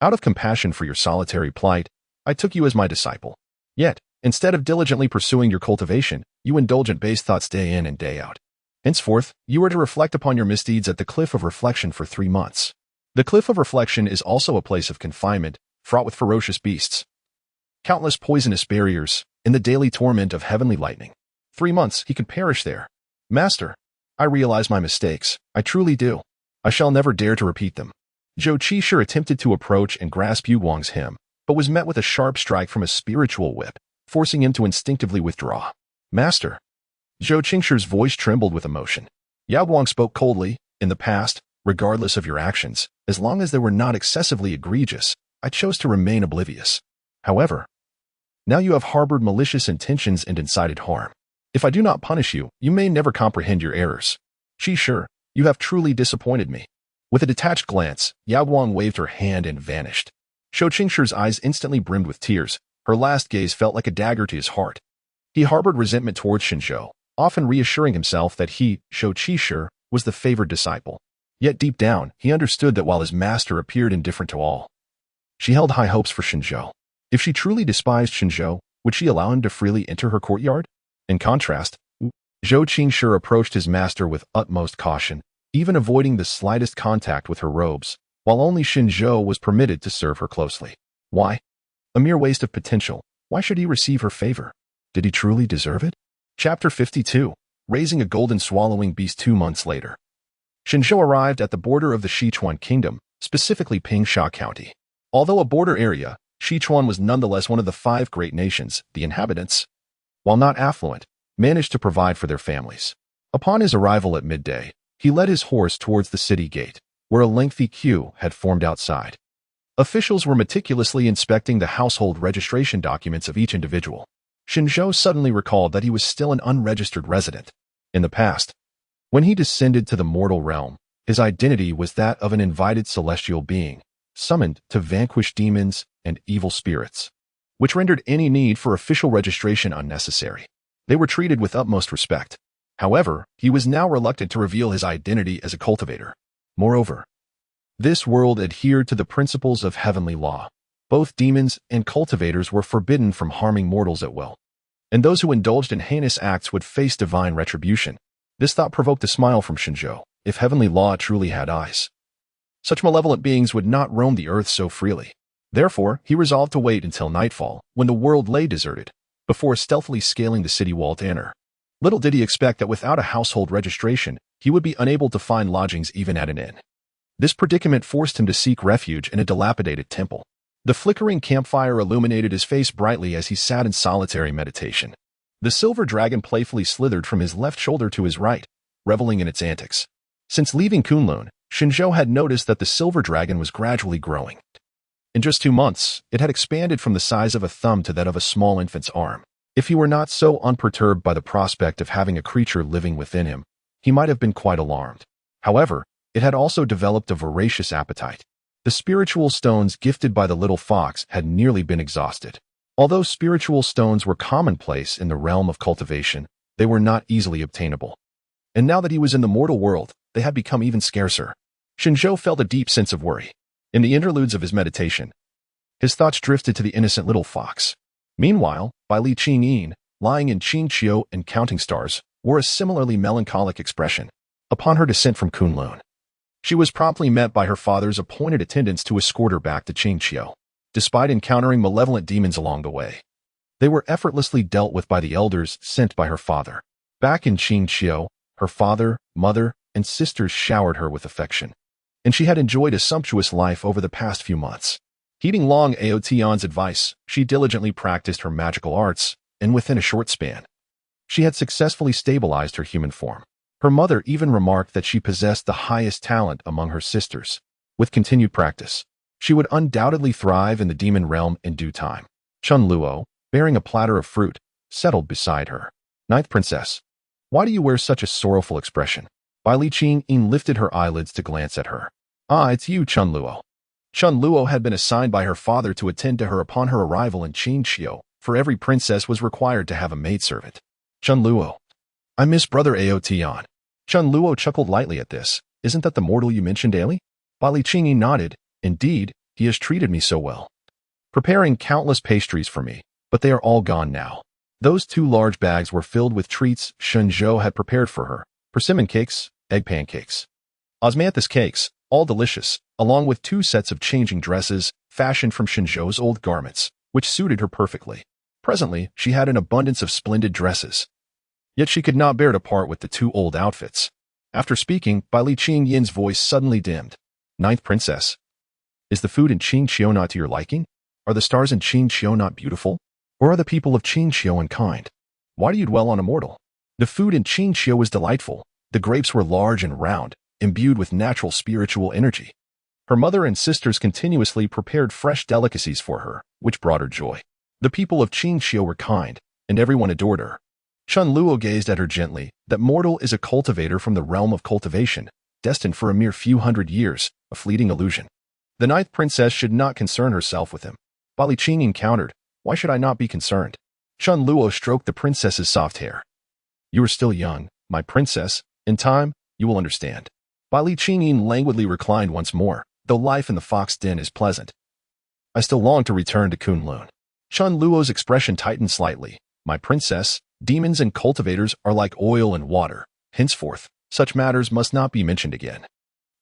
"Out of compassion for your solitary plight, I took you as my disciple. Yet, instead of diligently pursuing your cultivation, you indulgent base thoughts day in and day out. Henceforth, you are to reflect upon your misdeeds at the Cliff of Reflection for 3 months. The Cliff of Reflection is also a place of confinement, fraught with ferocious beasts, countless poisonous barriers, and the daily torment of heavenly lightning. 3 months he could perish there. Master, I realize my mistakes. I truly do. I shall never dare to repeat them." Zhou Qingshi attempted to approach and grasp Yu Guang's hem, but was met with a sharp strike from a spiritual whip, forcing him to instinctively withdraw. "Master." Zhou Qingshi's voice trembled with emotion. Yao Guang spoke coldly. "In the past, regardless of your actions, as long as they were not excessively egregious, I chose to remain oblivious. However, now you have harbored malicious intentions and incited harm. If I do not punish you, you may never comprehend your errors. Qingshi, you have truly disappointed me." With a detached glance, Yao Guang waved her hand and vanished. Zhou Qingshi's eyes instantly brimmed with tears. Her last gaze felt like a dagger to his heart. He harbored resentment towards Shen Zhou, often reassuring himself that he, Zhou Qingshi, was the favored disciple. Yet deep down, he understood that while his master appeared indifferent to all, she held high hopes for Shen Zhou. If she truly despised Shen Zhou, would she allow him to freely enter her courtyard? In contrast, Zhou Qingshi approached his master with utmost caution, even avoiding the slightest contact with her robes, while only Shen Zhou was permitted to serve her closely. Why? A mere waste of potential. Why should he receive her favor? Did he truly deserve it? Chapter 52. Raising a golden swallowing beast 2 months later. Shen Zhou arrived at the border of the Sichuan Kingdom, specifically Pingsha County. Although a border area, Sichuan was nonetheless one of the 5 great nations. The inhabitants, while not affluent, managed to provide for their families. Upon his arrival at midday, he led his horse towards the city gate, where a lengthy queue had formed outside. Officials were meticulously inspecting the household registration documents of each individual. Shen Zhou suddenly recalled that he was still an unregistered resident. In the past, when he descended to the mortal realm, his identity was that of an invited celestial being, summoned to vanquish demons and evil spirits, which rendered any need for official registration unnecessary. They were treated with utmost respect. However, he was now reluctant to reveal his identity as a cultivator. Moreover, this world adhered to the principles of heavenly law. Both demons and cultivators were forbidden from harming mortals at will, and those who indulged in heinous acts would face divine retribution. This thought provoked a smile from Shen Zhou. If heavenly law truly had eyes, such malevolent beings would not roam the earth so freely. Therefore, he resolved to wait until nightfall, when the world lay deserted, before stealthily scaling the city wall to enter. Little did he expect that without a household registration, he would be unable to find lodgings even at an inn. This predicament forced him to seek refuge in a dilapidated temple. The flickering campfire illuminated his face brightly as he sat in solitary meditation. The silver dragon playfully slithered from his left shoulder to his right, reveling in its antics. Since leaving Kunlun, Shen Zhou had noticed that the silver dragon was gradually growing. In just 2 months, it had expanded from the size of a thumb to that of a small infant's arm. If he were not so unperturbed by the prospect of having a creature living within him, he might have been quite alarmed. However, it had also developed a voracious appetite. The spiritual stones gifted by the little fox had nearly been exhausted. Although spiritual stones were commonplace in the realm of cultivation, they were not easily obtainable. And now that he was in the mortal world, they had become even scarcer. Shen Zhou felt a deep sense of worry. In the interludes of his meditation, his thoughts drifted to the innocent little fox. Meanwhile, Bai Li Qingyin, lying in Qingqiu and counting stars, wore a similarly melancholic expression. Upon her descent from Kunlun, she was promptly met by her father's appointed attendants to escort her back to Qingqiu. Despite encountering malevolent demons along the way, they were effortlessly dealt with by the elders sent by her father. Back in Qingqiu, her father, mother, and sisters showered her with affection, and she had enjoyed a sumptuous life over the past few months. Heeding Long Aotian's advice, she diligently practiced her magical arts, and within a short span, she had successfully stabilized her human form. Her mother even remarked that she possessed the highest talent among her sisters. With continued practice, she would undoubtedly thrive in the demon realm in due time. Chun Luo, bearing a platter of fruit, settled beside her. Ninth Princess, why do you wear such a sorrowful expression? Bai Li Qingyin lifted her eyelids to glance at her. Ah, it's you, Chun Luo. Chun Luo had been assigned by her father to attend to her upon her arrival in Qingqiu, for every princess was required to have a maidservant. Chun Luo, I miss Brother Aotian. Chun Luo chuckled lightly at this. Isn't that the mortal you mentioned, Ailey? Bai Li Qingyin nodded. Indeed, he has treated me so well, preparing countless pastries for me, but they are all gone now. Those 2 large bags were filled with treats Shen Zhou had prepared for her. Persimmon cakes, egg pancakes, osmanthus cakes, all delicious, along with 2 sets of changing dresses, fashioned from Shen Zhou's old garments, which suited her perfectly. Presently, she had an abundance of splendid dresses. Yet she could not bear to part with the 2 old outfits. After speaking, Bai Li Qingyin's voice suddenly dimmed. Ninth Princess, is the food in Qingqiu not to your liking? Are the stars in Qingqiu not beautiful? Or are the people of Qingqiu unkind? Why do you dwell on a mortal? The food in Qingqiu was delightful. The grapes were large and round, imbued with natural spiritual energy. Her mother and sisters continuously prepared fresh delicacies for her, which brought her joy. The people of Qingqiu were kind, and everyone adored her. Chun Luo gazed at her gently. That mortal is a cultivator from the realm of cultivation, destined for a mere few hundred years, a fleeting illusion. The ninth princess should not concern herself with him. Bai Li Qingyin countered, why should I not be concerned? Chun Luo stroked the princess's soft hair. You are still young, my princess. In time, you will understand. Bai Li Qingyin languidly reclined once more, though life in the fox den is pleasant. I still long to return to Kunlun. Chun Luo's expression tightened slightly. My princess, demons and cultivators are like oil and water. Henceforth, such matters must not be mentioned again.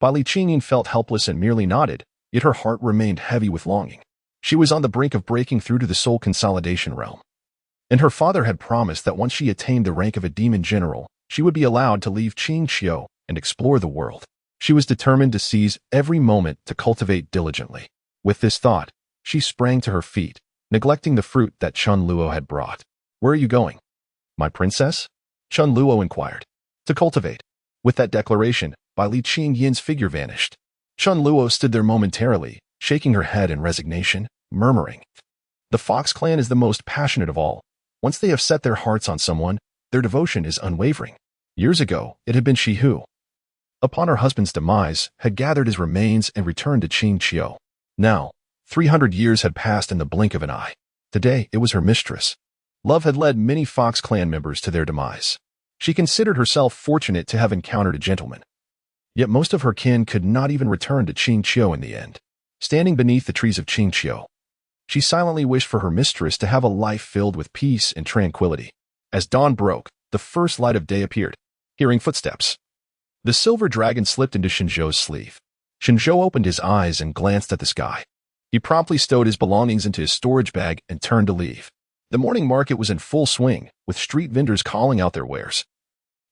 Bai Li Qingyin felt helpless and merely nodded, yet her heart remained heavy with longing. She was on the brink of breaking through to the soul consolidation realm. And her father had promised that once she attained the rank of a demon general, she would be allowed to leave Qingqiu and explore the world. She was determined to seize every moment to cultivate diligently. With this thought, she sprang to her feet, neglecting the fruit that Chun Luo had brought. Where are you going? My princess? Chun Luo inquired. To cultivate. With that declaration, Bai Li Qingyin's figure vanished. Chun Luo stood there momentarily, shaking her head in resignation, murmuring, the Fox clan is the most passionate of all. Once they have set their hearts on someone, their devotion is unwavering. Years ago, it had been she who, upon her husband's demise, had gathered his remains and returned to Qingqiu. Now, 300 years had passed in the blink of an eye. Today, it was her mistress. Love had led many Fox clan members to their demise. She considered herself fortunate to have encountered a gentleman. Yet most of her kin could not even return to Qingqiu in the end. Standing beneath the trees of Qingqiu, she silently wished for her mistress to have a life filled with peace and tranquility. As dawn broke, the first light of day appeared. Hearing footsteps, the silver dragon slipped into Shen Zhou's sleeve. Shen Zhou opened his eyes and glanced at the sky. He promptly stowed his belongings into his storage bag and turned to leave. The morning market was in full swing, with street vendors calling out their wares.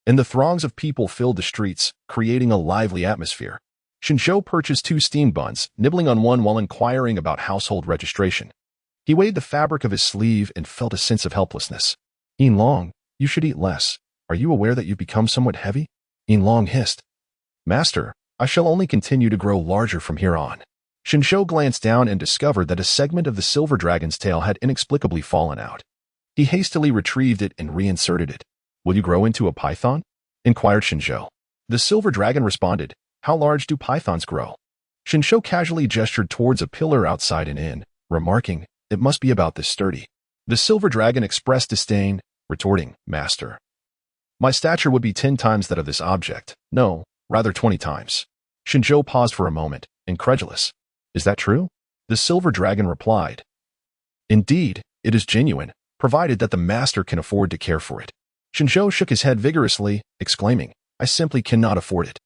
And the throngs of people filled the streets, creating a lively atmosphere. Shen Zhou purchased 2 steamed buns, nibbling on one while inquiring about household registration. He weighed the fabric of his sleeve and felt a sense of helplessness. Yin Long, you should eat less. Are you aware that you've become somewhat heavy? Yin Long hissed. Master, I shall only continue to grow larger from here on. Shen Zhou glanced down and discovered that a segment of the silver dragon's tail had inexplicably fallen out. He hastily retrieved it and reinserted it. Will you grow into a python? Inquired Shen Zhou. The silver dragon responded, how large do pythons grow? Shen Zhou casually gestured towards a pillar outside an inn, remarking, "It must be about this sturdy." The silver dragon expressed disdain, retorting, "Master, my stature would be 10 times that of this object. No, rather 20 times. Shen Zhou paused for a moment, incredulous. "Is that true?" The silver dragon replied, "Indeed, it is genuine, provided that the master can afford to care for it." Shen Zhou shook his head vigorously, exclaiming, "I simply cannot afford it.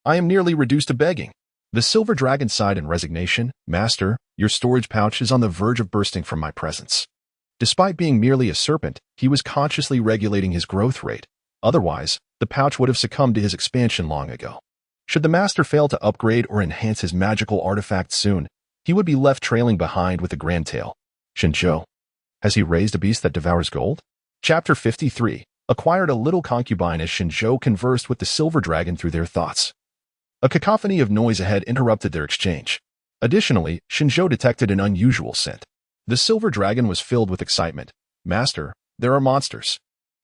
I am nearly reduced to begging." The silver dragon sighed in resignation, "Master, your storage pouch is on the verge of bursting from my presence." Despite being merely a serpent, he was consciously regulating his growth rate. Otherwise, the pouch would have succumbed to his expansion long ago. Should the master fail to upgrade or enhance his magical artifacts soon, he would be left trailing behind with a grand tail. Shen Zhou, has he raised a beast that devours gold? Chapter 53, acquired a little concubine. As Shen Zhou conversed with the silver dragon through their thoughts, a cacophony of noise ahead interrupted their exchange. Additionally, Shen Zhou detected an unusual scent. The silver dragon was filled with excitement. "Master, there are monsters.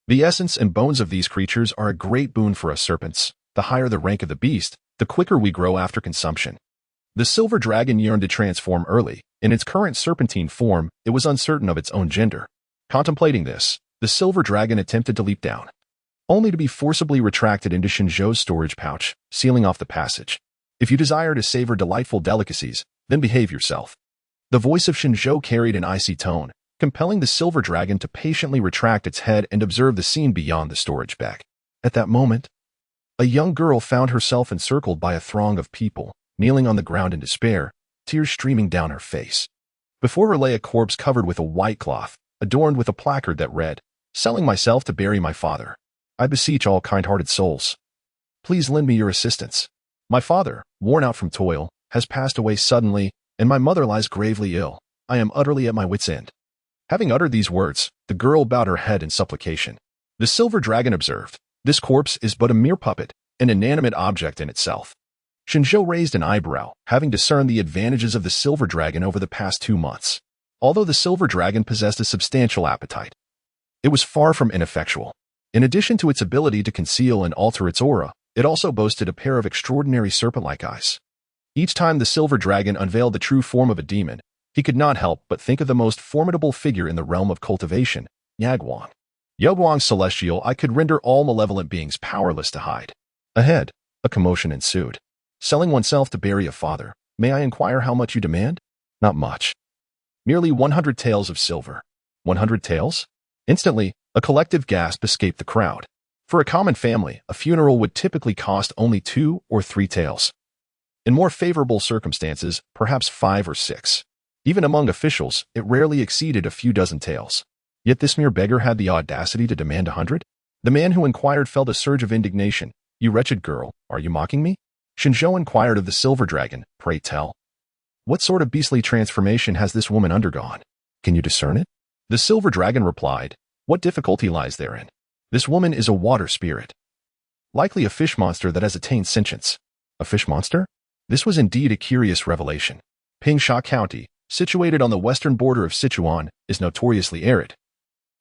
The essence and bones of these creatures are a great boon for us serpents. The higher the rank of the beast, the quicker we grow after consumption." The silver dragon yearned to transform early. In its current serpentine form, it was uncertain of its own gender. Contemplating this, the silver dragon attempted to leap down, only to be forcibly retracted into Shen Zhou's storage pouch, sealing off the passage. "If you desire to savor delightful delicacies, then behave yourself." The voice of Shen Zhou carried an icy tone, compelling the silver dragon to patiently retract its head and observe the scene beyond the storage bag. At that moment, a young girl found herself encircled by a throng of people, kneeling on the ground in despair, tears streaming down her face. Before her lay a corpse covered with a white cloth, adorned with a placard that read, "Selling myself to bury my father. I beseech all kind-hearted souls, please lend me your assistance. My father, worn out from toil, has passed away suddenly, and my mother lies gravely ill. I am utterly at my wit's end." Having uttered these words, the girl bowed her head in supplication. The silver dragon observed, "This corpse is but a mere puppet, an inanimate object in itself." Shen Zhou raised an eyebrow, having discerned the advantages of the silver dragon over the past 2 months. Although the silver dragon possessed a substantial appetite, it was far from ineffectual. In addition to its ability to conceal and alter its aura, it also boasted a pair of extraordinary serpent-like eyes. Each time the silver dragon unveiled the true form of a demon, he could not help but think of the most formidable figure in the realm of cultivation, Yao Guang. Yao Guang Celestial, I could render all malevolent beings powerless to hide. Ahead, a commotion ensued. "Selling oneself to bury a father. May I inquire how much you demand?" "Not much. Merely 100 taels of silver." 100 taels? Instantly, a collective gasp escaped the crowd. For a common family, a funeral would typically cost only 2 or 3 taels. In more favorable circumstances, perhaps 5 or 6. Even among officials, it rarely exceeded a few dozen taels. Yet this mere beggar had the audacity to demand 100? The man who inquired felt a surge of indignation. "You wretched girl, are you mocking me?" Shen Zhou inquired of the silver dragon, "Pray tell, what sort of beastly transformation has this woman undergone? Can you discern it?" The silver dragon replied, "What difficulty lies therein? This woman is a water spirit. Likely a fish monster that has attained sentience." A fish monster? This was indeed a curious revelation. Pingsha County, situated on the western border of Sichuan, is notoriously arid,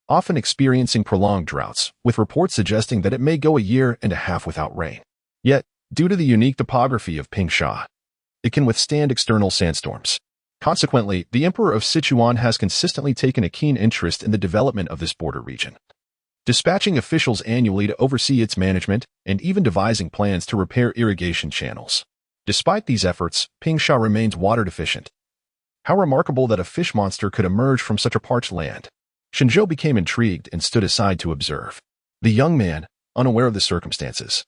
often experiencing prolonged droughts, with reports suggesting that it may go a year and a half without rain. Yet, due to the unique topography of Pingsha, it can withstand external sandstorms. Consequently, the Emperor of Sichuan has consistently taken a keen interest in the development of this border region, dispatching officials annually to oversee its management and even devising plans to repair irrigation channels. Despite these efforts, Pingsha remains water deficient. How remarkable that a fish monster could emerge from such a parched land. Shen Zhou became intrigued and stood aside to observe. The young man, unaware of the circumstances,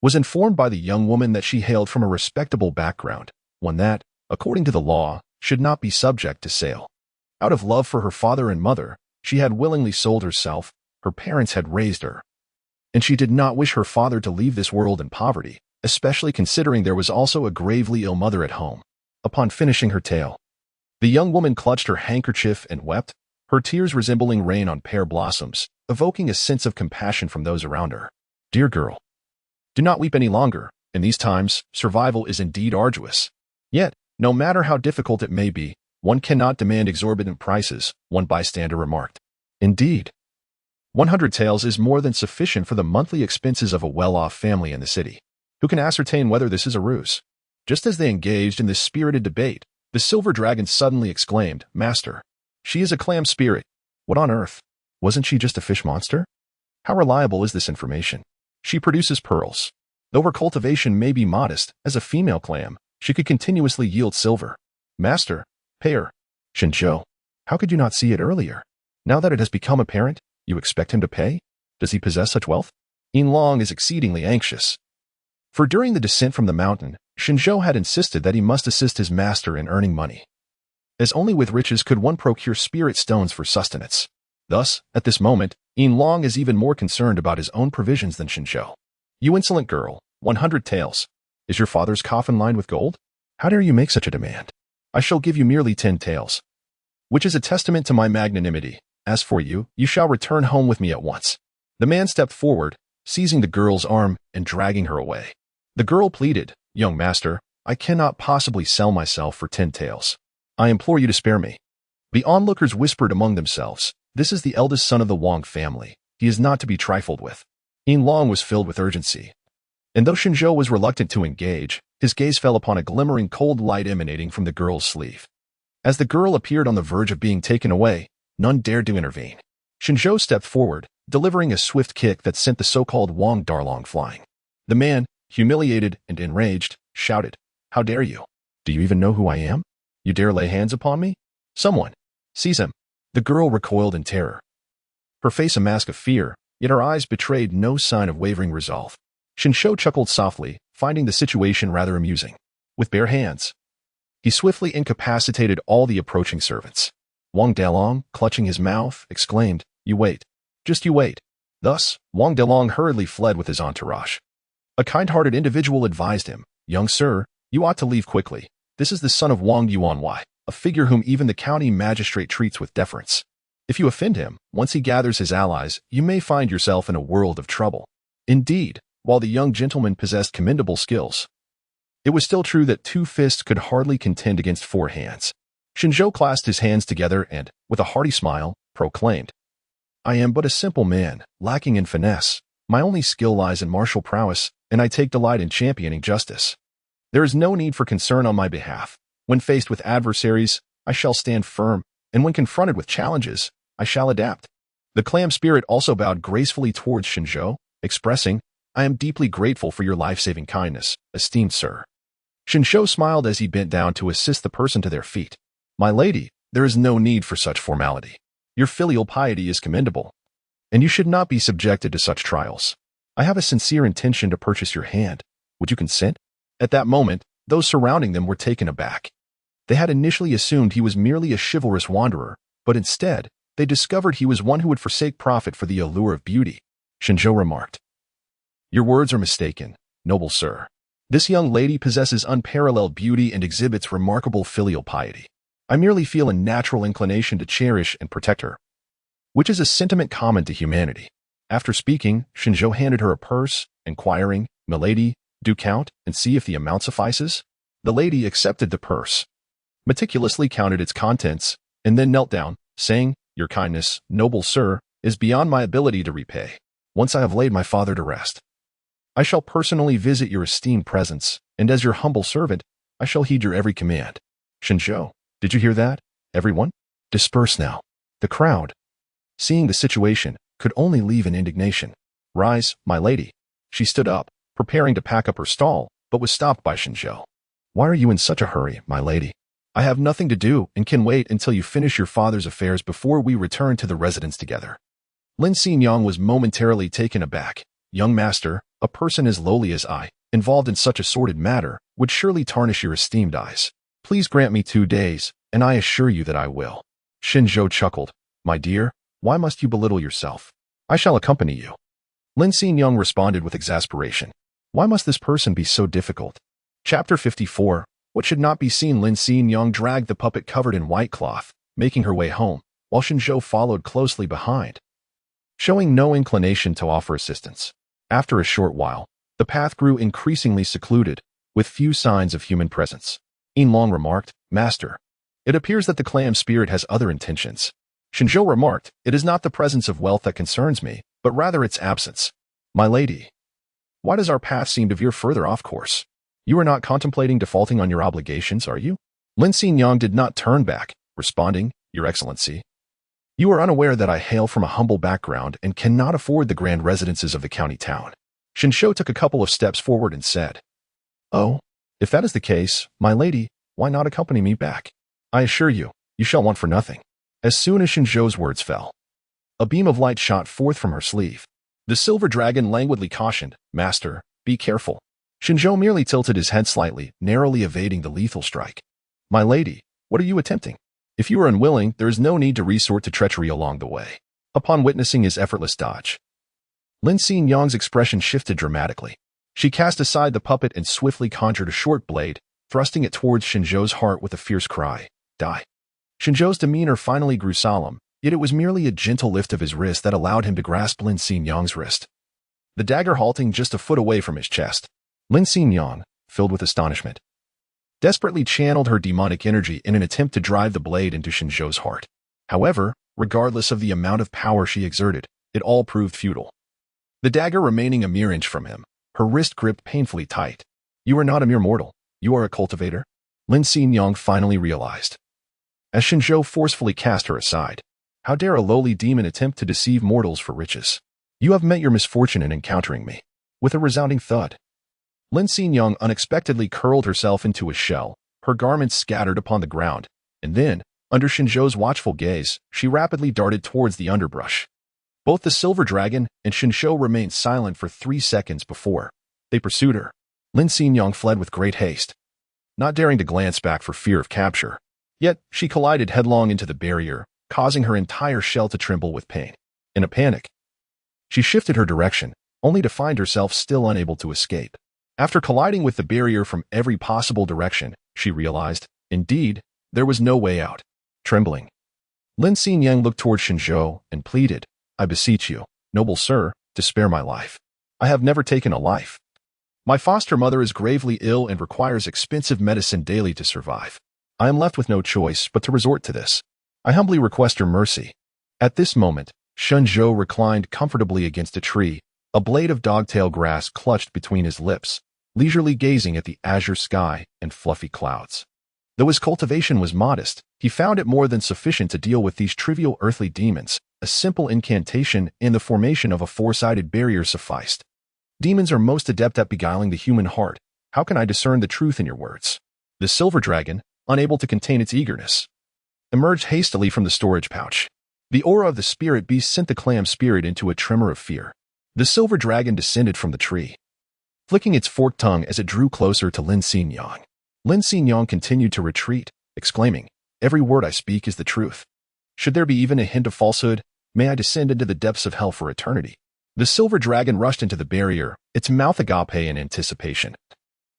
was informed by the young woman that she hailed from a respectable background, one that, according to the law, should not be subject to sale. Out of love for her father and mother, she had willingly sold herself. Her parents had raised her, and she did not wish her father to leave this world in poverty, especially considering there was also a gravely ill mother at home. Upon finishing her tale, the young woman clutched her handkerchief and wept, her tears resembling rain on pear blossoms, evoking a sense of compassion from those around her. "Dear girl, do not weep any longer. In these times, survival is indeed arduous. Yet, no matter how difficult it may be, one cannot demand exorbitant prices," one bystander remarked. "Indeed, 100 taels is more than sufficient for the monthly expenses of a well-off family in the city. Who can ascertain whether this is a ruse?" Just as they engaged in this spirited debate, the silver dragon suddenly exclaimed, "Master, she is a clam spirit. What on earth? Wasn't she just a fish monster? How reliable is this information? She produces pearls. Though her cultivation may be modest, as a female clam, she could continuously yield silver. Master, pay her." Shen Zhou, how could you not see it earlier? Now that it has become apparent, you expect him to pay? Does he possess such wealth? Yin Long is exceedingly anxious. For during the descent from the mountain, Shen Zhou had insisted that he must assist his master in earning money, as only with riches could one procure spirit stones for sustenance. Thus, at this moment, Yin Long is even more concerned about his own provisions than Shen Zhou. "You insolent girl, 100 taels. Is your father's coffin lined with gold? How dare you make such a demand? I shall give you merely 10 taels, which is a testament to my magnanimity. As for you, you shall return home with me at once." The man stepped forward, seizing the girl's arm and dragging her away. The girl pleaded, "Young master, I cannot possibly sell myself for 10 taels. I implore you to spare me." The onlookers whispered among themselves, "This is the eldest son of the Wang family. He is not to be trifled with." Yin Long was filled with urgency. And though Shen Zhou was reluctant to engage, his gaze fell upon a glimmering cold light emanating from the girl's sleeve. As the girl appeared on the verge of being taken away, none dared to intervene. Shen Zhou stepped forward, delivering a swift kick that sent the so-called Wang Darlong flying. The man, humiliated and enraged, shouted, "How dare you? Do you even know who I am? You dare lay hands upon me? Someone, seize him." The girl recoiled in terror, her face a mask of fear, yet her eyes betrayed no sign of wavering resolve. Shen Zhou chuckled softly, finding the situation rather amusing. With bare hands, he swiftly incapacitated all the approaching servants. Wang Dalong, clutching his mouth, exclaimed, "You wait. Just you wait." Thus, Wang Dalong hurriedly fled with his entourage. A kind-hearted individual advised him, "Young sir, you ought to leave quickly. This is the son of Wang Yuanwei, a figure whom even the county magistrate treats with deference. If you offend him, once he gathers his allies, you may find yourself in a world of trouble." Indeed, while the young gentleman possessed commendable skills, it was still true that 2 fists could hardly contend against 4 hands. Shen Zhou clasped his hands together and, with a hearty smile, proclaimed, "I am but a simple man, lacking in finesse. My only skill lies in martial prowess, and I take delight in championing justice. There is no need for concern on my behalf. When faced with adversaries, I shall stand firm, and when confronted with challenges, I shall adapt." The clam spirit also bowed gracefully towards Shen Zhou, expressing, "I am deeply grateful for your life-saving kindness, esteemed sir." Shen Zhou smiled as he bent down to assist the person to their feet. "My lady, there is no need for such formality. Your filial piety is commendable, and you should not be subjected to such trials. I have a sincere intention to purchase your hand. Would you consent?" At that moment, those surrounding them were taken aback. They had initially assumed he was merely a chivalrous wanderer, but instead, they discovered he was one who would forsake profit for the allure of beauty. Shen Zhou remarked, "Your words are mistaken, noble sir. This young lady possesses unparalleled beauty and exhibits remarkable filial piety. I merely feel a natural inclination to cherish and protect her, which is a sentiment common to humanity." After speaking, Shen Zhou handed her a purse, inquiring, "Milady, do count and see if the amount suffices?" The lady accepted the purse, meticulously counted its contents, and then knelt down, saying, "Your kindness, noble sir, is beyond my ability to repay. Once I have laid my father to rest, I shall personally visit your esteemed presence, and as your humble servant, I shall heed your every command." Shen Zhou, did you hear that? Everyone, disperse now. The crowd, seeing the situation, could only leave in indignation. "Rise, my lady." She stood up, preparing to pack up her stall, but was stopped by Shen Zhou. "Why are you in such a hurry, my lady? I have nothing to do and can wait until you finish your father's affairs before we return to the residence together." Lin Xingyang was momentarily taken aback. "Young master, a person as lowly as I, involved in such a sordid matter, would surely tarnish your esteemed eyes. Please grant me 2 days, and I assure you that I will." Shen Zhou chuckled, "My dear, why must you belittle yourself? I shall accompany you." Lin Xingyang responded with exasperation, "Why must this person be so difficult?" Chapter 54. What should not be seen. Lin Xingyang dragged the puppet covered in white cloth, making her way home, while Shen Zhou followed closely behind, showing no inclination to offer assistance. After a short while, the path grew increasingly secluded, with few signs of human presence. Yin Long remarked, "Master, it appears that the clam spirit has other intentions." Shen Zhou remarked, "It is not the presence of wealth that concerns me, but rather its absence." "My lady, why does our path seem to veer further off course?" You are not contemplating defaulting on your obligations, are you? Lin Xingyang did not turn back, responding, Your Excellency. You are unaware that I hail from a humble background and cannot afford the grand residences of the county town. Shen Zhou took a couple of steps forward and said, Oh, if that is the case, my lady, why not accompany me back? I assure you, you shall want for nothing. As soon as Shen Zhou's words fell, a beam of light shot forth from her sleeve. The silver dragon languidly cautioned, Master, be careful. Shen Zhou merely tilted his head slightly, narrowly evading the lethal strike. My lady, what are you attempting? If you are unwilling, there is no need to resort to treachery along the way. Upon witnessing his effortless dodge, Lin Xingyang's expression shifted dramatically. She cast aside the puppet and swiftly conjured a short blade, thrusting it towards Shen Zhou's heart with a fierce cry, Die. Shen Zhou's demeanor finally grew solemn, yet it was merely a gentle lift of his wrist that allowed him to grasp Lin Xingyang's wrist. The dagger halting just a foot away from his chest. Lin Xingyang, filled with astonishment, desperately channeled her demonic energy in an attempt to drive the blade into Shen Zhou's heart. However, regardless of the amount of power she exerted, it all proved futile. The dagger remaining a mere inch from him, her wrist gripped painfully tight. You are not a mere mortal. You are a cultivator? Lin Xingyang finally realized, as Shen Zhou forcefully cast her aside. How dare a lowly demon attempt to deceive mortals for riches? You have met your misfortune in encountering me. With a resounding thud, Lin Xingyang unexpectedly curled herself into a shell, her garments scattered upon the ground, and then, under Shen Zhou's watchful gaze, she rapidly darted towards the underbrush. Both the silver dragon and Shen Zhou remained silent for 3 seconds before they pursued her. Lin Xingyang fled with great haste, not daring to glance back for fear of capture. Yet, she collided headlong into the barrier, causing her entire shell to tremble with pain. In a panic, she shifted her direction, only to find herself still unable to escape. After colliding with the barrier from every possible direction, she realized, indeed, there was no way out. Trembling, Lin Xingyang looked toward Shen Zhou and pleaded, I beseech you, noble sir, to spare my life. I have never taken a life. My foster mother is gravely ill and requires expensive medicine daily to survive. I am left with no choice but to resort to this. I humbly request your mercy. At this moment, Shen Zhou reclined comfortably against a tree, a blade of dogtail grass clutched between his lips, leisurely gazing at the azure sky and fluffy clouds. Though his cultivation was modest, he found it more than sufficient to deal with these trivial earthly demons. A simple incantation and the formation of a 4-sided barrier sufficed. Demons are most adept at beguiling the human heart. How can I discern the truth in your words? The silver dragon, unable to contain its eagerness, emerged hastily from the storage pouch. The aura of the spirit beast sent the clam spirit into a tremor of fear. The silver dragon descended from the tree, flicking its forked tongue as it drew closer to Lin Xingyang. Lin Xingyang continued to retreat, exclaiming, Every word I speak is the truth. Should there be even a hint of falsehood, may I descend into the depths of hell for eternity. The silver dragon rushed into the barrier, its mouth agape in anticipation.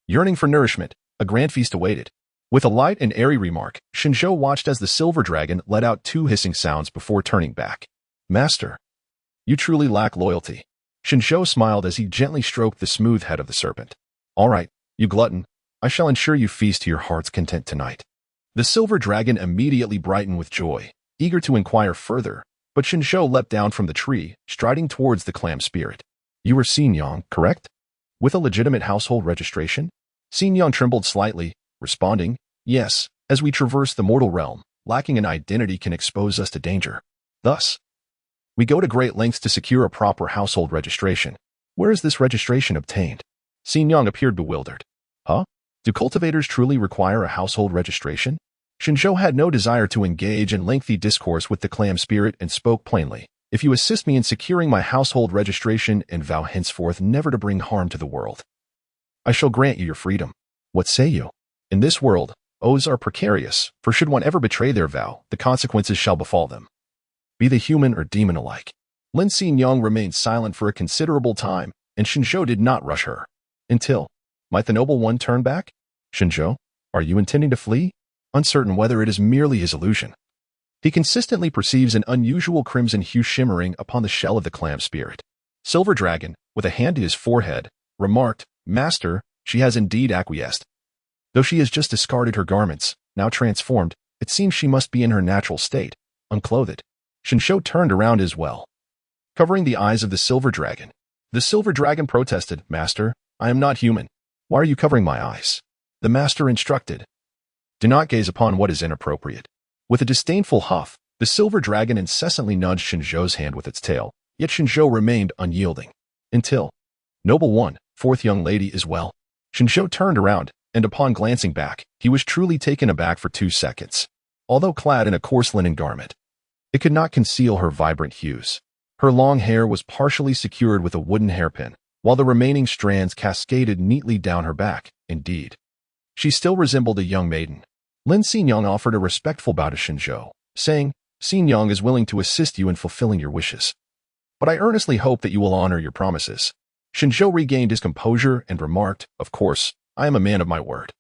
Yearning for nourishment, a grand feast awaited. With a light and airy remark, Shen Zhou watched as the silver dragon let out 2 hissing sounds before turning back. Master, you truly lack loyalty. Shen Zhou smiled as he gently stroked the smooth head of the serpent. All right, you glutton, I shall ensure you feast to your heart's content tonight. The silver dragon immediately brightened with joy, eager to inquire further, but Shen Zhou leapt down from the tree, striding towards the clam spirit. You are Xingyang, correct? With a legitimate household registration? Xingyang trembled slightly, responding, Yes, as we traverse the mortal realm, lacking an identity can expose us to danger. Thus, we go to great lengths to secure a proper household registration. Where is this registration obtained? Xingyang appeared bewildered. Huh? Do cultivators truly require a household registration? Shen Zhou had no desire to engage in lengthy discourse with the clam spirit and spoke plainly. If you assist me in securing my household registration and vow henceforth never to bring harm to the world, I shall grant you your freedom. What say you? In this world, oaths are precarious, for should one ever betray their vow, the consequences shall befall them, be they human or demon alike. Lin Xingyang remained silent for a considerable time, and Shen Zhou did not rush her. Until, might the noble one turn back? Shen Zhou, are you intending to flee? Uncertain whether it is merely his illusion. He consistently perceives an unusual crimson hue shimmering upon the shell of the clam spirit. Silver Dragon, with a hand to his forehead, remarked, Master, she has indeed acquiesced. Though she has just discarded her garments, now transformed, it seems she must be in her natural state, unclothed. Shen Zhou turned around as well, covering the eyes of the silver dragon. The silver dragon protested, Master, I am not human. Why are you covering my eyes? The master instructed. Do not gaze upon what is inappropriate. With a disdainful huff, the silver dragon incessantly nudged Shen Zhou's hand with its tail, yet Shen Zhou remained unyielding. Until, Noble one, fourth young lady is well. Shen Zhou turned around, and upon glancing back, he was truly taken aback for 2 seconds. Although clad in a coarse linen garment, it could not conceal her vibrant hues. Her long hair was partially secured with a wooden hairpin, while the remaining strands cascaded neatly down her back. Indeed, she still resembled a young maiden. Lin Xinyang offered a respectful bow to Shen Zhou, saying, Xinyang is willing to assist you in fulfilling your wishes. But I earnestly hope that you will honor your promises. Shen Zhou regained his composure and remarked, Of course, I am a man of my word.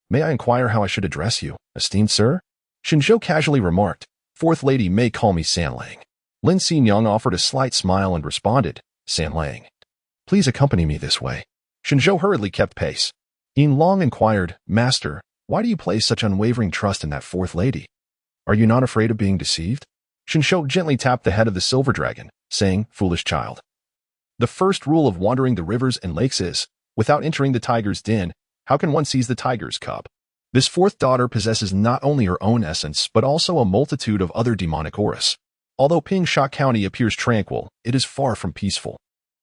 May I inquire how I should address you, esteemed sir? Shen Zhou casually remarked, Fourth lady may call me San Lang. Lin Xinyang offered a slight smile and responded, San Lang. Please accompany me this way. Shen Zhou hurriedly kept pace. Yin Long inquired, Master, why do you place such unwavering trust in that fourth lady? Are you not afraid of being deceived? Shen Zhou gently tapped the head of the silver dragon, saying, Foolish child. The first rule of wandering the rivers and lakes is, without entering the tiger's den, how can one seize the tiger's cub? This fourth daughter possesses not only her own essence but also a multitude of other demonic auras. Although Pingsha County appears tranquil, it is far from peaceful.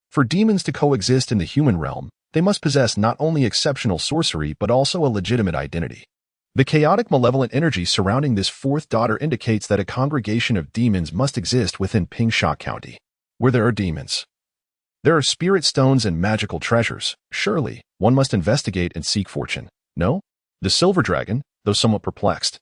For demons to coexist in the human realm, they must possess not only exceptional sorcery but also a legitimate identity. The chaotic malevolent energy surrounding this fourth daughter indicates that a congregation of demons must exist within Pingsha County. Where there are demons, there are spirit stones and magical treasures. Surely, one must investigate and seek fortune. No? The silver dragon, though somewhat perplexed,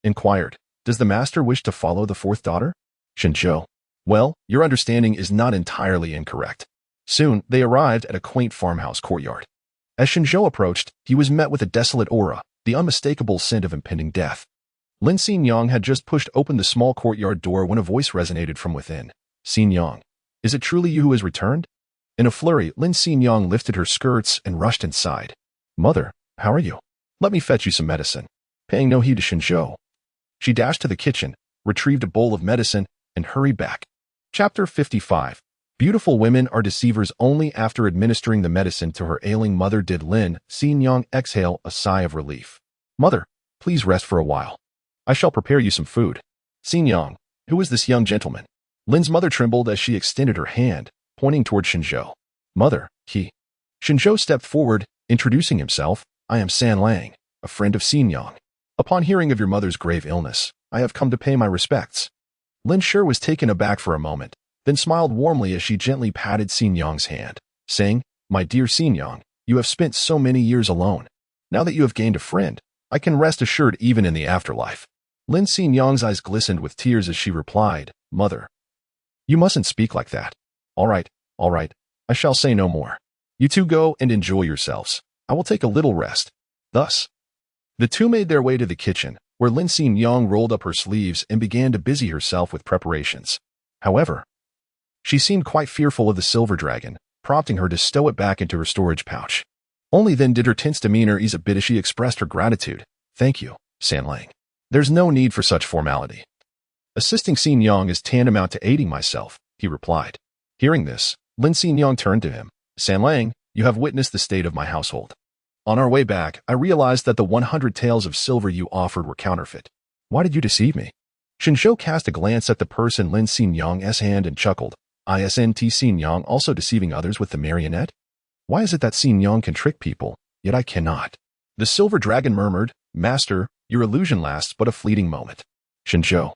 inquired, Does the master wish to follow the fourth daughter? Shen Zhou. Well, your understanding is not entirely incorrect. Soon, they arrived at a quaint farmhouse courtyard. As Shen Zhou approached, he was met with a desolate aura, the unmistakable scent of impending death. Lin Xinyang had just pushed open the small courtyard door when a voice resonated from within. Xinyang, is it truly you who has returned? In a flurry, Lin Xinyang lifted her skirts and rushed inside. Mother, how are you? Let me fetch you some medicine. Paying no heed to Shen Zhou, she dashed to the kitchen, retrieved a bowl of medicine, and hurried back. Chapter 55. Beautiful women are deceivers. Only after administering the medicine to her ailing mother did Lin Xinyang exhale a sigh of relief. Mother, please rest for a while. I shall prepare you some food. Xinyang, who is this young gentleman? Lin's mother trembled as she extended her hand, pointing toward Shen Zhou. Mother, he. Shen Zhou stepped forward, introducing himself. I am San Lang, a friend of Xinyang. Upon hearing of your mother's grave illness, I have come to pay my respects. Lin Shi was taken aback for a moment, then smiled warmly as she gently patted Xinyang's hand, saying, My dear Xinyang, you have spent so many years alone. Now that you have gained a friend, I can rest assured even in the afterlife. Lin Xinyang's eyes glistened with tears as she replied, Mother, you mustn't speak like that. All right, I shall say no more. You two go and enjoy yourselves. I will take a little rest. Thus, the two made their way to the kitchen, where Lin Xinyang rolled up her sleeves and began to busy herself with preparations. However, she seemed quite fearful of the silver dragon, prompting her to stow it back into her storage pouch. Only then did her tense demeanor ease a bit as she expressed her gratitude. Thank you, San Lang. There's no need for such formality. Assisting Xinyang is tantamount to aiding myself, he replied. Hearing this, Lin Xinyang turned to him. San Lang, you have witnessed the state of my household. On our way back, I realized that the 100 taels of silver you offered were counterfeit. Why did you deceive me? Shen Zhou cast a glance at the purse in Lin Xinyang's hand and chuckled. Isn't Xinyang also deceiving others with the marionette? Why is it that Xinyang can trick people, yet I cannot? The silver dragon murmured, Master, your illusion lasts but a fleeting moment. Shen Zhou,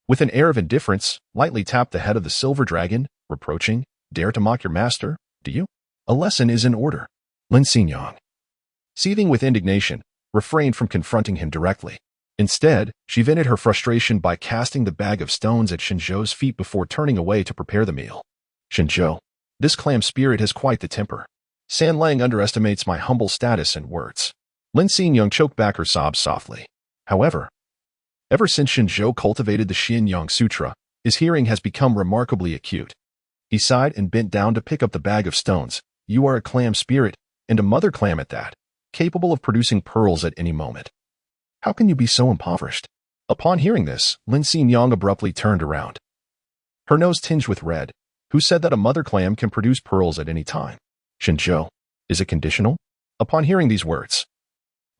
with an air of indifference, lightly tapped the head of the silver dragon, reproaching, Dare to mock your master, do you? A lesson is in order. Lin Xinyang, seething with indignation, refrained from confronting him directly. Instead, she vented her frustration by casting the bag of stones at Shen Zhou's feet before turning away to prepare the meal. Shen Zhou, this clam spirit has quite the temper. San Lang underestimates my humble status and words. Lin Xinyang choked back her sobs softly. However, ever since Shen Zhou cultivated the Xinyang Sutra, his hearing has become remarkably acute. He sighed and bent down to pick up the bag of stones. You are a clam spirit, and a mother clam at that, capable of producing pearls at any moment. How can you be so impoverished? Upon hearing this, Lin Xinyang abruptly turned around, her nose tinged with red. Who said that a mother clam can produce pearls at any time? Shen Zhou, is it conditional? Upon hearing these words,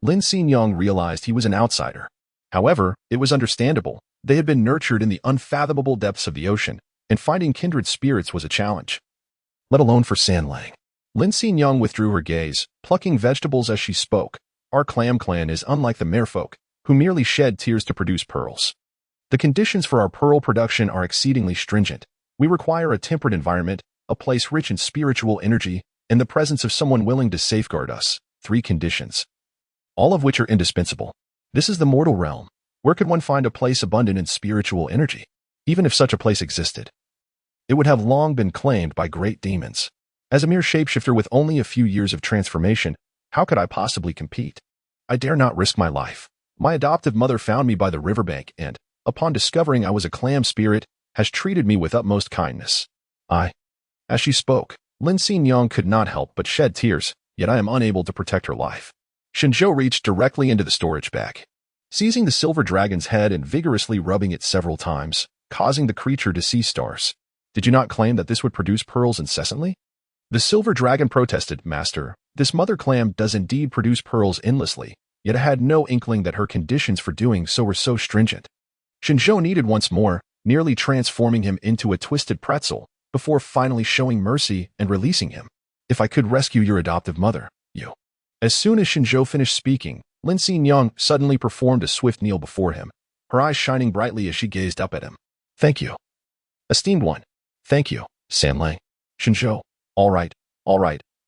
Lin Xingyang realized he was an outsider. However, it was understandable. They had been nurtured in the unfathomable depths of the ocean, and finding kindred spirits was a challenge. Let alone for San Lang. Lin Xingyang withdrew her gaze, plucking vegetables as she spoke. Our clam clan is unlike the merfolk, who merely shed tears to produce pearls. The conditions for our pearl production are exceedingly stringent. We require a temperate environment, a place rich in spiritual energy, and the presence of someone willing to safeguard us. 3 conditions, all of which are indispensable. This is the mortal realm. Where could one find a place abundant in spiritual energy? Even if such a place existed, it would have long been claimed by great demons. As a mere shapeshifter with only a few years of transformation, how could I possibly compete? I dare not risk my life. My adoptive mother found me by the riverbank and, upon discovering I was a clam spirit, has treated me with utmost kindness. As she spoke, Lin Xingyang could not help but shed tears, yet I am unable to protect her life. Shen Zhou reached directly into the storage bag, seizing the silver dragon's head and vigorously rubbing it several times, causing the creature to see stars. Did you not claim that this would produce pearls incessantly? The silver dragon protested, Master. This mother clam does indeed produce pearls endlessly, yet I had no inkling that her conditions for doing so were so stringent. Shen Zhou kneaded once more, nearly transforming him into a twisted pretzel, before finally showing mercy and releasing him. If I could rescue your adoptive mother, you. As soon as Shen Zhou finished speaking, Lin Xingyang suddenly performed a swift kneel before him, her eyes shining brightly as she gazed up at him. Thank you, esteemed one. Thank you, San Lang. Shen Zhou. All right.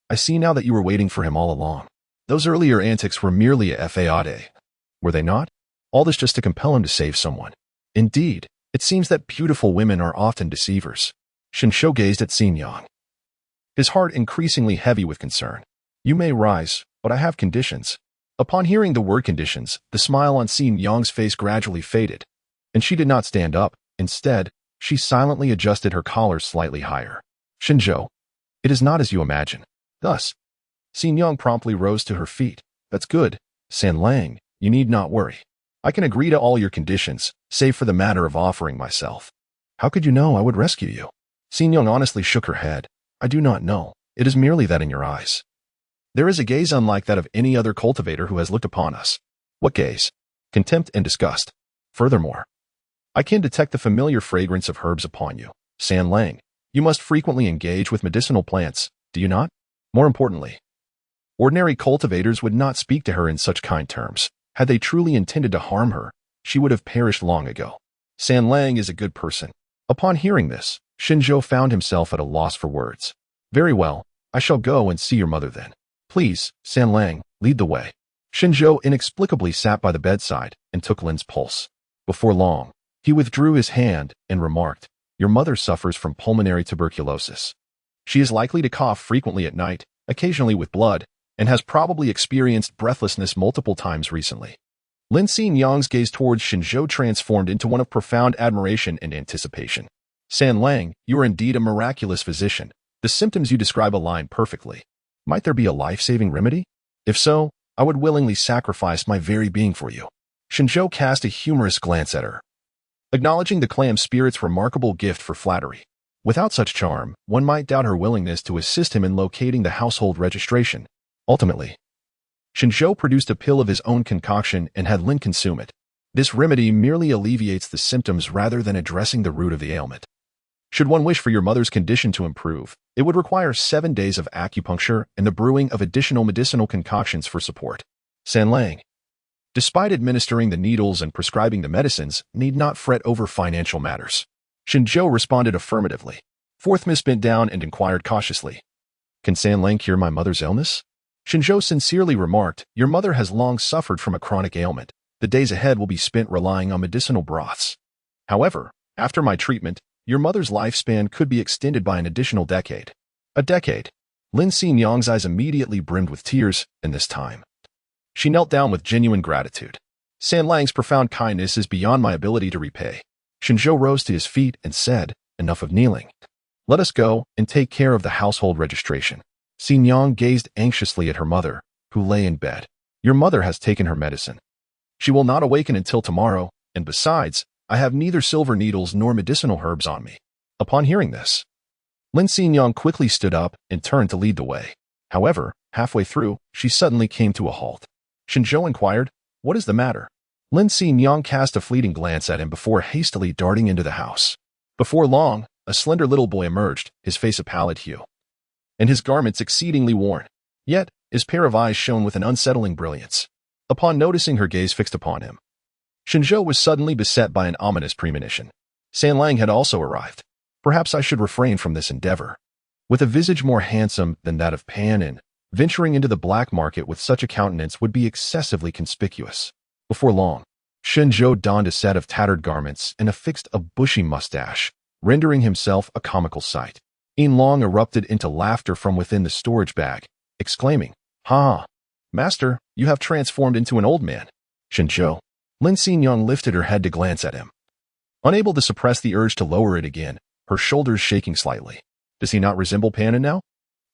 I see now that you were waiting for him all along. Those earlier antics were merely a fade, were they not? All this just to compel him to save someone. Indeed, it seems that beautiful women are often deceivers. Shen Zhou gazed at Xingyang, his heart increasingly heavy with concern. You may rise, but I have conditions. Upon hearing the word conditions, the smile on Xingyang's face gradually faded, and she did not stand up. Instead, she silently adjusted her collar slightly higher. Shen Zhou, it is not as you imagine. Thus, Xingyang promptly rose to her feet. That's good, San Lang, you need not worry. I can agree to all your conditions, save for the matter of offering myself. How could you know I would rescue you? Xingyang honestly shook her head. I do not know. It is merely that in your eyes. There is a gaze unlike that of any other cultivator who has looked upon us. What gaze? Contempt and disgust. Furthermore, I can detect the familiar fragrance of herbs upon you. San Lang, you must frequently engage with medicinal plants, do you not? More importantly, ordinary cultivators would not speak to her in such kind terms. Had they truly intended to harm her, she would have perished long ago. San Lang is a good person. Upon hearing this, Shen Zhou found himself at a loss for words. Very well, I shall go and see your mother then. Please, San Lang, lead the way. Shen Zhou inexplicably sat by the bedside and took Lin's pulse. Before long, he withdrew his hand and remarked, your mother suffers from pulmonary tuberculosis. She is likely to cough frequently at night, occasionally with blood, and has probably experienced breathlessness multiple times recently. Lin Xingyang's gaze towards Shen Zhou transformed into one of profound admiration and anticipation. San Lang, you are indeed a miraculous physician. The symptoms you describe align perfectly. Might there be a life-saving remedy? If so, I would willingly sacrifice my very being for you. Shen Zhou cast a humorous glance at her, acknowledging the clam spirit's remarkable gift for flattery. Without such charm, one might doubt her willingness to assist him in locating the household registration. Ultimately, Shen Zhou produced a pill of his own concoction and had Lin consume it. This remedy merely alleviates the symptoms rather than addressing the root of the ailment. Should one wish for your mother's condition to improve, it would require 7 days of acupuncture and the brewing of additional medicinal concoctions for support. San Lang, despite administering the needles and prescribing the medicines, need not fret over financial matters. Shen Zhou responded affirmatively. Fourth Miss bent down and inquired cautiously, can San Lang cure my mother's illness? Shen Zhou sincerely remarked, your mother has long suffered from a chronic ailment. The days ahead will be spent relying on medicinal broths. However, after my treatment, your mother's lifespan could be extended by an additional decade. A decade. Lin Xingyang's eyes immediately brimmed with tears, and this time, she knelt down with genuine gratitude. San Lang's profound kindness is beyond my ability to repay. Shen Zhou rose to his feet and said, enough of kneeling. Let us go and take care of the household registration. Xingyang gazed anxiously at her mother, who lay in bed. Your mother has taken her medicine. She will not awaken until tomorrow, and besides, I have neither silver needles nor medicinal herbs on me. Upon hearing this, Lin Xingyang quickly stood up and turned to lead the way. However, Halfway through, she suddenly came to a halt. Shen Zhou inquired, "What is the matter?" Lin Xingyang cast a fleeting glance at him before hastily darting into the house. Before long, a slender little boy emerged, his face a pallid hue, and his garments exceedingly worn. Yet, his pair of eyes shone with an unsettling brilliance. Upon noticing her gaze fixed upon him, Shen Zhou was suddenly beset by an ominous premonition. San Lang had also arrived. Perhaps I should refrain from this endeavor. With a visage more handsome than that of Pan and venturing into the black market with such a countenance would be excessively conspicuous. Before long, Shen Zhou donned a set of tattered garments and affixed a bushy mustache, rendering himself a comical sight. Yin Long erupted into laughter from within the storage bag, exclaiming, "Ha! Master, you have transformed into an old man." Shen Zhou. Lin Xingyang lifted her head to glance at him. Unable to suppress the urge to lower it again, her shoulders shaking slightly. Does he not resemble Panin now?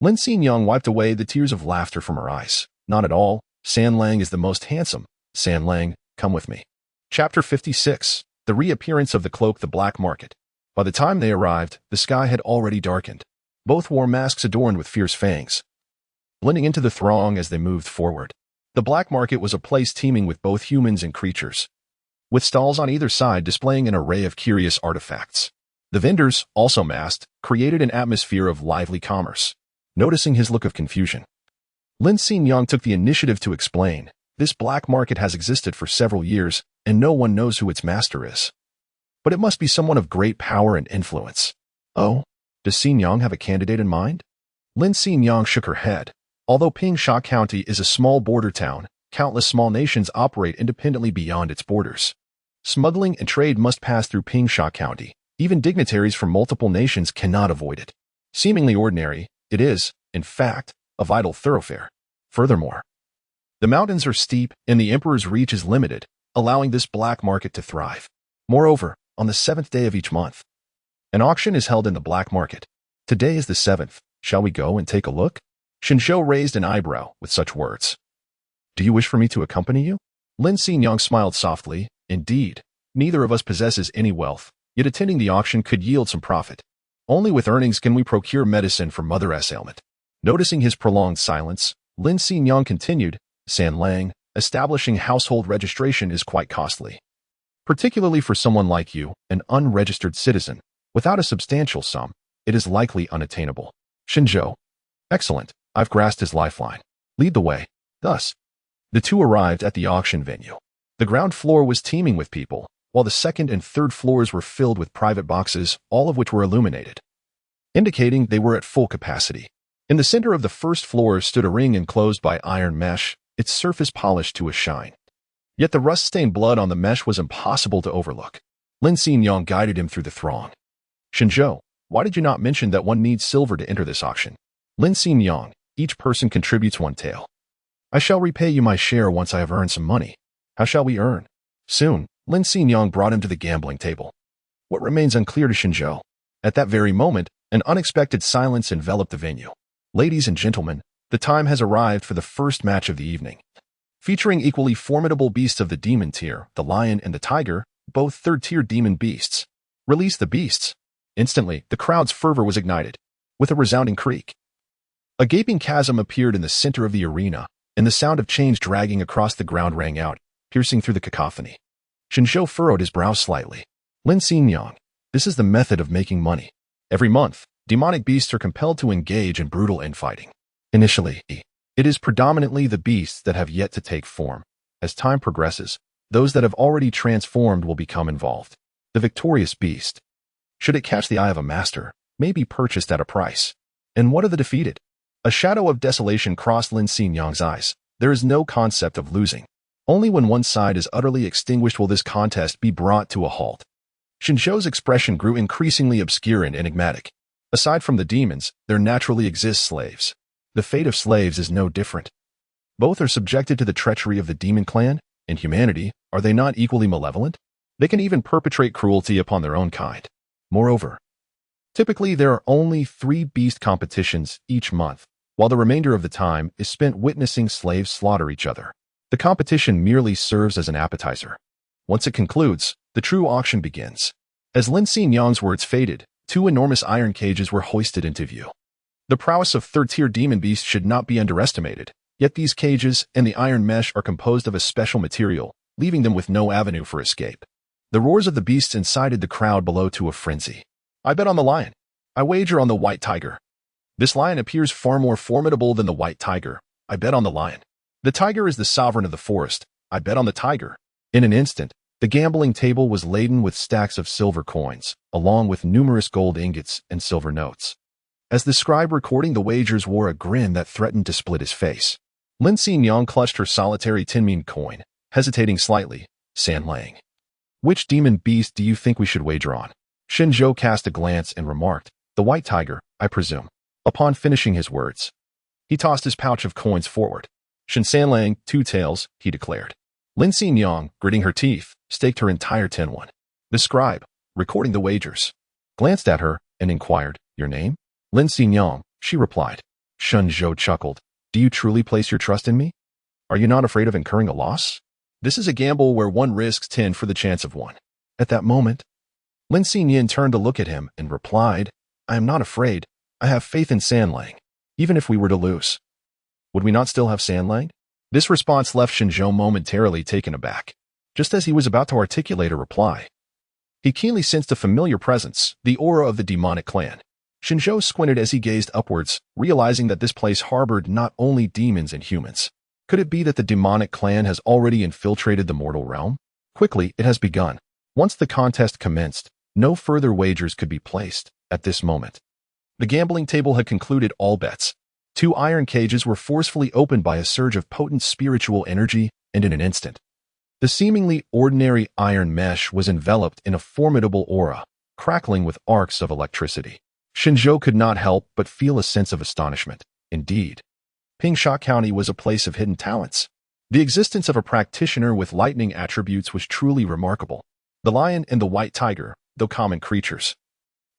Lin Xingyang wiped away the tears of laughter from her eyes. Not at all. San Lang is the most handsome. San Lang, come with me. Chapter 56. The Reappearance of the Cloak, the Black Market. By the time they arrived, the sky had already darkened. Both wore masks adorned with fierce fangs, blending into the throng as they moved forward. The black market was a place teeming with both humans and creatures, with stalls on either side displaying an array of curious artifacts. The vendors, also masked, created an atmosphere of lively commerce. Noticing his look of confusion, Lin Xingyang took the initiative to explain, "This black market has existed for several years, and no one knows who its master is. But it must be someone of great power and influence." "Oh, does Xingyang have a candidate in mind?" Lin Xingyang shook her head. Although Pingsha County is a small border town, countless small nations operate independently beyond its borders. Smuggling and trade must pass through Pingsha County. Even dignitaries from multiple nations cannot avoid it. Seemingly ordinary, it is, in fact, a vital thoroughfare. Furthermore, the mountains are steep and the emperor's reach is limited, allowing this black market to thrive. Moreover, on the 7th day of each month, an auction is held in the black market. Today is the 7th. Shall we go and take a look? Shen Zhou raised an eyebrow with such words. "Do you wish for me to accompany you?" Lin Xingyang smiled softly. "Indeed, neither of us possesses any wealth, yet attending the auction could yield some profit. Only with earnings can we procure medicine for Mother's ailment." Noticing his prolonged silence, Lin Xingyang continued, "San Lang, establishing household registration is quite costly. Particularly for someone like you, an unregistered citizen. Without a substantial sum, it is likely unattainable." Shen Zhou. "Excellent. I've grasped his lifeline. Lead the way." Thus, the two arrived at the auction venue. The ground floor was teeming with people, while the second and third floors were filled with private boxes, all of which were illuminated, indicating they were at full capacity. In the center of the first floor stood a ring enclosed by iron mesh, its surface polished to a shine. Yet the rust-stained blood on the mesh was impossible to overlook. Lin Xingyang guided him through the throng. "Shen Zhou, why did you not mention that one needs silver to enter this auction?" Lin Xingyang, each person contributes one tael. "I shall repay you my share once I have earned some money." "How shall we earn?" Soon, Lin Xingyang brought him to the gambling table. What remains unclear to Shen Zhou? At that very moment, an unexpected silence enveloped the venue. "Ladies and gentlemen, the time has arrived for the first match of the evening. Featuring equally formidable beasts of the demon tier, the lion and the tiger, both third-tier demon beasts. Release the beasts." Instantly, the crowd's fervor was ignited. With a resounding creak, a gaping chasm appeared in the center of the arena, and the sound of chains dragging across the ground rang out, piercing through the cacophony. Shen Zhou furrowed his brow slightly. "Lin Xingyang, this is the method of making money. Every month, demonic beasts are compelled to engage in brutal infighting. Initially, it is predominantly the beasts that have yet to take form. As time progresses, those that have already transformed will become involved. The victorious beast, should it catch the eye of a master, may be purchased at a price. And what are the defeated?" A shadow of desolation crossed Lin Xingyang's eyes. There is no concept of losing. Only when one side is utterly extinguished will this contest be brought to a halt. Shen Zhou's expression grew increasingly obscure and enigmatic. Aside from the demons, there naturally exist slaves. The fate of slaves is no different. Both are subjected to the treachery of the demon clan. In humanity, are they not equally malevolent? They can even perpetrate cruelty upon their own kind. Moreover, typically there are only 3 beast competitions each month, while the remainder of the time is spent witnessing slaves slaughter each other. The competition merely serves as an appetizer. Once it concludes, the true auction begins. As Lin Xingyang's words faded, 2 enormous iron cages were hoisted into view. The prowess of third-tier demon beasts should not be underestimated, yet these cages and the iron mesh are composed of a special material, leaving them with no avenue for escape. The roars of the beasts incited the crowd below to a frenzy. I bet on the lion. I wager on the white tiger. This lion appears far more formidable than the white tiger. I bet on the lion. The tiger is the sovereign of the forest. I bet on the tiger. In an instant, the gambling table was laden with stacks of silver coins, along with numerous gold ingots and silver notes. As the scribe recording the wagers wore a grin that threatened to split his face, Lin Xingyang clutched her solitary tinmin coin, hesitating slightly, Sanlang. Which demon beast do you think we should wager on? Shen Zhou cast a glance and remarked, the white tiger, I presume. Upon finishing his words, he tossed his pouch of coins forward. Shen Sanlang, 2 tails, he declared. Lin Xingyang, gritting her teeth, staked her entire tin one. The scribe, recording the wagers, glanced at her and inquired, your name? Lin Xingyang, she replied. Shen Zhou chuckled. Do you truly place your trust in me? Are you not afraid of incurring a loss? This is a gamble where one risks 10 for the chance of 1. At that moment, Lin Xinyin turned to look at him and replied, I am not afraid. I have faith in Sanlang, even if we were to lose. Would we not still have Sanlang? This response left Shen Zhou momentarily taken aback. Just as he was about to articulate a reply, he keenly sensed a familiar presence, the aura of the demonic clan. Shen Zhou squinted as he gazed upwards, realizing that this place harbored not only demons and humans. Could it be that the demonic clan has already infiltrated the mortal realm? Quickly, it has begun. Once the contest commenced, no further wagers could be placed at this moment. The gambling table had concluded all bets. 2 iron cages were forcefully opened by a surge of potent spiritual energy, and in an instant, the seemingly ordinary iron mesh was enveloped in a formidable aura, crackling with arcs of electricity. Shen Zhou could not help but feel a sense of astonishment. Indeed, Pingsha County was a place of hidden talents. The existence of a practitioner with lightning attributes was truly remarkable. The lion and the white tiger, though common creatures,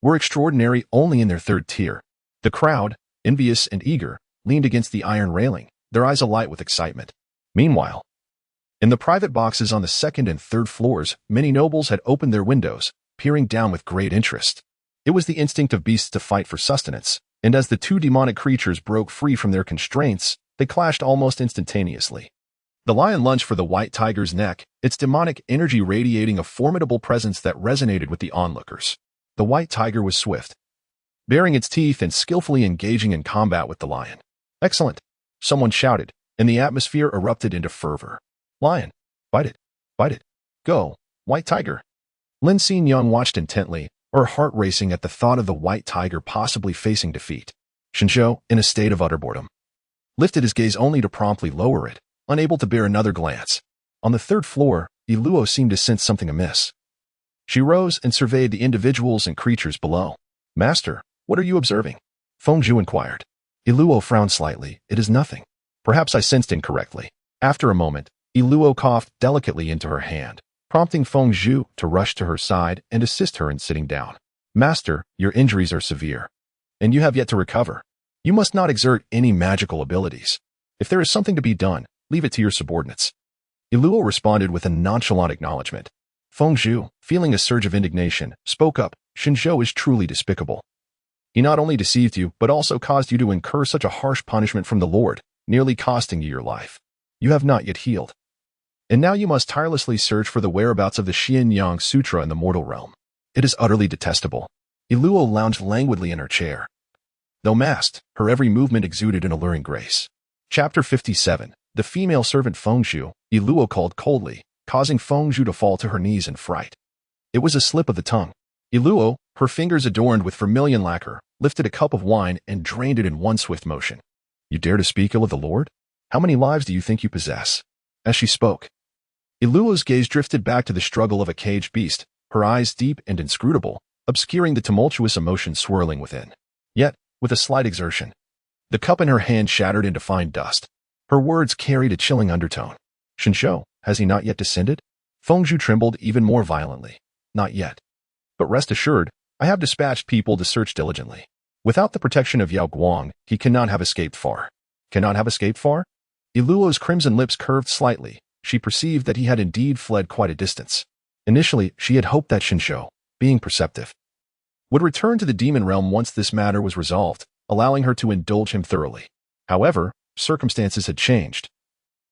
were extraordinary only in their 3rd tier. The crowd, envious and eager, leaned against the iron railing, their eyes alight with excitement. Meanwhile, in the private boxes on the 2nd and 3rd floors, many nobles had opened their windows, peering down with great interest. It was the instinct of beasts to fight for sustenance, and as the 2 demonic creatures broke free from their constraints, they clashed almost instantaneously. The lion lunged for the white tiger's neck, its demonic energy radiating a formidable presence that resonated with the onlookers. The white tiger was swift, baring its teeth and skillfully engaging in combat with the lion. Excellent! Someone shouted, and the atmosphere erupted into fervor. Lion, fight it, fight it. Go, white tiger. Lin Xingyang watched intently, her heart racing at the thought of the white tiger possibly facing defeat. Shen Zhou, in a state of utter boredom, lifted his gaze only to promptly lower it, unable to bear another glance. On the 3rd floor, Iluo seemed to sense something amiss. She rose and surveyed the individuals and creatures below. Master, what are you observing? Fengzhu inquired. Iluo frowned slightly. It is nothing. Perhaps I sensed incorrectly. After a moment, Iluo coughed delicately into her hand, prompting Fengzhu to rush to her side and assist her in sitting down. Master, your injuries are severe, and you have yet to recover. You must not exert any magical abilities. If there is something to be done, leave it to your subordinates. Iluo responded with a nonchalant acknowledgement. Fengzhu, feeling a surge of indignation, spoke up. Shen Zhou is truly despicable. He not only deceived you, but also caused you to incur such a harsh punishment from the Lord, nearly costing you your life. You have not yet healed. And now you must tirelessly search for the whereabouts of the Xianyang Sutra in the mortal realm. It is utterly detestable. Iluo lounged languidly in her chair. Though masked, her every movement exuded an alluring grace. Chapter 57. The female servant Fengzhu, Iluo called coldly, causing Fengzhu to fall to her knees in fright. It was a slip of the tongue. Iluo, her fingers adorned with vermilion lacquer, lifted a cup of wine and drained it in one swift motion. You dare to speak ill of the Lord? How many lives do you think you possess? As she spoke, Iluo's gaze drifted back to the struggle of a caged beast, her eyes deep and inscrutable, obscuring the tumultuous emotion swirling within. Yet, with a slight exertion, the cup in her hand shattered into fine dust. Her words carried a chilling undertone. Shen Zhou, has he not yet descended? Fengzhu trembled even more violently. Not yet. But rest assured, I have dispatched people to search diligently. Without the protection of Yao Guang, he cannot have escaped far. Cannot have escaped far? Iluo's crimson lips curved slightly. She perceived that he had indeed fled quite a distance. Initially, she had hoped that Shen Zhou, being perceptive, would return to the demon realm once this matter was resolved, allowing her to indulge him thoroughly. However, circumstances had changed.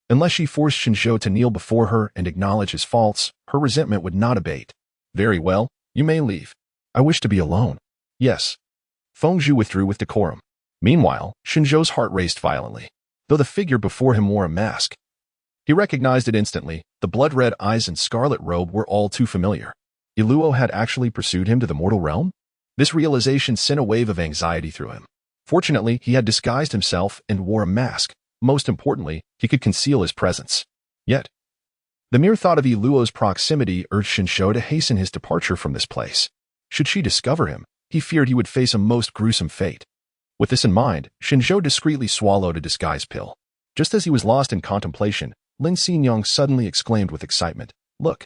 Unless she forced Shen Zhou to kneel before her and acknowledge his faults, her resentment would not abate. Very well, you may leave. I wish to be alone. Yes. Feng Zhu withdrew with decorum. Meanwhile, Shen Zhou's heart raced violently, though the figure before him wore a mask. He recognized it instantly. The blood-red eyes and scarlet robe were all too familiar. Iluo had actually pursued him to the mortal realm? This realization sent a wave of anxiety through him. Fortunately, he had disguised himself and wore a mask. Most importantly, he could conceal his presence. Yet, the mere thought of Iluo's proximity urged Shen Zhou to hasten his departure from this place. Should she discover him, he feared he would face a most gruesome fate. With this in mind, Shen Zhou discreetly swallowed a disguise pill. Just as he was lost in contemplation, Lin Xingyang suddenly exclaimed with excitement, "Look!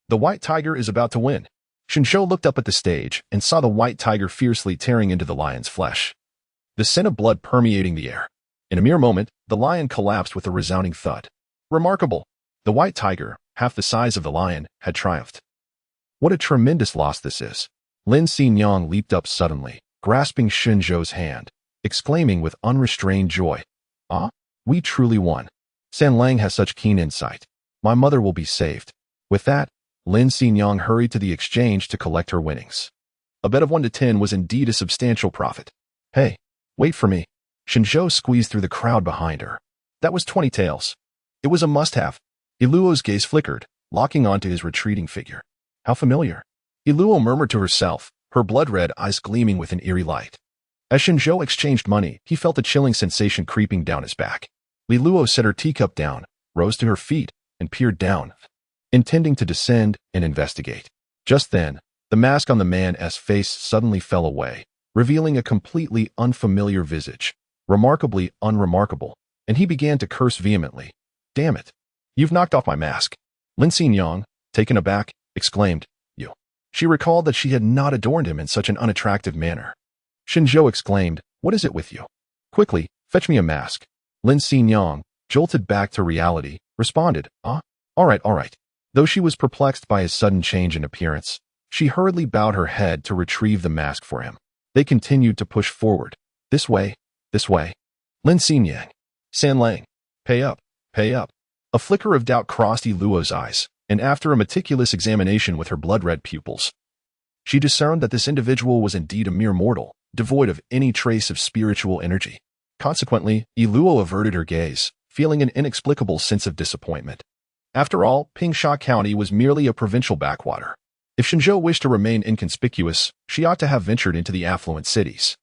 The white tiger is about to win." Shen Zhou looked up at the stage and saw the white tiger fiercely tearing into the lion's flesh, the scent of blood permeating the air. In a mere moment, the lion collapsed with a resounding thud. Remarkable! The white tiger, half the size of the lion, had triumphed. What a tremendous loss this is! Lin Xingyang leaped up suddenly, grasping Shen Zhou's hand, exclaiming with unrestrained joy, "Ah, we truly won. San Lang has such keen insight. My mother will be saved." With that, Lin Xingyang hurried to the exchange to collect her winnings. A bet of 1 to 10 was indeed a substantial profit. "Hey, wait for me." Shen Zhou squeezed through the crowd behind her. That was 20 taels. It was a must-have. Iluo's gaze flickered, locking onto his retreating figure. How familiar. Iluo murmured to herself, her blood-red eyes gleaming with an eerie light. As Shen Zhou exchanged money, he felt a chilling sensation creeping down his back. Iluo set her teacup down, rose to her feet, and peered down, intending to descend and investigate. Just then, the mask on the man's face suddenly fell away, revealing a completely unfamiliar visage, remarkably unremarkable, and he began to curse vehemently. "Damn it! You've knocked off my mask." Lin Xingyang, taken aback, exclaimed, "You." She recalled that she had not adorned him in such an unattractive manner. Shen Zhou exclaimed, "What is it with you? Quickly, fetch me a mask." Lin Xingyang, jolted back to reality, responded, "Ah, all right." Though she was perplexed by his sudden change in appearance, she hurriedly bowed her head to retrieve the mask for him. They continued to push forward. This way. Lin Xingyang. San Lang. Pay up. A flicker of doubt crossed Iluo's eyes, and after a meticulous examination with her blood-red pupils, she discerned that this individual was indeed a mere mortal, devoid of any trace of spiritual energy. Consequently, Iluo averted her gaze, feeling an inexplicable sense of disappointment. After all, Pingsha County was merely a provincial backwater. If Shen Zhou wished to remain inconspicuous, she ought to have ventured into the affluent cities.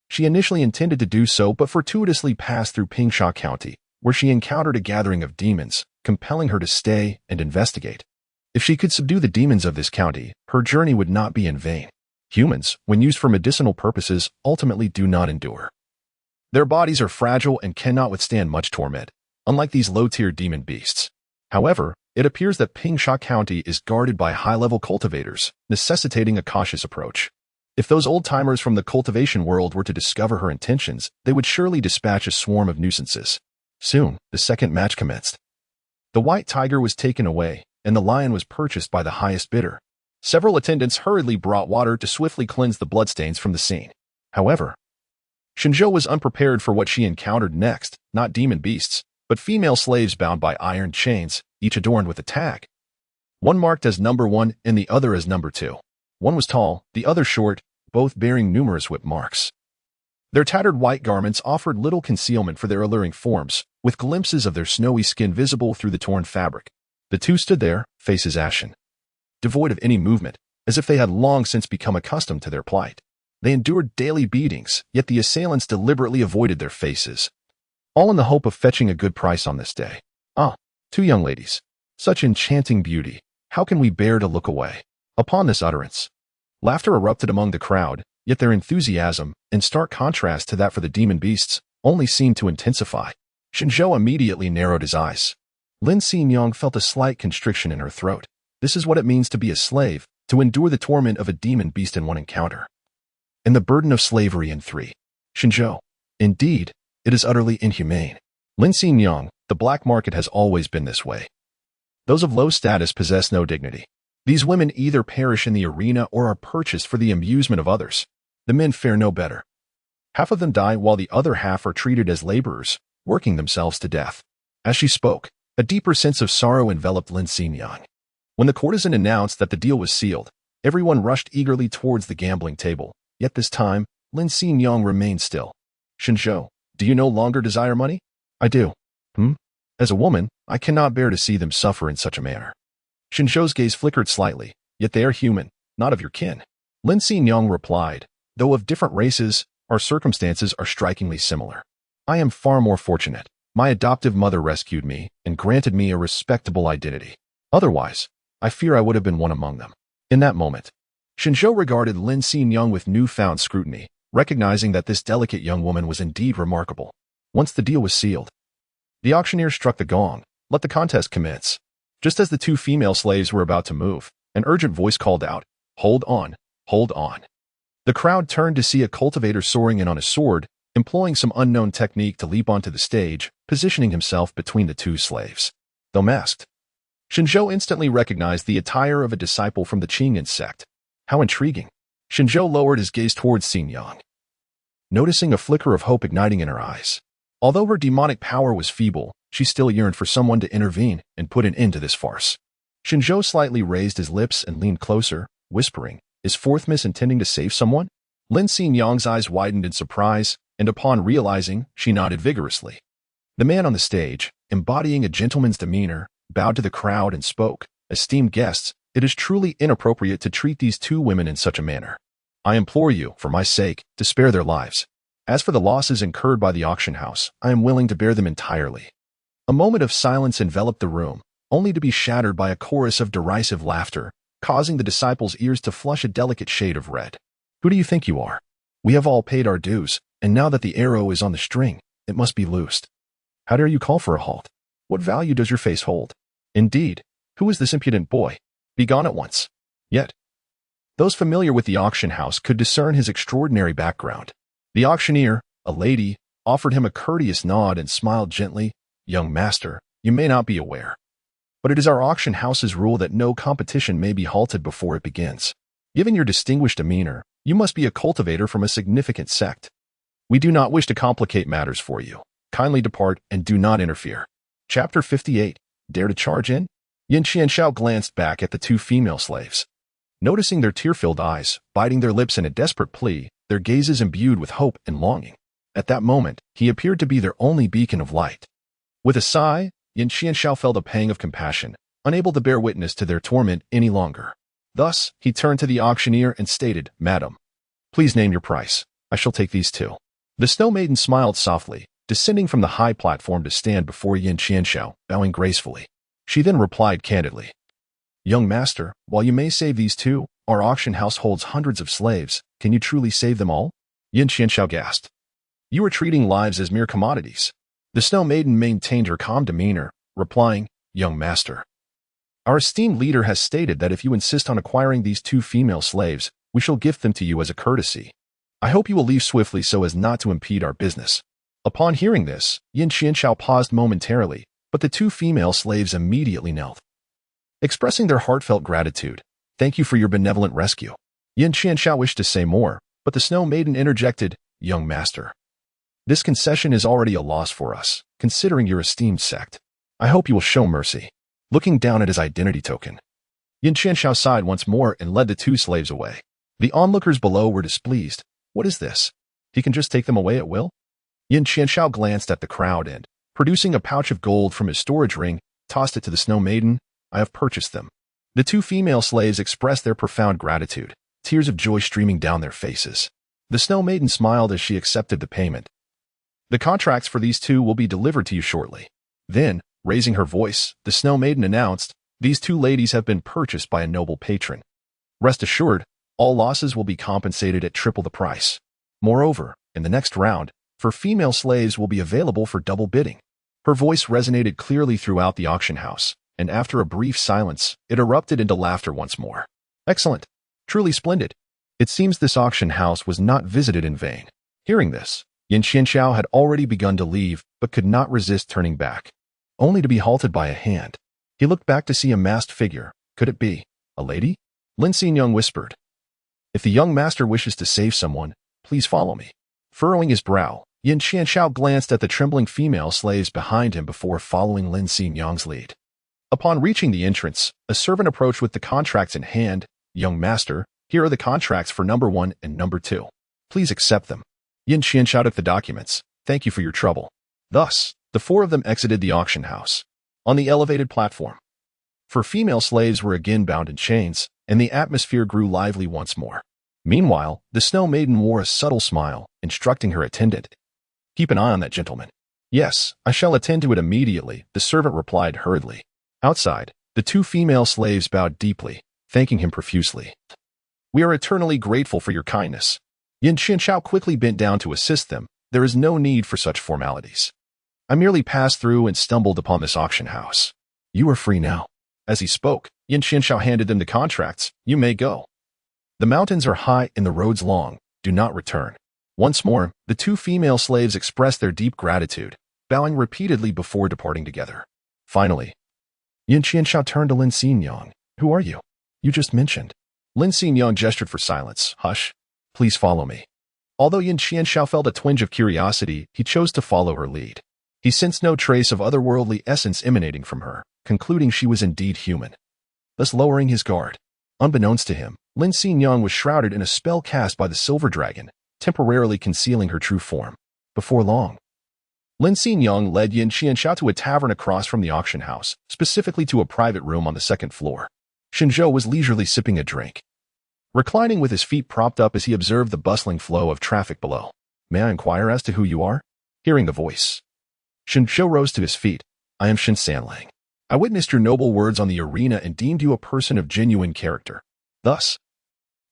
She initially intended to do so, but fortuitously passed through Pingsha County, where she encountered a gathering of demons, compelling her to stay and investigate. If she could subdue the demons of this county, her journey would not be in vain. Humans, when used for medicinal purposes, ultimately do not endure. Their bodies are fragile and cannot withstand much torment, unlike these low-tier demon beasts. However, it appears that Pingsha County is guarded by high-level cultivators, necessitating a cautious approach. If those old-timers from the cultivation world were to discover her intentions, they would surely dispatch a swarm of nuisances. Soon, the second match commenced. The white tiger was taken away, and the lion was purchased by the highest bidder. Several attendants hurriedly brought water to swiftly cleanse the bloodstains from the scene. However, Shen Zhou was unprepared for what she encountered next, not demon beasts, but female slaves bound by iron chains, each adorned with a tag. One marked as number 1 and the other as number 2. One was tall, the other short, both bearing numerous whip marks. Their tattered white garments offered little concealment for their alluring forms, with glimpses of their snowy skin visible through the torn fabric. The two stood there, faces ashen, devoid of any movement, as if they had long since become accustomed to their plight. They endured daily beatings, yet the assailants deliberately avoided their faces, all in the hope of fetching a good price on this day. "Ah, 2 young ladies. Such enchanting beauty. How can we bear to look away?" Upon this utterance, laughter erupted among the crowd, yet their enthusiasm, in stark contrast to that for the demon beasts, only seemed to intensify. Shen Zhou immediately narrowed his eyes. Lin Xingyang felt a slight constriction in her throat. This is what it means to be a slave, to endure the torment of a demon beast in one encounter. And the burden of slavery in 3. Shen Zhou. Indeed, it is utterly inhumane. Lin Xingyang, the black market has always been this way. Those of low status possess no dignity. These women either perish in the arena or are purchased for the amusement of others. The men fare no better. Half of them die while the other half are treated as laborers, working themselves to death. As she spoke, a deeper sense of sorrow enveloped Lin Xingyang. When the courtesan announced that the deal was sealed, everyone rushed eagerly towards the gambling table, yet this time, Lin Xingyang remained still. Shen Zhou, do you no longer desire money? I do. As a woman, I cannot bear to see them suffer in such a manner. Shen Zhou's gaze flickered slightly, yet they are human, not of your kin. Lin Xingyang replied, though of different races, our circumstances are strikingly similar. I am far more fortunate. My adoptive mother rescued me and granted me a respectable identity. Otherwise, I fear I would have been one among them. In that moment, Shen Zhou regarded Lin Xingyang with newfound scrutiny, recognizing that this delicate young woman was indeed remarkable. Once the deal was sealed, the auctioneer struck the gong. Let the contest commence. Just as the two female slaves were about to move, an urgent voice called out, "Hold on, hold on." The crowd turned to see a cultivator soaring in on a sword, employing some unknown technique to leap onto the stage, positioning himself between the two slaves. Though masked, Shen Zhou instantly recognized the attire of a disciple from the Qingyan sect. How intriguing. Shen Zhou lowered his gaze towards Xingyang, noticing a flicker of hope igniting in her eyes. Although her demonic power was feeble, she still yearned for someone to intervene and put an end to this farce. Shen Zhou slightly raised his lips and leaned closer, whispering, "Is Fourth Miss intending to save someone?" Lin Xingyang's eyes widened in surprise, and upon realizing, she nodded vigorously. The man on the stage, embodying a gentleman's demeanor, bowed to the crowd and spoke, "Esteemed guests, it is truly inappropriate to treat these two women in such a manner. I implore you, for my sake, to spare their lives. As for the losses incurred by the auction house, I am willing to bear them entirely." A moment of silence enveloped the room, only to be shattered by a chorus of derisive laughter, causing the disciples' ears to flush a delicate shade of red. "Who do you think you are? We have all paid our dues, and now that the arrow is on the string, it must be loosed. How dare you call for a halt? What value does your face hold? Indeed, who is this impudent boy? Be gone at once." Yet, those familiar with the auction house could discern his extraordinary background. The auctioneer, a lady, offered him a courteous nod and smiled gently. "Young master, you may not be aware, but it is our auction house's rule that no competition may be halted before it begins. Given your distinguished demeanor, you must be a cultivator from a significant sect. We do not wish to complicate matters for you. Kindly depart and do not interfere." Chapter 58. Dare to charge in? Yin Qianshao glanced back at the two female slaves. Noticing their tear-filled eyes, biting their lips in a desperate plea, their gazes imbued with hope and longing. At that moment, he appeared to be their only beacon of light. With a sigh, Yin Qianshao felt a pang of compassion, unable to bear witness to their torment any longer. Thus, he turned to the auctioneer and stated, "Madam, please name your price. I shall take these two." The snow maiden smiled softly, descending from the high platform to stand before Yin Qianshao, bowing gracefully. She then replied candidly, "Young master, while you may save these two, our auction house holds hundreds of slaves. Can you truly save them all?" Yin Qianshao gasped. "You are treating lives as mere commodities." The snow maiden maintained her calm demeanor, replying, "Young master, our esteemed leader has stated that if you insist on acquiring these two female slaves, we shall gift them to you as a courtesy. I hope you will leave swiftly so as not to impede our business." Upon hearing this, Yin Qianshao paused momentarily, but the two female slaves immediately knelt, expressing their heartfelt gratitude. "Thank you for your benevolent rescue." Yin Qianshao wished to say more, but the snow maiden interjected, "Young master, this concession is already a loss for us, considering your esteemed sect. I hope you will show mercy." Looking down at his identity token, Yin Qianshao sighed once more and led the two slaves away. The onlookers below were displeased. What is this? He can just take them away at will? Yin Qianshao glanced at the crowd and, producing a pouch of gold from his storage ring, tossed it to the snow maiden. "I have purchased them." The two female slaves expressed their profound gratitude, tears of joy streaming down their faces. The snow maiden smiled as she accepted the payment. "The contracts for these two will be delivered to you shortly." Then, raising her voice, the snow maiden announced, "These two ladies have been purchased by a noble patron. Rest assured, all losses will be compensated at triple the price. Moreover, in the next round, for female slaves will be available for double bidding." Her voice resonated clearly throughout the auction house, and after a brief silence, it erupted into laughter once more. "Excellent. Truly splendid. It seems this auction house was not visited in vain." Hearing this, Yin Qianshao had already begun to leave, but could not resist turning back, only to be halted by a hand. He looked back to see a masked figure. Could it be a lady? Lin Xingyang whispered, "If the young master wishes to save someone, please follow me." Furrowing his brow, Yin Qianxiao glanced at the trembling female slaves behind him before following Lin Xinyang's lead. Upon reaching the entrance, a servant approached with the contracts in hand. "Young master, here are the contracts for number 1 and number 2. Please accept them." Yin Qianxiao took the documents. "Thank you for your trouble." Thus, the 4 of them exited the auction house. On the elevated platform, 4 female slaves were again bound in chains, and the atmosphere grew lively once more. Meanwhile, the Snow Maiden wore a subtle smile, instructing her attendant, "Keep an eye on that gentleman." "Yes, I shall attend to it immediately," the servant replied hurriedly. Outside, the 2 female slaves bowed deeply, thanking him profusely. "We are eternally grateful for your kindness." Yin Qianxiao quickly bent down to assist them. "There is no need for such formalities. I merely passed through and stumbled upon this auction house. You are free now." As he spoke, Yin Qianxiao handed them the contracts. "You may go. The mountains are high and the roads long. Do not return." Once more, the 2 female slaves expressed their deep gratitude, bowing repeatedly before departing together. Finally, Yin Qianxiao turned to Lin Xingyang. "Who are you? You just mentioned." Lin Xingyang gestured for silence. "Hush. Please follow me." Although Yin Qianxiao felt a twinge of curiosity, he chose to follow her lead. He sensed no trace of otherworldly essence emanating from her, concluding she was indeed human, thus lowering his guard. Unbeknownst to him, Lin Xingyang was shrouded in a spell cast by the Silver Dragon, temporarily concealing her true form. Before long, Lin Xingyang led Yin Qianxiao to a tavern across from the auction house, specifically to a private room on the 2nd floor. Shen Zhou was leisurely sipping a drink, reclining with his feet propped up as he observed the bustling flow of traffic below. "May I inquire as to who you are?" Hearing the voice, Shen Zhou rose to his feet. "I am Shen Sanlang. I witnessed your noble words on the arena and deemed you a person of genuine character. Thus,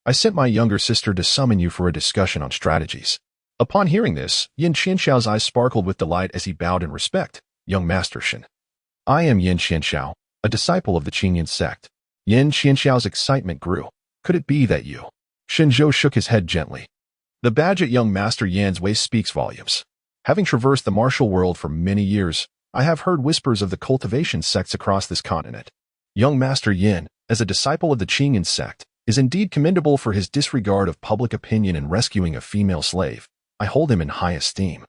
I sent my younger sister to summon you for a discussion on strategies." Upon hearing this, Yin Qianxiao's eyes sparkled with delight as he bowed in respect. "Young Master Shen. I am Yin Qianxiao, a disciple of the Qingyan sect." Yin Qianxiao's excitement grew. "Could it be that you?" Shen Zhou shook his head gently. "The badge at Young Master Yan's waist speaks volumes. Having traversed the martial world for many years, I have heard whispers of the cultivation sects across this continent. Young Master Yin, as a disciple of the Qingyan sect, is indeed commendable for his disregard of public opinion and rescuing a female slave. I hold him in high esteem."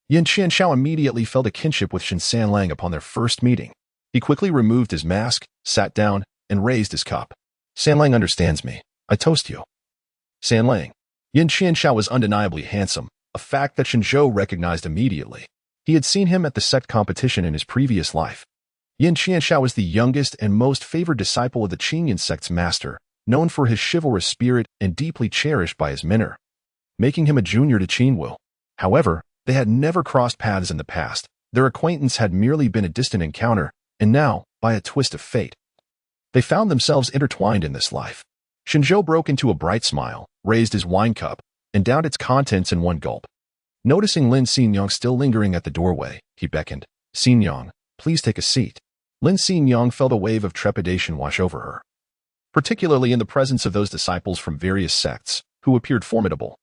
Yin Qianxiao immediately felt a kinship with Shen Sanlang upon their first meeting. He quickly removed his mask, sat down, and raised his cup. "Sanlang understands me. I toast you." Sanlang. Yin Qianxiao was undeniably handsome, a fact that Shen Zhou recognized immediately. He had seen him at the sect competition in his previous life. Yin Qianxiao was the youngest and most favored disciple of the Qingyan sect's master, known for his chivalrous spirit and deeply cherished by his mentor, making him a junior to Qinwu. However, they had never crossed paths in the past. Their acquaintance had merely been a distant encounter, and now, by a twist of fate, they found themselves intertwined in this life. Shen Zhou broke into a bright smile, raised his wine cup, and downed its contents in one gulp. Noticing Lin Xingyang still lingering at the doorway, he beckoned. "Xingyang, please take a seat." Lin Xingyang felt a wave of trepidation wash over her, particularly in the presence of those disciples from various sects, who appeared formidable.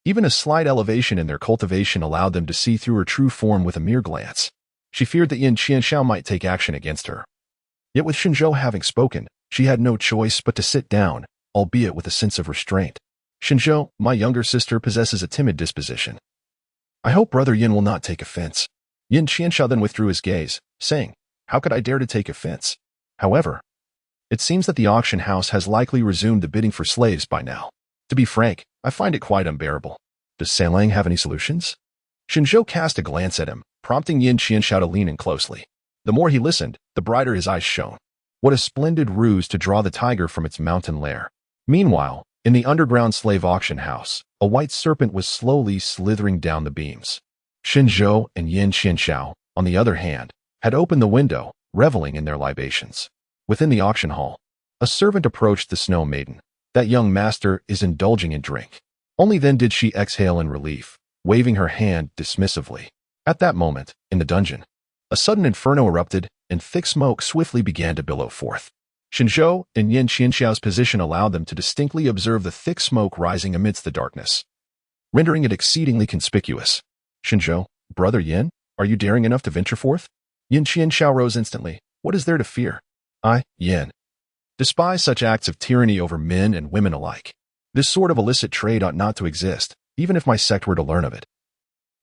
Even a slight elevation in their cultivation allowed them to see through her true form with a mere glance. She feared that Yin Qianxiao might take action against her. Yet with Shen Zhou having spoken, she had no choice but to sit down, albeit with a sense of restraint. "Shen Zhou, my younger sister possesses a timid disposition. I hope Brother Yin will not take offense." Yin Qianxiao then withdrew his gaze, saying, "How could I dare to take offense? However, it seems that the auction house has likely resumed the bidding for slaves by now. To be frank, I find it quite unbearable. Does Sanlang have any solutions?" Shen Zhou cast a glance at him, prompting Yin Qianxiao to lean in closely. The more he listened, the brighter his eyes shone. What a splendid ruse to draw the tiger from its mountain lair. Meanwhile, in the underground slave auction house, a white serpent was slowly slithering down the beams. Shen Zhou and Yin Qianxiao, on the other hand, had opened the window, reveling in their libations. Within the auction hall, a servant approached the Snow Maiden. "That young master is indulging in drink." Only then did she exhale in relief, waving her hand dismissively. At that moment, in the dungeon, a sudden inferno erupted, and thick smoke swiftly began to billow forth. Shen Zhou and Yin Qianxiao's position allowed them to distinctly observe the thick smoke rising amidst the darkness, rendering it exceedingly conspicuous. "Shen Zhou, Brother Yin, are you daring enough to venture forth?" Yin Qianxiao rose instantly. "What is there to fear? I, Yin, despise such acts of tyranny over men and women alike. This sort of illicit trade ought not to exist, even if my sect were to learn of it."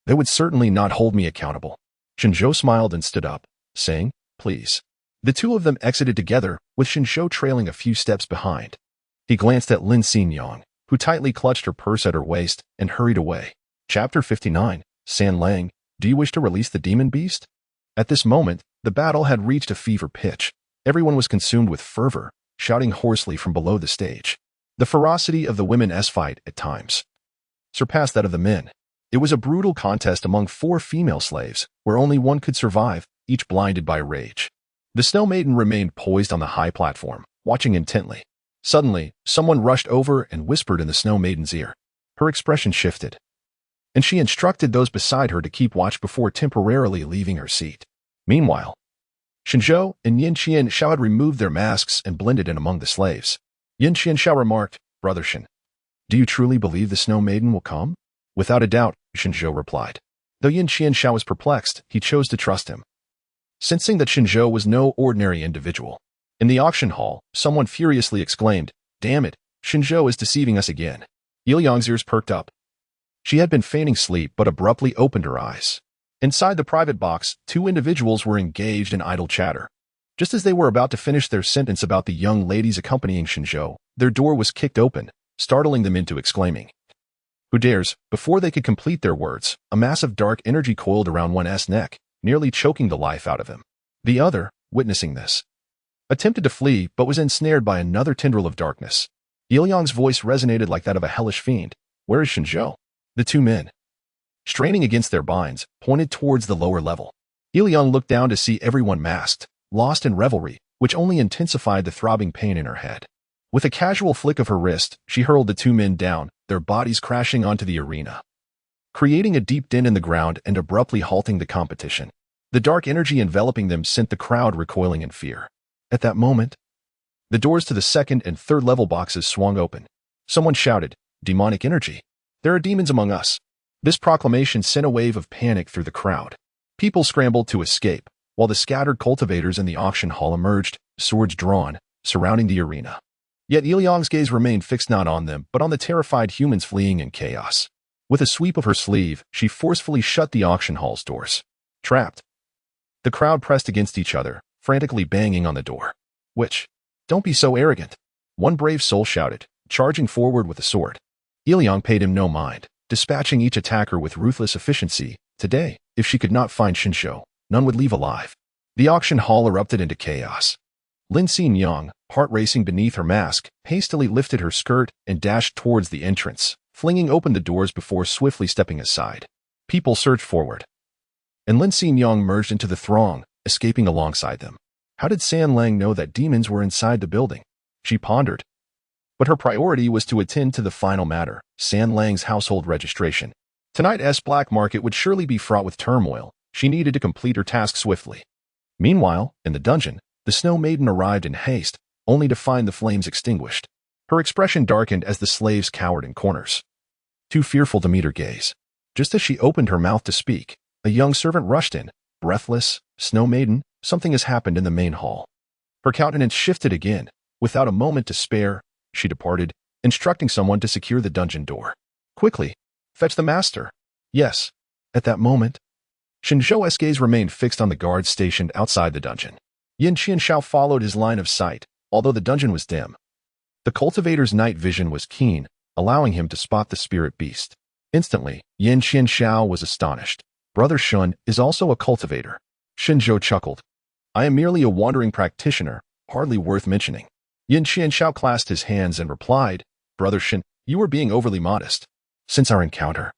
They would certainly not hold me accountable. Shen Zhou smiled and stood up, saying, please. The two of them exited together, with Shen Zhou trailing a few steps behind. He glanced at Lin Xingyang, who tightly clutched her purse at her waist, and hurried away. Chapter 59, San Lang, do you wish to release the demon beast? At this moment, the battle had reached a fever pitch. Everyone was consumed with fervor, shouting hoarsely from below the stage. The ferocity of the women's fight, at times, surpassed that of the men. It was a brutal contest among 4 female slaves, where only one could survive, each blinded by rage. The Snow Maiden remained poised on the high platform, watching intently. Suddenly, someone rushed over and whispered in the Snow Maiden's ear. Her expression shifted, and she instructed those beside her to keep watch before temporarily leaving her seat. Meanwhile, Shen Zhou and Yin Qianshao had removed their masks and blended in among the slaves. Yin Qianshao remarked, Brother Shen, do you truly believe the Snow Maiden will come? Without a doubt, Shen Zhou replied. Though Yin Qianshao was perplexed, he chose to trust him. Sensing that Shen Zhou was no ordinary individual, in the auction hall, someone furiously exclaimed, damn it, Shen Zhou is deceiving us again. Yang's ears perked up. She had been feigning sleep but abruptly opened her eyes. Inside the private box, 2 individuals were engaged in idle chatter. Just as they were about to finish their sentence about the young ladies accompanying Shen Zhou, their door was kicked open, startling them into exclaiming, who dares? Before they could complete their words, a mass of dark energy coiled around one's neck, nearly choking the life out of him. The other, witnessing this, attempted to flee but was ensnared by another tendril of darkness. Yang's voice resonated like that of a hellish fiend. Where is Shen Zhou? The 2 men, straining against their binds, pointed towards the lower level. Yang looked down to see everyone masked, lost in revelry, which only intensified the throbbing pain in her head. With a casual flick of her wrist, she hurled the 2 men down, their bodies crashing onto the arena, creating a deep dent in the ground and abruptly halting the competition. The dark energy enveloping them sent the crowd recoiling in fear. At that moment, the doors to the 2nd and 3rd level boxes swung open. Someone shouted, demonic energy. There are demons among us. This proclamation sent a wave of panic through the crowd. People scrambled to escape, while the scattered cultivators in the auction hall emerged, swords drawn, surrounding the arena. Yet Yang's gaze remained fixed not on them, but on the terrified humans fleeing in chaos. With a sweep of her sleeve, she forcefully shut the auction hall's doors. Trapped, the crowd pressed against each other, frantically banging on the door. Don't be so arrogant, one brave soul shouted, charging forward with a sword. Yang paid him no mind, dispatching each attacker with ruthless efficiency. Today, if she could not find Shen Zhou, none would leave alive. The auction hall erupted into chaos. Lin Xingyang, heart racing beneath her mask, hastily lifted her skirt and dashed towards the entrance, flinging open the doors before swiftly stepping aside. People surged forward, and Lin Xingyang merged into the throng, escaping alongside them. How did San Lang know that demons were inside the building? She pondered. But her priority was to attend to the final matter, San Lang's household registration. Tonight's black market would surely be fraught with turmoil. She needed to complete her task swiftly. Meanwhile, in the dungeon, the Snow Maiden arrived in haste, only to find the flames extinguished. Her expression darkened as the slaves cowered in corners, too fearful to meet her gaze. Just as she opened her mouth to speak, a young servant rushed in, breathless. Snow Maiden, something has happened in the main hall. Her countenance shifted again. Without a moment to spare, she departed, instructing someone to secure the dungeon door. Quickly, fetch the master. Yes. At that moment, Shen Zhou's gaze remained fixed on the guards stationed outside the dungeon. Yin Qianshao followed his line of sight, although the dungeon was dim. The cultivator's night vision was keen, allowing him to spot the spirit beast. Instantly, Yin Qianshao was astonished. Brother Shen is also a cultivator. Shen Zhou chuckled. I am merely a wandering practitioner, hardly worth mentioning. Yin Qianshao clasped his hands and replied, Brother Shen, you are being overly modest. Since our encounter,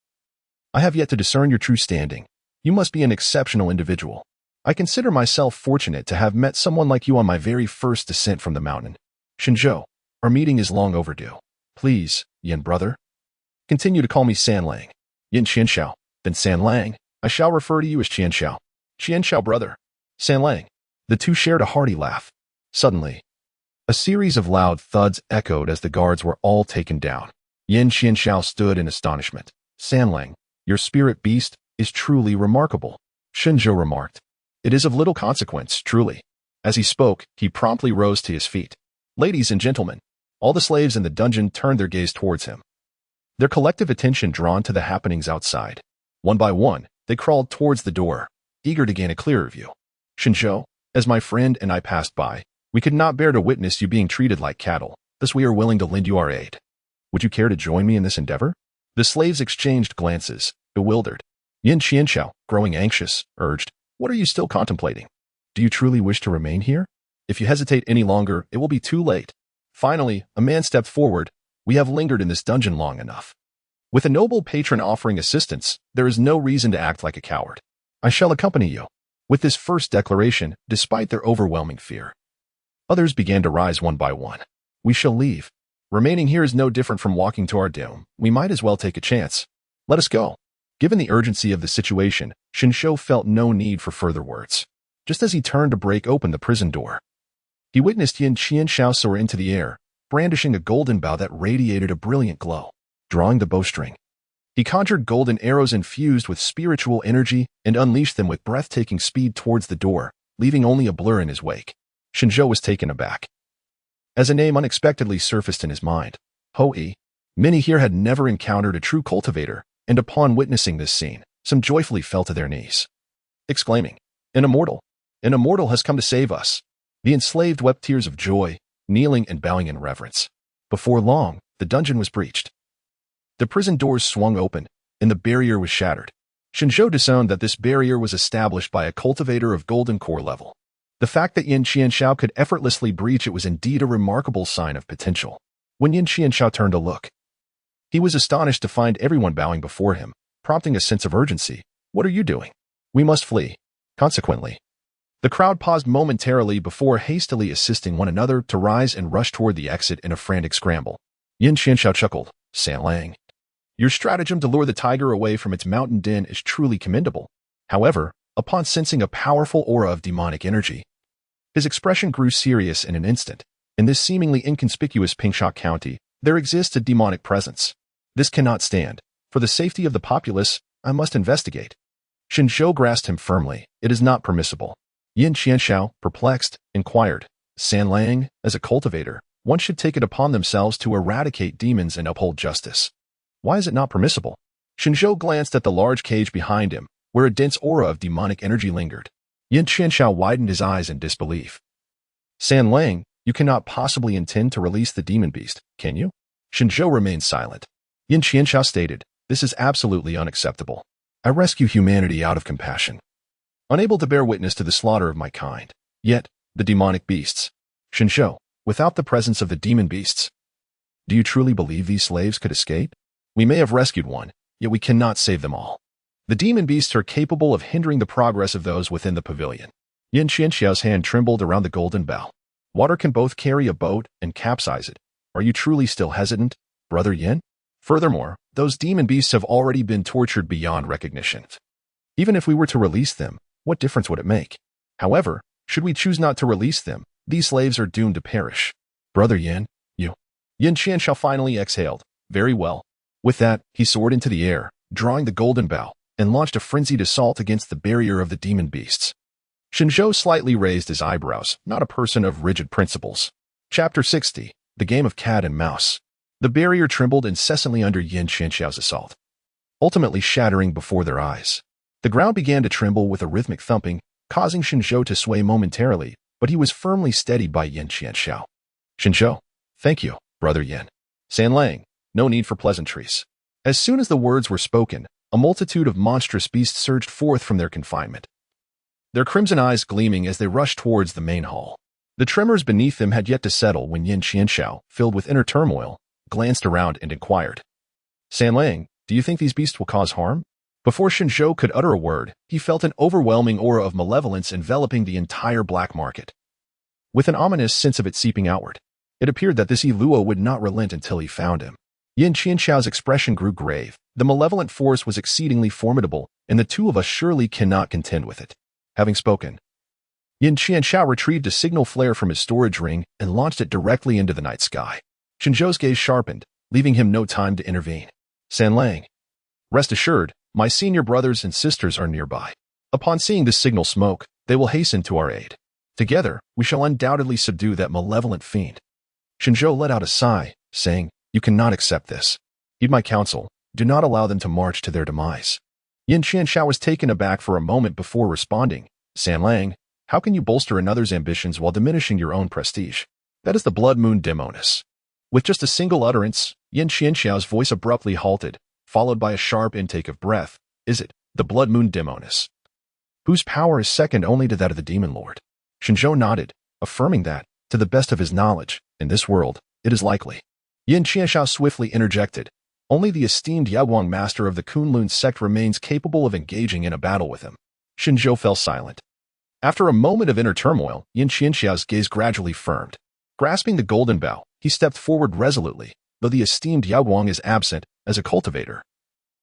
I have yet to discern your true standing. You must be an exceptional individual. I consider myself fortunate to have met someone like you on my very first descent from the mountain. Shen Zhou, our meeting is long overdue. Please, Yin brother, continue to call me San Lang. Yin Qianshao, then San Lang. I shall refer to you as Qianshao. Qianshao brother. San Lang. The two shared a hearty laugh. Suddenly, a series of loud thuds echoed as the guards were all taken down. Yin Qianshao stood in astonishment. San Lang, your spirit beast is truly remarkable. Shen Zhou remarked. It is of little consequence, truly. As he spoke, he promptly rose to his feet. Ladies and gentlemen, all the slaves in the dungeon turned their gaze towards him, their collective attention drawn to the happenings outside. One by one, they crawled towards the door, eager to gain a clearer view. Shen Zhou, as my friend and I passed by, we could not bear to witness you being treated like cattle, thus we are willing to lend you our aid. Would you care to join me in this endeavor? The slaves exchanged glances, bewildered. Yin Qianxiao, growing anxious, urged, What are you still contemplating? Do you truly wish to remain here? If you hesitate any longer, it will be too late. Finally, a man stepped forward. We have lingered in this dungeon long enough. With a noble patron offering assistance, there is no reason to act like a coward. I shall accompany you. With this first declaration, despite their overwhelming fear, others began to rise one by one. We shall leave. Remaining here is no different from walking to our doom. We might as well take a chance. Let us go. Given the urgency of the situation, Shen Zhou felt no need for further words. Just as he turned to break open the prison door, he witnessed Yin Qianxiao soar into the air, brandishing a golden bow that radiated a brilliant glow. Drawing the bowstring, he conjured golden arrows infused with spiritual energy and unleashed them with breathtaking speed towards the door, leaving only a blur in his wake. Shen Zhou was taken aback, as a name unexpectedly surfaced in his mind. Hou-yi. Many here had never encountered a true cultivator, and upon witnessing this scene, some joyfully fell to their knees, exclaiming, An immortal has come to save us. The enslaved wept tears of joy, kneeling and bowing in reverence. Before long, the dungeon was breached. The prison doors swung open, and the barrier was shattered. Shen Zhou disowned that this barrier was established by a cultivator of golden core level. The fact that Yin Qianxiao could effortlessly breach it was indeed a remarkable sign of potential. When Yin Qianxiao turned to look, he was astonished to find everyone bowing before him, prompting a sense of urgency. What are you doing? We must flee. Consequently, the crowd paused momentarily before hastily assisting one another to rise and rush toward the exit in a frantic scramble. Yin Qianxiao chuckled, San Lang. Your stratagem to lure the tiger away from its mountain den is truly commendable. However, upon sensing a powerful aura of demonic energy, his expression grew serious in an instant. In this seemingly inconspicuous Pingsha County, there exists a demonic presence. This cannot stand. For the safety of the populace, I must investigate. Shen Zhou grasped him firmly. It is not permissible. Yin Qianxiao, perplexed, inquired, San Lang, as a cultivator, one should take it upon themselves to eradicate demons and uphold justice. Why is it not permissible? Shen Zhou glanced at the large cage behind him, where a dense aura of demonic energy lingered. Yin Qianxiao widened his eyes in disbelief. San Lang, you cannot possibly intend to release the demon beast, can you? Shen Zhou remained silent. Yin Qianxiao stated, This is absolutely unacceptable. I rescue humanity out of compassion, unable to bear witness to the slaughter of my kind. Yet, the demonic beasts. Shen Zhou, without the presence of the demon beasts, do you truly believe these slaves could escape? We may have rescued one, yet we cannot save them all. The demon beasts are capable of hindering the progress of those within the pavilion. Yin Qianxiao's hand trembled around the golden bow. Water can both carry a boat and capsize it. Are you truly still hesitant, Brother Yin? Furthermore, those demon beasts have already been tortured beyond recognition. Even if we were to release them, what difference would it make? However, should we choose not to release them, these slaves are doomed to perish. Brother Yin, you. Yin Qianxiao finally exhaled. Very well. With that, he soared into the air, drawing the golden bow, and launched a frenzied assault against the barrier of the demon beasts. Shen Zhou slightly raised his eyebrows, not a person of rigid principles. Chapter 60, The Game of Cat and Mouse. The barrier trembled incessantly under Yin Qianxiao's assault, ultimately shattering before their eyes. The ground began to tremble with a rhythmic thumping, causing Shen Zhou to sway momentarily, but he was firmly steadied by Yin Qianxiao. Shen Zhou, thank you, Brother Yin. San Lang, no need for pleasantries. As soon as the words were spoken, a multitude of monstrous beasts surged forth from their confinement, their crimson eyes gleaming as they rushed towards the main hall. The tremors beneath them had yet to settle when Yin Qianxiao, filled with inner turmoil, glanced around and inquired, San Lang, do you think these beasts will cause harm? Before Shen Zhou could utter a word, he felt an overwhelming aura of malevolence enveloping the entire black market, with an ominous sense of it seeping outward. It appeared that this Iluo would not relent until he found him. Yin Qianxiao's expression grew grave. The malevolent force was exceedingly formidable, and the two of us surely cannot contend with it. Having spoken, Yin Qianxiao retrieved a signal flare from his storage ring and launched it directly into the night sky. Shen Zhou's gaze sharpened, leaving him no time to intervene. San Lang, rest assured, my senior brothers and sisters are nearby. Upon seeing this signal smoke, they will hasten to our aid. Together, we shall undoubtedly subdue that malevolent fiend. Shen Zhou let out a sigh, saying, You cannot accept this. Heed my counsel, do not allow them to march to their demise. Yin Qianxiao was taken aback for a moment before responding. San Lang, how can you bolster another's ambitions while diminishing your own prestige? That is the blood moon demoness. With just a single utterance, Yin Qianxiao's voice abruptly halted, followed by a sharp intake of breath. Is it the blood moon demoness, whose power is second only to that of the demon lord? Shen Zhou nodded, affirming that, to the best of his knowledge, in this world, it is likely. Yin Qianxiao swiftly interjected. Only the esteemed Yao Guang master of the Kunlun sect remains capable of engaging in a battle with him. Shen Zhou fell silent. After a moment of inner turmoil, Yin Qianxiao's gaze gradually firmed. Grasping the golden bough, he stepped forward resolutely, though the esteemed Yao Guang is absent as a cultivator.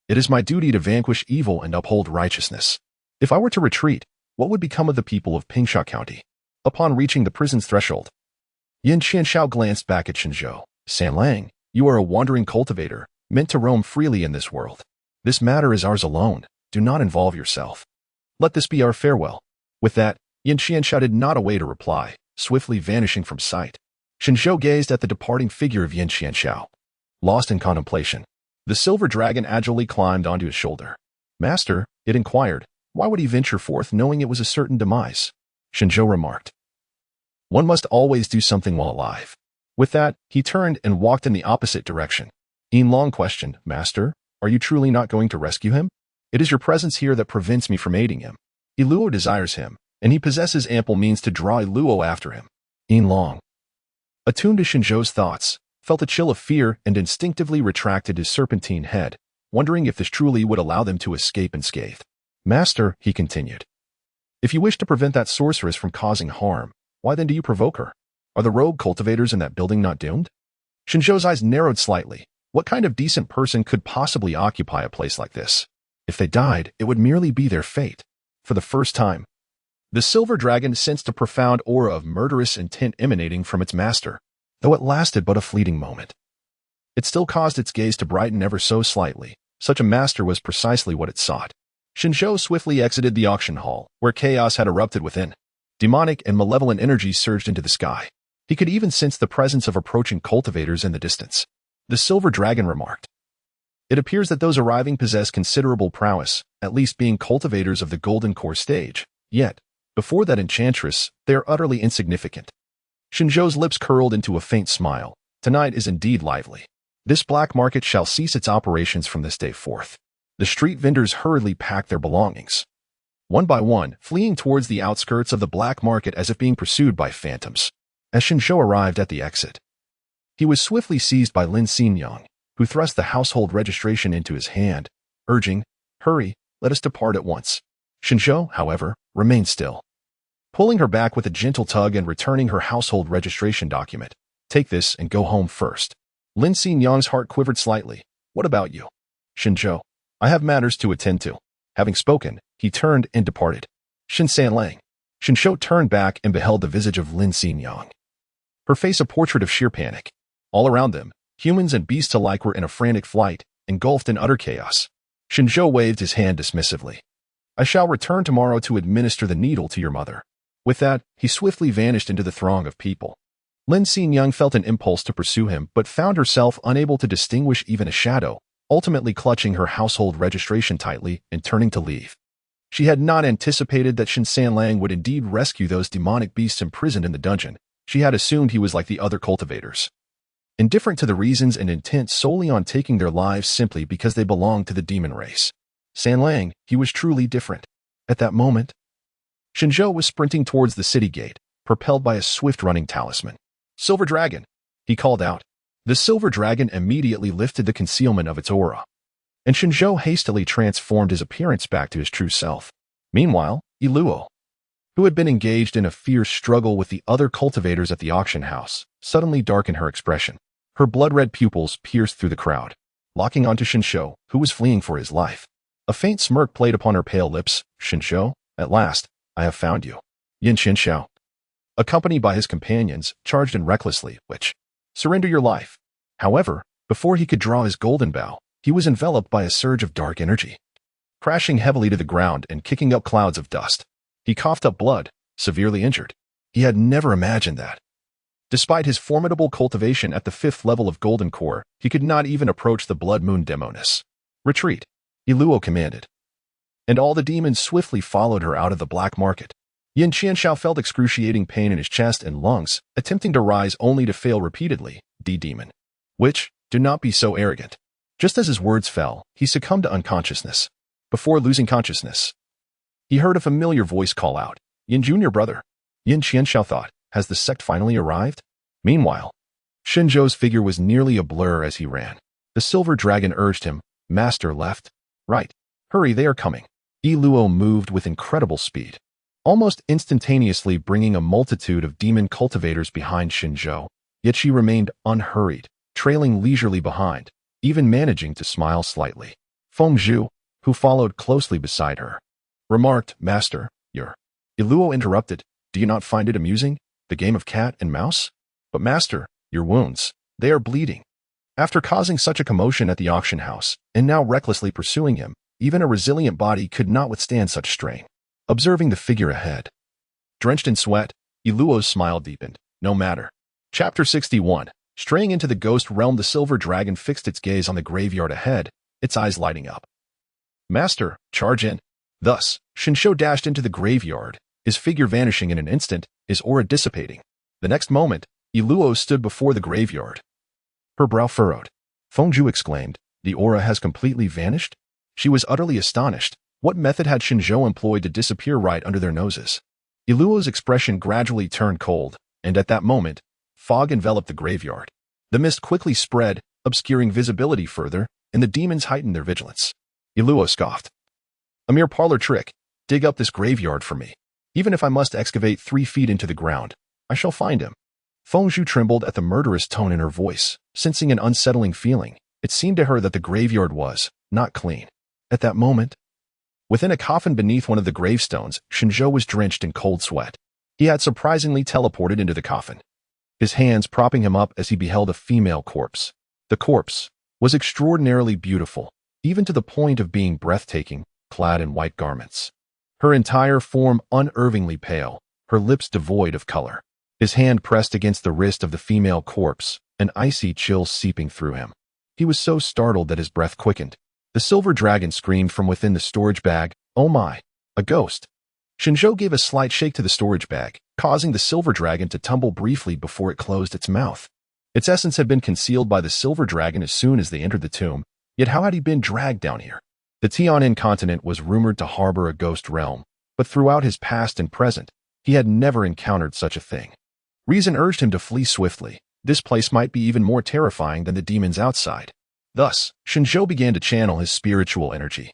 It is my duty to vanquish evil and uphold righteousness. If I were to retreat, what would become of the people of Pingsha County? Upon reaching the prison's threshold, Yin Qianxiao glanced back at Shen Zhou. San Lang, you are a wandering cultivator, meant to roam freely in this world. This matter is ours alone. Do not involve yourself. Let this be our farewell. With that, Yin Qianxiao did not await a reply, swiftly vanishing from sight. Shen Zhou gazed at the departing figure of Yin Qianxiao, lost in contemplation. The silver dragon agilely climbed onto his shoulder. Master, it inquired, why would he venture forth knowing it was a certain demise? Shen Zhou remarked. One must always do something while alive. With that, he turned and walked in the opposite direction. Yin Long questioned, Master, are you truly not going to rescue him? It is your presence here that prevents me from aiding him. Iluo desires him, and he possesses ample means to draw Iluo after him. Yin Long, attuned to Shen Zhou's thoughts, felt a chill of fear and instinctively retracted his serpentine head, wondering if this truly would allow them to escape unscathed. Master, he continued, if you wish to prevent that sorceress from causing harm, why then do you provoke her? Are the rogue cultivators in that building not doomed? Shen Zhou's eyes narrowed slightly. What kind of decent person could possibly occupy a place like this? If they died, it would merely be their fate. For the first time, the silver dragon sensed a profound aura of murderous intent emanating from its master, though it lasted but a fleeting moment. It still caused its gaze to brighten ever so slightly. Such a master was precisely what it sought. Shen Zhou swiftly exited the auction hall, where chaos had erupted within. Demonic and malevolent energies surged into the sky. He could even sense the presence of approaching cultivators in the distance. The silver dragon remarked, it appears that those arriving possess considerable prowess, at least being cultivators of the golden core stage. Yet, before that enchantress, they are utterly insignificant. Shen Zhou's lips curled into a faint smile. Tonight is indeed lively. This black market shall cease its operations from this day forth. The street vendors hurriedly packed their belongings, one by one, fleeing towards the outskirts of the black market as if being pursued by phantoms. As Shen Zhou arrived at the exit, he was swiftly seized by Lin Xinyang, who thrust the household registration into his hand, urging, hurry, let us depart at once. Shen Zhou, however, remained still, pulling her back with a gentle tug and returning her household registration document. Take this and go home first. Lin Xinyang's heart quivered slightly. What about you? Shen Zhou, I have matters to attend to. Having spoken, he turned and departed. Shen San Lang. Shen Zhou turned back and beheld the visage of Lin Xinyang, her face a portrait of sheer panic. All around them, humans and beasts alike were in a frantic flight, engulfed in utter chaos. Shen Zhou waved his hand dismissively. I shall return tomorrow to administer the needle to your mother. With that, he swiftly vanished into the throng of people. Lin Xinyang felt an impulse to pursue him but found herself unable to distinguish even a shadow, ultimately clutching her household registration tightly and turning to leave. She had not anticipated that Shen San Lang would indeed rescue those demonic beasts imprisoned in the dungeon. She had assumed he was like the other cultivators, indifferent to the reasons and intent solely on taking their lives simply because they belonged to the demon race. San Lang, he was truly different. At that moment, Shen Zhou was sprinting towards the city gate, propelled by a swift-running talisman. Silver Dragon, he called out. The silver dragon immediately lifted the concealment of its aura, and Shen Zhou hastily transformed his appearance back to his true self. Meanwhile, Iluo, who had been engaged in a fierce struggle with the other cultivators at the auction house, suddenly darkened her expression. Her blood-red pupils pierced through the crowd, locking onto Shen Zhou, who was fleeing for his life. A faint smirk played upon her pale lips. Shen Zhou, at last, I have found you. Yin Qianxiao, accompanied by his companions, charged in recklessly, which, surrender your life. However, before he could draw his golden bow, he was enveloped by a surge of dark energy, crashing heavily to the ground and kicking up clouds of dust. He coughed up blood, severely injured. He had never imagined that. Despite his formidable cultivation at the 5th level of Golden Core, he could not even approach the Blood Moon Demoness. Retreat, Iluo commanded. and all the demons swiftly followed her out of the black market. Yin Qianxiao felt excruciating pain in his chest and lungs, attempting to rise only to fail repeatedly. Demon. Which, do not be so arrogant. Just as his words fell, he succumbed to unconsciousness. Before losing consciousness, he heard a familiar voice call out, Yin Junior brother. Yin Qianxiao thought, has the sect finally arrived? Meanwhile, Shen Zhou's figure was nearly a blur as he ran. The silver dragon urged him, Master left. Right. Hurry, they are coming. Yi Luo moved with incredible speed, almost instantaneously bringing a multitude of demon cultivators behind Shen Zhou, yet she remained unhurried, trailing leisurely behind, even managing to smile slightly. Feng Zhu, who followed closely beside her, remarked, Master, Yi Luo interrupted, do you not find it amusing, the game of cat and mouse? But Master, your wounds, they are bleeding. After causing such a commotion at the auction house, and now recklessly pursuing him, even a resilient body could not withstand such strain. Observing the figure ahead, drenched in sweat, Yi Luo's smile deepened. No matter. Chapter 61. Straying into the ghost realm, the silver dragon fixed its gaze on the graveyard ahead, its eyes lighting up. Master, charge in. Thus, Shen Zhou dashed into the graveyard, his figure vanishing in an instant, his aura dissipating. The next moment, Yi Luo stood before the graveyard. Her brow furrowed. Feng Zhu exclaimed, the aura has completely vanished? She was utterly astonished. What method had Shen Zhou employed to disappear right under their noses? Yi Luo's expression gradually turned cold, and at that moment, fog enveloped the graveyard. The mist quickly spread, obscuring visibility further, and the demons heightened their vigilance. Yi Luo scoffed. A mere parlor trick. Dig up this graveyard for me. Even if I must excavate 3 feet into the ground, I shall find him. Feng Zhu trembled at the murderous tone in her voice, sensing an unsettling feeling. It seemed to her that the graveyard was not clean. At that moment, within a coffin beneath one of the gravestones, Shen Zhou was drenched in cold sweat. He had surprisingly teleported into the coffin, his hands propping him up as he beheld a female corpse. The corpse was extraordinarily beautiful, even to the point of being breathtaking, clad in white garments. Her entire form unervingly pale, her lips devoid of color. His hand pressed against the wrist of the female corpse, an icy chill seeping through him. He was so startled that his breath quickened. The silver dragon screamed from within the storage bag, oh my, a ghost. Shen Zhou gave a slight shake to the storage bag, causing the silver dragon to tumble briefly before it closed its mouth. Its essence had been concealed by the silver dragon as soon as they entered the tomb, yet how had he been dragged down here? The Tianan continent was rumored to harbor a ghost realm, but throughout his past and present, he had never encountered such a thing. Reason urged him to flee swiftly. This place might be even more terrifying than the demons outside. Thus, Shen Zhou began to channel his spiritual energy,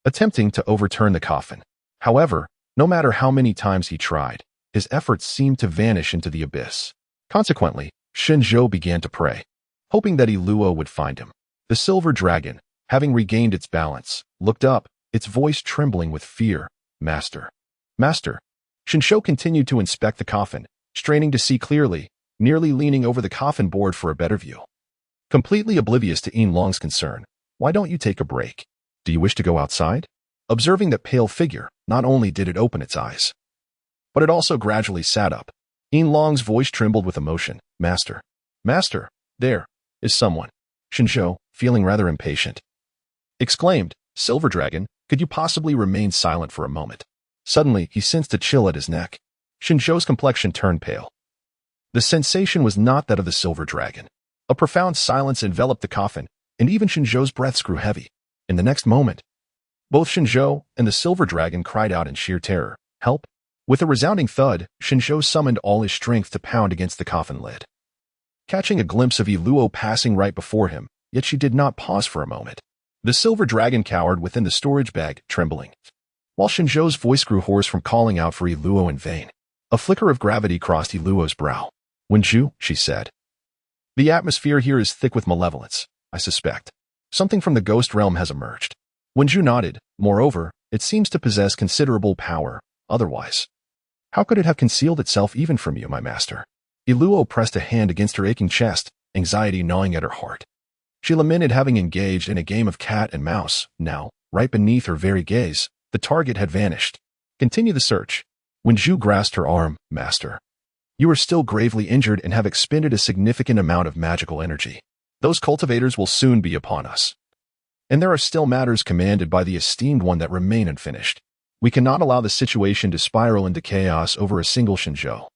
attempting to overturn the coffin. However, no matter how many times he tried, his efforts seemed to vanish into the abyss. Consequently, Shen Zhou began to pray, hoping that Yi Luo would find him. The silver dragon, having regained its balance, looked up, its voice trembling with fear. Master. Master. Shen Zhou continued to inspect the coffin, straining to see clearly, nearly leaning over the coffin board for a better view. Completely oblivious to Yin Long's concern, why don't you take a break? Do you wish to go outside? Observing that pale figure, not only did it open its eyes, but it also gradually sat up. Yin Long's voice trembled with emotion. Master. Master, there is someone. Shen Zhou, feeling rather impatient, exclaimed, Silver Dragon, could you possibly remain silent for a moment? Suddenly, he sensed a chill at his neck. Shen Zhou's complexion turned pale. The sensation was not that of the silver dragon. A profound silence enveloped the coffin, and even Shen Zhou's breaths grew heavy. In the next moment, both Shen Zhou and the silver dragon cried out in sheer terror, help! With a resounding thud, Shen Zhou summoned all his strength to pound against the coffin lid. Catching a glimpse of Yi Luo passing right before him, yet she did not pause for a moment. The silver dragon cowered within the storage bag, trembling, while Shen Zhou's voice grew hoarse from calling out for Yi Luo in vain. A flicker of gravity crossed Yi Luo's brow. Wenju, she said. The atmosphere here is thick with malevolence, I suspect. Something from the ghost realm has emerged. Wenju nodded. Moreover, it seems to possess considerable power. Otherwise, how could it have concealed itself even from you, my master? Yi Luo pressed a hand against her aching chest, anxiety gnawing at her heart. She lamented having engaged in a game of cat and mouse. Now, right beneath her very gaze, the target had vanished. Continue the search. Wenju grasped her arm. Master, you are still gravely injured and have expended a significant amount of magical energy. Those cultivators will soon be upon us. And there are still matters commanded by the esteemed one that remain unfinished. We cannot allow the situation to spiral into chaos over a single Shen Zhou.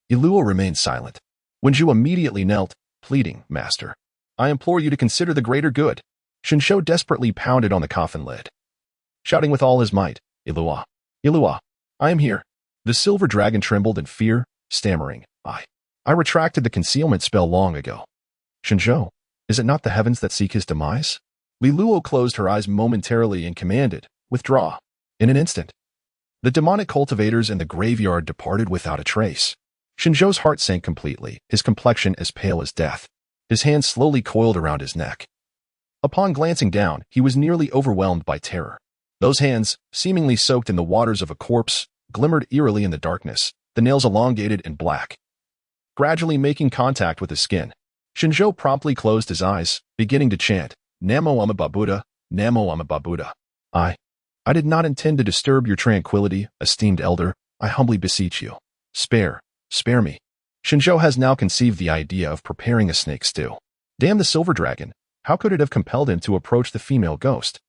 Iluo remained silent. Wen Zhu immediately knelt, pleading, Master, I implore you to consider the greater good. Shen Zhou desperately pounded on the coffin lid, shouting with all his might, Ilua, Ilua, I am here. The silver dragon trembled in fear, stammering, I retracted the concealment spell long ago. Shen Zhou, is it not the heavens that seek his demise? Li Luo closed her eyes momentarily and commanded, withdraw. In an instant, the demonic cultivators in the graveyard departed without a trace. Shen Zhou's heart sank completely, his complexion as pale as death. His hands slowly coiled around his neck. Upon glancing down, he was nearly overwhelmed by terror. Those hands, seemingly soaked in the waters of a corpse, glimmered eerily in the darkness, the nails elongated and black, gradually making contact with his skin. Shen Zhou promptly closed his eyes, beginning to chant, Namo Amba Buddha, Namo Amba Buddha. I did not intend to disturb your tranquility, esteemed elder. I humbly beseech you. Spare me. Shen Zhou has now conceived the idea of preparing a snake stew. Damn the silver dragon, how could it have compelled him to approach the female ghost?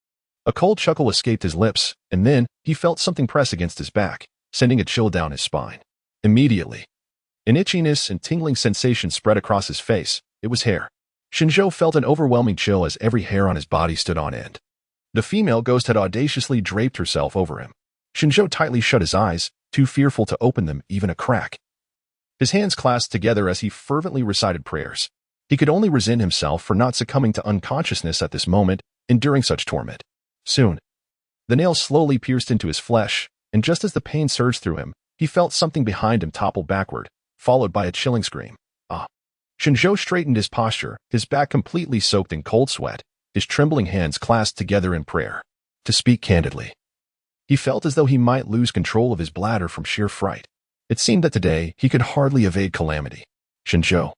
A cold chuckle escaped his lips, and then he felt something press against his back, sending a chill down his spine. Immediately, an itchiness and tingling sensation spread across his face. It was hair. Shen Zhou felt an overwhelming chill as every hair on his body stood on end. The female ghost had audaciously draped herself over him. Shen Zhou tightly shut his eyes, too fearful to open them even a crack. His hands clasped together as he fervently recited prayers. He could only resent himself for not succumbing to unconsciousness at this moment, enduring such torment. Soon, the nails slowly pierced into his flesh, and just as the pain surged through him, he felt something behind him topple backward, followed by a chilling scream. Shen Zhou straightened his posture, his back completely soaked in cold sweat, his trembling hands clasped together in prayer. To speak candidly, he felt as though he might lose control of his bladder from sheer fright. It seemed that today he could hardly evade calamity. Shen Zhou,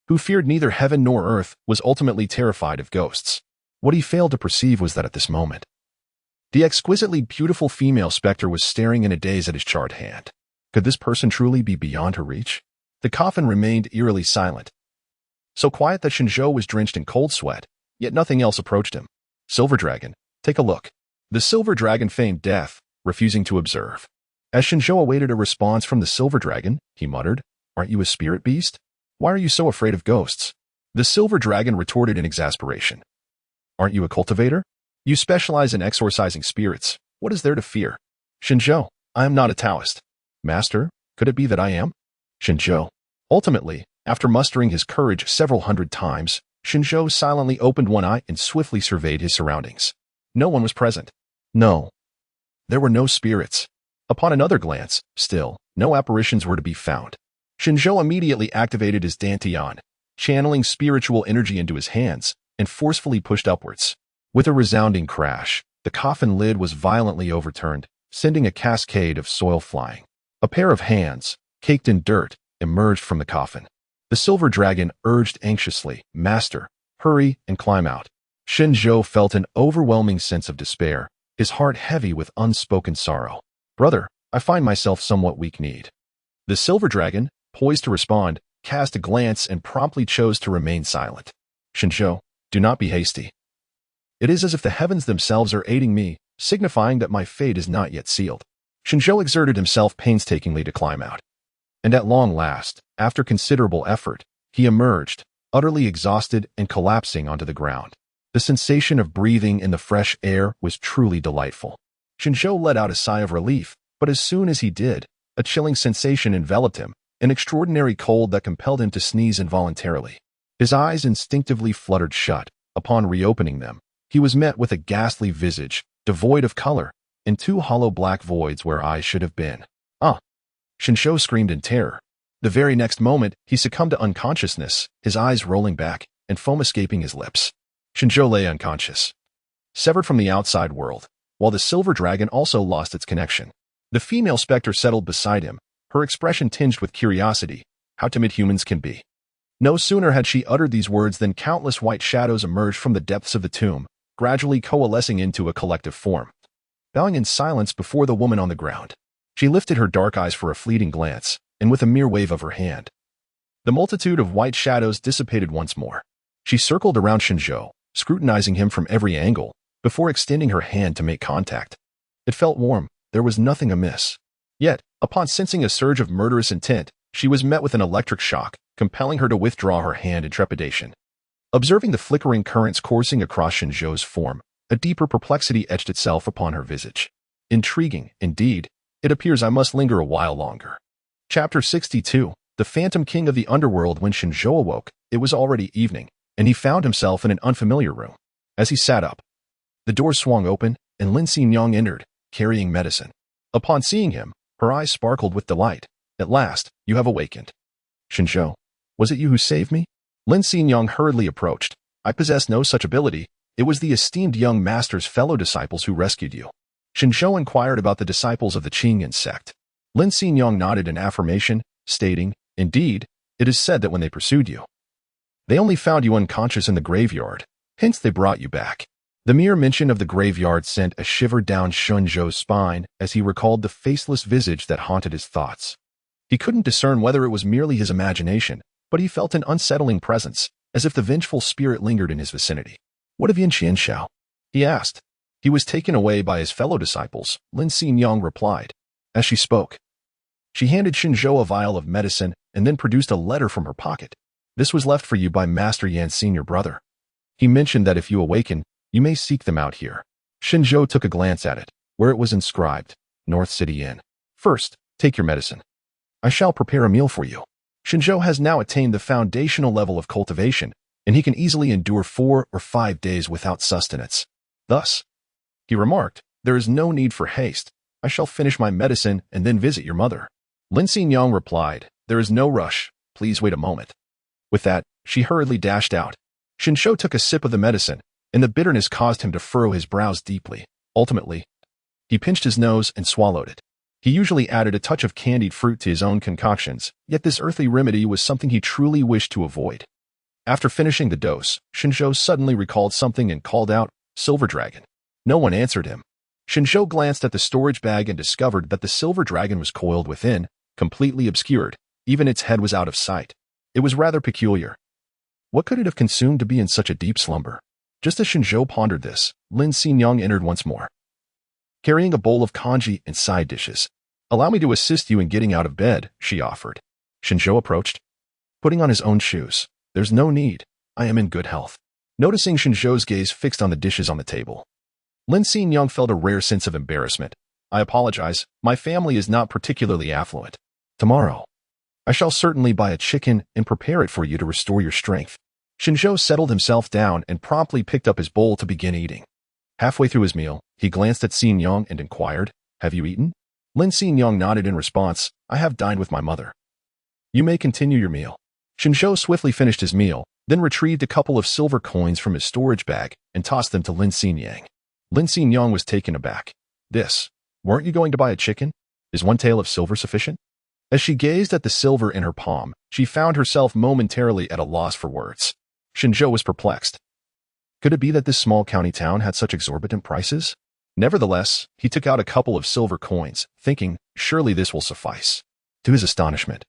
who feared neither heaven nor earth, was ultimately terrified of ghosts. What he failed to perceive was that at this moment, the exquisitely beautiful female specter was staring in a daze at his charred hand. Could this person truly be beyond her reach? The coffin remained eerily silent, so quiet that Shen Zhou was drenched in cold sweat, yet nothing else approached him. Silver Dragon, take a look. The silver dragon feigned death, refusing to observe. As Shen Zhou awaited a response from the silver dragon, he muttered, Aren't you a spirit beast? Why are you so afraid of ghosts? The silver dragon retorted in exasperation. Aren't you a cultivator? You specialize in exorcising spirits. What is there to fear? Shen Zhou, I am not a Taoist. Master, could it be that I am? Shen Zhou. Ultimately, after mustering his courage several hundred times, Shen Zhou silently opened one eye and swiftly surveyed his surroundings. No one was present. No. There were no spirits. Upon another glance, still, no apparitions were to be found. Shen Zhou immediately activated his dantian, channeling spiritual energy into his hands, and forcefully pushed upwards. With a resounding crash, the coffin lid was violently overturned, sending a cascade of soil flying. A pair of hands, caked in dirt, emerged from the coffin. The silver dragon urged anxiously, Master, hurry and climb out. Shen Zhou felt an overwhelming sense of despair, his heart heavy with unspoken sorrow. Brother, I find myself somewhat weak-kneed. The silver dragon, poised to respond, cast a glance and promptly chose to remain silent. Shen Zhou, do not be hasty. It is as if the heavens themselves are aiding me, signifying that my fate is not yet sealed. Shen Zhou exerted himself painstakingly to climb out. And at long last, after considerable effort, he emerged, utterly exhausted and collapsing onto the ground. The sensation of breathing in the fresh air was truly delightful. Shen Zhou let out a sigh of relief, but as soon as he did, a chilling sensation enveloped him, an extraordinary cold that compelled him to sneeze involuntarily. His eyes instinctively fluttered shut. Upon reopening them, he was met with a ghastly visage, devoid of color, and two hollow black voids where eyes should have been. Shen Zhou screamed in terror. The very next moment, he succumbed to unconsciousness, his eyes rolling back, and foam escaping his lips. Shen Zhou lay unconscious, severed from the outside world, while the silver dragon also lost its connection. The female specter settled beside him, her expression tinged with curiosity, how timid humans can be. No sooner had she uttered these words than countless white shadows emerged from the depths of the tomb, gradually coalescing into a collective form. Bowing in silence before the woman on the ground, she lifted her dark eyes for a fleeting glance, and with a mere wave of her hand, the multitude of white shadows dissipated once more. She circled around Shen Zhou, scrutinizing him from every angle, before extending her hand to make contact. It felt warm. There was nothing amiss. Yet, upon sensing a surge of murderous intent, she was met with an electric shock, compelling her to withdraw her hand in trepidation. Observing the flickering currents coursing across Shen Zhou's form, a deeper perplexity etched itself upon her visage. Intriguing, indeed. It appears I must linger a while longer. Chapter 62. The Phantom King of the Underworld. When Shen Zhou awoke, it was already evening, and he found himself in an unfamiliar room. As he sat up, the door swung open, and Lin Xingyang entered, carrying medicine. Upon seeing him, her eyes sparkled with delight. At last, you have awakened. Shen Zhou, was it you who saved me? Lin Xingyang hurriedly approached. I possess no such ability. It was the esteemed young master's fellow disciples who rescued you. Shen Zhou inquired about the disciples of the Qingyan sect. Lin Xingyang nodded in affirmation, stating, indeed, it is said that when they pursued you, they only found you unconscious in the graveyard, hence they brought you back. The mere mention of the graveyard sent a shiver down Shen Zhou's spine as he recalled the faceless visage that haunted his thoughts. He couldn't discern whether it was merely his imagination, but he felt an unsettling presence, as if the vengeful spirit lingered in his vicinity. What of Yin Xianxiao? He asked. He was taken away by his fellow disciples, Lin Xingyang replied. As she spoke, she handed Shen Zhou a vial of medicine and then produced a letter from her pocket. This was left for you by Master Yanxin, your brother. He mentioned that if you awaken, you may seek them out here. Shen Zhou took a glance at it, where it was inscribed, North City Inn. First, take your medicine. I shall prepare a meal for you. Shen Zhou has now attained the foundational level of cultivation, and he can easily endure 4 or 5 days without sustenance. Thus, he remarked, there is no need for haste. I shall finish my medicine and then visit your mother. Lin Xingyang replied, there is no rush. Please wait a moment. With that, she hurriedly dashed out. Shen Zhou took a sip of the medicine, and the bitterness caused him to furrow his brows deeply. Ultimately, he pinched his nose and swallowed it. He usually added a touch of candied fruit to his own concoctions, yet this earthly remedy was something he truly wished to avoid. After finishing the dose, Shen Zhou suddenly recalled something and called out, Silver Dragon. No one answered him. Shen Zhou glanced at the storage bag and discovered that the silver dragon was coiled within, completely obscured. Even its head was out of sight. It was rather peculiar. What could it have consumed to be in such a deep slumber? Just as Shen Zhou pondered this, Lin Xingyang entered once more, carrying a bowl of congee and side dishes. Allow me to assist you in getting out of bed, she offered. Shen Zhou approached, putting on his own shoes. There's no need. I am in good health. Noticing Shen Zhou's gaze fixed on the dishes on the table, Lin Xingyang felt a rare sense of embarrassment. I apologize. My family is not particularly affluent. Tomorrow, I shall certainly buy a chicken and prepare it for you to restore your strength. Shen Zhou settled himself down and promptly picked up his bowl to begin eating. Halfway through his meal, he glanced at Xingyang and inquired, have you eaten? Lin Xingyang nodded in response, I have dined with my mother. You may continue your meal. Shen Zhou swiftly finished his meal, then retrieved a couple of silver coins from his storage bag and tossed them to Lin Xingyang. Lin Xingyang was taken aback. Weren't you going to buy a chicken? Is 1 tael of silver sufficient? As she gazed at the silver in her palm, she found herself momentarily at a loss for words. Shen Zhou was perplexed. Could it be that this small county town had such exorbitant prices? Nevertheless, he took out a couple of silver coins, thinking, surely this will suffice. To his astonishment,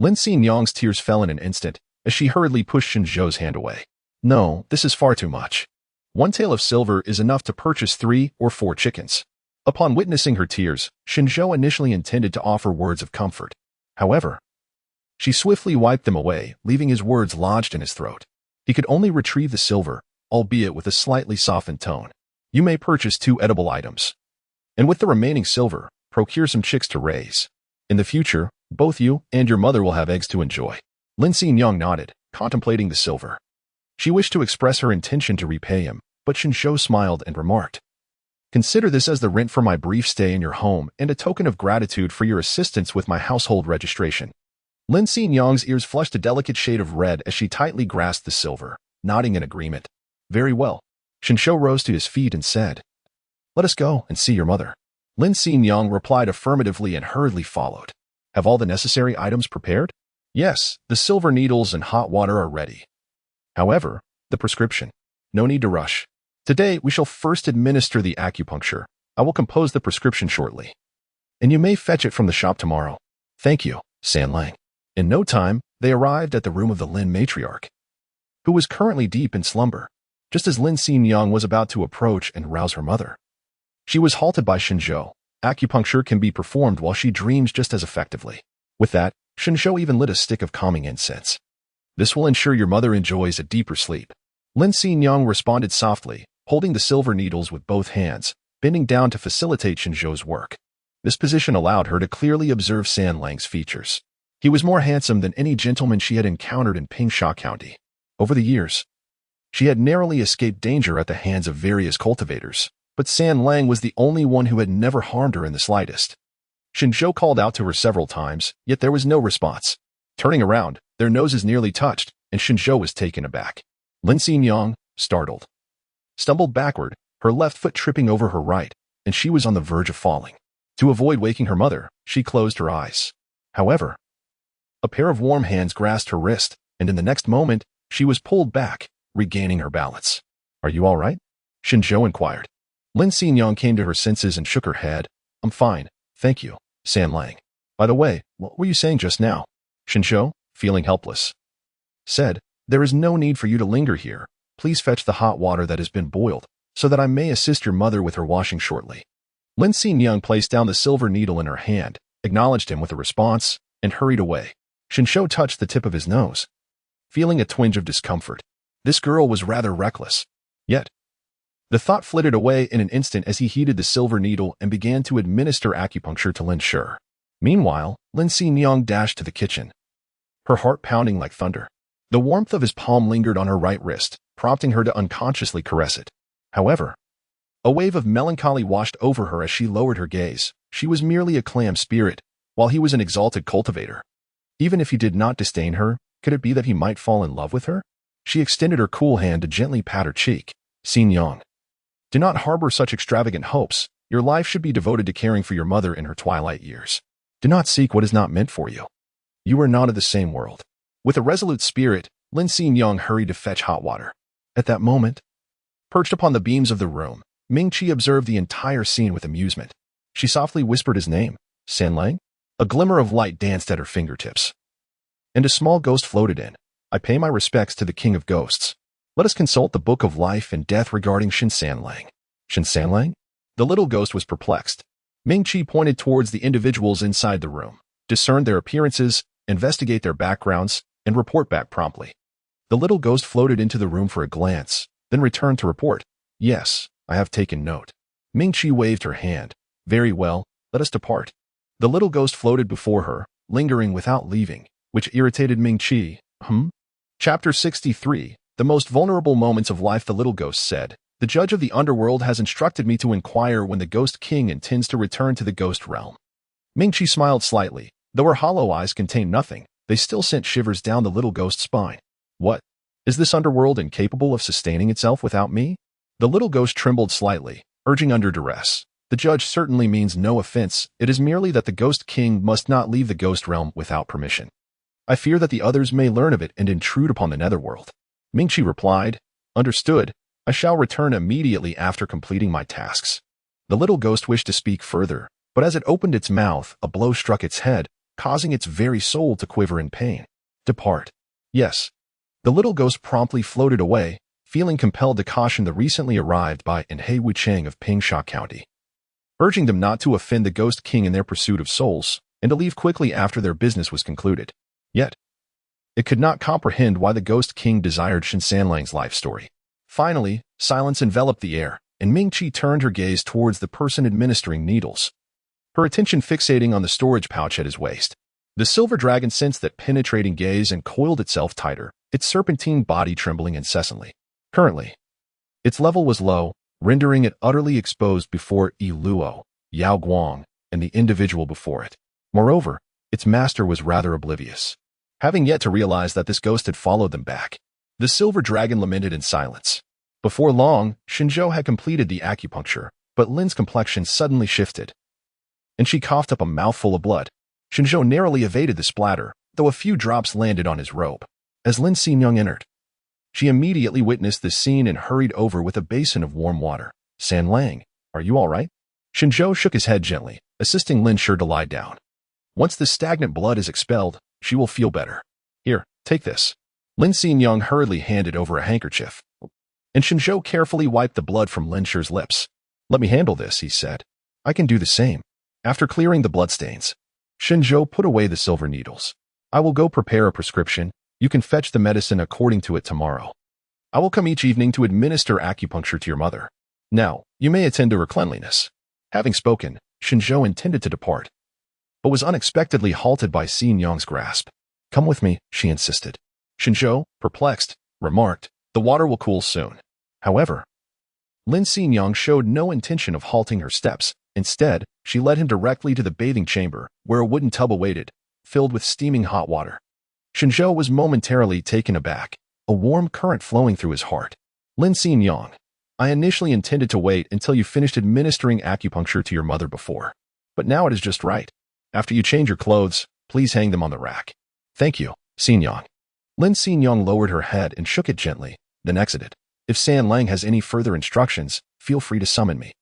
Lin Xingyang's tears fell in an instant, as she hurriedly pushed Shen Zhou's hand away. No, this is far too much. 1 tael of silver is enough to purchase 3 or 4 chickens. Upon witnessing her tears, Shen Zhou initially intended to offer words of comfort. However, she swiftly wiped them away, leaving his words lodged in his throat. He could only retrieve the silver, albeit with a slightly softened tone. You may purchase 2 edible items. And with the remaining silver, procure some chicks to raise. In the future, both you and your mother will have eggs to enjoy. Lin Xingyang nodded, contemplating the silver. She wished to express her intention to repay him, but Shen Zhou smiled and remarked, consider this as the rent for my brief stay in your home and a token of gratitude for your assistance with my household registration. Lin Xingyang's ears flushed a delicate shade of red as she tightly grasped the silver, nodding in agreement. Very well. Shen Zhou rose to his feet and said, let us go and see your mother. Lin Xingyang replied affirmatively and hurriedly followed. Have all the necessary items prepared? Yes, the silver needles and hot water are ready. However, the prescription. No need to rush. Today, we shall first administer the acupuncture. I will compose the prescription shortly. And you may fetch it from the shop tomorrow. Thank you, San Lang. In no time, they arrived at the room of the Lin matriarch, who was currently deep in slumber. just as Lin Xingyang was about to approach and rouse her mother. She was halted by Shen Zhou. Acupuncture can be performed while she dreams just as effectively. With that, Shen Zhou even lit a stick of calming incense. This will ensure your mother enjoys a deeper sleep. Lin Xingyang responded softly, holding the silver needles with both hands, bending down to facilitate Shen Zhou's work. This position allowed her to clearly observe San Lang's features. He was more handsome than any gentleman she had encountered in Pingsha County. Over the years, she had narrowly escaped danger at the hands of various cultivators, but San Lang was the only one who had never harmed her in the slightest. Shen Zhou called out to her several times, yet there was no response. Turning around, their noses nearly touched, and Shen Zhou was taken aback. Lin Xingyang, startled, stumbled backward, her left foot tripping over her right, and she was on the verge of falling. To avoid waking her mother, she closed her eyes. However, a pair of warm hands grasped her wrist, and in the next moment, she was pulled back, regaining her balance. "Are you all right?" Shen Zhou inquired. Lin Xingyang came to her senses and shook her head. "I'm fine, thank you, San Lang. By the way, what were you saying just now?" Shen Zhou, feeling helpless, said, "There is no need for you to linger here. Please fetch the hot water that has been boiled, so that I may assist your mother with her washing shortly." Lin Xingyang placed down the silver needle in her hand, acknowledged him with a response, and hurried away. Shen Zhou touched the tip of his nose, feeling a twinge of discomfort. This girl was rather reckless. Yet, the thought flitted away in an instant as he heated the silver needle and began to administer acupuncture to Lin Shi. Meanwhile, Lin Xingyang dashed to the kitchen, her heart pounding like thunder. The warmth of his palm lingered on her right wrist, prompting her to unconsciously caress it. However, a wave of melancholy washed over her as she lowered her gaze. She was merely a clam spirit, while he was an exalted cultivator. Even if he did not disdain her, could it be that he might fall in love with her? She extended her cool hand to gently pat her cheek. "Xingyang, do not harbor such extravagant hopes. Your life should be devoted to caring for your mother in her twilight years. Do not seek what is not meant for you. You are not of the same world." With a resolute spirit, Lin Xingyang hurried to fetch hot water. At that moment, perched upon the beams of the room, Mingyue observed the entire scene with amusement. She softly whispered his name, "San Lang?" A glimmer of light danced at her fingertips, and a small ghost floated in. "I pay my respects to the King of Ghosts. Let us consult the Book of Life and Death regarding Shen San Lang." "Shen San Lang?" The little ghost was perplexed. Mingyue pointed towards the individuals inside the room, discerned their appearances, investigate their backgrounds, and report back promptly. The little ghost floated into the room for a glance, then returned to report. "Yes, I have taken note." Mingyue waved her hand. "Very well, let us depart." The little ghost floated before her, lingering without leaving, which irritated Mingyue. Chapter 63, The Most Vulnerable Moments of Life. The little ghost said, "The judge of the underworld has instructed me to inquire when the Ghost King intends to return to the ghost realm." Mingyue smiled slightly. Though her hollow eyes contained nothing, they still sent shivers down the little ghost's spine. "What? Is this underworld incapable of sustaining itself without me?" The little ghost trembled slightly, urging under duress. "The judge certainly means no offense. It is merely that the Ghost King must not leave the ghost realm without permission. I fear that the others may learn of it and intrude upon the netherworld." Mingyue replied, "Understood. I shall return immediately after completing my tasks." The little ghost wished to speak further, but as it opened its mouth, a blow struck its head, causing its very soul to quiver in pain. "Depart." "Yes." The little ghost promptly floated away, feeling compelled to caution the recently arrived Bai and He Wucheng of Pingsha County, urging them not to offend the Ghost King in their pursuit of souls, and to leave quickly after their business was concluded. Yet, it could not comprehend why the Ghost King desired Shen Sanlang's life story. Finally, silence enveloped the air, and Mingyue turned her gaze towards the person administering needles, her attention fixating on the storage pouch at his waist. The silver dragon sensed that penetrating gaze and coiled itself tighter, its serpentine body trembling incessantly. Currently, its level was low, rendering it utterly exposed before Luo, Yao Guang, and the individual before it. Moreover, its master was rather oblivious, having yet to realize that this ghost had followed them back. The silver dragon lamented in silence. Before long, Shen Zhou had completed the acupuncture, but Lin's complexion suddenly shifted, and she coughed up a mouthful of blood. Shen Zhou narrowly evaded the splatter, though a few drops landed on his robe. As Lin Xingyang entered, she immediately witnessed this scene and hurried over with a basin of warm water. "San Lang, are you all right?" Shen Zhou shook his head gently, assisting Lin Shi to lie down. "Once the stagnant blood is expelled, she will feel better. Here, take this." Lin Xingyang hurriedly handed over a handkerchief. and Shen Zhou carefully wiped the blood from Lin Shi's lips. "Let me handle this," he said. "I can do the same." After clearing the bloodstains, Shen Zhou put away the silver needles. "I will go prepare a prescription. You can fetch the medicine according to it tomorrow. I will come each evening to administer acupuncture to your mother. Now, you may attend to her cleanliness." Having spoken, Shen Zhou intended to depart, but was unexpectedly halted by Xin Yang's grasp. "Come with me," she insisted. Shen Zhou, perplexed, remarked, "The water will cool soon." However, Lin Xingyang showed no intention of halting her steps. Instead, she led him directly to the bathing chamber, where a wooden tub awaited, filled with steaming hot water. Shen Zhou was momentarily taken aback, a warm current flowing through his heart. "Lin Xingyang, I initially intended to wait until you finished administering acupuncture to your mother before, but now it is just right. After you change your clothes, please hang them on the rack." "Thank you, Xingyang." Lin Xingyang lowered her head and shook it gently, then exited. "If San Lang has any further instructions, feel free to summon me."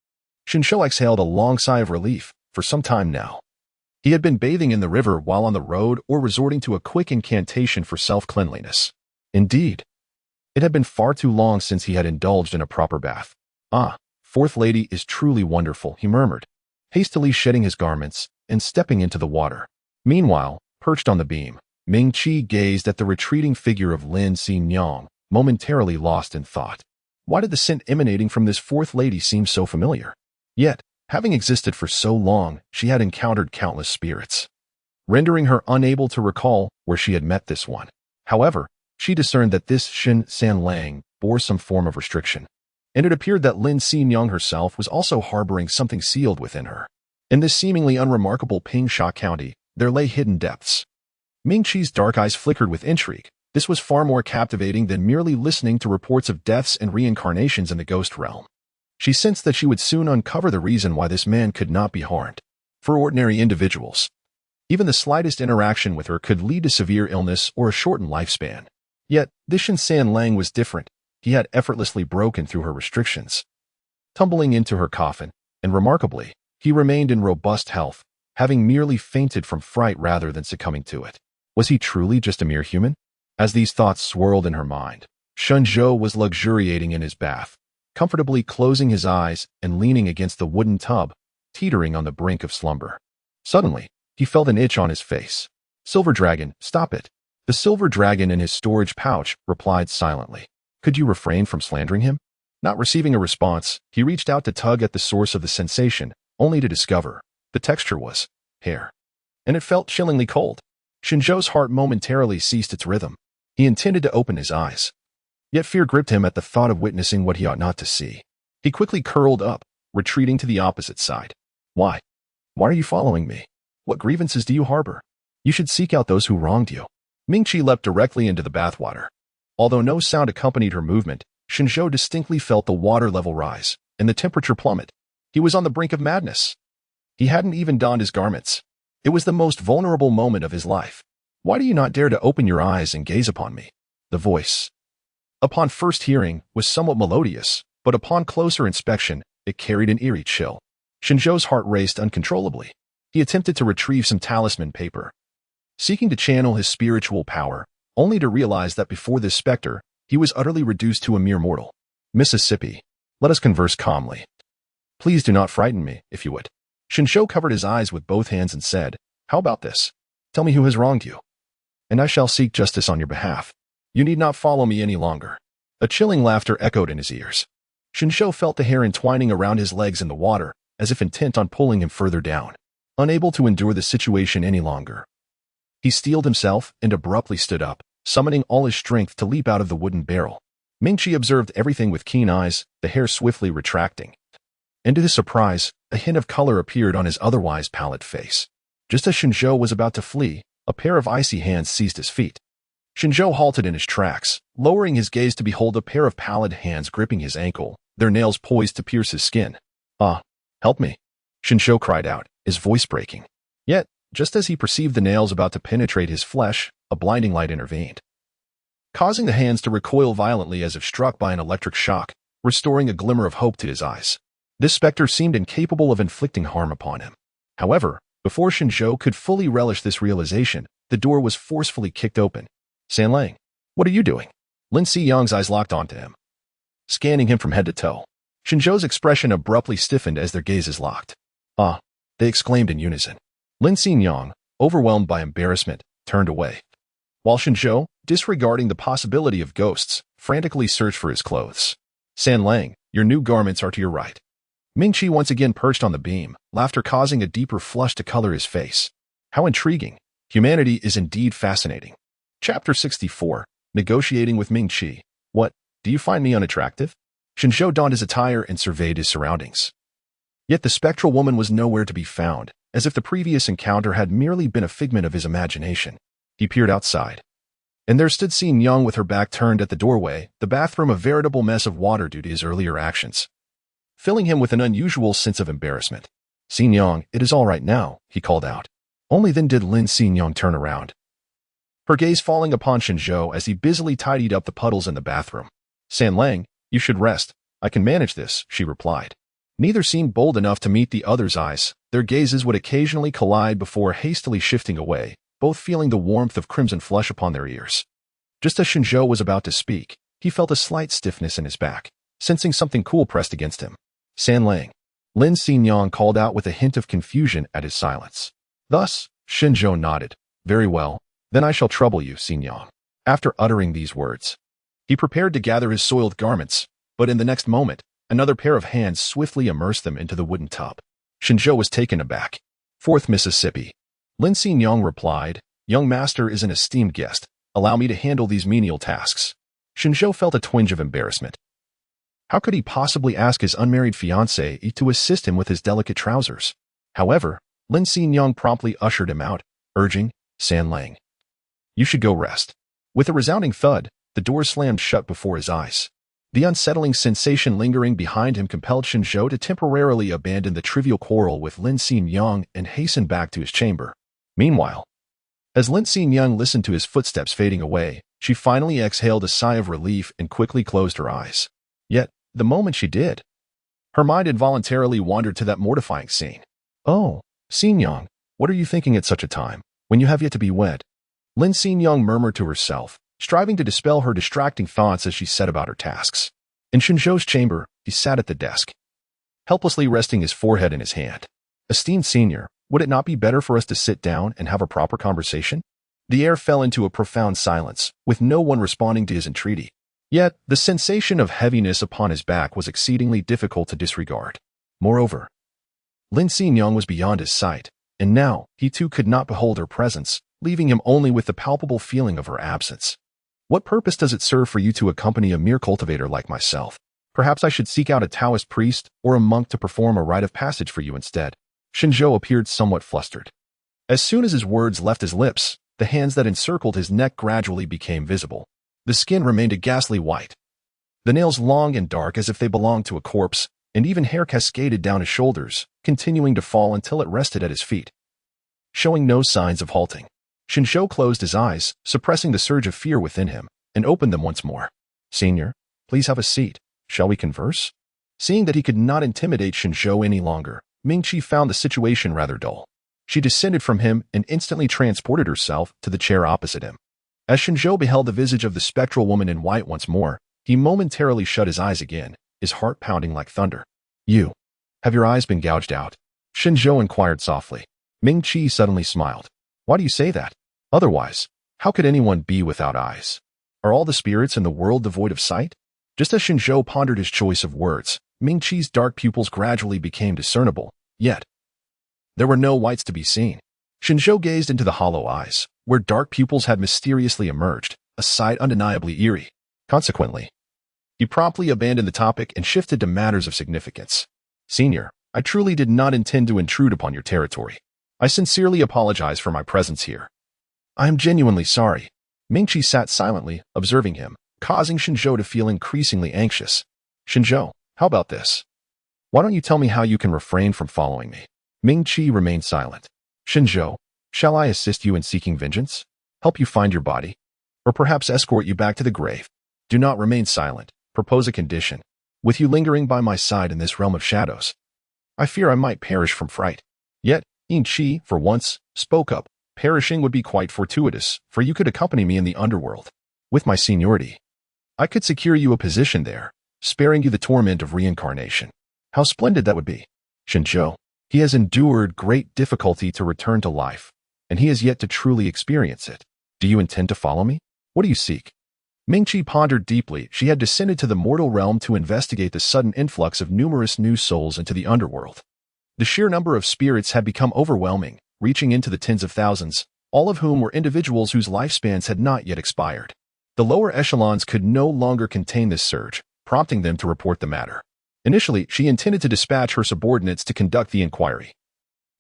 Shen Zhou exhaled a long sigh of relief. For some time now, he had been bathing in the river while on the road or resorting to a quick incantation for self-cleanliness. Indeed, it had been far too long since he had indulged in a proper bath. "Ah, Fourth Lady is truly wonderful," he murmured, hastily shedding his garments and stepping into the water. Meanwhile, perched on the beam, Mingyue gazed at the retreating figure of Lin Xingyang, momentarily lost in thought. Why did the scent emanating from this Fourth Lady seem so familiar? Yet, having existed for so long, she had encountered countless spirits, rendering her unable to recall where she had met this one. However, she discerned that this San Lang bore some form of restriction, and it appeared that Lin Xingyang herself was also harboring something sealed within her. In this seemingly unremarkable Pingsha County, there lay hidden depths. Mingyue's dark eyes flickered with intrigue. This was far more captivating than merely listening to reports of deaths and reincarnations in the ghost realm. She sensed that she would soon uncover the reason why this man could not be harmed. For ordinary individuals, even the slightest interaction with her could lead to severe illness or a shortened lifespan. Yet, this San Lang was different. He had effortlessly broken through her restrictions, tumbling into her coffin, and remarkably, he remained in robust health, having merely fainted from fright rather than succumbing to it. Was he truly just a mere human? As these thoughts swirled in her mind, Shen Zhou was luxuriating in his bath, comfortably closing his eyes and leaning against the wooden tub, teetering on the brink of slumber. Suddenly, he felt an itch on his face. "Silver Dragon, stop it." The silver dragon in his storage pouch replied silently. "Could you refrain from slandering him?" Not receiving a response, he reached out to tug at the source of the sensation, only to discover the texture was hair, and it felt chillingly cold. Shen Zhou's heart momentarily ceased its rhythm. He intended to open his eyes, yet fear gripped him at the thought of witnessing what he ought not to see. He quickly curled up, retreating to the opposite side. Why? Why are you following me? What grievances do you harbor? You should seek out those who wronged you." Mingyue leapt directly into the bathwater. Although no sound accompanied her movement, Shen Zhou distinctly felt the water level rise and the temperature plummet. He was on the brink of madness. He hadn't even donned his garments. It was the most vulnerable moment of his life. "Why do you not dare to open your eyes and gaze upon me?" The voice, upon first hearing, was somewhat melodious, but upon closer inspection, it carried an eerie chill. Shen Zhou's heart raced uncontrollably. He attempted to retrieve some talisman paper, seeking to channel his spiritual power, only to realize that before this specter, he was utterly reduced to a mere mortal. "Mississippi, let us converse calmly. Please do not frighten me, if you would." Shen Zhou covered his eyes with both hands and said, "How about this? Tell me who has wronged you, and I shall seek justice on your behalf. You need not follow me any longer." A chilling laughter echoed in his ears. Shen Zhou felt the hair entwining around his legs in the water, as if intent on pulling him further down. Unable to endure the situation any longer, he steeled himself and abruptly stood up, summoning all his strength to leap out of the wooden barrel. Mingyue observed everything with keen eyes, the hair swiftly retracting. And to his surprise, a hint of color appeared on his otherwise pallid face. Just as Shen Zhou was about to flee, a pair of icy hands seized his feet. Shen Zhou halted in his tracks, lowering his gaze to behold a pair of pallid hands gripping his ankle, their nails poised to pierce his skin. "Ah, help me," Shen Zhou cried out, his voice breaking. Yet, just as he perceived the nails about to penetrate his flesh, a blinding light intervened, causing the hands to recoil violently as if struck by an electric shock, restoring a glimmer of hope to his eyes. This specter seemed incapable of inflicting harm upon him. However, before Shen Zhou could fully relish this realization, the door was forcefully kicked open. "San Lang, what are you doing?" Lin Xiyang's eyes locked onto him. scanning him from head to toe. Shen Zhou's expression abruptly stiffened as their gazes locked. "Ah," they exclaimed in unison. Lin Xingyang, overwhelmed by embarrassment, turned away, while Shen Zhou, disregarding the possibility of ghosts, frantically searched for his clothes. "San Lang, your new garments are to your right." Mingqi once again perched on the beam, laughter causing a deeper flush to color his face. How intriguing. Humanity is indeed fascinating. Chapter 64. Negotiating with Mingqi. "What, do you find me unattractive?" Shen Zhou donned his attire and surveyed his surroundings. Yet the spectral woman was nowhere to be found, as if the previous encounter had merely been a figment of his imagination. He peered outside, and there stood Xingyang with her back turned at the doorway, the bathroom a veritable mess of water due to his earlier actions, filling him with an unusual sense of embarrassment. "Xingyang, it is all right now," he called out. Only then did Lin Xingyang turn around, her gaze falling upon Shen Zhou as he busily tidied up the puddles in the bathroom. "San Lang, you should rest. I can manage this," she replied. Neither seemed bold enough to meet the other's eyes. Their gazes would occasionally collide before hastily shifting away, both feeling the warmth of crimson flush upon their ears. Just as Shen Zhou was about to speak, he felt a slight stiffness in his back, sensing something cool pressed against him. "San Lang," Lin Xingyang called out with a hint of confusion at his silence. Thus, Shen Zhou nodded. "Very well, then I shall trouble you, Xingyang." After uttering these words, he prepared to gather his soiled garments, but in the next moment, another pair of hands swiftly immersed them into the wooden tub. Shen Zhou was taken aback. "4th Mississippi." Lin Xingyang replied, "Young master is an esteemed guest. Allow me to handle these menial tasks." Shen Zhou felt a twinge of embarrassment. How could he possibly ask his unmarried fiancée to assist him with his delicate trousers? However, Lin Xingyang promptly ushered him out, urging, "San Lang, you should go rest." With a resounding thud, the door slammed shut before his eyes. The unsettling sensation lingering behind him compelled Shen Zhou to temporarily abandon the trivial quarrel with Lin Xingyang and hasten back to his chamber. Meanwhile, as Lin Xingyang listened to his footsteps fading away, she finally exhaled a sigh of relief and quickly closed her eyes. Yet, the moment she did, her mind involuntarily wandered to that mortifying scene. "Oh, Xingyang, what are you thinking at such a time, when you have yet to be wed?" Lin Xingyang murmured to herself, striving to dispel her distracting thoughts as she set about her tasks. In Shen Zhou's chamber, he sat at the desk, helplessly resting his forehead in his hand. "Esteemed senior, would it not be better for us to sit down and have a proper conversation?" The air fell into a profound silence, with no one responding to his entreaty. Yet, the sensation of heaviness upon his back was exceedingly difficult to disregard. Moreover, Lin Xingyang was beyond his sight, and now he too could not behold her presence, leaving him only with the palpable feeling of her absence. "What purpose does it serve for you to accompany a mere cultivator like myself? Perhaps I should seek out a Taoist priest or a monk to perform a rite of passage for you instead." Shen Zhou appeared somewhat flustered. As soon as his words left his lips, the hands that encircled his neck gradually became visible. The skin remained a ghastly white, the nails long and dark as if they belonged to a corpse, and even hair cascaded down his shoulders, continuing to fall until it rested at his feet, showing no signs of halting. Shen Zhou closed his eyes, suppressing the surge of fear within him, and opened them once more. "Senior, please have a seat. Shall we converse?" Seeing that he could not intimidate Shen Zhou any longer, Mingqi found the situation rather dull. She descended from him and instantly transported herself to the chair opposite him. As Shen Zhou beheld the visage of the spectral woman in white once more, he momentarily shut his eyes again, his heart pounding like thunder. "You, have your eyes been gouged out?" Shen Zhou inquired softly. Mingqi suddenly smiled. "Why do you say that? Otherwise, how could anyone be without eyes? Are all the spirits in the world devoid of sight?" Just as Shen Zhou pondered his choice of words, Mingqi's dark pupils gradually became discernible, yet there were no whites to be seen. Shen Zhou gazed into the hollow eyes, where dark pupils had mysteriously emerged, a sight undeniably eerie. Consequently, he promptly abandoned the topic and shifted to matters of significance. "Senior, I truly did not intend to intrude upon your territory. I sincerely apologize for my presence here." "I am genuinely sorry." Mingqi sat silently, observing him, causing Shen Zhou to feel increasingly anxious. "Shen Zhou, how about this? Why don't you tell me how you can refrain from following me?" Mingqi remained silent. "Shen Zhou, shall I assist you in seeking vengeance? Help you find your body? Or perhaps escort you back to the grave? Do not remain silent. Propose a condition. With you lingering by my side in this realm of shadows, I fear I might perish from fright." Yet, Yin Qi, for once, spoke up. "Perishing would be quite fortuitous, for you could accompany me in the underworld. With my seniority, I could secure you a position there, sparing you the torment of reincarnation. How splendid that would be. Shen Zhou. He has endured great difficulty to return to life, and he has yet to truly experience it. Do you intend to follow me? What do you seek? Mingyue pondered deeply. She had descended to the mortal realm to investigate the sudden influx of numerous new souls into the underworld. The sheer number of spirits had become overwhelming, reaching into the tens of thousands, all of whom were individuals whose lifespans had not yet expired. The lower echelons could no longer contain this surge, prompting them to report the matter. Initially, she intended to dispatch her subordinates to conduct the inquiry.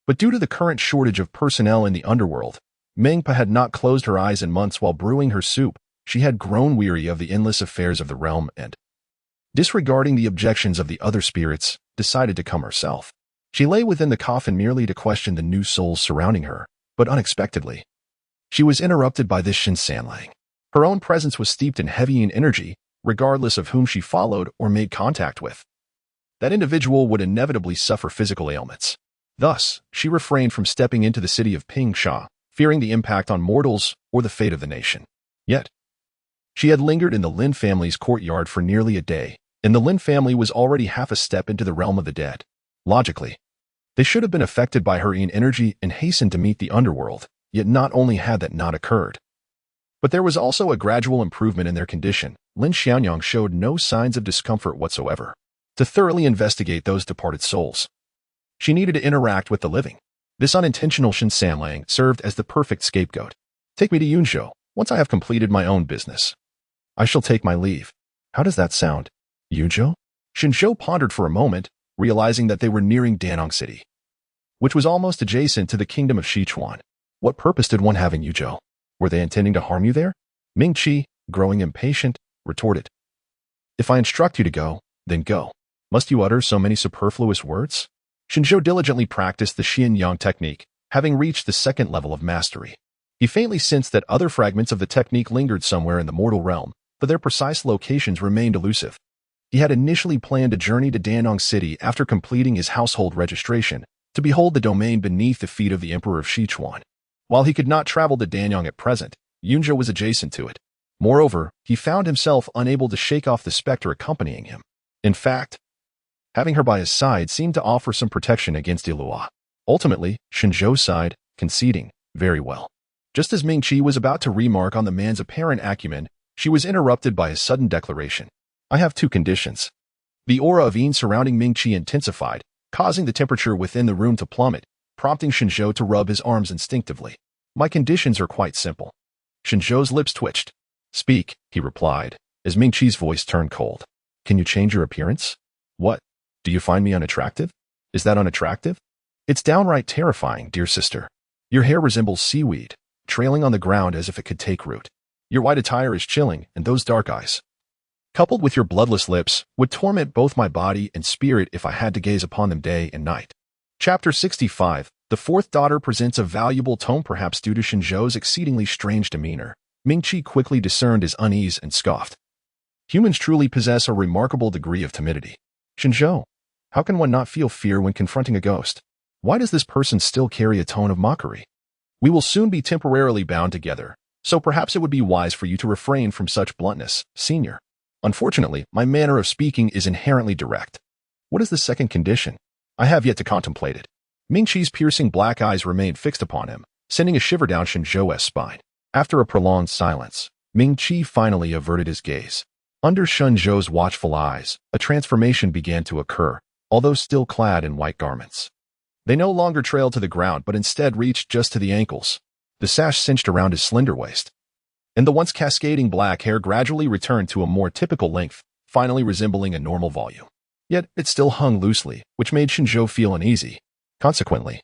But due to the current shortage of personnel in the underworld, Mingyue had not closed her eyes in months while brewing her soup. She had grown weary of the endless affairs of the realm and, disregarding the objections of the other spirits, decided to come herself. She lay within the coffin merely to question the new souls surrounding her, but unexpectedly, she was interrupted by this Shen Zhou. Her own presence was steeped in heavying energy, regardless of whom she followed or made contact with. That individual would inevitably suffer physical ailments. Thus, she refrained from stepping into the city of Pingsha, fearing the impact on mortals or the fate of the nation. Yet, she had lingered in the Lin family's courtyard for nearly a day, and the Lin family was already half a step into the realm of the dead. Logically, they should have been affected by her energy and hastened to meet the underworld, yet not only had that not occurred, but there was also a gradual improvement in their condition. Lin Xianyang showed no signs of discomfort whatsoever. To thoroughly investigate those departed souls, she needed to interact with the living. This unintentional Shen Zhou served as the perfect scapegoat. Take me to Yunzhou. Once I have completed my own business, I shall take my leave. How does that sound? Yunzhou? Shen Zhou pondered for a moment, realizing that they were nearing Danong City, which was almost adjacent to the kingdom of Sichuan. What purpose did one have in Yuzhou? Were they intending to harm you there? Mingyue, growing impatient, retorted. If I instruct you to go, then go. Must you utter so many superfluous words? Shen Zhou diligently practiced the Xianyang technique, having reached the second level of mastery. He faintly sensed that other fragments of the technique lingered somewhere in the mortal realm, but their precise locations remained elusive. He had initially planned a journey to Danong City after completing his household registration, to behold the domain beneath the feet of the Emperor of Sichuan. While he could not travel to Danong at present, Yunzhou was adjacent to it. Moreover, he found himself unable to shake off the specter accompanying him. In fact, having her by his side seemed to offer some protection against Illustrious. Ultimately, Shen Zhou sighed, conceding, very well. Just as Mingyue was about to remark on the man's apparent acumen, she was interrupted by a sudden declaration. I have two conditions. The aura of Yin surrounding Mingyue intensified, causing the temperature within the room to plummet, prompting Shen Zhou to rub his arms instinctively. My conditions are quite simple. Shen Zhou's lips twitched. Speak, he replied, as Mingyue's voice turned cold. Can you change your appearance? What? Do you find me unattractive? Is that unattractive? It's downright terrifying, dear sister. Your hair resembles seaweed, trailing on the ground as if it could take root. Your white attire is chilling, and those dark eyes, coupled with your bloodless lips, would torment both my body and spirit if I had to gaze upon them day and night. Chapter 65. The fourth daughter presents a valuable tome. Perhaps due to Shen Zhou's exceedingly strange demeanor, Mingyue quickly discerned his unease and scoffed. Humans truly possess a remarkable degree of timidity. Shen Zhou, how can one not feel fear when confronting a ghost? Why does this person still carry a tone of mockery? We will soon be temporarily bound together, so perhaps it would be wise for you to refrain from such bluntness, senior. Unfortunately, my manner of speaking is inherently direct. What is the second condition? I have yet to contemplate it. Mingyue's piercing black eyes remained fixed upon him, sending a shiver down Shen Zhou's spine. After a prolonged silence, Mingyue finally averted his gaze. Under Shen Zhou's watchful eyes, a transformation began to occur, although still clad in white garments. They no longer trailed to the ground but instead reached just to the ankles. The sash cinched around his slender waist, and the once cascading black hair gradually returned to a more typical length, finally resembling a normal volume. Yet it still hung loosely, which made Shen Zhou feel uneasy. Consequently,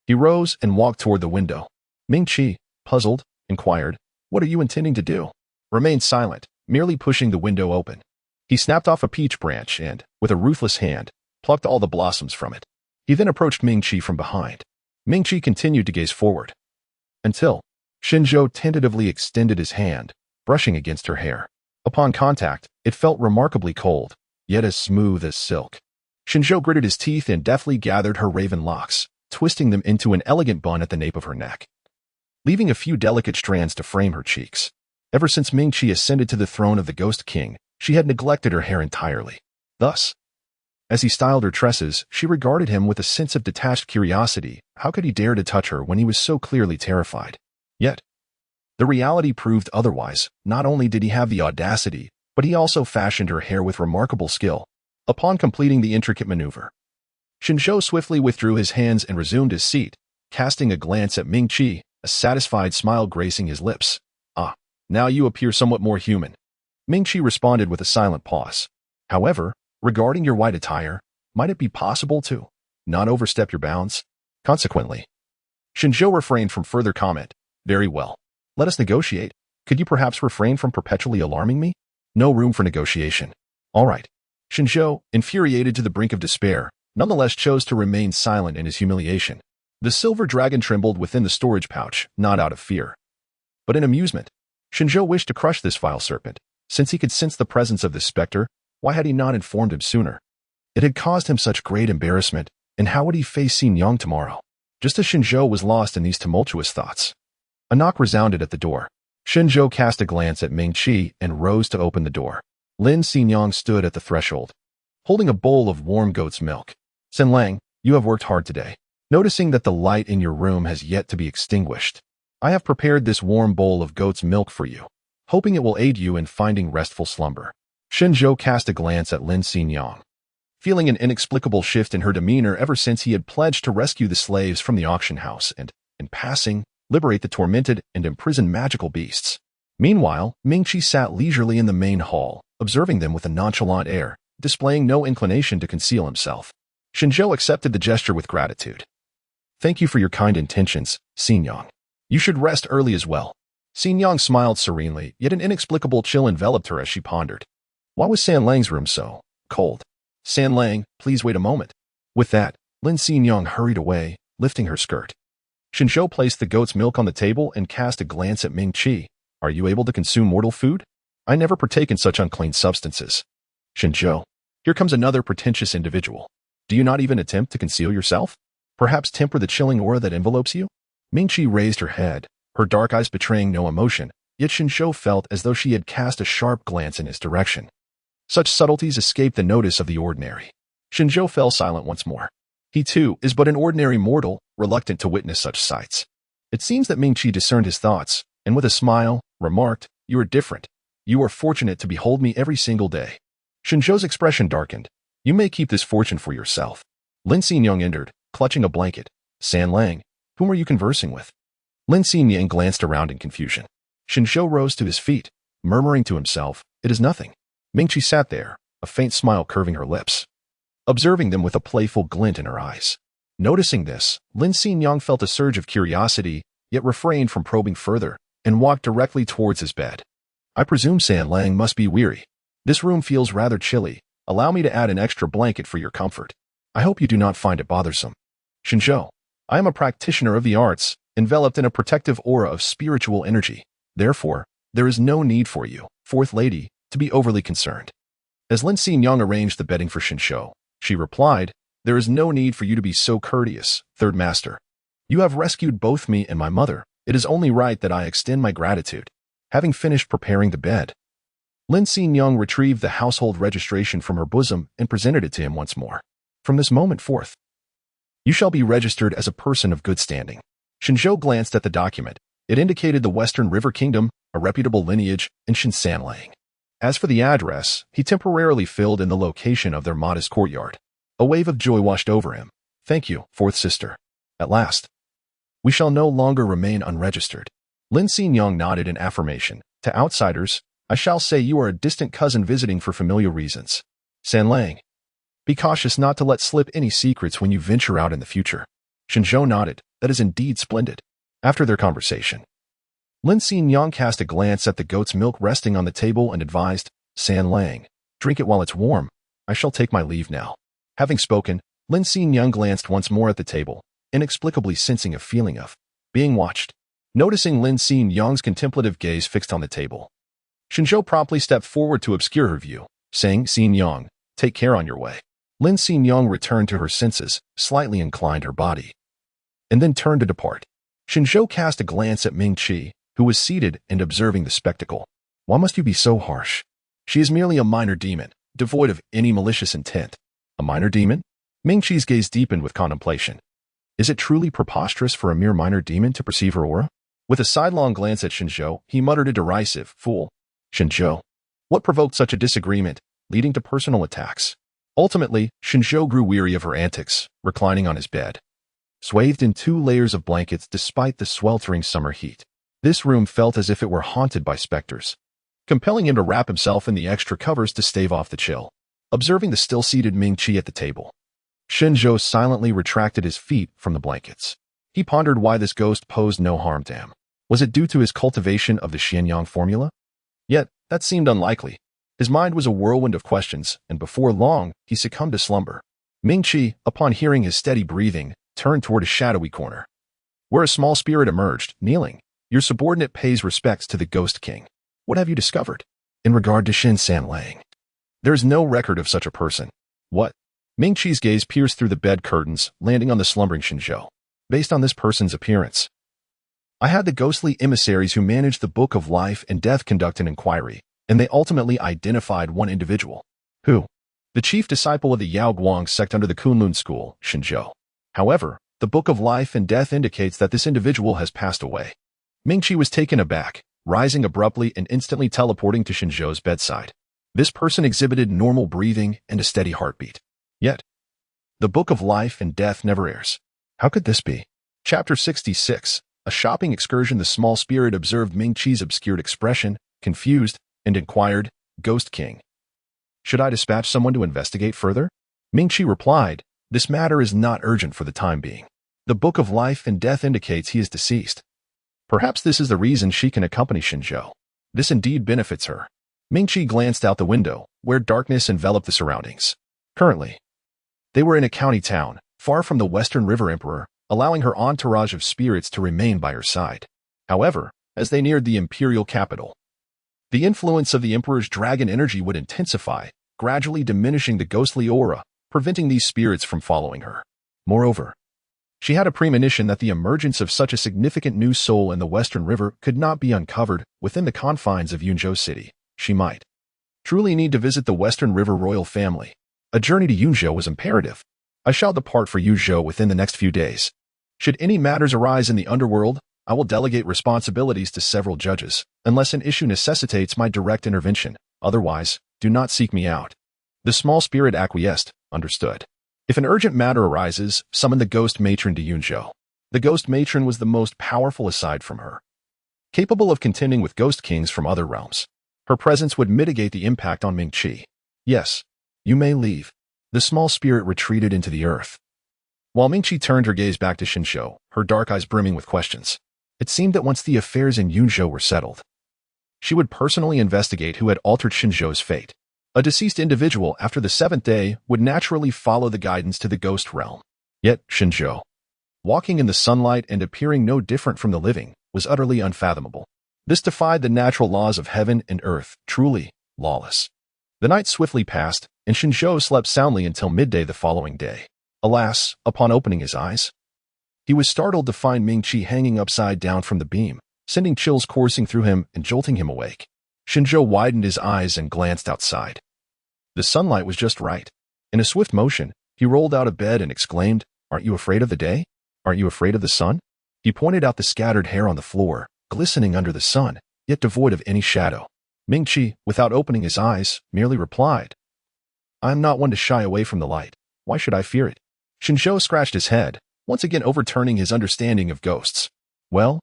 he rose and walked toward the window. Mingyue, puzzled, inquired, What are you intending to do? Remain silent, merely pushing the window open. He snapped off a peach branch and, with a ruthless hand, plucked all the blossoms from it. He then approached Mingyue from behind. Mingyue continued to gaze forward, until Shen Zhou tentatively extended his hand, brushing against her hair. Upon contact, it felt remarkably cold, yet as smooth as silk. Shen Zhou gritted his teeth and deftly gathered her raven locks, twisting them into an elegant bun at the nape of her neck, leaving a few delicate strands to frame her cheeks. Ever since Mingyue ascended to the throne of the Ghost King, She had neglected her hair entirely. Thus, as he styled her tresses, she regarded him with a sense of detached curiosity. How could he dare to touch her when he was so clearly terrified? Yet, the reality proved otherwise. Not only did he have the audacity, but he also fashioned her hair with remarkable skill. Upon completing the intricate maneuver, Shen Zhou swiftly withdrew his hands and resumed his seat, casting a glance at Mingyue, a satisfied smile gracing his lips. Ah, now you appear somewhat more human. Mingyue responded with a silent pause. However, regarding your white attire, might it be possible to not overstep your bounds? Consequently, Shen Zhou refrained from further comment. Very well. Let us negotiate. Could you perhaps refrain from perpetually alarming me? No room for negotiation. All right. Shen Zhou, infuriated to the brink of despair, nonetheless chose to remain silent in his humiliation. The silver dragon trembled within the storage pouch, not out of fear, but in amusement. Shen Zhou wished to crush this vile serpent. Since he could sense the presence of this specter, why had he not informed him sooner? It had caused him such great embarrassment, and how would he face Xinjiang tomorrow? Just as Shen Zhou was lost in these tumultuous thoughts, a knock resounded at the door. Shen Zhou cast a glance at Mingyue and rose to open the door. Lin Xinjiang stood at the threshold, holding a bowl of warm goat's milk. Sen Lang, you have worked hard today. Noticing that the light in your room has yet to be extinguished, I have prepared this warm bowl of goat's milk for you, hoping it will aid you in finding restful slumber. Shen Zhou cast a glance at Lin Xinjiang, feeling an inexplicable shift in her demeanor ever since he had pledged to rescue the slaves from the auction house and, in passing, liberate the tormented and imprisoned magical beasts. Meanwhile, Mingyue sat leisurely in the main hall, observing them with a nonchalant air, displaying no inclination to conceal himself. Shen Zhou accepted the gesture with gratitude. Thank you for your kind intentions, Xinjiang. You should rest early as well. Xinjiang smiled serenely, yet an inexplicable chill enveloped her as she pondered. Why was San Lang's room so cold? San Lang, please wait a moment. With that, Lin Xinjiang hurried away, lifting her skirt. Shen Zhou placed the goat's milk on the table and cast a glance at Mingyue. Are you able to consume mortal food? I never partake in such unclean substances. Shen Zhou, here comes another pretentious individual. Do you not even attempt to conceal yourself? Perhaps temper the chilling aura that envelopes you? Mingyue raised her head, her dark eyes betraying no emotion, yet Shen Zhou felt as though she had cast a sharp glance in his direction. Such subtleties escaped the notice of the ordinary. Shen Zhou fell silent once more. He too is but an ordinary mortal, reluctant to witness such sights. It seems that Mingyue discerned his thoughts, and with a smile, remarked, You are different. You are fortunate to behold me every single day. Shen Zhou's expression darkened. You may keep this fortune for yourself. Lin Xinjiang entered, clutching a blanket. San Lang, whom are you conversing with? Lin Xinjiang glanced around in confusion. Shen Zhou rose to his feet, murmuring to himself, It is nothing. Mingyue sat there, a faint smile curving her lips, observing them with a playful glint in her eyes. Noticing this, Lin Xinjiang felt a surge of curiosity, yet refrained from probing further, and walked directly towards his bed. I presume San Lang must be weary. This room feels rather chilly. Allow me to add an extra blanket for your comfort. I hope you do not find it bothersome. Shen Zhou, I am a practitioner of the arts, enveloped in a protective aura of spiritual energy. Therefore, there is no need for you, fourth lady, to be overly concerned. As Lin Xinjiang arranged the bedding for Shen Zhou, she replied, There is no need for you to be so courteous, third master. You have rescued both me and my mother. It is only right that I extend my gratitude. Having finished preparing the bed, Lin Xinjiang retrieved the household registration from her bosom and presented it to him once more. From this moment forth, you shall be registered as a person of good standing. Shen Zhou glanced at the document. It indicated the Western River Kingdom, a reputable lineage, and San Lang. As for the address, he temporarily filled in the location of their modest courtyard. A wave of joy washed over him. Thank you, fourth sister. At last, we shall no longer remain unregistered. Lin Xinjiang nodded in affirmation. To outsiders, I shall say you are a distant cousin visiting for familiar reasons. San Lang, be cautious not to let slip any secrets when you venture out in the future. Shen Zhou nodded. That is indeed splendid. After their conversation, Lin Xinjiang cast a glance at the goat's milk resting on the table and advised, San Lang, drink it while it's warm. I shall take my leave now. Having spoken, Lin Xinjiang glanced once more at the table, inexplicably sensing a feeling of being watched. Noticing Lin Xinjiang's contemplative gaze fixed on the table, Shen Zhou promptly stepped forward to obscure her view, saying, Xinjiang, take care on your way. Lin Xinjiang returned to her senses, slightly inclined her body, and then turned to depart. Shen Zhou cast a glance at Mingyue, who was seated and observing the spectacle. Why must you be so harsh? She is merely a minor demon, devoid of any malicious intent. A minor demon? Mingqi's gaze deepened with contemplation. Is it truly preposterous for a mere minor demon to perceive her aura? With a sidelong glance at Shen Zhou, he muttered a derisive, "Fool." Shen Zhou. What provoked such a disagreement, leading to personal attacks? Ultimately, Shen Zhou grew weary of her antics, reclining on his bed. Swathed in 2 layers of blankets despite the sweltering summer heat, this room felt as if it were haunted by specters, compelling him to wrap himself in the extra covers to stave off the chill. Observing the still-seated Mingqi at the table, Shen Zhou silently retracted his feet from the blankets. He pondered why this ghost posed no harm to him. Was it due to his cultivation of the Xianyang formula? Yet, that seemed unlikely. His mind was a whirlwind of questions, and before long, he succumbed to slumber. Mingqi, upon hearing his steady breathing, turned toward a shadowy corner, where a small spirit emerged, kneeling. Your subordinate pays respects to the Ghost King. What have you discovered? In regard to Shen Sanlang, there is no record of such a person. What? Mingqi's gaze pierced through the bed curtains, landing on the slumbering Shen Zhou. Based on this person's appearance, I had the ghostly emissaries who managed the Book of Life and Death conduct an inquiry, and they ultimately identified one individual. Who? The chief disciple of the Yao Guang sect under the Kunlun school, Shen Zhou. However, the Book of Life and Death indicates that this individual has passed away. Mingqi was taken aback, rising abruptly and instantly teleporting to Shen Zhou's bedside. This person exhibited normal breathing and a steady heartbeat. Yet, the Book of Life and Death never airs. How could this be? Chapter 66. A shopping excursion. The small spirit observed Mingqi's obscured expression, confused, and inquired, "Ghost King, should I dispatch someone to investigate further?" Mingqi replied, "This matter is not urgent for the time being. The Book of Life and Death indicates he is deceased. Perhaps this is the reason she can accompany Shen Zhou. This indeed benefits her." Mingqi glanced out the window, where darkness enveloped the surroundings. Currently, they were in a county town, far from the Western River Emperor, allowing her entourage of spirits to remain by her side. However, as they neared the imperial capital, the influence of the Emperor's dragon energy would intensify, gradually diminishing the ghostly aura, preventing these spirits from following her. Moreover, she had a premonition that the emergence of such a significant new soul in the Western River could not be uncovered within the confines of Yunzhou City. She might truly need to visit the Western River royal family. A journey to Yunzhou was imperative. I shall depart for Yunzhou within the next few days. Should any matters arise in the underworld, I will delegate responsibilities to several judges, unless an issue necessitates my direct intervention. Otherwise, do not seek me out. The small spirit acquiesced, understood. If an urgent matter arises, summon the ghost matron to Yunzhou. The ghost matron was the most powerful aside from her, capable of contending with ghost kings from other realms. Her presence would mitigate the impact on Mingqi. Yes, you may leave. The small spirit retreated into the earth, while Mingqi turned her gaze back to Shen Zhou, her dark eyes brimming with questions. It seemed that once the affairs in Yunzhou were settled, she would personally investigate who had altered Shen Zhou's fate. A deceased individual after the 7th day would naturally follow the guidance to the ghost realm. Yet Shen Zhou, walking in the sunlight and appearing no different from the living, was utterly unfathomable. This defied the natural laws of heaven and earth, truly lawless. The night swiftly passed, and Shen Zhou slept soundly until midday the following day. Alas, upon opening his eyes, he was startled to find Mingqi hanging upside down from the beam, sending chills coursing through him and jolting him awake. Shen Zhou widened his eyes and glanced outside. The sunlight was just right. In a swift motion, he rolled out of bed and exclaimed, "Aren't you afraid of the day? Aren't you afraid of the sun?" He pointed out the scattered hair on the floor, glistening under the sun, yet devoid of any shadow. Mingqi, without opening his eyes, merely replied, "I am not one to shy away from the light. Why should I fear it?" Shen Zhou scratched his head, once again overturning his understanding of ghosts. "Well,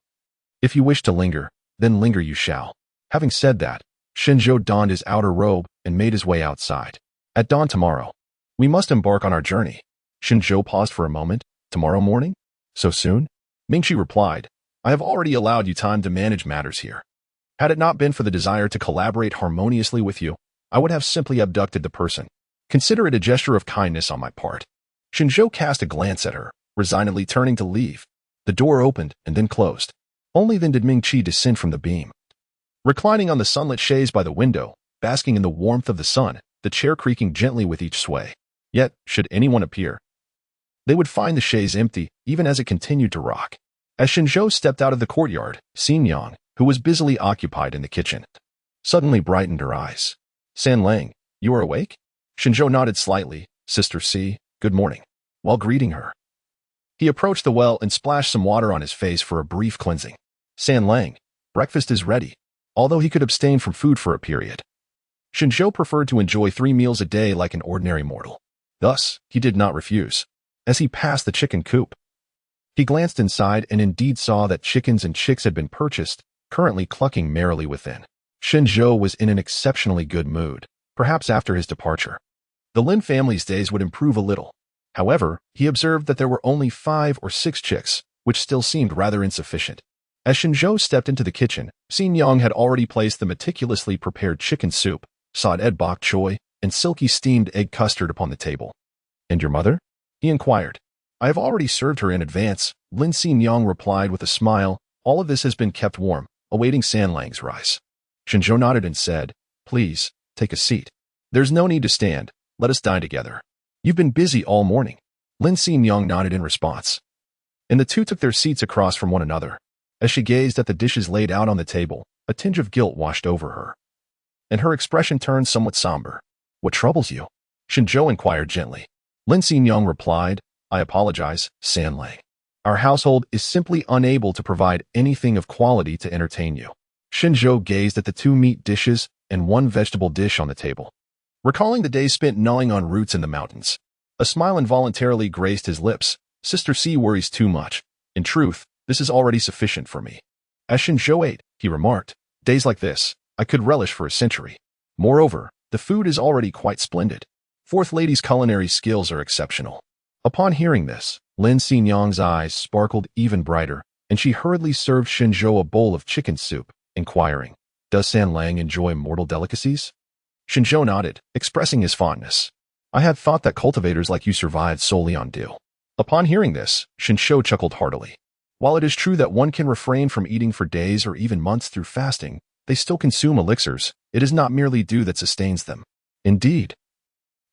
if you wish to linger, then linger you shall." Having said that, Shen Zhou donned his outer robe and made his way outside. "At dawn tomorrow, we must embark on our journey." Shen Zhou paused for a moment. "Tomorrow morning? So soon?" Mingqi replied, "I have already allowed you time to manage matters here. Had it not been for the desire to collaborate harmoniously with you, I would have simply abducted the person. Consider it a gesture of kindness on my part." Shen Zhou cast a glance at her, resignedly turning to leave. The door opened and then closed. Only then did Mingqi descend from the beam. Reclining on the sunlit chaise by the window, basking in the warmth of the sun, the chair creaking gently with each sway. Yet, should anyone appear, they would find the chaise empty, even as it continued to rock. As Shen Zhou stepped out of the courtyard, Xingyang, who was busily occupied in the kitchen, suddenly brightened her eyes. San Lang, you are awake? Shen Zhou nodded slightly. Sister C, good morning. While greeting her, he approached the well and splashed some water on his face for a brief cleansing. San Lang, breakfast is ready. Although he could abstain from food for a period, Shen Zhou preferred to enjoy 3 meals a day like an ordinary mortal. Thus, he did not refuse. As he passed the chicken coop, he glanced inside and indeed saw that chickens and chicks had been purchased, currently clucking merrily within. Shen Zhou was in an exceptionally good mood, perhaps after his departure. The Lin family's days would improve a little. However, he observed that there were only 5 or 6 chicks, which still seemed rather insufficient. As Shen Zhou stepped into the kitchen, Xin Yang had already placed the meticulously prepared chicken soup, sod ed bok choy, and silky steamed egg custard upon the table. And your mother? He inquired. I have already served her in advance, Lin Xin Yang replied with a smile. All of this has been kept warm, awaiting San Lang's rise. Shen Zhou nodded and said, please, take a seat. There's no need to stand. Let us dine together. You've been busy all morning. Lin Xin Yang nodded in response. And the two took their seats across from one another. As she gazed at the dishes laid out on the table, a tinge of guilt washed over her, and her expression turned somewhat somber. What troubles you? Shen Zhou inquired gently. Lin Xin Yang replied, I apologize, San Lang. Our household is simply unable to provide anything of quality to entertain you. Shen Zhou gazed at the 2 meat dishes and 1 vegetable dish on the table, recalling the days spent gnawing on roots in the mountains. A smile involuntarily graced his lips. Sister C worries too much. In truth, this is already sufficient for me. As Shen Zhou ate, he remarked, days like this, I could relish for a century. Moreover, the food is already quite splendid. Fourth lady's culinary skills are exceptional. Upon hearing this, Lin Xin Yang's eyes sparkled even brighter, and she hurriedly served Shen Zhou a bowl of chicken soup, inquiring, does San Lang enjoy mortal delicacies? Shen Zhou nodded, expressing his fondness. I had thought that cultivators like you survived solely on dew. Upon hearing this, Shen Zhou chuckled heartily. While it is true that one can refrain from eating for days or even months through fasting, they still consume elixirs. It is not merely dew that sustains them. Indeed,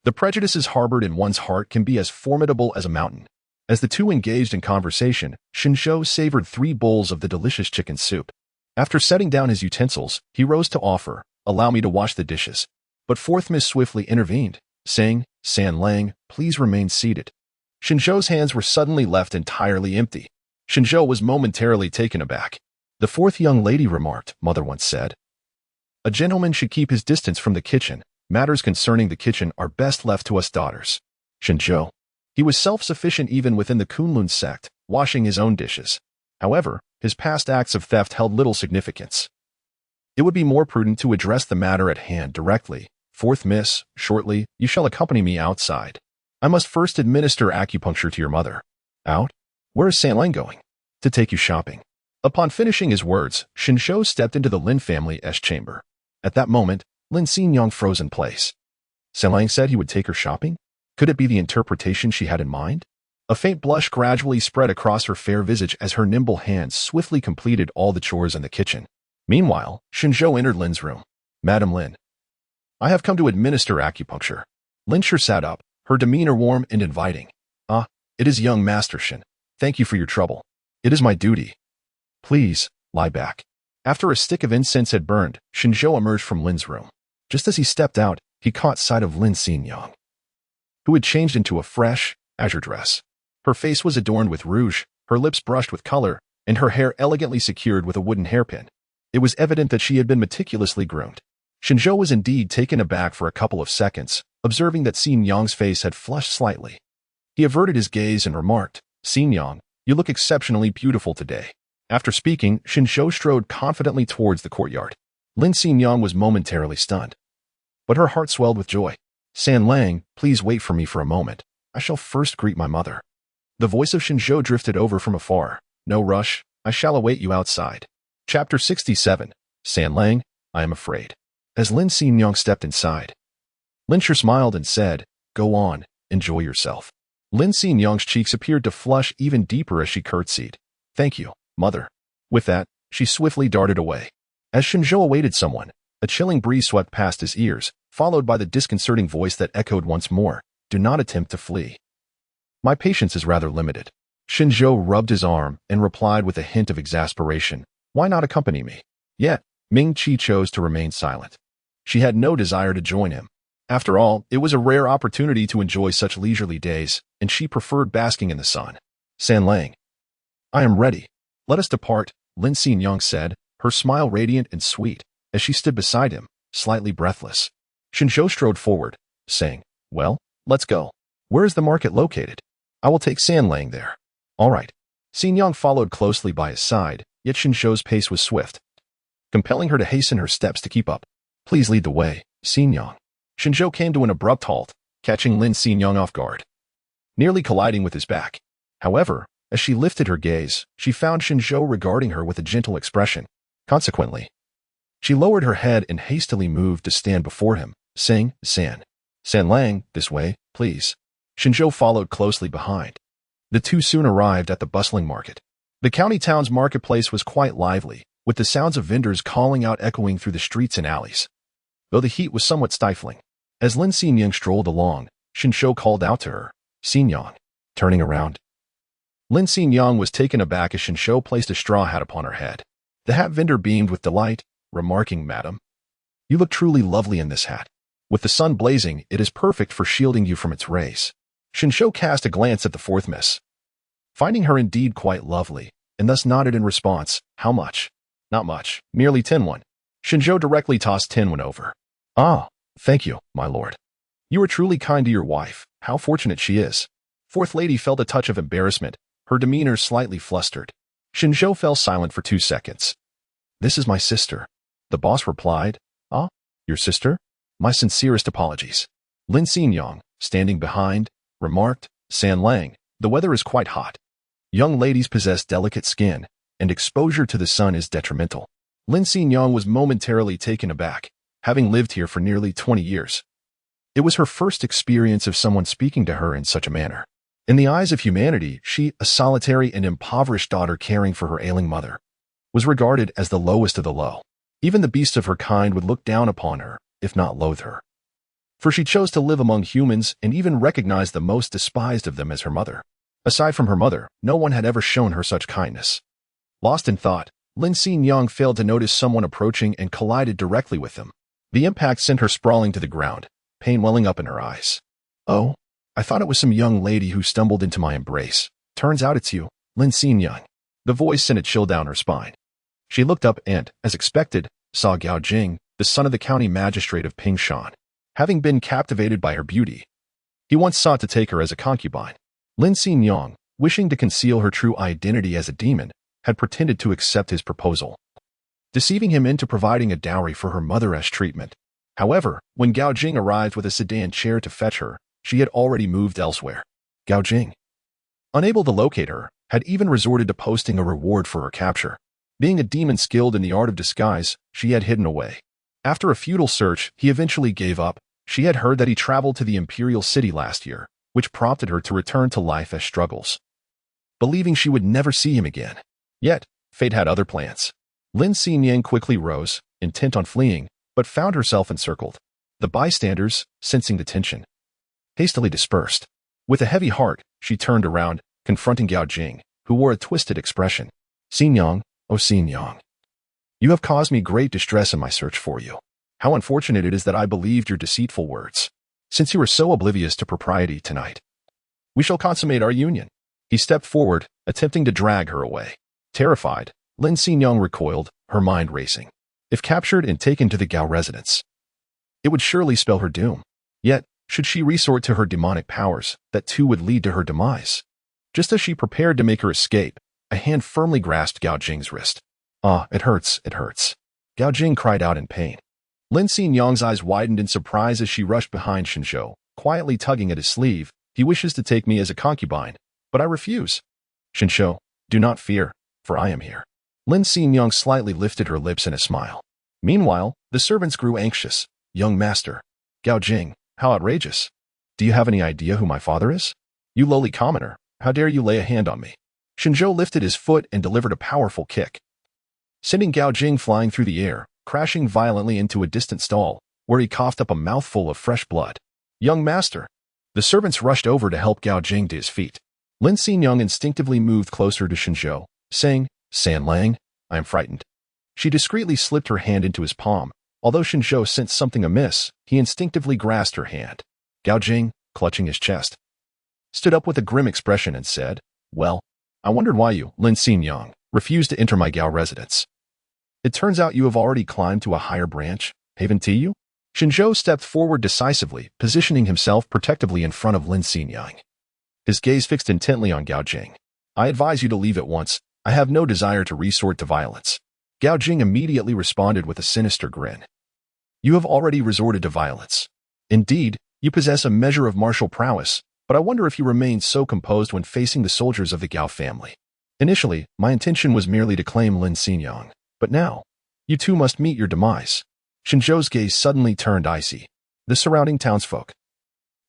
the prejudices harbored in one's heart can be as formidable as a mountain. As the two engaged in conversation, Shen Zhou savored 3 bowls of the delicious chicken soup. After setting down his utensils, he rose to offer, allow me to wash the dishes. But fourth miss swiftly intervened, saying, San Lang, please remain seated. Shen Zhou's hands were suddenly left entirely empty. Shen Zhou was momentarily taken aback. The 4th young lady remarked, Mother once said, a gentleman should keep his distance from the kitchen. Matters concerning the kitchen are best left to us daughters. Shen Zhou. He was self-sufficient even within the Kunlun sect, washing his own dishes. However, his past acts of theft held little significance. It would be more prudent to address the matter at hand directly. 4th miss, shortly, you shall accompany me outside. I must first administer acupuncture to your mother. Out? Where is San Lang going? To take you shopping. Upon finishing his words, Shen Zhou stepped into the Lin family's chamber. At that moment, Lin Xin Yang froze in place. San Lang said he would take her shopping? Could it be the interpretation she had in mind? A faint blush gradually spread across her fair visage as her nimble hands swiftly completed all the chores in the kitchen. Meanwhile, Shen Zhou entered Lin's room. Madam Lin, I have come to administer acupuncture. Lin Shi sat up, her demeanor warm and inviting. Ah, it is young Master Shen. Thank you for your trouble. It is my duty. Please, lie back. After a stick of incense had burned, Shen Zhou emerged from Lin's room. Just as he stepped out, he caught sight of Lin Xin Yang, who had changed into a fresh, azure dress. Her face was adorned with rouge, her lips brushed with color, and her hair elegantly secured with a wooden hairpin. It was evident that she had been meticulously groomed. Shen Zhou was indeed taken aback for a couple of seconds, observing that Xin Yang's face had flushed slightly. He averted his gaze and remarked, Xin Yang, you look exceptionally beautiful today. After speaking, Shen Zhou strode confidently towards the courtyard. Lin Xin Yang was momentarily stunned, but her heart swelled with joy. San Lang, please wait for me for a moment. I shall first greet my mother. The voice of Shen Zhou drifted over from afar. No rush. I shall await you outside. Chapter 67. San Lang, I am afraid. As Lin Xin Yang stepped inside, Lin Shi smiled and said, go on, enjoy yourself. Lin Xin Yang's cheeks appeared to flush even deeper as she curtsied. Thank you, mother. With that, she swiftly darted away. As Shen Zhou awaited someone, a chilling breeze swept past his ears, followed by the disconcerting voice that echoed once more, do not attempt to flee. My patience is rather limited. Shen Zhou rubbed his arm and replied with a hint of exasperation, why not accompany me? Yet, Ming Qi chose to remain silent. She had no desire to join him. After all, it was a rare opportunity to enjoy such leisurely days, and she preferred basking in the sun. San Lang. I am ready. Let us depart, Lin Xingyang said, her smile radiant and sweet, as she stood beside him, slightly breathless. Shen Zhou strode forward, saying, Well, let's go. Where is the market located? I will take San Lang there. All right. Xingyang followed closely by his side, yet Shen Zhou's pace was swift, compelling her to hasten her steps to keep up. Please lead the way, Xingyang. Shen Zhou came to an abrupt halt, catching Lin Xingyang off guard, nearly colliding with his back. However, as she lifted her gaze, she found Shen Zhou regarding her with a gentle expression. Consequently, she lowered her head and hastily moved to stand before him, saying, San Lang, this way, please. Shen Zhou followed closely behind. The two soon arrived at the bustling market. The county town's marketplace was quite lively, with the sounds of vendors calling out echoing through the streets and alleys, though the heat was somewhat stifling. As Lin Xingyang strolled along, Shen Zhou called out to her, Xingyang. Turning around, Lin Xingyang was taken aback as Shen Zhou placed a straw hat upon her head. The hat vendor beamed with delight, remarking, Madam, you look truly lovely in this hat. With the sun blazing, it is perfect for shielding you from its rays. Shen Zhou cast a glance at the fourth miss, finding her indeed quite lovely, and thus nodded in response. How much? Not much, merely 10 won. Shen Zhou directly tossed 10 won over. Ah, thank you, my lord. You are truly kind to your wife. How fortunate she is. Fourth lady felt a touch of embarrassment, her demeanor slightly flustered. Shen Zhou fell silent for 2 seconds. This is my sister. The boss replied. Ah, your sister? My sincerest apologies. Lin Xingyang, standing behind, remarked, San Lang, the weather is quite hot. Young ladies possess delicate skin, and exposure to the sun is detrimental. Lin Xingyang was momentarily taken aback, having lived here for nearly 20 years. It was her first experience of someone speaking to her in such a manner. In the eyes of humanity, she, a solitary and impoverished daughter caring for her ailing mother, was regarded as the lowest of the low. Even the beasts of her kind would look down upon her, if not loathe her. For she chose to live among humans and even recognized the most despised of them as her mother. Aside from her mother, no one had ever shown her such kindness. Lost in thought, Lin Xingyang failed to notice someone approaching and collided directly with them. The impact sent her sprawling to the ground, pain welling up in her eyes. Oh, I thought it was some young lady who stumbled into my embrace. Turns out it's you, Lin Xingyang. The voice sent a chill down her spine. She looked up and, as expected, saw Gao Jing, the son of the county magistrate of Pingshan. Having been captivated by her beauty, he once sought to take her as a concubine. Lin Xingyang, wishing to conceal her true identity as a demon, had pretended to accept his proposal, deceiving him into providing a dowry for her mother-esque treatment. However, when Gao Jing arrived with a sedan chair to fetch her, she had already moved elsewhere. Gao Jing, unable to locate her, had even resorted to posting a reward for her capture. Being a demon skilled in the art of disguise, she had hidden away. After a futile search, he eventually gave up. She had heard that he traveled to the imperial city last year, which prompted her to return to life as struggles, believing she would never see him again. Yet, fate had other plans. Lin Xingyang quickly rose, intent on fleeing, but found herself encircled. The bystanders, sensing the tension, hastily dispersed. With a heavy heart, she turned around, confronting Gao Jing, who wore a twisted expression. Xingyang, oh Xingyang, you have caused me great distress in my search for you. How unfortunate it is that I believed your deceitful words. Since you are so oblivious to propriety tonight, we shall consummate our union. He stepped forward, attempting to drag her away. Terrified, Lin Xingyang recoiled, her mind racing. If captured and taken to the Gao residence, it would surely spell her doom. Yet, should she resort to her demonic powers, that too would lead to her demise. Just as she prepared to make her escape, a hand firmly grasped Gao Jing's wrist. Ah, it hurts, it hurts. Gao Jing cried out in pain. Lin Xingyang's eyes widened in surprise as she rushed behind Shen Zhou, quietly tugging at his sleeve. He wishes to take me as a concubine, but I refuse. Shen Zhou, do not fear, for I am here. Lin Xingyang slightly lifted her lips in a smile. Meanwhile, the servants grew anxious. Young master. Gao Jing, how outrageous. Do you have any idea who my father is? You lowly commoner, how dare you lay a hand on me? Shen Zhou lifted his foot and delivered a powerful kick, sending Gao Jing flying through the air, crashing violently into a distant stall, where he coughed up a mouthful of fresh blood. Young master. The servants rushed over to help Gao Jing to his feet. Lin Xingyang instinctively moved closer to Shen Zhou, saying, San Lang, I am frightened. She discreetly slipped her hand into his palm, Although Shen Zhou sensed something amiss, he instinctively grasped her hand. Gao Jing, clutching his chest, stood up with a grim expression and said, "Well, I wondered why you, Lin Xingyang, refused to enter my Gao residence. It turns out you have already climbed to a higher branch, haven't you?" Shen Zhou stepped forward decisively, positioning himself protectively in front of Lin Xingyang. His gaze fixed intently on Gao Jing. "I advise you to leave at once. I have no desire to resort to violence." Gao Jing immediately responded with a sinister grin. "You have already resorted to violence. Indeed, you possess a measure of martial prowess, but I wonder if you remained so composed when facing the soldiers of the Gao family. Initially, my intention was merely to claim Lin Xingyang, but now, you too must meet your demise." Shen Zhou's gaze suddenly turned icy. The surrounding townsfolk,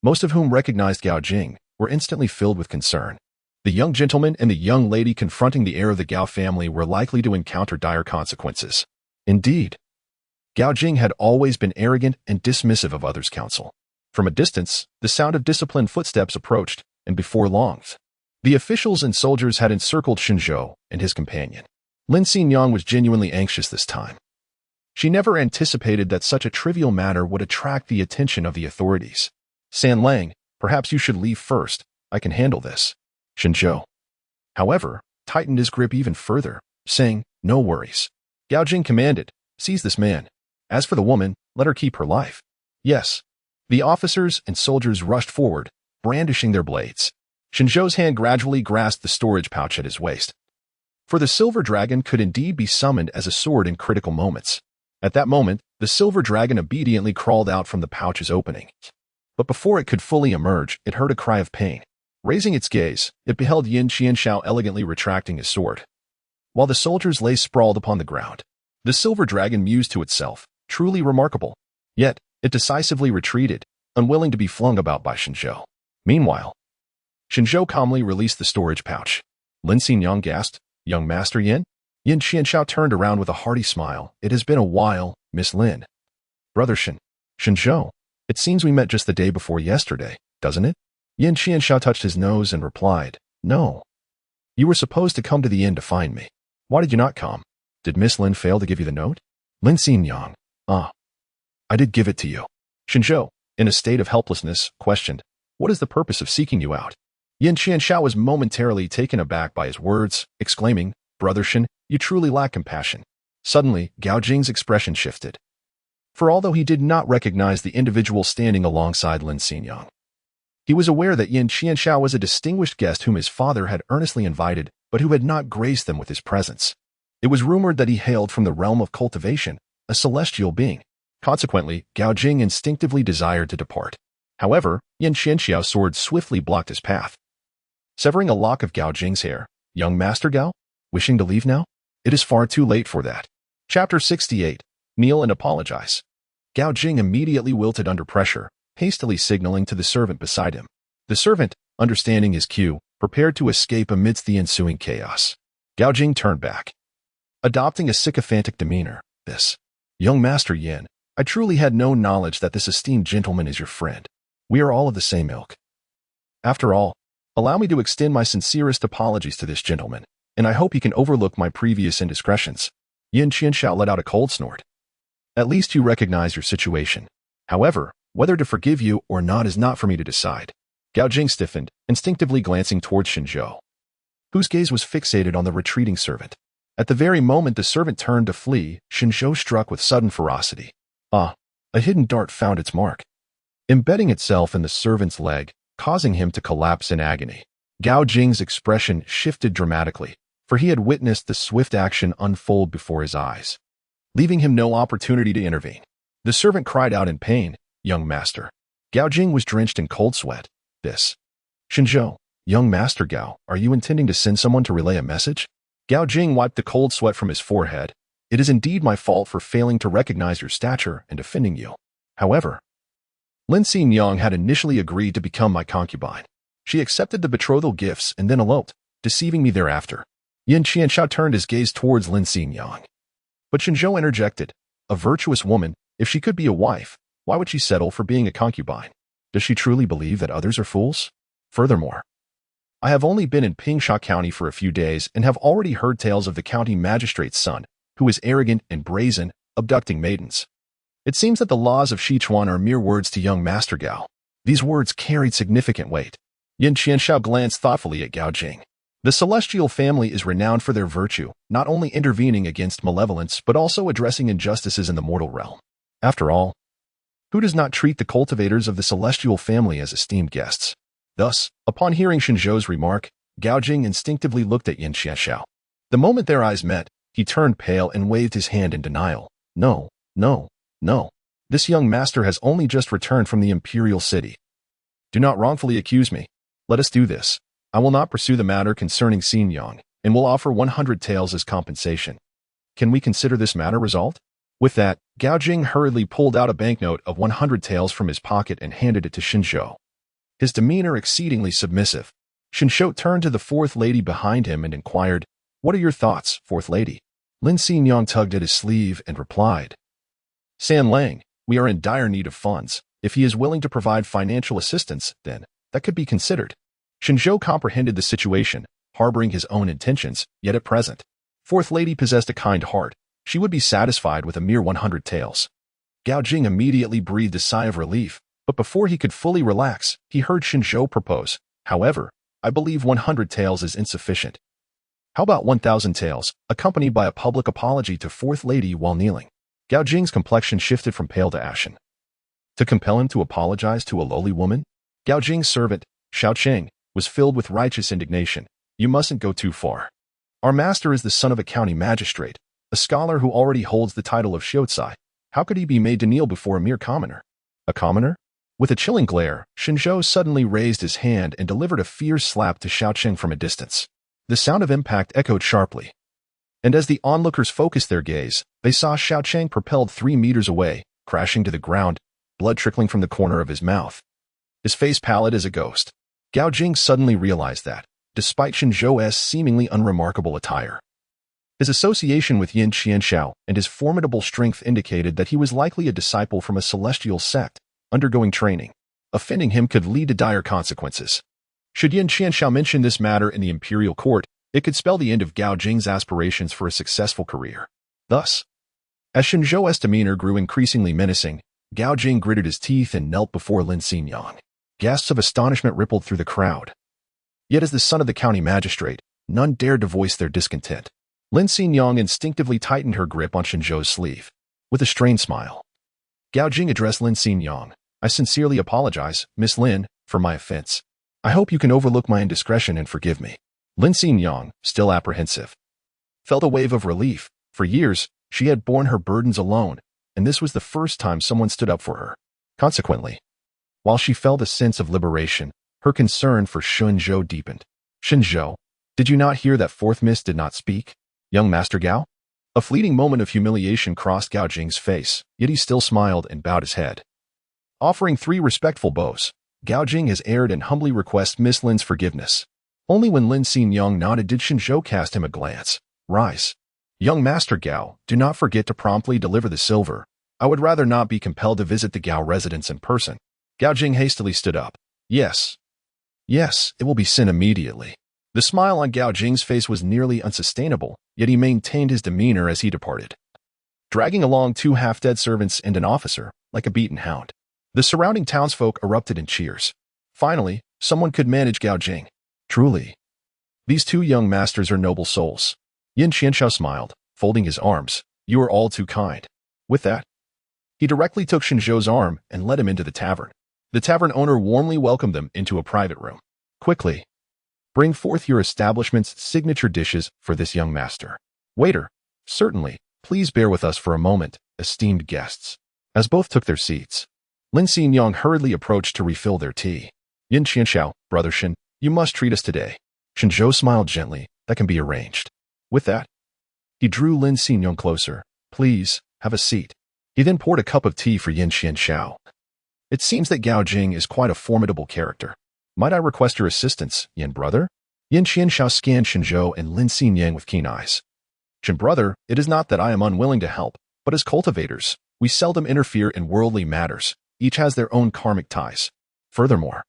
most of whom recognized Gao Jing, were instantly filled with concern. The young gentleman and the young lady confronting the heir of the Gao family were likely to encounter dire consequences. Indeed, Gao Jing had always been arrogant and dismissive of others' counsel. From a distance, the sound of disciplined footsteps approached, and before long, the officials and soldiers had encircled Shen Zhou and his companion. Lin Xingyang was genuinely anxious this time. She never anticipated that such a trivial matter would attract the attention of the authorities. "San Lang, perhaps you should leave first. I can handle this." Shen Zhou, however, tightened his grip even further, saying, "No worries." Gao Jing commanded, "Seize this man. As for the woman, let her keep her life." "Yes." The officers and soldiers rushed forward, brandishing their blades. Shen Zhou's hand gradually grasped the storage pouch at his waist. For the silver dragon could indeed be summoned as a sword in critical moments. At that moment, the silver dragon obediently crawled out from the pouch's opening. But before it could fully emerge, it heard a cry of pain. Raising its gaze, it beheld Yin Qianshao elegantly retracting his sword. While the soldiers lay sprawled upon the ground, the silver dragon mused to itself, "Truly remarkable." Yet, it decisively retreated, unwilling to be flung about by Shen Zhou. Meanwhile, Shen Zhou calmly released the storage pouch. Lin Xingyang gasped, "Young Master Yin?" Yin Qianshao turned around with a hearty smile. "It has been a while, Miss Lin." "Brother Shen Zhou, it seems we met just the day before yesterday, doesn't it?" Yin Qianshao touched his nose and replied, "No. You were supposed to come to the inn to find me. Why did you not come? Did Miss Lin fail to give you the note?" Lin Xingyang, I did give it to you." Shen Zhou, in a state of helplessness, questioned, "What is the purpose of seeking you out?" Yin Qianshao was momentarily taken aback by his words, exclaiming, "Brother Shen, you truly lack compassion." Suddenly, Gao Jing's expression shifted. For although he did not recognize the individual standing alongside Lin Xingyang, he was aware that Yin Qianshao was a distinguished guest whom his father had earnestly invited, but who had not graced them with his presence. It was rumored that he hailed from the realm of cultivation, a celestial being. Consequently, Gao Jing instinctively desired to depart. However, Yin Qianxiao's sword swiftly blocked his path. Severing a lock of Gao Jing's hair, "Young Master Gao? Wishing to leave now? It is far too late for that." Chapter 68. Kneel and Apologize. Gao Jing immediately wilted under pressure, hastily signaling to the servant beside him. The servant, understanding his cue, prepared to escape amidst the ensuing chaos. Gao Jing turned back, adopting a sycophantic demeanor. "This, young Master Yin, I truly had no knowledge that this esteemed gentleman is your friend. We are all of the same ilk. After all, allow me to extend my sincerest apologies to this gentleman, and I hope he can overlook my previous indiscretions." Yin Qianshao let out a cold snort. "At least you recognize your situation. However, whether to forgive you or not is not for me to decide." Gao Jing stiffened, instinctively glancing towards Shen Zhou, whose gaze was fixated on the retreating servant. At the very moment the servant turned to flee, Shen Zhou struck with sudden ferocity. A hidden dart found its mark, embedding itself in the servant's leg, causing him to collapse in agony. Gao Jing's expression shifted dramatically, for he had witnessed the swift action unfold before his eyes, leaving him no opportunity to intervene. The servant cried out in pain, "Young Master." Gao Jing was drenched in cold sweat. "This, Shen Zhou, young Master Gao, are you intending to send someone to relay a message?" Gao Jing wiped the cold sweat from his forehead. "It is indeed my fault for failing to recognize your stature and offending you. However, Lin Xingyang had initially agreed to become my concubine. She accepted the betrothal gifts and then eloped, deceiving me thereafter." Yin Qianshao turned his gaze towards Lin Xingyang. But Shen Zhou interjected, "A virtuous woman, if she could be a wife, why would she settle for being a concubine? Does she truly believe that others are fools? Furthermore, I have only been in Pingsha County for a few days and have already heard tales of the county magistrate's son, who is arrogant and brazen, abducting maidens. It seems that the laws of Sichuan are mere words to young Master Gao. These words carried significant weight. Yin Qianshao glanced thoughtfully at Gao Jing. The celestial family is renowned for their virtue, not only intervening against malevolence but also addressing injustices in the mortal realm. After all, who does not treat the cultivators of the celestial family as esteemed guests? Thus, upon hearing Shen Zhou's remark, Gao Jing instinctively looked at Yin Qianshao. The moment their eyes met, he turned pale and waved his hand in denial. No, no, no. This young master has only just returned from the imperial city. Do not wrongfully accuse me. Let us do this. I will not pursue the matter concerning Xin Yang, and will offer 100 taels as compensation. Can we consider this matter resolved? With that, Gao Jing hurriedly pulled out a banknote of 100 taels from his pocket and handed it to Shen Zhou. His demeanor exceedingly submissive. Shen Zhou turned to the fourth lady behind him and inquired, "What are your thoughts, fourth lady?" Lin Xingyang tugged at his sleeve and replied, "San Lang, we are in dire need of funds. If he is willing to provide financial assistance, then that could be considered." Shen Zhou comprehended the situation, harboring his own intentions, yet at present, fourth lady possessed a kind heart. She would be satisfied with a mere 100 taels. Gao Jing immediately breathed a sigh of relief, but before he could fully relax, he heard Shen Zhou propose, "However, I believe 100 taels is insufficient. How about 1,000 taels, accompanied by a public apology to fourth lady while kneeling?" Gao Jing's complexion shifted from pale to ashen. To compel him to apologize to a lowly woman? Gao Jing's servant, Xiao Cheng, was filled with righteous indignation. "You mustn't go too far. Our master is the son of a county magistrate, a scholar who already holds the title of Xiaocai. How could he be made to kneel before a mere commoner?" "A commoner?" With a chilling glare, Shen Zhou suddenly raised his hand and delivered a fierce slap to Xiao Cheng from a distance. The sound of impact echoed sharply. And as the onlookers focused their gaze, they saw Xiao Cheng propelled 3 meters away, crashing to the ground, blood trickling from the corner of his mouth. His face pallid as a ghost. Gao Jing suddenly realized that, despite Shen Zhou's seemingly unremarkable attire, his association with Yin Qianshao and his formidable strength indicated that he was likely a disciple from a celestial sect, undergoing training. Offending him could lead to dire consequences. Should Yin Qianshao mention this matter in the imperial court, it could spell the end of Gao Jing's aspirations for a successful career. Thus, as Shen Zhou's demeanor grew increasingly menacing, Gao Jing gritted his teeth and knelt before Lin Xingyang. Gasps of astonishment rippled through the crowd. Yet as the son of the county magistrate, none dared to voice their discontent. Lin Xingyang instinctively tightened her grip on Shen Zhou's sleeve. With a strained smile, Gao Jing addressed Lin Xingyang. "I sincerely apologize, Miss Lin, for my offense. I hope you can overlook my indiscretion and forgive me." Lin Xingyang, still apprehensive, felt a wave of relief. For years, she had borne her burdens alone, and this was the first time someone stood up for her. Consequently, while she felt a sense of liberation, her concern for Shen Zhou deepened. "Shen Zhou, did you not hear that fourth miss did not speak? Young Master Gao?" A fleeting moment of humiliation crossed Gao Jing's face, yet he still smiled and bowed his head. Offering 3 respectful bows, Gao Jing has erred and humbly requests Miss Lin's forgiveness. Only when Lin Xingyang nodded did Shen Zhou cast him a glance. "Rise. Young Master Gao, do not forget to promptly deliver the silver. I would rather not be compelled to visit the Gao residence in person." Gao Jing hastily stood up. Yes, it will be sent immediately." The smile on Gao Jing's face was nearly unsustainable, yet he maintained his demeanor as he departed, dragging along 2 half-dead servants and an officer, like a beaten hound. The surrounding townsfolk erupted in cheers. Finally, someone could manage Gao Jing. Truly, these 2 young masters are noble souls. Yin Qianshao smiled, folding his arms. "You are all too kind." With that, he directly took Shen Zhou's arm and led him into the tavern. The tavern owner warmly welcomed them into a private room. "Quickly, bring forth your establishment's signature dishes for this young master." "Waiter, certainly, please bear with us for a moment, esteemed guests." As both took their seats, Lin Xingyang hurriedly approached to refill their tea. "Yin Qianshao, brother Shen, you must treat us today." Shen Zhou smiled gently. "That can be arranged." With that, he drew Lin Xingyang closer. "Please, have a seat." He then poured a cup of tea for Yin Qianshao. "It seems that Gao Jing is quite a formidable character. Might I request your assistance, Yin brother?" Yin Qianshao scanned Shen Zhou and Lin Xingyang with keen eyes. "Shen brother, it is not that I am unwilling to help, but as cultivators, we seldom interfere in worldly matters. Each has their own karmic ties. Furthermore,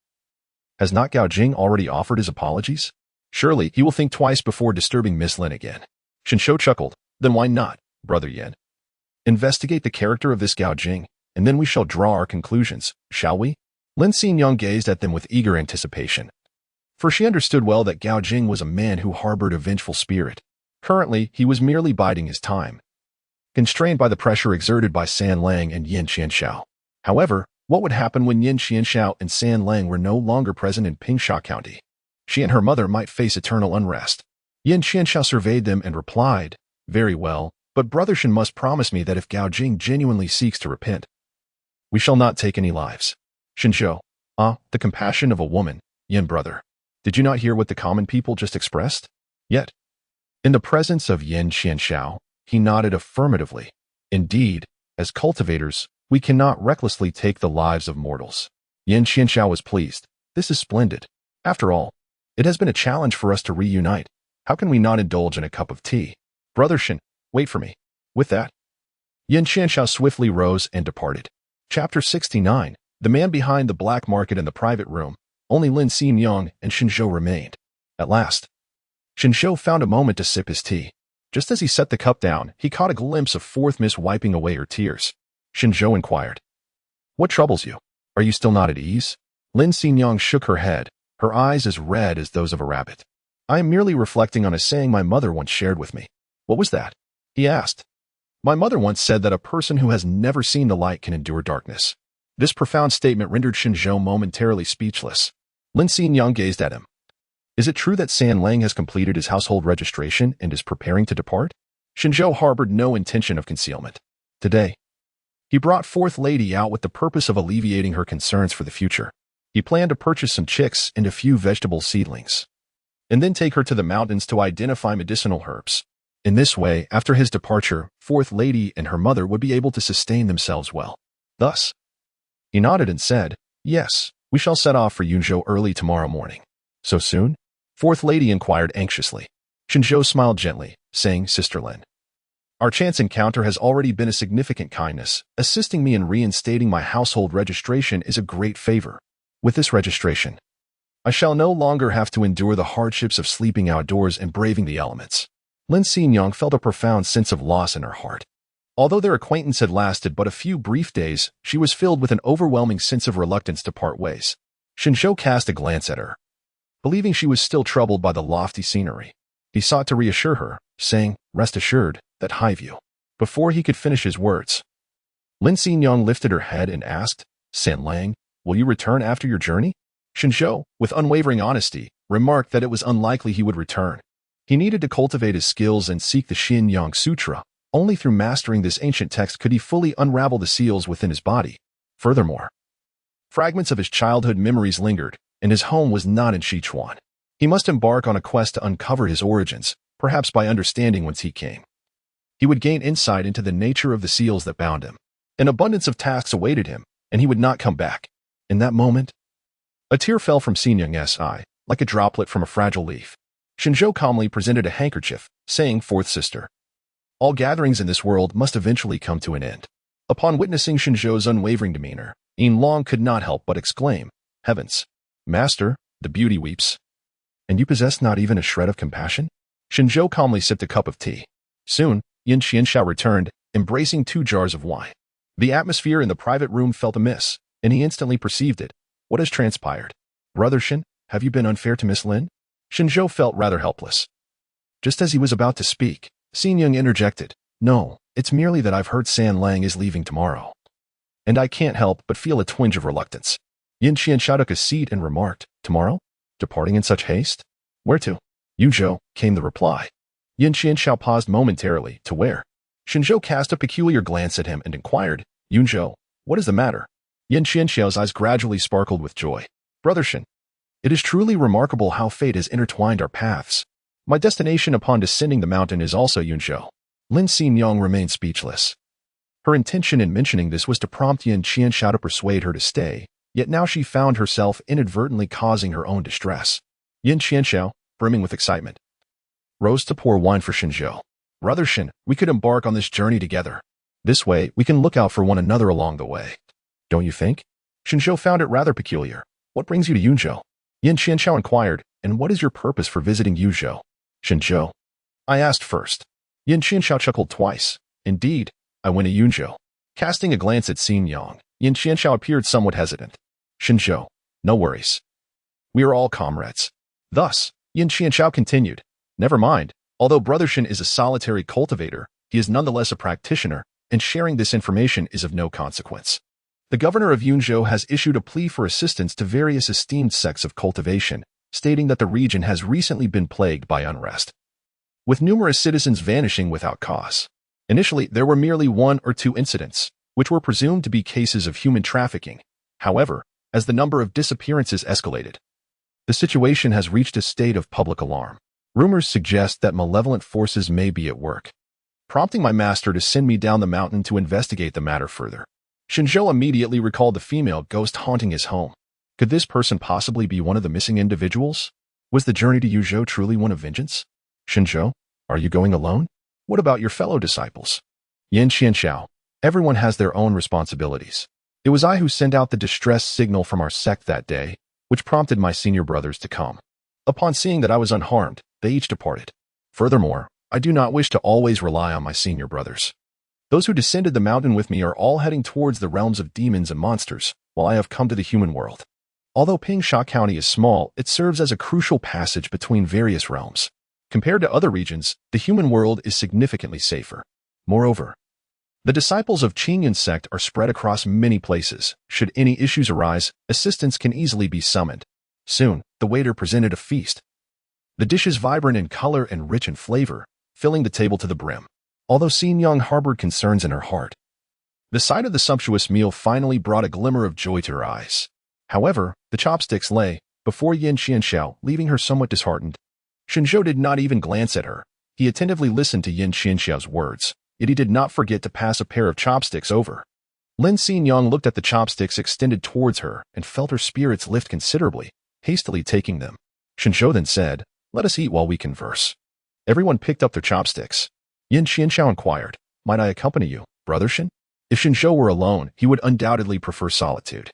has not Gao Jing already offered his apologies? Surely he will think twice before disturbing Miss Lin again." Shen Zhou chuckled. "Then why not, brother Yin? Investigate the character of this Gao Jing, and then we shall draw our conclusions, shall we? Lin Xingyang gazed at them with eager anticipation. For she understood well that Gao Jing was a man who harbored a vengeful spirit. Currently, he was merely biding his time, constrained by the pressure exerted by San Lang and Yin Qianxiao. However, what would happen when Yin Qianxiao and San Lang were no longer present in Pingsha County? She and her mother might face eternal unrest. Yin Qianxiao surveyed them and replied, "Very well, but Brother Shen must promise me that if Gao Jing genuinely seeks to repent, we shall not take any lives." Shen Zhou, the compassion of a woman, Yin brother. Did you not hear what the common people just expressed? Yet, in the presence of Yin Qianxiao, he nodded affirmatively. Indeed, as cultivators, we cannot recklessly take the lives of mortals. Yin Qianxiao was pleased. This is splendid. After all, it has been a challenge for us to reunite. How can we not indulge in a cup of tea? Brother Shen, wait for me. With that, Yin Qianxiao swiftly rose and departed. Chapter 69. The man behind the black market in the private room. Only Lin Xingyang and Shen Zhou remained. At last, Shen Zhou found a moment to sip his tea. Just as he set the cup down, he caught a glimpse of Fourth Miss wiping away her tears. Shen Zhou inquired, "What troubles you? Are you still not at ease?" Lin Xingyang shook her head, her eyes as red as those of a rabbit. "I am merely reflecting on a saying my mother once shared with me." "What was that?" he asked. "My mother once said that a person who has never seen the light can endure darkness." This profound statement rendered Shen Zhou momentarily speechless. Lin Xingyang gazed at him. "Is it true that San Lang has completed his household registration and is preparing to depart?" Shen Zhou harbored no intention of concealment. Today, he brought Fourth Lady out with the purpose of alleviating her concerns for the future. He planned to purchase some chicks and a few vegetable seedlings, and then take her to the mountains to identify medicinal herbs. In this way, after his departure, Fourth Lady and her mother would be able to sustain themselves well. Thus, he nodded and said, "Yes, we shall set off for Yunzhou early tomorrow morning." "So soon?" Fourth Lady inquired anxiously. Shen Zhou smiled gently, saying, "Sister Lin, our chance encounter has already been a significant kindness. Assisting me in reinstating my household registration is a great favor. With this registration, I shall no longer have to endure the hardships of sleeping outdoors and braving the elements." Lin Xingyang felt a profound sense of loss in her heart. Although their acquaintance had lasted but a few brief days, she was filled with an overwhelming sense of reluctance to part ways. Shen Zhou cast a glance at her, believing she was still troubled by the lofty scenery. He sought to reassure her, saying, "Rest assured that I have you." Before he could finish his words, Lin Xingyang lifted her head and asked, "San Lang, will you return after your journey?" Shen Zhou, with unwavering honesty, remarked that it was unlikely he would return. He needed to cultivate his skills and seek the Xin Yang Sutra. Only through mastering this ancient text could he fully unravel the seals within his body. Furthermore, fragments of his childhood memories lingered, and his home was not in Sichuan. He must embark on a quest to uncover his origins, perhaps by understanding whence he came. He would gain insight into the nature of the seals that bound him. An abundance of tasks awaited him, and he would not come back. In that moment, a tear fell from Xingyang's eye, like a droplet from a fragile leaf. Shen Zhou calmly presented a handkerchief, saying, "Fourth sister, all gatherings in this world must eventually come to an end." Upon witnessing Shen Zhou's unwavering demeanor, Yin Long could not help but exclaim, "Heavens! Master, the beauty weeps. And you possess not even a shred of compassion?" Shen Zhou calmly sipped a cup of tea. Soon, Yin Qianxiao returned, embracing 2 jars of wine. The atmosphere in the private room felt amiss, and he instantly perceived it. "What has transpired? Brother Shen, have you been unfair to Miss Lin?" Shen Zhou felt rather helpless. Just as he was about to speak, Xingyang interjected, "No, it's merely that I've heard San Lang is leaving tomorrow, and I can't help but feel a twinge of reluctance." Yin Qianxiao took a seat and remarked, "Tomorrow? Departing in such haste? Where to?" "Yunzhou," came the reply. Yin Qianxiao paused momentarily. "To where?" Shen Zhou cast a peculiar glance at him and inquired, "Yunzhou, what is the matter?" Yin Qianxiao's eyes gradually sparkled with joy. "Brother Shen, it is truly remarkable how fate has intertwined our paths. My destination upon descending the mountain is also Yunzhou." Lin Xingyang remained speechless. Her intention in mentioning this was to prompt Yin Qianxiao to persuade her to stay, yet now she found herself inadvertently causing her own distress. Yin Qianxiao, brimming with excitement, rose to pour wine for Shen Zhou. "Brother Shen, we could embark on this journey together. This way, we can look out for one another along the way. Don't you think?" Shen Zhou found it rather peculiar. "What brings you to Yunzhou?" Yin Qianxiao inquired, "And what is your purpose for visiting Yunzhou?" "Shen Zhou, I asked first." Yin Qianxiao chuckled twice. "Indeed, I went to Yunzhou. Casting a glance at Xin Yang, Yin Qianxiao appeared somewhat hesitant. Shen Zhou, no worries. We are all comrades. Thus, Yin Qianxiao continued. Never mind, although Brother Shen is a solitary cultivator, he is nonetheless a practitioner, and sharing this information is of no consequence. The governor of Yunzhou has issued a plea for assistance to various esteemed sects of cultivation, stating that the region has recently been plagued by unrest, with numerous citizens vanishing without cause. Initially, there were merely 1 or 2 incidents, which were presumed to be cases of human trafficking. However, as the number of disappearances escalated, the situation has reached a state of public alarm. Rumors suggest that malevolent forces may be at work, prompting my master to send me down the mountain to investigate the matter further. Shen Zhou immediately recalled the female ghost haunting his home. Could this person possibly be one of the missing individuals? Was the journey to Yuzhou truly one of vengeance? Shen Zhou, are you going alone? What about your fellow disciples? Yin Qianxiao, everyone has their own responsibilities. It was I who sent out the distress signal from our sect that day, which prompted my senior brothers to come. Upon seeing that I was unharmed, they each departed. Furthermore, I do not wish to always rely on my senior brothers. Those who descended the mountain with me are all heading towards the realms of demons and monsters, while I have come to the human world. Although Pingsha County is small, it serves as a crucial passage between various realms. Compared to other regions, the human world is significantly safer. Moreover, the disciples of Qingyun sect are spread across many places. Should any issues arise, assistance can easily be summoned. Soon, the waiter presented a feast. The dishes vibrant in color and rich in flavor, filling the table to the brim. Although Xin Yang harbored concerns in her heart, the sight of the sumptuous meal finally brought a glimmer of joy to her eyes. However, the chopsticks lay before Yin Qianxiao, leaving her somewhat disheartened. Shen Zhou did not even glance at her. He attentively listened to Yin Qianxiao's words, yet he did not forget to pass a pair of chopsticks over. Lin Xingyang looked at the chopsticks extended towards her and felt her spirits lift considerably, hastily taking them. Shen Zhou then said, "Let us eat while we converse." Everyone picked up their chopsticks. Yin Qianxiao inquired, "Might I accompany you, Brother Shen?" If Shen Zhou were alone, he would undoubtedly prefer solitude,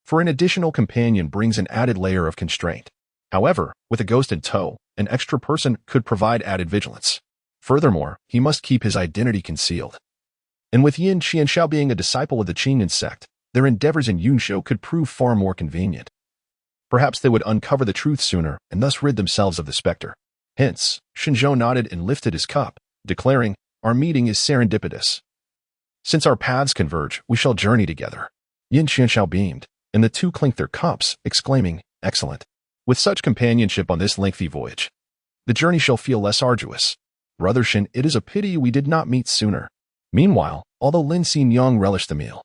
for an additional companion brings an added layer of constraint. However, with a ghost in tow, an extra person could provide added vigilance. Furthermore, he must keep his identity concealed. And with Yin Qianxiao being a disciple of the Qingyun sect, their endeavors in Yunzhou could prove far more convenient. Perhaps they would uncover the truth sooner and thus rid themselves of the specter. Hence, Shen Zhou nodded and lifted his cup, declaring, "Our meeting is serendipitous. Since our paths converge, we shall journey together." Yin Qianxiao beamed, and the two clinked their cups, exclaiming, "Excellent. With such companionship on this lengthy voyage, the journey shall feel less arduous. Brother Shen, it is a pity we did not meet sooner." Meanwhile, although Lin Xingyang relished the meal,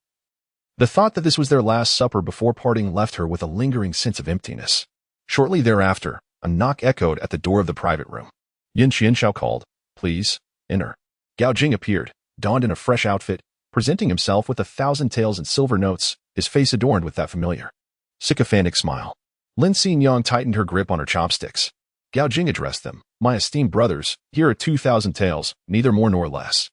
the thought that this was their last supper before parting left her with a lingering sense of emptiness. Shortly thereafter, a knock echoed at the door of the private room. Yin Qianxiao called, "Please, enter." Gao Jing appeared, donned in a fresh outfit, presenting himself with 1,000 taels and silver notes, his face adorned with that familiar, sycophantic smile. Lin Xingyang tightened her grip on her chopsticks. Gao Jing addressed them, "My esteemed brothers, here are 2,000 taels, neither more nor less.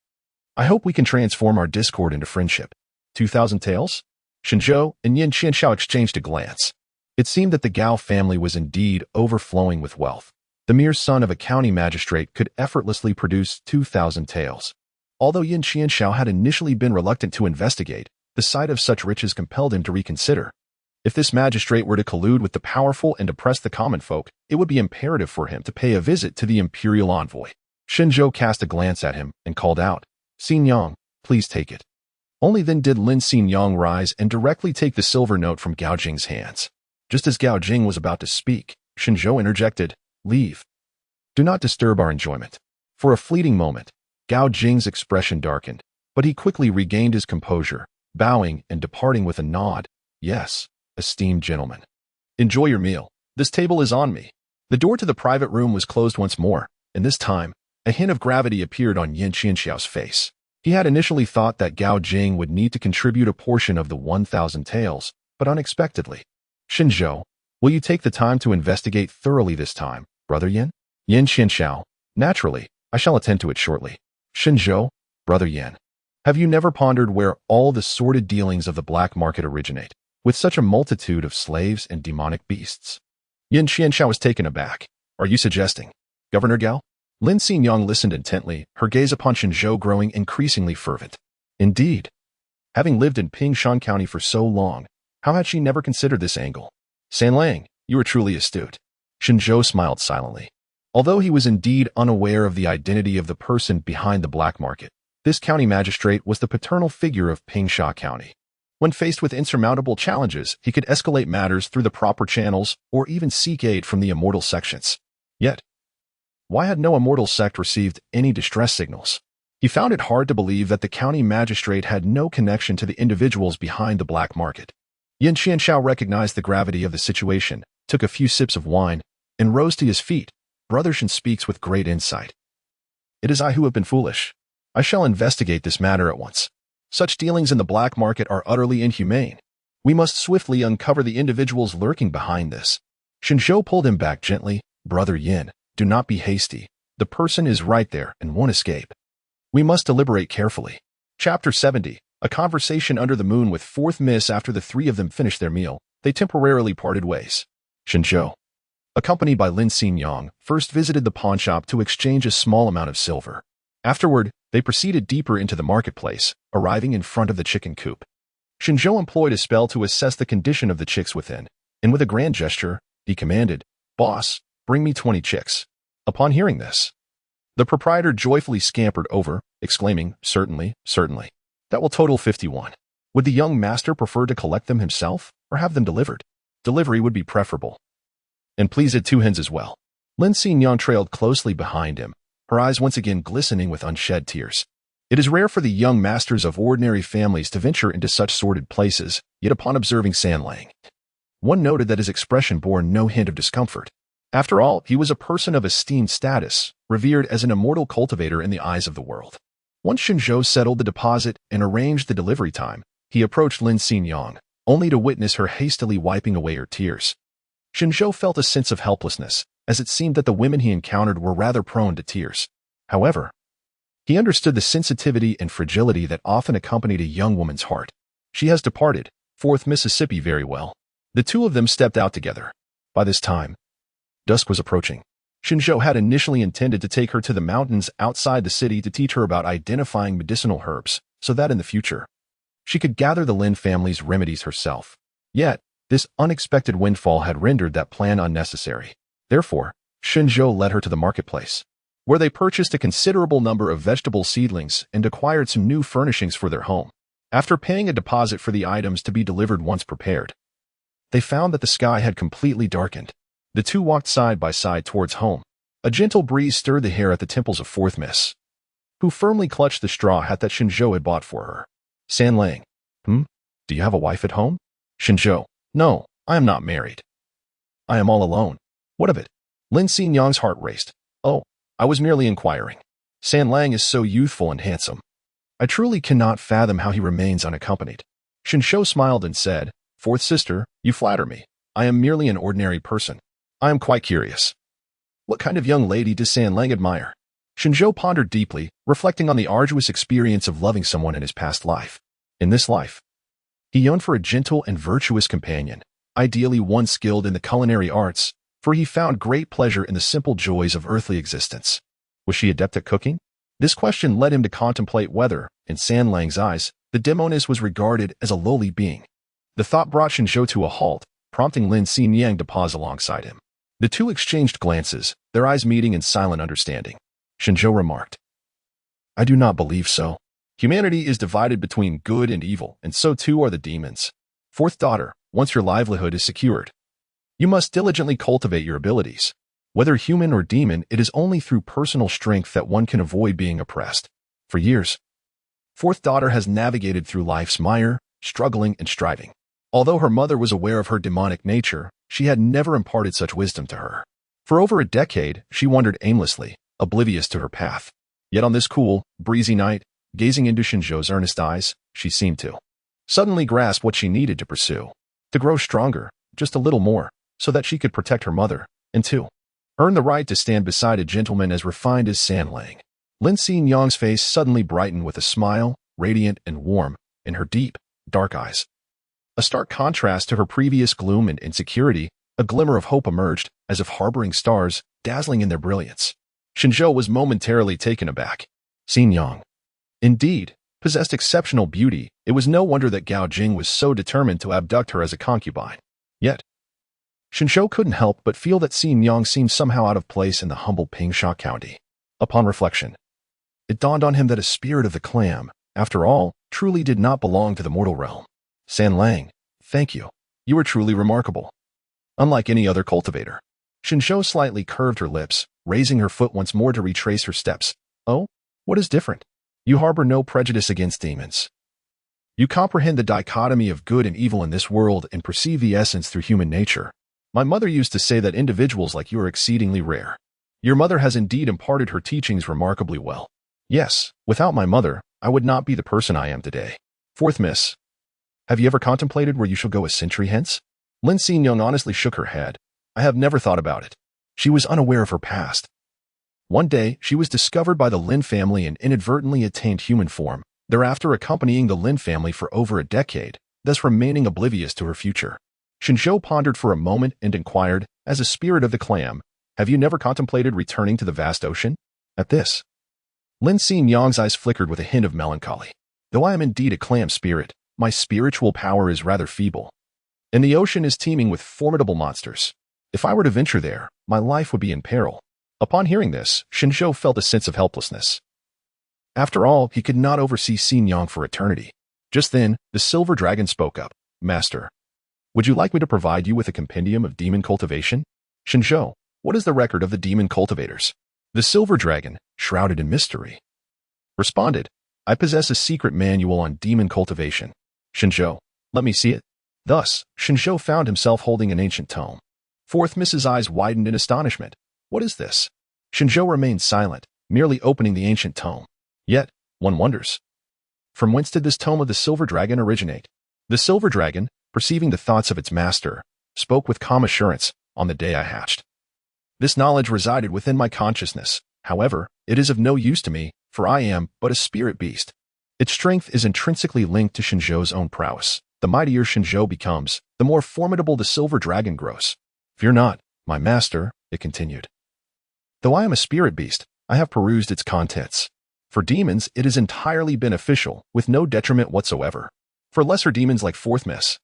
I hope we can transform our discord into friendship." 2,000 taels? Shen Zhou and Yin Qianxiao exchanged a glance. It seemed that the Gao family was indeed overflowing with wealth. The mere son of a county magistrate could effortlessly produce 2,000 taels. Although Yin Qianxiao had initially been reluctant to investigate, the sight of such riches compelled him to reconsider. If this magistrate were to collude with the powerful and oppress the common folk, it would be imperative for him to pay a visit to the imperial envoy. Shen Zhou cast a glance at him and called out, "Xingyang, please take it." Only then did Lin Xingyang rise and directly take the silver note from Gao Jing's hands. Just as Gao Jing was about to speak, Shen Zhou interjected, "Leave. Do not disturb our enjoyment." For a fleeting moment, Gao Jing's expression darkened, but he quickly regained his composure, bowing and departing with a nod. "Yes, esteemed gentlemen. Enjoy your meal. This table is on me." The door to the private room was closed once more, and this time, a hint of gravity appeared on Yin Qianxiao's face. He had initially thought that Gao Jing would need to contribute a portion of the 1,000 taels, but unexpectedly. "Shen Zhou, will you take the time to investigate thoroughly this time, Brother Yin?" Yin Qianxiao, "Naturally, I shall attend to it shortly." "Shen Zhou, Brother Yin, have you never pondered where all the sordid dealings of the black market originate, with such a multitude of slaves and demonic beasts?" Yin Qianxiao was taken aback. "Are you suggesting, Governor Gao?" Lin Xingyang listened intently, her gaze upon Shen Zhou growing increasingly fervent. Indeed. Having lived in Pingshan County for so long, how had she never considered this angle? San Lang, you are truly astute. Shen Zhou smiled silently. Although he was indeed unaware of the identity of the person behind the black market, this county magistrate was the paternal figure of Pingsha County. When faced with insurmountable challenges, he could escalate matters through the proper channels or even seek aid from the immortal sections. Yet, why had no immortal sect received any distress signals? He found it hard to believe that the county magistrate had no connection to the individuals behind the black market. Yin Qianshao recognized the gravity of the situation, took a few sips of wine, and rose to his feet. Brother Shen speaks with great insight. It is I who have been foolish. I shall investigate this matter at once. Such dealings in the black market are utterly inhumane. We must swiftly uncover the individuals lurking behind this. Shen Zhou pulled him back gently. Brother Yin, do not be hasty. The person is right there and won't escape. We must deliberate carefully. Chapter 70. A conversation under the moon with fourth miss. After the three of them finished their meal, they temporarily parted ways. Shen Zhou, accompanied by Lin Xinyang, first visited the pawnshop to exchange a small amount of silver. Afterward, they proceeded deeper into the marketplace, arriving in front of the chicken coop. Shen Zhou employed a spell to assess the condition of the chicks within, and with a grand gesture, he commanded, "Boss, bring me 20 chicks." Upon hearing this, the proprietor joyfully scampered over, exclaiming, "Certainly, certainly. That will total 51. Would the young master prefer to collect them himself or have them delivered? Delivery would be preferable. And please add 2 hens as well." Lin Xinyang trailed closely behind him, her eyes once again glistening with unshed tears. It is rare for the young masters of ordinary families to venture into such sordid places, yet upon observing San Lang, one noted that his expression bore no hint of discomfort. After all, he was a person of esteemed status, revered as an immortal cultivator in the eyes of the world. Once Shen Zhou settled the deposit and arranged the delivery time, he approached Lin Xinyang, only to witness her hastily wiping away her tears. Shen Zhou felt a sense of helplessness, as it seemed that the women he encountered were rather prone to tears. However, he understood the sensitivity and fragility that often accompanied a young woman's heart. She has departed, 4th Mississippi, very well. The two of them stepped out together. By this time, dusk was approaching. Shen Zhou had initially intended to take her to the mountains outside the city to teach her about identifying medicinal herbs, so that in the future, she could gather the Lin family's remedies herself. Yet, this unexpected windfall had rendered that plan unnecessary. Therefore, Shen Zhou led her to the marketplace, where they purchased a considerable number of vegetable seedlings and acquired some new furnishings for their home. After paying a deposit for the items to be delivered once prepared, they found that the sky had completely darkened. The two walked side by side towards home. A gentle breeze stirred the hair at the temples of 4th Miss, who firmly clutched the straw hat that Shen Zhou had bought for her. San Lang, do you have a wife at home? Shen Zhou, no, I am not married. I am all alone. What of it? Lin Xinyang's heart raced. Oh, I was merely inquiring. San Lang is so youthful and handsome. I truly cannot fathom how he remains unaccompanied. Shen Zhou smiled and said, 4th sister, you flatter me. I am merely an ordinary person. I am quite curious. What kind of young lady does San Lang admire? Shen Zhou pondered deeply, reflecting on the arduous experience of loving someone in his past life. In this life, he yearned for a gentle and virtuous companion, ideally one skilled in the culinary arts, for he found great pleasure in the simple joys of earthly existence. Was she adept at cooking? This question led him to contemplate whether, in San Lang's eyes, the demoness was regarded as a lowly being. The thought brought Shen Zhou to a halt, prompting Lin Xinyang to pause alongside him. The two exchanged glances, their eyes meeting in silent understanding. Shen Zhou remarked, I do not believe so. Humanity is divided between good and evil, and so too are the demons. 4th daughter, once your livelihood is secured, you must diligently cultivate your abilities. Whether human or demon, it is only through personal strength that one can avoid being oppressed. For years, 4th daughter has navigated through life's mire, struggling and striving. Although her mother was aware of her demonic nature, she had never imparted such wisdom to her. For over a decade, she wandered aimlessly, oblivious to her path. Yet on this cool, breezy night, gazing into Shen Zhou's earnest eyes, she seemed to suddenly grasp what she needed to pursue. To grow stronger, just a little more, so that she could protect her mother, and to earn the right to stand beside a gentleman as refined as San Lang. Lin Xinyang's face suddenly brightened with a smile, radiant and warm, in her deep, dark eyes. A stark contrast to her previous gloom and insecurity, a glimmer of hope emerged, as if harboring stars, dazzling in their brilliance. Shen Zhou was momentarily taken aback. Xinyang. Indeed, possessed exceptional beauty. It was no wonder that Gao Jing was so determined to abduct her as a concubine. Yet, Shen Zhou couldn't help but feel that Xin Yang seemed somehow out of place in the humble Pingsha County. Upon reflection, it dawned on him that a spirit of the clam, after all, truly did not belong to the mortal realm. San Lang, thank you. You are truly remarkable. Unlike any other cultivator. Shen Zhou slightly curved her lips, raising her foot once more to retrace her steps. Oh, what is different? You harbor no prejudice against demons. You comprehend the dichotomy of good and evil in this world and perceive the essence through human nature. My mother used to say that individuals like you are exceedingly rare. Your mother has indeed imparted her teachings remarkably well. Yes, without my mother, I would not be the person I am today. Fourth miss. Have you ever contemplated where you shall go a century hence? Lin Xingyong honestly shook her head. I have never thought about it. She was unaware of her past. One day, she was discovered by the Lin family and inadvertently attained human form, thereafter accompanying the Lin family for over a decade, thus remaining oblivious to her future. Shen Zhou pondered for a moment and inquired, as a spirit of the clam, have you never contemplated returning to the vast ocean? At this, Lin Xingyang's eyes flickered with a hint of melancholy. Though I am indeed a clam spirit, my spiritual power is rather feeble. And the ocean is teeming with formidable monsters. If I were to venture there, my life would be in peril. Upon hearing this, Shen Zhou felt a sense of helplessness. After all, he could not oversee Xingyang for eternity. Just then, the silver dragon spoke up. Master, would you like me to provide you with a compendium of demon cultivation? Shen Zhou, what is the record of the demon cultivators? The silver dragon, shrouded in mystery, responded, I possess a secret manual on demon cultivation. Shen Zhou, let me see it. Thus, Shen Zhou found himself holding an ancient tome. Fourth Miss's eyes widened in astonishment. What is this? Shen Zhou remained silent, merely opening the ancient tome. Yet, one wonders, from whence did this tome of the silver dragon originate? The silver dragon, perceiving the thoughts of its master, spoke with calm assurance, on the day I hatched. This knowledge resided within my consciousness. However, it is of no use to me, for I am but a spirit beast. Its strength is intrinsically linked to Shen Zhou's own prowess. The mightier Shen Zhou becomes, the more formidable the silver dragon grows. Fear not, my master, it continued. Though I am a spirit beast, I have perused its contents. For demons, it is entirely beneficial, with no detriment whatsoever. For lesser demons like Fourth Miss,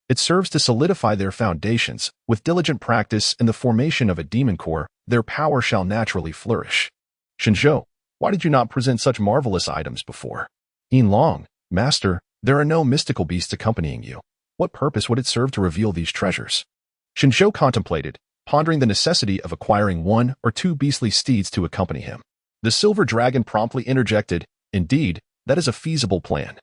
it serves to solidify their foundations. With diligent practice and the formation of a demon core, their power shall naturally flourish. Shen Zhou, why did you not present such marvelous items before? Yin Long, master, there are no mystical beasts accompanying you. What purpose would it serve to reveal these treasures? Shen Zhou contemplated, pondering the necessity of acquiring 1 or 2 beastly steeds to accompany him. The silver dragon promptly interjected, indeed, that is a feasible plan.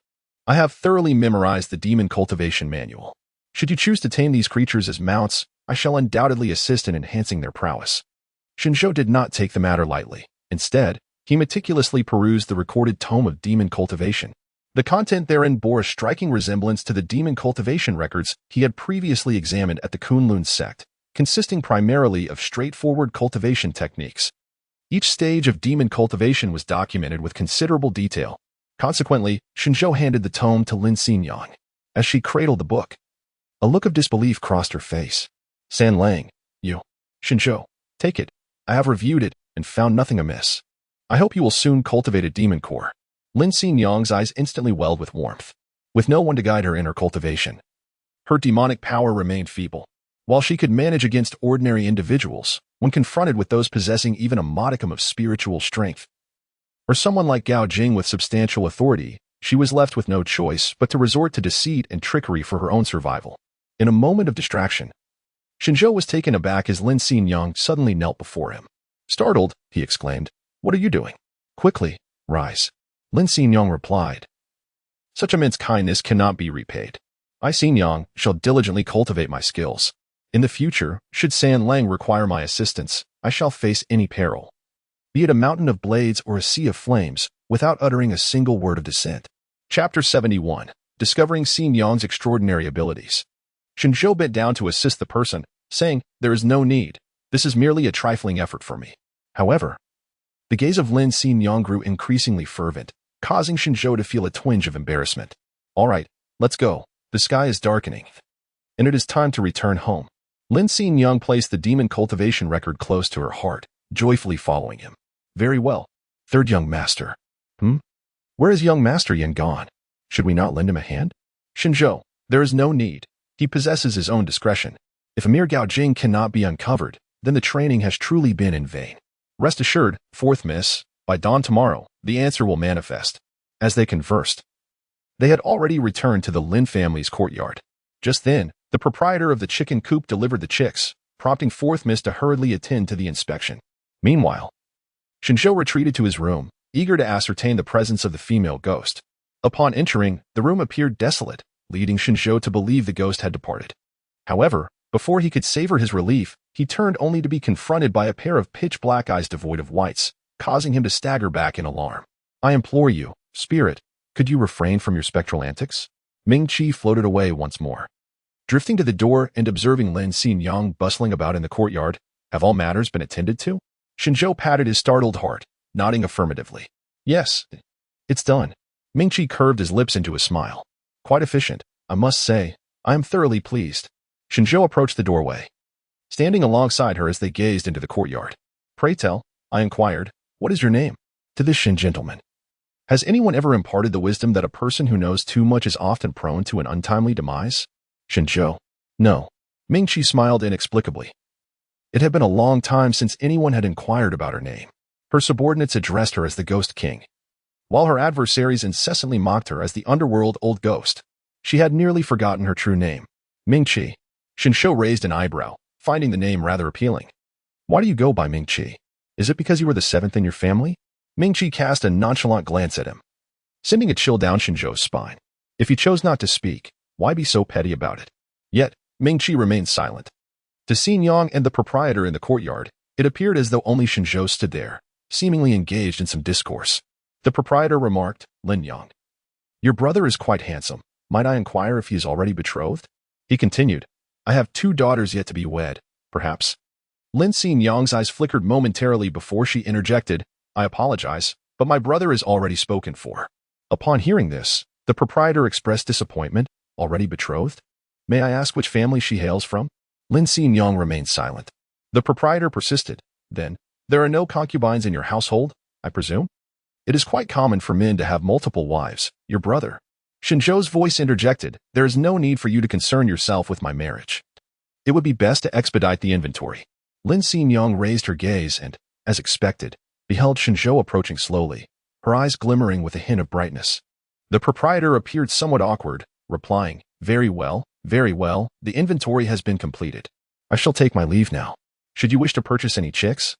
I have thoroughly memorized the demon cultivation manual. Should you choose to tame these creatures as mounts, I shall undoubtedly assist in enhancing their prowess. Shen Zhou did not take the matter lightly. Instead, he meticulously perused the recorded tome of demon cultivation. The content therein bore a striking resemblance to the demon cultivation records he had previously examined at the Kunlun sect, consisting primarily of straightforward cultivation techniques. Each stage of demon cultivation was documented with considerable detail. Consequently, Shen Zhou handed the tome to Lin Xingyang. As she cradled the book, a look of disbelief crossed her face. San Lang, you. Shen Zhou, take it. I have reviewed it and found nothing amiss. I hope you will soon cultivate a demon core. Lin Xingyang's eyes instantly welled with warmth. With no one to guide her in her cultivation, her demonic power remained feeble. While she could manage against ordinary individuals, when confronted with those possessing even a modicum of spiritual strength, or someone like Gao Jing with substantial authority, she was left with no choice but to resort to deceit and trickery for her own survival. In a moment of distraction, Shen Zhou was taken aback as Lin Xingyang suddenly knelt before him. Startled, he exclaimed, What are you doing? Quickly, rise. Lin Xingyang replied, Such immense kindness cannot be repaid. I, Xingyang, shall diligently cultivate my skills. In the future, should San Lang require my assistance, I shall face any peril, be it a mountain of blades or a sea of flames, without uttering a single word of dissent. Chapter 71. Discovering Xingyang's extraordinary abilities. Shen Zhou bent down to assist the person, saying, There is no need. This is merely a trifling effort for me. However, the gaze of Lin Xingyang grew increasingly fervent, causing Shen Zhou to feel a twinge of embarrassment. All right, let's go. The sky is darkening, and it is time to return home. Lin Xingyang placed the demon cultivation record close to her heart, joyfully following him. Very well. Third young master. Where is young Master Yin gone? Should we not lend him a hand? Shen Zhou, there is no need. He possesses his own discretion. If a mere Gao Jing cannot be uncovered, then the training has truly been in vain. Rest assured, fourth miss, by dawn tomorrow, the answer will manifest. As they conversed, they had already returned to the Lin family's courtyard. Just then, the proprietor of the chicken coop delivered the chicks, prompting fourth miss to hurriedly attend to the inspection. Meanwhile, Shen Zhou retreated to his room, eager to ascertain the presence of the female ghost. Upon entering, the room appeared desolate, leading Shen Zhou to believe the ghost had departed. However, before he could savor his relief, he turned only to be confronted by a pair of pitch-black eyes devoid of whites, causing him to stagger back in alarm. I implore you, spirit, could you refrain from your spectral antics? Mingyue floated away once more. Drifting to the door and observing Lin Xinyang bustling about in the courtyard, have all matters been attended to? Shen Zhou patted his startled heart, nodding affirmatively. Yes, it's done. Mingyue curved his lips into a smile. Quite efficient, I must say. I am thoroughly pleased. Shen Zhou approached the doorway, standing alongside her as they gazed into the courtyard. Pray tell, I inquired, what is your name? To this Shen gentleman. Has anyone ever imparted the wisdom that a person who knows too much is often prone to an untimely demise? Shen Zhou. No. Mingyue smiled inexplicably. It had been a long time since anyone had inquired about her name. Her subordinates addressed her as the Ghost King, while her adversaries incessantly mocked her as the underworld old ghost. She had nearly forgotten her true name. Mingyue. Shen Zhou raised an eyebrow, finding the name rather appealing. Why do you go by Mingyue? Is it because you were the seventh in your family? Mingyue cast a nonchalant glance at him, sending a chill down Shen Zhou's spine. If he chose not to speak, why be so petty about it? Yet, Mingyue remained silent. To Xinyang and the proprietor in the courtyard, it appeared as though only Shen Zhou stood there, seemingly engaged in some discourse. The proprietor remarked, Lin Yang. Your brother is quite handsome. Might I inquire if he is already betrothed? He continued, I have 2 daughters yet to be wed, perhaps. Lin Xinyang's eyes flickered momentarily before she interjected, I apologize, but my brother is already spoken for. Upon hearing this, the proprietor expressed disappointment. Already betrothed? May I ask which family she hails from? Lin Xinyang remained silent. The proprietor persisted. Then, there are no concubines in your household, I presume? It is quite common for men to have multiple wives, your brother. Shen Zhou's voice interjected, there is no need for you to concern yourself with my marriage. It would be best to expedite the inventory. Lin Xinyang raised her gaze and, as expected, beheld Shen Zhou approaching slowly, her eyes glimmering with a hint of brightness. The proprietor appeared somewhat awkward, replying, very well, the inventory has been completed. I shall take my leave now. Should you wish to purchase any chicks,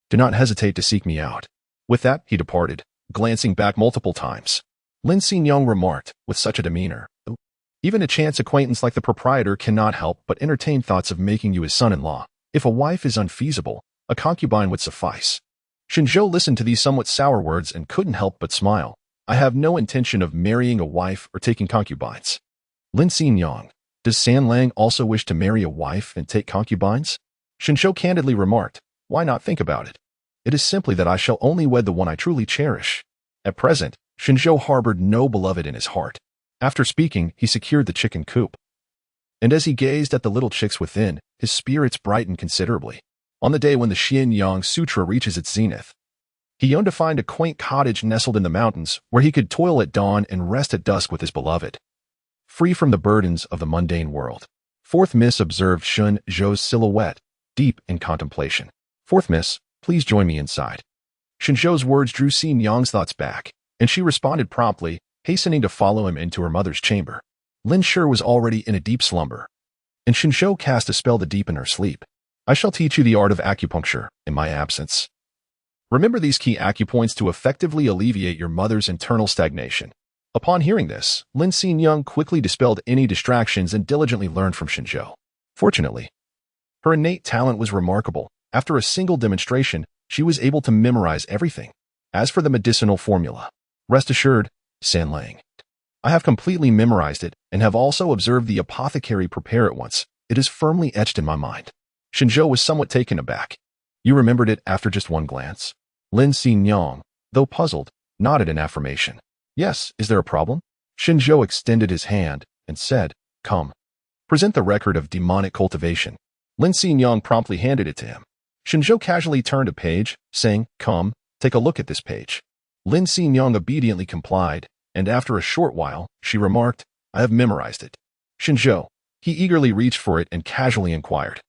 do not hesitate to seek me out. With that, he departed, glancing back multiple times. Lin Xinyang remarked, with such a demeanor, even a chance acquaintance like the proprietor cannot help but entertain thoughts of making you his son-in-law. If a wife is unfeasible, a concubine would suffice. Shen Zhou listened to these somewhat sour words and couldn't help but smile. I have no intention of marrying a wife or taking concubines. Lin Xinyang, does San Lang also wish to marry a wife and take concubines? Shen Zhou candidly remarked, why not think about it? It is simply that I shall only wed the one I truly cherish. At present, Shen Zhou harbored no beloved in his heart. After speaking, he secured the chicken coop. And as he gazed at the little chicks within, his spirits brightened considerably. On the day when the Xinyang Sutra reaches its zenith, he yearned to find a quaint cottage nestled in the mountains where he could toil at dawn and rest at dusk with his beloved, free from the burdens of the mundane world. Fourth Miss observed Shen Zhou's silhouette, deep in contemplation. Fourth Miss, please join me inside. Shen Zhou's words drew Xinyang's thoughts back, and she responded promptly, hastening to follow him into her mother's chamber. Lin Shi was already in a deep slumber, and Shen Zhou cast a spell to deepen her sleep. I shall teach you the art of acupuncture in my absence. Remember these key acupoints to effectively alleviate your mother's internal stagnation. Upon hearing this, Lin Xinyang quickly dispelled any distractions and diligently learned from Shen Zhou. Fortunately, her innate talent was remarkable. After a single demonstration, she was able to memorize everything. As for the medicinal formula, rest assured, San Lang, I have completely memorized it and have also observed the apothecary prepare it once. It is firmly etched in my mind. Shen Zhou was somewhat taken aback. You remembered it after just one glance? Lin Xinyang, though puzzled, nodded in affirmation. Yes, is there a problem? Shen Zhou extended his hand and said, come. Present the record of demonic cultivation. Lin Xinyang promptly handed it to him. Shen Zhou casually turned a page, saying, come, take a look at this page. Lin Xingyang obediently complied, and after a short while, she remarked, I have memorized it. Shen Zhou. He eagerly reached for it and casually inquired.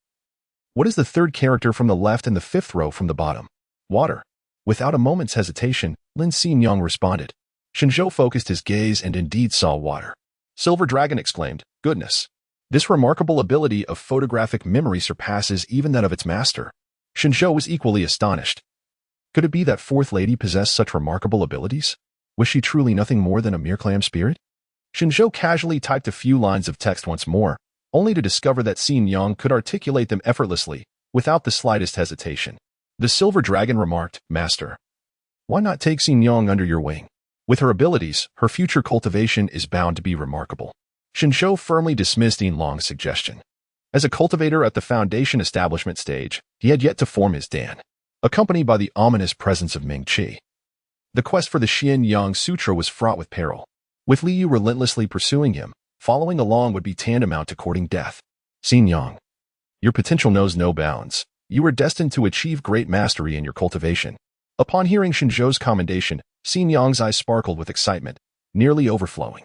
What is the third character from the left and the fifth row from the bottom? Water. Without a moment's hesitation, Lin Xingyang responded. Shen Zhou focused his gaze and indeed saw water. Silver Dragon exclaimed, Goodness! This remarkable ability of photographic memory surpasses even that of its master. Shen Zhou was equally astonished. Could it be that Fourth Lady possessed such remarkable abilities? Was she truly nothing more than a mere clam spirit? Shen Zhou casually typed a few lines of text once more, only to discover that Xingyang could articulate them effortlessly, without the slightest hesitation. The Silver Dragon remarked, Master, why not take Xingyang under your wing? With her abilities, her future cultivation is bound to be remarkable. Shen Zhou firmly dismissed Yinlong's suggestion. As a cultivator at the foundation establishment stage, he had yet to form his dan, accompanied by the ominous presence of Mingyue. The quest for the Xianyang Sutra was fraught with peril. With Liu relentlessly pursuing him, following along would be tantamount to courting death. Xingyang, your potential knows no bounds. You are destined to achieve great mastery in your cultivation. Upon hearing Shen Zhou's commendation, Xingyang's eyes sparkled with excitement, nearly overflowing.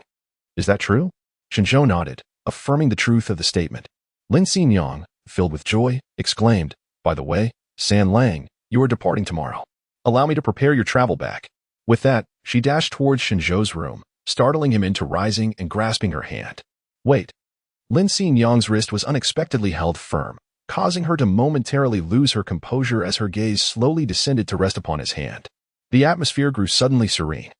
Is that true? Shen Zhou nodded, affirming the truth of the statement. Lin Xingyang, filled with joy, exclaimed, By the way, San Lang, you are departing tomorrow. Allow me to prepare your travel bag. With that, she dashed towards Shen Zhou's room, startling him into rising and grasping her hand. Wait. Lin Xingyang's wrist was unexpectedly held firm, causing her to momentarily lose her composure as her gaze slowly descended to rest upon his hand. The atmosphere grew suddenly serene.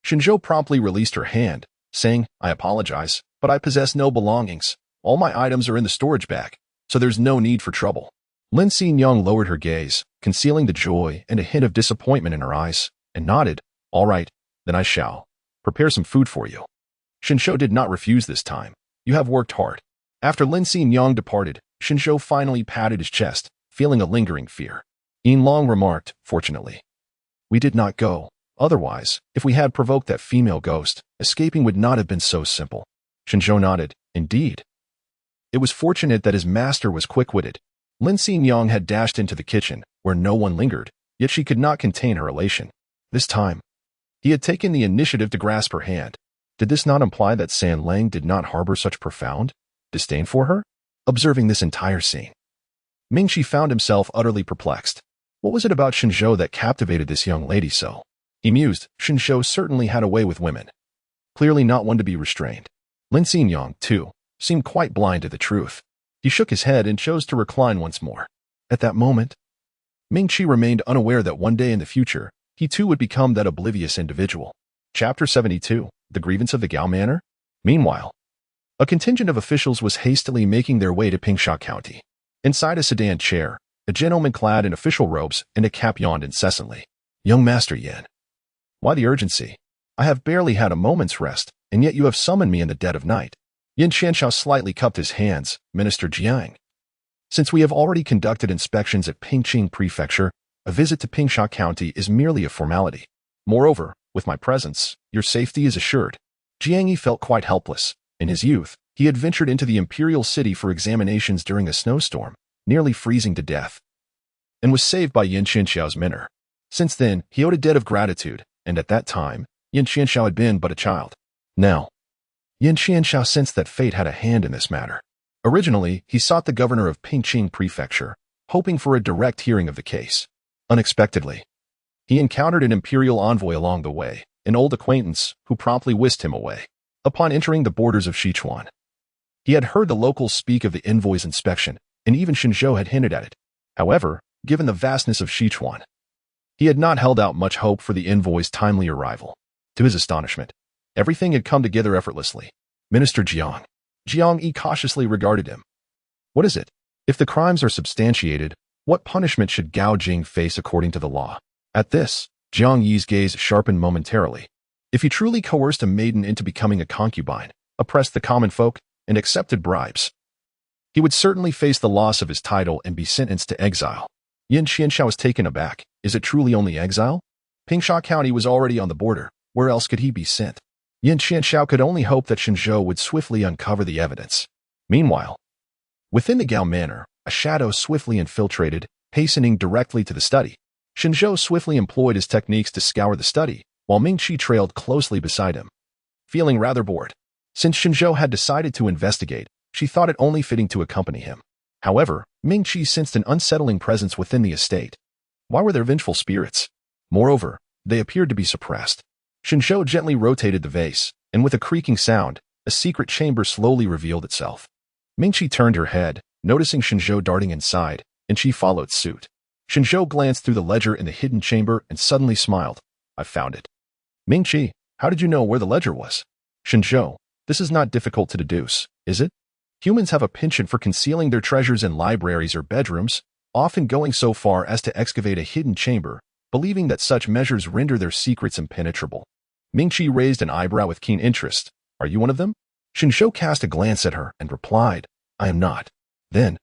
Shen Zhou promptly released her hand, saying, I apologize, but I possess no belongings. All my items are in the storage bag, so there's no need for trouble. Lin Xingyang lowered her gaze, concealing the joy and a hint of disappointment in her eyes, and nodded, All right, then I shall. Prepare some food for you. Shen Zhou did not refuse this time. You have worked hard. After Lin Xingyang departed, Shen Zhou finally patted his chest, feeling a lingering fear. Yinlong remarked, Fortunately, we did not go. Otherwise, if we had provoked that female ghost, escaping would not have been so simple. Shen Zhou nodded, Indeed. It was fortunate that his master was quick-witted. Lin Xingyang had dashed into the kitchen, where no one lingered, yet she could not contain her elation. This time, he had taken the initiative to grasp her hand. Did this not imply that San Lang did not harbor such profound disdain for her? Observing this entire scene, Mingyue found himself utterly perplexed. What was it about Shen Zhou that captivated this young lady so? He mused, Shen Zhou certainly had a way with women. Clearly not one to be restrained. Lin Xingyang, too, seemed quite blind to the truth. He shook his head and chose to recline once more. At that moment, Mingyue remained unaware that one day in the future, he too would become that oblivious individual. Chapter 72, The Grievance of the Gao Manor? Meanwhile, a contingent of officials was hastily making their way to Pingsha County. Inside a sedan chair, a gentleman clad in official robes and a cap yawned incessantly. Young Master Yan. Why the urgency? I have barely had a moment's rest, and yet you have summoned me in the dead of night. Yin Qianxiao slightly cupped his hands, Minister Jiang. Since we have already conducted inspections at Pingqing Prefecture, a visit to Pingsha County is merely a formality. Moreover, with my presence, your safety is assured. Jiang Yi felt quite helpless. In his youth, he had ventured into the imperial city for examinations during a snowstorm, nearly freezing to death, and was saved by Yin Qianxiao's mentor. Since then, he owed a debt of gratitude, and at that time, Yin Qianxiao had been but a child. Now, Yin Qianxiao sensed that fate had a hand in this matter. Originally, he sought the governor of Pingqing Prefecture, hoping for a direct hearing of the case. Unexpectedly, he encountered an imperial envoy along the way, an old acquaintance who promptly whisked him away. Upon entering the borders of Sichuan, he had heard the locals speak of the envoy's inspection, and even Shen Zhou had hinted at it. However, given the vastness of Sichuan, he had not held out much hope for the envoy's timely arrival. To his astonishment, everything had come together effortlessly. Minister Jiang. Jiang Yi cautiously regarded him. What is it? If the crimes are substantiated, what punishment should Gao Jing face according to the law? At this, Jiang Yi's gaze sharpened momentarily. If he truly coerced a maiden into becoming a concubine, oppressed the common folk, and accepted bribes, he would certainly face the loss of his title and be sentenced to exile. Yin Qianxiao was taken aback. Is it truly only exile? Pingsha County was already on the border. Where else could he be sent? Yin Qianxiao could only hope that Shen Zhou would swiftly uncover the evidence. Meanwhile, within the Gao Manor, a shadow swiftly infiltrated, hastening directly to the study. Shen Zhou swiftly employed his techniques to scour the study, while Mingqi trailed closely beside him, feeling rather bored. Since Shen Zhou had decided to investigate, she thought it only fitting to accompany him. However, Mingqi sensed an unsettling presence within the estate. Why were there vengeful spirits? Moreover, they appeared to be suppressed. Shen Zhou gently rotated the vase, and with a creaking sound, a secret chamber slowly revealed itself. Mingqi turned her head, noticing Shen Zhou darting inside, and she followed suit. Shen Zhou glanced through the ledger in the hidden chamber and suddenly smiled. I found it. Mingqi, how did you know where the ledger was? Shen Zhou, this is not difficult to deduce, is it? Humans have a penchant for concealing their treasures in libraries or bedrooms, often going so far as to excavate a hidden chamber, believing that such measures render their secrets impenetrable. Mingqi raised an eyebrow with keen interest. Are you one of them? Shen Zhou cast a glance at her and replied, I am not. Then,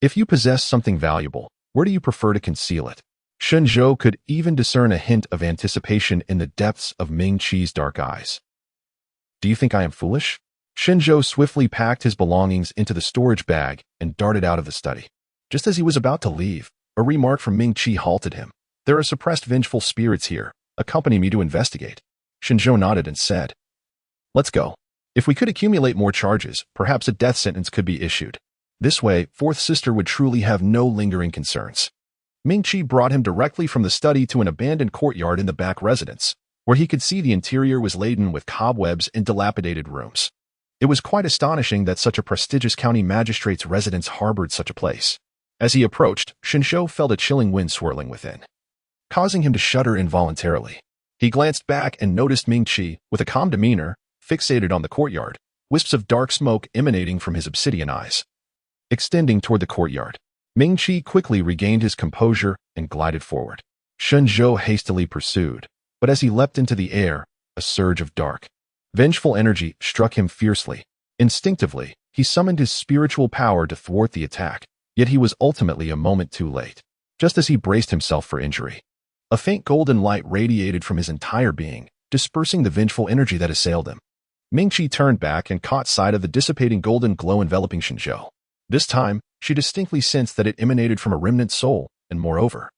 if you possess something valuable, where do you prefer to conceal it? Shen Zhou could even discern a hint of anticipation in the depths of Mingqi's dark eyes. Do you think I am foolish? Shen Zhou swiftly packed his belongings into the storage bag and darted out of the study. Just as he was about to leave, a remark from Mingqi halted him. There are suppressed vengeful spirits here. Accompany me to investigate. Shen Zhou nodded and said, Let's go. If we could accumulate more charges, perhaps a death sentence could be issued. This way, Fourth Sister would truly have no lingering concerns. Mingqi brought him directly from the study to an abandoned courtyard in the back residence, where he could see the interior was laden with cobwebs and dilapidated rooms. It was quite astonishing that such a prestigious county magistrate's residence harbored such a place. As he approached, Shen Zhou felt a chilling wind swirling within, causing him to shudder involuntarily. He glanced back and noticed Mingqi, with a calm demeanor, fixated on the courtyard, wisps of dark smoke emanating from his obsidian eyes. Extending toward the courtyard, Mingqi quickly regained his composure and glided forward. Shen Zhou hastily pursued, but as he leapt into the air, a surge of dark, vengeful energy struck him fiercely. Instinctively, he summoned his spiritual power to thwart the attack, yet he was ultimately a moment too late. Just as he braced himself for injury, a faint golden light radiated from his entire being, dispersing the vengeful energy that assailed him. Mingqi turned back and caught sight of the dissipating golden glow enveloping Shen Zhou. This time, she distinctly sensed that it emanated from a remnant soul, and moreover,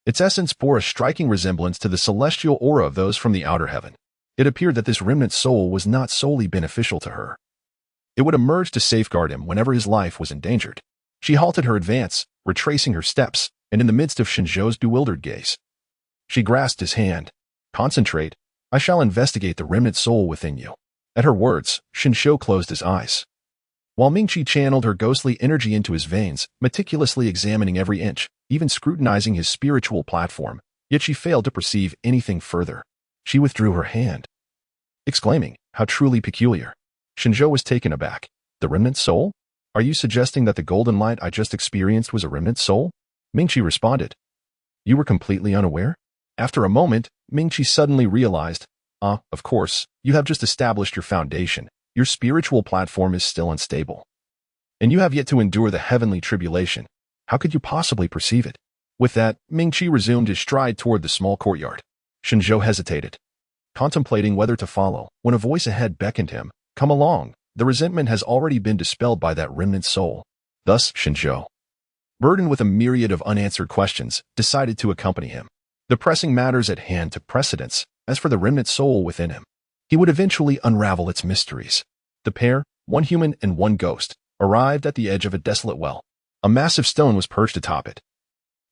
its essence bore a striking resemblance to the celestial aura of those from the outer heaven. It appeared that this remnant soul was not solely beneficial to her. It would emerge to safeguard him whenever his life was endangered. She halted her advance, retracing her steps, and in the midst of Shen Zhou's bewildered gaze, she grasped his hand. Concentrate. I shall investigate the remnant soul within you. At her words, Shen Zhou closed his eyes, while Mingqi channeled her ghostly energy into his veins, meticulously examining every inch, even scrutinizing his spiritual platform, yet she failed to perceive anything further. She withdrew her hand, exclaiming, How truly peculiar. Shen Zhou was taken aback. The remnant soul? Are you suggesting that the golden light I just experienced was a remnant soul? Mingqi responded, You were completely unaware? After a moment, Mingqi suddenly realized, of course, you have just established your foundation. Your spiritual platform is still unstable, and you have yet to endure the heavenly tribulation. How could you possibly perceive it? With that, Mingqi resumed his stride toward the small courtyard. Shen Zhou hesitated, contemplating whether to follow, when a voice ahead beckoned him. Come along. The resentment has already been dispelled by that remnant soul. Thus, Shen Zhou, burdened with a myriad of unanswered questions, decided to accompany him. The pressing matters at hand took precedence. As for the remnant soul within him, he would eventually unravel its mysteries. The pair, one human and one ghost, arrived at the edge of a desolate well. A massive stone was perched atop it,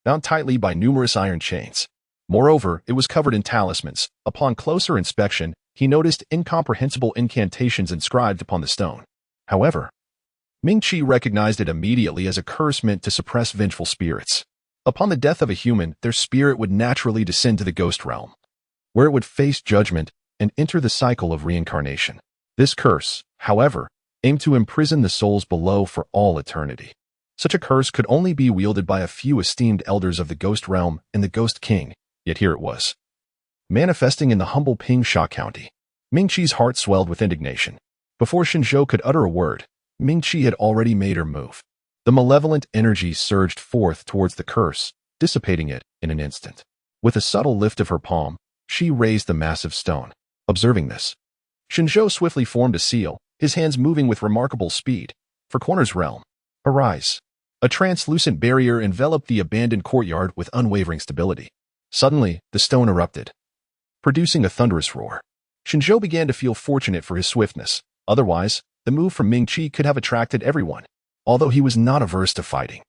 bound tightly by numerous iron chains. Moreover, it was covered in talismans. Upon closer inspection, he noticed incomprehensible incantations inscribed upon the stone. However, Mingqi recognized it immediately as a curse meant to suppress vengeful spirits. Upon the death of a human, their spirit would naturally descend to the ghost realm, where it would face judgment and enter the cycle of reincarnation. This curse, however, aimed to imprison the souls below for all eternity. Such a curse could only be wielded by a few esteemed elders of the ghost realm and the ghost king, yet here it was, manifesting in the humble Pingsha County. Mingqi's heart swelled with indignation. Before Shen Zhou could utter a word, Mingqi had already made her move. The malevolent energy surged forth towards the curse, dissipating it in an instant. With a subtle lift of her palm, she raised the massive stone. Observing this, Shen Zhou swiftly formed a seal, his hands moving with remarkable speed. For Corner's realm, arise. A translucent barrier enveloped the abandoned courtyard with unwavering stability. Suddenly, the stone erupted, producing a thunderous roar. Shen Zhou began to feel fortunate for his swiftness. Otherwise, the move from Mingyue could have attracted everyone. Although he was not averse to fighting,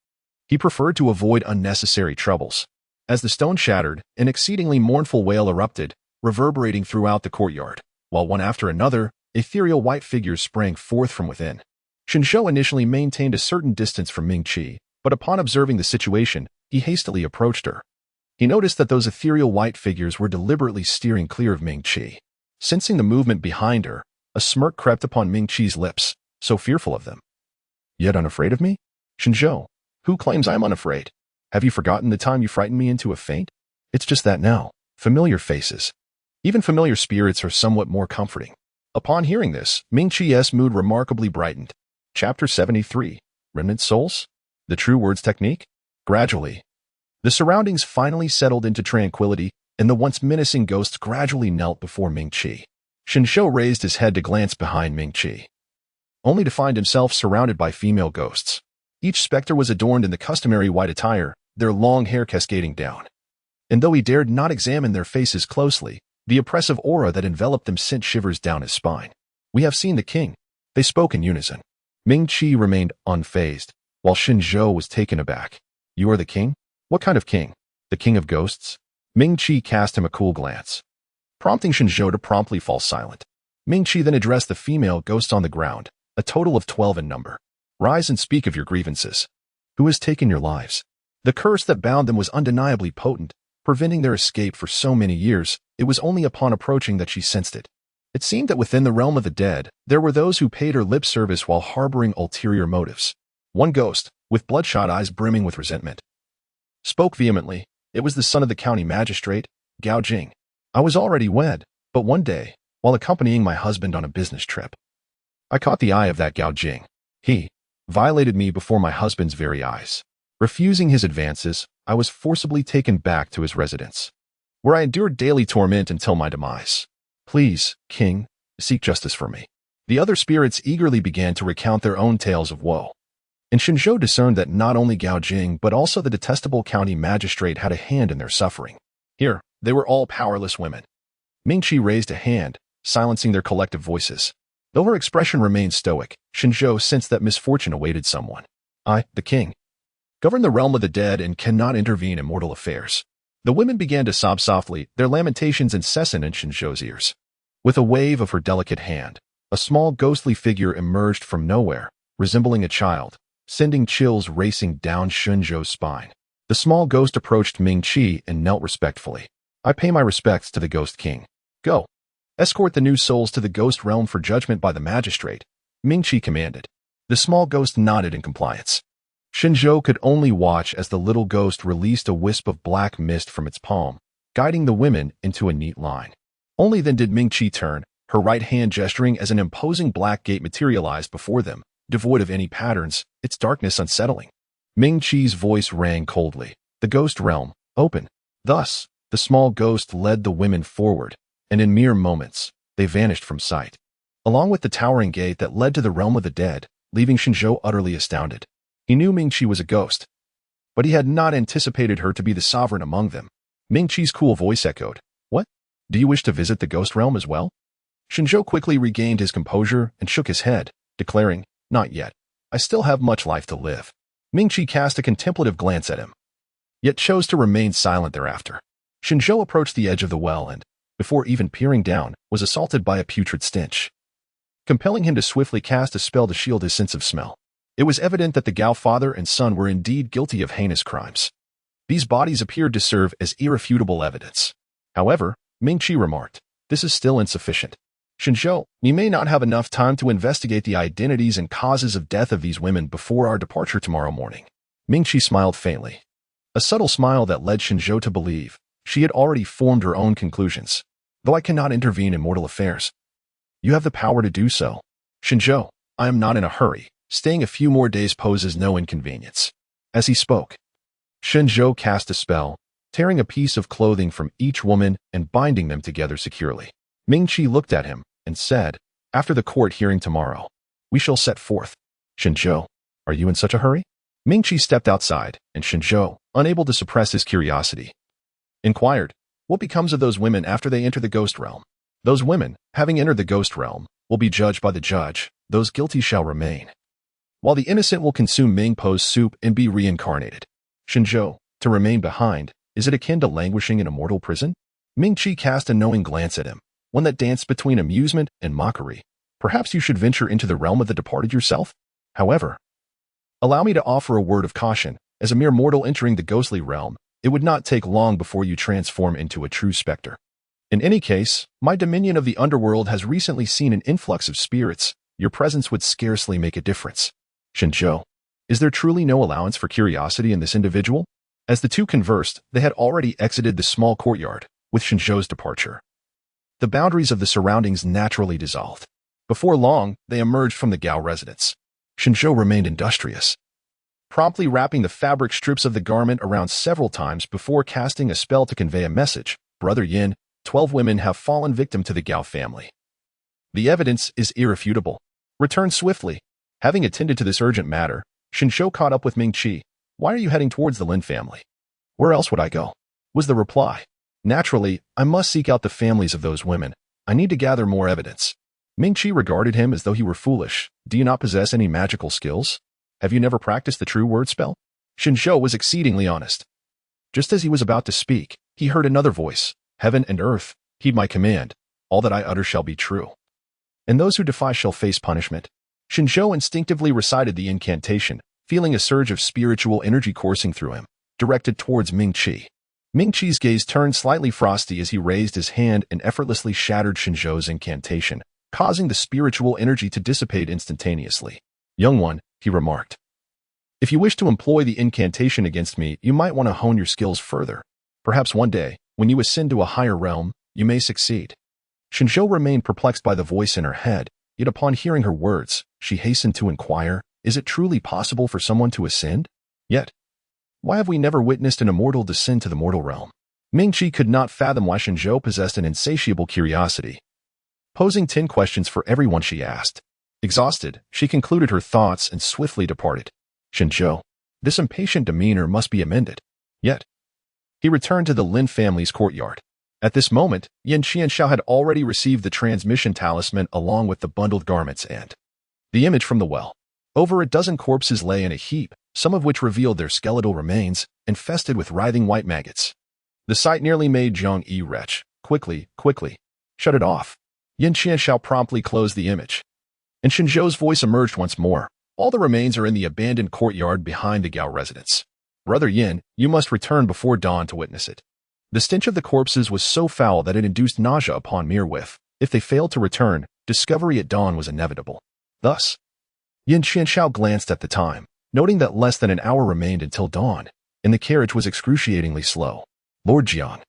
he preferred to avoid unnecessary troubles. As the stone shattered, an exceedingly mournful wail erupted, reverberating throughout the courtyard, while one after another, ethereal white figures sprang forth from within. Shen Zhou initially maintained a certain distance from Mingyue, but upon observing the situation, he hastily approached her. He noticed that those ethereal white figures were deliberately steering clear of Mingyue. Sensing the movement behind her, a smirk crept upon Mingyue's lips, so fearful of them. Yet unafraid of me? Shen Zhou, who claims I am unafraid? Have you forgotten the time you frightened me into a faint? It's just that now, familiar faces. Even familiar spirits are somewhat more comforting. Upon hearing this, Mingyue's mood remarkably brightened. Chapter 73, Remnant Souls? The True Words Technique? Gradually, the surroundings finally settled into tranquility, and the once menacing ghosts gradually knelt before Mingyue. Shen Zhou raised his head to glance behind Mingyue, only to find himself surrounded by female ghosts. Each specter was adorned in the customary white attire, their long hair cascading down. And though he dared not examine their faces closely, the oppressive aura that enveloped them sent shivers down his spine. We have seen the king, they spoke in unison. Mingyue remained unfazed, while Shen Zhou was taken aback. You are the king? What kind of king? The king of ghosts? Mingyue cast him a cool glance, prompting Shen Zhou to promptly fall silent. Mingyue then addressed the female ghosts on the ground, a total of 12 in number. Rise and speak of your grievances. Who has taken your lives? The curse that bound them was undeniably potent, preventing their escape for so many years. It was only upon approaching that she sensed it. It seemed that within the realm of the dead, there were those who paid her lip service while harboring ulterior motives. One ghost, with bloodshot eyes brimming with resentment, spoke vehemently. It was the son of the county magistrate, Gao Jing. I was already wed, but one day, while accompanying my husband on a business trip, I caught the eye of that Gao Jing. He violated me before my husband's very eyes. Refusing his advances, I was forcibly taken back to his residence, where I endured daily torment until my demise. Please, king, seek justice for me. The other spirits eagerly began to recount their own tales of woe. And Shen Zhou discerned that not only Gao Jing but also the detestable county magistrate had a hand in their suffering. Here, they were all powerless women. Mingyue raised a hand, silencing their collective voices. Though her expression remained stoic, Shen Zhou sensed that misfortune awaited someone. I, the king, govern the realm of the dead and cannot intervene in mortal affairs. The women began to sob softly, their lamentations incessant in Shen Zhou's ears. With a wave of her delicate hand, a small ghostly figure emerged from nowhere, resembling a child, sending chills racing down Shen Zhou's spine. The small ghost approached Mingyue and knelt respectfully. I pay my respects to the Ghost King. Go. Escort the new souls to the ghost realm for judgment by the magistrate, Mingyue commanded. The small ghost nodded in compliance. Shen Zhou could only watch as the little ghost released a wisp of black mist from its palm, guiding the women into a neat line. Only then did Mingyue turn, her right hand gesturing as an imposing black gate materialized before them, devoid of any patterns, its darkness unsettling. Mingyue's voice rang coldly. The ghost realm, open. Thus, the small ghost led the women forward, and in mere moments, they vanished from sight, along with the towering gate that led to the realm of the dead, leaving Shen Zhou utterly astounded. He knew Mingyue was a ghost, but he had not anticipated her to be the sovereign among them. Mingyue's cool voice echoed. What? Do you wish to visit the ghost realm as well? Shen Zhou quickly regained his composure and shook his head, declaring, Not yet. I still have much life to live. Mingyue cast a contemplative glance at him, yet chose to remain silent thereafter. Shen Zhou approached the edge of the well and, before even peering down, was assaulted by a putrid stench, compelling him to swiftly cast a spell to shield his sense of smell. It was evident that the Gao father and son were indeed guilty of heinous crimes. These bodies appeared to serve as irrefutable evidence. However, Mingyue remarked, this is still insufficient. Shen Zhou, we may not have enough time to investigate the identities and causes of death of these women before our departure tomorrow morning. Mingyue smiled faintly, a subtle smile that led Shen Zhou to believe she had already formed her own conclusions. Though I cannot intervene in mortal affairs, you have the power to do so. Shen Zhou, I am not in a hurry. Staying a few more days poses no inconvenience. As he spoke, Shen Zhou cast a spell, tearing a piece of clothing from each woman and binding them together securely. Mingyue looked at him and said, After the court hearing tomorrow, we shall set forth. Shen Zhou, are you in such a hurry? Mingyue stepped outside, and Shen Zhou, unable to suppress his curiosity, inquired, What becomes of those women after they enter the ghost realm? Those women, having entered the ghost realm, will be judged by the judge. Those guilty shall remain, while the innocent will consume Ming Po's soup and be reincarnated. Shen Zhou, to remain behind, is it akin to languishing in a mortal prison? Ming Qi cast a knowing glance at him, one that danced between amusement and mockery. Perhaps you should venture into the realm of the departed yourself? However, allow me to offer a word of caution. As a mere mortal entering the ghostly realm, it would not take long before you transform into a true specter. In any case, my dominion of the underworld has recently seen an influx of spirits. Your presence would scarcely make a difference. Shen Zhou, is there truly no allowance for curiosity in this individual? As the two conversed, they had already exited the small courtyard. With Shen Zhou's departure, the boundaries of the surroundings naturally dissolved. Before long, they emerged from the Gao residence. Shen Zhou remained industrious, promptly wrapping the fabric strips of the garment around several times before casting a spell to convey a message. Brother Yin, 12 women have fallen victim to the Gao family. The evidence is irrefutable. Return swiftly. Having attended to this urgent matter, Shen Zhou caught up with Ming Qi. Why are you heading towards the Lin family? Where else would I go? Was the reply. Naturally, I must seek out the families of those women. I need to gather more evidence. Ming Qi regarded him as though he were foolish. Do you not possess any magical skills? Have you never practiced the true word spell? Shen Zhou was exceedingly honest. Just as he was about to speak, he heard another voice. Heaven and earth, heed my command. All that I utter shall be true, and those who defy shall face punishment. Shen Zhou instinctively recited the incantation, feeling a surge of spiritual energy coursing through him, directed towards Ming Qi. Ming Qi's gaze turned slightly frosty as he raised his hand and effortlessly shattered Shen Zhou's incantation, causing the spiritual energy to dissipate instantaneously. Young one, he remarked. If you wish to employ the incantation against me, you might want to hone your skills further. Perhaps one day, when you ascend to a higher realm, you may succeed. Shen Zhou remained perplexed by the voice in her head, yet upon hearing her words, she hastened to inquire, is it truly possible for someone to ascend? Yet, why have we never witnessed an immortal descend to the mortal realm? Ming Qi could not fathom why Shen Zhou possessed an insatiable curiosity, posing 10 questions for everyone she asked. Exhausted, she concluded her thoughts and swiftly departed. Shen Zhou, this impatient demeanor must be amended. Yet, he returned to the Lin family's courtyard. At this moment, Yin Qianxiao had already received the transmission talisman along with the bundled garments and the image from the well. Over a dozen corpses lay in a heap, some of which revealed their skeletal remains, infested with writhing white maggots. The sight nearly made Zhang Yi retch. Quickly, shut it off. Yin Qianxiao promptly closed the image, and Shen Zhou's voice emerged once more. All the remains are in the abandoned courtyard behind the Gao residence. Brother Yin, you must return before dawn to witness it. The stench of the corpses was so foul that it induced nausea upon mere whiff. If they failed to return, discovery at dawn was inevitable. Thus, Yin Qianxiao glanced at the time, noting that less than an hour remained until dawn, and the carriage was excruciatingly slow. Lord Jiang.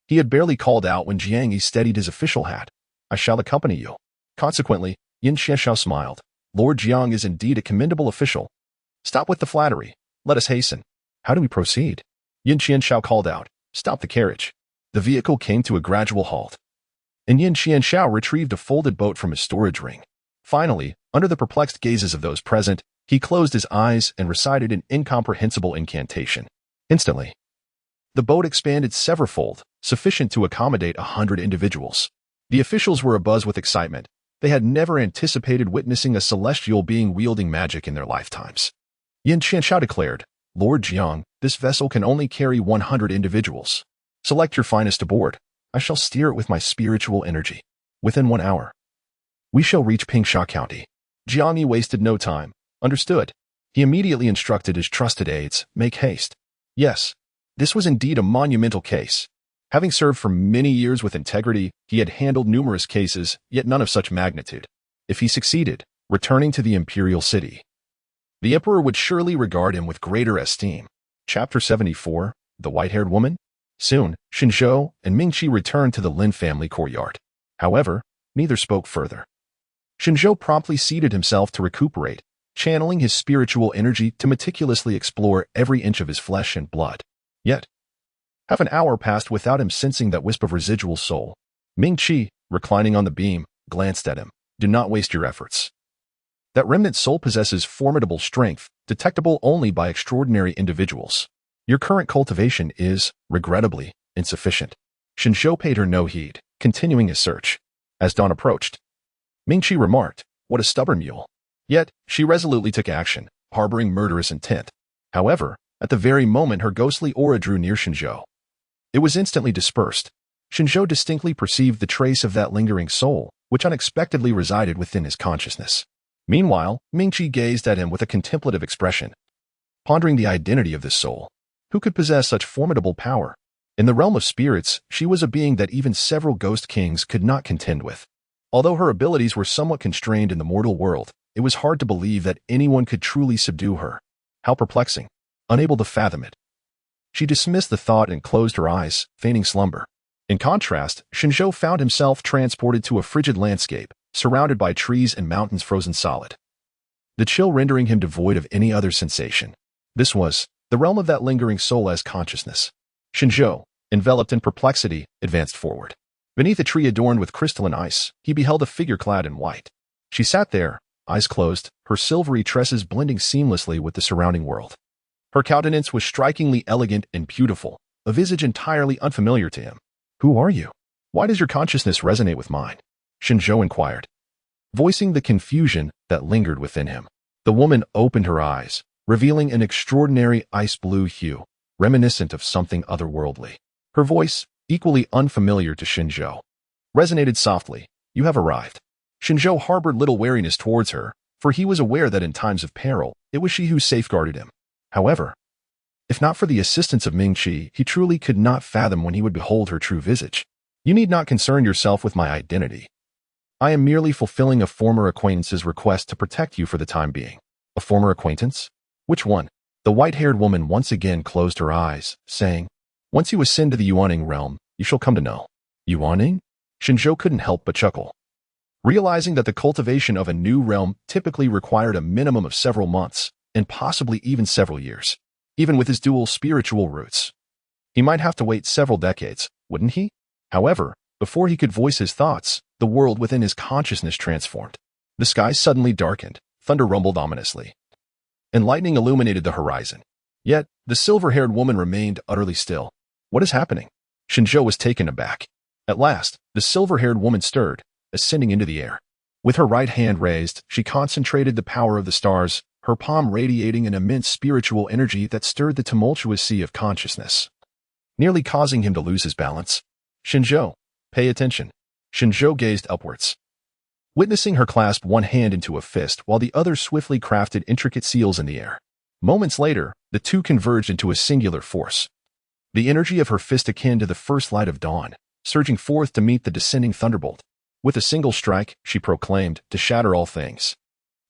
He had barely called out when Jiang Yi steadied his official hat. I shall accompany you. Consequently, Yin Qianxiao smiled. Lord Jiang is indeed a commendable official. Stop with the flattery. Let us hasten. How do we proceed? Yin Qianxiao called out. Stop the carriage. The vehicle came to a gradual halt, and Yin Qianxiao retrieved a folded boat from his storage ring. Finally, under the perplexed gazes of those present, he closed his eyes and recited an incomprehensible incantation. Instantly, the boat expanded severalfold, sufficient to accommodate 100 individuals. The officials were abuzz with excitement. They had never anticipated witnessing a celestial being wielding magic in their lifetimes. Yin Qianxiao declared, Lord Jiang, this vessel can only carry 100 individuals. Select your finest aboard. I shall steer it with my spiritual energy. Within 1 hour, we shall reach Pingsha County. Jiang Yi wasted no time. Understood. He immediately instructed his trusted aides, make haste. Yes, this was indeed a monumental case. Having served for many years with integrity, he had handled numerous cases, yet none of such magnitude. If he succeeded, returning to the imperial city, the emperor would surely regard him with greater esteem. Chapter 74, The White-Haired Woman? Soon, Shen Zhou and Ming Qi returned to the Lin family courtyard. However, neither spoke further. Shen Zhou promptly seated himself to recuperate, channeling his spiritual energy to meticulously explore every inch of his flesh and blood. Yet, half an hour passed without him sensing that wisp of residual soul. Ming Qi, reclining on the beam, glanced at him. Do not waste your efforts. That remnant soul possesses formidable strength, detectable only by extraordinary individuals. Your current cultivation is, regrettably, insufficient. Shen Zhou paid her no heed, continuing his search. As dawn approached, Mingyue remarked, "What a stubborn mule." Yet, she resolutely took action, harboring murderous intent. However, at the very moment her ghostly aura drew near Shen Zhou, it was instantly dispersed. Shen Zhou distinctly perceived the trace of that lingering soul, which unexpectedly resided within his consciousness. Meanwhile, Mingyue gazed at him with a contemplative expression, pondering the identity of this soul. Who could possess such formidable power? In the realm of spirits, she was a being that even several ghost kings could not contend with. Although her abilities were somewhat constrained in the mortal world, it was hard to believe that anyone could truly subdue her. How perplexing. Unable to fathom it, she dismissed the thought and closed her eyes, feigning slumber. In contrast, Shen Zhou found himself transported to a frigid landscape, surrounded by trees and mountains frozen solid, the chill rendering him devoid of any other sensation. This was the realm of that lingering soul as consciousness. Shen Zhou, enveloped in perplexity, advanced forward. Beneath a tree adorned with crystalline ice, he beheld a figure clad in white. She sat there, eyes closed, her silvery tresses blending seamlessly with the surrounding world. Her countenance was strikingly elegant and beautiful, a visage entirely unfamiliar to him. "Who are you? Why does your consciousness resonate with mine?" Shen Zhou inquired, voicing the confusion that lingered within him. The woman opened her eyes, revealing an extraordinary ice-blue hue, reminiscent of something otherworldly. Her voice, equally unfamiliar to Shen Zhou, resonated softly. "You have arrived." Shen Zhou harbored little wariness towards her, for he was aware that in times of peril, it was she who safeguarded him. However, if not for the assistance of Mingyue, he truly could not fathom when he would behold her true visage. "You need not concern yourself with my identity. I am merely fulfilling a former acquaintance's request to protect you for the time being." "A former acquaintance? Which one?" The white-haired woman once again closed her eyes, saying, "Once you ascend to the Yuaning realm, you shall come to know." Yuaning? Shen Zhou couldn't help but chuckle, realizing that the cultivation of a new realm typically required a minimum of several months, and possibly even several years. Even with his dual spiritual roots, he might have to wait several decades, wouldn't he? However, before he could voice his thoughts, the world within his consciousness transformed. The sky suddenly darkened, thunder rumbled ominously, and lightning illuminated the horizon. Yet, the silver-haired woman remained utterly still. "What is happening?" Shen Zhou was taken aback. At last, the silver-haired woman stirred, ascending into the air. With her right hand raised, she concentrated the power of the stars, her palm radiating an immense spiritual energy that stirred the tumultuous sea of consciousness, nearly causing him to lose his balance. "Shen Zhou, pay attention." Shen Zhou gazed upwards, witnessing her clasp one hand into a fist while the other swiftly crafted intricate seals in the air. Moments later, the two converged into a singular force. The energy of her fist akin to the first light of dawn, surging forth to meet the descending thunderbolt. With a single strike, she proclaimed, to shatter all things.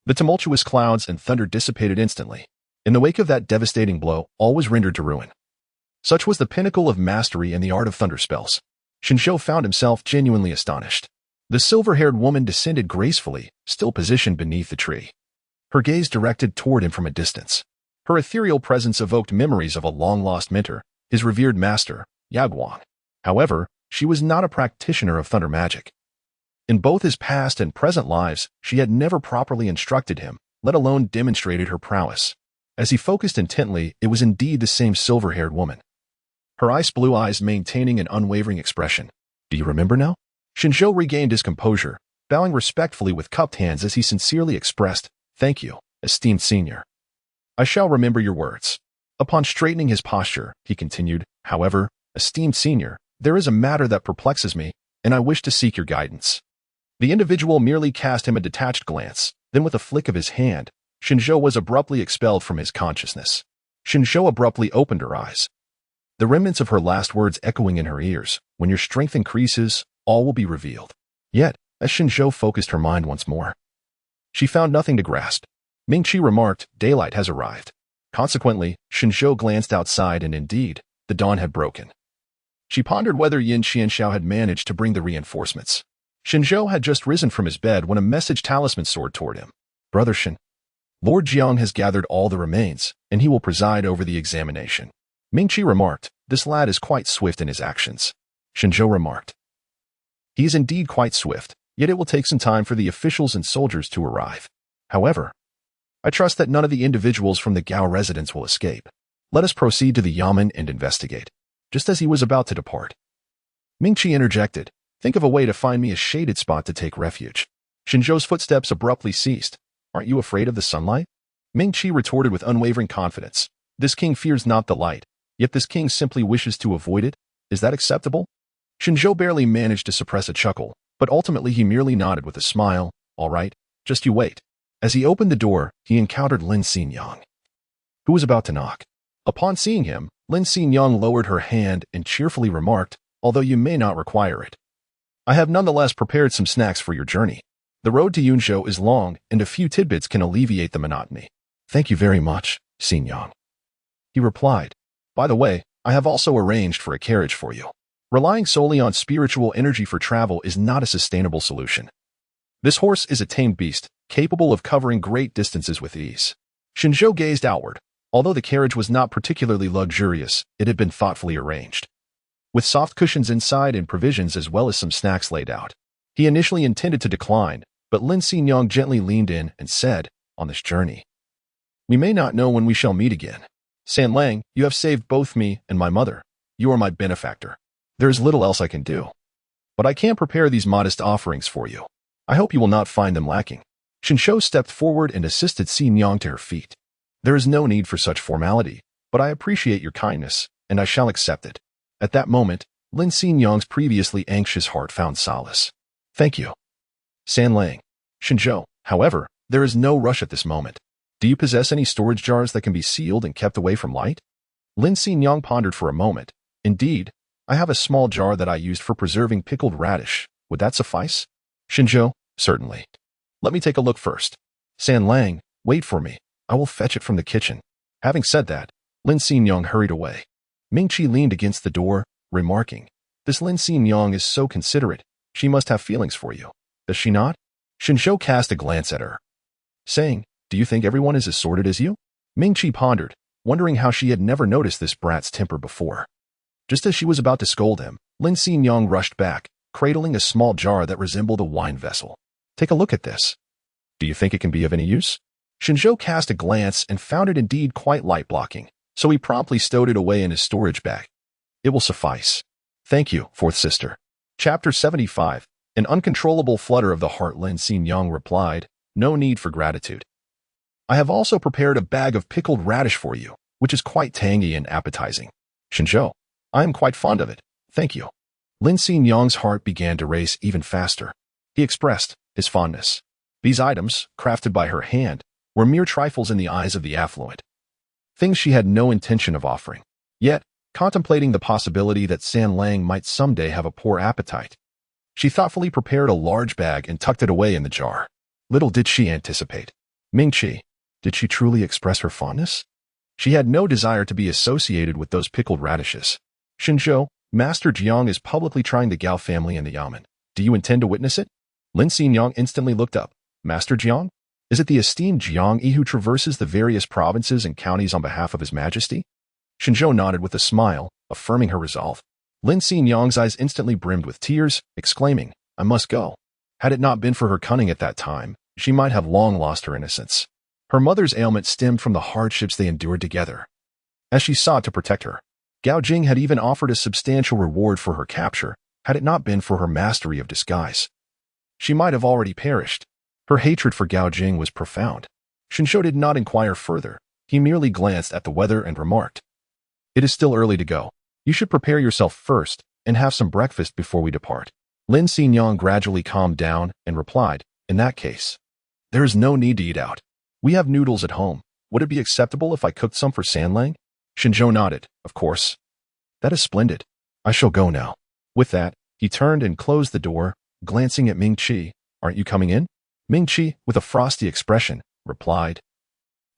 The tumultuous clouds and thunder dissipated instantly. In the wake of that devastating blow, all was rendered to ruin. Such was the pinnacle of mastery in the art of thunder spells. Shen Zhou found himself genuinely astonished. The silver-haired woman descended gracefully, still positioned beneath the tree, her gaze directed toward him from a distance. Her ethereal presence evoked memories of a long-lost mentor, his revered master, Yao Guang. However, she was not a practitioner of thunder magic. In both his past and present lives, she had never properly instructed him, let alone demonstrated her prowess. As he focused intently, it was indeed the same silver-haired woman, her ice-blue eyes maintaining an unwavering expression. "Do you remember now?" Shen Zhou regained his composure, bowing respectfully with cupped hands as he sincerely expressed, "Thank you, esteemed senior. I shall remember your words." Upon straightening his posture, he continued, "However, esteemed senior, there is a matter that perplexes me, and I wish to seek your guidance." The individual merely cast him a detached glance, then with a flick of his hand, Shen Zhou was abruptly expelled from his consciousness. Shen Zhou abruptly opened her eyes, the remnants of her last words echoing in her ears, "When your strength increases, all will be revealed." Yet, as Shen Zhou focused her mind once more, she found nothing to grasp. Mingyue remarked, "Daylight has arrived." Consequently, Shen Zhou glanced outside and indeed, the dawn had broken. She pondered whether Yin Qianxiao had managed to bring the reinforcements. Shen Zhou had just risen from his bed when a message talisman soared toward him. "Brother Shen, Lord Jiang has gathered all the remains, and he will preside over the examination." Mingyue remarked, "This lad is quite swift in his actions." Shen Zhou remarked, "He is indeed quite swift, yet it will take some time for the officials and soldiers to arrive. However, I trust that none of the individuals from the Gao residence will escape. Let us proceed to the Yamen and investigate." Just as he was about to depart, Mingqi interjected. Think of a way to find me a shaded spot to take refuge. Shen Zhou's footsteps abruptly ceased. Aren't you afraid of the sunlight? Mingqi retorted with unwavering confidence. This king fears not the light, yet this king simply wishes to avoid it. Is that acceptable? Shen Zhou barely managed to suppress a chuckle, but ultimately he merely nodded with a smile. All right, just you wait. As he opened the door, he encountered Lin Xinyang, who was about to knock. Upon seeing him, Lin Xinyang lowered her hand and cheerfully remarked, although you may not require it, I have nonetheless prepared some snacks for your journey. The road to Yunzhou is long, and a few tidbits can alleviate the monotony. Thank you very much, Xinyang. He replied. By the way, I have also arranged for a carriage for you. Relying solely on spiritual energy for travel is not a sustainable solution. This horse is a tamed beast, capable of covering great distances with ease. Shen Zhou gazed outward. Although the carriage was not particularly luxurious, it had been thoughtfully arranged, with soft cushions inside and provisions as well as some snacks laid out. He initially intended to decline, but Lin Xinyang gently leaned in and said, on this journey, we may not know when we shall meet again. San Lang, you have saved both me and my mother. You are my benefactor. There is little else I can do, but I can prepare these modest offerings for you. I hope you will not find them lacking. Shen Zhou stepped forward and assisted Xinyang to her feet. There is no need for such formality, but I appreciate your kindness, and I shall accept it. At that moment, Lin Xinyang's previously anxious heart found solace. Thank you, San Lang. Shen Zhou, however, there is no rush at this moment. Do you possess any storage jars that can be sealed and kept away from light? Lin Xinyang pondered for a moment. Indeed, I have a small jar that I used for preserving pickled radish. Would that suffice? Shen Zhou, certainly. Let me take a look first. San Lang, wait for me. I will fetch it from the kitchen. Having said that, Lin Xinyang hurried away. Mingqi leaned against the door, remarking, this Lin Xinyang is so considerate. She must have feelings for you. Does she not? Shen Zhou cast a glance at her, saying, do you think everyone is as sordid as you? Mingqi pondered, wondering how she had never noticed this brat's temper before. Just as she was about to scold him, Lin Xinyang rushed back, cradling a small jar that resembled a wine vessel. Take a look at this. Do you think it can be of any use? Shen Zhou cast a glance and found it indeed quite light-blocking, so he promptly stowed it away in his storage bag. It will suffice. Thank you, fourth sister. Chapter 75. An uncontrollable flutter of the heart. Lin Xinyang replied, no need for gratitude. I have also prepared a bag of pickled radish for you, which is quite tangy and appetizing. Shen Zhou, I am quite fond of it. Thank you. Lin Xinyang's heart began to race even faster. He expressed his fondness. These items, crafted by her hand, were mere trifles in the eyes of the affluent, things she had no intention of offering. Yet, contemplating the possibility that San Lang might someday have a poor appetite, she thoughtfully prepared a large bag and tucked it away in the jar. Little did she anticipate. Mingqi, did she truly express her fondness? She had no desire to be associated with those pickled radishes. Shen Zhou, Master Jiang is publicly trying the Gao family in the yamen. Do you intend to witness it? Lin Xinyang instantly looked up. Master Jiang? Is it the esteemed Jiang Yi who traverses the various provinces and counties on behalf of His Majesty? Shen Zhou nodded with a smile, affirming her resolve. Lin Xinyang's eyes instantly brimmed with tears, exclaiming, I must go. Had it not been for her cunning at that time, she might have long lost her innocence. Her mother's ailment stemmed from the hardships they endured together. As she sought to protect her, Gao Jing had even offered a substantial reward for her capture, had it not been for her mastery of disguise. She might have already perished. Her hatred for Gao Jing was profound. Shen Zhou did not inquire further. He merely glanced at the weather and remarked, it is still early to go. You should prepare yourself first and have some breakfast before we depart. Lin Xinyang gradually calmed down and replied, in that case, there is no need to eat out. We have noodles at home. Would it be acceptable if I cooked some for San Lang? Shen Zhou nodded, of course. That is splendid. I shall go now. With that, he turned and closed the door, glancing at Mingqi. Aren't you coming in? Mingqi, with a frosty expression, replied,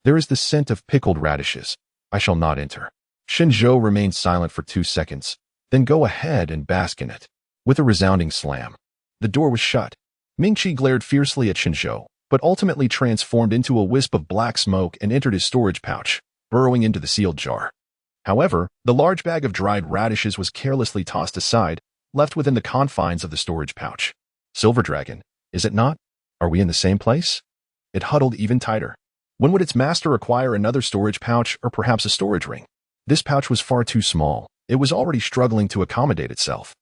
there is the scent of pickled radishes. I shall not enter. Shen Zhou remained silent for 2 seconds, then go ahead and bask in it. With a resounding slam, the door was shut. Mingqi glared fiercely at Shen Zhou, but ultimately transformed into a wisp of black smoke and entered his storage pouch, burrowing into the sealed jar. However, the large bag of dried radishes was carelessly tossed aside, left within the confines of the storage pouch. Silver Dragon, is it not? Are we in the same place? It huddled even tighter. When would its master acquire another storage pouch or perhaps a storage ring? This pouch was far too small. It was already struggling to accommodate itself.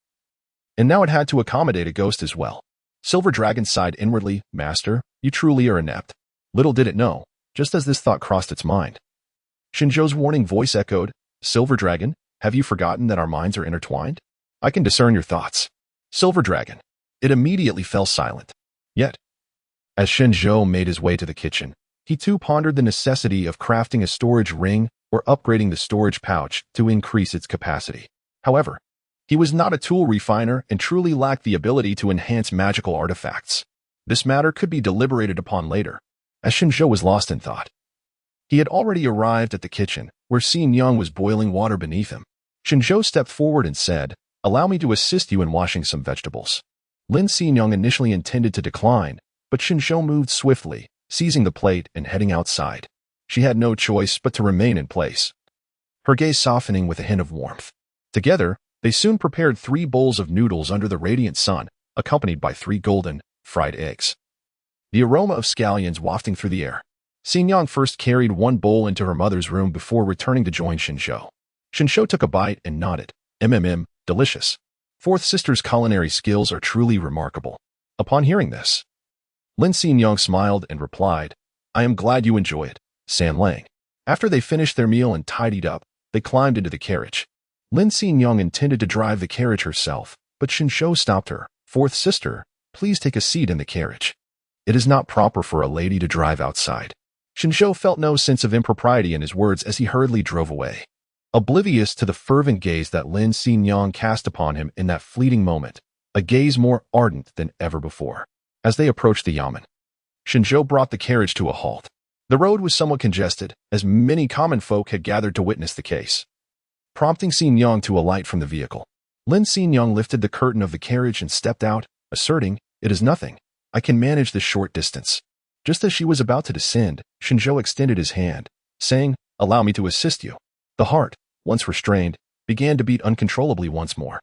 and now it had to accommodate a ghost as well. Silver Dragon sighed inwardly, "Master, you truly are inept." Little did it know, just as this thought crossed its mind, Shen Zhou's warning voice echoed, "Silver Dragon, have you forgotten that our minds are intertwined? I can discern your thoughts." Silver Dragon. It immediately fell silent. Yet, as Shen Zhou made his way to the kitchen, he too pondered the necessity of crafting a storage ring or upgrading the storage pouch to increase its capacity. However, he was not a tool refiner and truly lacked the ability to enhance magical artifacts. This matter could be deliberated upon later, as Shen Zhou was lost in thought. He had already arrived at the kitchen, where Xin Yang was boiling water beneath him. Shen Zhou stepped forward and said, "Allow me to assist you in washing some vegetables." Lin Xingyang initially intended to decline, but Shen Zhou moved swiftly, seizing the plate and heading outside. She had no choice but to remain in place, her gaze softening with a hint of warmth. Together, they soon prepared 3 bowls of noodles under the radiant sun, accompanied by 3 golden, fried eggs. The aroma of scallions wafting through the air. Xingyang first carried 1 bowl into her mother's room before returning to join Shen Zhou. Shen Zhou took a bite and nodded. Delicious. Fourth sister's culinary skills are truly remarkable. Upon hearing this, Lin Xingyang smiled and replied, "I am glad you enjoy it, San Lang." After they finished their meal and tidied up, they climbed into the carriage. Lin Xingyang intended to drive the carriage herself, but Shen Zhou stopped her. "Fourth sister, please take a seat in the carriage. It is not proper for a lady to drive outside." Shen Zhou felt no sense of impropriety in his words as he hurriedly drove away, oblivious to the fervent gaze that Lin Xingyang cast upon him in that fleeting moment, a gaze more ardent than ever before. As they approached the yamen, Shen Zhou brought the carriage to a halt. The road was somewhat congested, as many common folk had gathered to witness the case, prompting Xingyang to alight from the vehicle. Lin Xingyang lifted the curtain of the carriage and stepped out, asserting, "It is nothing. I can manage this short distance." Just as she was about to descend, Shen Zhou extended his hand, saying, "Allow me to assist you." The heart, once restrained, began to beat uncontrollably once more.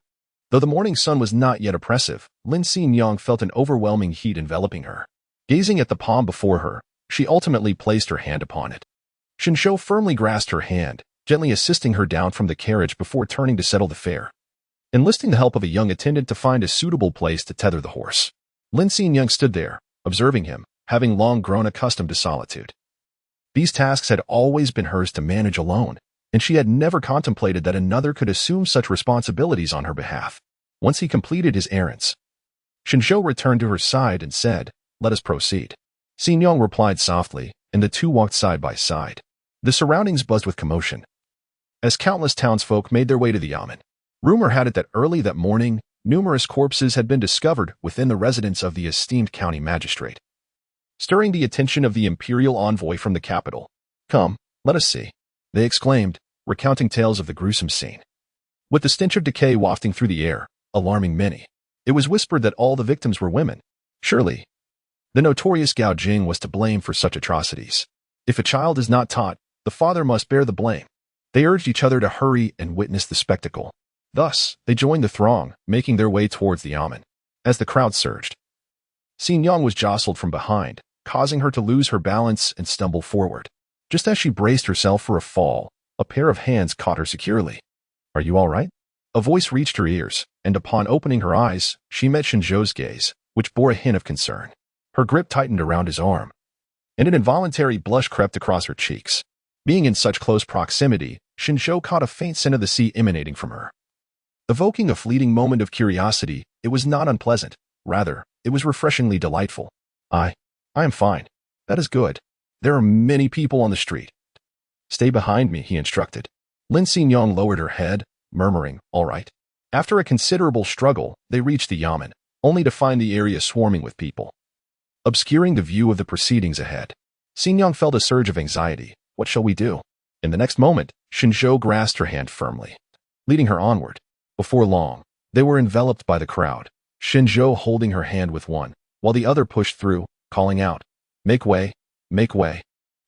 Though the morning sun was not yet oppressive, Lin Xingyang felt an overwhelming heat enveloping her. Gazing at the palm before her, she ultimately placed her hand upon it. Shen Zhou firmly grasped her hand, gently assisting her down from the carriage before turning to settle the fare, enlisting the help of a young attendant to find a suitable place to tether the horse. Lin Xingyang stood there, observing him, having long grown accustomed to solitude. These tasks had always been hers to manage alone, and she had never contemplated that another could assume such responsibilities on her behalf. Once he completed his errands, Shen Zhou returned to her side and said, "Let us proceed." Xingyang replied softly, and the two walked side by side. The surroundings buzzed with commotion, as countless townsfolk made their way to the yamen. Rumor had it that early that morning, numerous corpses had been discovered within the residence of the esteemed county magistrate, stirring the attention of the imperial envoy from the capital. "Come, let us see," they exclaimed, recounting tales of the gruesome scene, with the stench of decay wafting through the air, alarming many. It was whispered that all the victims were women. Surely, the notorious Gao Jing was to blame for such atrocities. If a child is not taught, the father must bear the blame. They urged each other to hurry and witness the spectacle. Thus, they joined the throng, making their way towards the yamen. As the crowd surged, Xingyang was jostled from behind, causing her to lose her balance and stumble forward. Just as she braced herself for a fall, a pair of hands caught her securely. "Are you all right?" A voice reached her ears, and upon opening her eyes, she met Shen Zhou's gaze, which bore a hint of concern. Her grip tightened around his arm, and an involuntary blush crept across her cheeks. Being in such close proximity, Shen Zhou caught a faint scent of the sea emanating from her. Evoking a fleeting moment of curiosity, it was not unpleasant. Rather, it was refreshingly delightful. I am fine. That is good. There are many people on the street." "Stay behind me," he instructed. Lin Xingyang lowered her head, murmuring, "All right." After a considerable struggle, they reached the yamen, only to find the area swarming with people, obscuring the view of the proceedings ahead. Xingyang felt a surge of anxiety. What shall we do? In the next moment, Shen Zhou grasped her hand firmly, leading her onward. Before long, they were enveloped by the crowd, Shen Zhou holding her hand with one, while the other pushed through, calling out, "Make way, make way."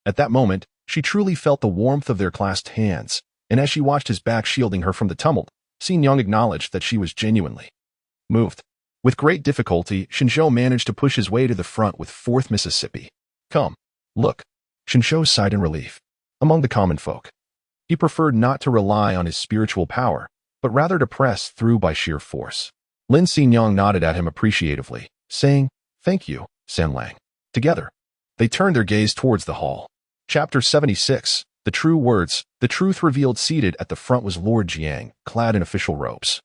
At that moment, she truly felt the warmth of their clasped hands, and as she watched his back shielding her from the tumult, Xingyang acknowledged that she was genuinely moved. With great difficulty, Shen Zhou managed to push his way to the front with 4th Mississippi. "Come, look." Shen Zhou sighed in relief. Among the common folk, he preferred not to rely on his spiritual power, but rather to press through by sheer force. Lin Xingyang nodded at him appreciatively, saying, "Thank you, San Lang." Together, they turned their gaze towards the hall. Chapter 76. The True Words. The truth revealed. Seated at the front was Lord Jiang, clad in official robes,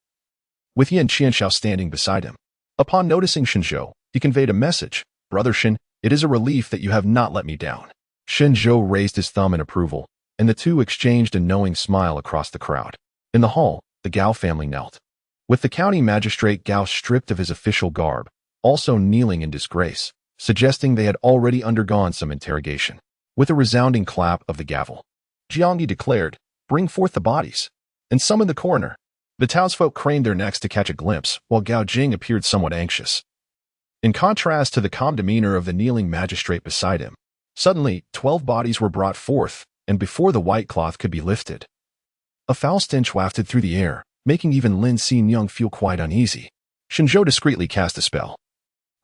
with Yan Qianshao standing beside him. Upon noticing Shen Zhou, he conveyed a message. "Brother Shen, it is a relief that you have not let me down." Shen Zhou raised his thumb in approval, and the two exchanged a knowing smile across the crowd. In the hall, the Gao family knelt, with the county magistrate Gao stripped of his official garb, also kneeling in disgrace, suggesting they had already undergone some interrogation. With a resounding clap of the gavel, Jiang declared, "Bring forth the bodies, and summon the coroner." The townsfolk craned their necks to catch a glimpse, while Gao Jing appeared somewhat anxious. In contrast to the calm demeanor of the kneeling magistrate beside him, suddenly 12 bodies were brought forth, and before the white cloth could be lifted, a foul stench wafted through the air, making even Lin Xingyang feel quite uneasy. Shen Zhou discreetly cast a spell,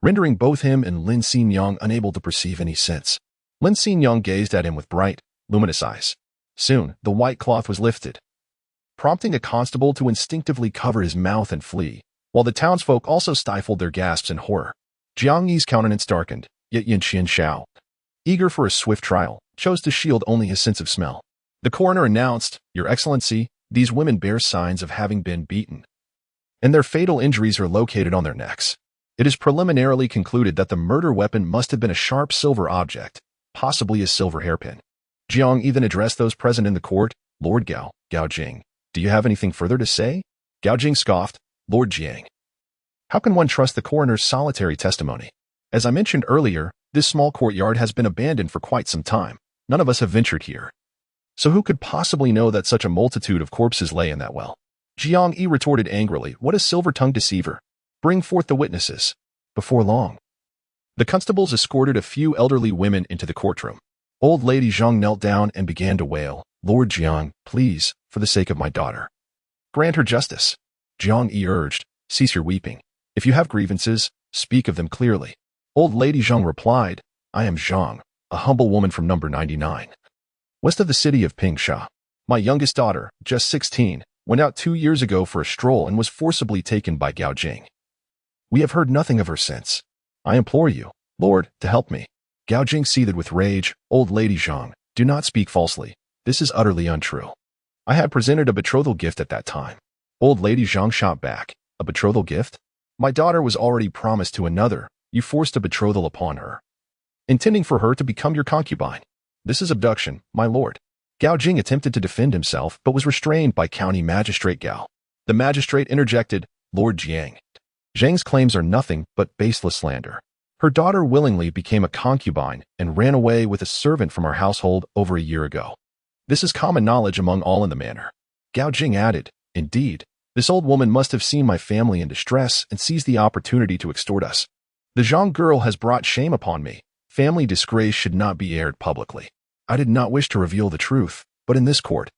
rendering both him and Lin Xingyang unable to perceive any sense. Lin Xingyang gazed at him with bright, luminous eyes. Soon, the white cloth was lifted, prompting a constable to instinctively cover his mouth and flee, while the townsfolk also stifled their gasps in horror. Jiang Yi's countenance darkened, yet Yan Qianshao, eager for a swift trial, chose to shield only his sense of smell. The coroner announced, "Your Excellency, these women bear signs of having been beaten, and their fatal injuries are located on their necks. It is preliminarily concluded that the murder weapon must have been a sharp silver object, possibly a silver hairpin." Jiang even addressed those present in the court. "Lord Gao, Gao Jing, do you have anything further to say?" Gao Jing scoffed. "Lord Jiang, how can one trust the coroner's solitary testimony? As I mentioned earlier, this small courtyard has been abandoned for quite some time. None of us have ventured here. So who could possibly know that such a multitude of corpses lay in that well?" Jiang Yi retorted angrily, "What a silver-tongued deceiver. Bring forth the witnesses." Before long, the constables escorted a few elderly women into the courtroom. Old Lady Zhang knelt down and began to wail, "Lord Jiang, please, for the sake of my daughter, grant her justice." Jiang Yi urged, "Cease your weeping. If you have grievances, speak of them clearly." Old Lady Zhang replied, "I am Zhang, a humble woman from number 99, west of the city of Pingsha. My youngest daughter, just 16, went out 2 years ago for a stroll and was forcibly taken by Gao Jing. We have heard nothing of her since. I implore you, Lord, to help me." Gao Jing seethed with rage. "Old Lady Zhang, do not speak falsely. This is utterly untrue. I had presented a betrothal gift at that time." Old Lady Zhang shot back, "A betrothal gift? My daughter was already promised to another. You forced a betrothal upon her, intending for her to become your concubine. This is abduction, my lord." Gao Jing attempted to defend himself but was restrained by County Magistrate Gao. The magistrate interjected, "Lord Jiang, Zhang's claims are nothing but baseless slander. Her daughter willingly became a concubine and ran away with a servant from our household over a year ago. This is common knowledge among all in the manor." Gao Jing added, "Indeed, this old woman must have seen my family in distress and seized the opportunity to extort us. The Zhang girl has brought shame upon me. Family disgrace should not be aired publicly. I did not wish to reveal the truth, but in this court,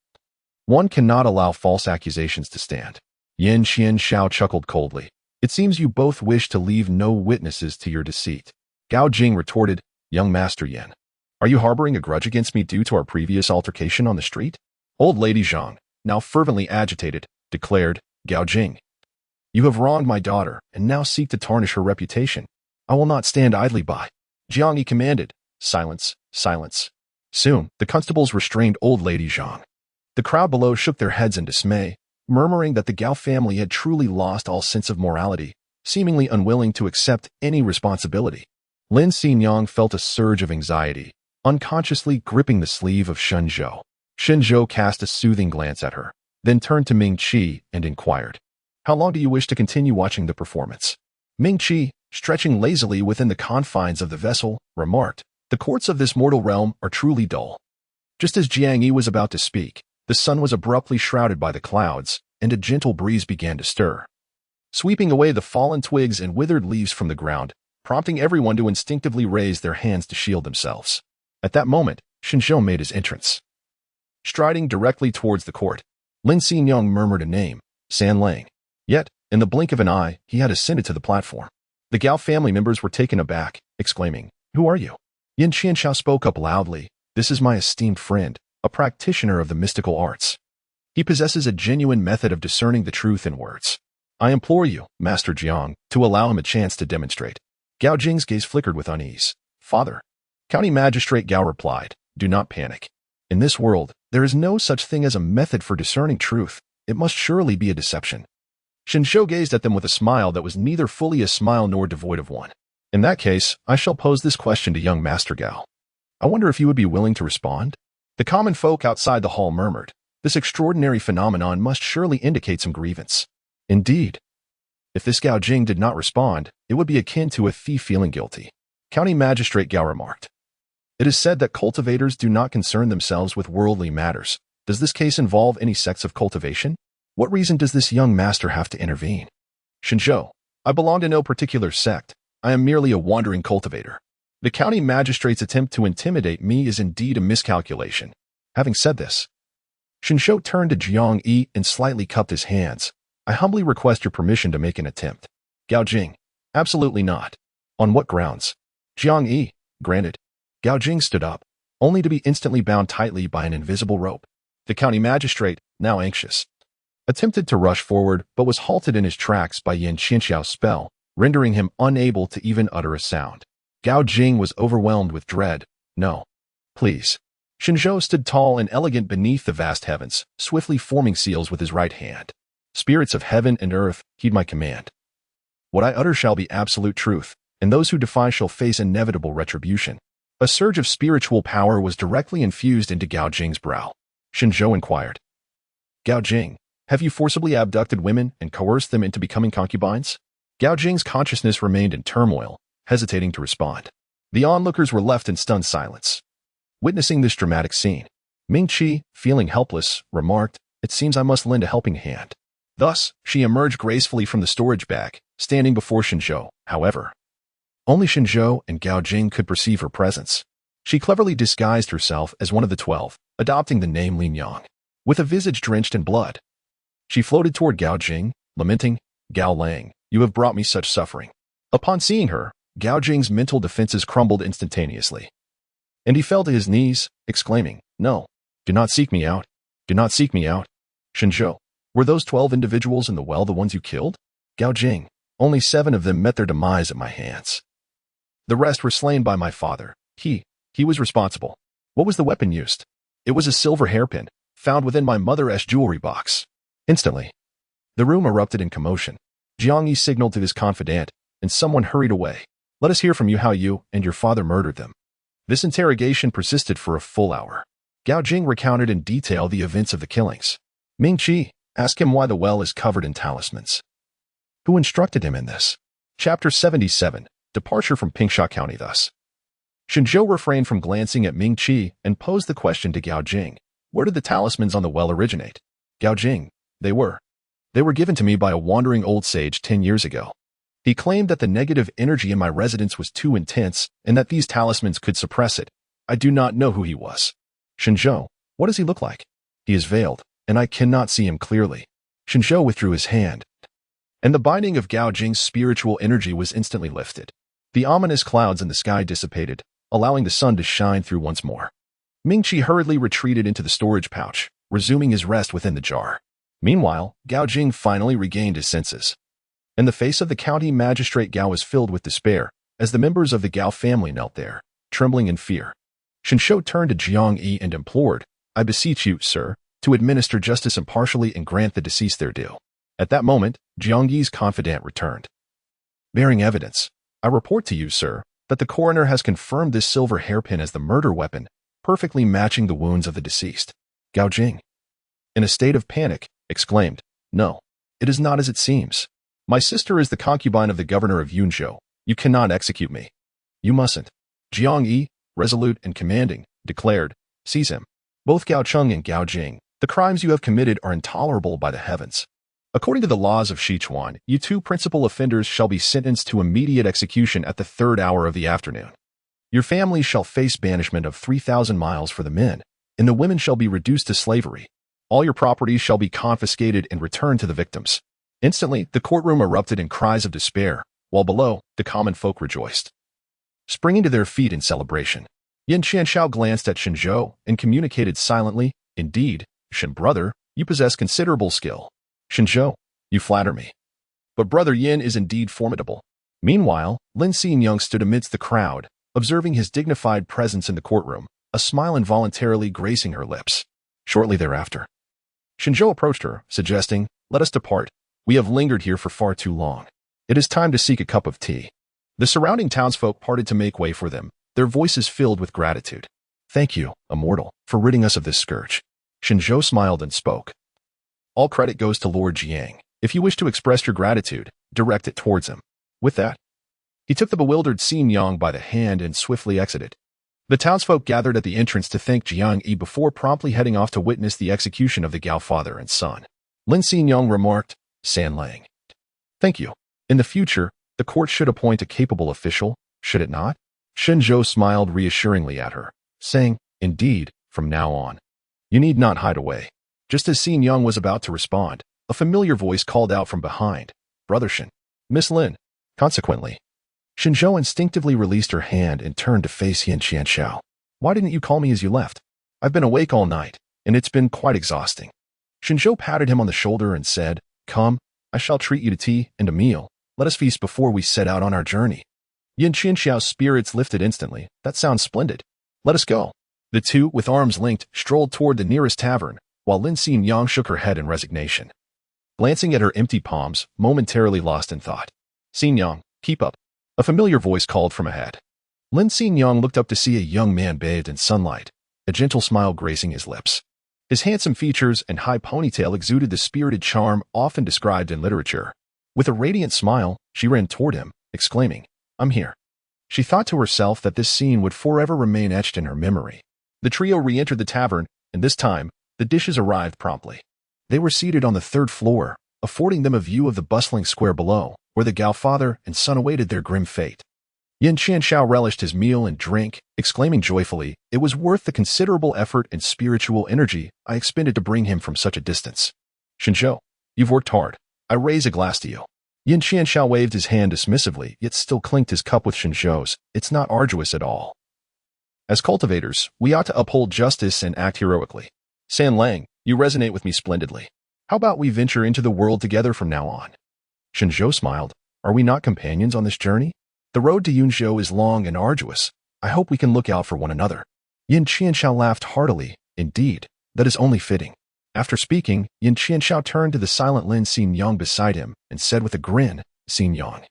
one cannot allow false accusations to stand." Yan Qianshao chuckled coldly. "It seems you both wish to leave no witnesses to your deceit." Gao Jing retorted, "Young Master Yan, are you harboring a grudge against me due to our previous altercation on the street?" Old Lady Zhang, now fervently agitated, declared, "Gao Jing, you have wronged my daughter and now seek to tarnish her reputation. I will not stand idly by." Jiang Yi commanded, "Silence, silence." Soon, the constables restrained Old Lady Zhang. The crowd below shook their heads in dismay, murmuring that the Gao family had truly lost all sense of morality, seemingly unwilling to accept any responsibility. Lin Xingyang felt a surge of anxiety, unconsciously gripping the sleeve of Shen Zhou. Shen Zhou cast a soothing glance at her, then turned to Ming Qi and inquired, "How long do you wish to continue watching the performance?" Ming Qi, stretching lazily within the confines of the vessel, remarked, "The courts of this mortal realm are truly dull." Just as Jiang Yi was about to speak, the sun was abruptly shrouded by the clouds, and a gentle breeze began to stir, sweeping away the fallen twigs and withered leaves from the ground, prompting everyone to instinctively raise their hands to shield themselves. At that moment, Shen Zhou made his entrance. Striding directly towards the court, Lin Xingyang murmured a name, San Lang. Yet, in the blink of an eye, he had ascended to the platform. The Gao family members were taken aback, exclaiming, "Who are you?" Yan Qianshao spoke up loudly, "This is my esteemed friend, a practitioner of the mystical arts. He possesses a genuine method of discerning the truth in words. I implore you, Master Jiang, to allow him a chance to demonstrate. Gao Jing's gaze flickered with unease. Father. County Magistrate Gao replied, do not panic. In this world, there is no such thing as a method for discerning truth. It must surely be a deception. Shen Zhou gazed at them with a smile that was neither fully a smile nor devoid of one. In that case, I shall pose this question to young Master Gao. I wonder if you would be willing to respond? The common folk outside the hall murmured. This extraordinary phenomenon must surely indicate some grievance. Indeed. If this Gao Jing did not respond, it would be akin to a thief feeling guilty. County Magistrate Gao remarked. It is said that cultivators do not concern themselves with worldly matters. Does this case involve any sects of cultivation? What reason does this young master have to intervene? Shen Zhou, I belong to no particular sect. I am merely a wandering cultivator. The county magistrate's attempt to intimidate me is indeed a miscalculation. Having said this, Shen Zhou turned to Jiang Yi and slightly cupped his hands. I humbly request your permission to make an attempt. Gao Jing, absolutely not. On what grounds? Jiang Yi, granted. Gao Jing stood up, only to be instantly bound tightly by an invisible rope. The county magistrate, now anxious, attempted to rush forward but was halted in his tracks by Yan Qianxiao's spell, rendering him unable to even utter a sound. Gao Jing was overwhelmed with dread. No. Please. Shen Zhou stood tall and elegant beneath the vast heavens, swiftly forming seals with his right hand. Spirits of heaven and earth, heed my command. What I utter shall be absolute truth, and those who defy shall face inevitable retribution. A surge of spiritual power was directly infused into Gao Jing's brow. Shen Zhou inquired. Gao Jing, have you forcibly abducted women and coerced them into becoming concubines? Gao Jing's consciousness remained in turmoil, hesitating to respond. The onlookers were left in stunned silence. Witnessing this dramatic scene, Mingyue, feeling helpless, remarked, it seems I must lend a helping hand. Thus, she emerged gracefully from the storage bag, standing before Shen Zhou. However, only Shen Zhou and Gao Jing could perceive her presence. She cleverly disguised herself as one of the 12, adopting the name Lin Yang. With a visage drenched in blood, she floated toward Gao Jing, lamenting, Gao Lang, you have brought me such suffering. Upon seeing her, Gao Jing's mental defenses crumbled instantaneously. And he fell to his knees, exclaiming, no, do not seek me out. Do not seek me out. Shen Zhou, were those 12 individuals in the well the ones you killed? Gao Jing, only 7 of them met their demise at my hands. The rest were slain by my father. He was responsible. What was the weapon used? It was a silver hairpin, found within my mother's jewelry box. Instantly, the room erupted in commotion. Jiang Yi signaled to his confidant, and someone hurried away. Let us hear from you how you and your father murdered them. This interrogation persisted for a full hour. Gao Jing recounted in detail the events of the killings. Mingyue asked him why the well is covered in talismans. Who instructed him in this? Chapter 77, Departure from Pingsha County thus. Shen Zhou refrained from glancing at Mingyue and posed the question to Gao Jing. Where did the talismans on the well originate? Gao Jing, they were given to me by a wandering old sage 10 years ago. He claimed that the negative energy in my residence was too intense and that these talismans could suppress it. I do not know who he was. Shen Zhou, what does he look like? He is veiled, and I cannot see him clearly. Shen Zhou withdrew his hand, and the binding of Gao Jing's spiritual energy was instantly lifted. The ominous clouds in the sky dissipated, allowing the sun to shine through once more. Mingyue hurriedly retreated into the storage pouch, resuming his rest within the jar. Meanwhile, Gao Jing finally regained his senses. And the face of the county magistrate Gao was filled with despair, as the members of the Gao family knelt there, trembling in fear. Shen Zhou turned to Jiang Yi and implored, I beseech you, sir, to administer justice impartially and grant the deceased their due. At that moment, Jiang Yi's confidant returned. Bearing evidence, I report to you, sir, that the coroner has confirmed this silver hairpin as the murder weapon, perfectly matching the wounds of the deceased. Gao Jing, in a state of panic, exclaimed, no, it is not as it seems. My sister is the concubine of the governor of Yunzhou. You cannot execute me. You mustn't. Jiang Yi, resolute and commanding, declared, seize him. Both Gao Cheng and Gao Jing, the crimes you have committed are intolerable by the heavens. According to the laws of Sichuan, you 2 principal offenders shall be sentenced to immediate execution at the 3rd hour of the afternoon. Your families shall face banishment of 3,000 miles for the men, and the women shall be reduced to slavery. All your properties shall be confiscated and returned to the victims. Instantly, the courtroom erupted in cries of despair, while below, the common folk rejoiced. Springing to their feet in celebration, Yan Qianxiao glanced at Shen Zhou and communicated silently, indeed, Shen brother, you possess considerable skill. Shen Zhou, you flatter me. but Brother Yin is indeed formidable. Meanwhile, Lin Xingyang stood amidst the crowd, observing his dignified presence in the courtroom, a smile involuntarily gracing her lips. Shortly thereafter, Shen Zhou approached her, suggesting, "Let us depart. We have lingered here for far too long. It is time to seek a cup of tea." The surrounding townsfolk parted to make way for them, their voices filled with gratitude. "Thank you, immortal, for ridding us of this scourge." Shen Zhou smiled and spoke. "All credit goes to Lord Jiang. If you wish to express your gratitude, direct it towards him." With that, he took the bewildered Xingyang by the hand and swiftly exited. The townsfolk gathered at the entrance to thank Jiang Yi before promptly heading off to witness the execution of the Gao father and son. Lin Xingyang remarked, "San Lang. Thank you. In the future, the court should appoint a capable official, should it not?" Shen Zhou smiled reassuringly at her, saying, "Indeed, from now on, you need not hide away." Just as Xingyang was about to respond, a familiar voice called out from behind, "Brother Shen." "Miss Lin." Consequently, Shen Zhou instinctively released her hand and turned to face Yin Qianxiao. "Why didn't you call me as you left? I've been awake all night, and it's been quite exhausting." Shen Zhou patted him on the shoulder and said, "Come, I shall treat you to tea and a meal. Let us feast before we set out on our journey." Yin Qianxiao's spirits lifted instantly. "That sounds splendid. Let us go." The two, with arms linked, strolled toward the nearest tavern, while Lin Xingyang shook her head in resignation. Glancing at her empty palms, momentarily lost in thought. "Xingyang, keep up." A familiar voice called from ahead. Lin Xingyang looked up to see a young man bathed in sunlight, a gentle smile gracing his lips. His handsome features and high ponytail exuded the spirited charm often described in literature. With a radiant smile, she ran toward him, exclaiming, "I'm here." She thought to herself that this scene would forever remain etched in her memory. The trio re-entered the tavern, and this time, the dishes arrived promptly. They were seated on the third floor, affording them a view of the bustling square below, where the Gao father and son awaited their grim fate. Yin Qianxiao relished his meal and drink, exclaiming joyfully, "It was worth the considerable effort and spiritual energy I expended to bring him from such a distance." "Shen Zhou, you've worked hard. I raise a glass to you." Yin Qianxiao waved his hand dismissively, yet still clinked his cup with Shen Zhou's. "It's not arduous at all. As cultivators, we ought to uphold justice and act heroically. San Lang, you resonate with me splendidly. How about we venture into the world together from now on?" Shen Zhou smiled. "Are we not companions on this journey? The road to Yunzhou is long and arduous. I hope we can look out for one another." Yin Qianxiao laughed heartily. "Indeed, that is only fitting." After speaking, Yin Qianxiao turned to the silent Lin Xingyang beside him and said with a grin, "Xingyang,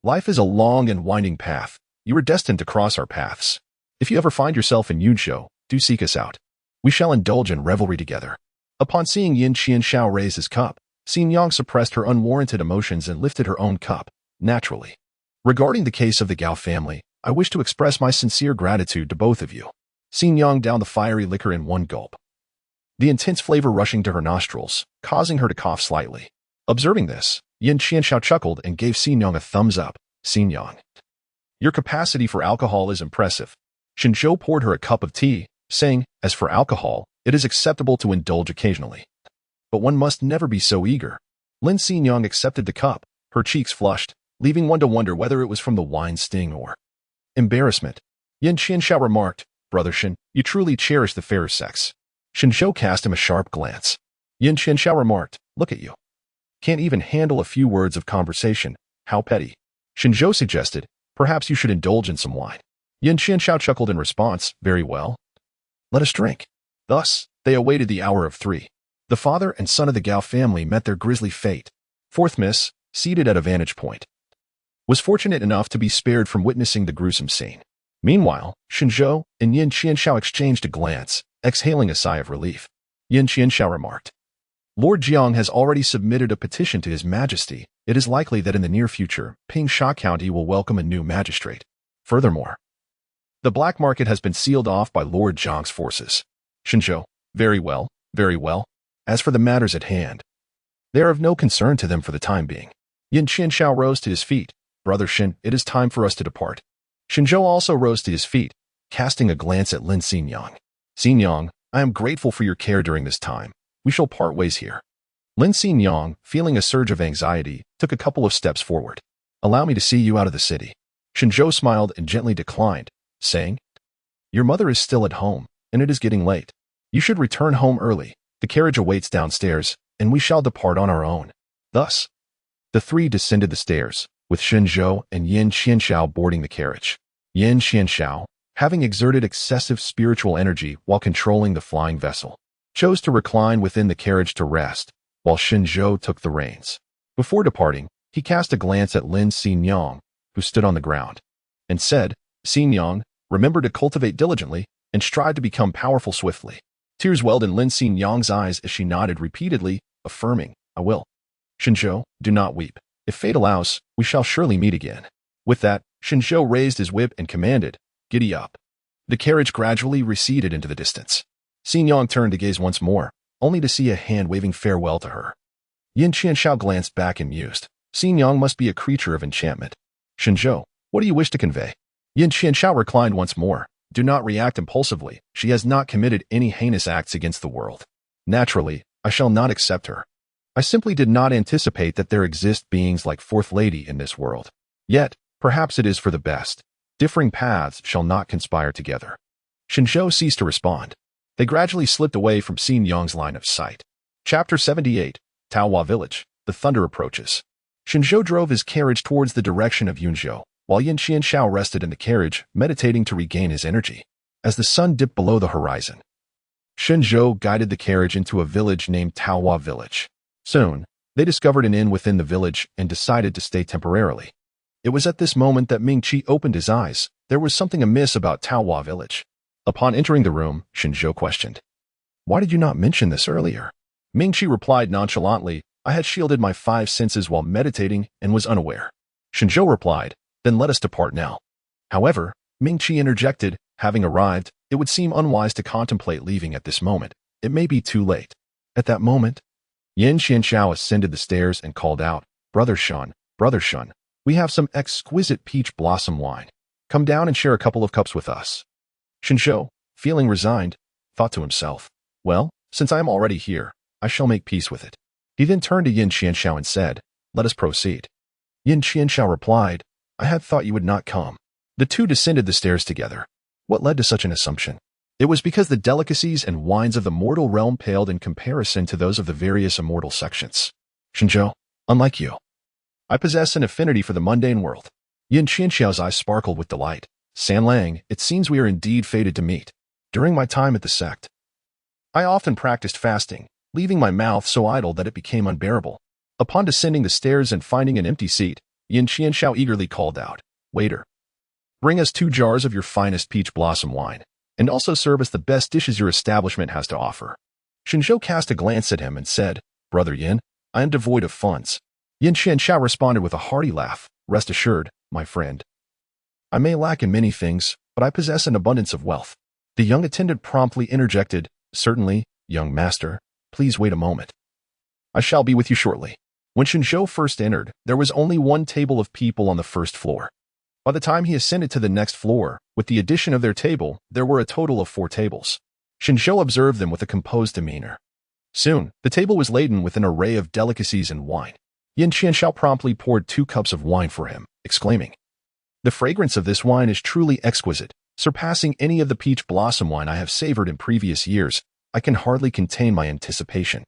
life is a long and winding path. You are destined to cross our paths. If you ever find yourself in Yunzhou, do seek us out. We shall indulge in revelry together." Upon seeing Yin Qianxiao raise his cup, Xingyang suppressed her unwarranted emotions and lifted her own cup, naturally. "Regarding the case of the Gao family, I wish to express my sincere gratitude to both of you." Xingyang downed the fiery liquor in one gulp, the intense flavor rushing to her nostrils, causing her to cough slightly. Observing this, Yin Qianxiao chuckled and gave Xingyang a thumbs up. "Xingyang, your capacity for alcohol is impressive." Shen Zhou poured her a cup of tea, saying, "As for alcohol, it is acceptable to indulge occasionally. But one must never be so eager." Lin Xingyang accepted the cup, her cheeks flushed, leaving one to wonder whether it was from the wine's sting or embarrassment. Yin Qianxiao remarked, "Brother Shen, you truly cherish the fairer sex." Shen Zhou cast him a sharp glance. Yin Qianxiao remarked, "Look at you. Can't even handle a few words of conversation. How petty." Shen Zhou suggested, "Perhaps you should indulge in some wine." Yin Qianxiao chuckled in response, "Very well. Let us drink." Thus, they awaited the hour of 3. The father and son of the Gao family met their grisly fate. Fourth Miss, seated at a vantage point, was fortunate enough to be spared from witnessing the gruesome scene. Meanwhile, Shen Zhou and Yin Qianxiao exchanged a glance, exhaling a sigh of relief. Yin Qianxiao remarked, "Lord Jiang has already submitted a petition to His Majesty. It is likely that in the near future, Pingsha County will welcome a new magistrate. Furthermore, the black market has been sealed off by Lord Jiang's forces." Shen Zhou, "Very well, very well. As for the matters at hand, they are of no concern to them for the time being." Yin Qianxiao rose to his feet. "Brother Shen, it is time for us to depart." Shen Zhou also rose to his feet, casting a glance at Lin Xingyang. "Xingyang, I am grateful for your care during this time. We shall part ways here." Lin Xingyang, feeling a surge of anxiety, took a couple of steps forward. "Allow me to see you out of the city." Shen Zhou smiled and gently declined, saying, "Your mother is still at home, and it is getting late. You should return home early. The carriage awaits downstairs, and we shall depart on our own." Thus, The three descended the stairs, with Shen Zhou and Yin Qianshao boarding the carriage. Yin Qianshao, having exerted excessive spiritual energy while controlling the flying vessel, chose to recline within the carriage to rest, while Shen Zhou took the reins. Before departing, he cast a glance at Lin Xinyang, who stood on the ground, and said, "Xinyang, remember to cultivate diligently and strive to become powerful swiftly." Tears welled in Lin Xinyang's eyes as she nodded repeatedly, affirming, "I will." "Shen Zhou, do not weep. If fate allows, we shall surely meet again." With that, Shen Zhou raised his whip and commanded, "Giddy up." The carriage gradually receded into the distance. Xinyang turned to gaze once more, only to see a hand waving farewell to her. Yin Qianshao glanced back and mused. Xinyang must be a creature of enchantment. "Shen Zhou, what do you wish to convey?" Yin Qianshao reclined once more. "Do not react impulsively. She has not committed any heinous acts against the world. Naturally, I shall not accept her. I simply did not anticipate that there exist beings like Fourth Lady in this world. Yet, perhaps it is for the best. Differing paths shall not conspire together." Shen Zhou ceased to respond. They gradually slipped away from Xinyang's line of sight. Chapter 78, Taohua Village. The thunder approaches. Shen Zhou drove his carriage towards the direction of Yunzhou, while Yin Qianshao rested in the carriage, meditating to regain his energy. As the sun dipped below the horizon, Shen Zhou guided the carriage into a village named Taohua Village. Soon, they discovered an inn within the village and decided to stay temporarily. It was at this moment that Mingqi opened his eyes. There was something amiss about Taohua Village. Upon entering the room, Shen Zhou questioned, "Why did you not mention this earlier?" Mingqi replied nonchalantly, "I had shielded my five senses while meditating and was unaware." Shen Zhou replied, "Then let us depart now." However, Mingqi interjected, "Having arrived, it would seem unwise to contemplate leaving at this moment. It may be too late." At that moment, Yin Qianshao ascended the stairs and called out, Brother Shen, we have some exquisite peach blossom wine. Come down and share a couple of cups with us." Shen Zhou, feeling resigned, thought to himself, "Well, since I am already here, I shall make peace with it." He then turned to Yin Qianshao and said, "Let us proceed." Yin Qianshao replied, "I had thought you would not come." The two descended the stairs together. What led to such an assumption? It was because the delicacies and wines of the mortal realm paled in comparison to those of the various immortal sections. "Shen Zhou, unlike you, I possess an affinity for the mundane world." Yin Qianshao's eyes sparkled with delight. "San Lang, it seems we are indeed fated to meet. During my time at the sect, I often practiced fasting, leaving my mouth so idle that it became unbearable." Upon descending the stairs and finding an empty seat, Yin Qianshao eagerly called out, "Waiter, bring us 2 jars of your finest peach blossom wine, and also serve us the best dishes your establishment has to offer." Shen Zhou cast a glance at him and said, "Brother Yin, I am devoid of funds." Yin Qianshao responded with a hearty laugh, "Rest assured, my friend. I may lack in many things, but I possess an abundance of wealth." The young attendant promptly interjected, "Certainly, young master. Please wait a moment. I shall be with you shortly." When Shen Zhou first entered, there was only one table of people on the first floor. By the time he ascended to the next floor, with the addition of their table, there were a total of 4 tables. Shen Zhou observed them with a composed demeanor. Soon, the table was laden with an array of delicacies and wine. Yin Qianshao promptly poured 2 cups of wine for him, exclaiming, "The fragrance of this wine is truly exquisite, surpassing any of the peach blossom wine I have savored in previous years. I can hardly contain my anticipation."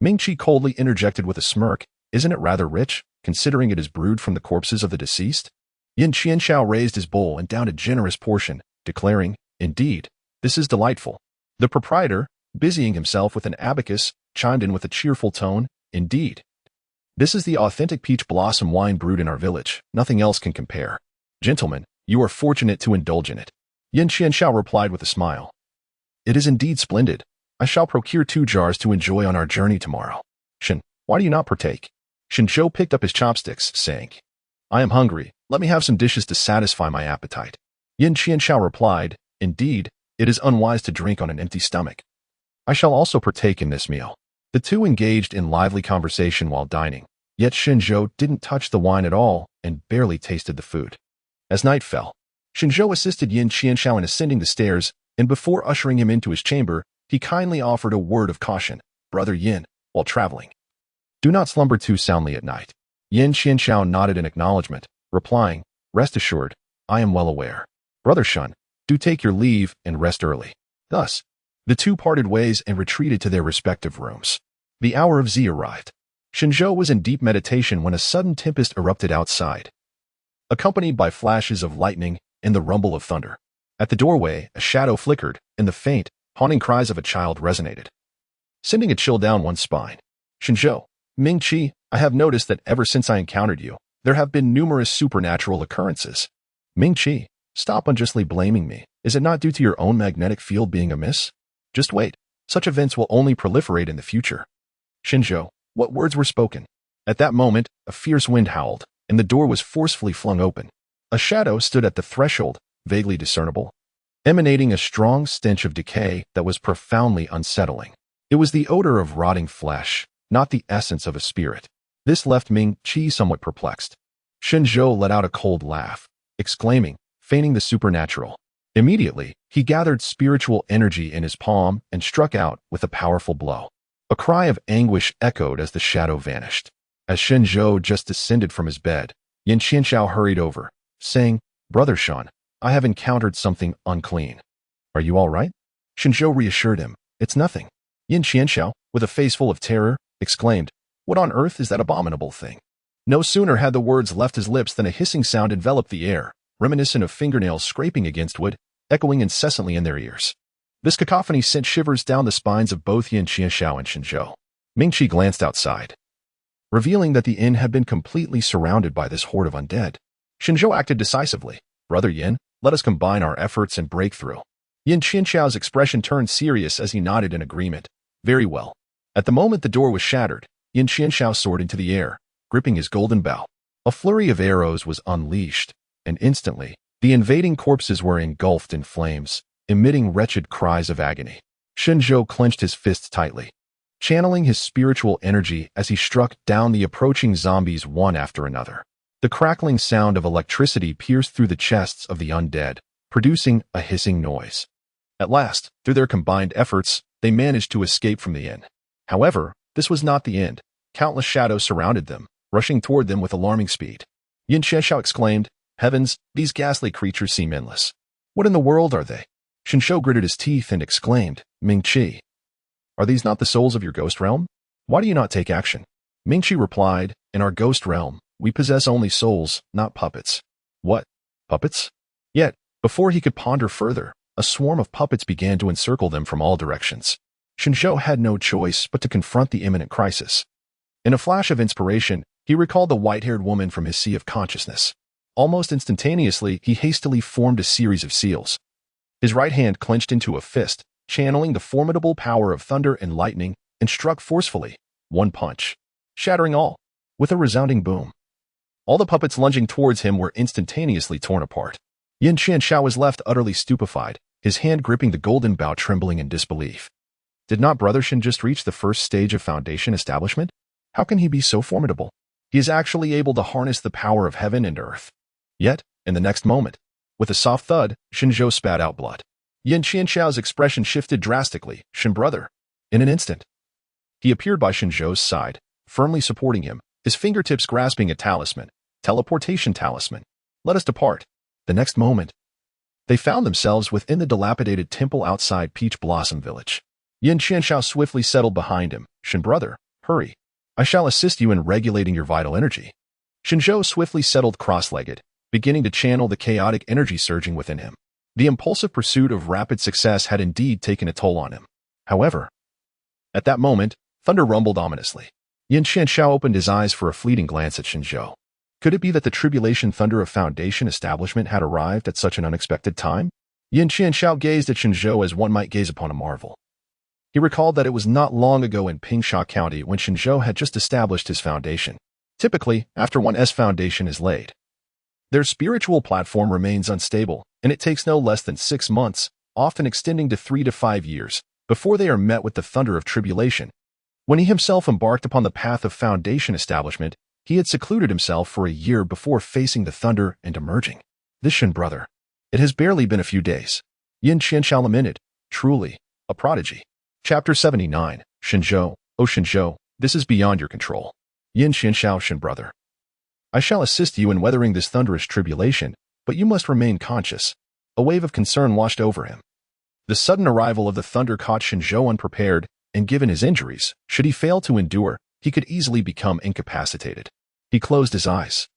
Mingqi coldly interjected with a smirk, "Isn't it rather rich, considering it is brewed from the corpses of the deceased?" Yin Qianshao raised his bowl and downed a generous portion, declaring, "Indeed, this is delightful." The proprietor, busying himself with an abacus, chimed in with a cheerful tone, "Indeed. This is the authentic peach blossom wine brewed in our village. Nothing else can compare. Gentlemen, you are fortunate to indulge in it." Yin Qianshao replied with a smile, "It is indeed splendid. I shall procure 2 jars to enjoy on our journey tomorrow." "Shen, why do you not partake?" Shen Zhou picked up his chopsticks, saying, "I am hungry. Let me have some dishes to satisfy my appetite." Yin Qianshao replied, "Indeed, it is unwise to drink on an empty stomach. I shall also partake in this meal." The two engaged in lively conversation while dining, yet Shen Zhou didn't touch the wine at all and barely tasted the food. As night fell, Shen Zhou assisted Yin Qianshao in ascending the stairs, and before ushering him into his chamber, he kindly offered a word of caution, "Brother Yin, while traveling, do not slumber too soundly at night." Yin Qianshao nodded in acknowledgement, replying, "Rest assured, I am well aware. Brother Shen, do take your leave and rest early." Thus, the two parted ways and retreated to their respective rooms. The hour of Z arrived. Shen Zhou was in deep meditation when a sudden tempest erupted outside, accompanied by flashes of lightning and the rumble of thunder. At the doorway, a shadow flickered, and the faint, haunting cries of a child resonated, sending a chill down one's spine. Shen Zhou, Mingqi, I have noticed that ever since I encountered you, there have been numerous supernatural occurrences. Mingqi, stop unjustly blaming me. Is it not due to your own magnetic field being amiss? Just wait. Such events will only proliferate in the future. Shen Zhou, what words were spoken? At that moment, a fierce wind howled, and the door was forcefully flung open. A shadow stood at the threshold, vaguely discernible, emanating a strong stench of decay that was profoundly unsettling. It was the odor of rotting flesh, not the essence of a spirit. This left Mingqi somewhat perplexed. Shen Zhou let out a cold laugh, exclaiming, feigning the supernatural. Immediately, he gathered spiritual energy in his palm and struck out with a powerful blow. A cry of anguish echoed as the shadow vanished. As Shen Zhou just descended from his bed, Yin Qianxiao hurried over, saying, Brother Shen, I have encountered something unclean. Are you all right? Shen Zhou reassured him, it's nothing. Yin Qianxiao, with a face full of terror, exclaimed, what on earth is that abominable thing? No sooner had the words left his lips than a hissing sound enveloped the air, reminiscent of fingernails scraping against wood, echoing incessantly in their ears. This cacophony sent shivers down the spines of both Yin Qianxiao and Shen Zhou. Mingqi glanced outside, revealing that the inn had been completely surrounded by this horde of undead. Shen Zhou acted decisively. Brother Yin, let us combine our efforts and break through. Yin Qianxiao's expression turned serious as he nodded in agreement. Very well. At the moment the door was shattered, Yin Qianxiao soared into the air, gripping his golden bow. A flurry of arrows was unleashed, and instantly, the invading corpses were engulfed in flames, emitting wretched cries of agony. Shen Zhou clenched his fists tightly, channeling his spiritual energy as he struck down the approaching zombies one after another. The crackling sound of electricity pierced through the chests of the undead, producing a hissing noise. At last, through their combined efforts, they managed to escape from the inn. However, this was not the end. Countless shadows surrounded them, rushing toward them with alarming speed. Yin Qianxiao exclaimed, Heavens, these ghastly creatures seem endless. What in the world are they? Shen Zhou gritted his teeth and exclaimed, Mingqi, are these not the souls of your ghost realm? Why do you not take action? Mingqi replied, in our ghost realm, we possess only souls, not puppets. What? Puppets? Yet, before he could ponder further, a swarm of puppets began to encircle them from all directions. Shen Zhou had no choice but to confront the imminent crisis. In a flash of inspiration, he recalled the white-haired woman from his sea of consciousness. Almost instantaneously, he hastily formed a series of seals. His right hand clenched into a fist, channeling the formidable power of thunder and lightning, and struck forcefully, one punch, shattering all, with a resounding boom. All the puppets lunging towards him were instantaneously torn apart. Yin Qianxiao was left utterly stupefied, his hand gripping the golden bow trembling in disbelief. Did not Brother Shen just reach the first stage of foundation establishment? How can he be so formidable? He is actually able to harness the power of heaven and earth. Yet, in the next moment, with a soft thud, Shen Zhou spat out blood. Yin Qianxiao's expression shifted drastically. Shen brother. In an instant, he appeared by Shen Zhou's side, firmly supporting him, his fingertips grasping a talisman, teleportation talisman. Let us depart. The next moment, they found themselves within the dilapidated temple outside Peach Blossom Village. Yin Qianxiao swiftly settled behind him. Shen brother, hurry. I shall assist you in regulating your vital energy. Shen Zhou swiftly settled cross-legged, beginning to channel the chaotic energy surging within him. The impulsive pursuit of rapid success had indeed taken a toll on him. However, at that moment, thunder rumbled ominously. Yin Qianxiao opened his eyes for a fleeting glance at Shen Zhou. Could it be that the tribulation thunder of Foundation establishment had arrived at such an unexpected time? Yin Qianxiao gazed at Shen Zhou as one might gaze upon a marvel. He recalled that it was not long ago in Pingsha County when Shen Zhou had just established his foundation. Typically, after one's foundation is laid, their spiritual platform remains unstable, and it takes no less than 6 months, often extending to 3 to 5 years, before they are met with the thunder of tribulation. When he himself embarked upon the path of foundation establishment, he had secluded himself for a year before facing the thunder and emerging. This Shen brother. It has barely been a few days. Yin Qianxiao lamented. Truly, a prodigy. Chapter 79. Shen Zhou. O Shen Zhou, this is beyond your control. Yin Qianxiao Shen brother. I shall assist you in weathering this thunderous tribulation, but you must remain conscious. A wave of concern washed over him. The sudden arrival of the thunder caught Shen Zhou unprepared, and given his injuries, should he fail to endure, he could easily become incapacitated. He closed his eyes,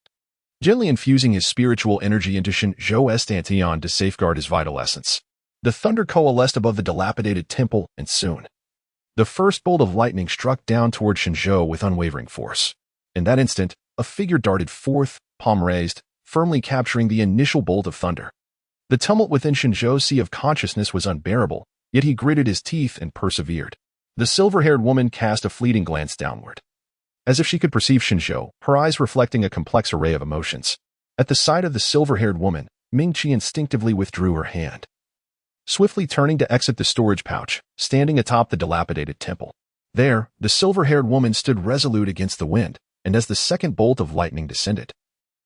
gently infusing his spiritual energy into Shen Zhou's Dantian to safeguard his vital essence. The thunder coalesced above the dilapidated temple, and soon, the first bolt of lightning struck down toward Shen Zhou with unwavering force. In that instant, a figure darted forth, palm raised, firmly capturing the initial bolt of thunder. The tumult within Shen Zhou's sea of consciousness was unbearable, yet he gritted his teeth and persevered. The silver-haired woman cast a fleeting glance downward, as if she could perceive Shen Zhou, her eyes reflecting a complex array of emotions. At the sight of the silver-haired woman, Mingyue instinctively withdrew her hand, swiftly turning to exit the storage pouch, standing atop the dilapidated temple. There, the silver-haired woman stood resolute against the wind, and as the second bolt of lightning descended,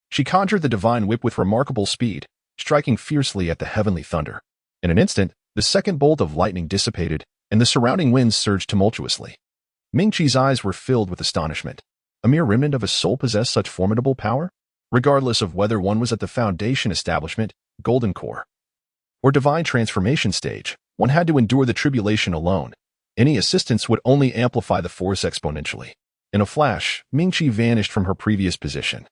she conjured the divine whip with remarkable speed, striking fiercely at the heavenly thunder. In an instant, the second bolt of lightning dissipated, and the surrounding winds surged tumultuously. Mingyue's eyes were filled with astonishment. A mere remnant of a soul possessed such formidable power? Regardless of whether one was at the Foundation establishment, Golden Core, or Divine Transformation stage, one had to endure the tribulation alone. Any assistance would only amplify the force exponentially. In a flash, Mingyue vanished from her previous position,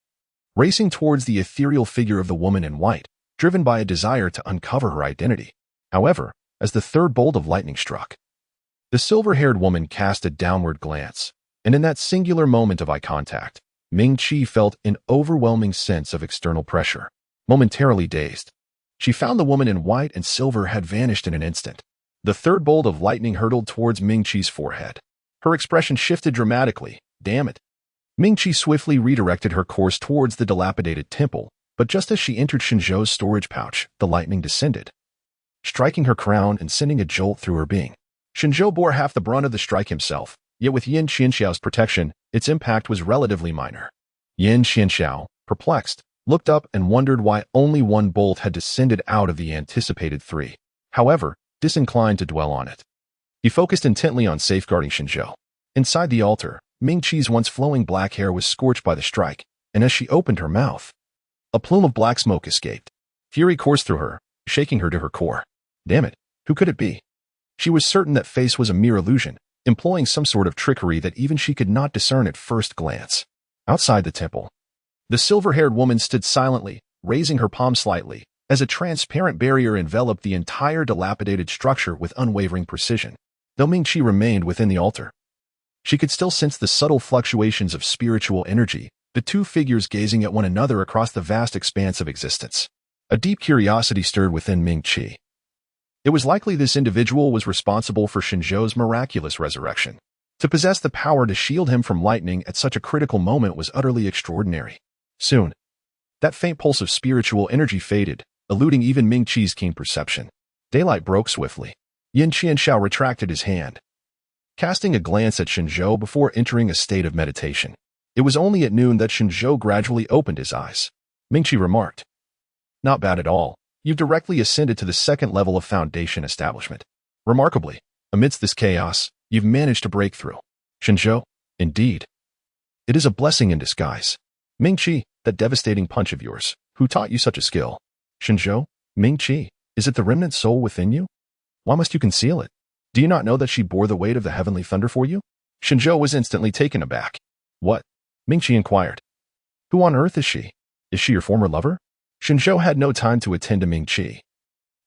racing towards the ethereal figure of the woman in white, driven by a desire to uncover her identity. However, as the third bolt of lightning struck, the silver-haired woman cast a downward glance, and in that singular moment of eye contact, Mingyue felt an overwhelming sense of external pressure. Momentarily dazed, she found the woman in white and silver had vanished in an instant. The third bolt of lightning hurtled towards Mingyue's forehead. Her expression shifted dramatically. Damn it. Mingyue swiftly redirected her course towards the dilapidated temple, but just as she entered Shen Zhou's storage pouch, the lightning descended, striking her crown and sending a jolt through her being. Shen Zhou bore half the brunt of the strike himself, yet with Yin Qianxiao's protection, its impact was relatively minor. Yin Qianxiao, perplexed, looked up and wondered why only one bolt had descended out of the anticipated three. However, disinclined to dwell on it, he focused intently on safeguarding Shen Zhou. Inside the altar, Mingchu's once flowing black hair was scorched by the strike, and as she opened her mouth, a plume of black smoke escaped. Fury coursed through her, shaking her to her core. Damn it, who could it be? She was certain that face was a mere illusion, employing some sort of trickery that even she could not discern at first glance. Outside the temple, the silver-haired woman stood silently, raising her palm slightly, as a transparent barrier enveloped the entire dilapidated structure with unwavering precision. Though Mingyue remained within the altar, she could still sense the subtle fluctuations of spiritual energy, the two figures gazing at one another across the vast expanse of existence. A deep curiosity stirred within Mingyue. It was likely this individual was responsible for Shen Zhou's miraculous resurrection. To possess the power to shield him from lightning at such a critical moment was utterly extraordinary. Soon, that faint pulse of spiritual energy faded, eluding even Mingyue's keen perception. Daylight broke swiftly. Yin Qianxiao retracted his hand, casting a glance at Shen Zhou before entering a state of meditation. It was only at noon that Shen Zhou gradually opened his eyes. Mingyue remarked, "Not bad at all. You've directly ascended to the second level of Foundation establishment. Remarkably, amidst this chaos, you've managed to break through. Shen Zhou, indeed. It is a blessing in disguise. Mingyue, that devastating punch of yours, who taught you such a skill? Shen Zhou, Mingyue, is it the remnant soul within you? Why must you conceal it? Do you not know that she bore the weight of the heavenly thunder for you?" Shen Zhou was instantly taken aback. "What?" Mingyue inquired. "Who on earth is she? Is she your former lover?" Shen Zhou had no time to attend to Mingyue.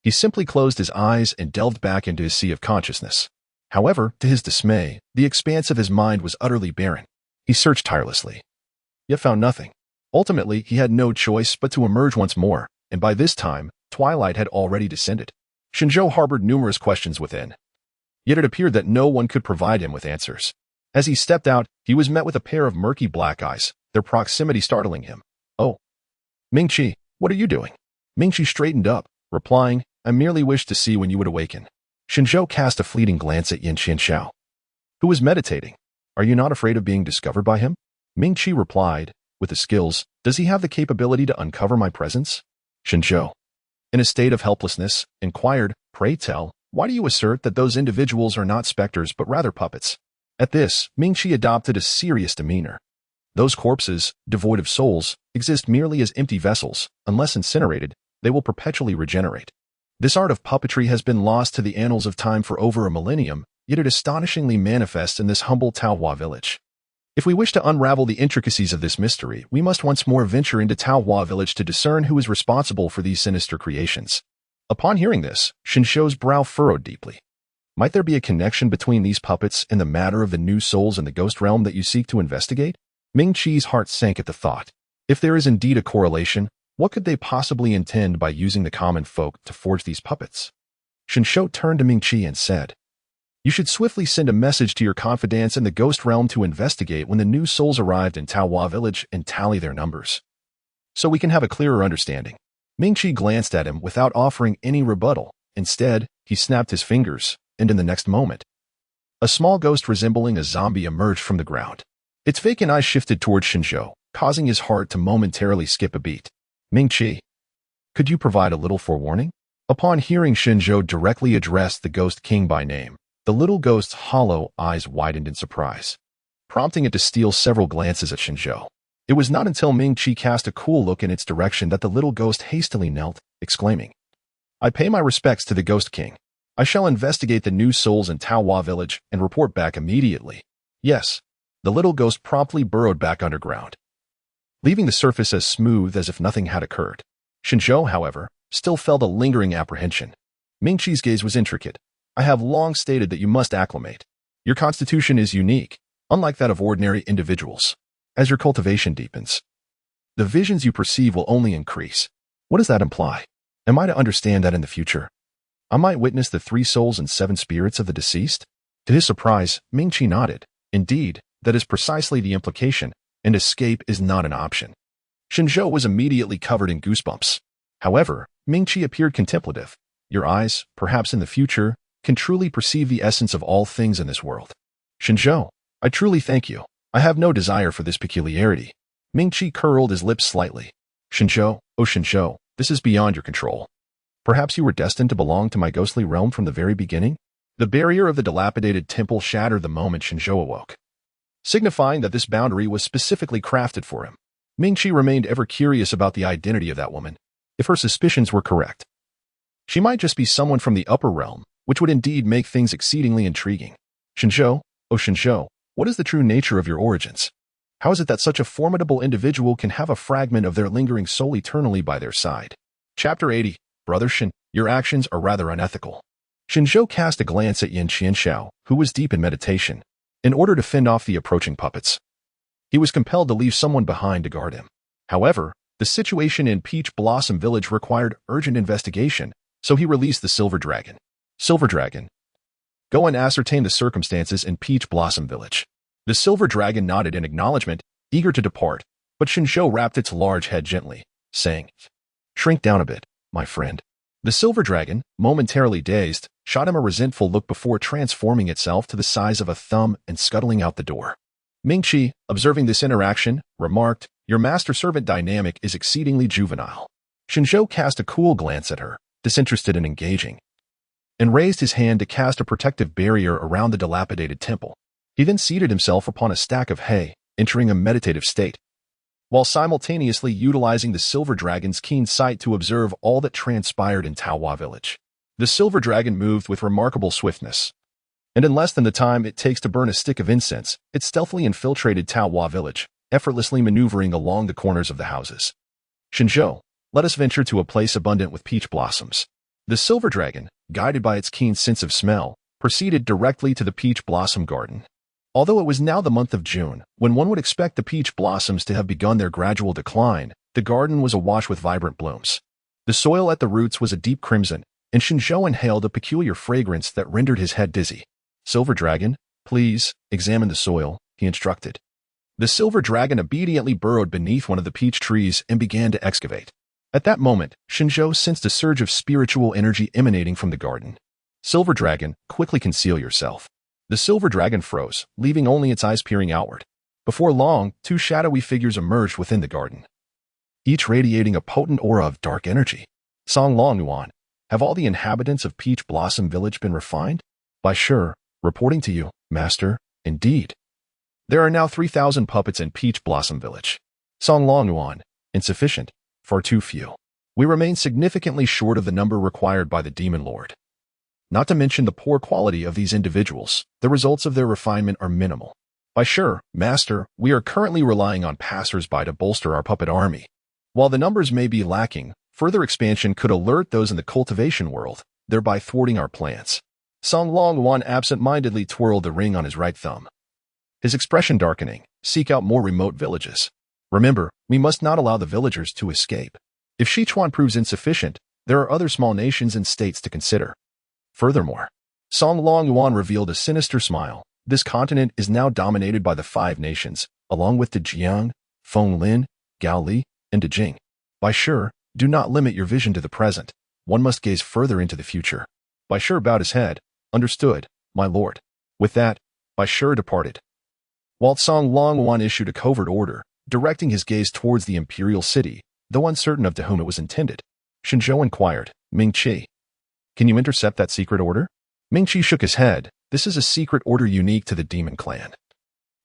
He simply closed his eyes and delved back into his sea of consciousness. However, to his dismay, the expanse of his mind was utterly barren. He searched tirelessly, yet found nothing. Ultimately, he had no choice but to emerge once more, and by this time, twilight had already descended. Shen Zhou harbored numerous questions within, yet it appeared that no one could provide him with answers. As he stepped out, he was met with a pair of murky black eyes, their proximity startling him. "Oh. Mingyue, what are you doing?" Mingyue straightened up, replying, "I merely wished to see when you would awaken." Shen Zhou cast a fleeting glance at Yin Qianxiao, who was meditating. "Are you not afraid of being discovered by him?" Mingyue replied, "With the skills, does he have the capability to uncover my presence?" Shen Zhou, in a state of helplessness, inquired, "Pray tell, why do you assert that those individuals are not specters but rather puppets?" At this, Mingyue adopted a serious demeanor. "Those corpses, devoid of souls, exist merely as empty vessels. Unless incinerated, they will perpetually regenerate. This art of puppetry has been lost to the annals of time for over a millennium, yet it astonishingly manifests in this humble Taohua village. If we wish to unravel the intricacies of this mystery, we must once more venture into Taohua village to discern who is responsible for these sinister creations. Upon hearing this, Shen Zhou's brow furrowed deeply. Might there be a connection between these puppets and the matter of the new souls in the ghost realm that you seek to investigate? Ming Qi's heart sank at the thought. If there is indeed a correlation, what could they possibly intend by using the common folk to forge these puppets? Shen Zhou turned to Ming Qi and said, "You should swiftly send a message to your confidants in the ghost realm to investigate when the new souls arrived in Taohua village and tally their numbers, so we can have a clearer understanding." Ming Qi glanced at him without offering any rebuttal. Instead, he snapped his fingers, and in the next moment, a small ghost resembling a zombie emerged from the ground. Its vacant eyes shifted towards Shen Zhou, causing his heart to momentarily skip a beat. "Ming Qi, could you provide a little forewarning?" Upon hearing Shen Zhou directly address the Ghost King by name, the little ghost's hollow eyes widened in surprise, prompting it to steal several glances at Shen Zhou. It was not until Ming Qi cast a cool look in its direction that the little ghost hastily knelt, exclaiming, "I pay my respects to the Ghost King. I shall investigate the new souls in Taohua village and report back immediately." Yes, the little ghost promptly burrowed back underground, leaving the surface as smooth as if nothing had occurred. Shen Zhou, however, still felt a lingering apprehension. Ming Qi's gaze was intricate. "I have long stated that you must acclimate. Your constitution is unique, unlike that of ordinary individuals. As your cultivation deepens, the visions you perceive will only increase." What does that imply? Am I to understand that in the future I might witness the 3 souls and 7 spirits of the deceased? To his surprise, Ming Qi nodded. Indeed, that is precisely the implication, and escape is not an option. Shen Zhou was immediately covered in goosebumps. However, Ming Qi appeared contemplative. "Your eyes, perhaps in the future, can truly perceive the essence of all things in this world." "Shen Zhou, I truly thank you. I have no desire for this peculiarity." Ming Qi curled his lips slightly. "Shen Zhou, oh Shen Zhou, this is beyond your control. Perhaps you were destined to belong to my ghostly realm from the very beginning?" The barrier of the dilapidated temple shattered the moment Shen Zhou awoke, signifying that this boundary was specifically crafted for him. Ming Qi remained ever curious about the identity of that woman. If her suspicions were correct, she might just be someone from the upper realm, which would indeed make things exceedingly intriguing. "Shen Zhou, oh Shen Zhou, what is the true nature of your origins? How is it that such a formidable individual can have a fragment of their lingering soul eternally by their side?" Chapter 80. Brother Shen, your actions are rather unethical. Shen Zhou cast a glance at Yin Qianxiao, who was deep in meditation. In order to fend off the approaching puppets, he was compelled to leave someone behind to guard him. However, the situation in Peach Blossom Village required urgent investigation, so he released the Silver Dragon. "Silver Dragon, go and ascertain the circumstances in Peach Blossom Village." The Silver Dragon nodded in acknowledgement, eager to depart, but Shen Zhou wrapped its large head gently, saying, "Shrink down a bit, my friend." The Silver Dragon, momentarily dazed, shot him a resentful look before transforming itself to the size of a thumb and scuttling out the door. Ming Qi, observing this interaction, remarked, "Your master-servant dynamic is exceedingly juvenile." Shen Zhou cast a cool glance at her, disinterested and engaging, and raised his hand to cast a protective barrier around the dilapidated temple. He then seated himself upon a stack of hay, entering a meditative state, while simultaneously utilizing the Silver Dragon's keen sight to observe all that transpired in Taohua village. The Silver Dragon moved with remarkable swiftness, and in less than the time it takes to burn a stick of incense, it stealthily infiltrated Taohua village, effortlessly maneuvering along the corners of the houses. "Shen Zhou, let us venture to a place abundant with peach blossoms." The Silver Dragon, guided by its keen sense of smell, proceeded directly to the peach blossom garden. Although it was now the month of June, when one would expect the peach blossoms to have begun their gradual decline, the garden was awash with vibrant blooms. The soil at the roots was a deep crimson, and Shen Zhou inhaled a peculiar fragrance that rendered his head dizzy. "Silver Dragon, please, examine the soil," he instructed. The Silver Dragon obediently burrowed beneath one of the peach trees and began to excavate. At that moment, Shen Zhou sensed a surge of spiritual energy emanating from the garden. "Silver Dragon, quickly conceal yourself." The Silver Dragon froze, leaving only its eyes peering outward. Before long, 2 shadowy figures emerged within the garden, each radiating a potent aura of dark energy. "Song Long Nuan, have all the inhabitants of Peach Blossom Village been refined?" "By sure, reporting to you, master, indeed. There are now 3,000 puppets in Peach Blossom Village." "Song Long Nuan, insufficient, far too few. We remain significantly short of the number required by the Demon Lord. Not to mention the poor quality of these individuals, the results of their refinement are minimal." By sure, master, we are currently relying on passers-by to bolster our puppet army. While the numbers may be lacking, further expansion could alert those in the cultivation world, thereby thwarting our plans. Song Longwan absent-mindedly twirled the ring on his right thumb. His expression darkening. Seek out more remote villages. Remember, we must not allow the villagers to escape. If Sichuan proves insufficient, there are other small nations and states to consider. Furthermore, Song Longyuan revealed a sinister smile. This continent is now dominated by the 5 nations, along with Dejiang, Fenglin, Gaoli, and Dejing. By sure, do not limit your vision to the present. One must gaze further into the future. By sure bowed his head. Understood, my lord. With that, By sure departed. While Song Longwan issued a covert order, directing his gaze towards the imperial city, though uncertain of to whom it was intended. Shen Zhou inquired, Mingqi, can you intercept that secret order? Mingqi shook his head. This is a secret order unique to the demon clan.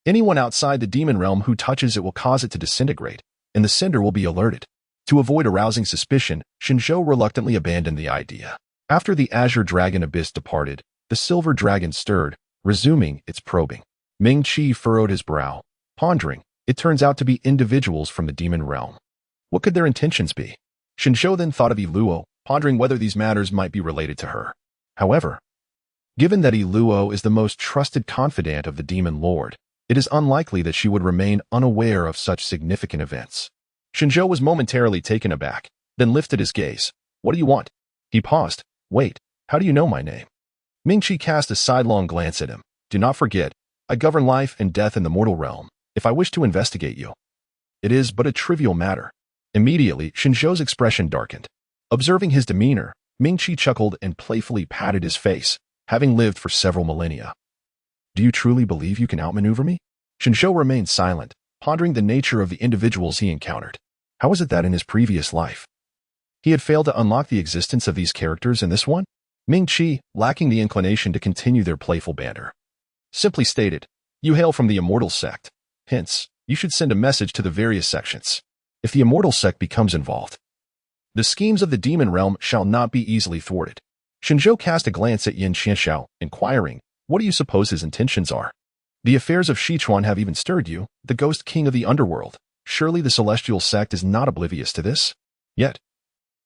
Anyone outside the demon realm who touches it will cause it to disintegrate, and the sender will be alerted. To avoid arousing suspicion, Shen Zhou reluctantly abandoned the idea. After the azure dragon abyss departed, the silver dragon stirred, resuming its probing. Mingqi furrowed his brow, pondering. It turns out to be individuals from the demon realm. What could their intentions be? Shen Zhou then thought of Iluo, pondering whether these matters might be related to her. However, given that Iluo is the most trusted confidant of the demon lord, it is unlikely that she would remain unaware of such significant events. Shen Zhou was momentarily taken aback, then lifted his gaze. What do you want? He paused. Wait, how do you know my name? Mingqi cast a sidelong glance at him. Do not forget, I govern life and death in the mortal realm. If I wish to investigate you, it is but a trivial matter. Immediately, Shen Zhou's expression darkened. Observing his demeanor, Mingqi chuckled and playfully patted his face, having lived for several millennia. Do you truly believe you can outmaneuver me? Shen Zhou remained silent, pondering the nature of the individuals he encountered. How was it that in his previous life he had failed to unlock the existence of these characters in this one? Mingqi, lacking the inclination to continue their playful banter, simply stated, you hail from the immortal sect. Hence, you should send a message to the various sections. If the immortal sect becomes involved, the schemes of the demon realm shall not be easily thwarted. Shen Zhou cast a glance at Yin Qianxiao, inquiring, what do you suppose his intentions are? The affairs of Sichuan have even stirred you, the ghost king of the underworld. Surely the celestial sect is not oblivious to this? Yet,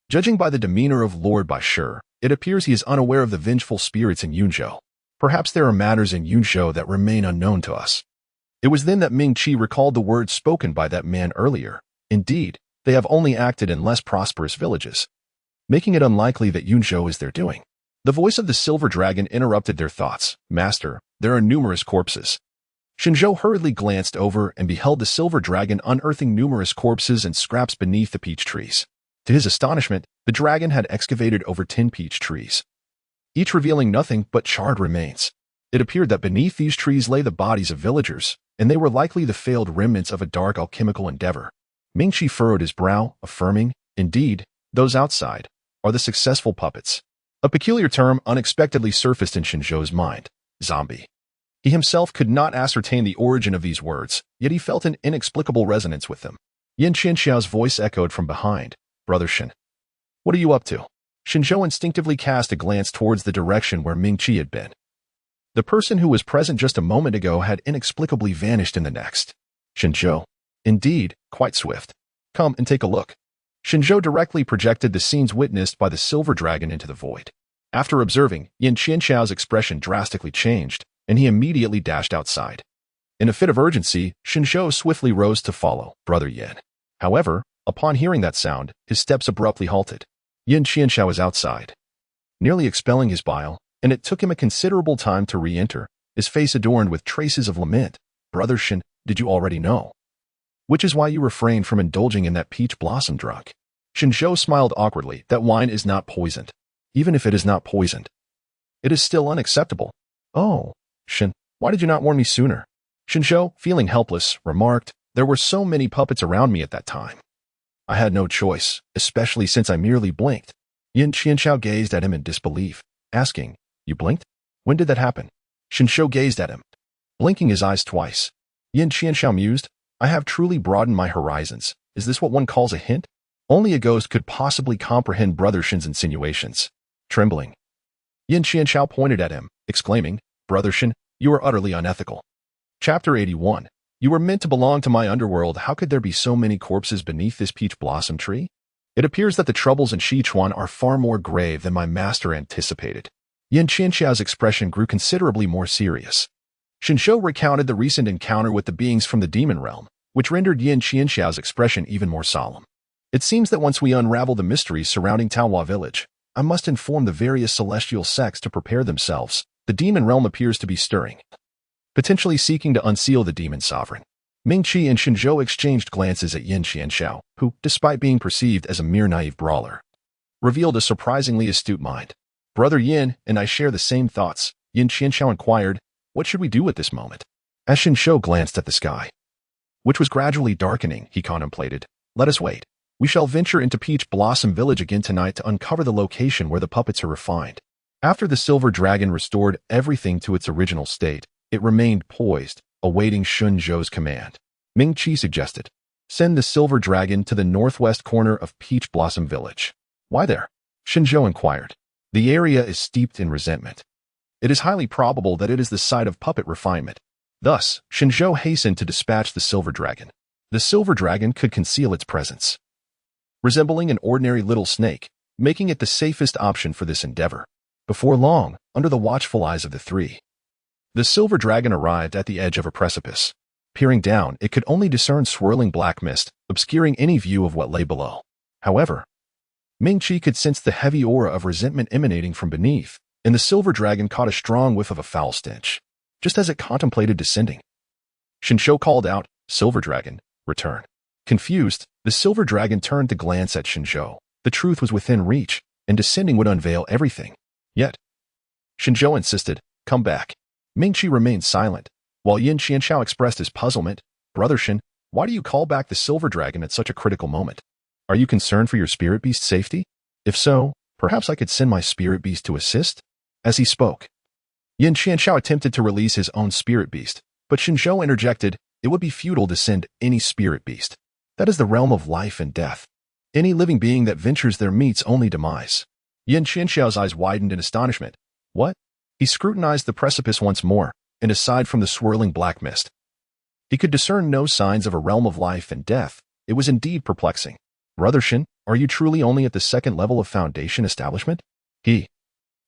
judging by the demeanor of Lord Baishur, it appears he is unaware of the vengeful spirits in Yunzhou. Perhaps there are matters in Yunzhou that remain unknown to us. It was then that Mingqi recalled the words spoken by that man earlier. Indeed, they have only acted in less prosperous villages, making it unlikely that Yunzhou is their doing. The voice of the silver dragon interrupted their thoughts. Master, there are numerous corpses. Shen Zhou hurriedly glanced over and beheld the silver dragon unearthing numerous corpses and scraps beneath the peach trees. To his astonishment, the dragon had excavated over 10 peach trees, each revealing nothing but charred remains. It appeared that beneath these trees lay the bodies of villagers, and they were likely the failed remnants of a dark alchemical endeavor. Mingqi furrowed his brow, affirming, indeed, those outside are the successful puppets. A peculiar term unexpectedly surfaced in Shen Zhou's mind. Zombie. He himself could not ascertain the origin of these words, yet he felt an inexplicable resonance with them. Yin Qianxiao's voice echoed from behind. Brother Shen, what are you up to? Shen Zhou instinctively cast a glance towards the direction where Mingqi had been. The person who was present just a moment ago had inexplicably vanished in the next. Shen Zhou. Indeed, quite swift. Come and take a look. Shen Zhou directly projected the scenes witnessed by the silver dragon into the void. After observing, Yin Qianxiao's expression drastically changed, and he immediately dashed outside. In a fit of urgency, Shen Zhou swiftly rose to follow Brother Yin. However, upon hearing that sound, his steps abruptly halted. Yin Qianxiao was outside, nearly expelling his bile, and it took him a considerable time to re-enter, his face adorned with traces of lament. Brother Shen, did you already know? Which is why you refrained from indulging in that peach blossom drug. Shen Zhou smiled awkwardly. That wine is not poisoned. Even if it is not poisoned, it is still unacceptable. Oh, Shen, why did you not warn me sooner? Shen Zhou, feeling helpless, remarked, there were so many puppets around me at that time. I had no choice, especially since I merely blinked. Yin Qianxiao gazed at him in disbelief, asking, you blinked? When did that happen? Shen Zhou gazed at him, blinking his eyes twice. Yin Qianxiao mused, I have truly broadened my horizons. Is this what one calls a hint? Only a ghost could possibly comprehend Brother Shen's insinuations. Trembling, Yin Qianxiao pointed at him, exclaiming, Brother Shen, you are utterly unethical. Chapter 81. You were meant to belong to my underworld. How could there be so many corpses beneath this peach blossom tree? It appears that the troubles in Sichuan are far more grave than my master anticipated. Yin Qianxiao's expression grew considerably more serious. Shen Zhou recounted the recent encounter with the beings from the demon realm, which rendered Yin Qianxiao's expression even more solemn. It seems that once we unravel the mysteries surrounding Taohua village, I must inform the various celestial sects to prepare themselves. The demon realm appears to be stirring, potentially seeking to unseal the demon sovereign. Mingqi and Shen Zhou exchanged glances at Yin Qianxiao, who, despite being perceived as a mere naive brawler, revealed a surprisingly astute mind. Brother Yin and I share the same thoughts, Yin Qianxiao inquired. What should we do at this moment? As Shen Zhou glanced at the sky, which was gradually darkening, he contemplated. Let us wait. We shall venture into Peach Blossom Village again tonight to uncover the location where the puppets are refined. After the silver dragon restored everything to its original state, it remained poised, awaiting Shen Zhou's command. Ming Qi suggested, send the silver dragon to the northwest corner of Peach Blossom Village. Why there? Shen Zhou inquired. The area is steeped in resentment. It is highly probable that it is the site of puppet refinement. Thus, Shen Zhou hastened to dispatch the silver dragon. The silver dragon could conceal its presence, resembling an ordinary little snake, making it the safest option for this endeavor. Before long, under the watchful eyes of the three, the silver dragon arrived at the edge of a precipice. Peering down, it could only discern swirling black mist, obscuring any view of what lay below. However, Mingqi could sense the heavy aura of resentment emanating from beneath, and the silver dragon caught a strong whiff of a foul stench, just as it contemplated descending. Shen Zhou called out, Silver Dragon, return. Confused, the silver dragon turned to glance at Shen Zhou. The truth was within reach, and descending would unveil everything. Yet, Shen Zhou insisted, come back. Mingqi remained silent, while Yin Qianxiao expressed his puzzlement. Brother Shen, why do you call back the silver dragon at such a critical moment? Are you concerned for your spirit beast's safety? If so, perhaps I could send my spirit beast to assist? As he spoke, Yin Qianxiao attempted to release his own spirit beast, but Shen Zhou interjected, it would be futile to send any spirit beast. That is the realm of life and death. Any living being that ventures there meets only demise. Yin Qianxiao's eyes widened in astonishment. What? He scrutinized the precipice once more, and aside from the swirling black mist, he could discern no signs of a realm of life and death. It was indeed perplexing. Brother Shen, are you truly only at the second level of foundation establishment? He,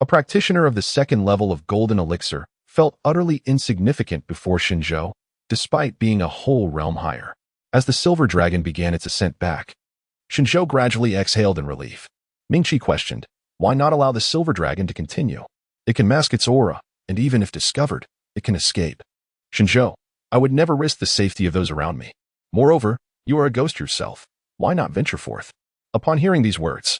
a practitioner of the second level of golden elixir, felt utterly insignificant before Shen Zhou, despite being a whole realm higher. As the silver dragon began its ascent back, Shen Zhou gradually exhaled in relief. Mingqi questioned, why not allow the silver dragon to continue? It can mask its aura, and even if discovered, it can escape. Shen Zhou, I would never risk the safety of those around me. Moreover, you are a ghost yourself. Why not venture forth? Upon hearing these words,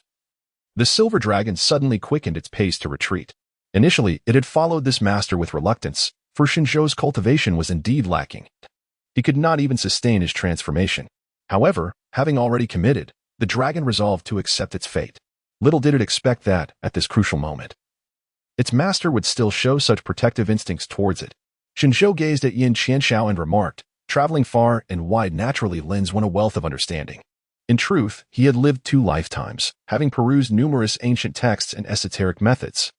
the silver dragon suddenly quickened its pace to retreat. Initially, it had followed this master with reluctance, for Shen Zhou's cultivation was indeed lacking. He could not even sustain his transformation. However, having already committed, the dragon resolved to accept its fate. Little did it expect that, at this crucial moment, its master would still show such protective instincts towards it. Shen Zhou gazed at Yin Qianxiao and remarked, traveling far and wide naturally lends one a wealth of understanding. In truth, he had lived 2 lifetimes, having perused numerous ancient texts and esoteric methods.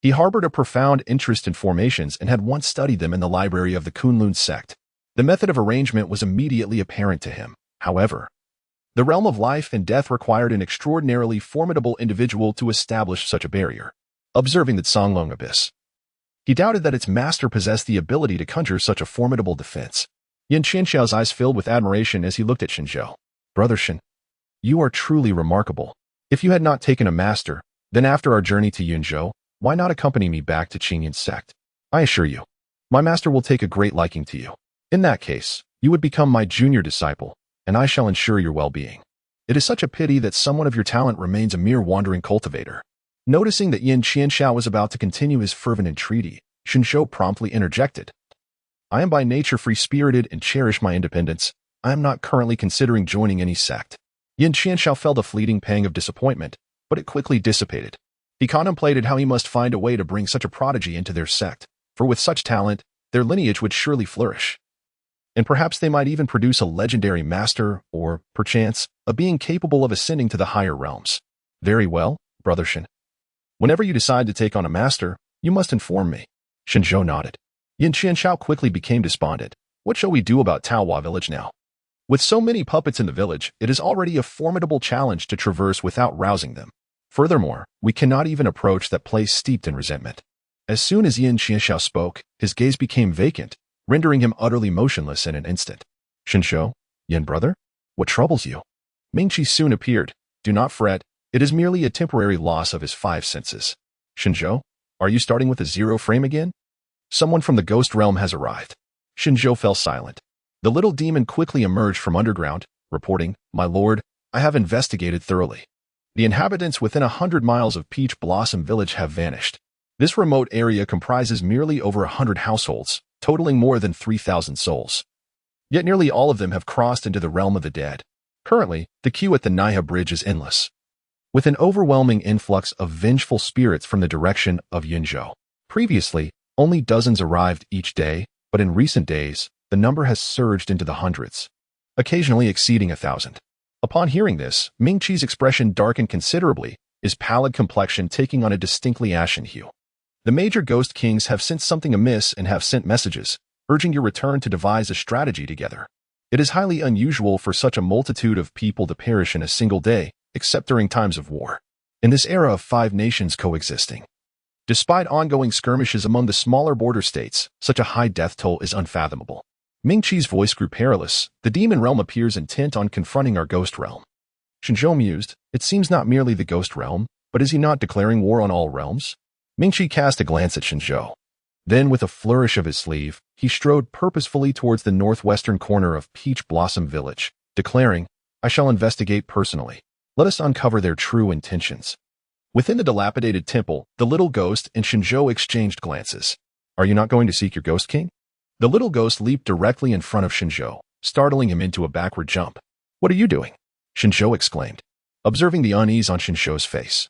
He harbored a profound interest in formations and had once studied them in the library of the Kunlun sect. The method of arrangement was immediately apparent to him. However, the realm of life and death required an extraordinarily formidable individual to establish such a barrier. Observing the Songlong abyss, he doubted that its master possessed the ability to conjure such a formidable defense. Yin Qianxiao's eyes filled with admiration as he looked at Shen Zhou. Brother Shen, you are truly remarkable. If you had not taken a master, then after our journey to Yunzhou, why not accompany me back to Qingyun's sect? I assure you, my master will take a great liking to you. In that case, you would become my junior disciple, and I shall ensure your well-being. It is such a pity that someone of your talent remains a mere wandering cultivator. Noticing that Yin Qianxiao was about to continue his fervent entreaty, Shen Zhou promptly interjected. I am by nature free-spirited and cherish my independence. I am not currently considering joining any sect. Yin Qianxiao felt a fleeting pang of disappointment, but it quickly dissipated. He contemplated how he must find a way to bring such a prodigy into their sect, for with such talent, their lineage would surely flourish. And perhaps they might even produce a legendary master or, perchance, a being capable of ascending to the higher realms. Very well, Brother Shen. Whenever you decide to take on a master, you must inform me. Shen Zhou nodded. Yin Qianxiao quickly became despondent. What shall we do about Taohua village now? With so many puppets in the village, it is already a formidable challenge to traverse without rousing them. Furthermore, we cannot even approach that place steeped in resentment. As soon as Yin Qianxiao spoke, his gaze became vacant, rendering him utterly motionless in an instant. Shen Zhou, Yin brother? What troubles you? Mingqi soon appeared. Do not fret, it is merely a temporary loss of his 5 senses. Shen Zhou, are you starting with a 0 frame again? Someone from the ghost realm has arrived. Shen Zhou fell silent. The little demon quickly emerged from underground, reporting, My lord, I have investigated thoroughly. The inhabitants within 100 miles of Peach Blossom Village have vanished. This remote area comprises merely over 100 households, totaling more than 3,000 souls. Yet nearly all of them have crossed into the realm of the dead. Currently, the queue at the Naiha Bridge is endless, with an overwhelming influx of vengeful spirits from the direction of Yinzhou. Previously, only dozens arrived each day, but in recent days, the number has surged into the hundreds, occasionally exceeding 1,000. Upon hearing this, Mingqi's expression darkened considerably, his pallid complexion taking on a distinctly ashen hue. The major ghost kings have sensed something amiss and have sent messages, urging your return to devise a strategy together. It is highly unusual for such a multitude of people to perish in a single day, except during times of war. In this era of 5 nations coexisting, despite ongoing skirmishes among the smaller border states, such a high death toll is unfathomable. Mingqi's voice grew perilous. The demon realm appears intent on confronting our ghost realm. Shen Zhou mused, it seems not merely the ghost realm, but is he not declaring war on all realms? Mingqi cast a glance at Shen Zhou. Then, with a flourish of his sleeve, he strode purposefully towards the northwestern corner of Peach Blossom Village, declaring, I shall investigate personally. Let us uncover their true intentions. Within the dilapidated temple, the little ghost and Shen Zhou exchanged glances. Are you not going to seek your ghost king? The little ghost leaped directly in front of Shen Zhou, startling him into a backward jump. What are you doing? Shen Zhou exclaimed, observing the unease on Shen Zhou's face.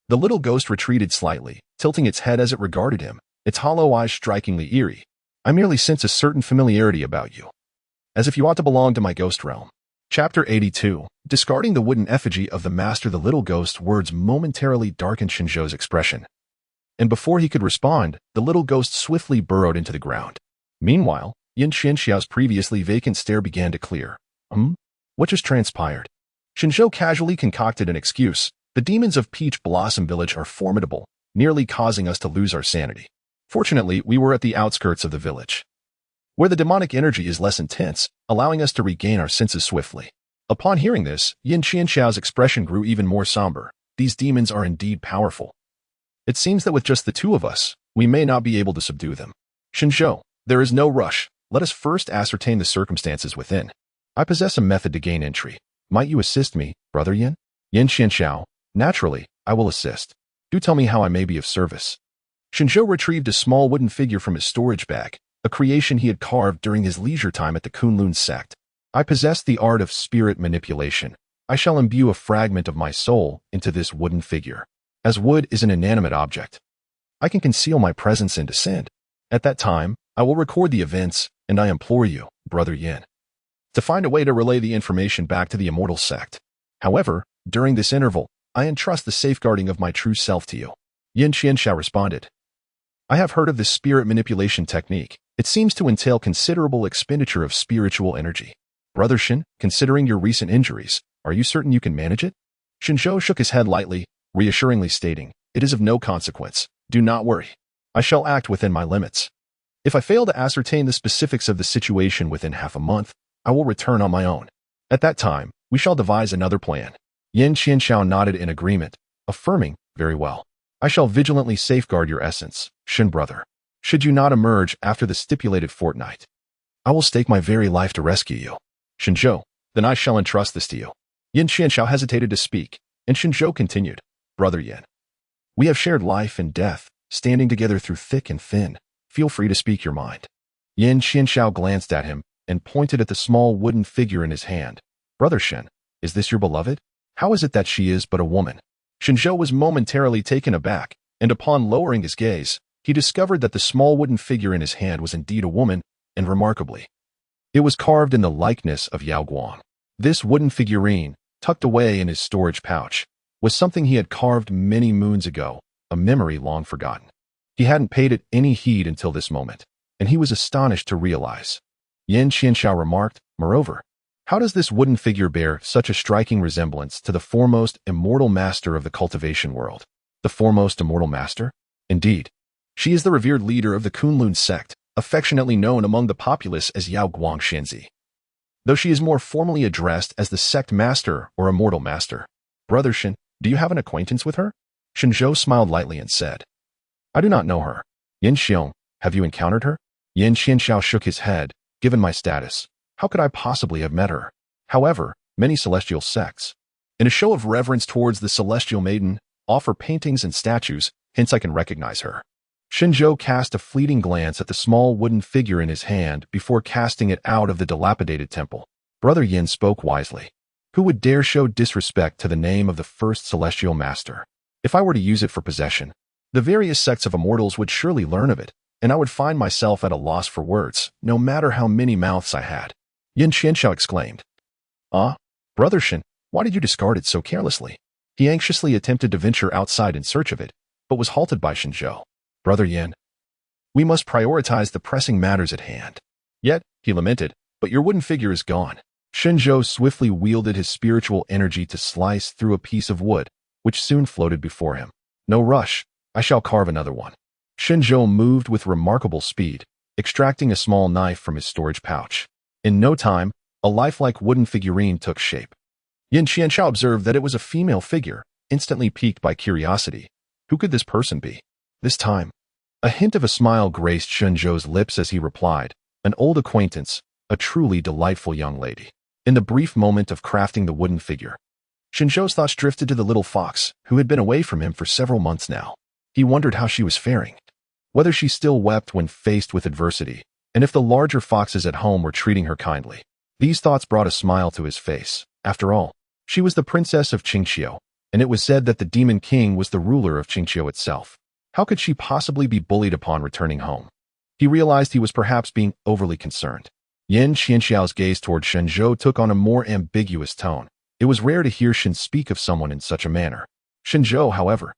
The little ghost retreated slightly, tilting its head as it regarded him, its hollow eyes strikingly eerie. I merely sense a certain familiarity about you, as if you ought to belong to my ghost realm. Chapter 82. Discarding the wooden effigy of the master, the little ghost's words momentarily darkened Shen Zhou's expression. And before he could respond, the little ghost swiftly burrowed into the ground. Meanwhile, Yin Qianxiao's previously vacant stare began to clear. What just transpired? Shen Zhou casually concocted an excuse. The demons of Peach Blossom Village are formidable, nearly causing us to lose our sanity. Fortunately, we were at the outskirts of the village, where the demonic energy is less intense, allowing us to regain our senses swiftly. Upon hearing this, Yin Qianxiao's expression grew even more somber. These demons are indeed powerful. It seems that with just the 2 of us, we may not be able to subdue them. Shen Zhou, there is no rush. Let us first ascertain the circumstances within. I possess a method to gain entry. Might you assist me, brother Yin? Yin Qianxiao, naturally, I will assist. Do tell me how I may be of service. Shen Zhou retrieved a small wooden figure from his storage bag, a creation he had carved during his leisure time at the Kunlun sect. I possess the art of spirit manipulation. I shall imbue a fragment of my soul into this wooden figure. As wood is an inanimate object, I can conceal my presence and descend. At that time, I will record the events, and I implore you, brother Yin, to find a way to relay the information back to the immortal sect. However, during this interval, I entrust the safeguarding of my true self to you. Yin Qianxiao responded. I have heard of this spirit manipulation technique. It seems to entail considerable expenditure of spiritual energy. Brother Shen, considering your recent injuries, are you certain you can manage it? Shen Zhou shook his head lightly, reassuringly stating, it is of no consequence. Do not worry. I shall act within my limits. If I fail to ascertain the specifics of the situation within half a month, I will return on my own. At that time, we shall devise another plan. Yin Qianxiao nodded in agreement, affirming, very well. I shall vigilantly safeguard your essence, Shen brother. Should you not emerge after the stipulated fortnight, I will stake my very life to rescue you. Shen Zhou, then I shall entrust this to you. Yin Qianxiao hesitated to speak, and Shen Zhou continued, Brother Yin, we have shared life and death, standing together through thick and thin. Feel free to speak your mind. Yin Qianxiao glanced at him and pointed at the small wooden figure in his hand. Brother Shen, is this your beloved? How is it that she is but a woman? Shen Zhou was momentarily taken aback, and upon lowering his gaze, he discovered that the small wooden figure in his hand was indeed a woman, and remarkably, it was carved in the likeness of Yao Guang. This wooden figurine, tucked away in his storage pouch, was something he had carved many moons ago, a memory long forgotten. He hadn't paid it any heed until this moment, and he was astonished to realize. Yin Qianxiao remarked, moreover, how does this wooden figure bear such a striking resemblance to the foremost immortal master of the cultivation world? The foremost immortal master? Indeed. She is the revered leader of the Kunlun sect, affectionately known among the populace as Yao Guang Fairy, though she is more formally addressed as the sect master or immortal master. Brother Shen, do you have an acquaintance with her? Shen Zhou smiled lightly and said, I do not know her. Yin Xiong, have you encountered her? Yin Qianxiao shook his head. Given my status, how could I possibly have met her? However, many celestial sects, in a show of reverence towards the celestial maiden, offer paintings and statues, hence I can recognize her. Shen Zhou cast a fleeting glance at the small wooden figure in his hand before casting it out of the dilapidated temple. Brother Yin spoke wisely. Who would dare show disrespect to the name of the first celestial master? If I were to use it for possession, the various sects of immortals would surely learn of it, and I would find myself at a loss for words, no matter how many mouths I had. Yin Qianxiao exclaimed. Ah, Brother Shen, why did you discard it so carelessly? He anxiously attempted to venture outside in search of it, but was halted by Shen Zhou. Brother Yin, we must prioritize the pressing matters at hand. Yet, he lamented, but your wooden figure is gone. Shen Zhou swiftly wielded his spiritual energy to slice through a piece of wood, which soon floated before him. No rush, I shall carve another one. Shen Zhou moved with remarkable speed, extracting a small knife from his storage pouch. In no time, a lifelike wooden figurine took shape. Yin Qianxiao observed that it was a female figure, instantly piqued by curiosity. Who could this person be? This time, a hint of a smile graced Shen Zhou's lips as he replied, an old acquaintance, a truly delightful young lady. In the brief moment of crafting the wooden figure, Shen Zhou's thoughts drifted to the little fox, who had been away from him for several months now. He wondered how she was faring, whether she still wept when faced with adversity, and if the larger foxes at home were treating her kindly. These thoughts brought a smile to his face. After all, she was the princess of Qingqiu, and it was said that the demon king was the ruler of Qingqiu itself. How could she possibly be bullied upon returning home? He realized he was perhaps being overly concerned. Yin Qianxiao's gaze toward Shen Zhou took on a more ambiguous tone. It was rare to hear Shen speak of someone in such a manner. Shen Zhou, however,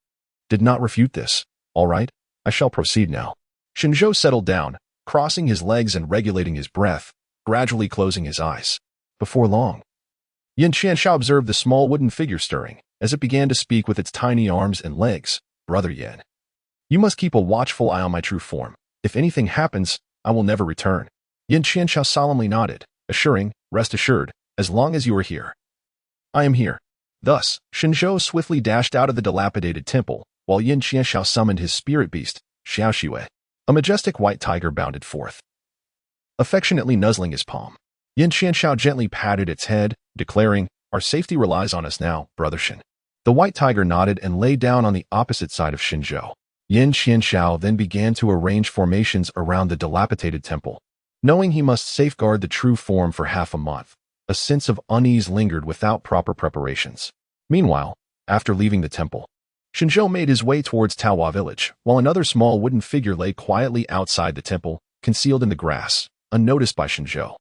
did not refute this. All right, I shall proceed now. Shen Zhou settled down, crossing his legs and regulating his breath, gradually closing his eyes. Before long, Yin Qianxiao observed the small wooden figure stirring, as it began to speak with its tiny arms and legs. Brother Yin, you must keep a watchful eye on my true form. If anything happens, I will never return. Yin Qianxiao solemnly nodded, assuring, rest assured, as long as you are here, I am here. Thus, Shen Zhou swiftly dashed out of the dilapidated temple, while Yin Qianxiao summoned his spirit beast, Xiaoxue. A majestic white tiger bounded forth, affectionately nuzzling his palm. Yin Qianxiao gently patted its head, declaring, our safety relies on us now, Brother Shen. The white tiger nodded and lay down on the opposite side of Shen Zhou. Yin Qianxiao then began to arrange formations around the dilapidated temple. Knowing he must safeguard the true form for half a month, a sense of unease lingered without proper preparations. Meanwhile, after leaving the temple, Shen Zhou made his way towards Taohua village, while another small wooden figure lay quietly outside the temple, concealed in the grass, unnoticed by Shen Zhou.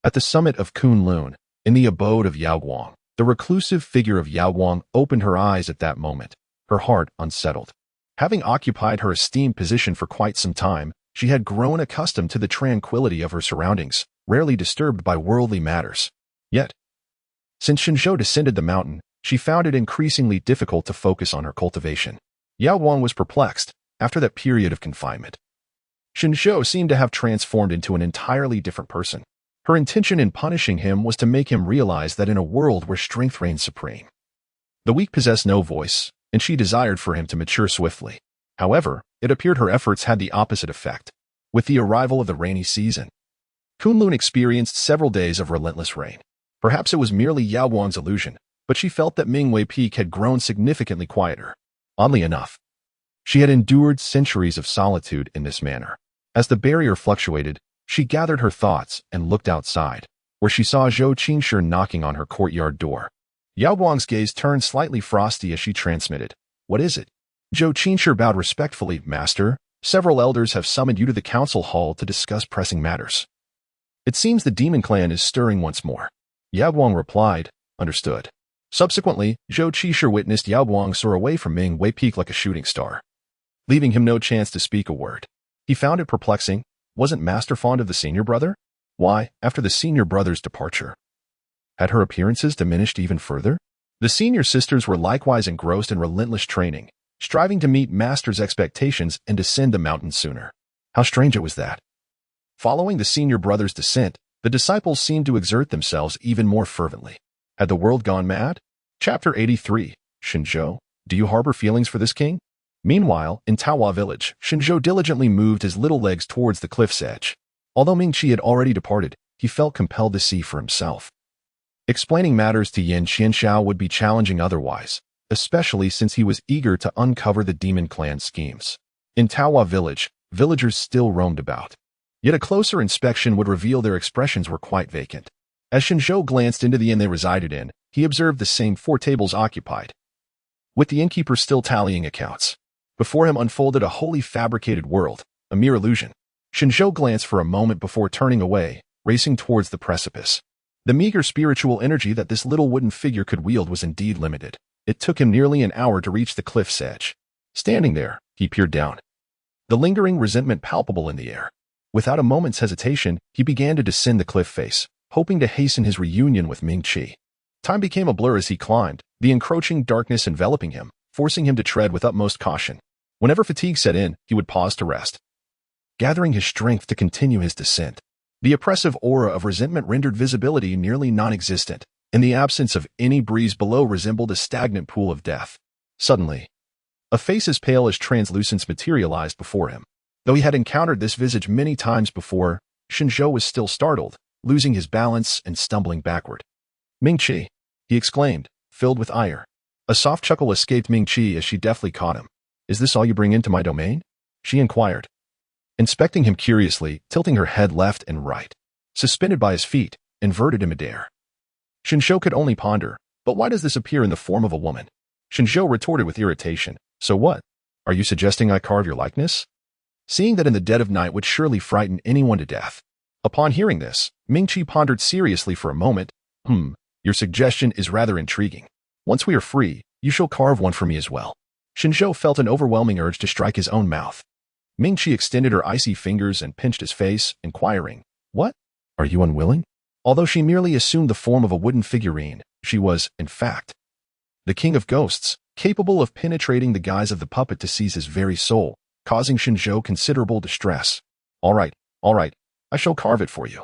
At the summit of Kunlun, in the abode of Yao Guang, the reclusive figure of Yao Guang opened her eyes at that moment, her heart unsettled. Having occupied her esteemed position for quite some time, she had grown accustomed to the tranquility of her surroundings, rarely disturbed by worldly matters. Yet, since Shen Zhou descended the mountain, she found it increasingly difficult to focus on her cultivation. Yao Guang was perplexed. After that period of confinement, Shen Zhou seemed to have transformed into an entirely different person. Her intention in punishing him was to make him realize that in a world where strength reigns supreme, the weak possess no voice, and she desired for him to mature swiftly. However, it appeared her efforts had the opposite effect. With the arrival of the rainy season, Kunlun experienced several days of relentless rain. Perhaps it was merely Yao Guang's illusion, but she felt that Mingyue Peak had grown significantly quieter. Oddly enough, she had endured centuries of solitude in this manner. As the barrier fluctuated, she gathered her thoughts and looked outside, where she saw Zhou Qingshi knocking on her courtyard door. Yao Guang's gaze turned slightly frosty as she transmitted, "What is it?" Zhou Qingshi bowed respectfully, "Master, several elders have summoned you to the council hall to discuss pressing matters. It seems the demon clan is stirring once more." Yao Guang replied, "Understood." Subsequently, Zhou Qingshi witnessed Yao Guang soar away from Mingyue Peak like a shooting star, leaving him no chance to speak a word. He found it perplexing. Wasn't Master fond of the senior brother? Why, after the senior brother's departure, had her appearances diminished even further? The senior sisters were likewise engrossed in relentless training, striving to meet Master's expectations and descend the mountain sooner. How strange it was that, following the senior brother's descent, the disciples seemed to exert themselves even more fervently. Had the world gone mad? Chapter 83. Shen Zhou, do you harbor feelings for this king? Meanwhile, in Taohua village, Shen Zhou diligently moved his little legs towards the cliff's edge. Although Mingyue had already departed, he felt compelled to see for himself. Explaining matters to Yin Qianxiao would be challenging otherwise, especially since he was eager to uncover the demon clan schemes. In Taohua village, villagers still roamed about. Yet a closer inspection would reveal their expressions were quite vacant. As Shen Zhou glanced into the inn they resided in, he observed the same 4 tables occupied, with the innkeeper still tallying accounts. Before him unfolded a wholly fabricated world, a mere illusion. Shen Zhou glanced for a moment before turning away, racing towards the precipice. The meager spiritual energy that this little wooden figure could wield was indeed limited. It took him nearly an hour to reach the cliff's edge. Standing there, he peered down, the lingering resentment palpable in the air. Without a moment's hesitation, he began to descend the cliff face, hoping to hasten his reunion with Mingyue. Time became a blur as he climbed, the encroaching darkness enveloping him, forcing him to tread with utmost caution. Whenever fatigue set in, he would pause to rest, gathering his strength to continue his descent. The oppressive aura of resentment rendered visibility nearly non-existent, and the absence of any breeze below resembled a stagnant pool of death. Suddenly, a face as pale as translucence materialized before him. Though he had encountered this visage many times before, Shen Zhou was still startled, losing his balance and stumbling backward. Mingyue, he exclaimed, filled with ire. A soft chuckle escaped Mingyue as she deftly caught him. Is this all you bring into my domain? She inquired, inspecting him curiously, tilting her head left and right. Suspended by his feet, inverted in midair. Shen Zhou could only ponder, but why does this appear in the form of a woman? Shen Zhou retorted with irritation, so what? Are you suggesting I carve your likeness? Seeing that in the dead of night would surely frighten anyone to death. Upon hearing this, Mingyue pondered seriously for a moment. Your suggestion is rather intriguing. Once we are free, you shall carve one for me as well. Shen Zhou felt an overwhelming urge to strike his own mouth. Mingyue extended her icy fingers and pinched his face, inquiring, what? Are you unwilling? Although she merely assumed the form of a wooden figurine, she was, in fact, the king of ghosts, capable of penetrating the guise of the puppet to seize his very soul, causing Shen Zhou considerable distress. All right, I shall carve it for you.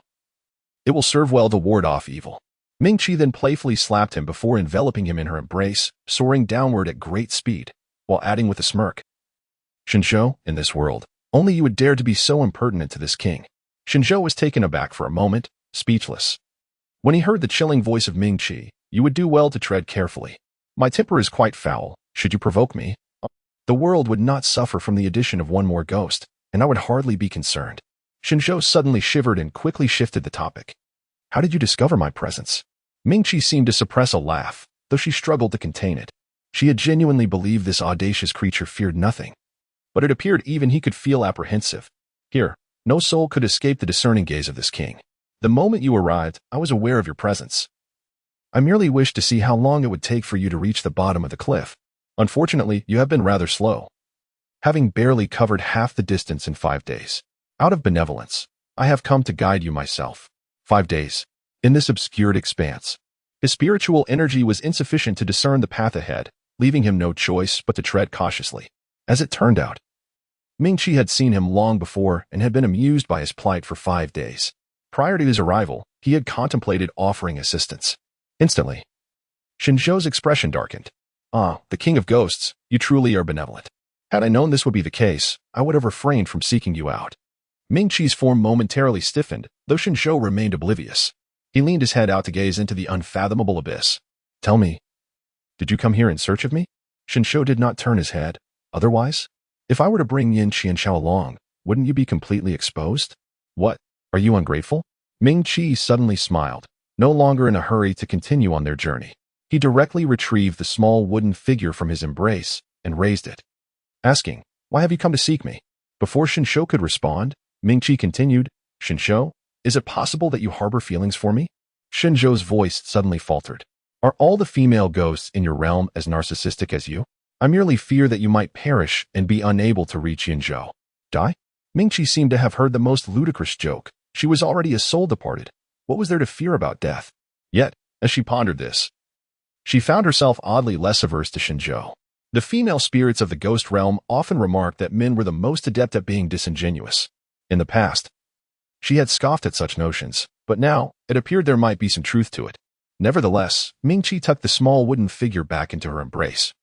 It will serve well to ward off evil. Mingyue then playfully slapped him before enveloping him in her embrace, soaring downward at great speed, while adding with a smirk, Shen Zhou, in this world, only you would dare to be so impertinent to this king. Shen Zhou was taken aback for a moment, speechless. When he heard the chilling voice of Mingyue, you would do well to tread carefully. My temper is quite foul. Should you provoke me, the world would not suffer from the addition of one more ghost, and I would hardly be concerned. Shen Zhou suddenly shivered and quickly shifted the topic. How did you discover my presence? Mingyue seemed to suppress a laugh, though she struggled to contain it. She had genuinely believed this audacious creature feared nothing. But it appeared even he could feel apprehensive. Here, no soul could escape the discerning gaze of this king. The moment you arrived, I was aware of your presence. I merely wished to see how long it would take for you to reach the bottom of the cliff. Unfortunately, you have been rather slow, having barely covered half the distance in 5 days. Out of benevolence, I have come to guide you myself. 5 days. In this obscured expanse, his spiritual energy was insufficient to discern the path ahead, leaving him no choice but to tread cautiously. As it turned out, Mingyue had seen him long before and had been amused by his plight for 5 days. Prior to his arrival, he had contemplated offering assistance. Instantly, Shen Zhou's expression darkened. Ah, the king of ghosts, you truly are benevolent. Had I known this would be the case, I would have refrained from seeking you out. Mingyue's form momentarily stiffened, though Shen Zhou remained oblivious. He leaned his head out to gaze into the unfathomable abyss. Tell me, did you come here in search of me? Shen Zhou did not turn his head. Otherwise, if I were to bring Yin Qianxiao along, wouldn't you be completely exposed? What? Are you ungrateful? Mingyue suddenly smiled, no longer in a hurry to continue on their journey. He directly retrieved the small wooden figure from his embrace and raised it, asking, why have you come to seek me? Before Shen Zhou could respond, Mingyue continued, Shen Zhou, is it possible that you harbor feelings for me? Shen Zhou's voice suddenly faltered. Are all the female ghosts in your realm as narcissistic as you? I merely fear that you might perish and be unable to reach Yin Zhou. Die? Mingqi seemed to have heard the most ludicrous joke. She was already a soul departed. What was there to fear about death? Yet, as she pondered this, she found herself oddly less averse to Shen Zhou. The female spirits of the ghost realm often remarked that men were the most adept at being disingenuous. In the past, she had scoffed at such notions, but now it appeared there might be some truth to it. Nevertheless, Mingqi tucked the small wooden figure back into her embrace,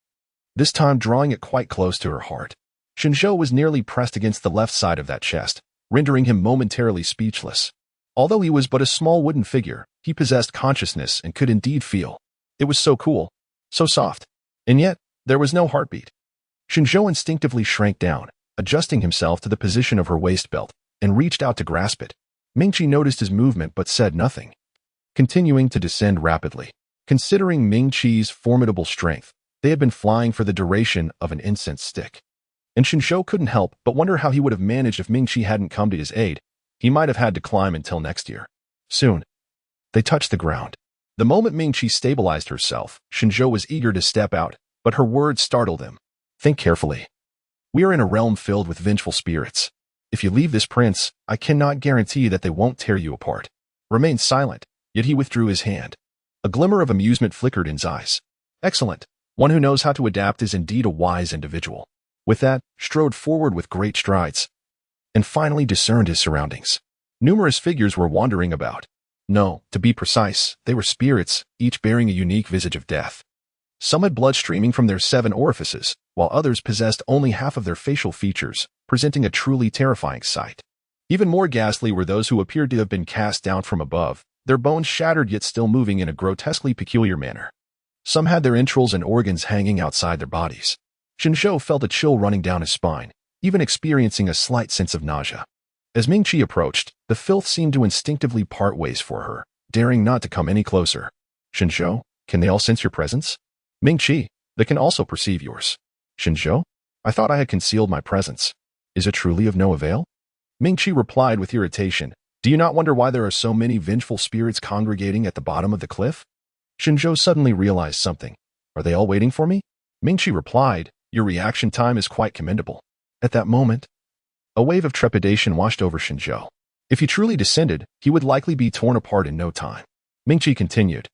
this time drawing it quite close to her heart. Shen Zhou was nearly pressed against the left side of that chest, rendering him momentarily speechless. Although he was but a small wooden figure, he possessed consciousness and could indeed feel. It was so cool, so soft, and yet there was no heartbeat. Shen Zhou instinctively shrank down, adjusting himself to the position of her waist belt, and reached out to grasp it. Mingqi noticed his movement but said nothing, continuing to descend rapidly. Considering Mingqi's formidable strength, they had been flying for the duration of an incense stick. And Shen Zhou couldn't help but wonder how he would have managed if Mingqi hadn't come to his aid. He might have had to climb until next year. Soon, they touched the ground. The moment Mingqi stabilized herself, Shen Zhou was eager to step out, but her words startled him. Think carefully. We are in a realm filled with vengeful spirits. If you leave this prince, I cannot guarantee that they won't tear you apart. Remain silent, yet he withdrew his hand. A glimmer of amusement flickered in his eyes. Excellent. One who knows how to adapt is indeed a wise individual. With that, strode forward with great strides, and finally discerned his surroundings. Numerous figures were wandering about. No, to be precise, they were spirits, each bearing a unique visage of death. Some had blood streaming from their 7 orifices, while others possessed only half of their facial features, presenting a truly terrifying sight. Even more ghastly were those who appeared to have been cast down from above, their bones shattered yet still moving in a grotesquely peculiar manner. Some had their entrails and organs hanging outside their bodies. Shen Zhou felt a chill running down his spine, even experiencing a slight sense of nausea. As Mingqi approached, the filth seemed to instinctively part ways for her, daring not to come any closer. Shen Zhou, can they all sense your presence? Mingqi, they can also perceive yours. Shen Zhou, I thought I had concealed my presence. Is it truly of no avail? Mingqi replied with irritation. Do you not wonder why there are so many vengeful spirits congregating at the bottom of the cliff? Shen Zhou suddenly realized something. Are they all waiting for me? Mingqi replied, your reaction time is quite commendable. At that moment, a wave of trepidation washed over Shen Zhou. If he truly descended, he would likely be torn apart in no time. Mingqi continued.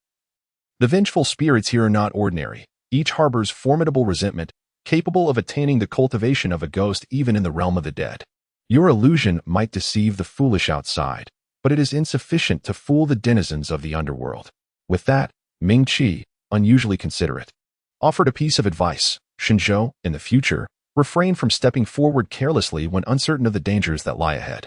The vengeful spirits here are not ordinary. Each harbors formidable resentment, capable of attaining the cultivation of a ghost even in the realm of the dead. Your illusion might deceive the foolish outside, but it is insufficient to fool the denizens of the underworld. With that, Mingqi, unusually considerate, offered a piece of advice. Shen Zhou, in the future, refrain from stepping forward carelessly when uncertain of the dangers that lie ahead.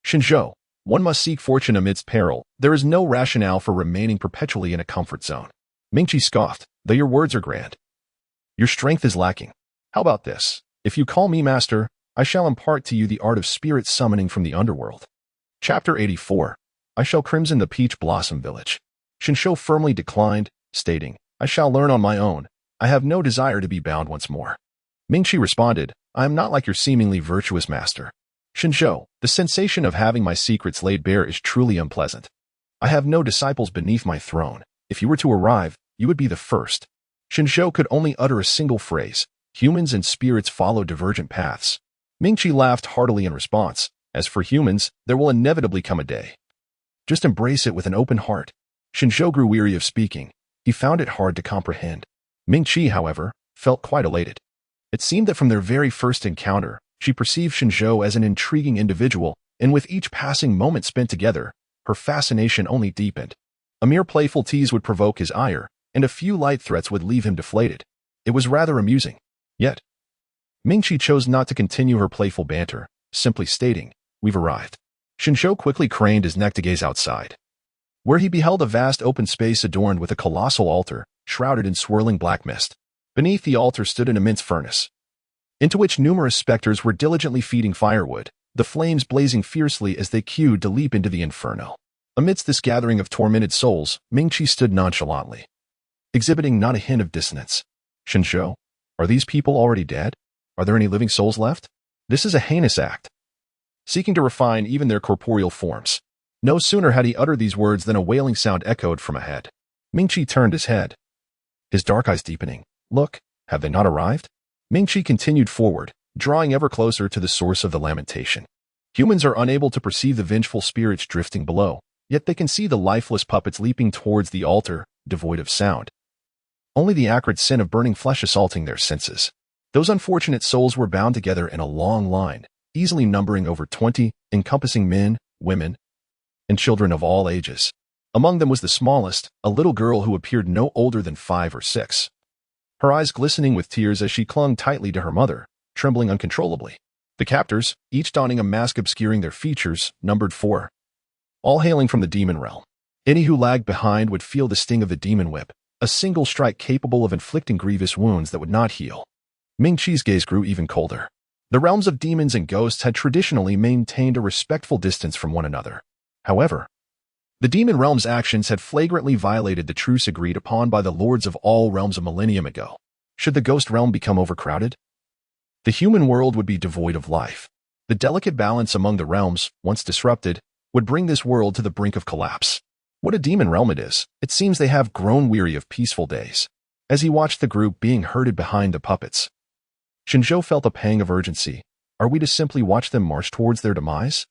Shen Zhou, one must seek fortune amidst peril. There is no rationale for remaining perpetually in a comfort zone. Mingqi scoffed, though your words are grand. Your strength is lacking. How about this? If you call me master, I shall impart to you the art of spirit summoning from the underworld. Chapter 84. I shall crimson the peach blossom village. Shen Zhou firmly declined, stating, I shall learn on my own. I have no desire to be bound once more. Mingqi responded, I am not like your seemingly virtuous master. Shen Zhou, the sensation of having my secrets laid bare is truly unpleasant. I have no disciples beneath my throne. If you were to arrive, you would be the first. Shen Zhou could only utter a single phrase. Humans and spirits follow divergent paths. Mingqi laughed heartily in response. As for humans, there will inevitably come a day. Just embrace it with an open heart. Shen Zhou grew weary of speaking. He found it hard to comprehend. Mingqi, however, felt quite elated. It seemed that from their very first encounter, she perceived Shen Zhou as an intriguing individual, and with each passing moment spent together, her fascination only deepened. A mere playful tease would provoke his ire, and a few light threats would leave him deflated. It was rather amusing. Yet, Mingqi chose not to continue her playful banter, simply stating, We've arrived. Shen Zhou quickly craned his neck to gaze outside, where he beheld a vast open space adorned with a colossal altar, shrouded in swirling black mist. Beneath the altar stood an immense furnace, into which numerous specters were diligently feeding firewood, the flames blazing fiercely as they queued to leap into the inferno. Amidst this gathering of tormented souls, Mingqi stood nonchalantly, exhibiting not a hint of dissonance. Shen Zhou, are these people already dead? Are there any living souls left? This is a heinous act, seeking to refine even their corporeal forms. No sooner had he uttered these words than a wailing sound echoed from ahead. Mingqi turned his head, his dark eyes deepening. Look, have they not arrived? Mingqi continued forward, drawing ever closer to the source of the lamentation. Humans are unable to perceive the vengeful spirits drifting below, yet they can see the lifeless puppets leaping towards the altar, devoid of sound. Only the acrid sin of burning flesh assaulting their senses. Those unfortunate souls were bound together in a long line, easily numbering over 20, encompassing men, women, and children of all ages. Among them was the smallest, a little girl who appeared no older than 5 or 6. Her eyes glistening with tears as she clung tightly to her mother, trembling uncontrollably. The captors, each donning a mask obscuring their features, numbered 4. All hailing from the demon realm. Any who lagged behind would feel the sting of the demon whip, a single strike capable of inflicting grievous wounds that would not heal. Mingqi's gaze grew even colder. The realms of demons and ghosts had traditionally maintained a respectful distance from one another. However, the demon realm's actions had flagrantly violated the truce agreed upon by the lords of all realms a millennium ago. Should the ghost realm become overcrowded, the human world would be devoid of life. The delicate balance among the realms, once disrupted, would bring this world to the brink of collapse. What a demon realm it is! It seems they have grown weary of peaceful days. As he watched the group being herded behind the puppets, Shen Zhou felt a pang of urgency. Are we to simply watch them march towards their demise?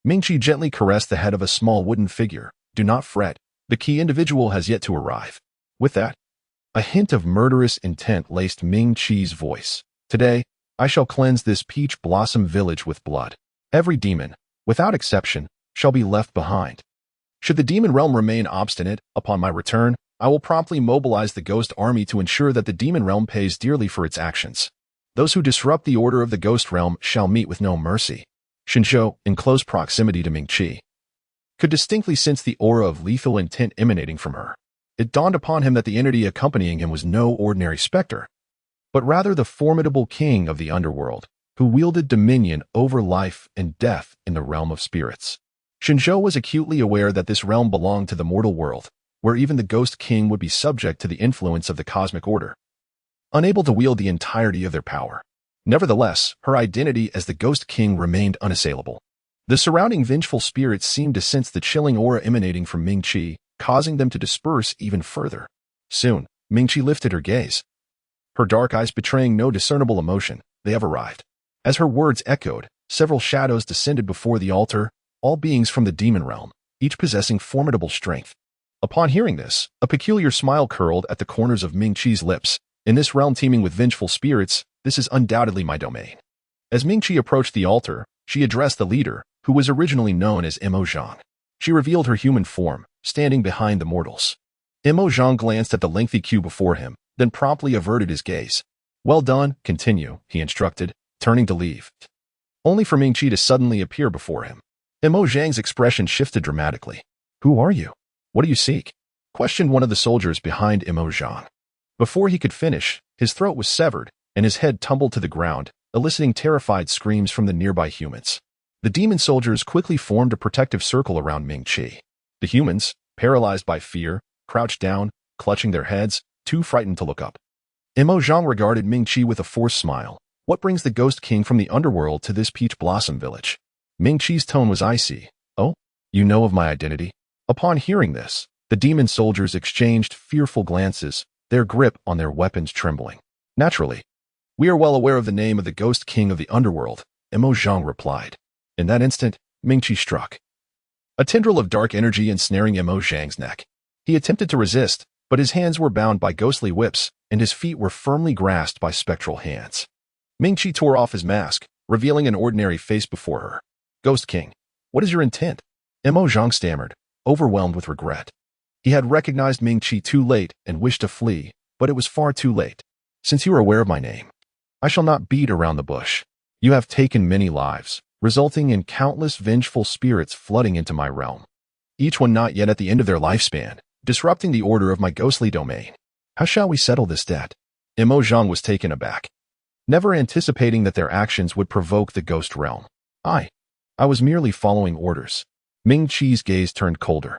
Mingyue gently caressed the head of a small wooden figure. Do not fret, the key individual has yet to arrive. With that, a hint of murderous intent laced Mingqi's voice. Today, I shall cleanse this peach blossom village with blood. Every demon, without exception, shall be left behind. Should the demon realm remain obstinate, upon my return, I will promptly mobilize the ghost army to ensure that the demon realm pays dearly for its actions. Those who disrupt the order of the ghost realm shall meet with no mercy. Shen Zhou, in close proximity to Mingyue, could distinctly sense the aura of lethal intent emanating from her. It dawned upon him that the entity accompanying him was no ordinary specter, but rather the formidable king of the underworld, who wielded dominion over life and death in the realm of spirits. Shen Zhou was acutely aware that this realm belonged to the mortal world, where even the ghost king would be subject to the influence of the cosmic order, unable to wield the entirety of their power. Nevertheless, her identity as the ghost king remained unassailable. The surrounding vengeful spirits seemed to sense the chilling aura emanating from Mingyue, causing them to disperse even further. Soon, Mingyue lifted her gaze, her dark eyes betraying no discernible emotion. They have arrived. As her words echoed, several shadows descended before the altar, all beings from the demon realm, each possessing formidable strength. Upon hearing this, a peculiar smile curled at the corners of Mingyue's lips. In this realm teeming with vengeful spirits, this is undoubtedly my domain. As Mingyue approached the altar, she addressed the leader, who was originally known as Mo Zhang. She revealed her human form, standing behind the mortals. Mo Zhang glanced at the lengthy queue before him, then promptly averted his gaze. Well done, continue, he instructed, turning to leave. Only for Mingyue to suddenly appear before him. Mo Zhang's expression shifted dramatically. Who are you? What do you seek? Questioned one of the soldiers behind Mo Zhang. Before he could finish, his throat was severed, and his head tumbled to the ground, eliciting terrified screams from the nearby humans. The demon soldiers quickly formed a protective circle around Mingyue. The humans, paralyzed by fear, crouched down, clutching their heads, too frightened to look up. Mo Zhang regarded Mingyue with a forced smile. What brings the ghost king from the underworld to this peach blossom village? Mingyue's tone was icy. Oh, you know of my identity? Upon hearing this, the demon soldiers exchanged fearful glances, their grip on their weapons trembling. Naturally, we are well aware of the name of the ghost king of the underworld, Mo Zhang replied. In that instant, Mingyue struck. A tendril of dark energy ensnaring Mo Zhang's neck. He attempted to resist, but his hands were bound by ghostly whips, and his feet were firmly grasped by spectral hands. Mingyue tore off his mask, revealing an ordinary face before her. Ghost King, what is your intent? Mo Zhang stammered, overwhelmed with regret. He had recognized Mingyue too late and wished to flee, but it was far too late. Since you are aware of my name, I shall not beat around the bush. You have taken many lives, resulting in countless vengeful spirits flooding into my realm, each one not yet at the end of their lifespan, disrupting the order of my ghostly domain. How shall we settle this debt? Mo Zhang was taken aback, never anticipating that their actions would provoke the ghost realm. I was merely following orders. Mingyue's gaze turned colder,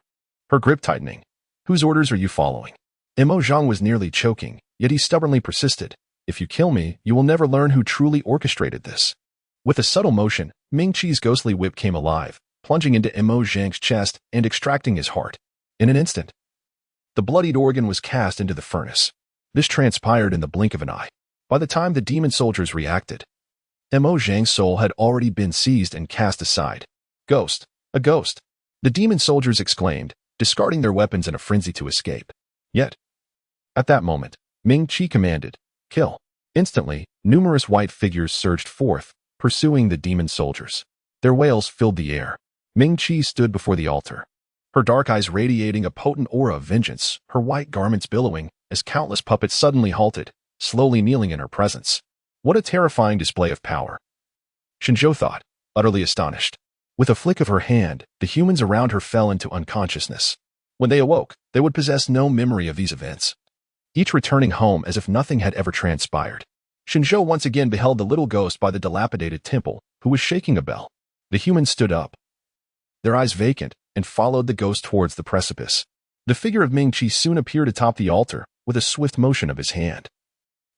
her grip tightening. Whose orders are you following? Mo Zhang was nearly choking, yet he stubbornly persisted. If you kill me, you will never learn who truly orchestrated this. With a subtle motion, Mingyue's ghostly whip came alive, plunging into Mo Zhang's chest and extracting his heart. In an instant, the bloodied organ was cast into the furnace. This transpired in the blink of an eye. By the time the demon soldiers reacted, Mo Zhang's soul had already been seized and cast aside. Ghost! A ghost! The demon soldiers exclaimed, discarding their weapons in a frenzy to escape. Yet, at that moment, Ming Qi commanded, kill. Instantly, numerous white figures surged forth, pursuing the demon soldiers. Their wails filled the air. Ming Qi stood before the altar, her dark eyes radiating a potent aura of vengeance, her white garments billowing, as countless puppets suddenly halted, slowly kneeling in her presence. What a terrifying display of power! Shen Zhou thought, utterly astonished. With a flick of her hand, the humans around her fell into unconsciousness. When they awoke, they would possess no memory of these events, each returning home as if nothing had ever transpired. Shen Zhou once again beheld the little ghost by the dilapidated temple, who was shaking a bell. The humans stood up, their eyes vacant, and followed the ghost towards the precipice. The figure of Ming Qi soon appeared atop the altar, with a swift motion of his hand.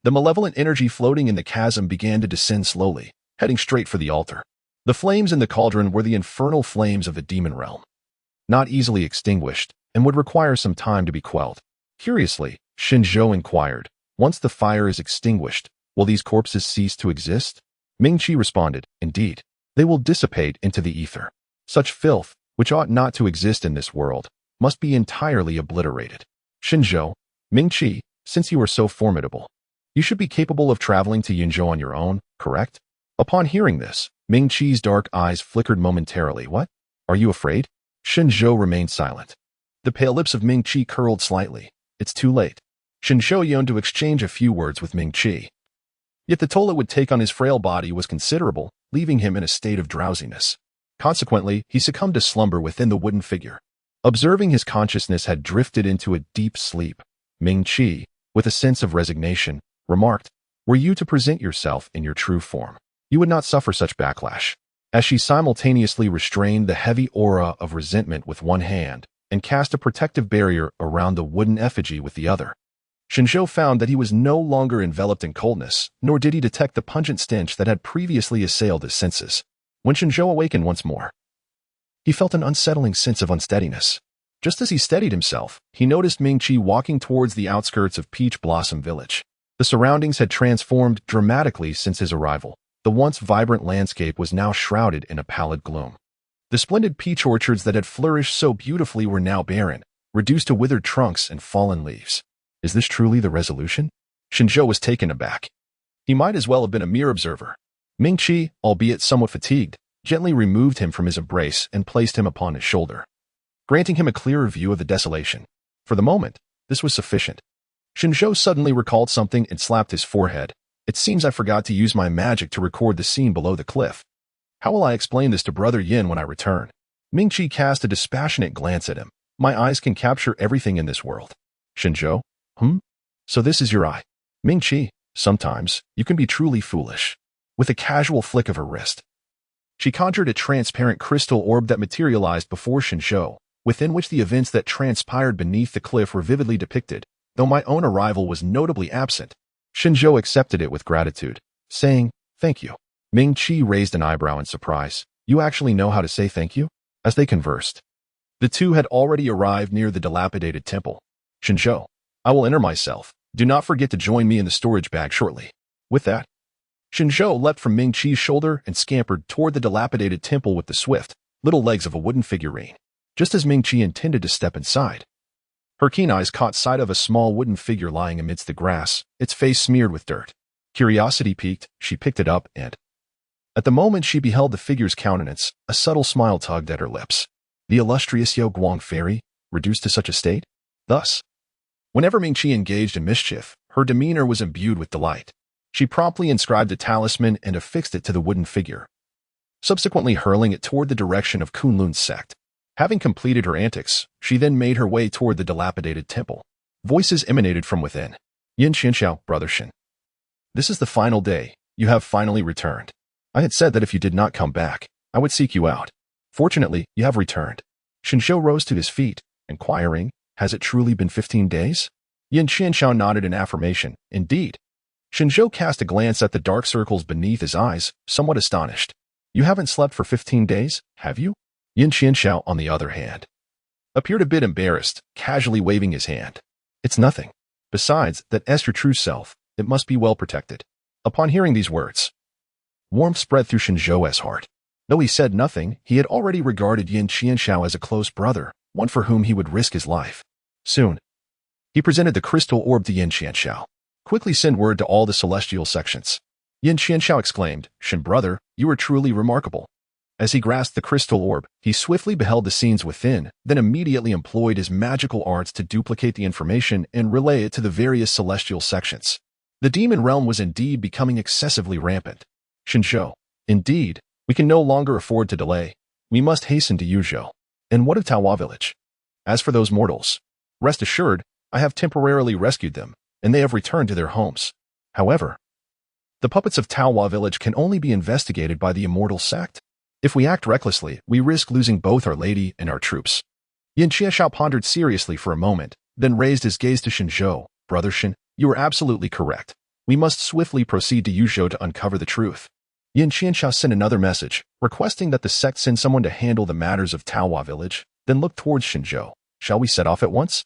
The malevolent energy floating in the chasm began to descend slowly, heading straight for the altar. The flames in the cauldron were the infernal flames of the demon realm, not easily extinguished, and would require some time to be quelled. Curiously, Shen Zhou inquired, once the fire is extinguished, will these corpses cease to exist? Ming Qi responded, indeed. They will dissipate into the ether. Such filth, which ought not to exist in this world, must be entirely obliterated. Shen Zhou, Ming Qi, since you are so formidable, you should be capable of traveling to Yunzhou on your own, correct? Upon hearing this, Ming Qi's dark eyes flickered momentarily. What? Are you afraid? Shen Zhou remained silent. The pale lips of Ming Qi curled slightly. It's too late. Shen Zhou yearned to exchange a few words with Ming Qi. Yet the toll it would take on his frail body was considerable, leaving him in a state of drowsiness. Consequently, he succumbed to slumber within the wooden figure. Observing his consciousness had drifted into a deep sleep, Ming Qi, with a sense of resignation, remarked, were you to present yourself in your true form, you would not suffer such backlash. As she simultaneously restrained the heavy aura of resentment with one hand and cast a protective barrier around the wooden effigy with the other, Shen Zhou found that he was no longer enveloped in coldness, nor did he detect the pungent stench that had previously assailed his senses. When Shen Zhou awakened once more, he felt an unsettling sense of unsteadiness. Just as he steadied himself, he noticed Ming Qi walking towards the outskirts of Peach Blossom Village. The surroundings had transformed dramatically since his arrival. The once vibrant landscape was now shrouded in a pallid gloom. The splendid peach orchards that had flourished so beautifully were now barren, reduced to withered trunks and fallen leaves. Is this truly the resolution? Shen Zhou was taken aback. He might as well have been a mere observer. Ming Qi, albeit somewhat fatigued, gently removed him from his embrace and placed him upon his shoulder, granting him a clearer view of the desolation. For the moment, this was sufficient. Shen Zhou suddenly recalled something and slapped his forehead. It seems I forgot to use my magic to record the scene below the cliff. How will I explain this to Brother Yin when I return? Ming Qi cast a dispassionate glance at him. My eyes can capture everything in this world. Shen Zhou? So this is your eye. Ming Qi, sometimes you can be truly foolish. With a casual flick of her wrist, she conjured a transparent crystal orb that materialized before Shen Zhou, within which the events that transpired beneath the cliff were vividly depicted, though my own arrival was notably absent. Shen Zhou accepted it with gratitude, saying, thank you. Ming Qi raised an eyebrow in surprise. You actually know how to say thank you? As they conversed, the two had already arrived near the dilapidated temple. Shen Zhou, I will enter myself. Do not forget to join me in the storage bag shortly. With that, Shen Zhou leapt from Ming Qi's shoulder and scampered toward the dilapidated temple with the swift, little legs of a wooden figurine. Just as Ming Qi intended to step inside, her keen eyes caught sight of a small wooden figure lying amidst the grass, its face smeared with dirt. Curiosity piqued, she picked it up and, at the moment she beheld the figure's countenance, a subtle smile tugged at her lips. The illustrious Yao Guang Fairy, reduced to such a state? Thus, whenever Ming Qi engaged in mischief, her demeanor was imbued with delight. She promptly inscribed a talisman and affixed it to the wooden figure, subsequently hurling it toward the direction of Kunlun's sect. Having completed her antics, she then made her way toward the dilapidated temple. Voices emanated from within. Yin Xianxiao, Brother Shen. This is the final day. You have finally returned. I had said that if you did not come back, I would seek you out. Fortunately, you have returned. Shen Zhou rose to his feet, inquiring, has it truly been 15 days? Yin Xianxiao nodded in affirmation. Indeed. Shen Zhou cast a glance at the dark circles beneath his eyes, somewhat astonished. You haven't slept for 15 days, have you? Yin Xianxiao, on the other hand, appeared a bit embarrassed, casually waving his hand. It's nothing. Besides, that as your true self, it must be well protected. Upon hearing these words, Warmth spread through Shen Zhou's heart. Though he said nothing, he had already regarded Yin Qianxiao as a close brother, one for whom he would risk his life. Soon, he presented the crystal orb to Yin Qianxiao. Quickly send word to all the celestial sections. Yin Qianxiao exclaimed, Shen brother, you are truly remarkable. As he grasped the crystal orb, he swiftly beheld the scenes within, then immediately employed his magical arts to duplicate the information and relay it to the various celestial sections. The demon realm was indeed becoming excessively rampant. Shen Zhou, indeed, we can no longer afford to delay. We must hasten to Yuzhou. And what of Taohua village? As for those mortals, rest assured, I have temporarily rescued them, and they have returned to their homes. However, the puppets of Taohua village can only be investigated by the immortal sect. If we act recklessly, we risk losing both our lady and our troops. Yin Qianxiao pondered seriously for a moment, then raised his gaze to Shen Zhou. Brother Shen, you are absolutely correct. We must swiftly proceed to Yuzhou to uncover the truth. Yin Qianxiao sent another message, requesting that the sect send someone to handle the matters of Taohua village, then looked towards Shen Zhou. Shall we set off at once?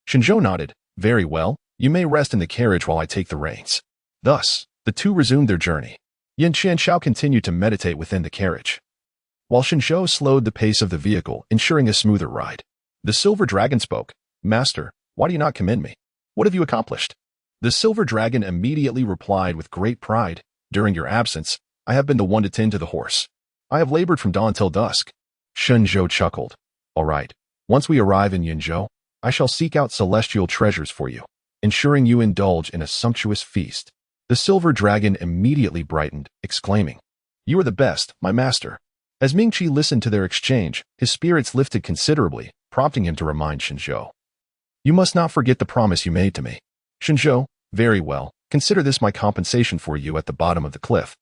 Shen Zhou nodded. Very well, you may rest in the carriage while I take the reins. Thus, the two resumed their journey. Yin Qianxiao continued to meditate within the carriage, while Shen Zhou slowed the pace of the vehicle, ensuring a smoother ride. The silver dragon spoke. Master, why do you not commend me? What have you accomplished? The silver dragon immediately replied with great pride. During your absence, I have been the one to tend to the horse. I have labored from dawn till dusk. Shen Zhou chuckled. All right, once we arrive in Yuzhou, I shall seek out celestial treasures for you, ensuring you indulge in a sumptuous feast. The silver dragon immediately brightened, exclaiming, You are the best, my master. As Mingyue listened to their exchange, his spirits lifted considerably, prompting him to remind Shen Zhou. You must not forget the promise you made to me. Shen Zhou, very well, consider this my compensation for you at the bottom of the cliff.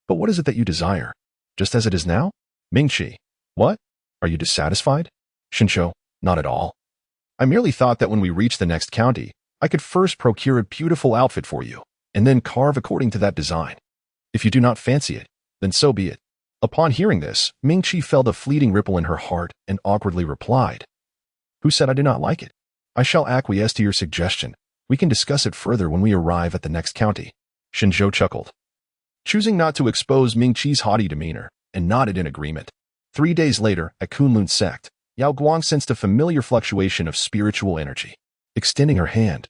But what is it that you desire? Just as it is now? Mingyue, what? Are you dissatisfied? Shen Zhou, not at all. I merely thought that when we reach the next county, I could first procure a beautiful outfit for you, and then carve according to that design. If you do not fancy it, then so be it. Upon hearing this, Mingyue felt a fleeting ripple in her heart and awkwardly replied, Who said I do not like it? I shall acquiesce to your suggestion. We can discuss it further when we arrive at the next county. Shen Zhou chuckled, choosing not to expose Mingyue's haughty demeanor, and nodded in agreement. 3 days later, at Kunlun sect, Yao Guang sensed a familiar fluctuation of spiritual energy. Extending her hand,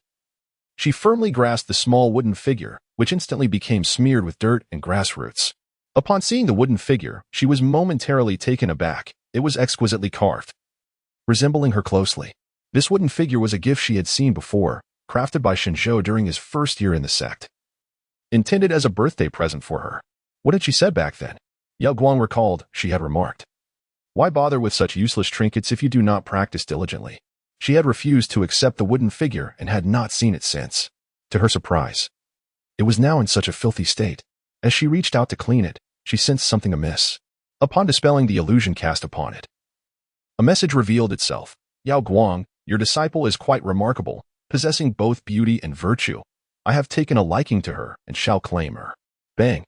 she firmly grasped the small wooden figure, which instantly became smeared with dirt and grass roots. Upon seeing the wooden figure, she was momentarily taken aback. It was exquisitely carved, resembling her closely. This wooden figure was a gift she had seen before, crafted by Shen Zhou during his first year in the sect, intended as a birthday present for her. What had she said back then? Yao Guang recalled, she had remarked, Why bother with such useless trinkets if you do not practice diligently? She had refused to accept the wooden figure and had not seen it since. To her surprise, it was now in such a filthy state. As she reached out to clean it, she sensed something amiss. Upon dispelling the illusion cast upon it, a message revealed itself. Yao Guang, your disciple is quite remarkable, possessing both beauty and virtue. I have taken a liking to her and shall claim her. Bang!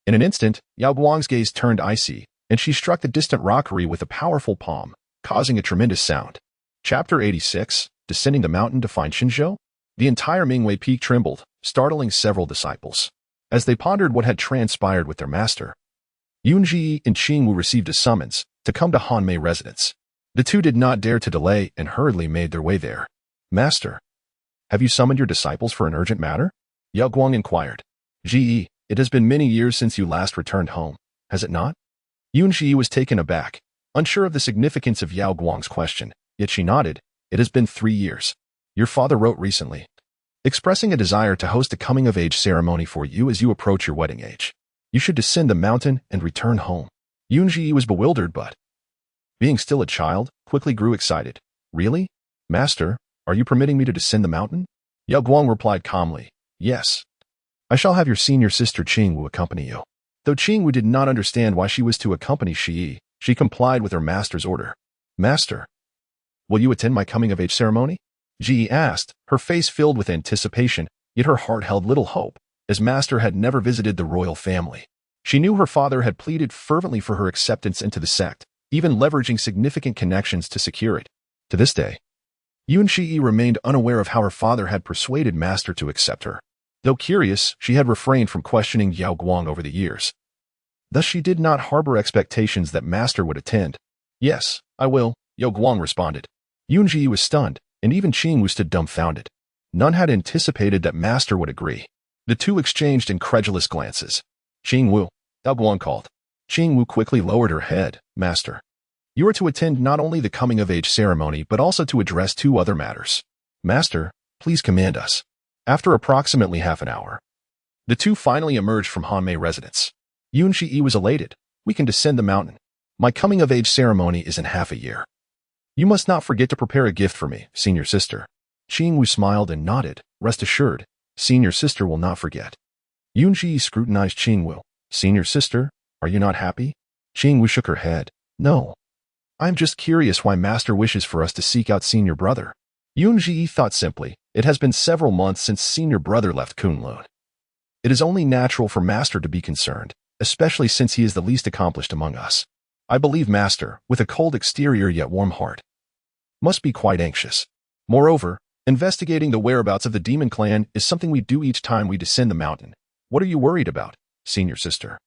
In an instant, Yao Guang's gaze turned icy, and she struck the distant rockery with a powerful palm, causing a tremendous sound. Chapter 86, Descending the Mountain to Find Shen Zhou? The entire Mingyue peak trembled, startling several disciples. As they pondered what had transpired with their master, Yunji and Qingwu received a summons to come to Hanmei residence. The two did not dare to delay and hurriedly made their way there. Master, have you summoned your disciples for an urgent matter? Yao Guang inquired. Ji, it has been many years since you last returned home, has it not? Yunji was taken aback, unsure of the significance of Yao Guang's question, yet she nodded. It has been 3 years. Your father wrote recently, expressing a desire to host a coming-of-age ceremony for you as you approach your wedding age. You should descend the mountain and return home. Yunji was bewildered but, being still a child, quickly grew excited. Really? Master, are you permitting me to descend the mountain? Yao Guang replied calmly. Yes. I shall have your senior sister Qingwu accompany you. Though Qingwu did not understand why she was to accompany Shi, she complied with her master's order. Master, will you attend my coming-of-age ceremony? Ji asked, her face filled with anticipation, yet her heart held little hope, as master had never visited the royal family. She knew her father had pleaded fervently for her acceptance into the sect, even leveraging significant connections to secure it. To this day, Yun Shi remained unaware of how her father had persuaded master to accept her. Though curious, she had refrained from questioning Yao Guang over the years. Thus she did not harbor expectations that Master would attend. "Yes, I will," Yao Guang responded. Yunji was stunned, and even Qingwu stood dumbfounded. None had anticipated that Master would agree. The two exchanged incredulous glances. "Qingwu," Yao Guang called. Qingwu quickly lowered her head. "Master, you are to attend not only the coming-of-age ceremony but also to address two other matters. Master, please command us." After approximately half an hour, the two finally emerged from Hanmei residence. Yunji was elated. "We can descend the mountain. My coming-of-age ceremony is in half a year. You must not forget to prepare a gift for me, senior sister." Qingwu smiled and nodded. "Rest assured, senior sister will not forget." Yunji scrutinized Qingwu. "Senior sister, are you not happy?" Qingwu shook her head. "No. I'm just curious why Master wishes for us to seek out senior brother." Yunji thought simply. It has been several months since senior brother left Kunlun. It is only natural for Master to be concerned, especially since he is the least accomplished among us. I believe Master, with a cold exterior yet warm heart, must be quite anxious. Moreover, investigating the whereabouts of the demon clan is something we do each time we descend the mountain. What are you worried about, senior sister?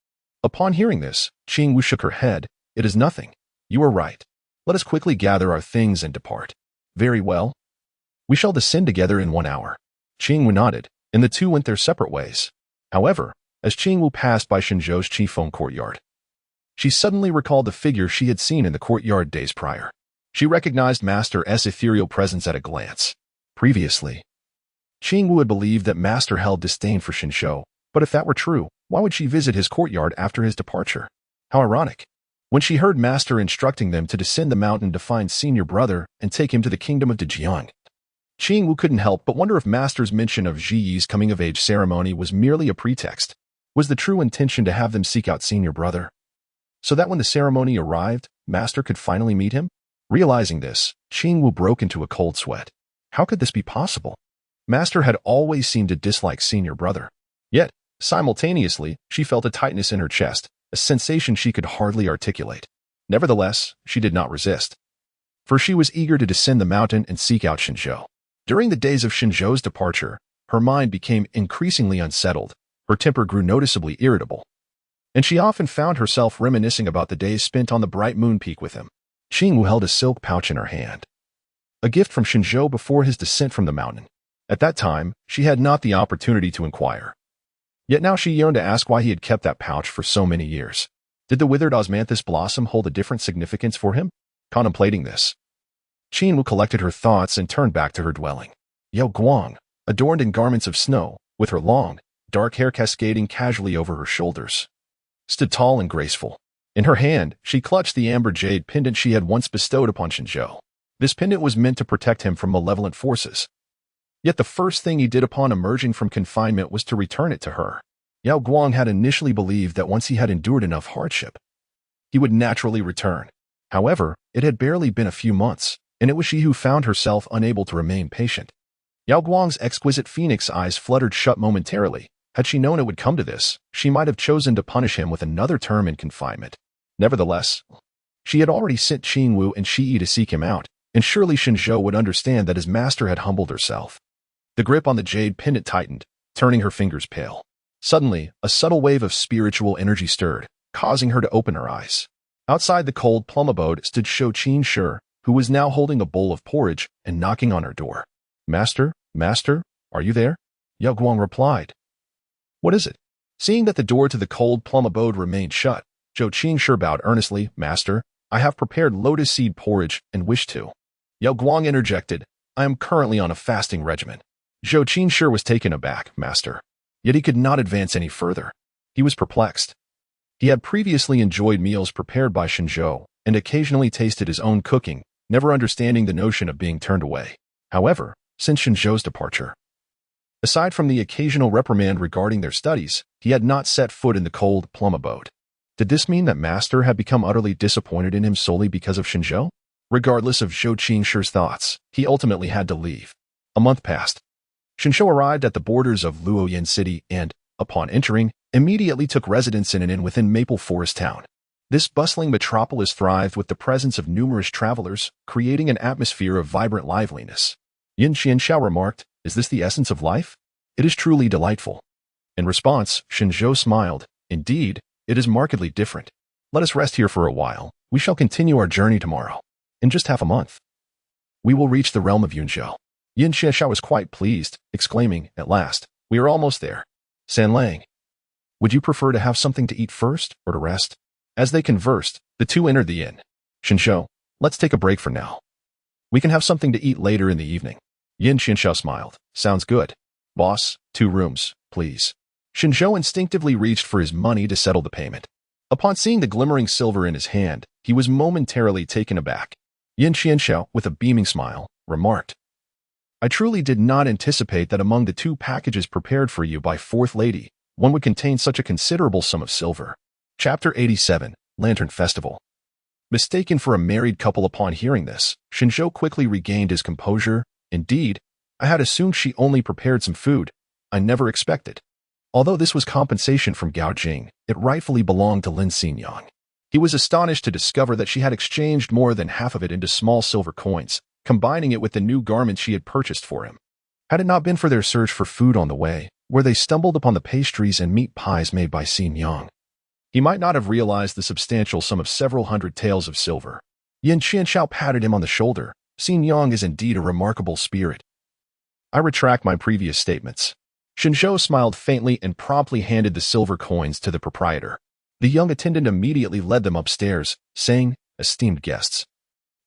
Upon hearing this, Qingwu shook her head. "It is nothing. You are right. Let us quickly gather our things and depart." "Very well. We shall descend together in 1 hour." Qingwu nodded, and the two went their separate ways. However, as Qingwu passed by Shen Zhou's Qifeng courtyard, she suddenly recalled the figure she had seen in the courtyard days prior. She recognized Master's ethereal presence at a glance. Previously, Qingwu had believed that Master held disdain for Shen Zhou, but if that were true, why would she visit his courtyard after his departure? How ironic. When she heard Master instructing them to descend the mountain to find senior brother and take him to the kingdom of Dejiang, Qingwu couldn't help but wonder if Master's mention of Ziyi's coming-of-age ceremony was merely a pretext. Was the true intention to have them seek out senior brother, so that when the ceremony arrived, Master could finally meet him? Realizing this, Qingwu broke into a cold sweat. How could this be possible? Master had always seemed to dislike senior brother. Yet, simultaneously, she felt a tightness in her chest, a sensation she could hardly articulate. Nevertheless, she did not resist, for she was eager to descend the mountain and seek out Shen Zhou. During the days of Shen Zhou's departure, her mind became increasingly unsettled, her temper grew noticeably irritable, and she often found herself reminiscing about the days spent on the bright moon peak with him. Qingwu held a silk pouch in her hand, a gift from Shen Zhou before his descent from the mountain. At that time, she had not the opportunity to inquire. Yet now she yearned to ask why he had kept that pouch for so many years. Did the withered osmanthus blossom hold a different significance for him? Contemplating this, Qingwu collected her thoughts and turned back to her dwelling. Yao Guang, adorned in garments of snow, with her long, dark hair cascading casually over her shoulders, stood tall and graceful. In her hand, she clutched the amber jade pendant she had once bestowed upon Shen Zhou. This pendant was meant to protect him from malevolent forces. Yet the first thing he did upon emerging from confinement was to return it to her. Yao Guang had initially believed that once he had endured enough hardship, he would naturally return. However, it had barely been a few months, and it was she who found herself unable to remain patient. Yao Guang's exquisite phoenix eyes fluttered shut momentarily. Had she known it would come to this, she might have chosen to punish him with another term in confinement. Nevertheless, she had already sent Qingwu and Shiyi to seek him out, and surely Shen Zhou would understand that his master had humbled herself. The grip on the jade pendant tightened, turning her fingers pale. Suddenly, a subtle wave of spiritual energy stirred, causing her to open her eyes. Outside the cold plum abode stood Shou Qinshi, who was now holding a bowl of porridge and knocking on her door. "Master, master, are you there?" Yao Guang replied. "What is it?" Seeing that the door to the cold plum abode remained shut, Shou Qinshi bowed earnestly. "Master, I have prepared lotus seed porridge and wish to." Yao Guang interjected, "I am currently on a fasting regimen." Shou Qinshi was taken aback. "Master." Yet he could not advance any further. He was perplexed. He had previously enjoyed meals prepared by Shen Zhou and occasionally tasted his own cooking, never understanding the notion of being turned away. However, since Shen Zhou's departure, aside from the occasional reprimand regarding their studies, he had not set foot in the cold plum abode. Did this mean that Master had become utterly disappointed in him solely because of Shen Zhou? Regardless of Shou Qinshi's thoughts, he ultimately had to leave. A month passed. Shen Zhou arrived at the borders of Luoyan City and, upon entering, immediately took residence in an inn within Maple Forest Town. This bustling metropolis thrived with the presence of numerous travelers, creating an atmosphere of vibrant liveliness. Yin Xianxiao remarked, "Is this the essence of life? It is truly delightful." In response, Shen Zhou smiled. "Indeed, it is markedly different. Let us rest here for a while. We shall continue our journey tomorrow. In just half a month, we will reach the realm of Yunzhou. Yin Qianxiao was quite pleased, exclaiming, "At last, we are almost there." San Lang, would you prefer to have something to eat first or to rest? As they conversed, the two entered the inn. Shen Zhou, let's take a break for now. We can have something to eat later in the evening. Yin Qianxiao smiled. Sounds good. Boss, 2 rooms, please. Shen Zhou instinctively reached for his money to settle the payment. Upon seeing the glimmering silver in his hand, he was momentarily taken aback. Yin Qianxiao, with a beaming smile, remarked, I truly did not anticipate that among the 2 packages prepared for you by Fourth Lady, one would contain such a considerable sum of silver. Chapter 87, Lantern Festival. Mistaken for a married couple upon hearing this, Shen Zhou quickly regained his composure. Indeed, I had assumed she only prepared some food. I never expected. Although this was compensation from Gao Jing, it rightfully belonged to Lin Xinyang. He was astonished to discover that she had exchanged more than half of it into small silver coins, combining it with the new garment she had purchased for him. Had it not been for their search for food on the way, where they stumbled upon the pastries and meat pies made by Xinyang, he might not have realized the substantial sum of several hundred taels of silver. Yin Qianxiao patted him on the shoulder. Xinyang is indeed a remarkable spirit. I retract my previous statements. Shen Zhou smiled faintly and promptly handed the silver coins to the proprietor. The young attendant immediately led them upstairs, saying, Esteemed guests,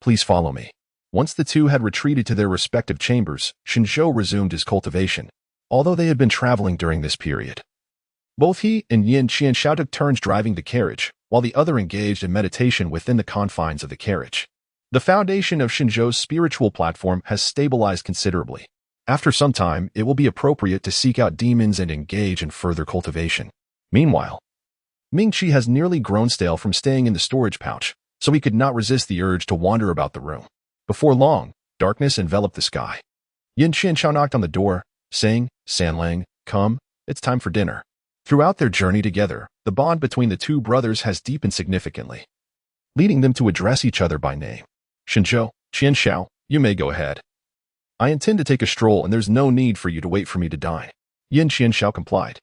please follow me. Once the two had retreated to their respective chambers, Shen Zhou resumed his cultivation, although they had been traveling during this period. Both he and Yin Qianxiao took turns driving the carriage, while the other engaged in meditation within the confines of the carriage. The foundation of Shen Zhou's spiritual platform has stabilized considerably. After some time, it will be appropriate to seek out demons and engage in further cultivation. Meanwhile, Mingqi has nearly grown stale from staying in the storage pouch, so he could not resist the urge to wander about the room. Before long, darkness enveloped the sky. Yin Qianxiao knocked on the door, saying, San Lang, come, it's time for dinner. Throughout their journey together, the bond between the 2 brothers has deepened significantly, leading them to address each other by name. Shen Zhou, Qianxiao, you may go ahead. I intend to take a stroll and there's no need for you to wait for me to dine. Yin Qianxiao complied.